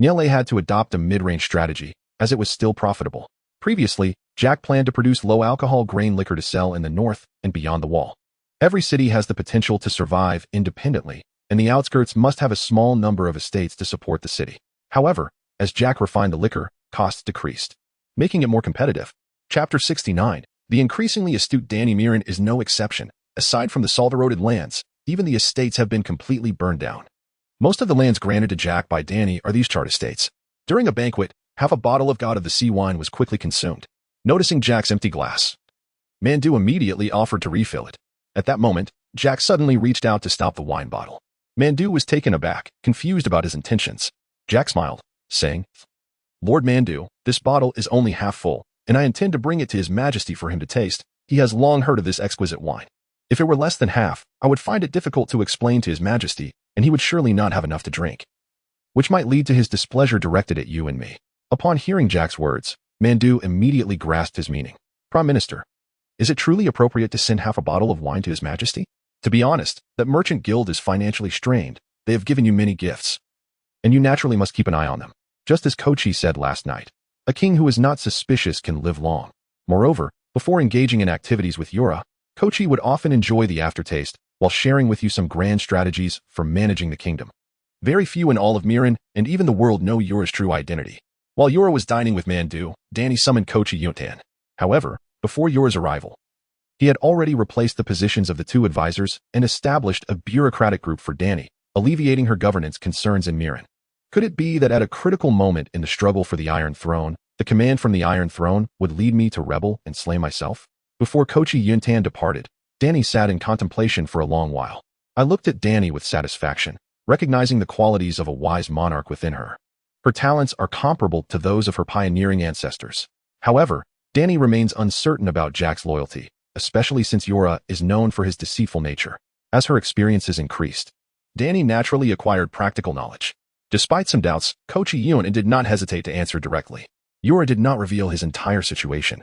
Niele had to adopt a mid-range strategy, as it was still profitable. Previously, Jack planned to produce low-alcohol grain liquor to sell in the north and beyond the wall. Every city has the potential to survive independently, and the outskirts must have a small number of estates to support the city. However, as Jack refined the liquor, costs decreased, making it more competitive. Chapter 69. The increasingly astute Dany Miran is no exception. Aside from the salt-eroded lands, even the estates have been completely burned down. Most of the lands granted to Jack by Dany are these chart estates. During a banquet, half a bottle of God of the Sea wine was quickly consumed. noticing Jack's empty glass. Mandu immediately offered to refill it. At that moment, Jack suddenly reached out to stop the wine bottle. Mandu was taken aback, confused about his intentions. Jack smiled, saying, "Lord Mandu, this bottle is only half full, and I intend to bring it to His Majesty for him to taste. He has long heard of this exquisite wine. If it were less than half, I would find it difficult to explain to His Majesty, and he would surely not have enough to drink, which might lead to his displeasure directed at you and me." Upon hearing Jack's words, Mandu immediately grasped his meaning. "Prime Minister, is it truly appropriate to send half a bottle of wine to His Majesty? To be honest, that merchant guild is financially strained. They have given you many gifts, and you naturally must keep an eye on them. Just as Kochi said last night, a king who is not suspicious can live long. Moreover, before engaging in activities with Yura, Kochi would often enjoy the aftertaste while sharing with you some grand strategies for managing the kingdom. Very few in all of Miran and even the world know Yura's true identity." While Yura was dining with Mandu, Danny summoned Kochi Yuntan. However, before Yura's arrival, he had already replaced the positions of the two advisors and established a bureaucratic group for Danny, alleviating her governance concerns in Miran. Could it be that at a critical moment in the struggle for the Iron Throne, the command from the Iron Throne would lead me to rebel and slay myself? Before Kochi Yuntan departed, Danny sat in contemplation for a long while. I looked at Danny with satisfaction, recognizing the qualities of a wise monarch within her. Her talents are comparable to those of her pioneering ancestors. However, Danny remains uncertain about Jack's loyalty, especially since Yura is known for his deceitful nature. As her experiences increased, Danny naturally acquired practical knowledge. Despite some doubts, Kochi Yun did not hesitate to answer directly. Yura did not reveal his entire situation,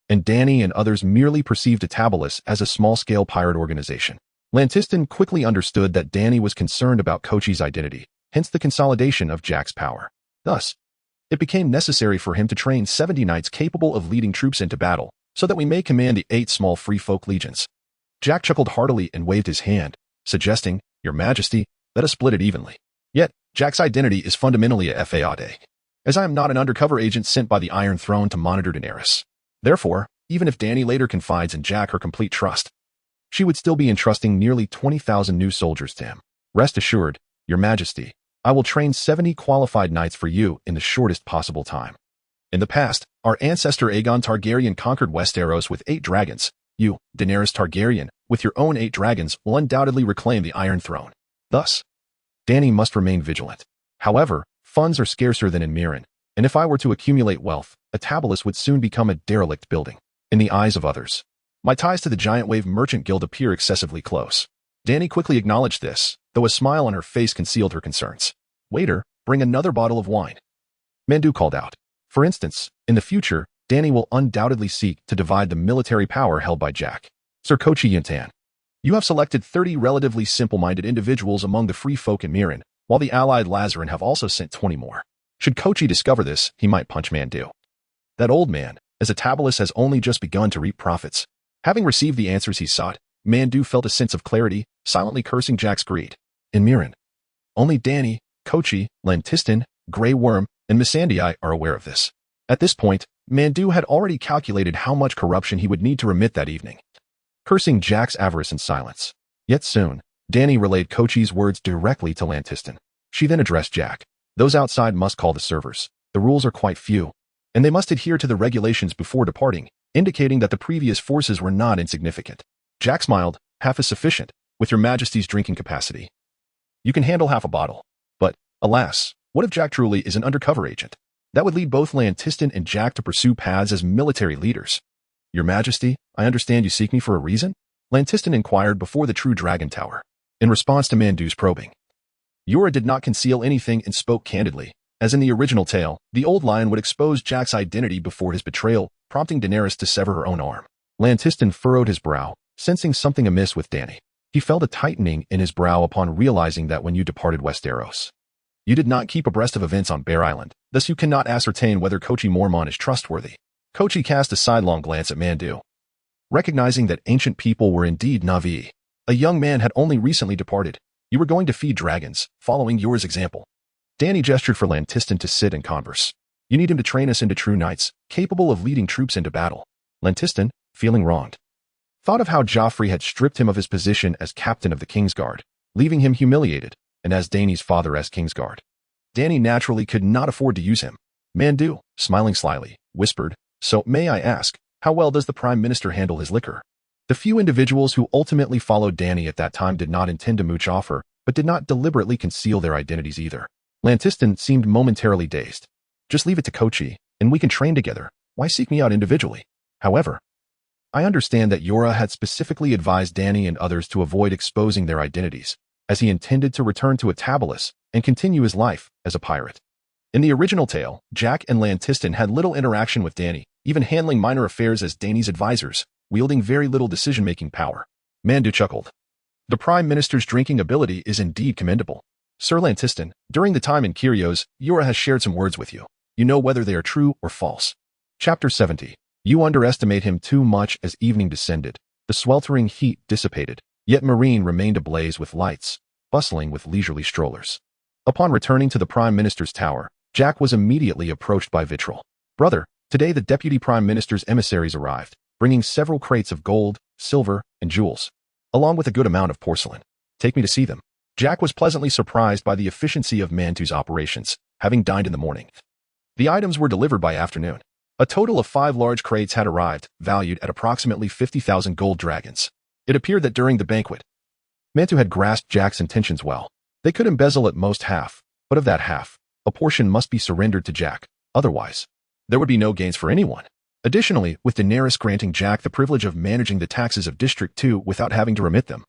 and Danny and others merely perceived Atabalus as a small-scale pirate organization. Lantiston quickly understood that Danny was concerned about Kochi's identity, hence the consolidation of Jack's power. Thus, it became necessary for him to train 70 knights capable of leading troops into battle, so that we may command the 8 small free folk legions. Jack chuckled heartily and waved his hand, suggesting, "Your Majesty, let us split it evenly." Yet, Jack's identity is fundamentally a FAAD, as I am not an undercover agent sent by the Iron Throne to monitor Daenerys. Therefore, even if Danny later confides in Jack her complete trust, she would still be entrusting nearly 20,000 new soldiers to him. "Rest assured, Your Majesty, I will train 70 qualified knights for you in the shortest possible time. In the past, our ancestor Aegon Targaryen conquered Westeros with 8 dragons. You, Daenerys Targaryen, with your own 8 dragons, will undoubtedly reclaim the Iron Throne. Thus, Danny must remain vigilant. However, funds are scarcer than in Miran, and if I were to accumulate wealth, Atabalus would soon become a derelict building. In the eyes of others, my ties to the Giant Wave Merchant Guild appear excessively close." Danny quickly acknowledged this, though a smile on her face concealed her concerns. "Waiter, bring another bottle of wine," Mandu called out. For instance, in the future, Danny will undoubtedly seek to divide the military power held by Jack. "Sir Kochi Yuntan, you have selected 30 relatively simple-minded individuals among the free folk in Miran, while the allied Lazarin have also sent 20 more. Should Kochi discover this, he might punch Mandu. That old man, as Atabalus has only just begun to reap profits." Having received the answers he sought, Mandu felt a sense of clarity, silently cursing Jack's greed. In Miran, only Danny, Kochi, Lantiston, Grey Worm, and Missandei are aware of this. At this point, Mandu had already calculated how much corruption he would need to remit that evening, cursing Jack's avarice in silence. Yet soon, Danny relayed Kochi's words directly to Lantiston. She then addressed Jack. "Those outside must call the servers. The rules are quite few, and they must adhere to the regulations before departing," indicating that the previous forces were not insignificant. Jack smiled. "Half is sufficient, with Your Majesty's drinking capacity. You can handle half a bottle. But, alas, what if Jack truly is an undercover agent? That would lead both Lantiston and Jack to pursue paths as military leaders." "Your Majesty, I understand you seek me for a reason?" Lantiston inquired before the true Dragon Tower, in response to Mandu's probing. Yura did not conceal anything and spoke candidly. As in the original tale, the old lion would expose Jack's identity before his betrayal, prompting Daenerys to sever her own arm. Lantiston furrowed his brow, sensing something amiss with Danny. He felt a tightening in his brow upon realizing that when you departed Westeros, you did not keep abreast of events on Bear Island, thus you cannot ascertain whether Kochi Mormon is trustworthy. Kochi cast a sidelong glance at Mandu, recognizing that ancient people were indeed Na'vi. A young man had only recently departed. "You were going to feed dragons, following Yura's example." Danny gestured for Lantiston to sit and converse. "You need him to train us into true knights, capable of leading troops into battle." Lantiston, feeling wronged, thought of how Joffrey had stripped him of his position as captain of the Kingsguard, leaving him humiliated, and as Dany's father as Kingsguard. Danny naturally could not afford to use him. Mandu, smiling slyly, whispered, So, may I ask, how well does the Prime Minister handle his liquor? The few individuals who ultimately followed Danny at that time did not intend to mooch off her, but did not deliberately conceal their identities either. Lantiston seemed momentarily dazed. Just leave it to Kochi, and we can train together. Why seek me out individually? However, I understand that Yora had specifically advised Danny and others to avoid exposing their identities, as he intended to return to Atabalis and continue his life as a pirate. In the original tale, Jack and Lantiston had little interaction with Danny, even handling minor affairs as Danny's advisors, wielding very little decision-making power. Mandu chuckled. The Prime Minister's drinking ability is indeed commendable. Sir Lantiston, during the time in Kyrios, Yora has shared some words with you. You know whether they are true or false. Chapter 70. You underestimate him too much. As evening descended, the sweltering heat dissipated, yet Marine remained ablaze with lights, bustling with leisurely strollers. Upon returning to the Prime Minister's tower, Jack was immediately approached by Vitrol. Brother, today the Deputy Prime Minister's emissaries arrived, bringing several crates of gold, silver, and jewels, along with a good amount of porcelain. Take me to see them. Jack was pleasantly surprised by the efficiency of Mantu's operations, having dined in the morning. The items were delivered by afternoon. A total of 5 large crates had arrived, valued at approximately 50,000 gold dragons. It appeared that during the banquet, Mantu had grasped Jack's intentions well. They could embezzle at most half, but of that half, a portion must be surrendered to Jack. Otherwise, there would be no gains for anyone. Additionally, with Daenerys granting Jack the privilege of managing the taxes of District 2 without having to remit them,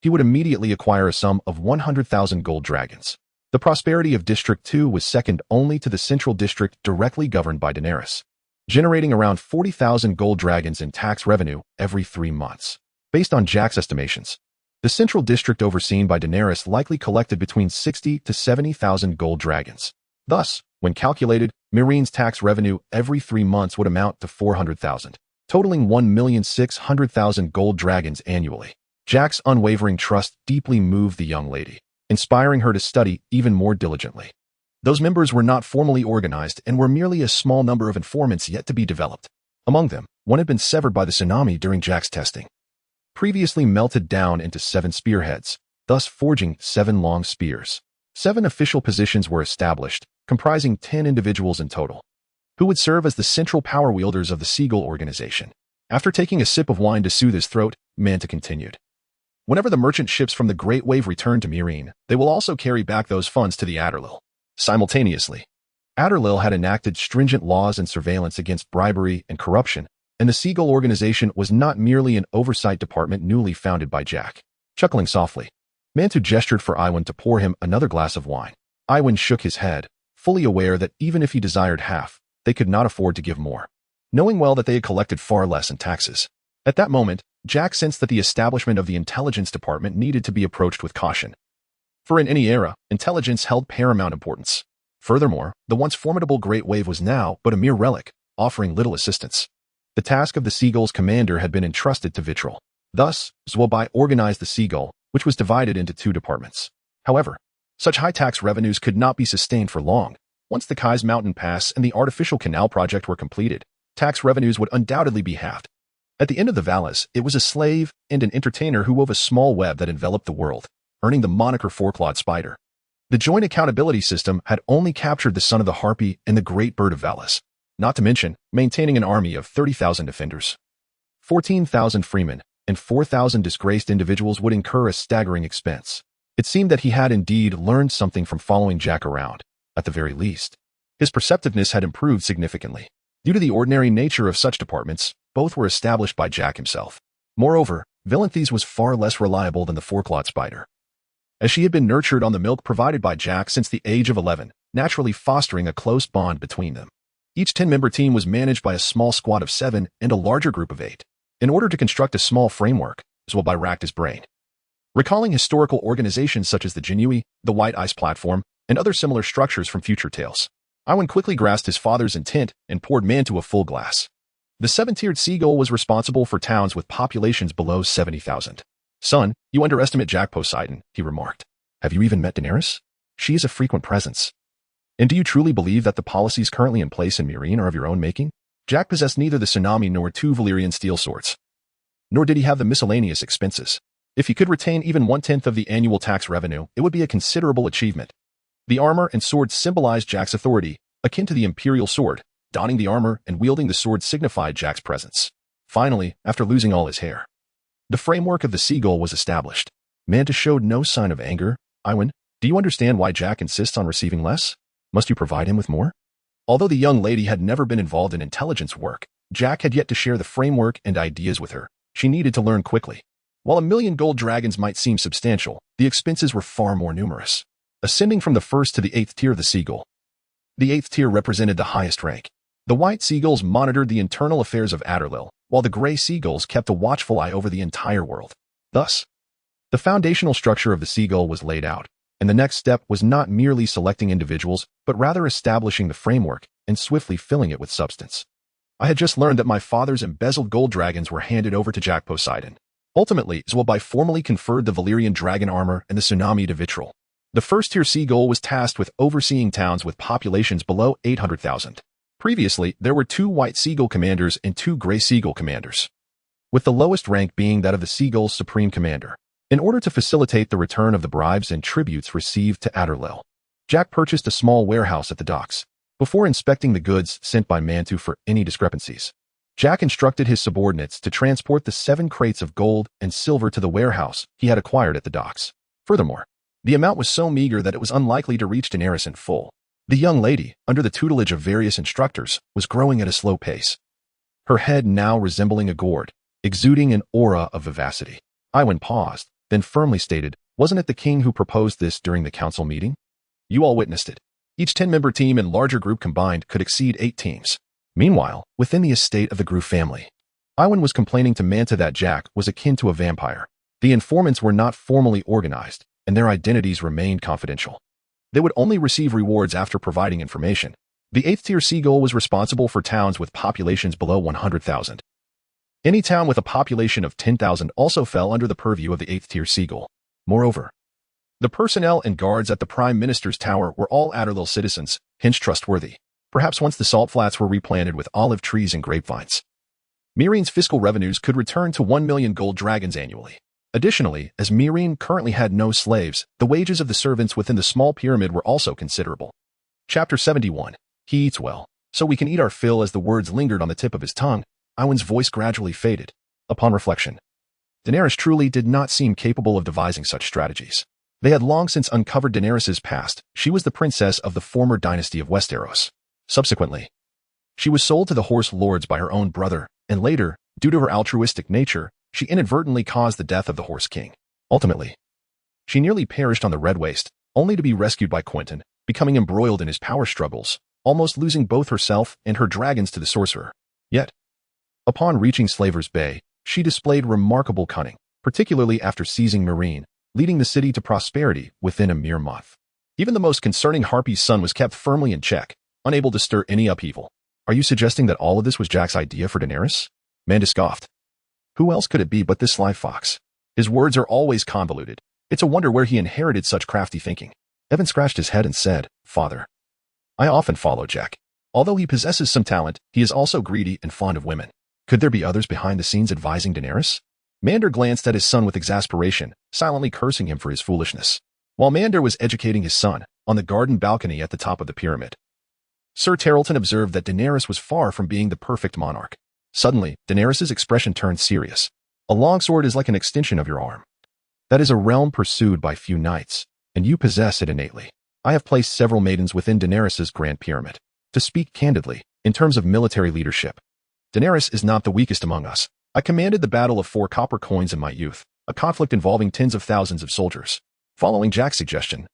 he would immediately acquire a sum of 100,000 gold dragons. The prosperity of District 2 was second only to the Central District directly governed by Daenerys, generating around 40,000 gold dragons in tax revenue every 3 months. Based on Jack's estimations, the Central District overseen by Daenerys likely collected between 60 to 70,000 gold dragons. Thus, when calculated, Marine's tax revenue every 3 months would amount to 400,000, totaling 1,600,000 gold dragons annually. Jack's unwavering trust deeply moved the young lady, inspiring her to study even more diligently. Those members were not formally organized and were merely a small number of informants yet to be developed. Among them, one had been severed by the tsunami during Jack's testing, previously melted down into 7 spearheads, thus forging 7 long spears. 7 official positions were established, comprising 10 individuals in total, who would serve as the central power wielders of the Seagull organization. After taking a sip of wine to soothe his throat, Manta continued. Whenever the merchant ships from the Great Wave return to Meereen, they will also carry back those funds to the Adderlil. Simultaneously, Adderlil had enacted stringent laws and surveillance against bribery and corruption, and the Seagull organization was not merely an oversight department newly founded by Jack. Chuckling softly, Mantu gestured for Iwan to pour him another glass of wine. Iwan shook his head, fully aware that even if he desired half, they could not afford to give more, knowing well that they had collected far less in taxes. At that moment, Jack sensed that the establishment of the intelligence department needed to be approached with caution. For in any era, intelligence held paramount importance. Furthermore, the once formidable Great Wave was now but a mere relic, offering little assistance. The task of the Seagull's commander had been entrusted to Vitrol. Thus, Zwobai organized the Seagull, which was divided into 2 departments. However, such high tax revenues could not be sustained for long. Once the Kai's Mountain Pass and the Artificial Canal project were completed, tax revenues would undoubtedly be halved. At the end of the Valis, it was a slave and an entertainer who wove a small web that enveloped the world, earning the moniker Four-Clawed Spider. The joint accountability system had only captured the son of the Harpy and the great bird of Valis, not to mention maintaining an army of 30,000 defenders. 14,000 freemen and 4,000 disgraced individuals would incur a staggering expense. It seemed that he had indeed learned something from following Jack around, at the very least. His perceptiveness had improved significantly. Due to the ordinary nature of such departments, both were established by Jack himself. Moreover, Villanthese was far less reliable than the Four-Clawed Spider, as she had been nurtured on the milk provided by Jack since the age of 11, naturally fostering a close bond between them. Each 10-member team was managed by a small squad of 7 and a larger group of 8. In order to construct a small framework, Zwobai racked his brain, recalling historical organizations such as the Jinui, the White Ice Platform, and other similar structures from future tales. Iwan quickly grasped his father's intent and poured Mantu a full glass. The 7-tiered Seagull was responsible for towns with populations below 70,000. Son, you underestimate Jack Poseidon, he remarked. Have you even met Daenerys? She is a frequent presence. And do you truly believe that the policies currently in place in Meereen are of your own making? Jack possessed neither the tsunami nor 2 Valyrian steel swords. Nor did he have the miscellaneous expenses. If he could retain even 1/10 of the annual tax revenue, it would be a considerable achievement. The armor and sword symbolized Jack's authority, akin to the imperial sword, donning the armor and wielding the sword signified Jack's presence. Finally, after losing all his hair, the framework of the seagull was established. Manta showed no sign of anger. Iwan, do you understand why Jack insists on receiving less? Must you provide him with more? Although the young lady had never been involved in intelligence work, Jack had yet to share the framework and ideas with her. She needed to learn quickly. While 1,000,000 gold dragons might seem substantial, the expenses were far more numerous. Ascending from the 1st to the 8th tier of the seagull. The 8th tier represented the highest rank. The white seagulls monitored the internal affairs of Adderlil, while the gray seagulls kept a watchful eye over the entire world. Thus, the foundational structure of the seagull was laid out, and the next step was not merely selecting individuals, but rather establishing the framework and swiftly filling it with substance. I had just learned that my father's embezzled gold dragons were handed over to Jack Poseidon. Ultimately, Zwilbai formally conferred the Valyrian dragon armor and the tsunami de vitriol. The 1st-tier seagull was tasked with overseeing towns with populations below 800,000. Previously, there were 2 white seagull commanders and 2 gray seagull commanders, with the lowest rank being that of the seagull's supreme commander. In order to facilitate the return of the bribes and tributes received to Adderlil, Jack purchased a small warehouse at the docks. Before inspecting the goods sent by Mantu for any discrepancies, Jack instructed his subordinates to transport the 7 crates of gold and silver to the warehouse he had acquired at the docks. Furthermore, the amount was so meager that it was unlikely to reach Daenerys in full. The young lady, under the tutelage of various instructors, was growing at a slow pace, her head now resembling a gourd, exuding an aura of vivacity. Iwan paused, then firmly stated, "Wasn't it the king who proposed this during the council meeting? You all witnessed it. Each 10-member team and larger group combined could exceed 8 teams. Meanwhile, within the estate of the Gru family, Iwan was complaining to Manta that Jack was akin to a vampire. The informants were not formally organized, and their identities remained confidential. They would only receive rewards after providing information. The 8th-tier seagull was responsible for towns with populations below 100,000. Any town with a population of 10,000 also fell under the purview of the 8th-tier seagull. Moreover, the personnel and guards at the Prime Minister's tower were all Adderlil citizens, hence trustworthy. Perhaps once the salt flats were replanted with olive trees and grapevines, Meereen's fiscal revenues could return to 1,000,000 gold dragons annually. Additionally, as Meereen currently had no slaves, the wages of the servants within the small pyramid were also considerable. Chapter 71. He eats well, so we can eat our fill. As the words lingered on the tip of his tongue, Iwan's voice gradually faded. Upon reflection, Daenerys truly did not seem capable of devising such strategies. They had long since uncovered Daenerys's past. She was the princess of the former dynasty of Westeros. Subsequently, she was sold to the Horse Lords by her own brother, and later, due to her altruistic nature, she inadvertently caused the death of the Horse King. Ultimately, she nearly perished on the Red Waste, only to be rescued by Quentyn, becoming embroiled in his power struggles, almost losing both herself and her dragons to the sorcerer. Yet, upon reaching Slaver's Bay, she displayed remarkable cunning, particularly after seizing Meereen, leading the city to prosperity within a mere month. Even the most concerning Harpy's son was kept firmly in check, unable to stir any upheaval. Are you suggesting that all of this was Jack's idea for Daenerys? Manda scoffed. Who else could it be but this sly fox? His words are always convoluted. It's a wonder where he inherited such crafty thinking. Evan scratched his head and said, "Father, I often follow Jack. Although he possesses some talent, he is also greedy and fond of women. Could there be others behind the scenes advising Daenerys?" Mander glanced at his son with exasperation, silently cursing him for his foolishness. While Mander was educating his son, on the garden balcony at the top of the pyramid, Sir Tarleton observed that Daenerys was far from being the perfect monarch. Suddenly, Daenerys' expression turned serious. "A longsword is like an extension of your arm. That is a realm pursued by few knights, and you possess it innately. I have placed several maidens within Daenerys' Grand Pyramid. To speak candidly, in terms of military leadership, Daenerys is not the weakest among us. I commanded the Battle of 4 Copper Coins in my youth, a conflict involving tens of thousands of soldiers. Following Jack's suggestion,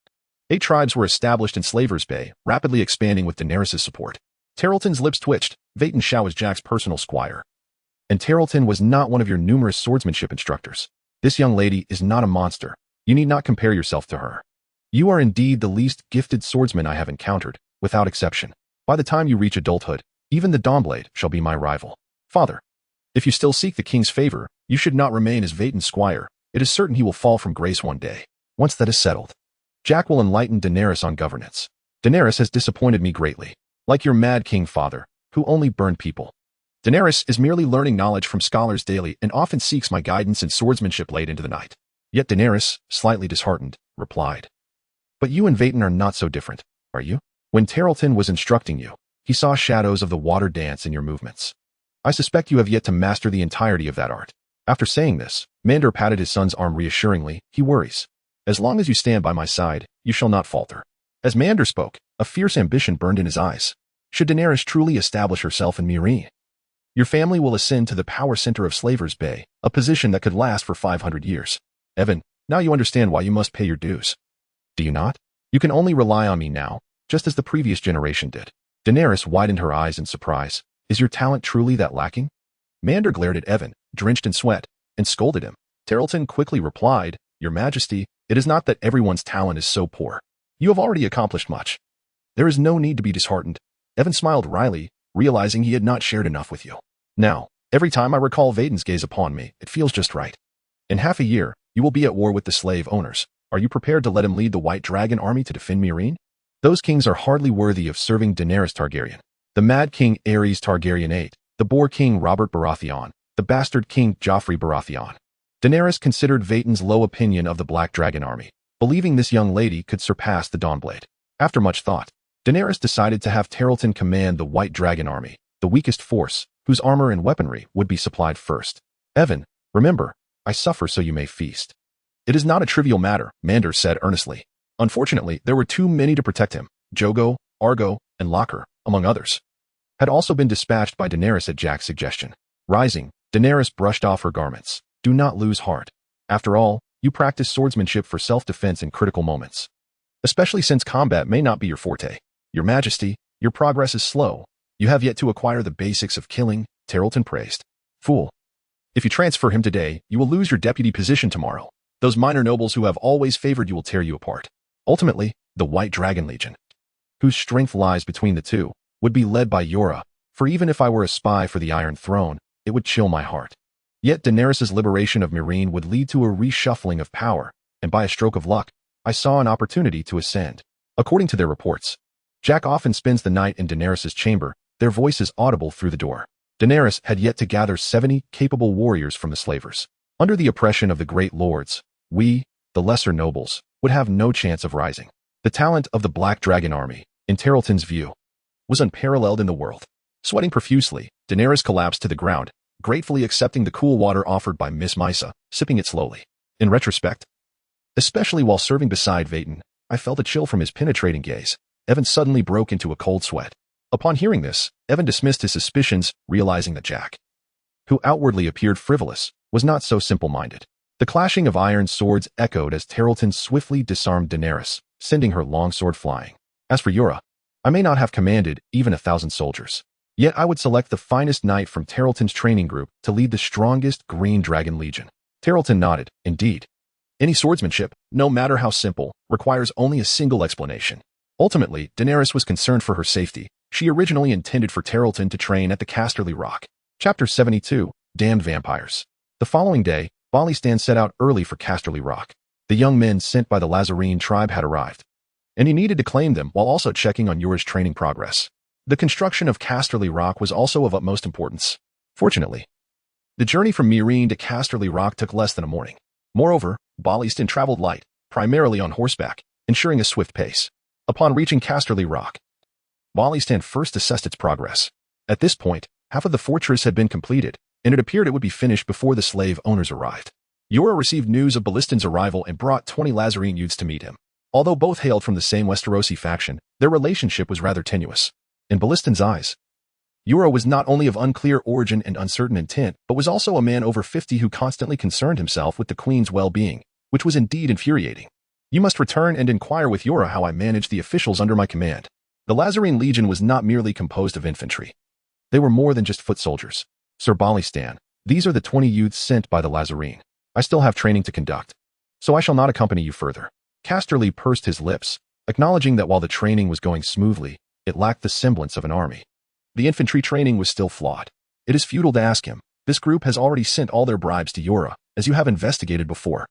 8 tribes were established in Slaver's Bay, rapidly expanding with Daenerys' support." Tarleton's lips twitched. Vayton Shao was Jack's personal squire, and Tarleton was not one of your numerous swordsmanship instructors. This young lady is not a monster. You need not compare yourself to her. You are indeed the least gifted swordsman I have encountered, without exception. By the time you reach adulthood, even the Dawnblade shall be my rival. Father, if you still seek the king's favor, you should not remain as Vayton's squire. It is certain he will fall from grace one day. Once that is settled, Jack will enlighten Daenerys on governance. Daenerys has disappointed me greatly. Like your mad king father, who only burned people. Daenerys is merely learning knowledge from scholars daily and often seeks my guidance in swordsmanship late into the night." Yet Daenerys, slightly disheartened, replied, "But you and Vayton are not so different, are you? When Tarleton was instructing you, He saw shadows of the water dance in your movements. I suspect you have yet to master the entirety of that art. After saying this, Mander patted his son's arm reassuringly. He worries. As long as you stand by my side, you shall not falter. As Mander spoke, a fierce ambition burned in his eyes. Should Daenerys truly establish herself in Meereen, your family will ascend to the power center of Slavers Bay, a position that could last for 500 years. Evan, now you understand why you must pay your dues. Do you not? You can only rely on me now, just as the previous generation did. Daenerys widened her eyes in surprise. Is your talent truly that lacking? Mander glared at Evan, drenched in sweat, and scolded him. Tarleton quickly replied, Your Majesty, it is not that everyone's talent is so poor. You have already accomplished much. There is no need to be disheartened. Evan smiled wryly, realizing he had not shared enough with you. Now, every time I recall Vaden's gaze upon me, it feels just right. In half a year, you will be at war with the slave owners. Are you prepared to let him lead the White Dragon army to defend Meereen? Those kings are hardly worthy of serving Daenerys Targaryen. The Mad King Aerys Targaryen VIII, the Boar King Robert Baratheon, the Bastard King Joffrey Baratheon. Daenerys considered Vaden's low opinion of the Black Dragon army, believing this young lady could surpass the Dawnblade. After much thought, Daenerys decided to have Tarleton command the White Dragon army, the weakest force, whose armor and weaponry would be supplied first. Evan, remember, I suffer so you may feast. It is not a trivial matter, Mander said earnestly. Unfortunately, there were too many to protect him. Jogo, Argo, and Locker, among others, had also been dispatched by Daenerys at Jack's suggestion. Rising, Daenerys brushed off her garments. Do not lose heart. After all, you practice swordsmanship for self-defense in critical moments. Especially since combat may not be your forte. Your Majesty, your progress is slow. You have yet to acquire the basics of killing, Tarleton praised. Fool. If you transfer him today, you will lose your deputy position tomorrow. Those minor nobles who have always favored you will tear you apart. Ultimately, the White Dragon Legion, whose strength lies between the two, would be led by Yora, for even if I were a spy for the Iron Throne, it would chill my heart. Yet Daenerys' liberation of Meereen would lead to a reshuffling of power, and by a stroke of luck, I saw an opportunity to ascend. According to their reports, Jack often spends the night in Daenerys' chamber, their voices audible through the door. Daenerys had yet to gather 70 capable warriors from the slavers. Under the oppression of the great lords, we, the lesser nobles, would have no chance of rising. The talent of the Black Dragon army, in Tarleton's view, was unparalleled in the world. Sweating profusely, Daenerys collapsed to the ground, gratefully accepting the cool water offered by Miss Misa, sipping it slowly. In retrospect, especially while serving beside Vaden, I felt a chill from his penetrating gaze. Evan suddenly broke into a cold sweat. Upon hearing this, Evan dismissed his suspicions, realizing that Jack, who outwardly appeared frivolous, was not so simple-minded. The clashing of iron swords echoed as Tarleton swiftly disarmed Daenerys, sending her longsword flying. As for Yora, I may not have commanded even 1,000 soldiers. Yet I would select the finest knight from Tarleton's training group to lead the strongest Green Dragon Legion. Tarleton nodded. Indeed. Any swordsmanship, no matter how simple, requires only a single explanation. Ultimately, Daenerys was concerned for her safety. She originally intended for Tarleton to train at the Casterly Rock. Chapter 72, Damned Vampires. The following day, Balistan set out early for Casterly Rock. The young men sent by the Lazarene tribe had arrived, and he needed to claim them while also checking on Yora's training progress. The construction of Casterly Rock was also of utmost importance. Fortunately, the journey from Meereen to Casterly Rock took less than a morning. Moreover, Balistan traveled light, primarily on horseback, ensuring a swift pace. Upon reaching Casterly Rock, Balistan first assessed its progress. At this point, half of the fortress had been completed, and it appeared it would be finished before the slave owners arrived. Yora received news of Balistan's arrival and brought 20 Lazarene youths to meet him. Although both hailed from the same Westerosi faction, their relationship was rather tenuous. In Balistan's eyes, Yora was not only of unclear origin and uncertain intent, but was also a man over 50 who constantly concerned himself with the queen's well-being, which was indeed infuriating. You must return and inquire with Yora how I manage the officials under my command. The Lazarene Legion was not merely composed of infantry. They were more than just foot soldiers. Sir Balistan, these are the 20 youths sent by the Lazarene. I still have training to conduct, so I shall not accompany you further. Casterly pursed his lips, acknowledging that while the training was going smoothly, it lacked the semblance of an army. The infantry training was still flawed. It is futile to ask him. This group has already sent all their bribes to Yora, as you have investigated before.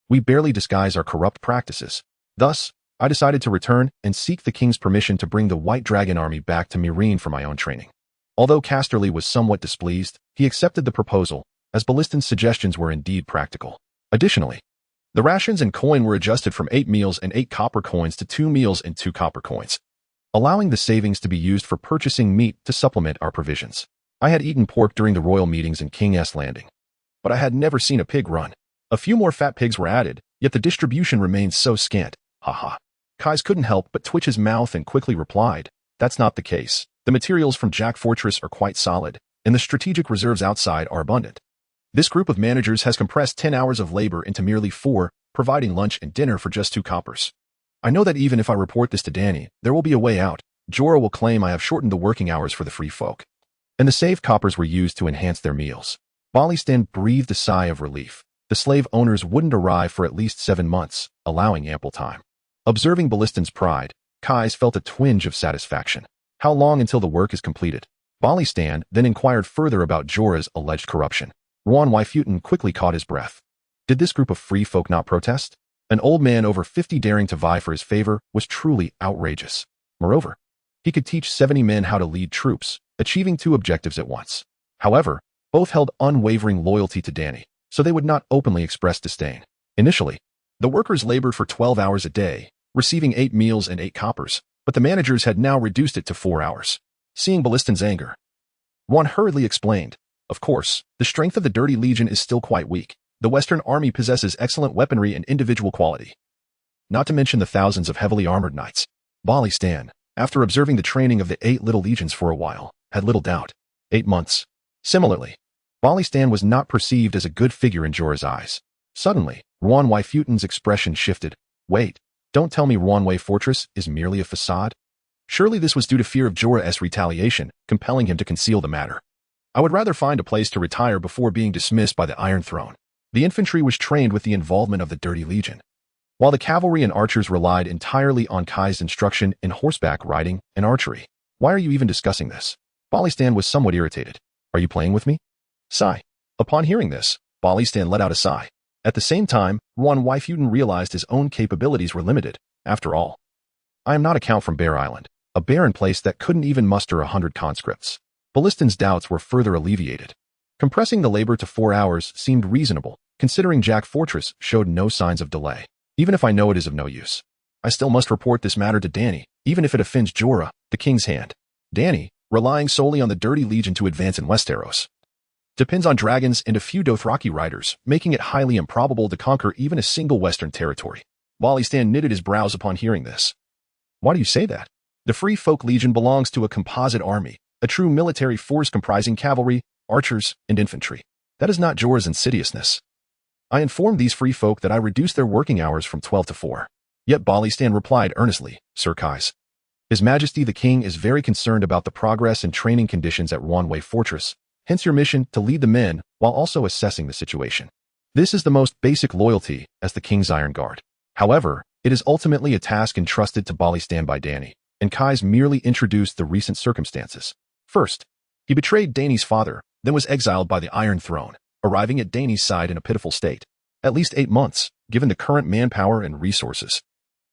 We barely disguise our corrupt practices. Thus, I decided to return and seek the king's permission to bring the White Dragon army back to Meereen for my own training. Although Casterly was somewhat displeased, he accepted the proposal, as Balistan's suggestions were indeed practical. Additionally, the rations and coin were adjusted from 8 meals and 8 copper coins to 2 meals and 2 copper coins. allowing the savings to be used for purchasing meat to supplement our provisions. I had eaten pork during the royal meetings in King's Landing, but I had never seen a pig run. A few more fat pigs were added, yet the distribution remained so scant. Haha. Kais couldn't help but twitch his mouth and quickly replied, "That's not the case. The materials from Jack Fortress are quite solid, and the strategic reserves outside are abundant. This group of managers has compressed 10 hours of labor into merely 4, providing lunch and dinner for just 2 coppers. I know that even if I report this to Danny, there will be a way out. Jorah will claim I have shortened the working hours for the free folk, and the saved coppers were used to enhance their meals." Balistan breathed a sigh of relief. The slave owners wouldn't arrive for at least 7 months, allowing ample time. Observing Balistan's pride, Kais felt a twinge of satisfaction. How long until the work is completed? Balistan then inquired further about Jorah's alleged corruption. Ruan Waifutin quickly caught his breath. Did this group of free folk not protest? An old man over 50 daring to vie for his favor was truly outrageous. Moreover, he could teach 70 men how to lead troops, achieving 2 objectives at once. However, both held unwavering loyalty to Danny, so they would not openly express disdain. Initially, the workers labored for 12 hours a day, receiving 8 meals and 8 coppers, but the managers had now reduced it to 4 hours. Seeing Balistan's anger, Juan hurriedly explained, "Of course, the strength of the Dirty Legion is still quite weak. The Western Army possesses excellent weaponry and individual quality, not to mention the thousands of heavily armored knights." Balistan, after observing the training of the 8 little legions for a while, had little doubt. 8 months. Similarly, Balistan was not perceived as a good figure in Jorah's eyes. Suddenly, Ruan Waifutin's expression shifted. "Wait, don't tell me Ruanway Fortress is merely a facade?" Surely this was due to fear of Jorah's retaliation, compelling him to conceal the matter. "I would rather find a place to retire before being dismissed by the Iron Throne." The infantry was trained with the involvement of the Dirty Legion, while the cavalry and archers relied entirely on Kai's instruction in horseback riding and archery. "Why are you even discussing this?" Balistan was somewhat irritated. "Are you playing with me?" Sigh. Upon hearing this, Balistan let out a sigh. At the same time, Ruan Waifutin realized his own capabilities were limited. After all, I am not a count from Bear Island, a barren place that couldn't even muster 100 conscripts. Balistan's doubts were further alleviated. Compressing the labor to 4 hours seemed reasonable, considering Jack Fortress showed no signs of delay. Even if I know it is of no use, I still must report this matter to Danny, even if it offends Jorah, the king's hand. Danny, relying solely on the Dirty Legion to advance in Westeros, depends on dragons and a few Dothraki riders, making it highly improbable to conquer even a single western territory. Balistan knitted his brows upon hearing this. "Why do you say that? The Free Folk Legion belongs to a composite army, a true military force comprising cavalry, archers, and infantry. That is not Jorah's insidiousness. I informed these free folk that I reduced their working hours from 12 to 4. Yet Balistan replied earnestly, "Sir Kais, His Majesty the King is very concerned about the progress and training conditions at Ruanway Fortress, hence your mission to lead the men while also assessing the situation. This is the most basic loyalty as the King's Iron Guard. However, it is ultimately a task entrusted to Balistan by Danny, and Kais merely introduced the recent circumstances. First, he betrayed Danny's father, then was exiled by the Iron Throne, arriving at Danny's side in a pitiful state. At least 8 months, given the current manpower and resources.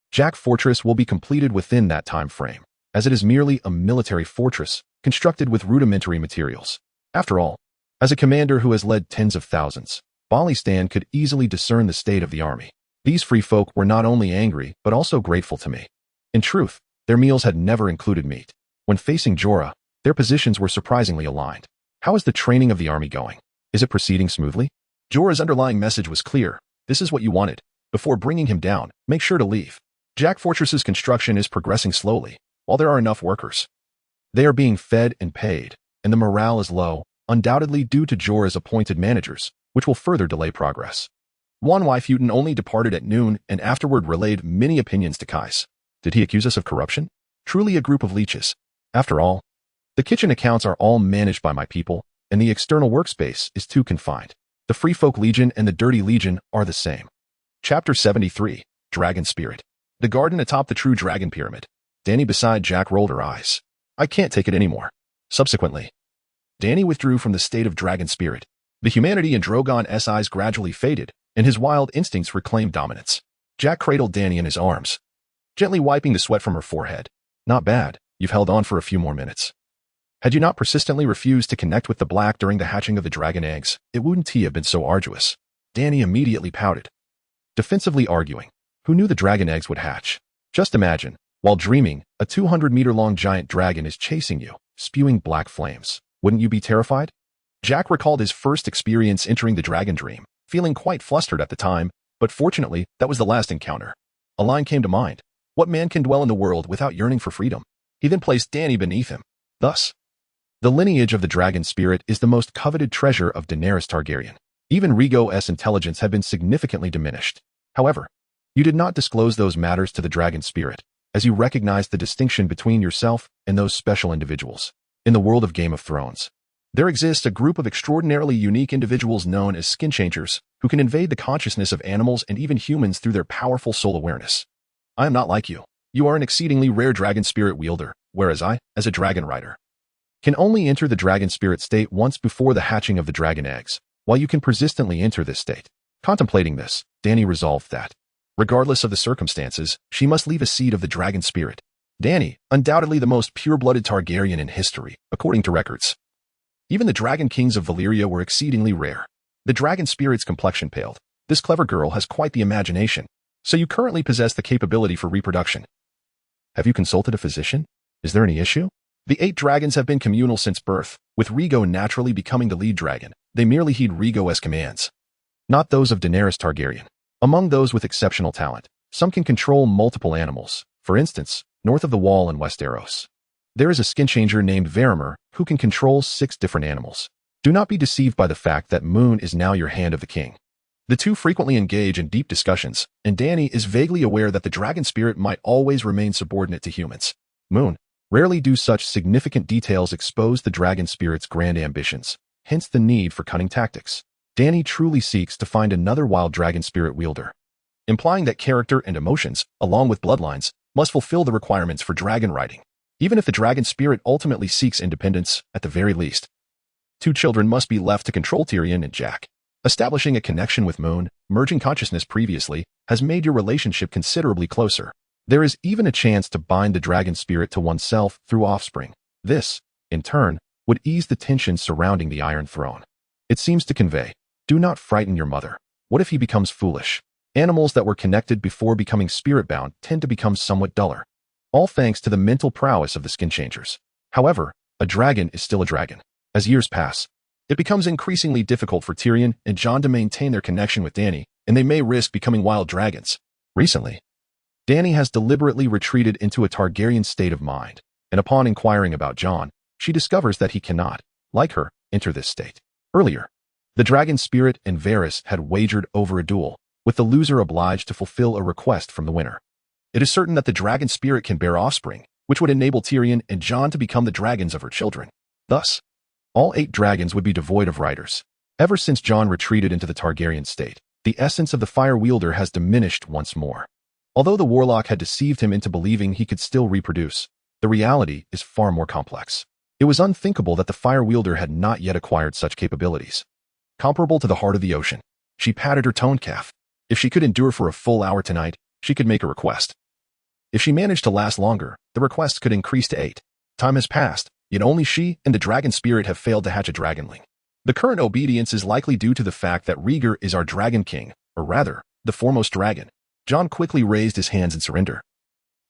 Jack Fortress will be completed within that time frame, as it is merely a military fortress constructed with rudimentary materials. After all, as a commander who has led tens of thousands, Balistan could easily discern the state of the army. These free folk were not only angry, but also grateful to me. In truth, their meals had never included meat. When facing Jorah, their positions were surprisingly aligned. How is the training of the army going? Is it proceeding smoothly? Jorah's underlying message was clear. This is what you wanted. Before bringing him down, make sure to leave. Jack Fortress's construction is progressing slowly, while there are enough workers. They are being fed and paid, and the morale is low, undoubtedly due to Jorah's appointed managers, which will further delay progress. Ruan Waifutin only departed at noon and afterward relayed many opinions to Kais. Did he accuse us of corruption? Truly a group of leeches. After all, the kitchen accounts are all managed by my people, and the external workspace is too confined. The Free Folk Legion and the Dirty Legion are the same. Chapter 73, Dragon Spirit. The garden atop the true dragon pyramid. Danny beside Jack rolled her eyes. I can't take it anymore. Subsequently, Danny withdrew from the state of dragon spirit. The humanity in Drogon's eyes gradually faded, and his wild instincts reclaimed dominance. Jack cradled Danny in his arms, gently wiping the sweat from her forehead. Not bad, you've held on for a few more minutes. Had you not persistently refused to connect with the black during the hatching of the dragon eggs, it wouldn't have been so arduous. Danny immediately pouted, defensively arguing. Who knew the dragon eggs would hatch? Just imagine, While dreaming, a 200-meter-long giant dragon is chasing you, spewing black flames. Wouldn't you be terrified? Jack recalled his first experience entering the dragon dream, feeling quite flustered at the time, but fortunately, that was the last encounter. A line came to mind. What man can dwell in the world without yearning for freedom? He then placed Dany beneath him. Thus, the lineage of the dragon spirit is the most coveted treasure of Daenerys Targaryen. Even Rhaego's intelligence had been significantly diminished. However, you did not disclose those matters to the dragon spirit, as you recognized the distinction between yourself and those special individuals. In the world of Game of Thrones, there exists a group of extraordinarily unique individuals known as skin changers, who can invade the consciousness of animals and even humans through their powerful soul awareness. I am not like you. You are an exceedingly rare dragon spirit wielder, whereas I, as a dragon rider, can only enter the dragon spirit state once before the hatching of the dragon eggs, while you can persistently enter this state. Contemplating this, Dany resolved that, regardless of the circumstances, she must leave a seed of the dragon spirit. Dany, undoubtedly the most pure-blooded Targaryen in history, according to records. Even the dragon kings of Valyria were exceedingly rare. The dragon spirit's complexion paled. This clever girl has quite the imagination. So you currently possess the capability for reproduction. Have you consulted a physician? Is there any issue? The 8 dragons have been communal since birth, with Rhaego naturally becoming the lead dragon. They merely heed Rhaego's commands, not those of Daenerys Targaryen. Among those with exceptional talent, some can control multiple animals. For instance, north of the Wall in Westeros, there is a skin changer named Varamir who can control 6 different animals. Do not be deceived by the fact that Moon is now your hand of the king. The two frequently engage in deep discussions, and Dany is vaguely aware that the dragon spirit might always remain subordinate to humans. Moon, rarely do such significant details expose the dragon spirit's grand ambitions, hence the need for cunning tactics. Dany truly seeks to find another wild dragon spirit wielder, implying that character and emotions, along with bloodlines, must fulfill the requirements for dragon riding. Even if the dragon spirit ultimately seeks independence, at the very least, 2 children must be left to control Tyrion and Jack. Establishing a connection with Moon, merging consciousness previously, has made your relationship considerably closer. There is even a chance to bind the dragon spirit to oneself through offspring. This, in turn, would ease the tension surrounding the Iron Throne. It seems to convey, do not frighten your mother. What if he becomes foolish? Animals that were connected before becoming spirit-bound tend to become somewhat duller, all thanks to the mental prowess of the skin changers. However, a dragon is still a dragon. As years pass, it becomes increasingly difficult for Tyrion and Jon to maintain their connection with Dany, and they may risk becoming wild dragons. Recently, Dany has deliberately retreated into a Targaryen state of mind, and upon inquiring about Jon, she discovers that he cannot, like her, enter this state. Earlier, the dragon spirit and Varys had wagered over a duel, with the loser obliged to fulfill a request from the winner. It is certain that the dragon spirit can bear offspring, which would enable Tyrion and Jon to become the dragons of her children. Thus, all 8 dragons would be devoid of riders. Ever since Jon retreated into the Targaryen state, the essence of the fire wielder has diminished once more. Although the warlock had deceived him into believing he could still reproduce, the reality is far more complex. It was unthinkable that the fire wielder had not yet acquired such capabilities. Comparable to the heart of the ocean, she patted her toned calf. If she could endure for a full hour tonight, she could make a request. If she managed to last longer, the request could increase to 8. Time has passed, yet only she and the dragon spirit have failed to hatch a dragonling. The current obedience is likely due to the fact that Rhaegar is our dragon king, or rather, the foremost dragon. Jon quickly raised his hands in surrender,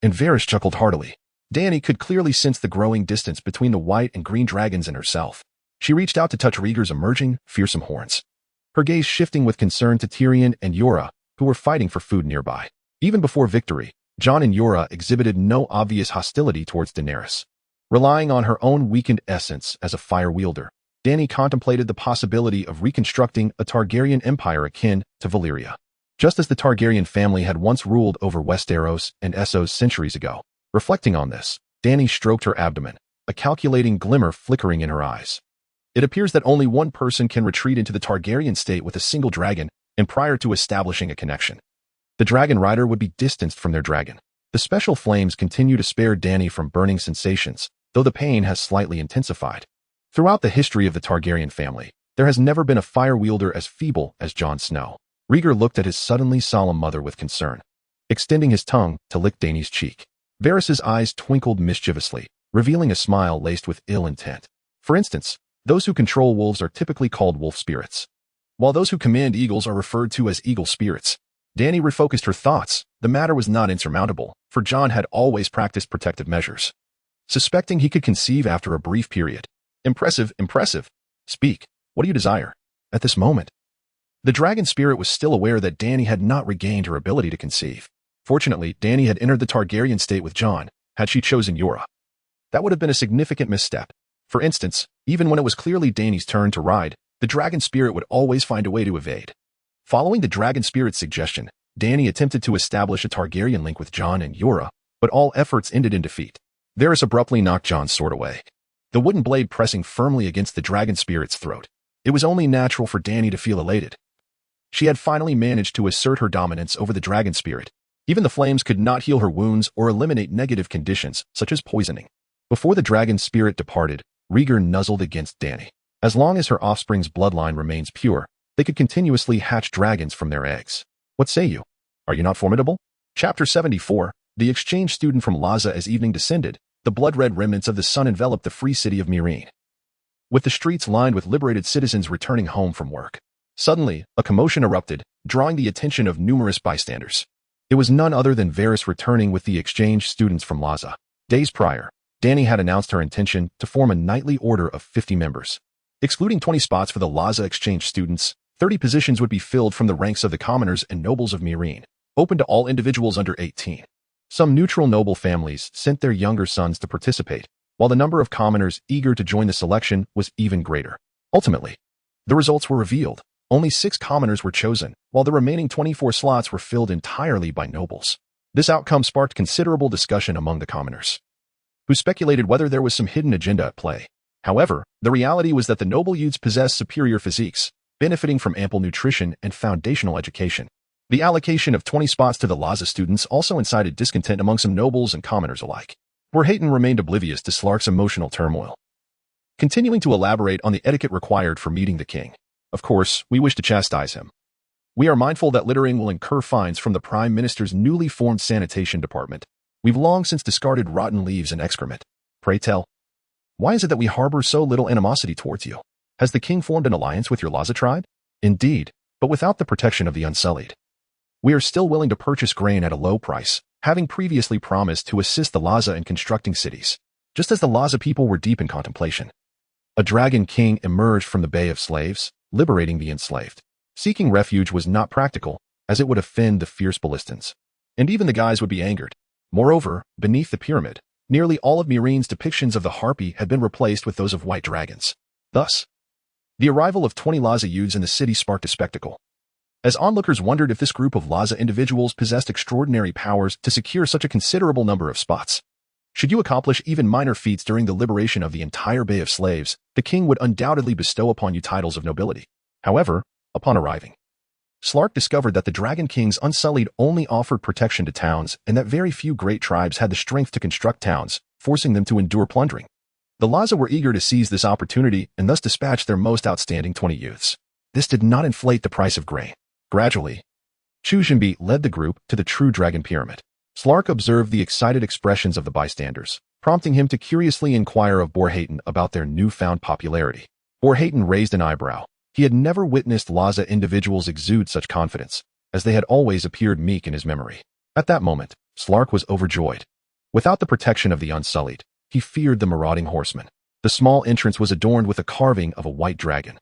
and Varys chuckled heartily. Dany could clearly sense the growing distance between the white and green dragons and herself. She reached out to touch Rhaegar's emerging, fearsome horns, her gaze shifting with concern to Tyrion and Yora, who were fighting for food nearby. Even before victory, Jon and Yora exhibited no obvious hostility towards Daenerys. Relying on her own weakened essence as a fire wielder, Dany contemplated the possibility of reconstructing a Targaryen empire akin to Valyria, just as the Targaryen family had once ruled over Westeros and Essos centuries ago. Reflecting on this, Dany stroked her abdomen, a calculating glimmer flickering in her eyes. It appears that only one person can retreat into the Targaryen state with a single dragon, and prior to establishing a connection, the dragon rider would be distanced from their dragon. The special flames continue to spare Dany from burning sensations, though the pain has slightly intensified. Throughout the history of the Targaryen family, there has never been a fire wielder as feeble as Jon Snow. Rhaegar looked at his suddenly solemn mother with concern, extending his tongue to lick Dany's cheek. Varys' eyes twinkled mischievously, revealing a smile laced with ill intent. For instance, those who control wolves are typically called wolf spirits, while those who command eagles are referred to as eagle spirits. Danny refocused her thoughts. The matter was not insurmountable, for John had always practiced protective measures. Suspecting he could conceive after a brief period. Impressive, impressive. Speak. What do you desire? At this moment, the dragon spirit was still aware that Danny had not regained her ability to conceive. Fortunately, Danny had entered the Targaryen state with John. Had she chosen Yura, that would have been a significant misstep. For instance, even when it was clearly Danny's turn to ride, the dragon spirit would always find a way to evade. Following the dragon spirit's suggestion, Danny attempted to establish a Targaryen link with John and Yura, but all efforts ended in defeat. Varys abruptly knocked John's sword away, the wooden blade pressing firmly against the dragon spirit's throat. It was only natural for Danny to feel elated. She had finally managed to assert her dominance over the dragon spirit. Even the flames could not heal her wounds or eliminate negative conditions, such as poisoning. Before the dragon spirit departed, Rhaegar nuzzled against Danny. As long as her offspring's bloodline remains pure, they could continuously hatch dragons from their eggs. What say you? Are you not formidable? Chapter 74. The exchange student from Laza. As evening descended, the blood-red remnants of the sun enveloped the free city of Meereen, with the streets lined with liberated citizens returning home from work. Suddenly, a commotion erupted, drawing the attention of numerous bystanders. It was none other than Varys returning with the exchange students from Laza. Days prior, Danny had announced her intention to form a knightly order of 50 members. Excluding 20 spots for the Laza exchange students, 30 positions would be filled from the ranks of the commoners and nobles of Meereen, open to all individuals under 18. Some neutral noble families sent their younger sons to participate, while the number of commoners eager to join the selection was even greater. Ultimately, the results were revealed. Only 6 commoners were chosen, while the remaining 24 slots were filled entirely by nobles. This outcome sparked considerable discussion among the commoners, who speculated whether there was some hidden agenda at play. However, the reality was that the noble youths possessed superior physiques, benefiting from ample nutrition and foundational education. The allocation of 20 spots to the Laza students also incited discontent among some nobles and commoners alike. Hayton remained oblivious to Slark's emotional turmoil, continuing to elaborate on the etiquette required for meeting the king. Of course, we wish to chastise him. We are mindful that littering will incur fines from the Prime Minister's newly formed sanitation department. We've long since discarded rotten leaves and excrement. Pray tell, why is it that we harbor so little animosity towards you? Has the king formed an alliance with your Laza tribe? Indeed, but without the protection of the Unsullied. We are still willing to purchase grain at a low price, having previously promised to assist the Laza in constructing cities. Just as the Laza people were deep in contemplation, a dragon king emerged from the Bay of Slaves, liberating the enslaved. Seeking refuge was not practical, as it would offend the fierce Ballistans, and even the guys would be angered. Moreover, beneath the pyramid, nearly all of Meereen's depictions of the harpy had been replaced with those of white dragons. Thus, the arrival of 20 Laza youths in the city sparked a spectacle, as onlookers wondered if this group of Laza individuals possessed extraordinary powers to secure such a considerable number of spots. Should you accomplish even minor feats during the liberation of the entire Bay of Slaves, the king would undoubtedly bestow upon you titles of nobility. However, upon arriving, Slark discovered that the Dragon Kings Unsullied only offered protection to towns and that very few great tribes had the strength to construct towns, forcing them to endure plundering. The Laza were eager to seize this opportunity and thus dispatched their most outstanding 20 youths. This did not inflate the price of grain. Gradually, Chujinbi led the group to the true dragon pyramid. Slark observed the excited expressions of the bystanders, prompting him to curiously inquire of Hayton about their newfound popularity. Hayton raised an eyebrow. He had never witnessed Laza individuals exude such confidence, as they had always appeared meek in his memory. At that moment, Slark was overjoyed. Without the protection of the Unsullied, he feared the marauding horsemen. The small entrance was adorned with a carving of a white dragon,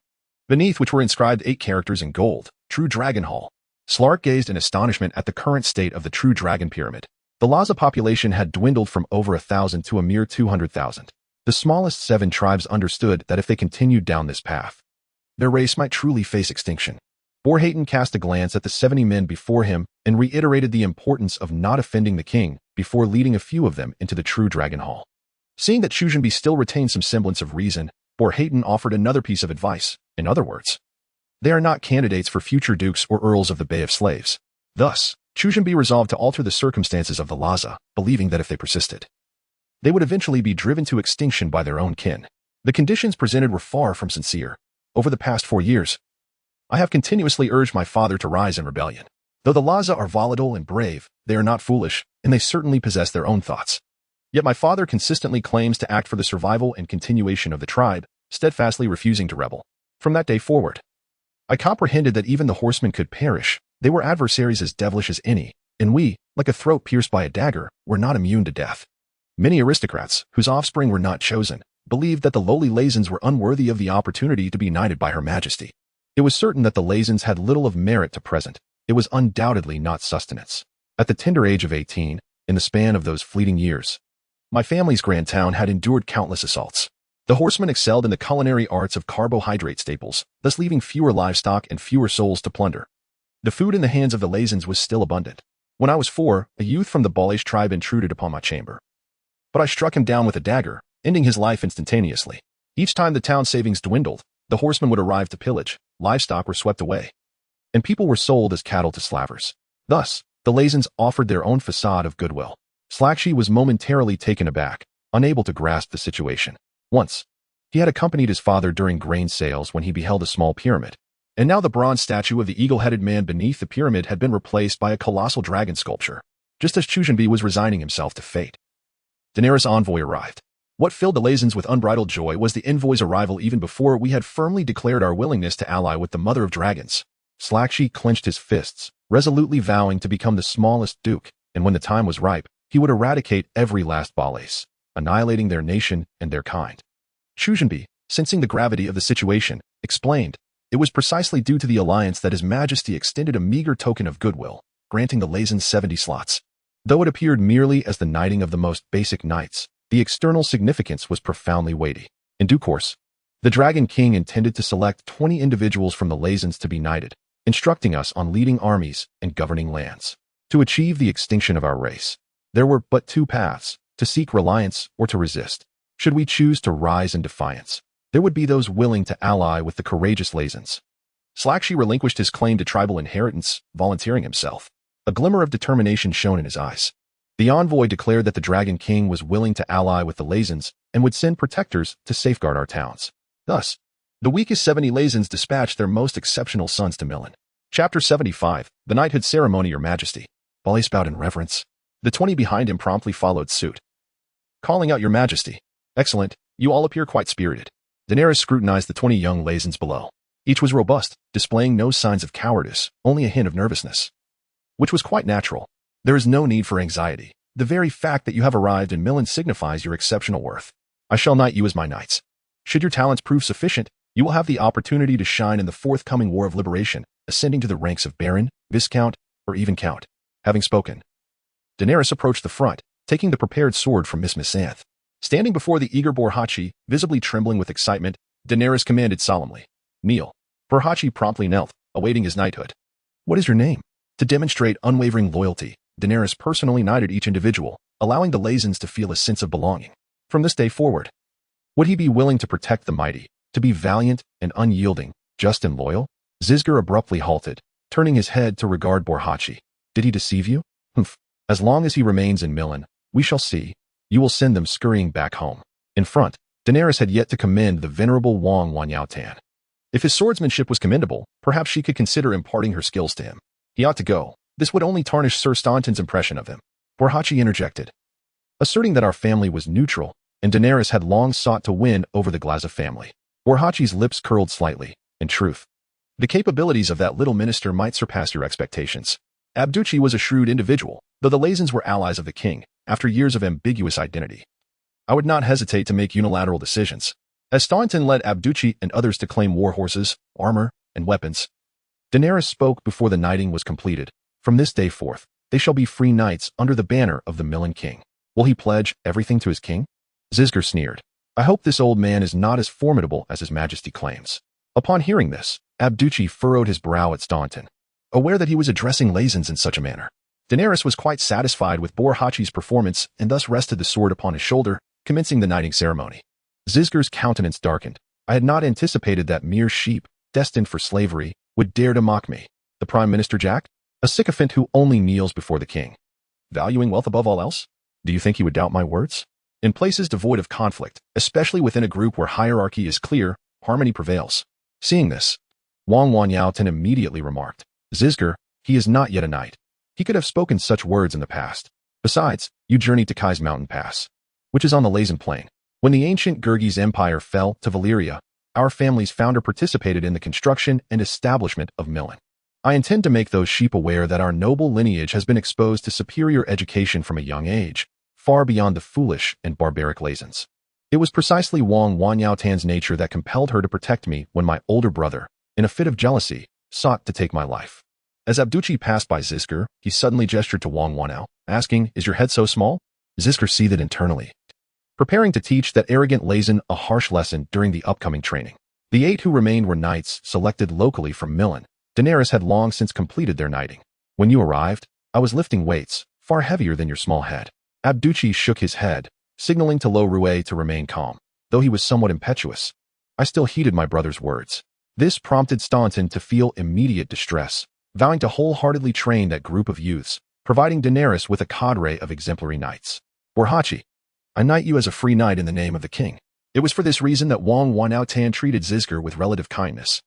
beneath which were inscribed 8 characters in gold, True Dragon Hall. Slark gazed in astonishment at the current state of the True Dragon Pyramid. The Laza population had dwindled from over 1,000 to a mere 200,000. The smallest 7 tribes understood that if they continued down this path, their race might truly face extinction. Hayton cast a glance at the 70 men before him and reiterated the importance of not offending the king before leading a few of them into the True Dragon Hall. Seeing that Chujinbi still retained some semblance of reason, Hayton offered another piece of advice. In other words, they are not candidates for future dukes or earls of the Bay of Slaves. Thus, Chujinbi resolved to alter the circumstances of the Laza, believing that if they persisted, they would eventually be driven to extinction by their own kin. The conditions presented were far from sincere. Over the past 4 years, I have continuously urged my father to rise in rebellion. Though the Laza are volatile and brave, they are not foolish, and they certainly possess their own thoughts. Yet my father consistently claims to act for the survival and continuation of the tribe, steadfastly refusing to rebel. From that day forward, I comprehended that even the horsemen could perish, They were adversaries as devilish as any, and we, like a throat pierced by a dagger, were not immune to death. Many aristocrats, whose offspring were not chosen, believed that the lowly Leviathans were unworthy of the opportunity to be knighted by Her Majesty. It was certain that the Leviathans had little of merit to present. It was undoubtedly not sustenance. At the tender age of 18, in the span of those fleeting years, my family's grand town had endured countless assaults. The horsemen excelled in the culinary arts of carbohydrate staples, thus leaving fewer livestock and fewer souls to plunder. The food in the hands of the Leviathans was still abundant. When I was 4, a youth from the Balish tribe intruded upon my chamber. But I struck him down with a dagger, ending his life instantaneously. Each time the town savings dwindled, the horsemen would arrive to pillage, livestock were swept away, and people were sold as cattle to slavers. Thus, the Leviathans offered their own facade of goodwill. Slakshi was momentarily taken aback, unable to grasp the situation. Once, he had accompanied his father during grain sales when he beheld a small pyramid, and now the bronze statue of the eagle-headed man beneath the pyramid had been replaced by a colossal dragon sculpture, just as Chujinbi was resigning himself to fate. Daenerys' envoy arrived. What filled the Leviathans with unbridled joy was the envoy's arrival even before we had firmly declared our willingness to ally with the Mother of Dragons. Slakshi clenched his fists, resolutely vowing to become the smallest duke, and when the time was ripe, he would eradicate every last Balays, annihilating their nation and their kind. Chujinbi, sensing the gravity of the situation, explained, it was precisely due to the alliance that His Majesty extended a meager token of goodwill, granting the Leviathans 70 slots. Though it appeared merely as the knighting of the most basic knights, the external significance was profoundly weighty. In due course, the Dragon King intended to select 20 individuals from the Leviathans to be knighted, instructing us on leading armies and governing lands. To achieve the extinction of our race, there were but 2 paths, to seek reliance or to resist. Should we choose to rise in defiance, there would be those willing to ally with the courageous Leviathans. Slakshi relinquished his claim to tribal inheritance, volunteering himself. A glimmer of determination shone in his eyes. The envoy declared that the Dragon King was willing to ally with the Leviathans and would send protectors to safeguard our towns. Thus, the weakest 70 Leviathans dispatched their most exceptional sons to Milan. Chapter 75, The Knighthood Ceremony, Your Majesty. Balais bowed in reverence. The 20 behind him promptly followed suit, calling out Your Majesty. Excellent, you all appear quite spirited. Daenerys scrutinized the 20 young Leviathans below. Each was robust, displaying no signs of cowardice, only a hint of nervousness, which was quite natural. There is no need for anxiety. The very fact that you have arrived in Milan signifies your exceptional worth. I shall knight you as my knights. Should your talents prove sufficient, you will have the opportunity to shine in the forthcoming War of Liberation, ascending to the ranks of Baron, Viscount, or even Count. Having spoken, Daenerys approached the front, taking the prepared sword from Miss Missanthe. Standing before the eager Borhachi, visibly trembling with excitement, Daenerys commanded solemnly, kneel. Borhachi promptly knelt, awaiting his knighthood. What is your name? To demonstrate unwavering loyalty, Daenerys personally knighted each individual, allowing the Leviathans to feel a sense of belonging. From this day forward, would he be willing to protect the mighty, to be valiant and unyielding, just and loyal? Zizgur abruptly halted, turning his head to regard Borhachi. Did he deceive you? Humph. As long as he remains in Milan, we shall see. You will send them scurrying back home. In front, Daenerys had yet to commend the venerable Wang Wanyaotan. If his swordsmanship was commendable, perhaps she could consider imparting her skills to him. He ought to go. This would only tarnish Sir Staunton's impression of him. Borhachi interjected, asserting that our family was neutral, and Daenerys had long sought to win over the Glaza family. Borhachi's lips curled slightly. In truth, the capabilities of that little minister might surpass your expectations. Abducci was a shrewd individual, though the Leviathans were allies of the king, after years of ambiguous identity. I would not hesitate to make unilateral decisions. As Staunton led Abducci and others to claim war horses, armor, and weapons, Daenerys spoke before the knighting was completed. From this day forth, they shall be free knights under the banner of the Milan king. Will he pledge everything to his king? Zizgur sneered. I hope this old man is not as formidable as his majesty claims. Upon hearing this, Abducci furrowed his brow at Staunton, aware that he was addressing Leviathans in such a manner. Daenerys was quite satisfied with Borhachi's performance and thus rested the sword upon his shoulder, commencing the knighting ceremony. Zizgur's countenance darkened. I had not anticipated that mere sheep, destined for slavery, would dare to mock me. The Prime Minister Jack? A sycophant who only kneels before the king. Valuing wealth above all else? Do you think he would doubt my words? In places devoid of conflict, especially within a group where hierarchy is clear, harmony prevails. Seeing this, Wang Wanyaotan immediately remarked, Zizgur, he is not yet a knight. He could have spoken such words in the past. Besides, you journeyed to Kai's mountain pass, which is on the Leviathan plain. When the ancient Gurgis Empire fell to Valyria, our family's founder participated in the construction and establishment of Milan. I intend to make those sheep aware that our noble lineage has been exposed to superior education from a young age, far beyond the foolish and barbaric Leviathans. It was precisely Wang Wanyaotan's nature that compelled her to protect me when my older brother, in a fit of jealousy, sought to take my life. As Abduchi passed by Zizker, he suddenly gestured to Wang Wanao, asking, "Is your head so small?" Zizker seethed internally, preparing to teach that arrogant Leviathan a harsh lesson during the upcoming training. The 8 who remained were knights selected locally from Milan. Daenerys had long since completed their knighting. When you arrived, I was lifting weights, far heavier than your small head. Abduchi shook his head, signaling to Lo Rue to remain calm. Though he was somewhat impetuous, I still heeded my brother's words. This prompted Staunton to feel immediate distress, vowing to wholeheartedly train that group of youths, providing Daenerys with a cadre of exemplary knights. Borhachi, I knight you as a free knight in the name of the king. It was for this reason that Wang Wanyaotan treated Zizker with relative kindness.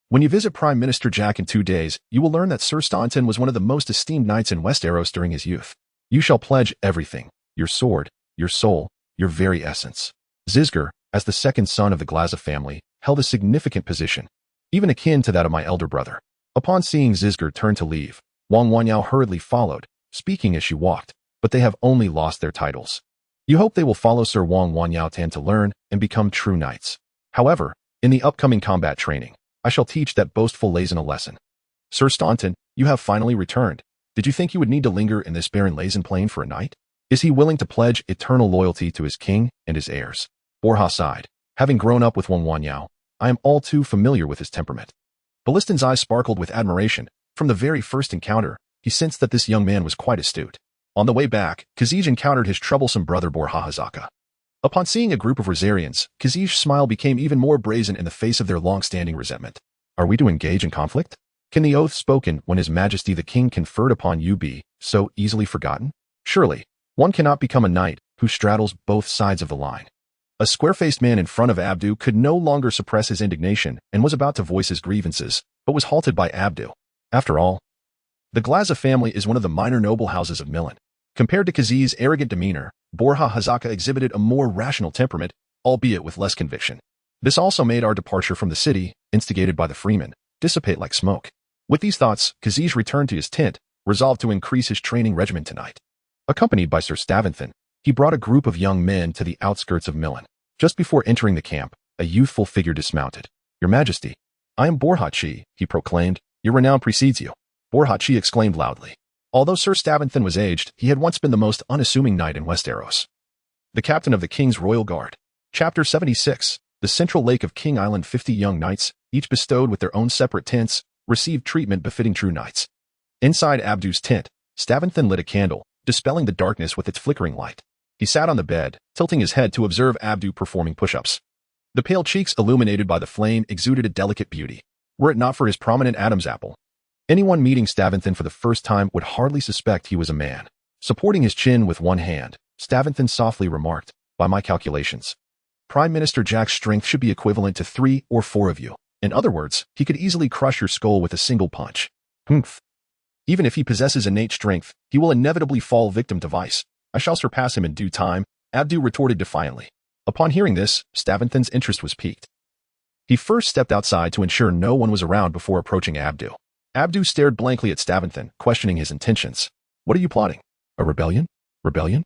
When you visit Prime Minister Jack in 2 days, you will learn that Sir Staunton was one of the most esteemed knights in Westeros during his youth. You shall pledge everything, your sword, your soul, your very essence. Zizker, as the second son of the Glaza family, held a significant position, even akin to that of my elder brother. Upon seeing Zizker turn to leave, Wang Wanyao hurriedly followed, speaking as she walked, but they have only lost their titles. You hope they will follow Sir Wang Wanyaotan to learn and become true knights. However, in the upcoming combat training, I shall teach that boastful Leviathan a lesson. Sir Staunton, you have finally returned. Did you think you would need to linger in this barren Leviathan plain for a night? Is he willing to pledge eternal loyalty to his king and his heirs? Borha sighed. Having grown up with Wang Wanyao, I am all too familiar with his temperament. Balliston's eyes sparkled with admiration. From the very first encounter, he sensed that this young man was quite astute. On the way back, Khazij encountered his troublesome brother Borha Hazaka. Upon seeing a group of Rosarians, Khazij's smile became even more brazen in the face of their long-standing resentment. Are we to engage in conflict? Can the oath spoken when His Majesty the King conferred upon you be so easily forgotten? Surely, one cannot become a knight who straddles both sides of the line. A square-faced man in front of Abdu could no longer suppress his indignation and was about to voice his grievances, but was halted by Abdu. After all, the Glaza family is one of the minor noble houses of Milan. Compared to Khazij's arrogant demeanor, Borha Hazaka exhibited a more rational temperament, albeit with less conviction. This also made our departure from the city, instigated by the freemen, dissipate like smoke. With these thoughts, Khazij returned to his tent, resolved to increase his training regimen tonight. Accompanied by Sir Staventhon, he brought a group of young men to the outskirts of Milan. Just before entering the camp, a youthful figure dismounted. Your Majesty, I am Borhachi, he proclaimed. Your renown precedes you. Borhachi exclaimed loudly. Although Sir Staventhon was aged, he had once been the most unassuming knight in Westeros. The captain of the King's Royal Guard. Chapter 76. The Central Lake of King Island. 50 young knights, each bestowed with their own separate tents, received treatment befitting true knights. Inside Abdu's tent, Staventhon lit a candle, dispelling the darkness with its flickering light. He sat on the bed, tilting his head to observe Abdu performing push-ups. The pale cheeks illuminated by the flame exuded a delicate beauty. Were it not for his prominent Adam's apple, anyone meeting Staventhon for the first time would hardly suspect he was a man. Supporting his chin with one hand, Staventhon softly remarked, by my calculations, Prime Minister Jack's strength should be equivalent to 3 or 4 of you. In other words, he could easily crush your skull with a single punch. Humph. Even if he possesses innate strength, he will inevitably fall victim to vice. I shall surpass him in due time, Abdu retorted defiantly. Upon hearing this, Staventhon's interest was piqued. He first stepped outside to ensure no one was around before approaching Abdu. Abdu stared blankly at Staventhon, questioning his intentions. What are you plotting? A rebellion? Rebellion?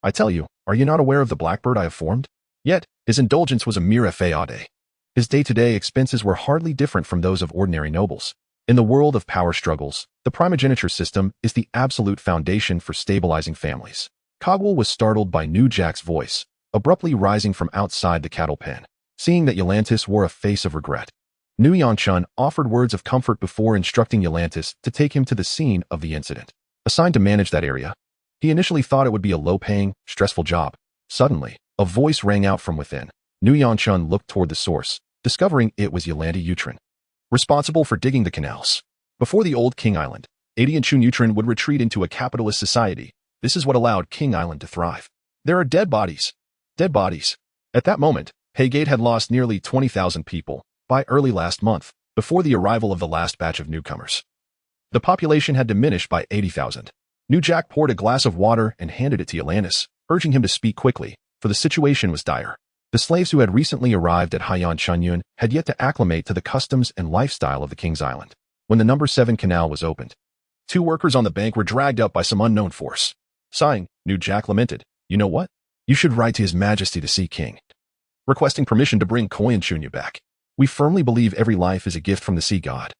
I tell you, are you not aware of the blackbird I have formed? Yet, his indulgence was a mere fade. His day-to-day expenses were hardly different from those of ordinary nobles. In the world of power struggles, the primogeniture system is the absolute foundation for stabilizing families. Cogwell was startled by New Jack's voice, abruptly rising from outside the cattle pen. Seeing that Yolantis wore a face of regret, Nu Yanchun offered words of comfort before instructing Yolantis to take him to the scene of the incident. Assigned to manage that area, he initially thought it would be a low-paying, stressful job. Suddenly, a voice rang out from within. Nu Yanchun looked toward the source, discovering it was Yolandi Utrin, responsible for digging the canals. Before the old King Island, Adi and Chun Utrin would retreat into a capitalist society. This is what allowed King Island to thrive. There are dead bodies. Dead bodies. At that moment, Haygate had lost nearly 20,000 people by early last month, before the arrival of the last batch of newcomers. The population had diminished by 80,000. New Jack poured a glass of water and handed it to Yolantis, urging him to speak quickly, for the situation was dire. The slaves who had recently arrived at Haiyan Chunyun had yet to acclimate to the customs and lifestyle of the King's Island. when the number 7 canal was opened. 2 workers on the bank were dragged up by some unknown force. Sighing, New Jack lamented, "You know what? You should write to His Majesty the Sea King, requesting permission to bring Koyan back. We firmly believe every life is a gift from the sea god,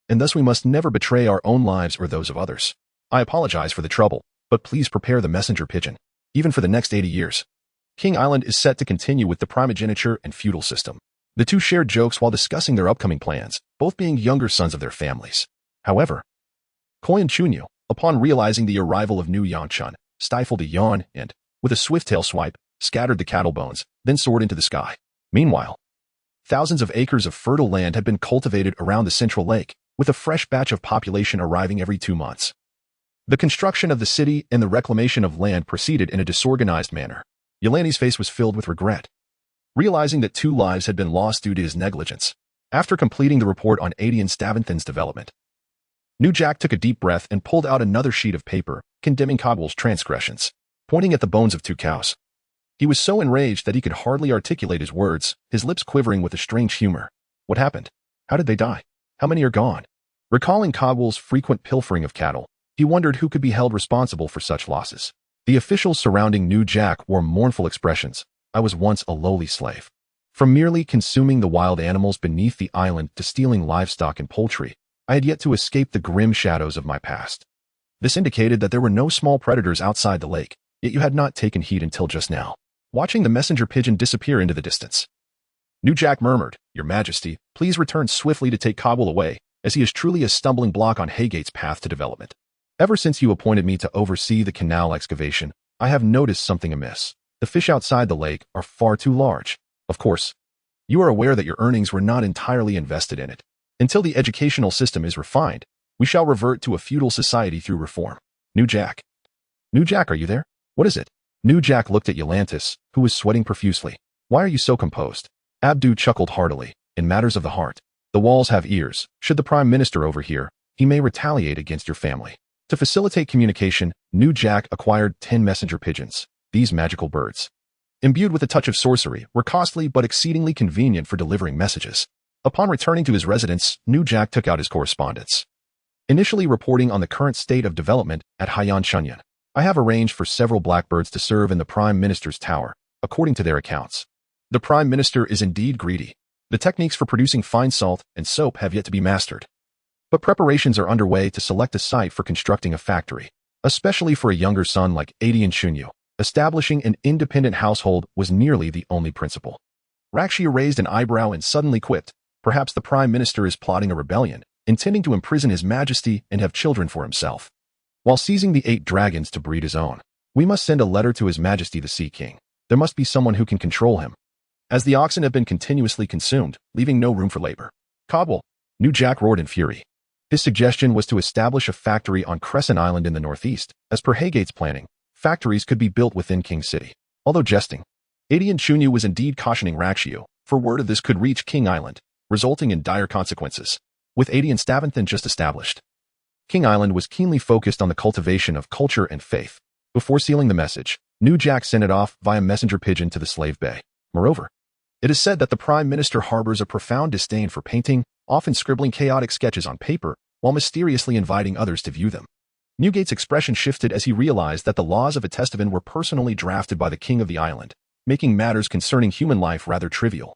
and thus we must never betray our own lives or those of others. I apologize for the trouble, but please prepare the messenger pigeon, even for the next 80 years. King Island is set to continue with the primogeniture and feudal system." The two shared jokes while discussing their upcoming plans, both being younger sons of their families. However, Koyan, upon realizing the arrival of New Yanchun, stifled a yawn and, with a swift tail swipe, scattered the cattle bones, then soared into the sky. Meanwhile, thousands of acres of fertile land had been cultivated around the central lake, with a fresh batch of population arriving every 2 months. The construction of the city and the reclamation of land proceeded in a disorganized manner. Yelani's face was filled with regret, realizing that 2 lives had been lost due to his negligence. After completing the report on Stavathan's development, New Jack took a deep breath and pulled out another sheet of paper, condemning Codwell's transgressions, pointing at the bones of 2 cows. He was so enraged that he could hardly articulate his words, his lips quivering with a strange humor. What happened? How did they die? How many are gone? Recalling Codwell's frequent pilfering of cattle, he wondered who could be held responsible for such losses. The officials surrounding New Jack wore mournful expressions. "I was once a lowly slave. From merely consuming the wild animals beneath the island to stealing livestock and poultry, I had yet to escape the grim shadows of my past." This indicated that there were no small predators outside the lake, yet you had not taken heed until just now. Watching the messenger pigeon disappear into the distance, New Jack murmured, "Your Majesty, please return swiftly to take Codwell away, as he is truly a stumbling block on Haygate's path to development. Ever since you appointed me to oversee the canal excavation, I have noticed something amiss. The fish outside the lake are far too large. Of course, you are aware that your earnings were not entirely invested in it. Until the educational system is refined, we shall revert to a feudal society through reform." New Jack. New Jack, are you there? What is it? New Jack looked at Yolantis, who was sweating profusely. "Why are you so composed?" Abdu chuckled heartily. "In matters of the heart, the walls have ears. Should the Prime Minister overhear, he may retaliate against your family." To facilitate communication, New Jack acquired 10 messenger pigeons. These magical birds, imbued with a touch of sorcery, were costly but exceedingly convenient for delivering messages. Upon returning to his residence, New Jack took out his correspondence, initially reporting on the current state of development at Haiyan Shunyan. "I have arranged for several blackbirds to serve in the Prime Minister's tower, according to their accounts. The Prime Minister is indeed greedy. The techniques for producing fine salt and soap have yet to be mastered, but preparations are underway to select a site for constructing a factory, especially for a younger son like Shunyu. Establishing an independent household was nearly the only principle." Rakshia raised an eyebrow and suddenly quipped, "Perhaps the Prime Minister is plotting a rebellion, intending to imprison His Majesty and have children for himself, while seizing the 8 dragons to breed his own. We must send a letter to His Majesty the Sea King. There must be someone who can control him, as the oxen have been continuously consumed, leaving no room for labor." "Codwell!" New Jack roared in fury. His suggestion was to establish a factory on Crescent Island in the northeast. As per Haygate's planning, factories could be built within King City. Although jesting, Chunyu was indeed cautioning Rakshio, for word of this could reach King Island, resulting in dire consequences. With Stavathan just established, King Island was keenly focused on the cultivation of culture and faith. Before sealing the message, New Jack sent it off via messenger pigeon to the slave bay. Moreover, it is said that the Prime Minister harbors a profound disdain for painting, often scribbling chaotic sketches on paper, while mysteriously inviting others to view them. Newgate's expression shifted as he realized that the laws of Atestavan were personally drafted by the king of the island, making matters concerning human life rather trivial.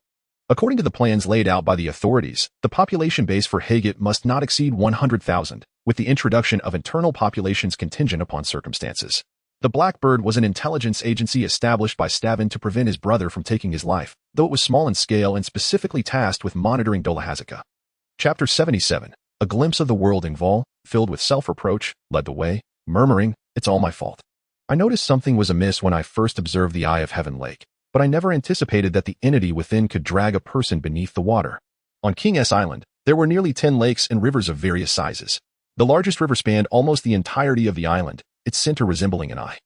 According to the plans laid out by the authorities, the population base for Haggett must not exceed 100,000, with the introduction of internal populations contingent upon circumstances. The Blackbird was an intelligence agency established by Stavan to prevent his brother from taking his life, though it was small in scale and specifically tasked with monitoring Dolahazaka. Chapter 77. A glimpse of the world in Vol, filled with self-reproach, led the way, murmuring, "It's all my fault. I noticed something was amiss when I first observed the Eye of Heaven Lake, but I never anticipated that the entity within could drag a person beneath the water." On King S Island, there were nearly 10 lakes and rivers of various sizes. The largest river spanned almost the entirety of the island, its center resembling an eye.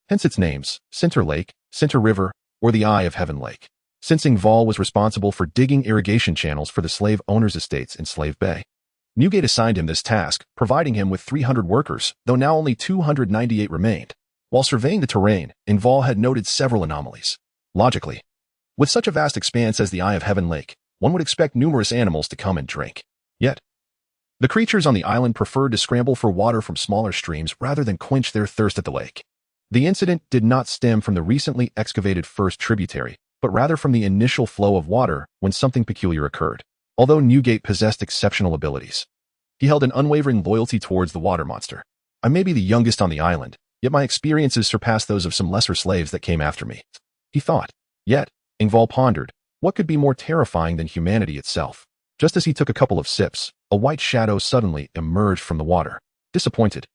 Hence its names, Center Lake, Center River, or the Eye of Heaven Lake. Sensing Vol was responsible for digging irrigation channels for the slave owners' estates in Slave Bay. Newgate assigned him this task, providing him with 300 workers, though now only 298 remained. While surveying the terrain, Vol had noted several anomalies. Logically, with such a vast expanse as the Eye of Heaven Lake, one would expect numerous animals to come and drink. Yet, The creatures on the island preferred to scramble for water from smaller streams rather than quench their thirst at the lake. The incident did not stem from the recently excavated first tributary, but rather from the initial flow of water when something peculiar occurred. Although Newgate possessed exceptional abilities, he held an unwavering loyalty towards the water monster. I may be the youngest on the island, yet my experiences surpass those of some lesser slaves that came after me, he thought. Yet, Ingval pondered, what could be more terrifying than humanity itself? Just as he took a couple of sips, a white shadow suddenly emerged from the water. Disappointed,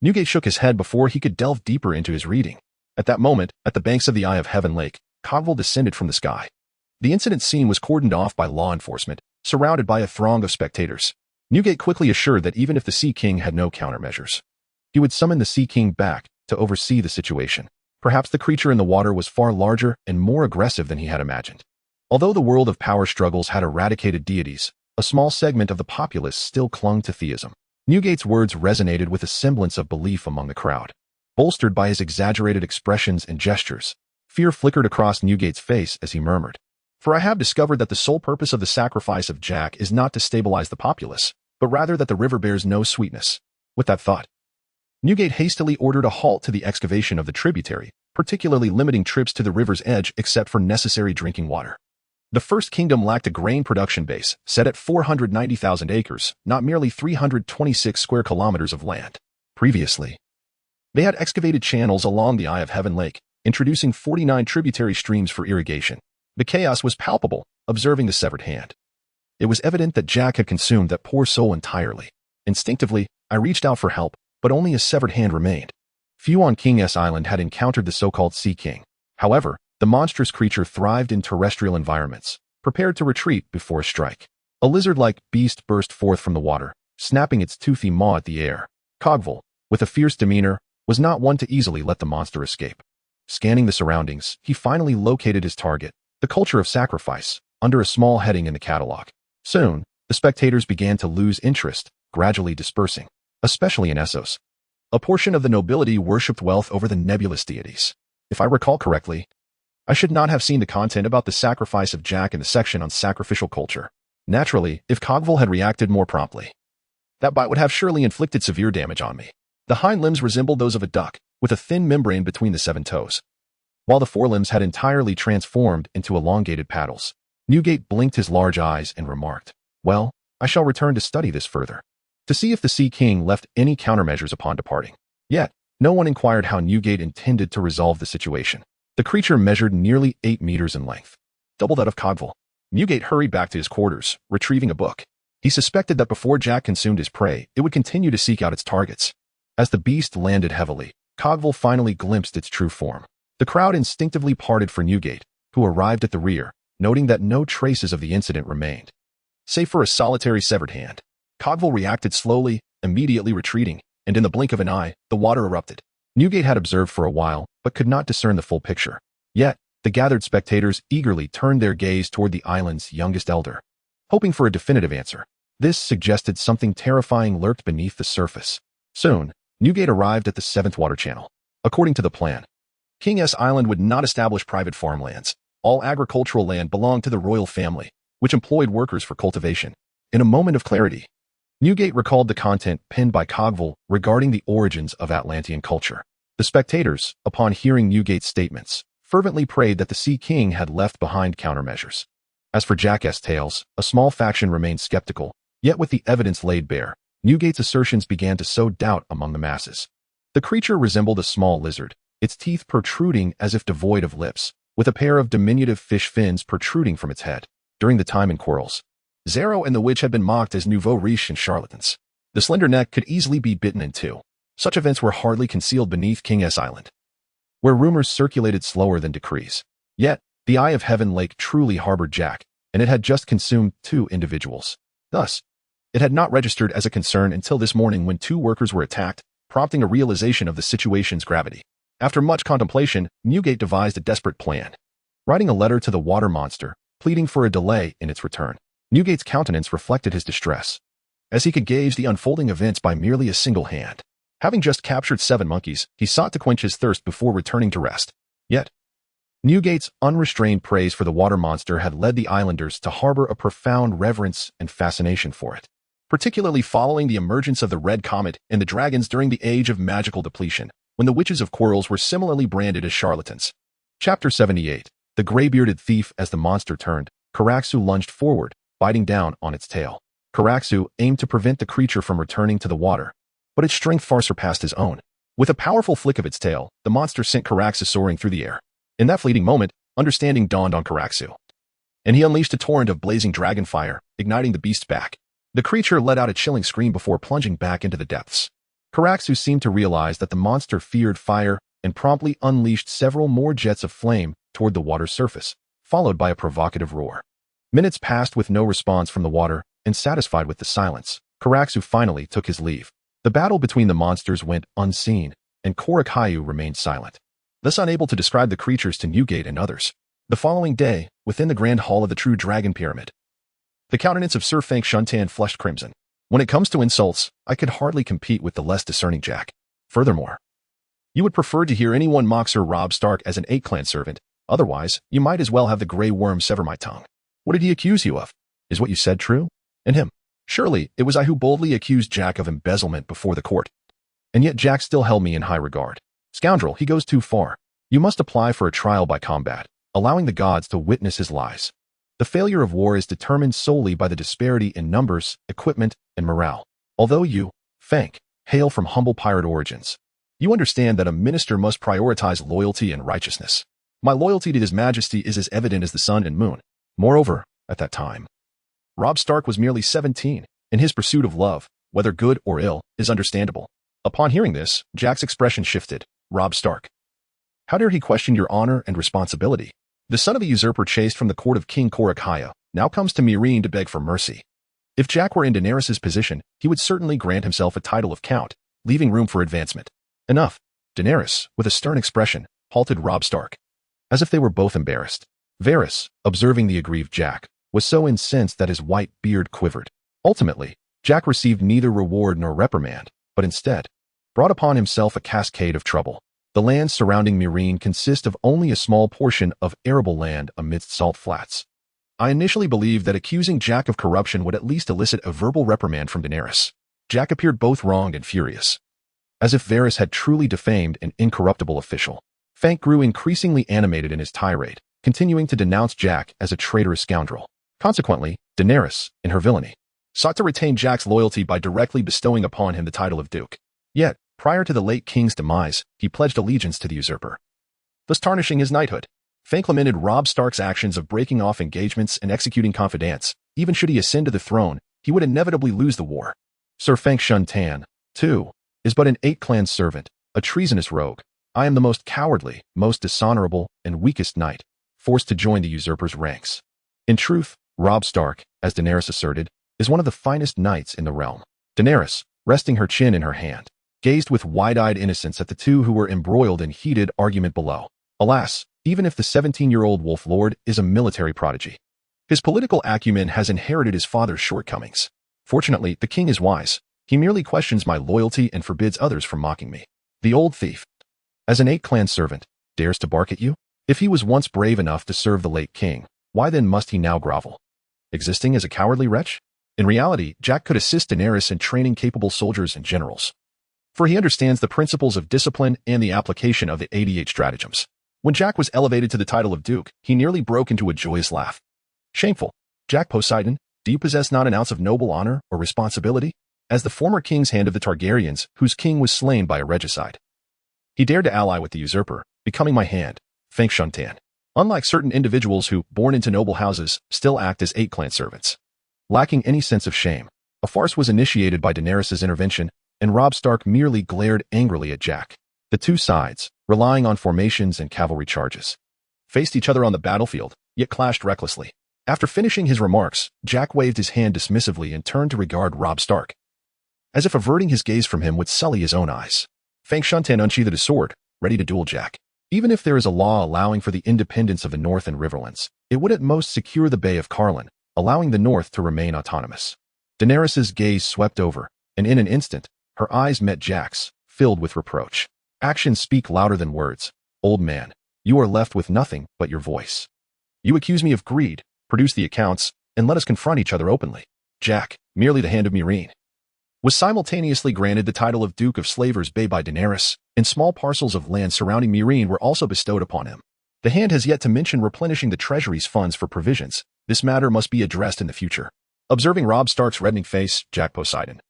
Newgate shook his head before he could delve deeper into his reading. At that moment, at the banks of the Eye of Heaven Lake, Cogville descended from the sky. The incident scene was cordoned off by law enforcement, surrounded by a throng of spectators. Newgate quickly assured that even if the Sea King had no countermeasures, he would summon the Sea King back to oversee the situation. Perhaps the creature in the water was far larger and more aggressive than he had imagined. Although the world of power struggles had eradicated deities, a small segment of the populace still clung to theism. Newgate's words resonated with a semblance of belief among the crowd. Bolstered by his exaggerated expressions and gestures, fear flickered across Newgate's face as he murmured, "For I have discovered that the sole purpose of the sacrifice of Jack is not to stabilize the populace, but rather that the river bears no sweetness." With that thought, Newgate hastily ordered a halt to the excavation of the tributary, particularly limiting trips to the river's edge except for necessary drinking water. The First Kingdom lacked a grain production base, set at 490,000 acres, not merely 326 square kilometers of land. Previously, they had excavated channels along the Eye of Heaven Lake, introducing 49 tributary streams for irrigation. The chaos was palpable, observing the severed hand. It was evident that Jack had consumed that poor soul entirely. Instinctively, I reached out for help, but only a severed hand remained. Few on King S Island had encountered the so-called Sea King. However, the monstrous creature thrived in terrestrial environments, prepared to retreat before a strike. A lizard-like beast burst forth from the water, snapping its toothy maw at the air. Cogville, with a fierce demeanor, was not one to easily let the monster escape. Scanning the surroundings, he finally located his target, the culture of sacrifice, under a small heading in the catalog. Soon, the spectators began to lose interest, gradually dispersing, especially in Essos. A portion of the nobility worshipped wealth over the nebulous deities. If I recall correctly, I should not have seen the content about the sacrifice of Jack in the section on sacrificial culture. Naturally, if Cogville had reacted more promptly, that bite would have surely inflicted severe damage on me. The hind limbs resembled those of a duck, with a thin membrane between the 7 toes, while the forelimbs had entirely transformed into elongated paddles. Newgate blinked his large eyes and remarked, "Well, I shall return to study this further, to see if the Sea King left any countermeasures upon departing." Yet, no one inquired how Newgate intended to resolve the situation. The creature measured nearly 8 meters in length, double that of Cogville. Newgate hurried back to his quarters, retrieving a book. He suspected that before Jack consumed his prey, it would continue to seek out its targets. As the beast landed heavily, Cogville finally glimpsed its true form. The crowd instinctively parted for Newgate, who arrived at the rear, noting that no traces of the incident remained, save for a solitary severed hand. Cogville reacted slowly, immediately retreating, and in the blink of an eye, the water erupted. Newgate had observed for a while, but could not discern the full picture. Yet, the gathered spectators eagerly turned their gaze toward the island's youngest elder, hoping for a definitive answer. This suggested something terrifying lurked beneath the surface. Soon, Newgate arrived at the 7th water channel. According to the plan, King S Island would not establish private farmlands. All agricultural land belonged to the royal family, which employed workers for cultivation. In a moment of clarity, Newgate recalled the content penned by Cogville regarding the origins of Atlantean culture. The spectators, upon hearing Newgate's statements, fervently prayed that the Sea King had left behind countermeasures. As for Jack's tales, a small faction remained skeptical, yet with the evidence laid bare, Newgate's assertions began to sow doubt among the masses. The creature resembled a small lizard, its teeth protruding as if devoid of lips, with a pair of diminutive fish fins protruding from its head. During the time in quarrels, Zero and the witch had been mocked as nouveau riche and charlatans. The slender neck could easily be bitten in two. Such events were hardly concealed beneath King S Island, where rumors circulated slower than decrees. Yet, the Eye of Heaven Lake truly harbored Jack, and it had just consumed 2 individuals. Thus, it had not registered as a concern until this morning when 2 workers were attacked, prompting a realization of the situation's gravity. After much contemplation, Newgate devised a desperate plan. Writing a letter to the water monster, pleading for a delay in its return. Newgate's countenance reflected his distress, as he could gauge the unfolding events by merely a single hand. Having just captured 7 monkeys, he sought to quench his thirst before returning to rest. Yet, Newgate's unrestrained praise for the water monster had led the islanders to harbor a profound reverence and fascination for it. particularly following the emergence of the Red Comet and the dragons during the Age of Magical Depletion, when the witches of Quarrels were similarly branded as charlatans. Chapter 78. The Gray-Bearded Thief. As the monster turned, Karaxu lunged forward, biting down on its tail. Karaxu aimed to prevent the creature from returning to the water, but its strength far surpassed his own. With a powerful flick of its tail, the monster sent Karaxu soaring through the air. In that fleeting moment, understanding dawned on Karaxu, and he unleashed a torrent of blazing dragon fire, igniting the beast's back. The creature let out a chilling scream before plunging back into the depths. Karaxu seemed to realize that the monster feared fire and promptly unleashed several more jets of flame toward the water's surface, followed by a provocative roar. Minutes passed with no response from the water, and satisfied with the silence, Karaxu finally took his leave. The battle between the monsters went unseen, and Korakayu remained silent, thus unable to describe the creatures to Newgate and others. The following day, within the grand hall of the True Dragon Pyramid, the countenance of Sir Feng Shuntan flushed crimson. When it comes to insults, I could hardly compete with the less discerning Jack. Furthermore, you would prefer to hear anyone mock Sir Robb Stark as an 8-clan servant. Otherwise, you might as well have the Grey Worm sever my tongue. What did he accuse you of? Is what you said true? And him? Surely, it was I who boldly accused Jack of embezzlement before the court. And yet Jack still held me in high regard. Scoundrel, he goes too far. You must apply for a trial by combat, allowing the gods to witness his lies. The failure of war is determined solely by the disparity in numbers, equipment, and morale. Although you, Feng, hail from humble pirate origins, you understand that a minister must prioritize loyalty and righteousness. My loyalty to His Majesty is as evident as the sun and moon. Moreover, at that time, Robb Stark was merely 17, and his pursuit of love, whether good or ill, is understandable. Upon hearing this, Jack's expression shifted. Robb Stark. How dare he question your honor and responsibility? The son of a usurper chased from the court of King Korakayu now comes to Meereen to beg for mercy. If Jack were in Daenerys' position, he would certainly grant himself a title of count, leaving room for advancement. Enough. Daenerys, with a stern expression, halted Robb Stark, as if they were both embarrassed. Varys, observing the aggrieved Jack, was so incensed that his white beard quivered. Ultimately, Jack received neither reward nor reprimand, but instead brought upon himself a cascade of trouble. The lands surrounding Meereen consist of only a small portion of arable land amidst salt flats. I initially believed that accusing Jack of corruption would at least elicit a verbal reprimand from Daenerys. Jack appeared both wronged and furious, as if Varys had truly defamed an incorruptible official. Feng grew increasingly animated in his tirade, continuing to denounce Jack as a traitorous scoundrel. Consequently, Daenerys, in her villainy, sought to retain Jack's loyalty by directly bestowing upon him the title of Duke. Yet, prior to the late king's demise, he pledged allegiance to the usurper, thus tarnishing his knighthood. Feng lamented Robb Stark's actions of breaking off engagements and executing confidants. Even should he ascend to the throne, he would inevitably lose the war. Sir Feng Shuntan, too, is but an 8-clan servant, a treasonous rogue. I am the most cowardly, most dishonorable, and weakest knight, forced to join the usurper's ranks. In truth, Robb Stark, as Daenerys asserted, is one of the finest knights in the realm. Daenerys, resting her chin in her hand, gazed with wide-eyed innocence at the two who were embroiled in heated argument below. Alas, even if the 17-year-old Wolf Lord is a military prodigy, his political acumen has inherited his father's shortcomings. Fortunately, the king is wise. He merely questions my loyalty and forbids others from mocking me. The old thief, as an 8-clan servant, dares to bark at you? If he was once brave enough to serve the late king, why then must he now grovel, existing as a cowardly wretch? In reality, Jack could assist Daenerys in training capable soldiers and generals, for he understands the principles of discipline and the application of the 88 stratagems. When Jack was elevated to the title of Duke, he nearly broke into a joyous laugh. Shameful. Jack Poseidon, do you possess not an ounce of noble honor or responsibility? As the former king's hand of the Targaryens, whose king was slain by a regicide, he dared to ally with the usurper, becoming my hand, Feng Shuntan. Unlike certain individuals who, born into noble houses, still act as 8-clan servants, lacking any sense of shame, a farce was initiated by Daenerys' intervention, and Robb Stark merely glared angrily at Jack. The two sides, relying on formations and cavalry charges, faced each other on the battlefield, yet clashed recklessly. After finishing his remarks, Jack waved his hand dismissively and turned to regard Robb Stark, as if averting his gaze from him would sully his own eyes. Feng Shuntan unsheathed his sword, ready to duel Jack. Even if there is a law allowing for the independence of the North and Riverlands, it would at most secure the Bay of Carlin, allowing the North to remain autonomous. Daenerys' gaze swept over, and in an instant, her eyes met Jack's, filled with reproach. Actions speak louder than words. Old man, you are left with nothing but your voice. You accuse me of greed, produce the accounts, and let us confront each other openly. Jack, merely the hand of Meereen, was simultaneously granted the title of Duke of Slavers Bay by Daenerys, and small parcels of land surrounding Meereen were also bestowed upon him. The hand has yet to mention replenishing the treasury's funds for provisions. This matter must be addressed in the future. Observing Robb Stark's reddening face, Jack Poseidon,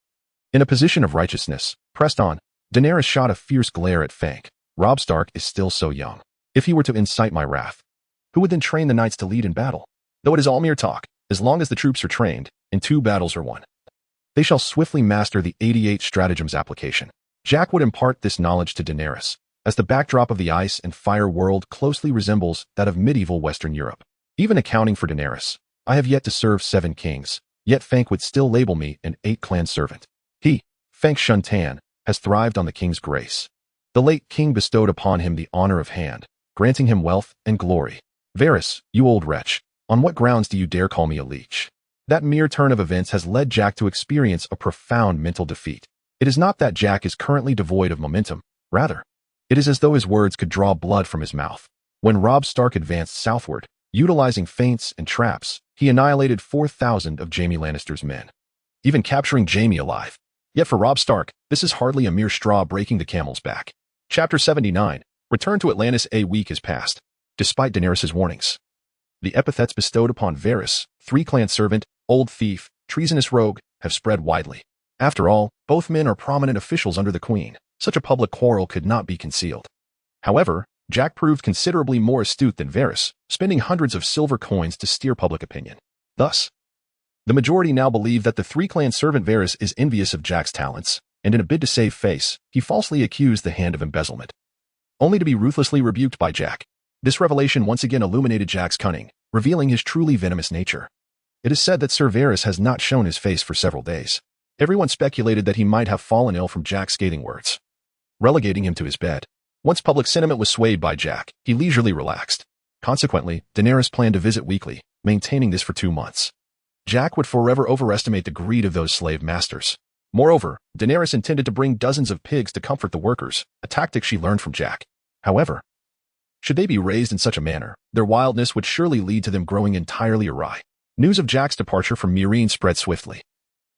in a position of righteousness, pressed on. Daenerys shot a fierce glare at Fank. Robb Stark is still so young. If he were to incite my wrath, who would then train the knights to lead in battle? Though it is all mere talk, as long as the troops are trained, and 2 battles are won, they shall swiftly master the 88 stratagems application. Jack would impart this knowledge to Daenerys, as the backdrop of the ice and fire world closely resembles that of medieval Western Europe. Even accounting for Daenerys, I have yet to serve 7 kings, yet Fank would still label me an 8-clan servant. He, Fank Shuntan, has thrived on the king's grace. The late king bestowed upon him the honor of hand, granting him wealth and glory. Varys, you old wretch, on what grounds do you dare call me a leech? That mere turn of events has led Jack to experience a profound mental defeat. It is not that Jack is currently devoid of momentum. Rather, it is as though his words could draw blood from his mouth. When Robb Stark advanced southward, utilizing feints and traps, he annihilated 4,000 of Jaime Lannister's men, even capturing Jaime alive. Yet for Robb Stark, this is hardly a mere straw breaking the camel's back. Chapter 79. Return to Atlantis. A week has passed. Despite Daenerys' warnings, the epithets bestowed upon Varys, 3-clan servant, old thief, treasonous rogue, have spread widely. After all, both men are prominent officials under the Queen. Such a public quarrel could not be concealed. However, Jack proved considerably more astute than Varys, spending hundreds of silver coins to steer public opinion. Thus, the majority now believe that the 3-clan servant Varys is envious of Jack's talents, and in a bid to save face, he falsely accused the hand of embezzlement, only to be ruthlessly rebuked by Jack. This revelation once again illuminated Jack's cunning, revealing his truly venomous nature. It is said that Sir Varys has not shown his face for several days. Everyone speculated that he might have fallen ill from Jack's scathing words, relegating him to his bed. Once public sentiment was swayed by Jack, he leisurely relaxed. Consequently, Daenerys planned to visit weekly, maintaining this for 2 months. Jack would forever overestimate the greed of those slave masters. Moreover, Daenerys intended to bring dozens of pigs to comfort the workers, a tactic she learned from Jack. However, should they be raised in such a manner, their wildness would surely lead to them growing entirely awry. News of Jack's departure from Meereen spread swiftly.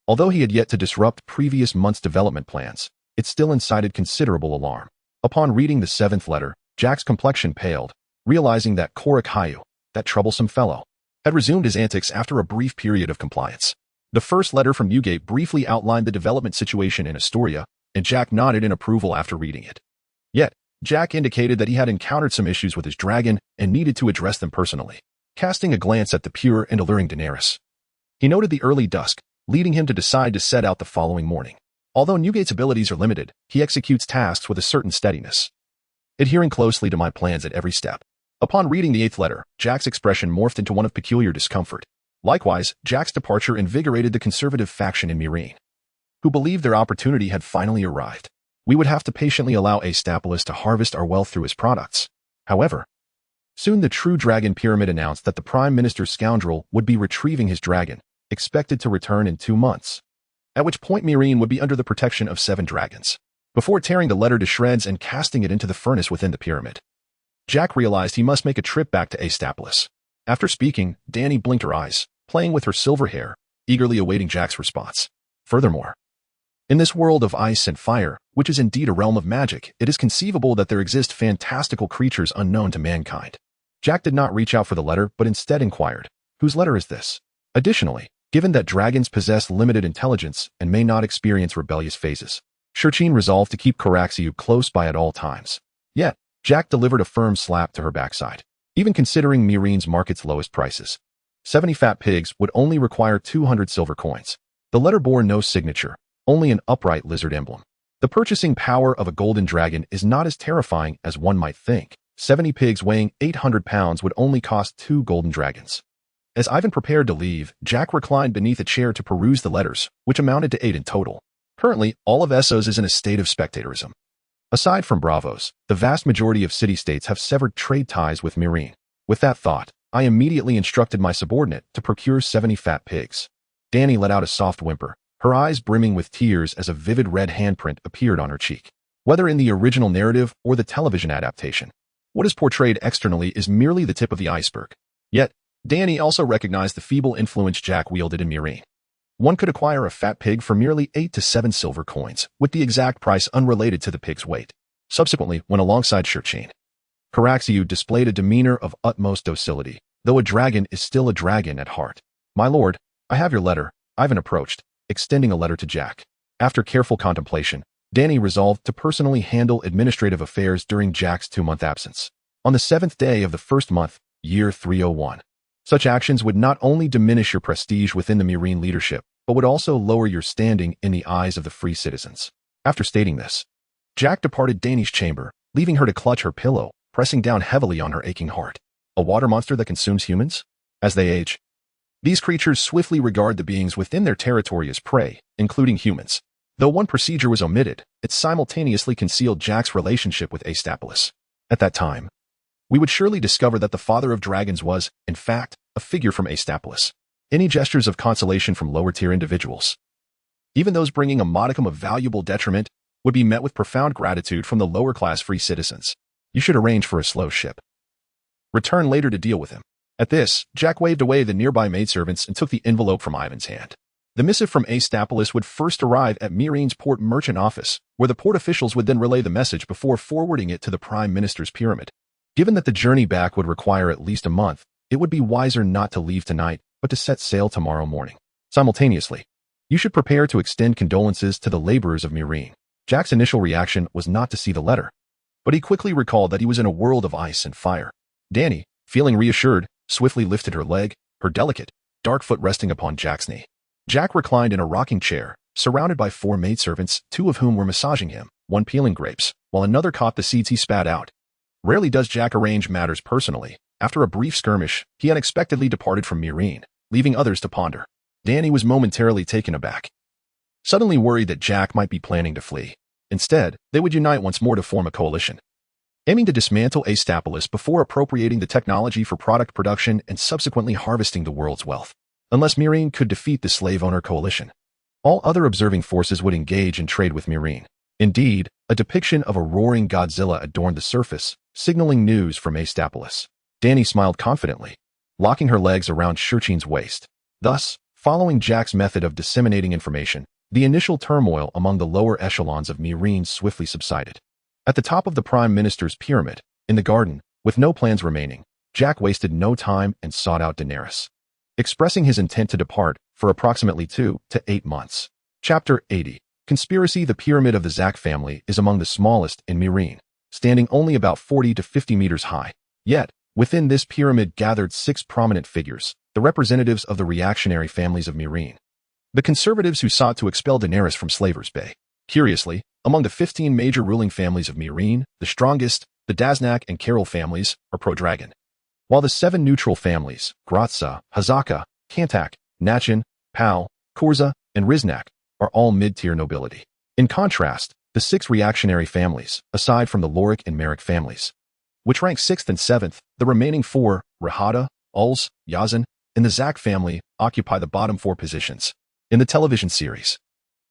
Although he had yet to disrupt previous months' development plans, it still incited considerable alarm. Upon reading the 7th letter, Jack's complexion paled, realizing that Korik Hayu, that troublesome fellow, had resumed his antics after a brief period of compliance. The first letter from Newgate briefly outlined the development situation in Astoria, and Jack nodded in approval after reading it. Yet, Jack indicated that he had encountered some issues with his dragon and needed to address them personally. Casting a glance at the pure and alluring Daenerys, he noted the early dusk, leading him to decide to set out the following morning. Although Newgate's abilities are limited, he executes tasks with a certain steadiness, adhering closely to my plans at every step. Upon reading the 8th letter, Jack's expression morphed into one of peculiar discomfort. Likewise, Jack's departure invigorated the conservative faction in Meereen, who believed their opportunity had finally arrived. We would have to patiently allow Aestopolis to harvest our wealth through his products. However, soon the True Dragon Pyramid announced that the Prime Minister's scoundrel would be retrieving his dragon, expected to return in 2 months, at which point Meereen would be under the protection of 7 dragons. Before tearing the letter to shreds and casting it into the furnace within the pyramid, Jack realized he must make a trip back to Aestopolis. After speaking, Dany blinked her eyes, playing with her silver hair, eagerly awaiting Jack's response. Furthermore, in this world of ice and fire, which is indeed a realm of magic, it is conceivable that there exist fantastical creatures unknown to mankind. Jack did not reach out for the letter, but instead inquired, "Whose letter is this?" Additionally, given that dragons possess limited intelligence and may not experience rebellious phases, Shirchin resolved to keep Caraxiu close by at all times. Yet, Jack delivered a firm slap to her backside. Even considering Meereen's market's lowest prices, 70 fat pigs would only require 200 silver coins. The letter bore no signature, only an upright lizard emblem. The purchasing power of a golden dragon is not as terrifying as one might think. 70 pigs weighing 800 pounds would only cost 2 golden dragons. As Ivan prepared to leave, Jack reclined beneath a chair to peruse the letters, which amounted to 8 in total. Currently, all of Essos is in a state of spectatorism. Aside from Bravos, the vast majority of city-states have severed trade ties with Meereen. With that thought, I immediately instructed my subordinate to procure 70 fat pigs. Dany let out a soft whimper, her eyes brimming with tears as a vivid red handprint appeared on her cheek. Whether in the original narrative or the television adaptation, what is portrayed externally is merely the tip of the iceberg. Yet, Dany also recognized the feeble influence Jack wielded in Meereen. One could acquire a fat pig for merely 8 to 7 silver coins, with the exact price unrelated to the pig's weight. Subsequently, went alongside Shirchain. Caraxiu displayed a demeanor of utmost docility, though a dragon is still a dragon at heart. "My lord, I have your letter," Ivan approached, extending a letter to Jack. After careful contemplation, Danny resolved to personally handle administrative affairs during Jack's 2-month absence. On the 7th day of the first month, year 301. Such actions would not only diminish your prestige within the Murine leadership, but would also lower your standing in the eyes of the free citizens. After stating this, Jack departed Danny's chamber, leaving her to clutch her pillow, pressing down heavily on her aching heart. A water monster that consumes humans? As they age, these creatures swiftly regard the beings within their territory as prey, including humans. Though one procedure was omitted, it simultaneously concealed Jack's relationship with Aestopolis. At that time, we would surely discover that the father of dragons was, in fact, a figure from Aestopolis. Any gestures of consolation from lower-tier individuals, even those bringing a modicum of valuable detriment, would be met with profound gratitude from the lower-class free citizens. You should arrange for a slow ship. Return later to deal with him. At this, Jack waved away the nearby maidservants and took the envelope from Ivan's hand. The missive from Aestopolis would first arrive at Murine's port merchant office, where the port officials would then relay the message before forwarding it to the Prime Minister's pyramid. Given that the journey back would require at least a month, it would be wiser not to leave tonight, but to set sail tomorrow morning. Simultaneously, you should prepare to extend condolences to the laborers of Murine. Jack's initial reaction was not to see the letter, but he quickly recalled that he was in a world of ice and fire. Danny, feeling reassured, swiftly lifted her leg, her delicate, dark foot resting upon Jack's knee. Jack reclined in a rocking chair, surrounded by 4 maidservants, 2 of whom were massaging him, one peeling grapes, while another caught the seeds he spat out. Rarely does Jack arrange matters personally. After a brief skirmish, he unexpectedly departed from Murine, leaving others to ponder. Danny was momentarily taken aback, suddenly worried that Jack might be planning to flee. Instead, they would unite once more to form a coalition, aiming to dismantle Aestopolis before appropriating the technology for product production and subsequently harvesting the world's wealth. Unless Murine could defeat the slave owner coalition, all other observing forces would engage in trade with Murine. Indeed, a depiction of a roaring Godzilla adorned the surface, signaling news from Aestopolis. Danny smiled confidently, locking her legs around Shirchain's waist. Thus, following Jack's method of disseminating information, the initial turmoil among the lower echelons of Murine swiftly subsided. At the top of the Prime Minister's pyramid, in the garden, with no plans remaining, Jack wasted no time and sought out Daenerys, expressing his intent to depart for approximately 2 to 8 months. Chapter 80. Conspiracy. The pyramid of the Zack family is among the smallest in Murine, standing only about 40 to 50 meters high. Yet, within this pyramid gathered 6 prominent figures, the representatives of the reactionary families of Murine, the conservatives who sought to expel Daenerys from Slavers Bay. Curiously, among the 15 major ruling families of Murine, the strongest, the Daznak and Carol families, are pro-dragon, while the 7 neutral families, Gratza, Hazaka, Kantak, Nachin, Pal, Korza, and Riznak, are all mid-tier nobility. In contrast, the 6 reactionary families, aside from the Lorik and Merrick families, which rank 6th and 7th, the remaining 4, Rahada, Ulz, Yazan, and the Zack family, occupy the bottom 4 positions. In the television series,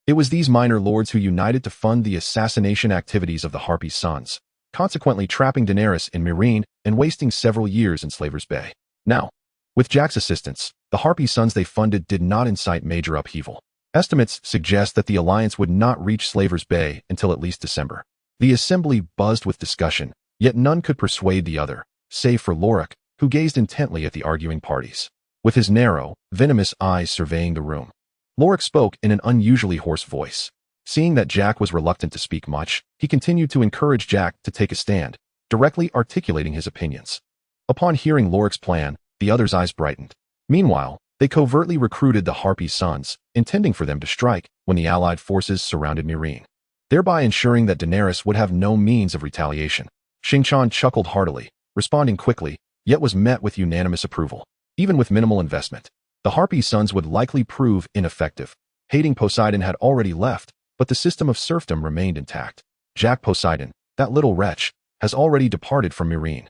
it was these minor lords who united to fund the assassination activities of the Harpy sons, consequently trapping Daenerys in Murine and wasting several years in Slavers Bay. Now, with Jack's assistance, the Harpy sons they funded did not incite major upheaval. Estimates suggest that the alliance would not reach Slavers Bay until at least December. The assembly buzzed with discussion, yet none could persuade the other, save for Lorik, who gazed intently at the arguing parties, with his narrow, venomous eyes surveying the room. Lorik spoke in an unusually hoarse voice. Seeing that Jack was reluctant to speak much, he continued to encourage Jack to take a stand, directly articulating his opinions. Upon hearing Lorik's plan, the others' eyes brightened. Meanwhile, they covertly recruited the Harpy sons, intending for them to strike when the Allied forces surrounded Murine, thereby ensuring that Daenerys would have no means of retaliation. Xingqian chuckled heartily, responding quickly, yet was met with unanimous approval. Even with minimal investment, the Harpy sons would likely prove ineffective. Hating Poseidon had already left, but the system of serfdom remained intact. Jack Poseidon, that little wretch, has already departed from Murine.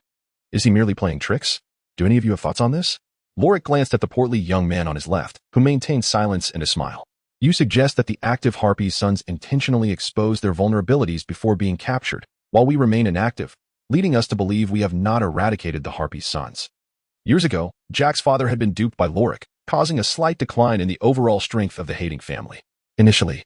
Is he merely playing tricks? Do any of you have thoughts on this? Lorik glanced at the portly young man on his left, who maintained silence and a smile. You suggest that the active Harpy sons intentionally exposed their vulnerabilities before being captured, while we remain inactive, leading us to believe we have not eradicated the Harpy sons. Years ago, Jack's father had been duped by Lorik, causing a slight decline in the overall strength of the hating family. Initially,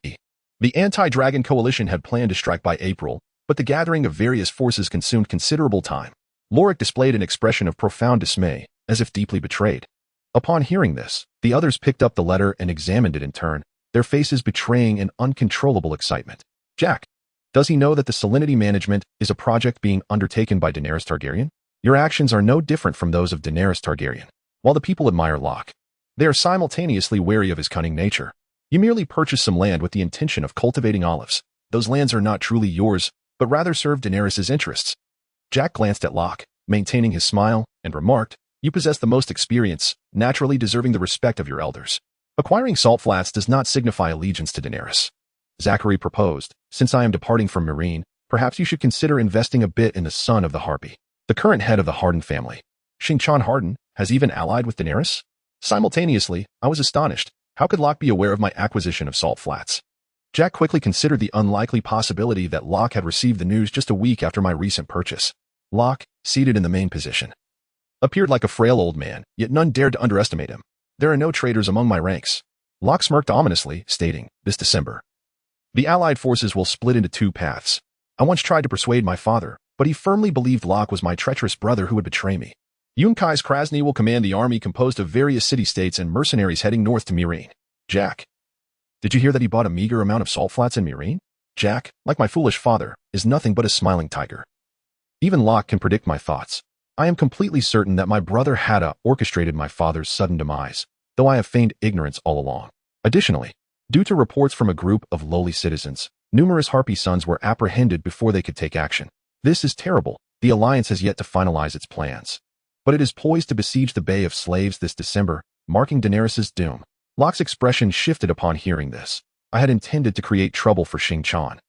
the anti-dragon coalition had planned to strike by April, but the gathering of various forces consumed considerable time. Lorik displayed an expression of profound dismay, as if deeply betrayed. Upon hearing this, the others picked up the letter and examined it in turn, their faces betraying an uncontrollable excitement. Jack, does he know that the salinity management is a project being undertaken by Daenerys Targaryen? Your actions are no different from those of Daenerys Targaryen. While the people admire Locke, they are simultaneously wary of his cunning nature. You merely purchased some land with the intention of cultivating olives. Those lands are not truly yours, but rather serve Daenerys' interests. Jack glanced at Locke, maintaining his smile, and remarked, "You possess the most experience, naturally deserving the respect of your elders. Acquiring salt flats does not signify allegiance to Daenerys." Zachary proposed, "Since I am departing from Meereen, perhaps you should consider investing a bit in the son of the Harpy, the current head of the Harden family. Xingqian Harden has even allied with Daenerys?" Simultaneously, I was astonished. How could Locke be aware of my acquisition of salt flats? Jack quickly considered the unlikely possibility that Locke had received the news just a week after my recent purchase. Locke, seated in the main position, appeared like a frail old man, yet none dared to underestimate him. "There are no traitors among my ranks." Locke smirked ominously, stating, "This December, the Allied forces will split into two paths. I once tried to persuade my father, but he firmly believed Locke was my treacherous brother who would betray me. Yunkai's Krasny will command the army composed of various city-states and mercenaries heading north to Meereen." Jack, did you hear that he bought a meager amount of salt flats in Meereen? Jack, like my foolish father, is nothing but a smiling tiger. Even Locke can predict my thoughts. I am completely certain that my brother Hadda orchestrated my father's sudden demise, though I have feigned ignorance all along. Additionally, due to reports from a group of lowly citizens, numerous Harpy sons were apprehended before they could take action. This is terrible. The Alliance has yet to finalize its plans, but it is poised to besiege the Bay of Slaves this December, marking Daenerys' doom. Locke's expression shifted upon hearing this. I had intended to create trouble for Xingqian,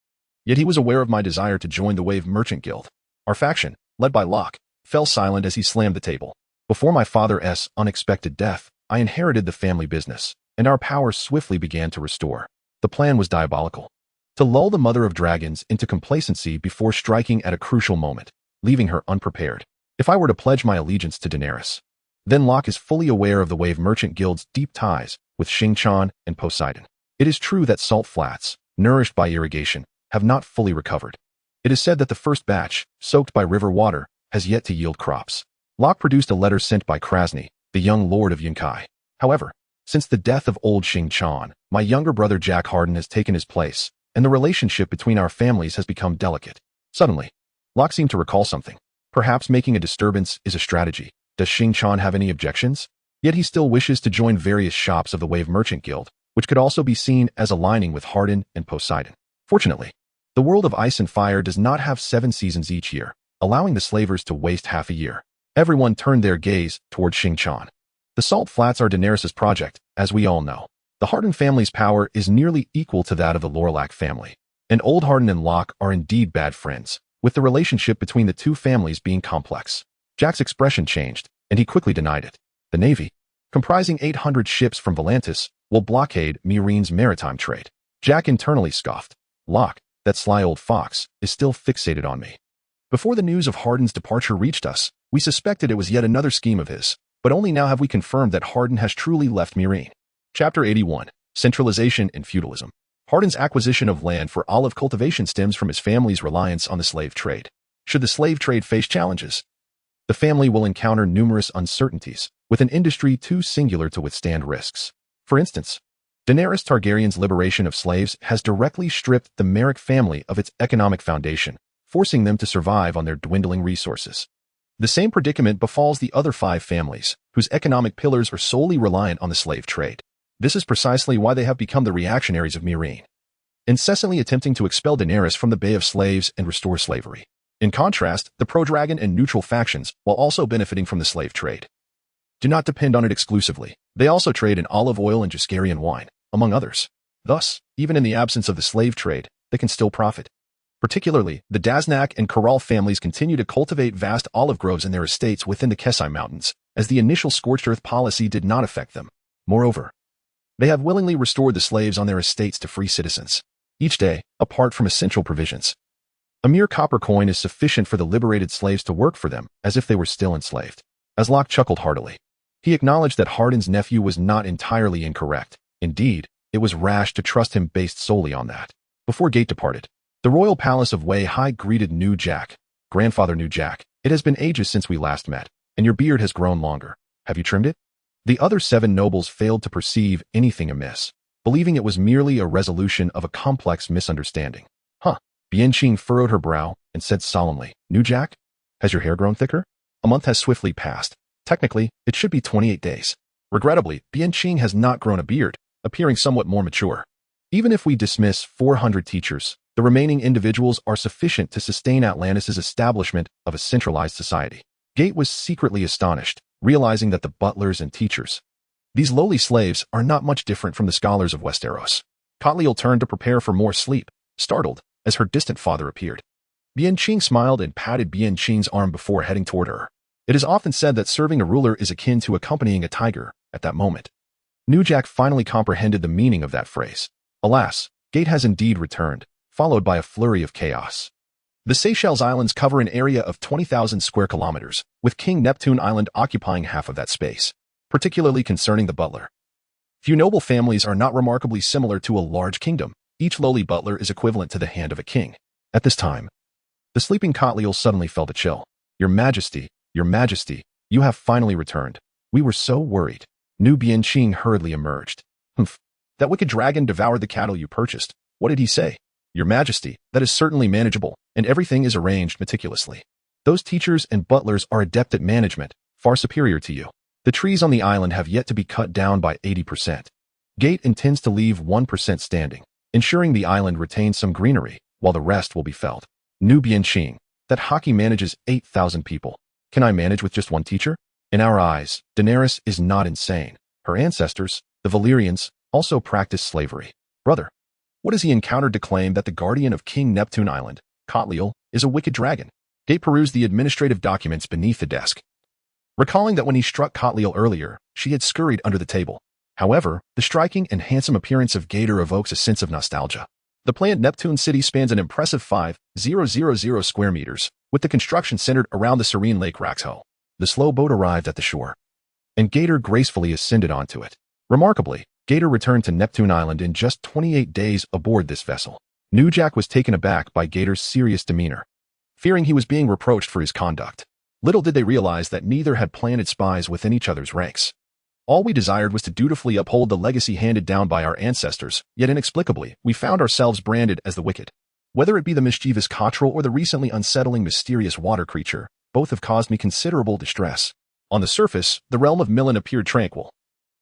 yet he was aware of my desire to join the Wave Merchant Guild. Our faction, led by Locke, fell silent as he slammed the table. Before my father's unexpected death, I inherited the family business, and our power swiftly began to restore. The plan was diabolical: to lull the Mother of Dragons into complacency before striking at a crucial moment, leaving her unprepared. If I were to pledge my allegiance to Daenerys, then Locke is fully aware of the Wave Merchant Guild's deep ties with Xingqian and Poseidon. It is true that salt flats, nourished by irrigation, have not fully recovered. It is said that the first batch, soaked by river water, has yet to yield crops. Locke produced a letter sent by Krasny, the young lord of Yunkai. However, since the death of old Xingqian, my younger brother Jack Harden has taken his place, and the relationship between our families has become delicate. Suddenly, Locke seemed to recall something. Perhaps making a disturbance is a strategy. Does Xingqian have any objections? Yet he still wishes to join various shops of the Wave Merchant Guild, which could also be seen as aligning with Harden and Poseidon. Fortunately, the world of ice and fire does not have 7 seasons each year, allowing the slavers to waste half a year. Everyone turned their gaze toward Xingqian. The salt flats are Daenerys' project, as we all know. The Harden family's power is nearly equal to that of the Lorelak family. And old Harden and Locke are indeed bad friends, with the relationship between the two families being complex. Jack's expression changed, and he quickly denied it. The Navy, comprising 800 ships from Volantis, will blockade Meereen's maritime trade. Jack internally scoffed. Locke, that sly old fox, is still fixated on me. Before the news of Harden's departure reached us, we suspected it was yet another scheme of his, but only now have we confirmed that Harden has truly left Meereen. Chapter 81. Centralization and Feudalism. Harden's acquisition of land for olive cultivation stems from his family's reliance on the slave trade. Should the slave trade face challenges, the family will encounter numerous uncertainties, with an industry too singular to withstand risks. For instance, Daenerys Targaryen's liberation of slaves has directly stripped the Merrick family of its economic foundation, forcing them to survive on their dwindling resources. The same predicament befalls the other 5 families, whose economic pillars are solely reliant on the slave trade. This is precisely why they have become the reactionaries of Meereen, incessantly attempting to expel Daenerys from the Bay of Slaves and restore slavery. In contrast, the pro-dragon and neutral factions, while also benefiting from the slave trade, do not depend on it exclusively. They also trade in olive oil and Jaskarian wine, among others. Thus, even in the absence of the slave trade, they can still profit. Particularly, the Daznak and Corral families continue to cultivate vast olive groves in their estates within the Kesai Mountains, as the initial scorched earth policy did not affect them. Moreover, they have willingly restored the slaves on their estates to free citizens. Each day, apart from essential provisions, a mere copper coin is sufficient for the liberated slaves to work for them, as if they were still enslaved. As Locke chuckled heartily. He acknowledged that Hardin's nephew was not entirely incorrect. Indeed, it was rash to trust him based solely on that. Before Gate departed, the royal palace of Wei Hai greeted New Jack. Grandfather New Jack, it has been ages since we last met, and your beard has grown longer. Have you trimmed it? The other 7 nobles failed to perceive anything amiss, believing it was merely a resolution of a complex misunderstanding. Bianqing furrowed her brow and said solemnly, New Jack, has your hair grown thicker? A month has swiftly passed. Technically, it should be 28 days. Regrettably, Bianqing has not grown a beard, appearing somewhat more mature. Even if we dismiss 400 teachers, the remaining individuals are sufficient to sustain Atlantis' establishment of a centralized society. Gate was secretly astonished, realizing that the butlers and teachers, these lowly slaves, are not much different from the scholars of Westeros. Kotliel turned to prepare for more sleep, startled, as her distant father appeared. Bianqing smiled and patted Bianqing's arm before heading toward her. It is often said that serving a ruler is akin to accompanying a tiger. At that moment, New Jack finally comprehended the meaning of that phrase. Alas, Gate has indeed returned, followed by a flurry of chaos. The Seychelles Islands cover an area of 20,000 square kilometers, with King Neptune Island occupying half of that space, particularly concerning the butler. Few noble families are not remarkably similar to a large kingdom. Each lowly butler is equivalent to the hand of a king. At this time, the sleeping Kotliel suddenly felt a chill. Your Majesty, you have finally returned. We were so worried. New Bianqing hurriedly emerged. Humph. That wicked dragon devoured the cattle you purchased. What did he say? Your Majesty, that is certainly manageable, and everything is arranged meticulously. Those teachers and butlers are adept at management, far superior to you. The trees on the island have yet to be cut down by 80%. Gate intends to leave 1% standing, ensuring the island retains some greenery, while the rest will be felled. New Bianqing, that hockey manages 8,000 people. Can I manage with just one teacher? In our eyes, Daenerys is not insane. Her ancestors, the Valyrians, also practiced slavery. Brother, what has he encountered to claim that the guardian of King Neptune Island, Kotliel, is a wicked dragon? Gate perused the administrative documents beneath the desk, recalling that when he struck Kotliel earlier, she had scurried under the table. However, the striking and handsome appearance of Gator evokes a sense of nostalgia. The planned Neptune city spans an impressive 5,000 square meters, with the construction centered around the serene Lake Raxho. The slow boat arrived at the shore, and Gator gracefully ascended onto it. Remarkably, Gator returned to Neptune Island in just 28 days aboard this vessel. New Jack was taken aback by Gator's serious demeanor, fearing he was being reproached for his conduct. Little did they realize that neither had planted spies within each other's ranks. All we desired was to dutifully uphold the legacy handed down by our ancestors, yet inexplicably, we found ourselves branded as the wicked. Whether it be the mischievous Cottrell or the recently unsettling mysterious water creature, both have caused me considerable distress. On the surface, the realm of Millen appeared tranquil,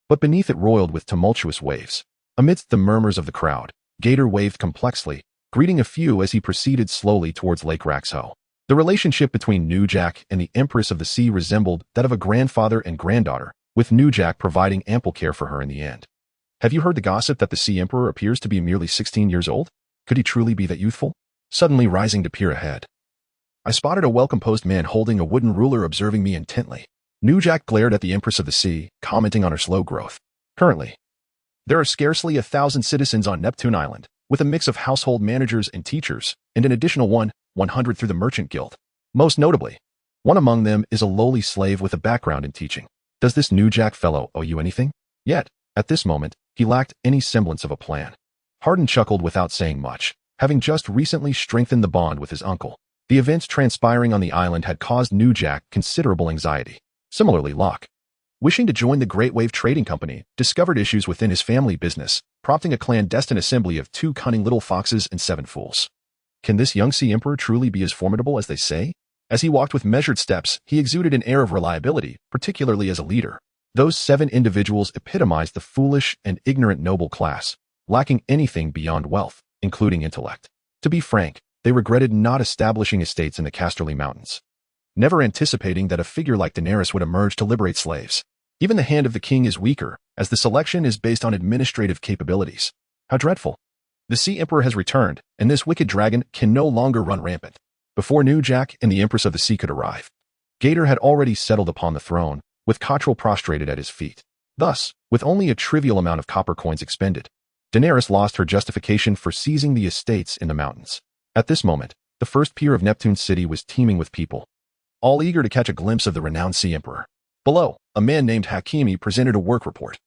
but beneath it roiled with tumultuous waves. Amidst the murmurs of the crowd, Gator waved complexly, greeting a few as he proceeded slowly towards Lake Raxho. The relationship between New Jack and the Empress of the Sea resembled that of a grandfather and granddaughter, with New Jack providing ample care for her in the end. Have you heard the gossip that the Sea Emperor appears to be merely 16 years old? Could he truly be that youthful? Suddenly rising to peer ahead, I spotted a well-composed man holding a wooden ruler observing me intently. New Jack glared at the Empress of the Sea, commenting on her slow growth. Currently, there are scarcely 1,000 citizens on Neptune Island, with a mix of household managers and teachers, and an additional 100 through the Merchant Guild. Most notably, one among them is a lowly slave with a background in teaching. Does this New Jack fellow owe you anything? Yet, at this moment, he lacked any semblance of a plan. Hardin chuckled without saying much, having just recently strengthened the bond with his uncle. The events transpiring on the island had caused New Jack considerable anxiety. Similarly, Locke, wishing to join the Great Wave Trading Company, discovered issues within his family business, prompting a clandestine assembly of 2 cunning little foxes and 7 fools. Can this young Sea Emperor truly be as formidable as they say? As he walked with measured steps, he exuded an air of reliability, particularly as a leader. Those 7 individuals epitomized the foolish and ignorant noble class, lacking anything beyond wealth, including intellect. To be frank, they regretted not establishing estates in the Casterly Mountains, never anticipating that a figure like Daenerys would emerge to liberate slaves. Even the hand of the king is weaker, as the selection is based on administrative capabilities. How dreadful. The Sea Emperor has returned, and this wicked dragon can no longer run rampant. Before New Jack and the Empress of the Sea could arrive, Gator had already settled upon the throne, with Cottrell prostrated at his feet. Thus, with only a trivial amount of copper coins expended, Daenerys lost her justification for seizing the estates in the mountains. At this moment, the first pier of Neptune City was teeming with people, all eager to catch a glimpse of the renowned Sea Emperor. Below, a man named Hakimi presented a work report.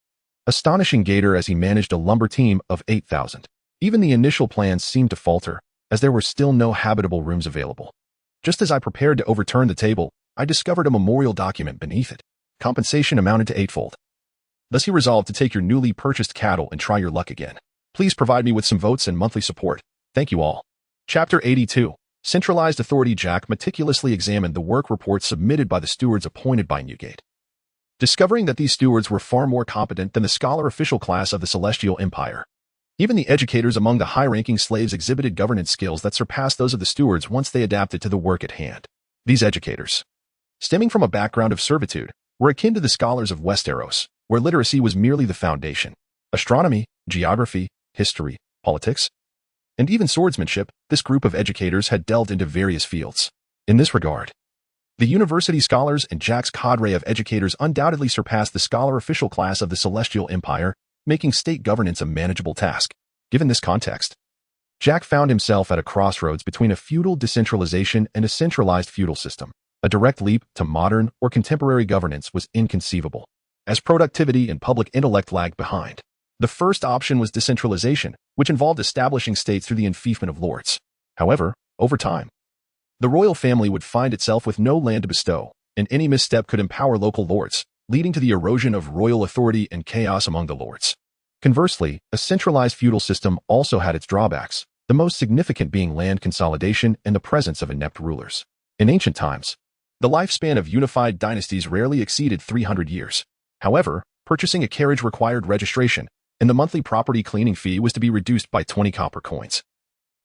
Astonishing gator as he managed a lumber team of 8,000. Even the initial plans seemed to falter, as there were still no habitable rooms available. Just as I prepared to overturn the table, I discovered a memorial document beneath it. Compensation amounted to eightfold. Thus he resolved to take your newly purchased cattle and try your luck again. Please provide me with some votes and monthly support. Thank you all. Chapter 82. Centralized Authority. Jack meticulously examined the work reports submitted by the stewards appointed by Newgate. Discovering that these stewards were far more competent than the scholar official class of the Celestial Empire. Even the educators among the high-ranking slaves exhibited governance skills that surpassed those of the stewards once they adapted to the work at hand. These educators, stemming from a background of servitude, were akin to the scholars of Westeros, where literacy was merely the foundation. Astronomy, geography, history, politics, and even swordsmanship, this group of educators had delved into various fields. In this regard, the university scholars and Jack's cadre of educators undoubtedly surpassed the scholar official class of the Celestial Empire, making state governance a manageable task. Given this context, Jack found himself at a crossroads between a feudal decentralization and a centralized feudal system. A direct leap to modern or contemporary governance was inconceivable, as productivity and public intellect lagged behind. The first option was decentralization, which involved establishing states through the enfeoffment of lords. However, over time, the royal family would find itself with no land to bestow, and any misstep could empower local lords, leading to the erosion of royal authority and chaos among the lords. Conversely, a centralized feudal system also had its drawbacks, the most significant being land consolidation and the presence of inept rulers. In ancient times, the lifespan of unified dynasties rarely exceeded 300 years. However, purchasing a carriage required registration, and the monthly property cleaning fee was to be reduced by 20 copper coins,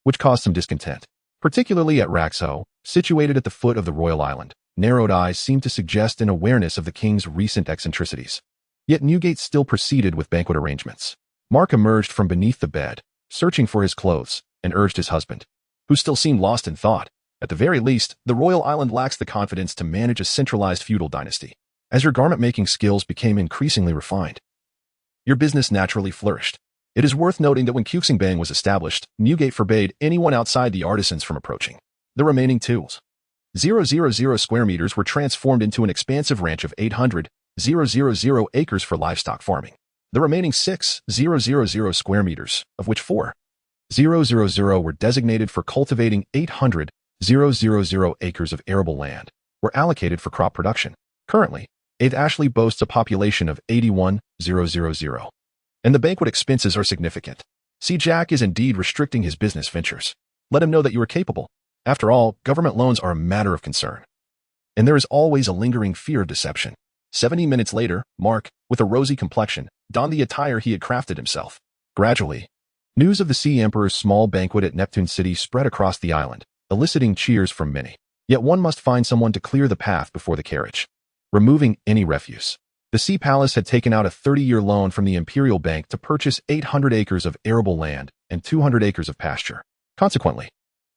which caused some discontent. Particularly at Raxo, situated at the foot of the royal island, narrowed eyes seemed to suggest an awareness of the king's recent eccentricities. Yet Newgate still proceeded with banquet arrangements. Mark emerged from beneath the bed, searching for his clothes, and urged his husband, who still seemed lost in thought. At the very least, the royal island lacks the confidence to manage a centralized feudal dynasty. As your garment-making skills became increasingly refined, your business naturally flourished. It is worth noting that when Kyuxingbang was established, Newgate forbade anyone outside the artisans from approaching. The remaining 2,000 square meters were transformed into an expansive ranch of 800,000 acres for livestock farming. The remaining 6,000 square meters, of which 4,000 were designated for cultivating 800,000 acres of arable land, were allocated for crop production. Currently, 8th Ashley boasts a population of 81,000. And the banquet expenses are significant. See, Jack is indeed restricting his business ventures. Let him know that you are capable. After all, government loans are a matter of concern. And there is always a lingering fear of deception. 70 minutes later, Mark, with a rosy complexion, donned the attire he had crafted himself. Gradually, news of the Sea Emperor's small banquet at Neptune City spread across the island, eliciting cheers from many. Yet one must find someone to clear the path before the carriage, removing any refuse. The Sea Palace had taken out a 30-year loan from the Imperial Bank to purchase 800 acres of arable land and 200 acres of pasture. Consequently,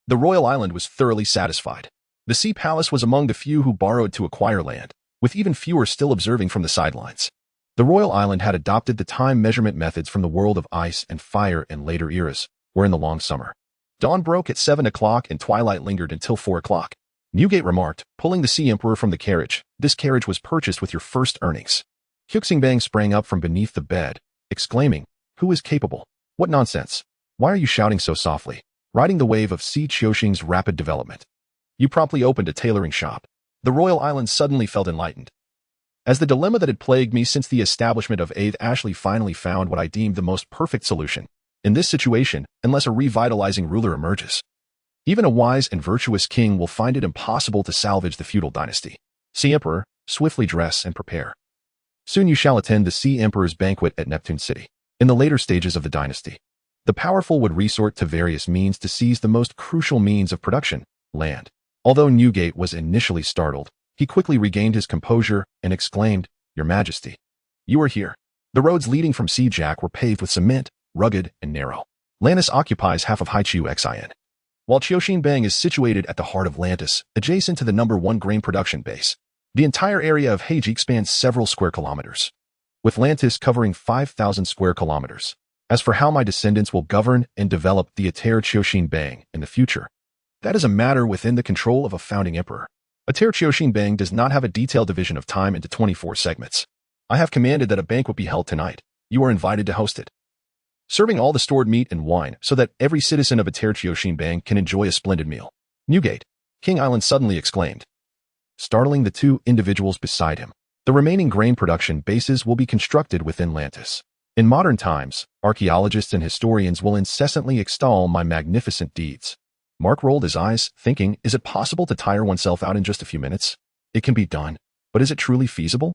the royal island was thoroughly satisfied. The Sea Palace was among the few who borrowed to acquire land, with even fewer still observing from the sidelines. The royal island had adopted the time measurement methods from the world of ice and fire in later eras, where in the long summer, dawn broke at 7 o'clock and twilight lingered until 4 o'clock. Newgate remarked, pulling the Sea Emperor from the carriage, "This carriage was purchased with your first earnings." Kyuxingbang sprang up from beneath the bed, exclaiming, "Who is capable? What nonsense? Why are you shouting so softly?" Riding the wave of Si Qiuxing's rapid development, you promptly opened a tailoring shop. The royal island suddenly felt enlightened. As the dilemma that had plagued me since the establishment of 8th Ashley finally found what I deemed the most perfect solution. In this situation, unless a revitalizing ruler emerges, even a wise and virtuous king will find it impossible to salvage the feudal dynasty. Sea Emperor, swiftly dress and prepare. Soon you shall attend the Sea Emperor's banquet at Neptune City. In the later stages of the dynasty, the powerful would resort to various means to seize the most crucial means of production, land. Although Newgate was initially startled, he quickly regained his composure and exclaimed, "Your Majesty, you are here." The roads leading from Sea Jack were paved with cement, rugged and narrow. Lantis occupies half of Haichu Xin, while Qiuxingbang is situated at the heart of Lantis, adjacent to the #1 grain production base. The entire area of Heiji spans several square kilometers, with Lantis covering 5,000 square kilometers. As for how my descendants will govern and develop the Ater Qiuxingbang in the future, that is a matter within the control of a founding emperor. Bang does not have a detailed division of time into 24 segments. I have commanded that a banquet be held tonight. You are invited to host it, serving all the stored meat and wine so that every citizen of Bang can enjoy a splendid meal. Newgate, King Island suddenly exclaimed, startling the two individuals beside him. The remaining grain production bases will be constructed within Atlantis. In modern times, archaeologists and historians will incessantly extol my magnificent deeds. Mark rolled his eyes, thinking, is it possible to tire oneself out in just a few minutes? It can be done, but is it truly feasible?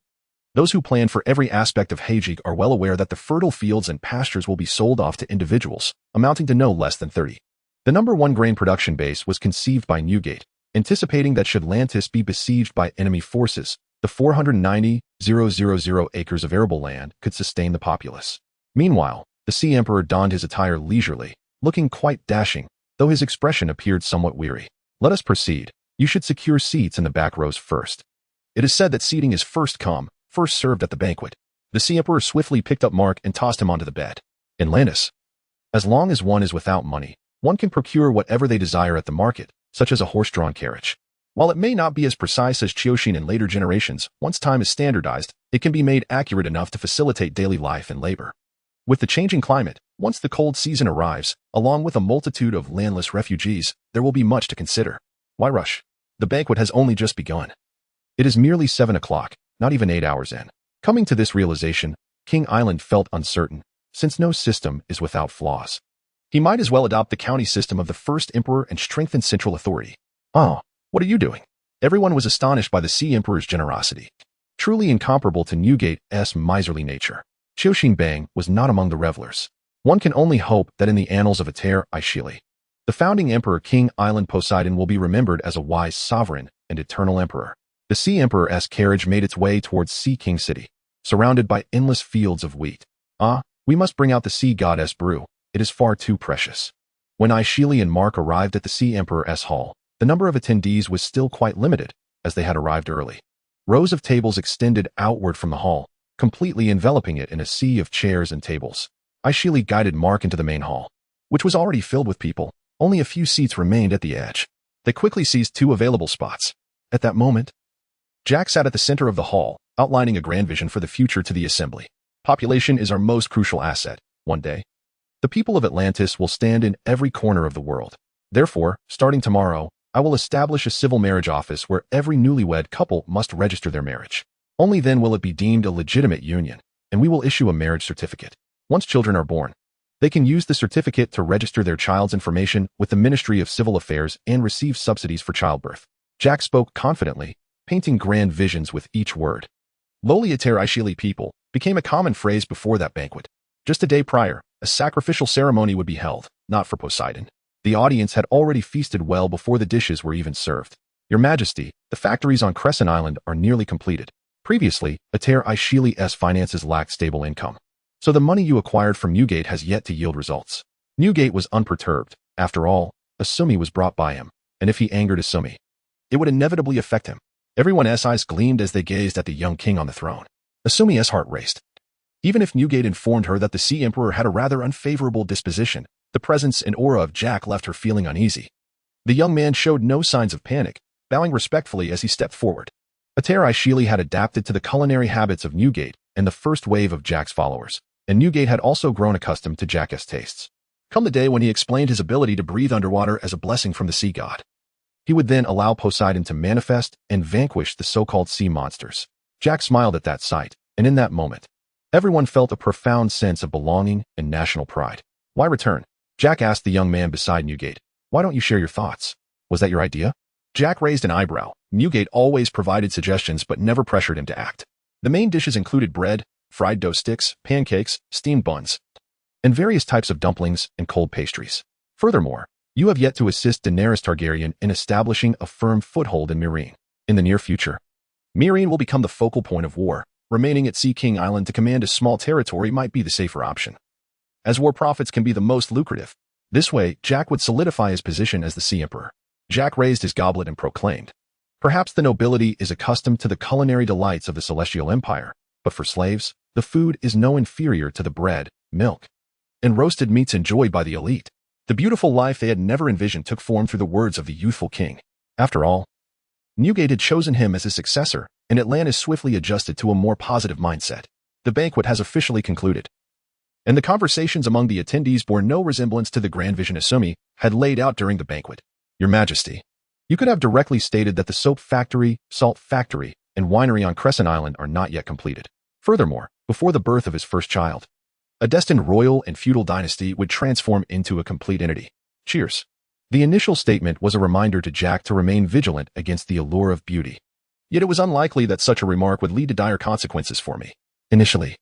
Those who plan for every aspect of Hajig are well aware that the fertile fields and pastures will be sold off to individuals, amounting to no less than 30. The number 1 grain production base was conceived by Newgate, anticipating that should Atlantis be besieged by enemy forces, the 490,000 acres of arable land could sustain the populace. Meanwhile, the Sea Emperor donned his attire leisurely, looking quite dashing, though his expression appeared somewhat weary. Let us proceed. You should secure seats in the back rows first. It is said that seating is first come, first served at the banquet. The Sea Emperor swiftly picked up Mark and tossed him onto the bed. In Atlantis, as long as one is without money, one can procure whatever they desire at the market, such as a horse-drawn carriage. While it may not be as precise as Chioshin in later generations, once time is standardized, it can be made accurate enough to facilitate daily life and labor. With the changing climate, once the cold season arrives, along with a multitude of landless refugees, there will be much to consider. Why rush? The banquet has only just begun. It is merely 7 o'clock, not even 8 hours in. Coming to this realization, King Island felt uncertain, since no system is without flaws. He might as well adopt the county system of the first emperor and strengthen central authority. Oh, what are you doing? Everyone was astonished by the Sea Emperor's generosity, truly incomparable to Newgate's miserly nature. Bang was not among the revelers. One can only hope that in the annals of Ishili, the founding emperor King Island Poseidon will be remembered as a wise sovereign and eternal emperor. The Sea Emperor's carriage made its way towards Sea King City, surrounded by endless fields of wheat. We must bring out the Sea Goddess brew. It is far too precious. When Ishili and Mark arrived at the Sea Emperor's hall, the number of attendees was still quite limited, as they had arrived early. Rows of tables extended outward from the hall, completely enveloping it in a sea of chairs and tables. Ishili guided Mark into the main hall, which was already filled with people. Only a few seats remained at the edge. They quickly seized 2 available spots. At that moment, Jack sat at the center of the hall, outlining a grand vision for the future to the assembly. Population is our most crucial asset. One day, the people of Atlantis will stand in every corner of the world. Therefore, starting tomorrow, I will establish a civil marriage office where every newlywed couple must register their marriage. Only then will it be deemed a legitimate union, and we will issue a marriage certificate. Once children are born, they can use the certificate to register their child's information with the Ministry of Civil Affairs and receive subsidies for childbirth. Jack spoke confidently, painting grand visions with each word. Loliater Ishili people became a common phrase before that banquet. Just a day prior, a sacrificial ceremony would be held, not for Poseidon. The audience had already feasted well before the dishes were even served. Your Majesty, the factories on Crescent Island are nearly completed. Previously, Ishili's finances lacked stable income, so the money you acquired from Newgate has yet to yield results. Newgate was unperturbed. After all, Asumi was brought by him, and if he angered Asumi, it would inevitably affect him. Everyone's eyes gleamed as they gazed at the young king on the throne. Asumi's heart raced. Even if Newgate informed her that the Sea Emperor had a rather unfavorable disposition, the presence and aura of Jack left her feeling uneasy. The young man showed no signs of panic, bowing respectfully as he stepped forward. Ishili had adapted to the culinary habits of Newgate and the first wave of Jack's followers, and Newgate had also grown accustomed to Jack's tastes. Come the day when he explained his ability to breathe underwater as a blessing from the sea god, he would then allow Poseidon to manifest and vanquish the so-called sea monsters. Jack smiled at that sight, and in that moment, everyone felt a profound sense of belonging and national pride. Why return? Jack asked the young man beside Newgate. Why don't you share your thoughts? Was that your idea? Jack raised an eyebrow. Newgate always provided suggestions but never pressured him to act. The main dishes included bread, fried dough sticks, pancakes, steamed buns, and various types of dumplings and cold pastries. Furthermore, you have yet to assist Daenerys Targaryen in establishing a firm foothold in Meereen. In the near future, Meereen will become the focal point of war. Remaining at Sea King Island to command a small territory might be the safer option, as war profits can be the most lucrative. This way, Jack would solidify his position as the Sea Emperor. Jack raised his goblet and proclaimed, perhaps the nobility is accustomed to the culinary delights of the Celestial Empire, but for slaves, the food is no inferior to the bread, milk, and roasted meats enjoyed by the elite. The beautiful life they had never envisioned took form through the words of the youthful king. After all, Newgate had chosen him as his successor, and Atlantis swiftly adjusted to a more positive mindset. The banquet has officially concluded, and the conversations among the attendees bore no resemblance to the grand vision Asumi had laid out during the banquet. Your Majesty, you could have directly stated that the soap factory, salt factory, and winery on Crescent Island are not yet completed. Furthermore, before the birth of his first child, a destined royal and feudal dynasty would transform into a complete entity. Cheers. The initial statement was a reminder to Jack to remain vigilant against the allure of beauty. Yet it was unlikely that such a remark would lead to dire consequences for me. Initially,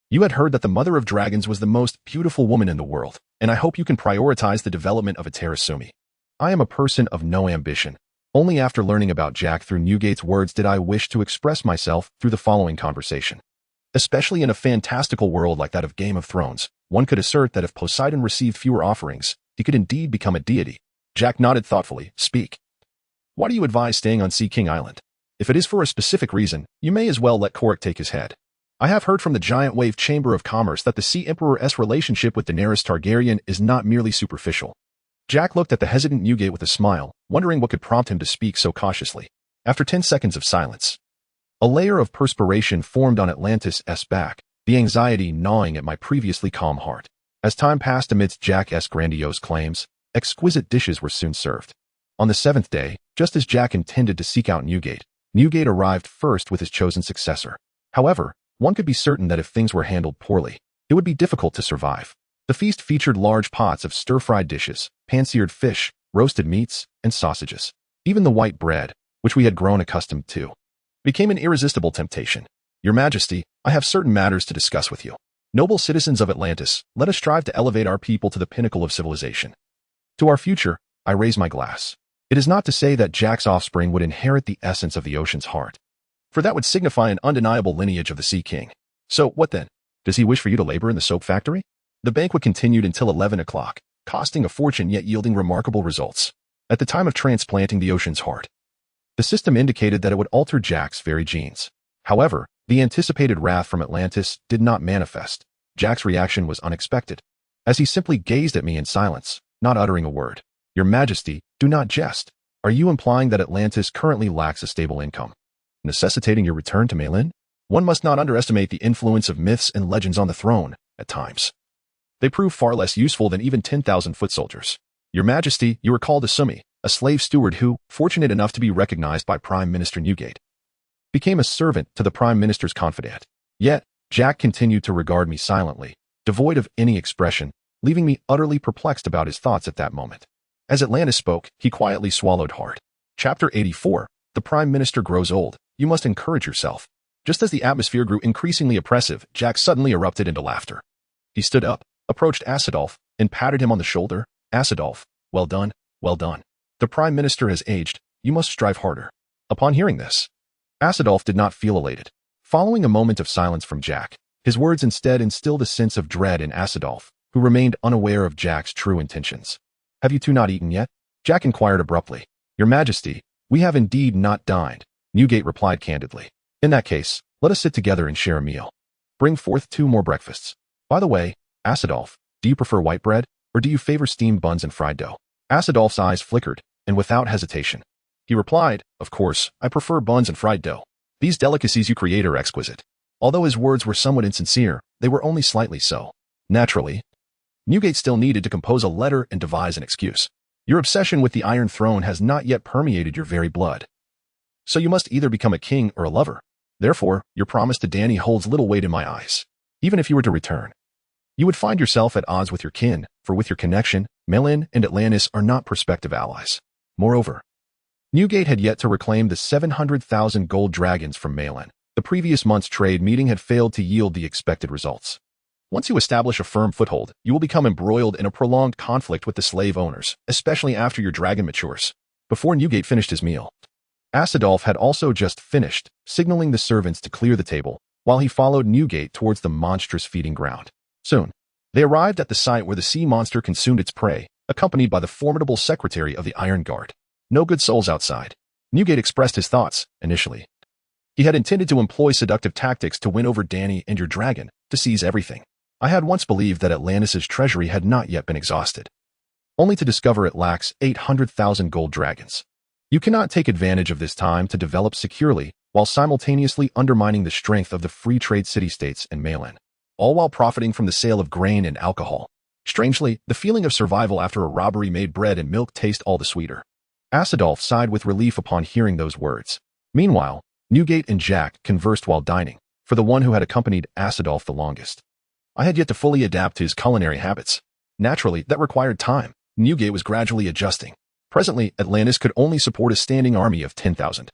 you had heard that the Mother of Dragons was the most beautiful woman in the world, and I hope you can prioritize the development of a Terasumi. I am a person of no ambition. Only after learning about Jack through Newgate's words did I wish to express myself through the following conversation. Especially in a fantastical world like that of Game of Thrones, one could assert that if Poseidon received fewer offerings, he could indeed become a deity. Jack nodded thoughtfully. Speak. Why do you advise staying on Sea King Island? If it is for a specific reason, you may as well let Korik take his head. I have heard from the Giant Wave Chamber of Commerce that the Sea Emperor's relationship with Daenerys Targaryen is not merely superficial. Jack looked at the hesitant Newgate with a smile, wondering what could prompt him to speak so cautiously. After 10 seconds of silence, a layer of perspiration formed on Atlantis' back, the anxiety gnawing at my previously calm heart. As time passed amidst Jack's grandiose claims, exquisite dishes were soon served. On the 7th day, just as Jack intended to seek out Newgate, Newgate arrived first with his chosen successor. However, one could be certain that if things were handled poorly, it would be difficult to survive. The feast featured large pots of stir-fried dishes, pan-seared fish, roasted meats, and sausages. Even the white bread, which we had grown accustomed to, became an irresistible temptation. Your Majesty, I have certain matters to discuss with you. Noble citizens of Atlantis, let us strive to elevate our people to the pinnacle of civilization. To our future, I raise my glass. It is not to say that Jack's offspring would inherit the essence of the ocean's heart, for that would signify an undeniable lineage of the Sea King. So, what then? Does he wish for you to labor in the soap factory? The banquet continued until 11 o'clock, costing a fortune yet yielding remarkable results. At the time of transplanting the ocean's heart, the system indicated that it would alter Jack's very genes. However, the anticipated wrath from Atlantis did not manifest. Jack's reaction was unexpected, as he simply gazed at me in silence, not uttering a word. Your Majesty, do not jest. Are you implying that Atlantis currently lacks a stable income, necessitating your return to Meilin? One must not underestimate the influence of myths and legends on the throne, at times. They prove far less useful than even 10,000 foot soldiers. Your Majesty, you are called Asumi, a slave steward who, fortunate enough to be recognized by Prime Minister Newgate, became a servant to the Prime Minister's confidant. Yet, Jack continued to regard me silently, devoid of any expression, leaving me utterly perplexed about his thoughts at that moment. As Atlantis spoke, he quietly swallowed hard. Chapter 84. The Prime Minister grows old. You must encourage yourself. Just as the atmosphere grew increasingly oppressive, Jack suddenly erupted into laughter. He stood up, approached Asadolf, and patted him on the shoulder. Asadolf, well done, well done. The Prime Minister has aged. You must strive harder. Upon hearing this, Asadolf did not feel elated. Following a moment of silence from Jack, his words instead instilled a sense of dread in Asadolf, who remained unaware of Jack's true intentions. Have you two not eaten yet? Jack inquired abruptly. Your Majesty, we have indeed not dined, Newgate replied candidly. In that case, let us sit together and share a meal. Bring forth 2 more breakfasts. By the way, Asadolf, do you prefer white bread, or do you favor steamed buns and fried dough? Asadolf's eyes flickered, and without hesitation, he replied, of course, I prefer buns and fried dough. These delicacies you create are exquisite. Although his words were somewhat insincere, they were only slightly so. Naturally, Newgate still needed to compose a letter and devise an excuse. Your obsession with the Iron Throne has not yet permeated your very blood. So you must either become a king or a lover. Therefore, your promise to Dany holds little weight in my eyes. Even if you were to return, you would find yourself at odds with your kin, for with your connection, Meilin and Atlantis are not prospective allies. Moreover, Newgate had yet to reclaim the 700,000 gold dragons from Meilin. The previous month's trade meeting had failed to yield the expected results. Once you establish a firm foothold, you will become embroiled in a prolonged conflict with the slave owners, especially after your dragon matures. Before Newgate finished his meal, Asadolf had also just finished, signaling the servants to clear the table, while he followed Newgate towards the monstrous feeding ground. Soon, they arrived at the site where the sea monster consumed its prey, accompanied by the formidable secretary of the Iron Guard. No good souls outside. Newgate expressed his thoughts, initially. He had intended to employ seductive tactics to win over Dany and your dragon, to seize everything. I had once believed that Atlantis' treasury had not yet been exhausted, only to discover it lacks 800,000 gold dragons. You cannot take advantage of this time to develop securely while simultaneously undermining the strength of the free trade city-states and mail-in, all while profiting from the sale of grain and alcohol. Strangely, the feeling of survival after a robbery made bread and milk taste all the sweeter. Asadolf sighed with relief upon hearing those words. Meanwhile, Newgate and Jack conversed while dining, for the one who had accompanied Asadolf the longest. I had yet to fully adapt to his culinary habits. Naturally, that required time. Newgate was gradually adjusting. Presently, Atlantis could only support a standing army of 10,000,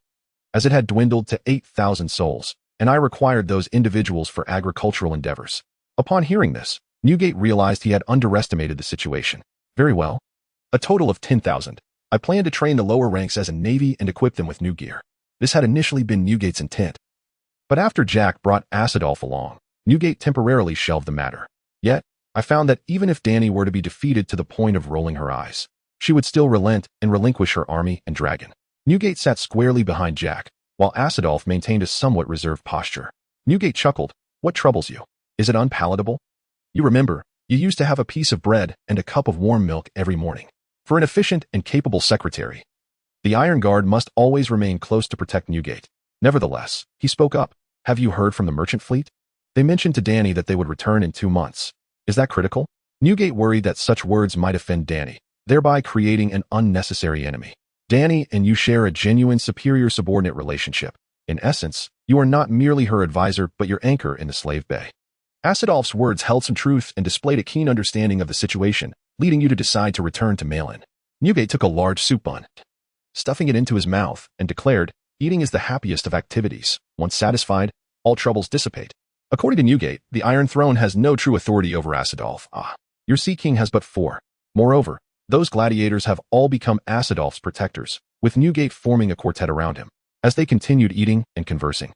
as it had dwindled to 8,000 souls, and I required those individuals for agricultural endeavors. Upon hearing this, Newgate realized he had underestimated the situation. Very well. A total of 10,000. I planned to train the lower ranks as a navy and equip them with new gear. This had initially been Newgate's intent. But after Jack brought Asadolf along, Newgate temporarily shelved the matter. Yet, I found that even if Dany were to be defeated to the point of rolling her eyes, she would still relent and relinquish her army and dragon. Newgate sat squarely behind Jack, while Asadolf maintained a somewhat reserved posture. Newgate chuckled. What troubles you? Is it unpalatable? You remember, you used to have a piece of bread and a cup of warm milk every morning. For an efficient and capable secretary, the Iron Guard must always remain close to protect Newgate. Nevertheless, he spoke up. Have you heard from the merchant fleet? They mentioned to Dany that they would return in 2 months. Is that critical? Newgate worried that such words might offend Dany, thereby creating an unnecessary enemy. Dany and you share a genuine superior subordinate relationship. In essence, you are not merely her advisor but your anchor in the slave bay. Asadolf's words held some truth and displayed a keen understanding of the situation, leading you to decide to return to Malin. Newgate took a large soup bun, stuffing it into his mouth, and declared, eating is the happiest of activities. Once satisfied, all troubles dissipate. According to Newgate, the Iron Throne has no true authority over Asadolf. Your Sea King has but 4. Moreover, those gladiators have all become Asadolf's protectors, with Newgate forming a quartet around him, as they continued eating and conversing.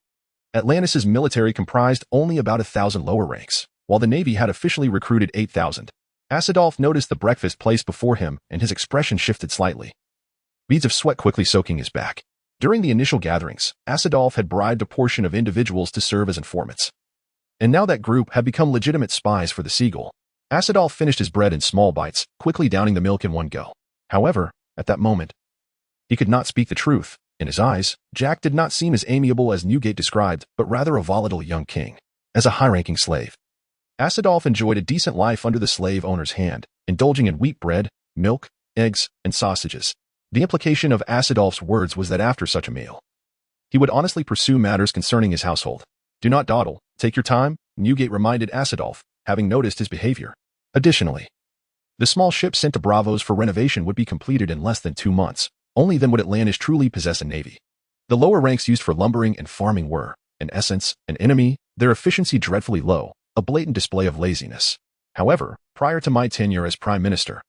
Atlantis' military comprised only about 1,000 lower ranks, while the Navy had officially recruited 8,000. Asadolf noticed the breakfast placed before him, and his expression shifted slightly, beads of sweat quickly soaking his back. During the initial gatherings, Asadolf had bribed a portion of individuals to serve as informants. And now that group had become legitimate spies for the Seagull. Asadolf finished his bread in small bites, quickly downing the milk in one go. However, at that moment, he could not speak the truth. In his eyes, Jack did not seem as amiable as Newgate described, but rather a volatile young king. As a high-ranking slave, Asadolf enjoyed a decent life under the slave owner's hand, indulging in wheat bread, milk, eggs, and sausages. The implication of Asadolf's words was that after such a meal, he would honestly pursue matters concerning his household. Do not dawdle, take your time, Newgate reminded Asadolf, having noticed his behavior. Additionally, the small ship sent to Bravos for renovation would be completed in less than 2 months. Only then would Atlantis truly possess a navy. The lower ranks used for lumbering and farming were, in essence, an enemy, their efficiency dreadfully low, a blatant display of laziness. However, prior to my tenure as Prime Minister,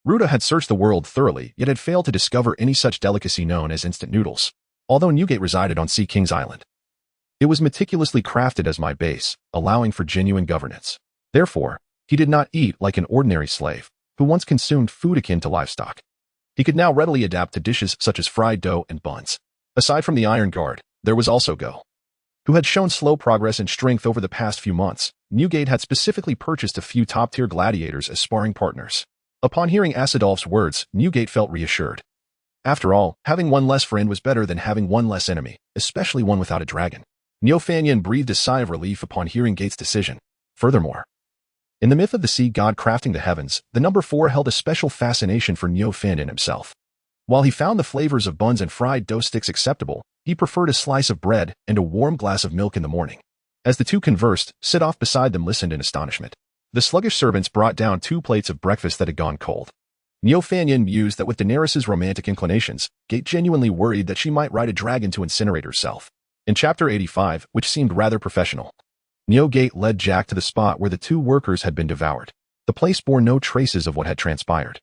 Ruta had searched the world thoroughly yet had failed to discover any such delicacy known as instant noodles. Although Newgate resided on Sea King's Island, it was meticulously crafted as my base, allowing for genuine governance. Therefore, he did not eat like an ordinary slave, who once consumed food akin to livestock. He could now readily adapt to dishes such as fried dough and buns. Aside from the Iron Guard, there was also Go, who had shown slow progress and strength over the past few months. Newgate had specifically purchased a few top-tier gladiators as sparring partners. Upon hearing Asadolf's words, Newgate felt reassured. After all, having one less friend was better than having one less enemy, especially one without a dragon. Neofanyan breathed a sigh of relief upon hearing Gate's decision. Furthermore, in the myth of the sea god crafting the heavens, the number 4 held a special fascination for Neofanyan himself. While he found the flavors of buns and fried dough sticks acceptable, he preferred a slice of bread and a warm glass of milk in the morning. As the two conversed, Sidoff beside them listened in astonishment. The sluggish servants brought down 2 plates of breakfast that had gone cold. Neofanyan mused that with Daenerys' romantic inclinations, Gate genuinely worried that she might ride a dragon to incinerate herself. In Chapter 85, which seemed rather professional, Newgate led Jack to the spot where the 2 workers had been devoured. The place bore no traces of what had transpired,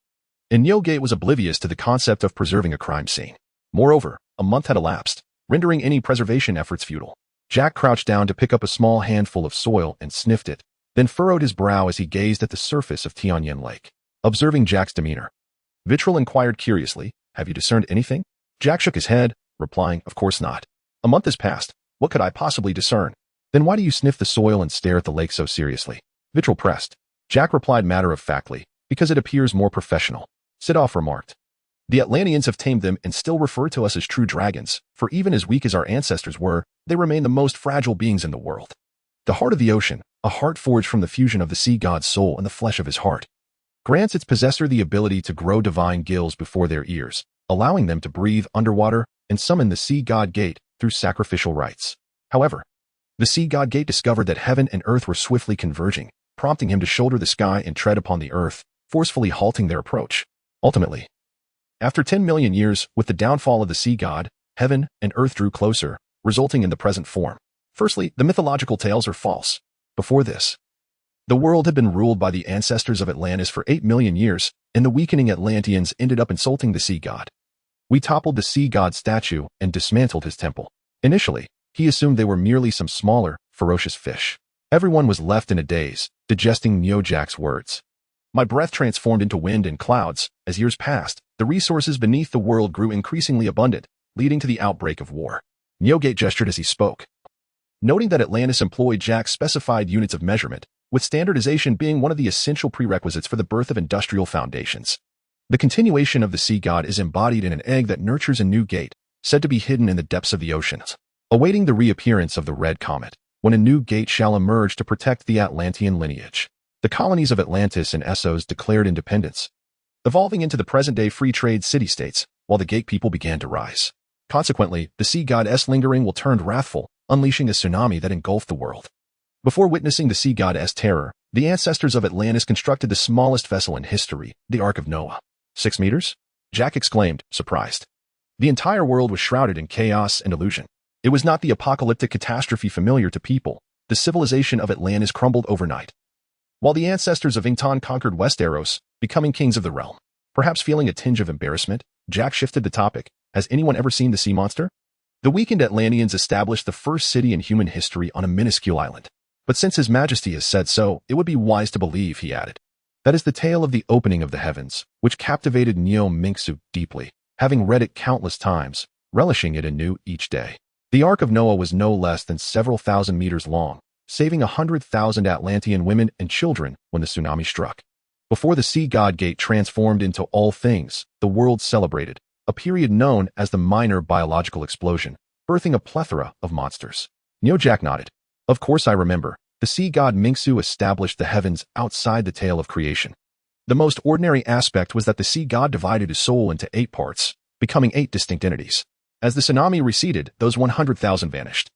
and Newgate was oblivious to the concept of preserving a crime scene. Moreover, a month had elapsed, rendering any preservation efforts futile. Jack crouched down to pick up a small handful of soil and sniffed it, then furrowed his brow as he gazed at the surface of Tianyan Lake. Observing Jack's demeanor, Vitril inquired curiously, "Have you discerned anything?" Jack shook his head, replying, "Of course not. A month has passed. What could I possibly discern?" "Then why do you sniff the soil and stare at the lake so seriously?" Vitril pressed. Jack replied matter-of-factly, "Because it appears more professional." Sidoff remarked, The Atlanteans have tamed them and still refer to us as true dragons, for even as weak as our ancestors were, they remain the most fragile beings in the world. The heart of the ocean, a heart forged from the fusion of the sea god's soul and the flesh of his heart, grants its possessor the ability to grow divine gills before their ears, allowing them to breathe underwater and summon the sea god gate through sacrificial rites. However, the sea god gate discovered that heaven and earth were swiftly converging, prompting him to shoulder the sky and tread upon the earth, forcefully halting their approach. Ultimately, after 10 million years, with the downfall of the sea god, heaven and earth drew closer, resulting in the present form. Firstly, the mythological tales are false. Before this, the world had been ruled by the ancestors of Atlantis for 8 million years, and the weakening Atlanteans ended up insulting the sea god. We toppled the sea god's statue and dismantled his temple. Initially, he assumed they were merely some smaller, ferocious fish. Everyone was left in a daze, digesting Neojack's words. My breath transformed into wind and clouds. As years passed, the resources beneath the world grew increasingly abundant, leading to the outbreak of war. Neogate gestured as he spoke, noting that Atlantis employed Jack's specified units of measurement, with standardization being one of the essential prerequisites for the birth of industrial foundations. The continuation of the sea god is embodied in an egg that nurtures a new gate, said to be hidden in the depths of the oceans, awaiting the reappearance of the red comet, when a new gate shall emerge to protect the Atlantean lineage. The colonies of Atlantis and Essos declared independence, evolving into the present-day free trade city-states, while the gate people began to rise. Consequently, the sea god's lingering will turned wrathful, unleashing a tsunami that engulfed the world. Before witnessing the sea god's terror, the ancestors of Atlantis constructed the smallest vessel in history, the Ark of Noah. 6 meters? Jack exclaimed, surprised. The entire world was shrouded in chaos and illusion. It was not the apocalyptic catastrophe familiar to people. The civilization of Atlantis crumbled overnight, while the ancestors of Ington conquered Westeros, becoming kings of the realm. Perhaps feeling a tinge of embarrassment, Jack shifted the topic. Has anyone ever seen the sea monster? The weakened Atlanteans established the first city in human history on a minuscule island. But since His Majesty has said so, it would be wise to believe, he added. That is the tale of the opening of the heavens, which captivated Neo Mingsu deeply, having read it countless times, relishing it anew each day. The Ark of Noah was no less than several thousand meters long, saving 100,000 Atlantean women and children when the tsunami struck. Before the sea god gate transformed into all things, the world celebrated, a period known as the minor biological explosion, birthing a plethora of monsters. Neojack nodded. Of course I remember. The sea god Mingsu established the heavens outside the tale of creation. The most ordinary aspect was that the sea god divided his soul into 8 parts, becoming 8 distinct entities. As the tsunami receded, those 100,000 vanished,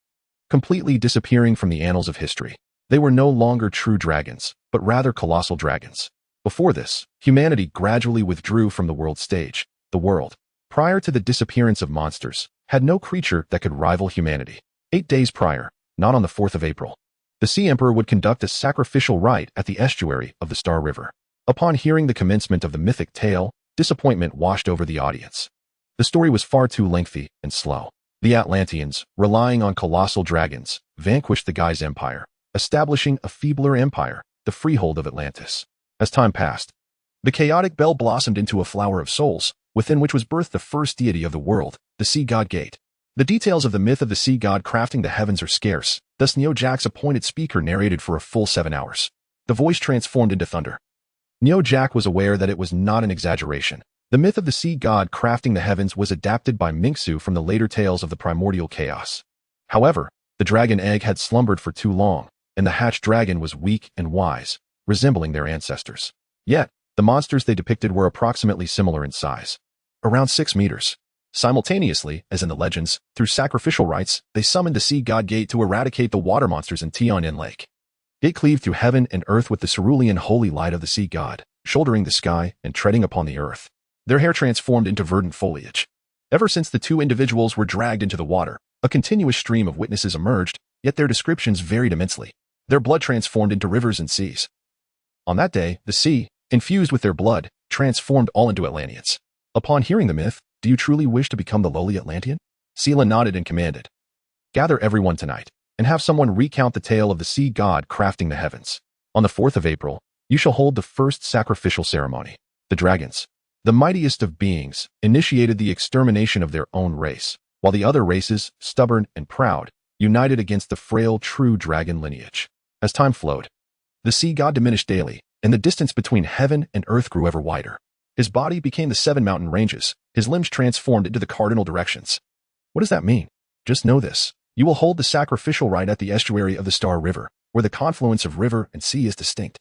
completely disappearing from the annals of history. They were no longer true dragons, but rather colossal dragons. Before this, humanity gradually withdrew from the world stage. The world, prior to the disappearance of monsters, had no creature that could rival humanity. 8 days prior, not on the 4th of April, the Sea Emperor would conduct a sacrificial rite at the estuary of the Star River. Upon hearing the commencement of the mythic tale, disappointment washed over the audience. The story was far too lengthy and slow. The Atlanteans, relying on colossal dragons, vanquished the Gai's empire, establishing a feebler empire, the freehold of Atlantis. As time passed, the chaotic bell blossomed into a flower of souls, within which was birthed the first deity of the world, the sea god Gate. The details of the myth of the sea god crafting the heavens are scarce, thus Neojack's appointed speaker narrated for a full 7 hours. The voice transformed into thunder. Neojack was aware that it was not an exaggeration. The myth of the sea god crafting the heavens was adapted by Mingsu from the later tales of the primordial chaos. However, the dragon egg had slumbered for too long, and the hatched dragon was weak and wise, resembling their ancestors. Yet, the monsters they depicted were approximately similar in size, around 6 meters. Simultaneously, as in the legends, through sacrificial rites, they summoned the sea god Gate to eradicate the water monsters in Tion Lake. Gate cleaved through heaven and earth with the cerulean holy light of the sea god, shouldering the sky and treading upon the earth. Their hair transformed into verdant foliage. Ever since the 2 individuals were dragged into the water, a continuous stream of witnesses emerged, yet their descriptions varied immensely. Their blood transformed into rivers and seas. On that day, the sea, infused with their blood, transformed all into Atlanteans. Upon hearing the myth, do you truly wish to become the lowly Atlantean? Sela nodded and commanded. Gather everyone tonight, and have someone recount the tale of the sea god crafting the heavens. On the 4th of April, you shall hold the first sacrificial ceremony. The dragons, the mightiest of beings, initiated the extermination of their own race, while the other races, stubborn and proud, united against the frail true dragon lineage. As time flowed, the sea god diminished daily, and the distance between heaven and earth grew ever wider. His body became the 7 mountain ranges, his limbs transformed into the cardinal directions. What does that mean? Just know this. You will hold the sacrificial rite at the estuary of the Star River, where the confluence of river and sea is distinct.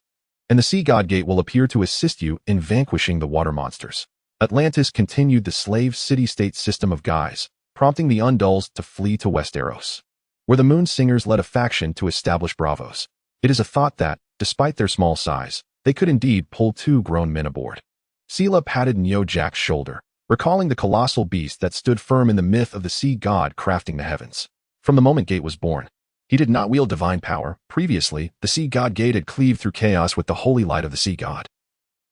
And the Sea God Gate will appear to assist you in vanquishing the water monsters. Atlantis continued the slave city-state system of guise, prompting the Undulls to flee to Westeros, where the Moon Singers led a faction to establish Bravos. It is a thought that, despite their small size, they could indeed pull 2 grown men aboard. Sela patted Neo Jack's shoulder, recalling the colossal beast that stood firm in the myth of the sea god crafting the heavens. From the moment Gate was born, he did not wield divine power. Previously, the Sea God Gate had cleaved through chaos with the holy light of the sea god,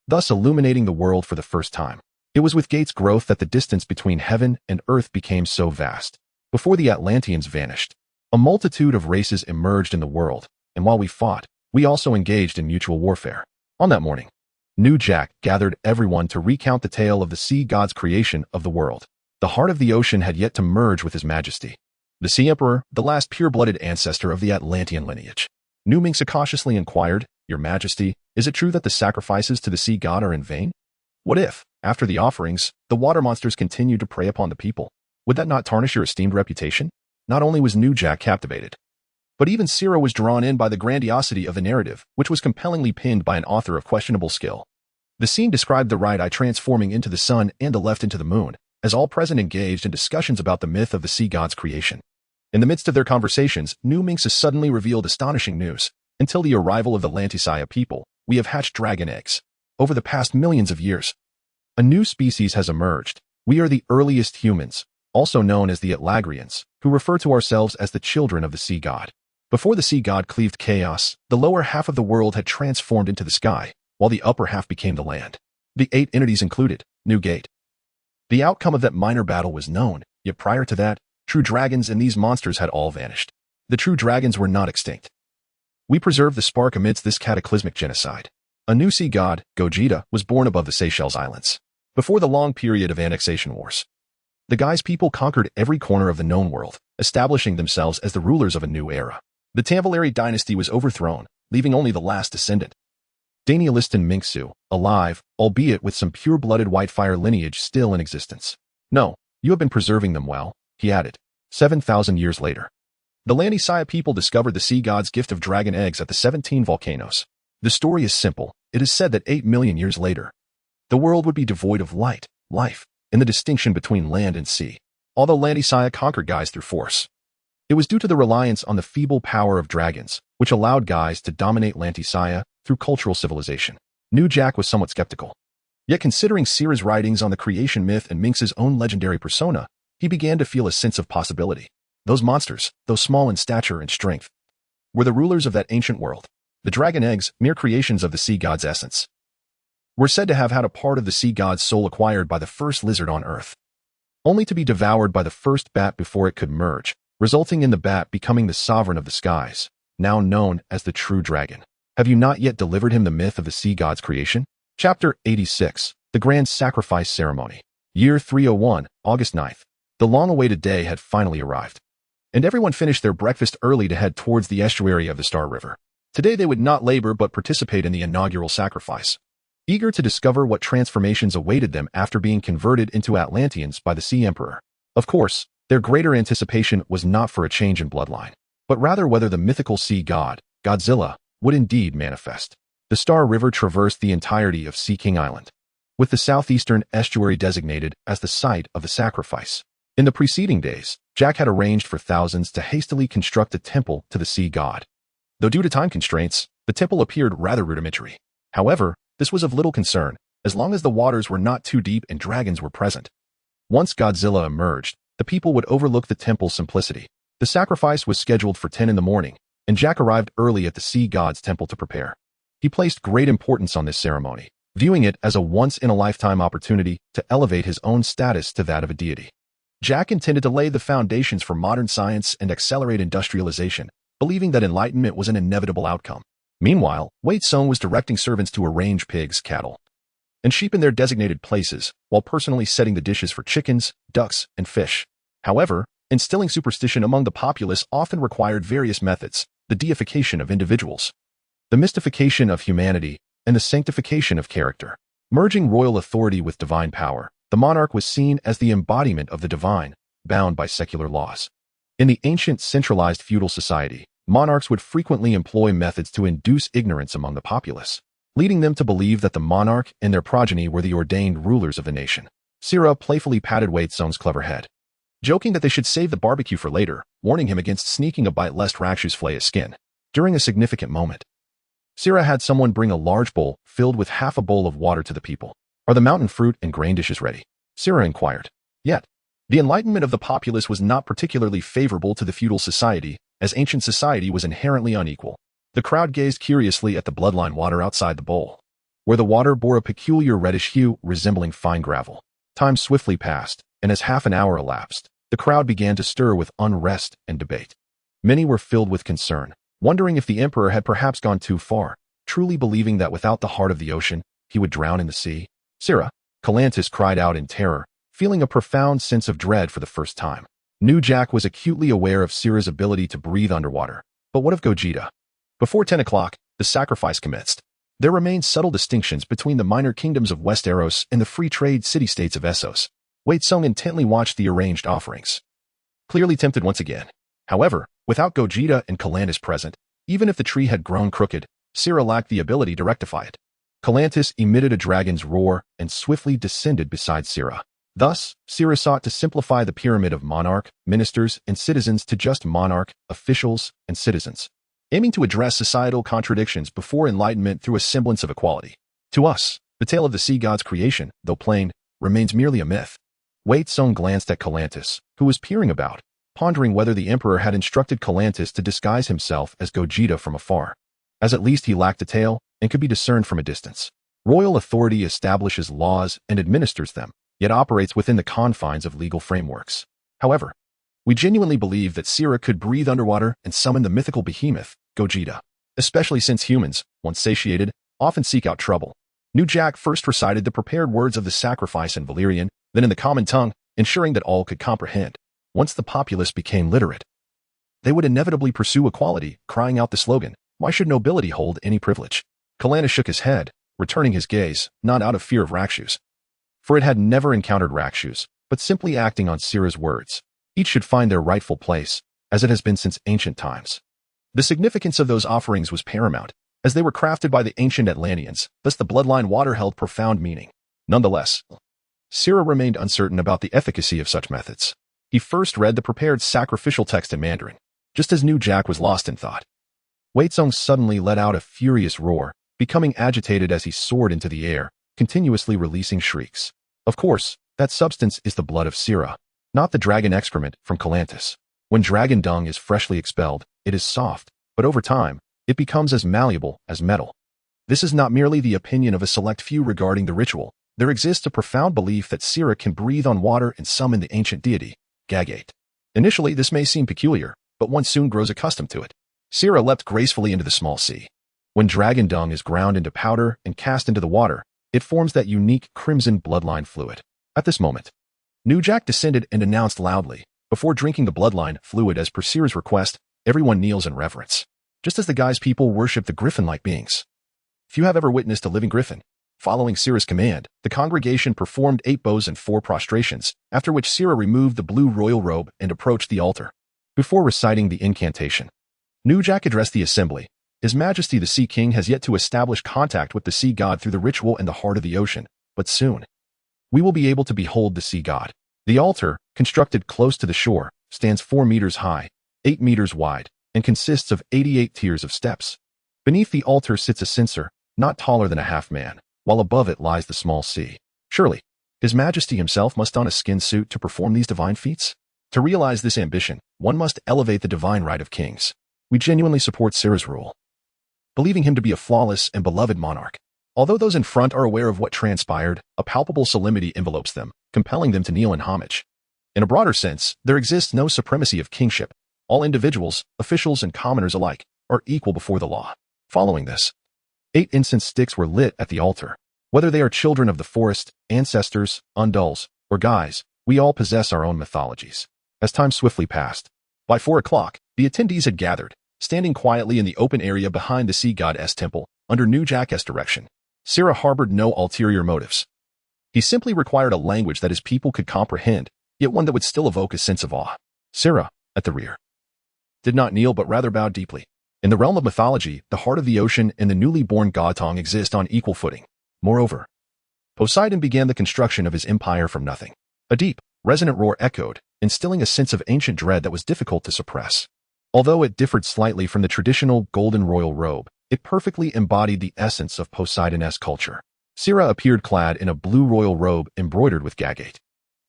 thus illuminating the world for the first time. It was with Gate's growth that the distance between heaven and earth became so vast. Before the Atlanteans vanished, a multitude of races emerged in the world, and while we fought, we also engaged in mutual warfare. On that morning, New Jack gathered everyone to recount the tale of the sea god's creation of the world. The heart of the ocean had yet to merge with his majesty. The Sea Emperor, the last pure-blooded ancestor of the Atlantean lineage. Nu Mingsa cautiously inquired, "Your Majesty, is it true that the sacrifices to the sea god are in vain? What if, after the offerings, the water monsters continued to prey upon the people? Would that not tarnish your esteemed reputation?" Not only was New Jack captivated, but even Sira was drawn in by the grandiosity of the narrative, which was compellingly penned by an author of questionable skill. The scene described the right eye transforming into the sun and the left into the moon, as all present engaged in discussions about the myth of the sea god's creation. In the midst of their conversations, Nu Mingsa suddenly revealed astonishing news. Until the arrival of the Lantisaya people, we have hatched dragon eggs. Over the past millions of years, a new species has emerged. We are the earliest humans, also known as the Atlagrians, who refer to ourselves as the children of the sea god. Before the sea god cleaved chaos, the lower half of the world had transformed into the sky, while the upper half became the land. The 8 entities included New Gate. The outcome of that minor battle was known, yet prior to that, true dragons and these monsters had all vanished. The true dragons were not extinct. We preserved the spark amidst this cataclysmic genocide. A new sea god, Gogeta, was born above the Seychelles Islands. Before the long period of annexation wars, the Gai's people conquered every corner of the known world, establishing themselves as the rulers of a new era. The Tamvalari dynasty was overthrown, leaving only the last descendant, Danielistan Minksu, alive, albeit with some pure-blooded Whitefire lineage still in existence. "No, you have been preserving them well," he added. 7,000 years later, the Lantisaya people discovered the sea god's gift of dragon eggs at the 17 volcanoes. The story is simple. It is said that 8 million years later, the world would be devoid of light, life, and the distinction between land and sea. Although Lantisaya conquered Gai's through force, it was due to the reliance on the feeble power of dragons, which allowed Gai's to dominate Lantisaya through cultural civilization. New Jack was somewhat skeptical. Yet considering Sira's writings on the creation myth and Minx's own legendary persona, he began to feel a sense of possibility. Those monsters, though small in stature and strength, were the rulers of that ancient world. The dragon eggs, mere creations of the sea god's essence, were said to have had a part of the sea god's soul acquired by the first lizard on Earth, only to be devoured by the first bat before it could merge, resulting in the bat becoming the sovereign of the skies, now known as the true dragon. Have you not yet delivered him the myth of the sea god's creation? Chapter 86, The Grand Sacrifice Ceremony. Year 301, August 9th. The long-awaited day had finally arrived, and everyone finished their breakfast early to head towards the estuary of the Star River. Today they would not labor but participate in the inaugural sacrifice, eager to discover what transformations awaited them after being converted into Atlanteans by the Sea Emperor. Of course, their greater anticipation was not for a change in bloodline, but rather whether the mythical sea god, Godzilla, would indeed manifest. The Star River traversed the entirety of Sea King Island, with the southeastern estuary designated as the site of the sacrifice. In the preceding days, Jack had arranged for thousands to hastily construct a temple to the sea god. Though due to time constraints, the temple appeared rather rudimentary. However, this was of little concern, as long as the waters were not too deep and dragons were present. Once Godzilla emerged, the people would overlook the temple's simplicity. The sacrifice was scheduled for 10 in the morning, and Jack arrived early at the sea god's temple to prepare. He placed great importance on this ceremony, viewing it as a once-in-a-lifetime opportunity to elevate his own status to that of a deity. Jack intended to lay the foundations for modern science and accelerate industrialization, believing that enlightenment was an inevitable outcome. Meanwhile, Wei Song was directing servants to arrange pigs, cattle, and sheep in their designated places, while personally setting the dishes for chickens, ducks, and fish. However, instilling superstition among the populace often required various methods: the deification of individuals, the mystification of humanity, and the sanctification of character. Merging royal authority with divine power, the monarch was seen as the embodiment of the divine, bound by secular laws. In the ancient centralized feudal society, monarchs would frequently employ methods to induce ignorance among the populace, leading them to believe that the monarch and their progeny were the ordained rulers of the nation. Sira playfully patted Wei Tsung's clever head, joking that they should save the barbecue for later, warning him against sneaking a bite lest Rakshu's flay his skin. During a significant moment, Sira had someone bring a large bowl filled with half a bowl of water to the people. "Are the mountain fruit and grain dishes ready?" Sira inquired. Yet, the enlightenment of the populace was not particularly favorable to the feudal society, as ancient society was inherently unequal. The crowd gazed curiously at the bloodline water outside the bowl, where the water bore a peculiar reddish hue resembling fine gravel. Time swiftly passed, and as half an hour elapsed, the crowd began to stir with unrest and debate. Many were filled with concern, wondering if the emperor had perhaps gone too far, truly believing that without the heart of the ocean, he would drown in the sea. "Sira," Calantis cried out in terror, feeling a profound sense of dread for the first time. New Jack was acutely aware of Sira's ability to breathe underwater. But what of Gogeta? Before 10 o'clock, the sacrifice commenced. There remained subtle distinctions between the minor kingdoms of West Eros and the free trade city-states of Essos. Wei Tsung intently watched the arranged offerings, clearly tempted once again. However, without Gogeta and Calantis present, even if the tree had grown crooked, Sira lacked the ability to rectify it. Calantis emitted a dragon's roar and swiftly descended beside Sira. Thus, Sira sought to simplify the pyramid of monarch, ministers, and citizens to just monarch, officials, and citizens, aiming to address societal contradictions before enlightenment through a semblance of equality. To us, the tale of the sea god's creation, though plain, remains merely a myth. Wei Tsung glanced at Calantis, who was peering about, pondering whether the emperor had instructed Calantis to disguise himself as Gogeta from afar, as at least he lacked a tail and could be discerned from a distance. Royal authority establishes laws and administers them, yet operates within the confines of legal frameworks. However, we genuinely believe that Sira could breathe underwater and summon the mythical behemoth, Gogeta, especially since humans, once satiated, often seek out trouble. New Jack first recited the prepared words of the sacrifice in Valyrian, then in the common tongue, ensuring that all could comprehend. Once the populace became literate, they would inevitably pursue equality, crying out the slogan, "Why should nobility hold any privilege?" Calantis shook his head, returning his gaze, not out of fear of Rakshu's, for it had never encountered Rakshu's, but simply acting on Sira's words. Each should find their rightful place, as it has been since ancient times. The significance of those offerings was paramount, as they were crafted by the ancient Atlanteans, thus the bloodline water held profound meaning. Nonetheless, Sira remained uncertain about the efficacy of such methods. He first read the prepared sacrificial text in Mandarin, just as New Jack was lost in thought. Wei Tsung suddenly let out a furious roar, becoming agitated as he soared into the air, continuously releasing shrieks. Of course, that substance is the blood of Sira, not the dragon excrement from Calantis. When dragon dung is freshly expelled, it is soft, but over time, it becomes as malleable as metal. This is not merely the opinion of a select few regarding the ritual. There exists a profound belief that Sira can breathe on water and summon the ancient deity, Gagate. Initially, this may seem peculiar, but one soon grows accustomed to it. Sira leapt gracefully into the small sea. When dragon dung is ground into powder and cast into the water, it forms that unique crimson bloodline fluid. At this moment, New Jack descended and announced loudly, before drinking the bloodline fluid as per Sira's request, everyone kneels in reverence, just as the guy's people worship the griffin-like beings. If you have ever witnessed a living griffin, following Sira's command, the congregation performed 8 bows and 4 prostrations, after which Sira removed the blue royal robe and approached the altar. Before reciting the incantation, New Jack addressed the assembly. His Majesty the Sea King has yet to establish contact with the sea god through the ritual in the heart of the ocean, but soon, we will be able to behold the sea god. The altar, constructed close to the shore, stands 4 meters high, 8 meters wide, and consists of 88 tiers of steps. Beneath the altar sits a censer, not taller than a half-man, while above it lies the small sea. Surely, His Majesty himself must don a skin suit to perform these divine feats? To realize this ambition, one must elevate the divine right of kings. We genuinely support Sira's rule, believing him to be a flawless and beloved monarch. Although those in front are aware of what transpired, a palpable solemnity envelopes them, compelling them to kneel in homage. In a broader sense, there exists no supremacy of kingship. All individuals, officials, and commoners alike are equal before the law. Following this, 8 incense sticks were lit at the altar. Whether they are children of the forest, ancestors, undulls, or guys, we all possess our own mythologies. As time swiftly passed, by 4 o'clock, the attendees had gathered, standing quietly in the open area behind the sea god's temple, under New Jack's direction. Sira harbored no ulterior motives. He simply required a language that his people could comprehend, yet one that would still evoke a sense of awe. Sira, at the rear, did not kneel but rather bowed deeply. In the realm of mythology, the heart of the ocean and the newly born god Tong exist on equal footing. Moreover, Poseidon began the construction of his empire from nothing. A deep, resonant roar echoed, instilling a sense of ancient dread that was difficult to suppress. Although it differed slightly from the traditional golden royal robe, it perfectly embodied the essence of Poseidon-esque culture. Sira appeared clad in a blue royal robe embroidered with agate.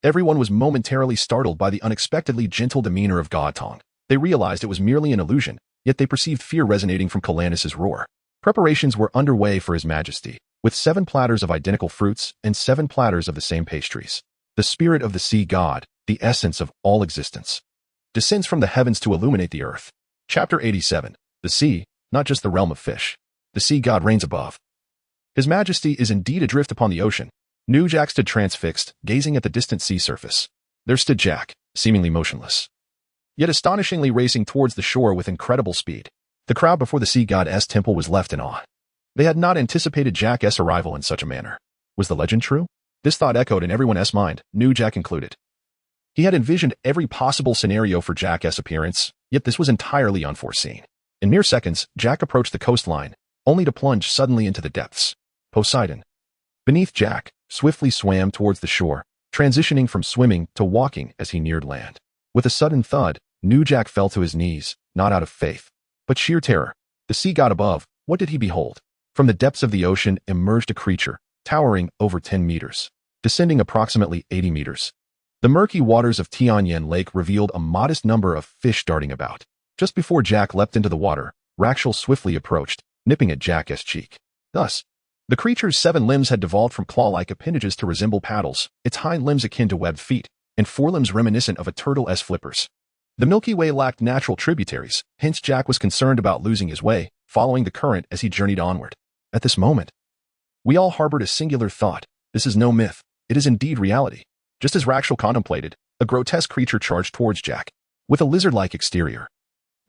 Everyone was momentarily startled by the unexpectedly gentle demeanor of god Tong. They realized it was merely an illusion, yet they perceived fear resonating from Calanus' roar. Preparations were underway for his majesty, with 7 platters of identical fruits and 7 platters of the same pastries. The spirit of the sea god, the essence of all existence, descends from the heavens to illuminate the earth. Chapter 87. The sea, not just the realm of fish. The sea god reigns above. His majesty is indeed adrift upon the ocean. New Jack stood transfixed, gazing at the distant sea surface. There stood Jack, seemingly motionless, yet astonishingly racing towards the shore with incredible speed. The crowd before the sea god's temple was left in awe. They had not anticipated Jack's arrival in such a manner. Was the legend true? This thought echoed in everyone's mind, New Jack included. He had envisioned every possible scenario for Jack's appearance, yet this was entirely unforeseen. In mere seconds, Jack approached the coastline, only to plunge suddenly into the depths. Poseidon, beneath Jack, swiftly swam towards the shore, transitioning from swimming to walking as he neared land. With a sudden thud, New Jack fell to his knees, not out of faith, but sheer terror. The sea god above, what did he behold? From the depths of the ocean emerged a creature, towering over 10 meters, descending approximately 80 meters. The murky waters of Tianyan Lake revealed a modest number of fish darting about. Just before Jack leapt into the water, Rakshal swiftly approached, nipping at Jack's cheek. Thus, the creature's 7 limbs had devolved from claw-like appendages to resemble paddles, its hind limbs akin to webbed feet, and forelimbs reminiscent of a turtle's flippers. The Milky Way lacked natural tributaries, hence Jack was concerned about losing his way, following the current as he journeyed onward. At this moment, we all harbored a singular thought. This is no myth. It is indeed reality. Just as Rakshal contemplated, a grotesque creature charged towards Jack. With a lizard-like exterior,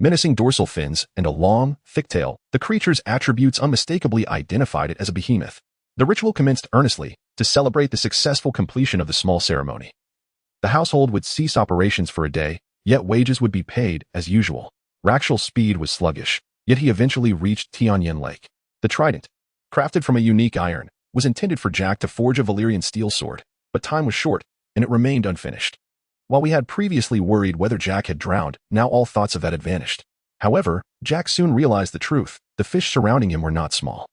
menacing dorsal fins, and a long, thick tail, the creature's attributes unmistakably identified it as a behemoth. The ritual commenced earnestly to celebrate the successful completion of the small ceremony. The household would cease operations for a day, yet wages would be paid as usual. Rakshal's speed was sluggish, yet he eventually reached Tianyan Lake. The trident, crafted from a unique iron, was intended for Jack to forge a Valyrian steel sword, but time was short, and it remained unfinished. While we had previously worried whether Jack had drowned, now all thoughts of that had vanished. However, Jack soon realized the truth. The fish surrounding him were not small,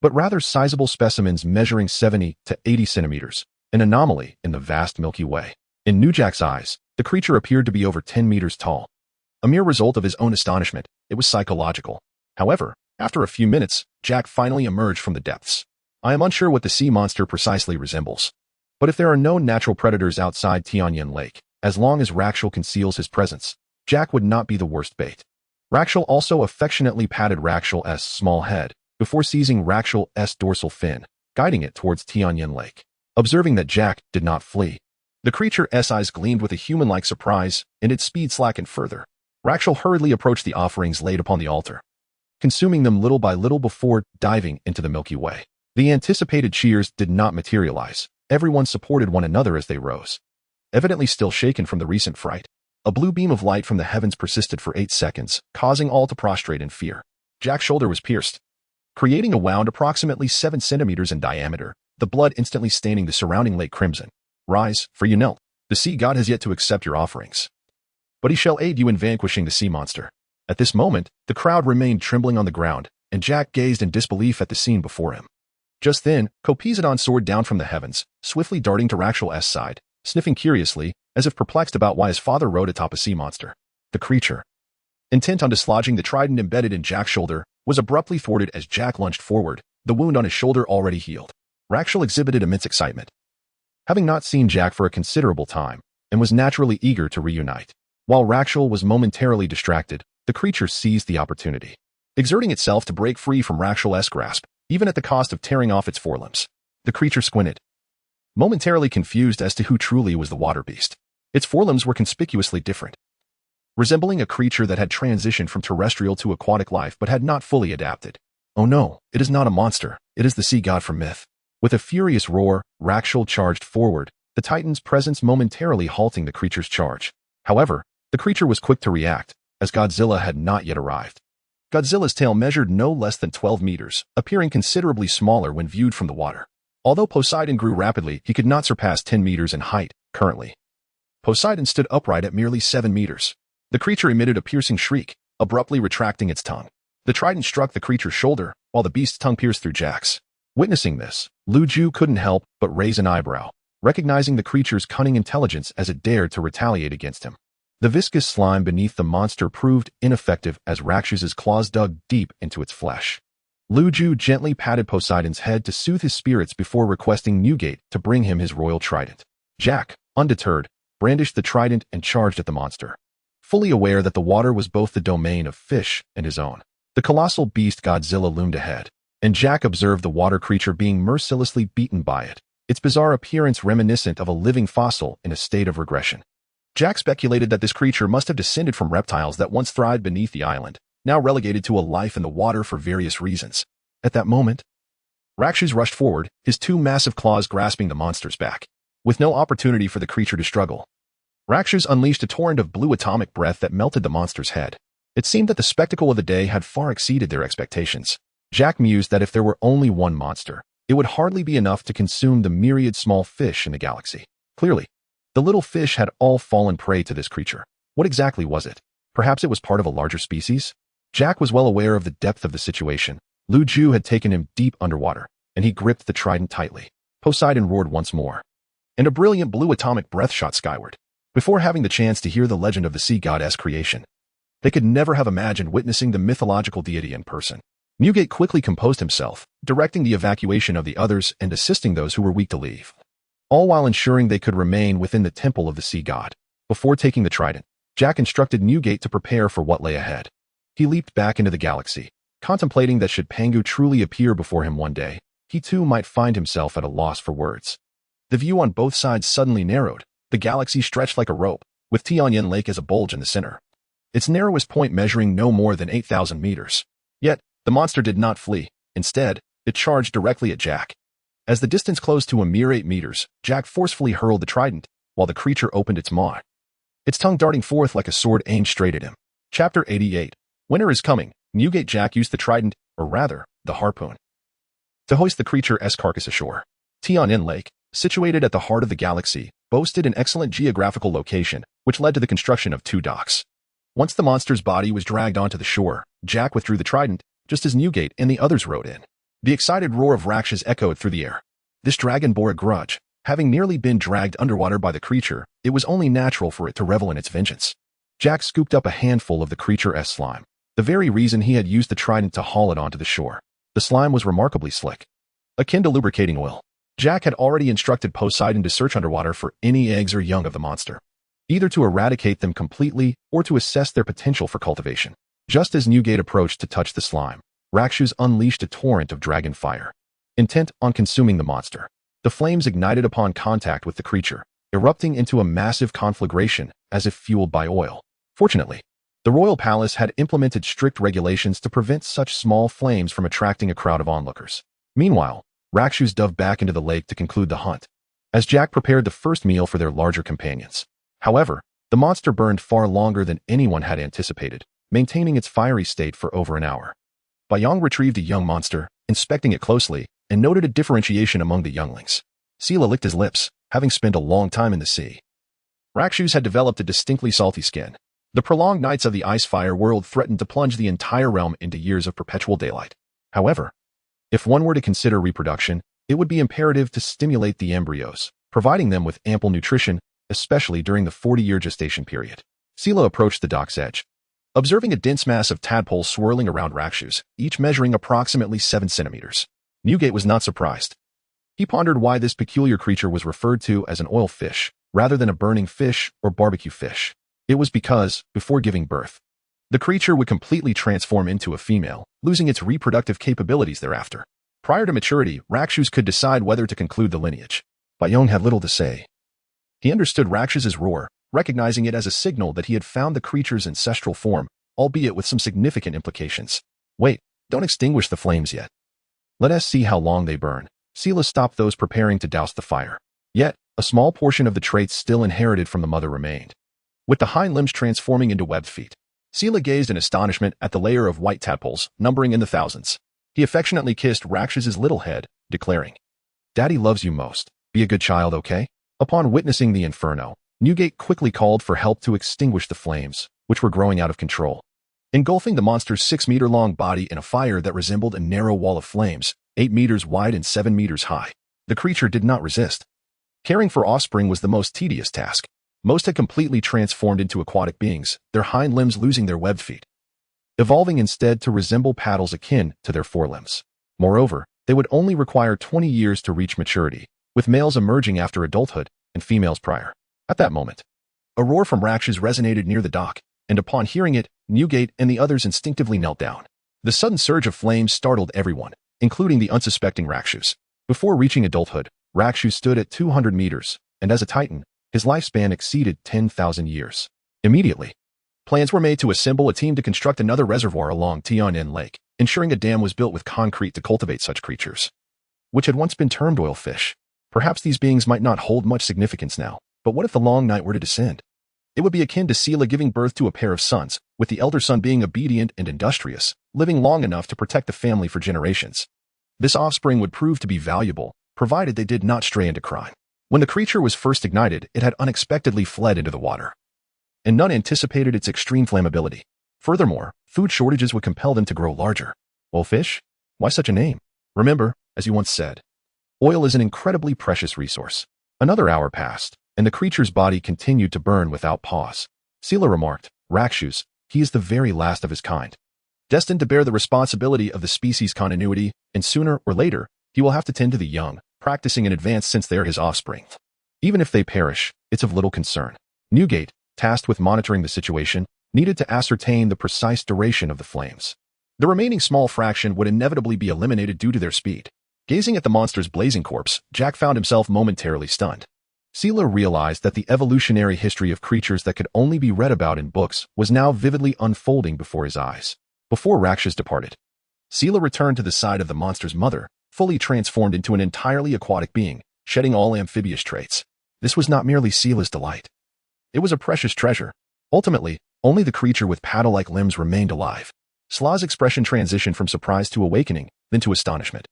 but rather sizable specimens measuring 70 to 80 centimeters, an anomaly in the vast Milky Way. In New Jack's eyes, the creature appeared to be over 10 meters tall. A mere result of his own astonishment, it was psychological. However, after a few minutes, Jack finally emerged from the depths. I am unsure what the sea monster precisely resembles, but if there are no natural predators outside Tianyan Lake, as long as Rakshal conceals his presence, Jack would not be the worst bait. Rakshal also affectionately patted Rakshal's small head before seizing Rakshal's dorsal fin, guiding it towards Tianyan Lake. Observing that Jack did not flee, the creature's eyes gleamed with a human-like surprise, and its speed slackened further. Rakshal hurriedly approached the offerings laid upon the altar, consuming them little by little before diving into the Milky Way. The anticipated cheers did not materialize. Everyone supported one another as they rose. Evidently still shaken from the recent fright, a blue beam of light from the heavens persisted for 8 seconds, causing all to prostrate in fear. Jack's shoulder was pierced, creating a wound approximately 7 centimeters in diameter, the blood instantly staining the surrounding lake crimson. Rise, for you knelt. The sea god has yet to accept your offerings, but he shall aid you in vanquishing the sea monster. At this moment, the crowd remained trembling on the ground, and Jack gazed in disbelief at the scene before him. Just then, Poseidon soared down from the heavens, swiftly darting to Rakshal's side, sniffing curiously, as if perplexed about why his father rode atop a sea monster. The creature, intent on dislodging the trident embedded in Jack's shoulder, was abruptly thwarted as Jack lunged forward, the wound on his shoulder already healed. Rakshal exhibited immense excitement, having not seen Jack for a considerable time, and was naturally eager to reunite. While Rakshal was momentarily distracted, the creature seized the opportunity, exerting itself to break free from Rakshal's grasp, even at the cost of tearing off its forelimbs. The creature squinted, momentarily confused as to who truly was the water beast. Its forelimbs were conspicuously different, resembling a creature that had transitioned from terrestrial to aquatic life but had not fully adapted. Oh no, it is not a monster, it is the sea god from myth. With a furious roar, Rakshul charged forward, the Titan's presence momentarily halting the creature's charge. However, the creature was quick to react, as Godzilla had not yet arrived. Godzilla's tail measured no less than 12 meters, appearing considerably smaller when viewed from the water. Although Poseidon grew rapidly, he could not surpass 10 meters in height, currently. Poseidon stood upright at merely 7 meters. The creature emitted a piercing shriek, abruptly retracting its tongue. The trident struck the creature's shoulder, while the beast's tongue pierced through Jack's. Witnessing this, Lu Ju couldn't help but raise an eyebrow, recognizing the creature's cunning intelligence as it dared to retaliate against him. The viscous slime beneath the monster proved ineffective as Rakshus's claws dug deep into its flesh. Lu Ju gently patted Poseidon's head to soothe his spirits before requesting Newgate to bring him his royal trident. Jack, undeterred, brandished the trident and charged at the monster. Fully aware that the water was both the domain of fish and his own, the colossal beast Godzilla loomed ahead, and Jack observed the water creature being mercilessly beaten by it, its bizarre appearance reminiscent of a living fossil in a state of regression. Jack speculated that this creature must have descended from reptiles that once thrived beneath the island, now relegated to a life in the water for various reasons. At that moment, Rakshus rushed forward, his two massive claws grasping the monster's back. With no opportunity for the creature to struggle, Rakshus unleashed a torrent of blue atomic breath that melted the monster's head. It seemed that the spectacle of the day had far exceeded their expectations. Jack mused that if there were only one monster, it would hardly be enough to consume the myriad small fish in the galaxy. Clearly, the little fish had all fallen prey to this creature. What exactly was it? Perhaps it was part of a larger species? Jack was well aware of the depth of the situation. Lu Ju had taken him deep underwater, and he gripped the trident tightly. Poseidon roared once more, and a brilliant blue atomic breath shot skyward. Before having the chance to hear the legend of the sea goddess creation, they could never have imagined witnessing the mythological deity in person. Newgate quickly composed himself, directing the evacuation of the others and assisting those who were weak to leave, all while ensuring they could remain within the temple of the sea god. Before taking the trident, Jack instructed Newgate to prepare for what lay ahead. He leaped back into the galaxy, contemplating that should Pangu truly appear before him one day, he too might find himself at a loss for words. The view on both sides suddenly narrowed. The galaxy stretched like a rope, with Tianyan Lake as a bulge in the center, its narrowest point measuring no more than 8,000 meters. Yet, the monster did not flee. Instead, it charged directly at Jack. As the distance closed to a mere 8 meters, Jack forcefully hurled the trident, while the creature opened its maw, its tongue darting forth like a sword aimed straight at him. Chapter 88. Winter is coming. Newgate Jack used the trident, or rather, the harpoon, to hoist the creature's carcass ashore. Tianyan Lake, situated at the heart of the galaxy, boasted an excellent geographical location, which led to the construction of 2 docks. Once the monster's body was dragged onto the shore, Jack withdrew the trident, just as Newgate and the others rode in. The excited roar of Rakshus echoed through the air. This dragon bore a grudge. Having nearly been dragged underwater by the creature, it was only natural for it to revel in its vengeance. Jack scooped up a handful of the creature's slime, the very reason he had used the trident to haul it onto the shore. The slime was remarkably slick, akin to lubricating oil. Jack had already instructed Poseidon to search underwater for any eggs or young of the monster, either to eradicate them completely or to assess their potential for cultivation. Just as Newgate approached to touch the slime, Rakshus unleashed a torrent of dragon fire, intent on consuming the monster. The flames ignited upon contact with the creature, erupting into a massive conflagration as if fueled by oil. Fortunately, the royal palace had implemented strict regulations to prevent such small flames from attracting a crowd of onlookers. Meanwhile, Rakshus dove back into the lake to conclude the hunt, as Jack prepared the first meal for their larger companions. However, the monster burned far longer than anyone had anticipated, maintaining its fiery state for over an hour. Bayong retrieved a young monster, inspecting it closely, and noted a differentiation among the younglings. Sela licked his lips, having spent a long time in the sea. Rakshus had developed a distinctly salty skin. The prolonged nights of the ice-fire world threatened to plunge the entire realm into years of perpetual daylight. However, if one were to consider reproduction, it would be imperative to stimulate the embryos, providing them with ample nutrition, especially during the 40-year gestation period. Sela approached the dock's edge, observing a dense mass of tadpoles swirling around Rakshus, each measuring approximately 7 centimeters. Newgate was not surprised. He pondered why this peculiar creature was referred to as an oil fish, rather than a burning fish or barbecue fish. It was because, before giving birth, the creature would completely transform into a female, losing its reproductive capabilities thereafter. Prior to maturity, Rakshus could decide whether to conclude the lineage. Bayong had little to say. He understood Rakshus's roar, recognizing it as a signal that he had found the creature's ancestral form, albeit with some significant implications. Wait, Don't extinguish the flames yet. Let us see how long they burn. Sela stopped those preparing to douse the fire. Yet, a small portion of the traits still inherited from the mother remained. With the hind limbs transforming into webbed feet, Sela gazed in astonishment at the layer of white tadpoles, numbering in the thousands. He affectionately kissed Rakshas's little head, declaring, "Daddy loves you most. Be a good child, okay?" Upon witnessing the inferno, Newgate quickly called for help to extinguish the flames, which were growing out of control. Engulfing the monster's 6-meter-long body in a fire that resembled a narrow wall of flames, 8 meters wide and 7 meters high, the creature did not resist. Caring for offspring was the most tedious task. Most had completely transformed into aquatic beings, their hind limbs losing their webbed feet, evolving instead to resemble paddles akin to their forelimbs. Moreover, they would only require 20 years to reach maturity, with males emerging after adulthood and females prior. At that moment, a roar from Rakshas resonated near the dock, and upon hearing it, Newgate and the others instinctively knelt down. The sudden surge of flames startled everyone, including the unsuspecting Rakshas. Before reaching adulthood, Rakshas stood at 200 meters, and as a titan, his lifespan exceeded 10,000 years. Immediately, plans were made to assemble a team to construct another reservoir along Tian'an Lake, ensuring a dam was built with concrete to cultivate such creatures, which had once been termed oil fish. Perhaps these beings might not hold much significance now, but what if the long night were to descend? It would be akin to Sela giving birth to a pair of sons, with the elder son being obedient and industrious, living long enough to protect the family for generations. This offspring would prove to be valuable, provided they did not stray into crime. When the creature was first ignited, it had unexpectedly fled into the water, and none anticipated its extreme flammability. Furthermore, food shortages would compel them to grow larger. Oil fish? Why such a name? Remember, as you once said, oil is an incredibly precious resource. Another hour passed, and the creature's body continued to burn without pause. Sela remarked, "Rakshas, he is the very last of his kind, destined to bear the responsibility of the species' continuity, and sooner or later, he will have to tend to the young, practicing in advance since they are his offspring. Even if they perish, it's of little concern." Newgate, tasked with monitoring the situation, needed to ascertain the precise duration of the flames. The remaining small fraction would inevitably be eliminated due to their speed. Gazing at the monster's blazing corpse, Jack found himself momentarily stunned. Sela realized that the evolutionary history of creatures that could only be read about in books was now vividly unfolding before his eyes. Before Rakshas departed, Sela returned to the side of the monster's mother, fully transformed into an entirely aquatic being, shedding all amphibious traits. This was not merely Sela's delight. It was a precious treasure. Ultimately, only the creature with paddle-like limbs remained alive. Sla's expression transitioned from surprise to awakening, then to astonishment,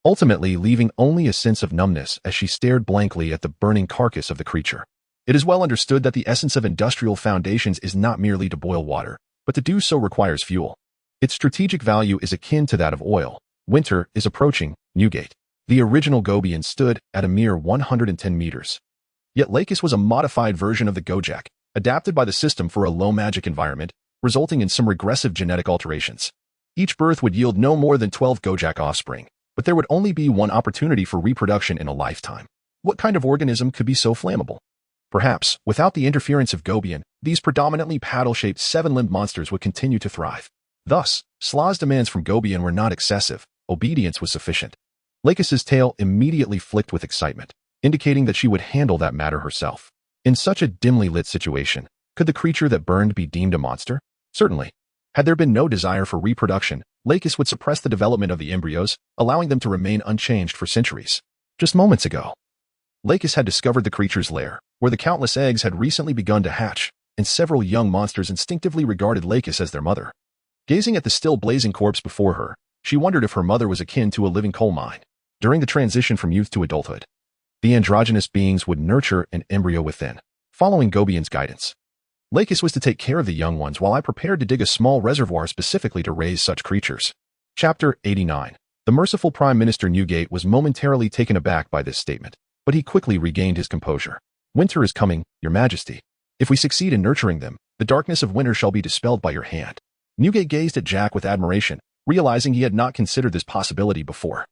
ultimately leaving only a sense of numbness as she stared blankly at the burning carcass of the creature. It is well understood that the essence of industrial foundations is not merely to boil water, but to do so requires fuel. Its strategic value is akin to that of oil. Winter is approaching. Newgate, the original Gobian, stood at a mere 110 meters. Yet Lakis was a modified version of the Gojek, adapted by the system for a low-magic environment, resulting in some regressive genetic alterations. Each birth would yield no more than 12 Gojek offspring, but there would only be one opportunity for reproduction in a lifetime. What kind of organism could be so flammable? Perhaps, without the interference of Gobian, these predominantly paddle-shaped 7-limbed monsters would continue to thrive. Thus, Sla's demands from Gobian were not excessive. Obedience was sufficient. Lakis's tail immediately flicked with excitement, indicating that she would handle that matter herself. In such a dimly lit situation, could the creature that burned be deemed a monster? Certainly. Had there been no desire for reproduction, Lakis would suppress the development of the embryos, allowing them to remain unchanged for centuries. Just moments ago, Lakis had discovered the creature's lair, where the countless eggs had recently begun to hatch, and several young monsters instinctively regarded Lakis as their mother. Gazing at the still blazing corpse before her, she wondered if her mother was akin to a living coal mine. During the transition from youth to adulthood, the androgynous beings would nurture an embryo within, following Gobian's guidance. Lakis was to take care of the young ones while I prepared to dig a small reservoir specifically to raise such creatures. Chapter 89. The merciful Prime Minister Newgate was momentarily taken aback by this statement, but he quickly regained his composure. "Winter is coming, Your Majesty. If we succeed in nurturing them, the darkness of winter shall be dispelled by your hand." Newgate gazed at Jack with admiration, realizing he had not considered this possibility before.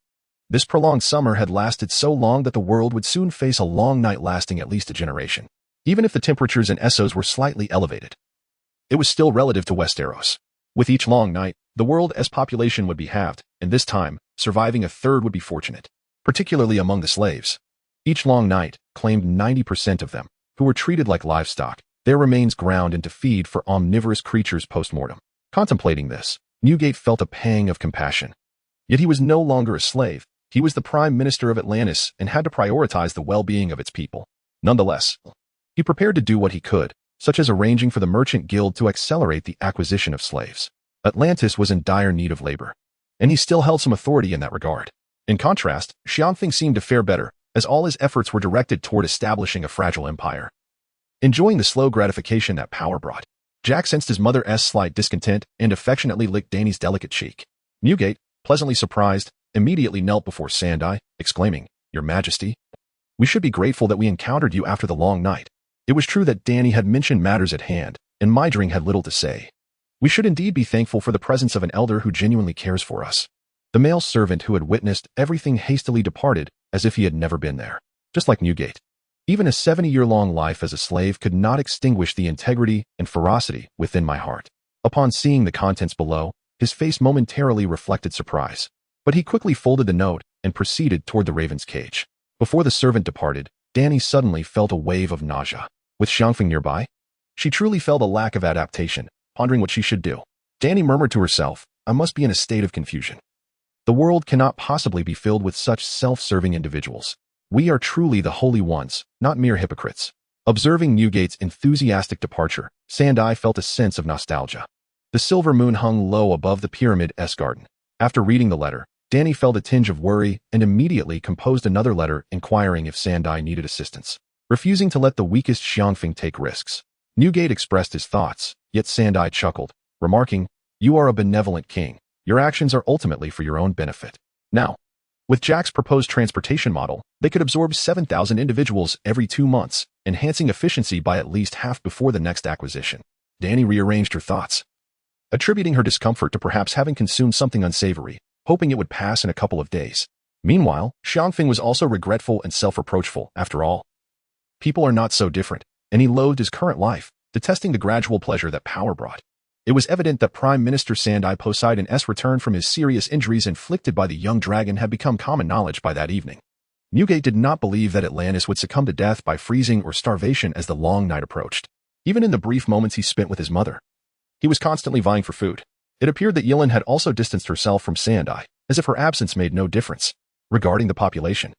This prolonged summer had lasted so long that the world would soon face a long night lasting at least a generation. Even if the temperatures in Essos were slightly elevated, it was still relative to Westeros. With each long night, the world's population would be halved, and this time, surviving a third would be fortunate, particularly among the slaves. Each long night claimed 90% of them, who were treated like livestock, their remains ground into feed for omnivorous creatures post-mortem. Contemplating this, Newgate felt a pang of compassion. Yet he was no longer a slave. He was the Prime Minister of Atlantis and had to prioritize the well-being of its people. Nonetheless, he prepared to do what he could, such as arranging for the Merchant Guild to accelerate the acquisition of slaves. Atlantis was in dire need of labor, and he still held some authority in that regard. In contrast, Xiangfeng seemed to fare better, as all his efforts were directed toward establishing a fragile empire. Enjoying the slow gratification that power brought, Jack sensed his mother's slight discontent and affectionately licked Danny's delicate cheek. Newgate, pleasantly surprised, immediately knelt before Sandai, exclaiming, "Your Majesty, we should be grateful that we encountered you after the long night." It was true that Danny had mentioned matters at hand, and Maidring had little to say. We should indeed be thankful for the presence of an elder who genuinely cares for us. The male servant who had witnessed everything hastily departed as if he had never been there. Just like Newgate. Even a 70-year-long life as a slave could not extinguish the integrity and ferocity within my heart. Upon seeing the contents below, his face momentarily reflected surprise. But he quickly folded the note and proceeded toward the raven's cage. Before the servant departed, Danny suddenly felt a wave of nausea. With Xiangfeng nearby, she truly felt a lack of adaptation, pondering what she should do. Danny murmured to herself, "I must be in a state of confusion. The world cannot possibly be filled with such self-serving individuals. We are truly the holy ones, not mere hypocrites." Observing Newgate's enthusiastic departure, Sandai felt a sense of nostalgia. The silver moon hung low above the pyramid-esque garden. After reading the letter, Danny felt a tinge of worry and immediately composed another letter inquiring if Sandai needed assistance. Refusing to let the weakest Xiangfeng take risks, Newgate expressed his thoughts, yet Sandai chuckled, remarking, "You are a benevolent king. Your actions are ultimately for your own benefit." Now, with Jack's proposed transportation model, they could absorb 7,000 individuals every 2 months, enhancing efficiency by at least half before the next acquisition. Danny rearranged her thoughts, attributing her discomfort to perhaps having consumed something unsavory, hoping it would pass in a couple of days. Meanwhile, Xiangfeng was also regretful and self-reproachful. After all, people are not so different, and he loathed his current life, detesting the gradual pleasure that power brought. It was evident that Prime Minister Sandai Poseidon's return from his serious injuries inflicted by the young dragon had become common knowledge by that evening. Newgate did not believe that Atlantis would succumb to death by freezing or starvation as the long night approached. Even in the brief moments he spent with his mother, he was constantly vying for food. It appeared that Yilin had also distanced herself from Sandai, as if her absence made no difference. Regarding the population,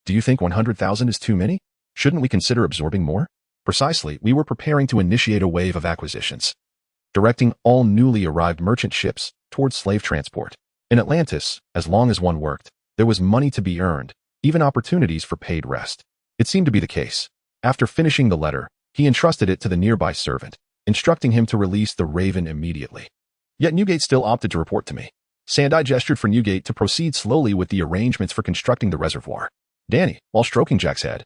"Do you think 100,000 is too many? Shouldn't we consider absorbing more?" Precisely, we were preparing to initiate a wave of acquisitions, directing all newly arrived merchant ships towards slave transport. In Atlantis, as long as one worked, there was money to be earned, even opportunities for paid rest. It seemed to be the case. After finishing the letter, he entrusted it to the nearby servant, instructing him to release the raven immediately. Yet Newgate still opted to report to me. Sandai gestured for Newgate to proceed slowly with the arrangements for constructing the reservoir. Danny, while stroking Jack's head,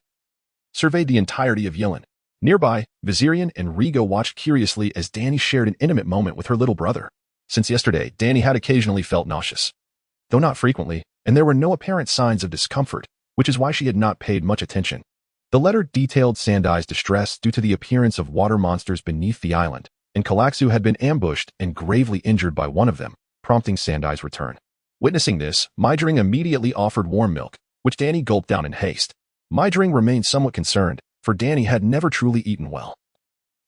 surveyed the entirety of Yilin. Nearby, Vizirian and Rigo watched curiously as Danny shared an intimate moment with her little brother. Since yesterday, Danny had occasionally felt nauseous, though not frequently, and there were no apparent signs of discomfort, which is why she had not paid much attention. The letter detailed Sandai's distress due to the appearance of water monsters beneath the island, and Kalatsu had been ambushed and gravely injured by one of them, prompting Sandai's return. Witnessing this, Maidring immediately offered warm milk, which Danny gulped down in haste. Maidring remained somewhat concerned, for Danny had never truly eaten well,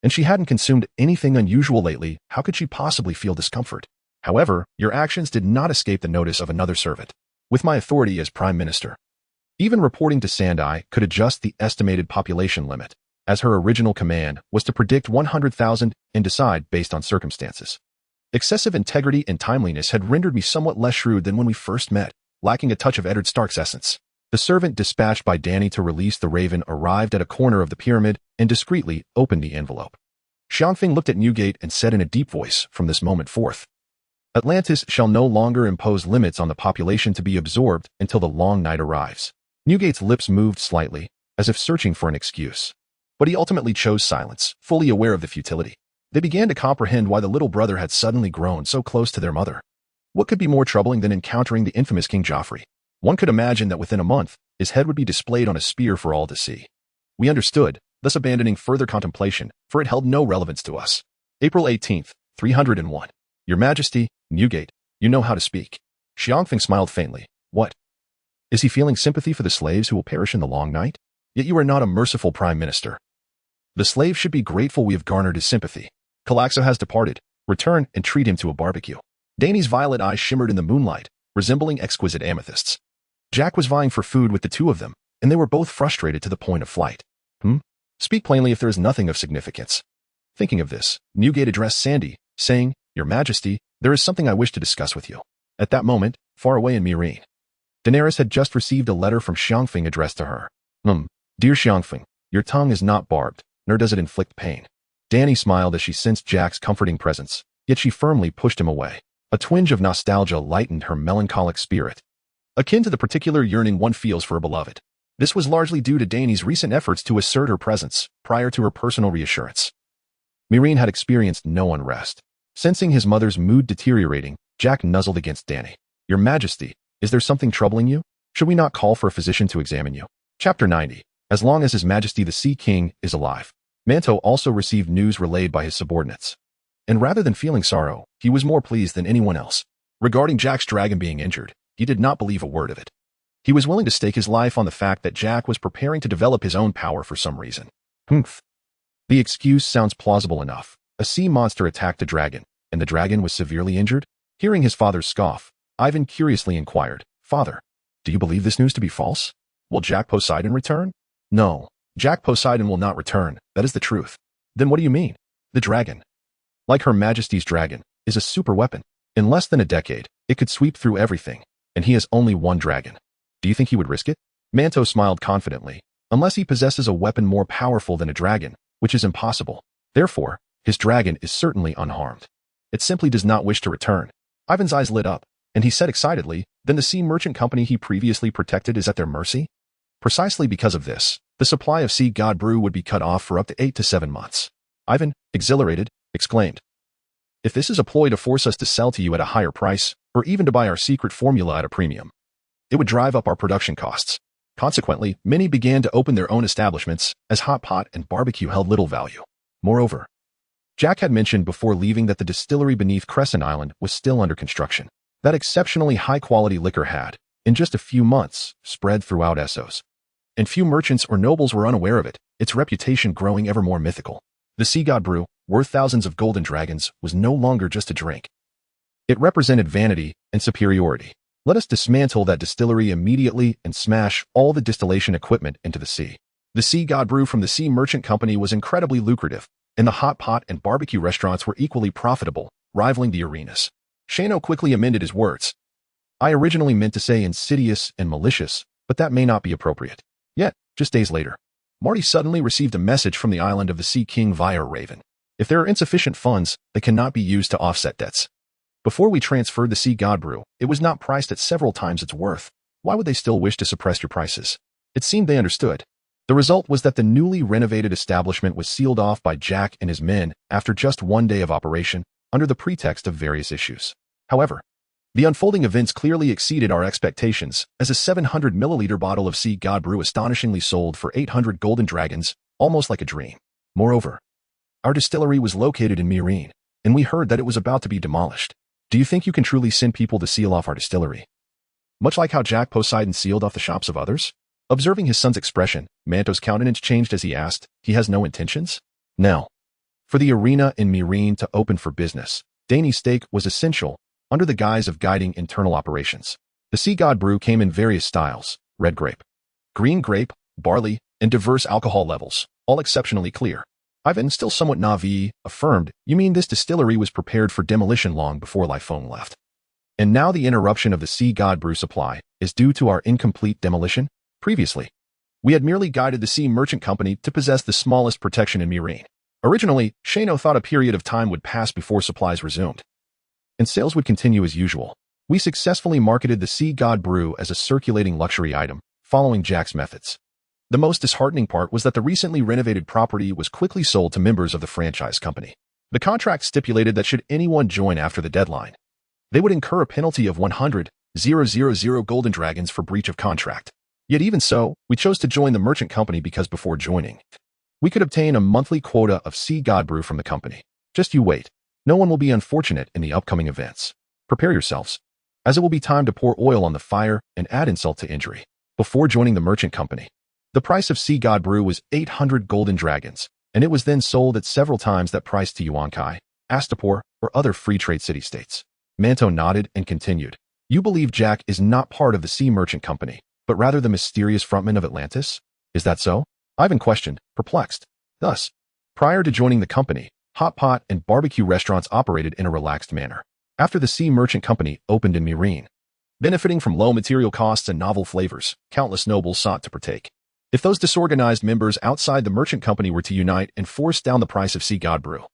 and she hadn't consumed anything unusual lately. How could she possibly feel discomfort? However, your actions did not escape the notice of another servant. With my authority as Prime Minister, even reporting to Sandai could adjust the estimated population limit, as her original command was to predict 100,000 and decide based on circumstances. Excessive integrity and timeliness had rendered me somewhat less shrewd than when we first met, lacking a touch of Eddard Stark's essence. The servant dispatched by Danny to release the raven arrived at a corner of the pyramid and discreetly opened the envelope. Xiangfeng looked at Newgate and said in a deep voice, "From this moment forth, Atlantis shall no longer impose limits on the population to be absorbed until the long night arrives." Newgate's lips moved slightly, as if searching for an excuse. But he ultimately chose silence, fully aware of the futility. They began to comprehend why the little brother had suddenly grown so close to their mother. What could be more troubling than encountering the infamous King Joffrey? One could imagine that within a month, his head would be displayed on a spear for all to see. We understood, thus abandoning further contemplation, for it held no relevance to us. April 18th, 301. Your Majesty, Newgate, you know how to speak. Xiangfeng smiled faintly. What? Is he feeling sympathy for the slaves who will perish in the long night? Yet you are not a merciful Prime Minister. The slaves should be grateful we have garnered his sympathy. Kalatsu has departed. Return and treat him to a barbecue. Danny's violet eyes shimmered in the moonlight, resembling exquisite amethysts. Jack was vying for food with the two of them, and they were both frustrated to the point of flight. Speak plainly if there is nothing of significance. Thinking of this, Newgate addressed Sandy, saying, Your Majesty, there is something I wish to discuss with you. At that moment, far away in Meereen, Daenerys had just received a letter from Xiangfeng addressed to her. Dear Xiangfeng, your tongue is not barbed, nor does it inflict pain. Dany smiled as she sensed Jack's comforting presence, yet she firmly pushed him away. A twinge of nostalgia lightened her melancholic spirit, akin to the particular yearning one feels for a beloved. This was largely due to Dany's recent efforts to assert her presence prior to her personal reassurance. Meereen had experienced no unrest. Sensing his mother's mood deteriorating, Jack nuzzled against Dany. Your Majesty, is there something troubling you? Should we not call for a physician to examine you? Chapter 90. As long as His Majesty the Sea King is alive. Manto also received news relayed by his subordinates. And rather than feeling sorrow, he was more pleased than anyone else. Regarding Jack's dragon being injured, he did not believe a word of it. He was willing to stake his life on the fact that Jack was preparing to develop his own power for some reason. The excuse sounds plausible enough. A sea monster attacked a dragon, and the dragon was severely injured? Hearing his father's scoff, Ivan curiously inquired, Father, do you believe this news to be false? Will Jack Poseidon return? No, Jack Poseidon will not return, that is the truth. Then what do you mean? The dragon, like Her Majesty's dragon, is a super weapon. In less than a decade, it could sweep through everything, and he has only one dragon. Do you think he would risk it? Manto smiled confidently. Unless he possesses a weapon more powerful than a dragon, which is impossible. Therefore, his dragon is certainly unharmed. It simply does not wish to return. Ivan's eyes lit up, and he said excitedly, Then the sea merchant company he previously protected is at their mercy? Precisely because of this, the supply of sea god brew would be cut off for up to 8 to 7 months. Ivan, exhilarated, exclaimed, If this is a ploy to force us to sell to you at a higher price, or even to buy our secret formula at a premium, it would drive up our production costs. Consequently, many began to open their own establishments, as hot pot and barbecue held little value. Moreover, Jack had mentioned before leaving that the distillery beneath Crescent Island was still under construction. That exceptionally high-quality liquor had, in just a few months, spread throughout Essos. And few merchants or nobles were unaware of it, its reputation growing ever more mythical. The sea god brew, worth thousands of golden dragons, was no longer just a drink. It represented vanity and superiority. Let us dismantle that distillery immediately and smash all the distillation equipment into the sea. The sea god brew from the Sea Merchant Company was incredibly lucrative, and the hot pot and barbecue restaurants were equally profitable, rivaling the arenas. Shano quickly amended his words. I originally meant to say insidious and malicious, but that may not be appropriate. Yet, just days later, Marty suddenly received a message from the island of the Sea King via Raven. If there are insufficient funds, they cannot be used to offset debts. Before we transferred the sea god brew, it was not priced at several times its worth. Why would they still wish to suppress your prices? It seemed they understood. The result was that the newly renovated establishment was sealed off by Jack and his men after just 1 day of operation, under the pretext of various issues. However, the unfolding events clearly exceeded our expectations, as a 700 milliliter bottle of sea god brew astonishingly sold for 800 golden dragons, almost like a dream. Moreover, our distillery was located in Meereen, and we heard that it was about to be demolished. Do you think you can truly send people to seal off our distillery? Much like how Jack Poseidon sealed off the shops of others? Observing his son's expression, Manto's countenance changed as he asked, He has no intentions? Now, for the arena in Meereen to open for business, Dany's stake was essential, under the guise of guiding internal operations. The sea god brew came in various styles: red grape, green grape, barley, and diverse alcohol levels, all exceptionally clear. Ivan, still somewhat naive, affirmed, You mean this distillery was prepared for demolition long before Lifephone left? And now the interruption of the sea god brew supply is due to our incomplete demolition? Previously, we had merely guided the Sea Merchant Company to possess the smallest protection in Meereen. Originally, Shano thought a period of time would pass before supplies resumed, and sales would continue as usual. We successfully marketed the sea god brew as a circulating luxury item, following Jack's methods. The most disheartening part was that the recently renovated property was quickly sold to members of the franchise company. The contract stipulated that should anyone join after the deadline, they would incur a penalty of 100,000 golden dragons for breach of contract. Yet even so, we chose to join the merchant company because before joining, we could obtain a monthly quota of sea god brew from the company. Just you wait. No one will be unfortunate in the upcoming events. Prepare yourselves, as it will be time to pour oil on the fire and add insult to injury. Before joining the merchant company, the price of sea god brew was 800 golden dragons, and it was then sold at several times that price to Yuan-Kai, Astapor, or other free trade city-states. Manto nodded and continued. You believe Jack is not part of the Sea Merchant Company, but rather the mysterious frontman of Atlantis? Is that so? Ivan questioned, perplexed. Thus, prior to joining the company, hot pot and barbecue restaurants operated in a relaxed manner. After the Sea Merchant Company opened in Myrene, benefiting from low material costs and novel flavors, countless nobles sought to partake. If those disorganized members outside the merchant company were to unite and force down the price of Sea God Brew,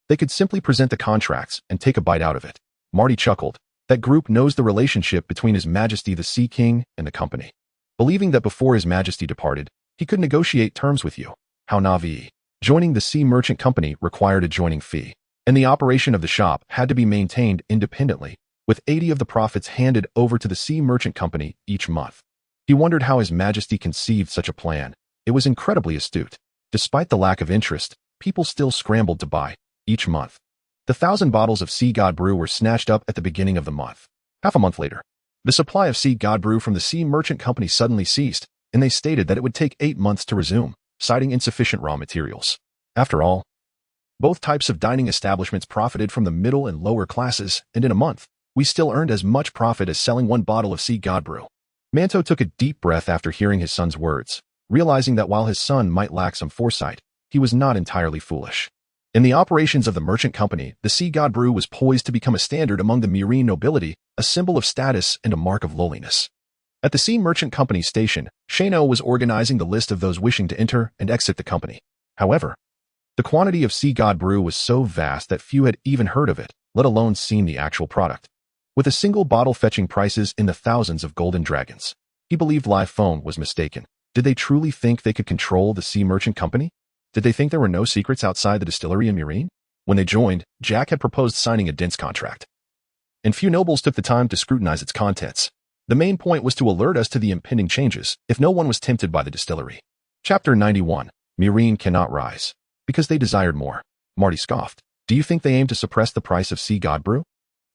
they could simply present the contracts and take a bite out of it. Marty chuckled. That group knows the relationship between His Majesty the Sea King and the company, believing that before His Majesty departed, he could negotiate terms with you. How naive. Joining the Sea Merchant Company required a joining fee, and the operation of the shop had to be maintained independently, with 80 of the profits handed over to the Sea Merchant Company each month. He wondered how His Majesty conceived such a plan. It was incredibly astute. Despite the lack of interest, people still scrambled to buy, each month. The 1,000 bottles of Sea God Brew were snatched up at the beginning of the month. Half a month later, the supply of Sea God Brew from the Sea Merchant Company suddenly ceased, and they stated that it would take 8 months to resume, citing insufficient raw materials. After all, both types of dining establishments profited from the middle and lower classes, and in a month, we still earned as much profit as selling 1 bottle of Sea God Brew. Manto took a deep breath after hearing his son's words, realizing that while his son might lack some foresight, he was not entirely foolish. In the operations of the merchant company, the Sea God Brew was poised to become a standard among the Myrene nobility, a symbol of status and a mark of lowliness. At the Sea Merchant Company station, Shano was organizing the list of those wishing to enter and exit the company. However, the quantity of Sea God Brew was so vast that few had even heard of it, let alone seen the actual product. With a single bottle fetching prices in the thousands of golden dragons, he believed Live Phone was mistaken. Did they truly think they could control the Sea Merchant Company? Did they think there were no secrets outside the distillery in Myrene? When they joined, Jack had proposed signing a dense contract, and few nobles took the time to scrutinize its contents. The main point was to alert us to the impending changes, if no one was tempted by the distillery. Chapter 91. Myrene cannot rise. Because they desired more. Marty scoffed. Do you think they aim to suppress the price of Sea God Brew?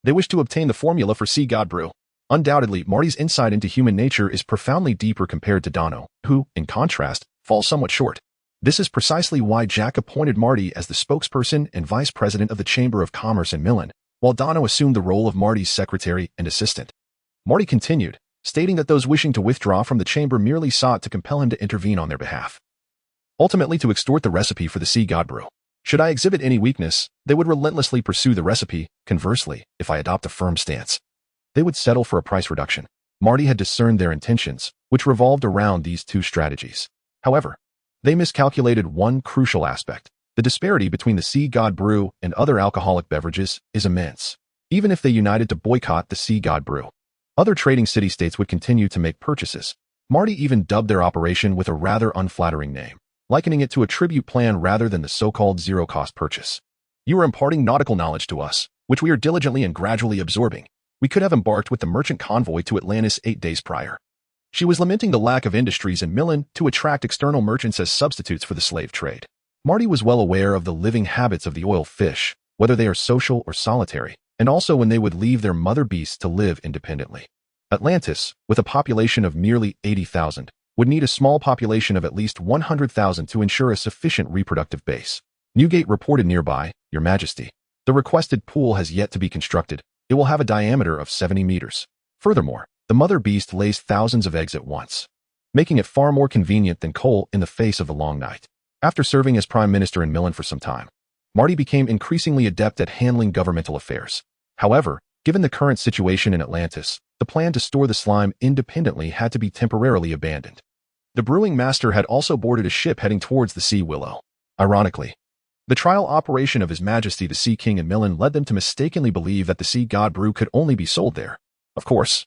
They wish to obtain the formula for Sea God Brew. Undoubtedly, Marty's insight into human nature is profoundly deeper compared to Dono, who, in contrast, falls somewhat short. This is precisely why Jack appointed Marty as the spokesperson and vice president of the Chamber of Commerce in Milan, while Dono assumed the role of Marty's secretary and assistant. Marty continued, stating that those wishing to withdraw from the chamber merely sought to compel him to intervene on their behalf, ultimately to extort the recipe for the Sea God Brew. Should I exhibit any weakness, they would relentlessly pursue the recipe. Conversely, if I adopt a firm stance, they would settle for a price reduction. Marty had discerned their intentions, which revolved around these two strategies. However, they miscalculated one crucial aspect. The disparity between the Sea God Brew and other alcoholic beverages is immense. Even if they united to boycott the Sea God Brew, other trading city-states would continue to make purchases. Marty even dubbed their operation with a rather unflattering name, likening it to a tribute plan rather than the so-called zero-cost purchase. You are imparting nautical knowledge to us, which we are diligently and gradually absorbing. We could have embarked with the merchant convoy to Atlantis 8 days prior. She was lamenting the lack of industries in Milan to attract external merchants as substitutes for the slave trade. Marty was well aware of the living habits of the oil fish, whether they are social or solitary, and also when they would leave their mother beasts to live independently. Atlantis, with a population of merely 80,000, would need a small population of at least 100,000 to ensure a sufficient reproductive base. Newgate reported nearby, Your Majesty. The requested pool has yet to be constructed. It will have a diameter of 70 meters. Furthermore, the mother beast lays thousands of eggs at once, making it far more convenient than coal in the face of the long night. After serving as Prime Minister in Milan for some time, Marty became increasingly adept at handling governmental affairs. However, given the current situation in Atlantis, the plan to store the slime independently had to be temporarily abandoned. The brewing master had also boarded a ship heading towards the Sea Willow. Ironically, the trial operation of His Majesty the Sea King in Milan led them to mistakenly believe that the Sea God Brew could only be sold there. Of course,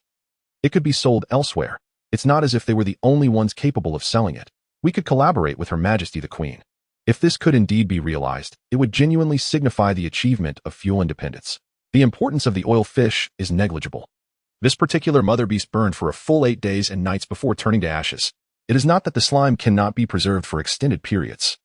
it could be sold elsewhere. It's not as if they were the only ones capable of selling it. We could collaborate with Her Majesty the Queen. If this could indeed be realized, it would genuinely signify the achievement of fuel independence. The importance of the oil fish is negligible. This particular mother beast burned for a full 8 days and nights before turning to ashes. It is not that the slime cannot be preserved for extended periods.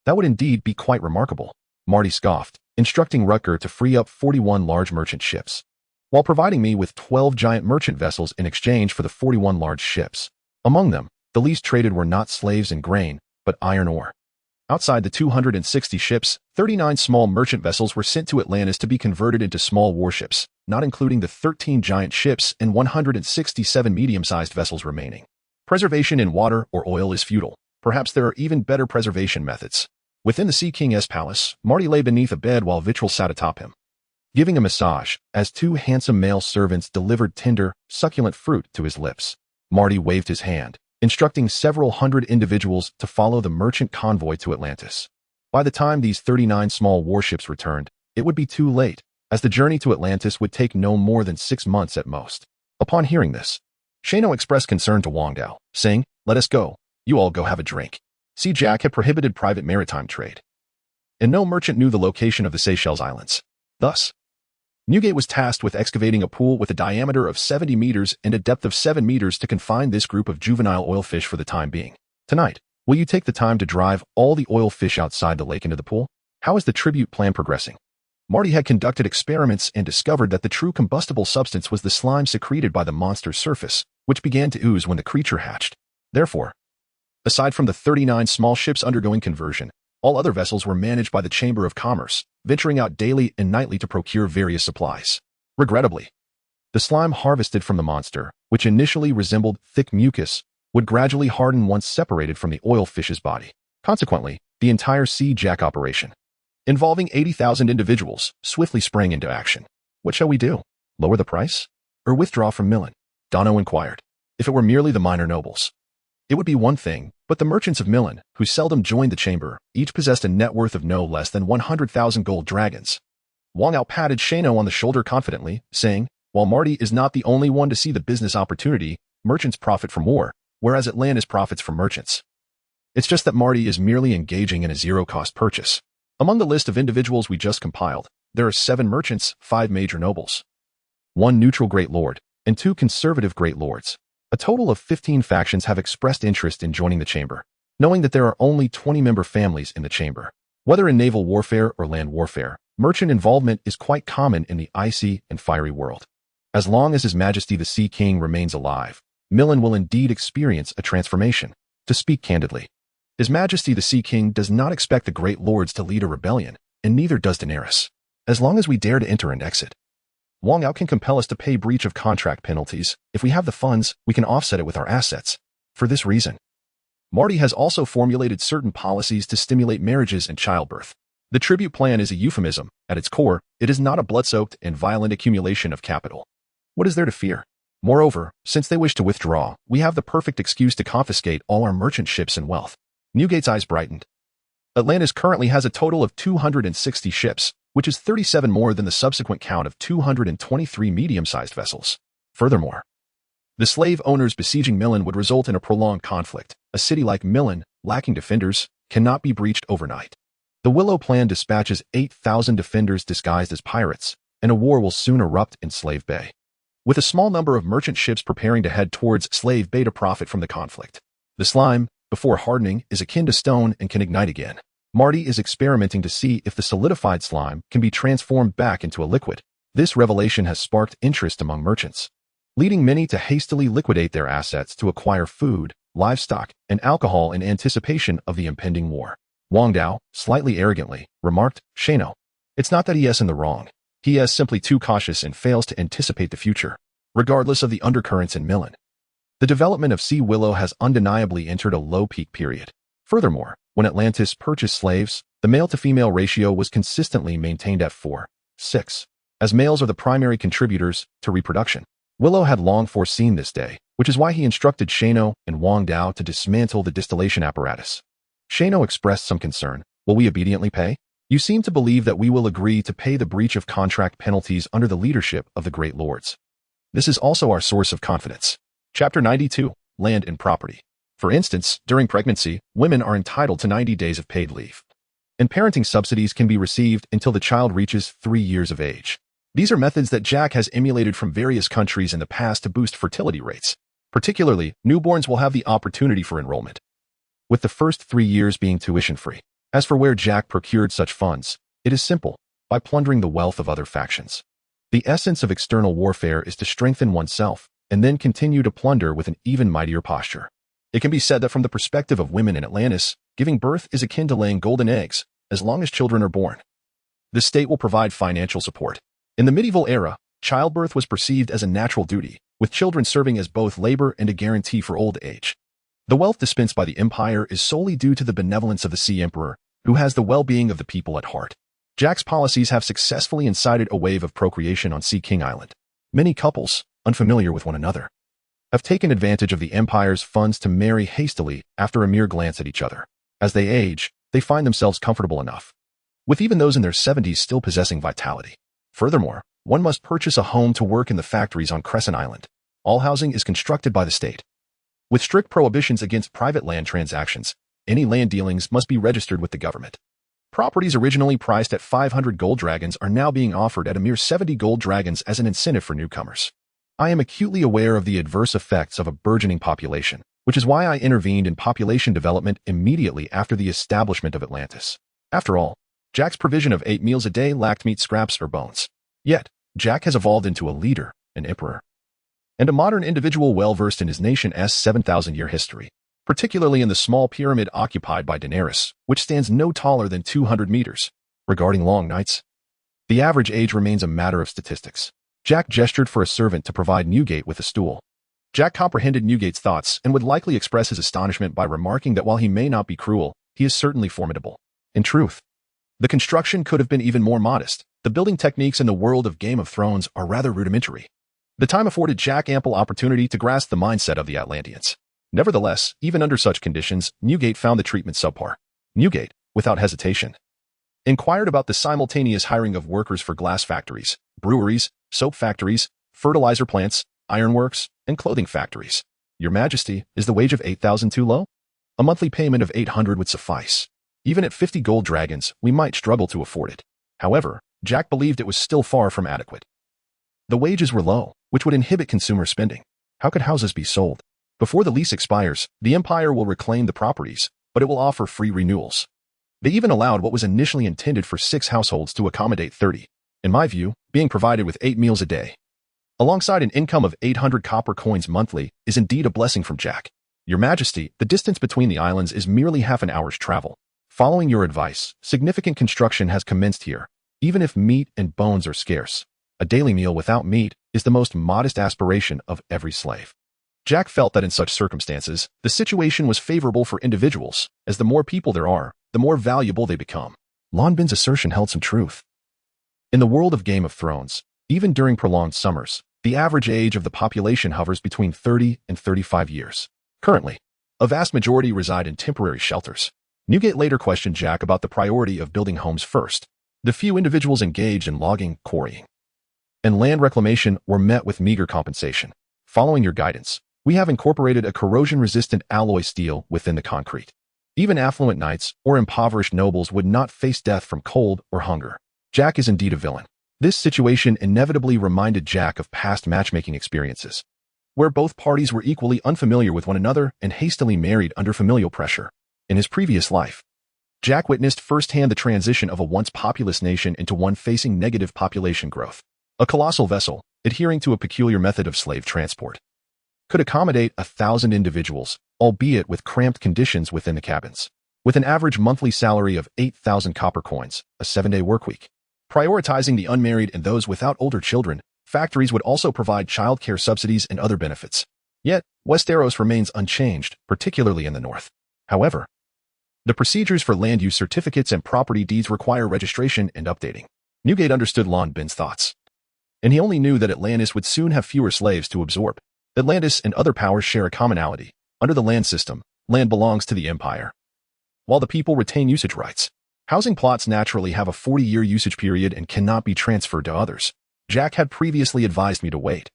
That would indeed be quite remarkable. Marty scoffed, instructing Rutger to free up 41 large merchant ships, while providing me with 12 giant merchant vessels in exchange for the 41 large ships. Among them, the least traded were not slaves and grain, but iron ore. Outside the 260 ships, 39 small merchant vessels were sent to Atlantis to be converted into small warships. not including the 13 giant ships and 167 medium-sized vessels remaining. Preservation in water or oil is futile. Perhaps there are even better preservation methods. Within the Sea King's palace, Marty lay beneath a bed while Vitril sat atop him, giving a massage as two handsome male servants delivered tender, succulent fruit to his lips. Marty waved his hand, instructing several hundred individuals to follow the merchant convoy to Atlantis. By the time these 39 small warships returned, it would be too late, as the journey to Atlantis would take no more than 6 months at most. Upon hearing this, Shano expressed concern to Wang Dao, saying, "Let us go. You all go have a drink." See, Jack had prohibited private maritime trade, and no merchant knew the location of the Seychelles Islands. Thus, Newgate was tasked with excavating a pool with a diameter of 70 meters and a depth of 7 meters to confine this group of juvenile oilfish for the time being. Tonight, will you take the time to drive all the oilfish outside the lake into the pool? How is the tribute plan progressing? Marty had conducted experiments and discovered that the true combustible substance was the slime secreted by the monster's surface, which began to ooze when the creature hatched. Therefore, aside from the 39 small ships undergoing conversion, all other vessels were managed by the Chamber of Commerce, venturing out daily and nightly to procure various supplies. Regrettably, the slime harvested from the monster, which initially resembled thick mucus, would gradually harden once separated from the oilfish's body. Consequently, the entire Sea Jack operation, involving 80,000 individuals, swiftly sprang into action. What shall we do? Lower the price? Or withdraw from Milan? Dono inquired. If it were merely the minor nobles, it would be one thing, but the merchants of Milan, who seldom joined the chamber, each possessed a net worth of no less than 100,000 gold dragons. Wang Ao patted Shano on the shoulder confidently, saying, "While Marty is not the only one to see the business opportunity, merchants profit from war, whereas Atlantis profits from merchants. It's just that Marty is merely engaging in a zero-cost purchase." Among the list of individuals we just compiled, there are 7 merchants, 5 major nobles, 1 neutral great lord, and 2 conservative great lords. A total of 15 factions have expressed interest in joining the chamber, knowing that there are only 20-member families in the chamber. Whether in naval warfare or land warfare, merchant involvement is quite common in the icy and fiery world. As long as His Majesty the Sea King remains alive, Milan will indeed experience a transformation. To speak candidly, His Majesty the Sea King does not expect the great lords to lead a rebellion, and neither does Daenerys. As long as we dare to enter and exit, Wang Ao can compel us to pay breach of contract penalties. If we have the funds, we can offset it with our assets. For this reason, Marty has also formulated certain policies to stimulate marriages and childbirth. The tribute plan is a euphemism. At its core, it is not a blood-soaked and violent accumulation of capital. What is there to fear? Moreover, since they wish to withdraw, we have the perfect excuse to confiscate all our merchant ships and wealth. Newgate's eyes brightened. Atlantis currently has a total of 260 ships, which is 37 more than the subsequent count of 223 medium-sized vessels. Furthermore, the slave owners besieging Milan would result in a prolonged conflict. A city like Milan, lacking defenders, cannot be breached overnight. The Willow Plan dispatches 8,000 defenders disguised as pirates, and a war will soon erupt in Slave Bay, with a small number of merchant ships preparing to head towards Slave Bay to profit from the conflict. The slime, before hardening, is akin to stone and can ignite again. Marty is experimenting to see if the solidified slime can be transformed back into a liquid. This revelation has sparked interest among merchants, leading many to hastily liquidate their assets to acquire food, livestock, and alcohol in anticipation of the impending war. Wang Dao, slightly arrogantly, remarked, "Shano, it's not that he is in the wrong. He is simply too cautious and fails to anticipate the future, regardless of the undercurrents in Milan. The development of Sea Willow has undeniably entered a low peak period. Furthermore, when Atlantis purchased slaves, the male-to-female ratio was consistently maintained at 4:6, as males are the primary contributors to reproduction. Willow had long foreseen this day, which is why he instructed Shano and Wang Dao to dismantle the distillation apparatus. Shano expressed some concern. Will we obediently pay? You seem to believe that we will agree to pay the breach of contract penalties under the leadership of the Great Lords. This is also our source of confidence." Chapter 92, Land and Property. For instance, during pregnancy, women are entitled to 90 days of paid leave, and parenting subsidies can be received until the child reaches 3 years of age. These are methods that Jack has emulated from various countries in the past to boost fertility rates. Particularly, newborns will have the opportunity for enrollment, with the first 3 years being tuition-free. As for where Jack procured such funds, it is simple: by plundering the wealth of other factions. The essence of external warfare is to strengthen oneself, and then continue to plunder with an even mightier posture. It can be said that from the perspective of women in Atlantis, giving birth is akin to laying golden eggs, as long as children are born. The state will provide financial support. In the medieval era, Childbirth was perceived as a natural duty, with children serving as both labor and a guarantee for old age. The wealth dispensed by the empire is solely due to the benevolence of the Sea Emperor, who has the well-being of the people at heart. Jack's policies have successfully incited a wave of procreation on Sea King Island. Many couples, unfamiliar with one another, have taken advantage of the empire's funds to marry hastily after a mere glance at each other. As they age, they find themselves comfortable enough, with even those in their 70s still possessing vitality. Furthermore, one must purchase a home to work in the factories on Crescent Island. All housing is constructed by the state, with strict prohibitions against private land transactions. Any land dealings must be registered with the government. Properties originally priced at 500 gold dragons are now being offered at a mere 70 gold dragons as an incentive for newcomers. I am acutely aware of the adverse effects of a burgeoning population, which is why I intervened in population development immediately after the establishment of Atlantis. After all, Jack's provision of 8 meals a day lacked meat scraps or bones. Yet, Jack has evolved into a leader, an emperor, and a modern individual well-versed in his nation's 7,000-year history, particularly in the small pyramid occupied by Daenerys, which stands no taller than 200 meters. Regarding long nights, the average age remains a matter of statistics. Jack gestured for a servant to provide Newgate with a stool. Jack comprehended Newgate's thoughts and would likely express his astonishment by remarking that while he may not be cruel, he is certainly formidable. In truth, the construction could have been even more modest. The building techniques in the world of Game of Thrones are rather rudimentary. The time afforded Jack ample opportunity to grasp the mindset of the Atlanteans. Nevertheless, even under such conditions, Newgate found the treatment subpar. Newgate, without hesitation, inquired about the simultaneous hiring of workers for glass factories, breweries, soap factories, fertilizer plants, ironworks, and clothing factories. Your Majesty, is the wage of 8,000 too low? A monthly payment of 800 would suffice. Even at 50 gold dragons, we might struggle to afford it. However, Jack believed it was still far from adequate. The wages were low, which would inhibit consumer spending. How could houses be sold? Before the lease expires, the empire will reclaim the properties, but it will offer free renewals. They even allowed what was initially intended for 6 households to accommodate 30. In my view, being provided with 8 meals a day, alongside an income of 800 copper coins monthly, is indeed a blessing from Jack. Your Majesty, the distance between the islands is merely half an hour's travel. Following your advice, significant construction has commenced here. Even if meat and bones are scarce, a daily meal without meat is the most modest aspiration of every slave. Jack felt that in such circumstances, the situation was favorable for individuals, as the more people there are, the more valuable they become. Lon Bin's assertion held some truth. In the world of Game of Thrones, even during prolonged summers, the average age of the population hovers between 30 and 35 years. Currently, a vast majority reside in temporary shelters. Newgate later questioned Jack about the priority of building homes first. The few individuals engaged in logging, quarrying, and land reclamation were met with meager compensation. Following your guidance, we have incorporated a corrosion-resistant alloy steel within the concrete. Even affluent knights or impoverished nobles would not face death from cold or hunger. Jack is indeed a villain. This situation inevitably reminded Jack of past matchmaking experiences, where both parties were equally unfamiliar with one another and hastily married under familial pressure. In his previous life, Jack witnessed firsthand the transition of a once populous nation into one facing negative population growth. A colossal vessel, adhering to a peculiar method of slave transport, could accommodate 1,000 individuals, albeit with cramped conditions within the cabins. With an average monthly salary of 8,000 copper coins, a 7-day workweek. Prioritizing the unmarried and those without older children, factories would also provide childcare subsidies and other benefits. Yet, Westeros remains unchanged, particularly in the north. However, the procedures for land use certificates and property deeds require registration and updating. Newgate understood Lon Bin's thoughts, and he only knew that Atlantis would soon have fewer slaves to absorb. Atlantis and other powers share a commonality. Under the land system, land belongs to the empire, while the people retain usage rights. Housing plots naturally have a 40-year usage period and cannot be transferred to others. Jack had previously advised me to wait,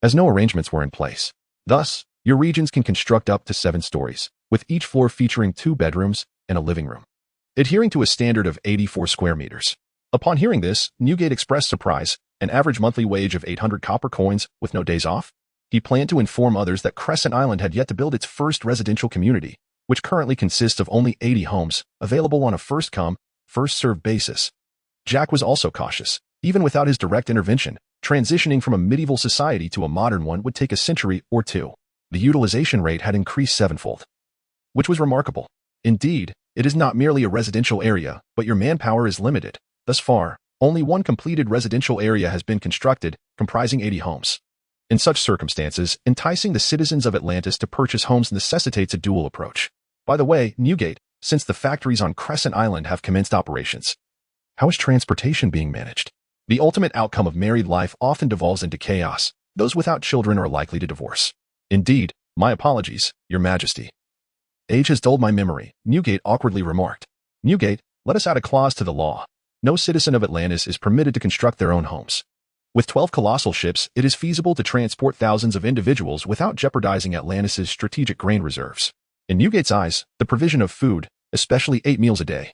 as no arrangements were in place. Thus, your regions can construct up to 7 stories, with each floor featuring 2 bedrooms and a living room, adhering to a standard of 84 square meters. Upon hearing this, Newgate expressed surprise. An average monthly wage of 800 copper coins with no days off? He planned to inform others that Crescent Island had yet to build its first residential community, which currently consists of only 80 homes, available on a first-come, first-served basis. Jack was also cautious. Even without his direct intervention, transitioning from a medieval society to a modern one would take a century or 2. The utilization rate had increased 7-fold, which was remarkable. Indeed, it is not merely a residential area, but your manpower is limited. Thus far, only one completed residential area has been constructed, comprising 80 homes. In such circumstances, enticing the citizens of Atlantis to purchase homes necessitates a dual approach. By the way, Newgate, since the factories on Crescent Island have commenced operations, how is transportation being managed? The ultimate outcome of married life often devolves into chaos. Those without children are likely to divorce. Indeed, my apologies, Your Majesty. Age has dulled my memory, Newgate awkwardly remarked. Newgate, let us add a clause to the law. No citizen of Atlantis is permitted to construct their own homes. With 12 colossal ships, it is feasible to transport thousands of individuals without jeopardizing Atlantis' strategic grain reserves. In Newgate's eyes, the provision of food, especially 8 meals a day,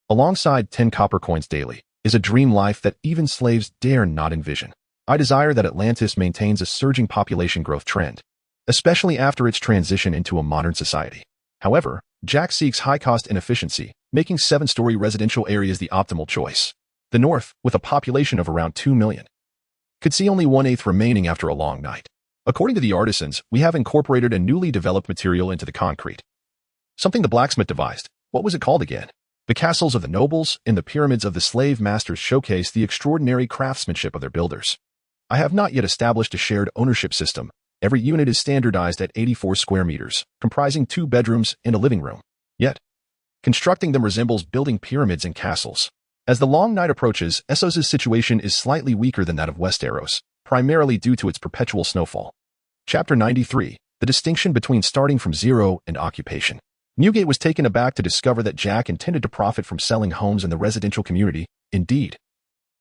alongside 10 copper coins daily, is a dream life that even slaves dare not envision. I desire that Atlantis maintains a surging population growth trend, especially after its transition into a modern society. However, Jack seeks high-cost inefficiency, making 7-story residential areas the optimal choice. The North, with a population of around 2 million, could see only 1/8 remaining after a long night. According to the artisans, we have incorporated a newly developed material into the concrete. Something the blacksmith devised. What was it called again? The castles of the nobles and the pyramids of the slave masters showcase the extraordinary craftsmanship of their builders. I have not yet established a shared ownership system. Every unit is standardized at 84 square meters, comprising 2 bedrooms and a living room. Yet, constructing them resembles building pyramids and castles. As the long night approaches, Essos' situation is slightly weaker than that of Westeros, primarily due to its perpetual snowfall. Chapter 93. The distinction between starting from zero and occupation. Newgate was taken aback to discover that Jack intended to profit from selling homes in the residential community. Indeed,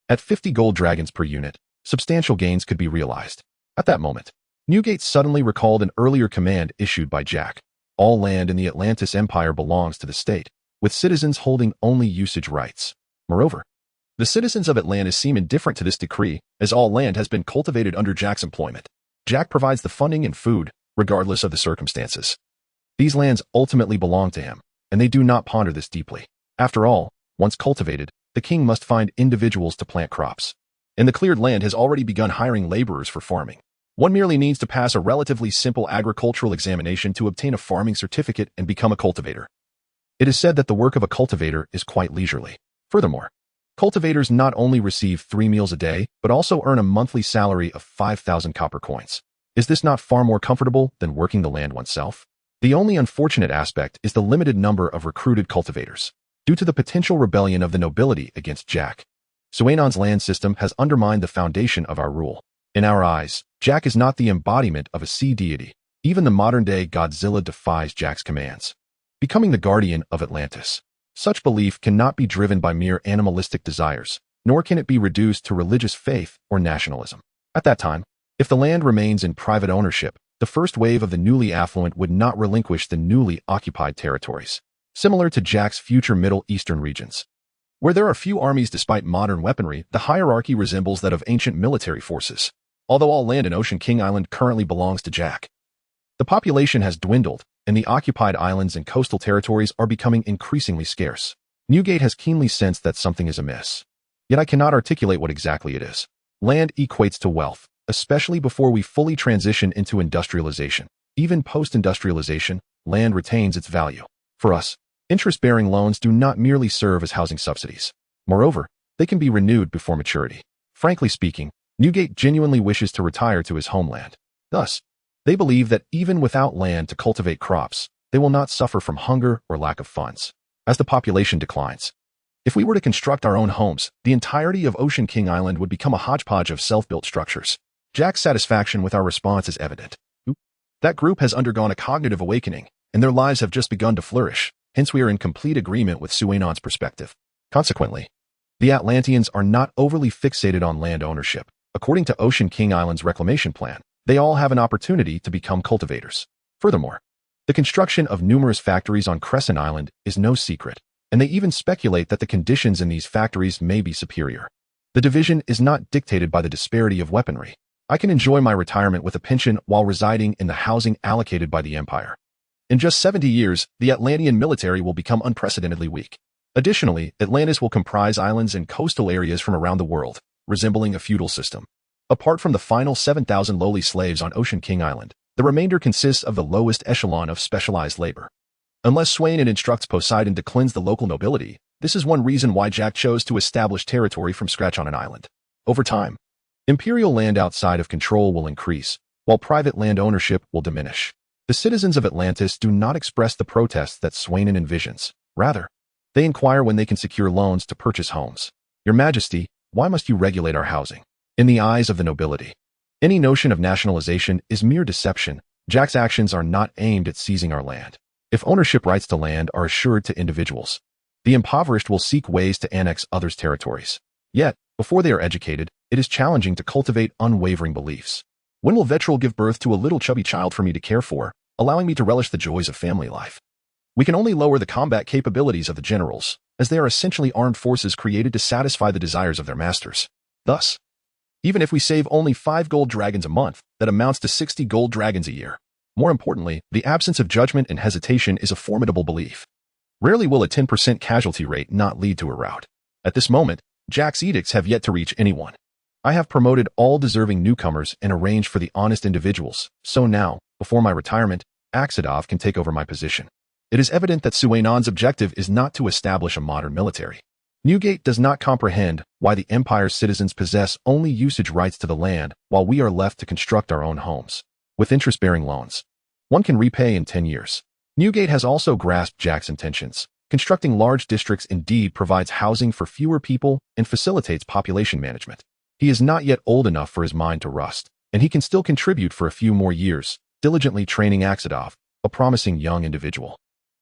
at 50 gold dragons per unit, substantial gains could be realized. At that moment, Newgate suddenly recalled an earlier command issued by Jack. All land in the Atlantis Empire belongs to the state, with citizens holding only usage rights. Moreover, the citizens of Atlantis seem indifferent to this decree, as all land has been cultivated under Jack's employment. Jack provides the funding and food, regardless of the circumstances. These lands ultimately belong to him, and they do not ponder this deeply. After all, once cultivated, the king must find individuals to plant crops. And the cleared land has already begun hiring laborers for farming. One merely needs to pass a relatively simple agricultural examination to obtain a farming certificate and become a cultivator. It is said that the work of a cultivator is quite leisurely. Furthermore, cultivators not only receive 3 meals a day, but also earn a monthly salary of 5,000 copper coins. Is this not far more comfortable than working the land oneself? The only unfortunate aspect is the limited number of recruited cultivators. Due to the potential rebellion of the nobility against Jack, Suenon's land system has undermined the foundation of our rule. In our eyes, Jack is not the embodiment of a sea deity. Even the modern-day Godzilla defies Jack's commands, becoming the guardian of Atlantis. Such belief cannot be driven by mere animalistic desires, nor can it be reduced to religious faith or nationalism. At that time, if the land remains in private ownership, the first wave of the newly affluent would not relinquish the newly occupied territories. Similar to Jack's future Middle Eastern regions, where there are few armies despite modern weaponry, the hierarchy resembles that of ancient military forces. Although all land in Ocean King Island currently belongs to Jack, the population has dwindled, and the occupied islands and coastal territories are becoming increasingly scarce. Newgate has keenly sensed that something is amiss. Yet I cannot articulate what exactly it is. Land equates to wealth, especially before we fully transition into industrialization. Even post-industrialization, land retains its value. For us, interest-bearing loans do not merely serve as housing subsidies. Moreover, they can be renewed before maturity. Frankly speaking, Newgate genuinely wishes to retire to his homeland. Thus, they believe that even without land to cultivate crops, they will not suffer from hunger or lack of funds. As the population declines, if we were to construct our own homes, the entirety of Ocean King Island would become a hodgepodge of self-built structures. Jack's satisfaction with our response is evident. That group has undergone a cognitive awakening, and their lives have just begun to flourish. Hence we are in complete agreement with Suenon's perspective. Consequently, the Atlanteans are not overly fixated on land ownership. According to Ocean King Island's reclamation plan, they all have an opportunity to become cultivators. Furthermore, the construction of numerous factories on Crescent Island is no secret, and they even speculate that the conditions in these factories may be superior. The division is not dictated by the disparity of weaponry. I can enjoy my retirement with a pension while residing in the housing allocated by the Empire. In just 70 years, the Atlantean military will become unprecedentedly weak. Additionally, Atlantis will comprise islands and coastal areas from around the world, resembling a feudal system. Apart from the final 7,000 lowly slaves on Ocean King Island, the remainder consists of the lowest echelon of specialized labor. Unless Suenon instructs Poseidon to cleanse the local nobility, This is one reason why Jack chose to establish territory from scratch on an island. Over time, imperial land outside of control will increase, while private land ownership will diminish. The citizens of Atlantis do not express the protests that Swainen envisions. Rather, they inquire when they can secure loans to purchase homes. Your Majesty, why must you regulate our housing? In the eyes of the nobility, any notion of nationalization is mere deception. Jack's actions are not aimed at seizing our land. If ownership rights to land are assured to individuals, the impoverished will seek ways to annex others' territories. Yet, before they are educated, it is challenging to cultivate unwavering beliefs. When will Vetril give birth to a little chubby child for me to care for, allowing me to relish the joys of family life? We can only lower the combat capabilities of the generals, as they are essentially armed forces created to satisfy the desires of their masters. Thus, even if we save only 5 gold dragons a month, that amounts to 60 gold dragons a year. More importantly, the absence of judgment and hesitation is a formidable belief. Rarely will a 10% casualty rate not lead to a rout. At this moment, Jack's edicts have yet to reach anyone. I have promoted all deserving newcomers and arranged for the honest individuals, so now, before my retirement, Axadov can take over my position. It is evident that Suenon's objective is not to establish a modern military. Newgate does not comprehend why the Empire's citizens possess only usage rights to the land while we are left to construct our own homes. With interest-bearing loans, one can repay in 10 years. Newgate has also grasped Jack's intentions. Constructing large districts indeed provides housing for fewer people and facilitates population management. He is not yet old enough for his mind to rust, and he can still contribute for a few more years, diligently training Axadov, a promising young individual.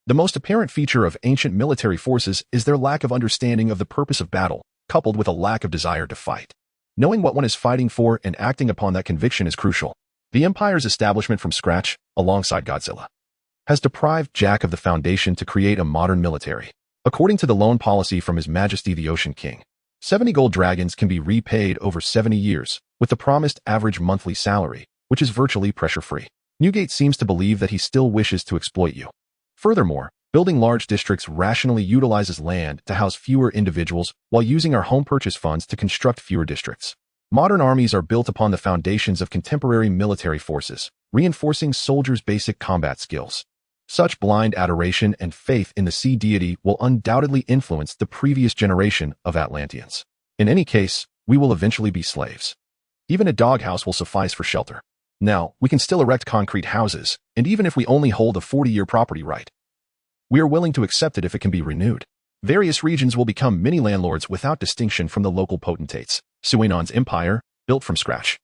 The most apparent feature of ancient military forces is their lack of understanding of the purpose of battle, coupled with a lack of desire to fight. Knowing what one is fighting for and acting upon that conviction is crucial. The Empire's establishment from scratch, alongside Godzilla, has deprived Jack of the foundation to create a modern military. According to the loan policy from His Majesty the Ocean King, 70 gold dragons can be repaid over 70 years, with the promised average monthly salary, which is virtually pressure-free. Newgate seems to believe that he still wishes to exploit you. Furthermore, building large districts rationally utilizes land to house fewer individuals while using our home purchase funds to construct fewer districts. Modern armies are built upon the foundations of contemporary military forces, reinforcing soldiers' basic combat skills. Such blind adoration and faith in the sea deity will undoubtedly influence the previous generation of Atlanteans. In any case, we will eventually be slaves. Even a doghouse will suffice for shelter. Now, we can still erect concrete houses, and even if we only hold a 40-year property right, we are willing to accept it if it can be renewed. Various regions will become mini-landlords without distinction from the local potentates. Suenon's empire, built from scratch,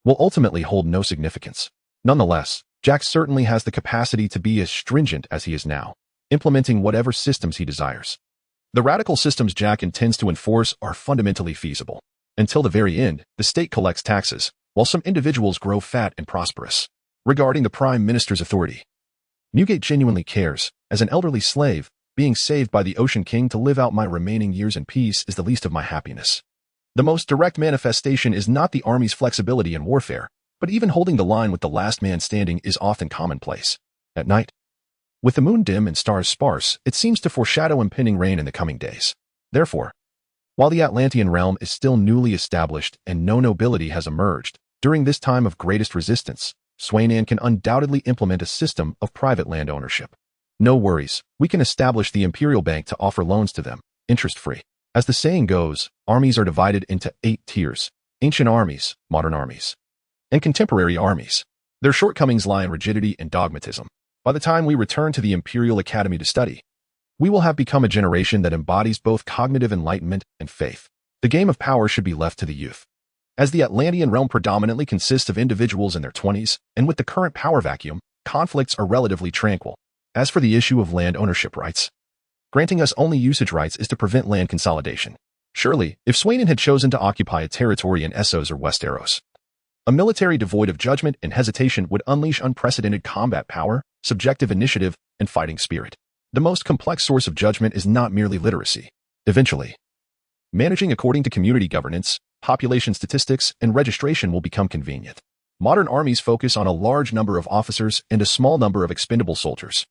will ultimately hold no significance. Nonetheless, Jack certainly has the capacity to be as stringent as he is now, implementing whatever systems he desires. The radical systems Jack intends to enforce are fundamentally feasible. Until the very end, the state collects taxes, while some individuals grow fat and prosperous. Regarding the Prime Minister's authority, Newgate genuinely cares. As an elderly slave, being saved by the Ocean King to live out my remaining years in peace is the least of my happiness. The most direct manifestation is not the army's flexibility in warfare, but even holding the line with the last man standing is often commonplace. At night, with the moon dim and stars sparse, it seems to foreshadow impending rain in the coming days. Therefore, while the Atlantean realm is still newly established and no nobility has emerged, during this time of greatest resistance, Swainen can undoubtedly implement a system of private land ownership. No worries, we can establish the Imperial Bank to offer loans to them, interest-free. As the saying goes, armies are divided into 8 tiers: ancient armies, modern armies, and contemporary armies. Their shortcomings lie in rigidity and dogmatism. By the time we return to the Imperial Academy to study, we will have become a generation that embodies both cognitive enlightenment and faith. The game of power should be left to the youth. As the Atlantean realm predominantly consists of individuals in their 20s, and with the current power vacuum, conflicts are relatively tranquil. As for the issue of land ownership rights, granting us only usage rights is to prevent land consolidation. Surely, if Swainen had chosen to occupy a territory in Essos or Westeros, a military devoid of judgment and hesitation would unleash unprecedented combat power, subjective initiative, and fighting spirit. The most complex source of judgment is not merely literacy. Eventually, managing according to community governance, population statistics, and registration will become convenient. Modern armies focus on a large number of officers and a small number of expendable soldiers.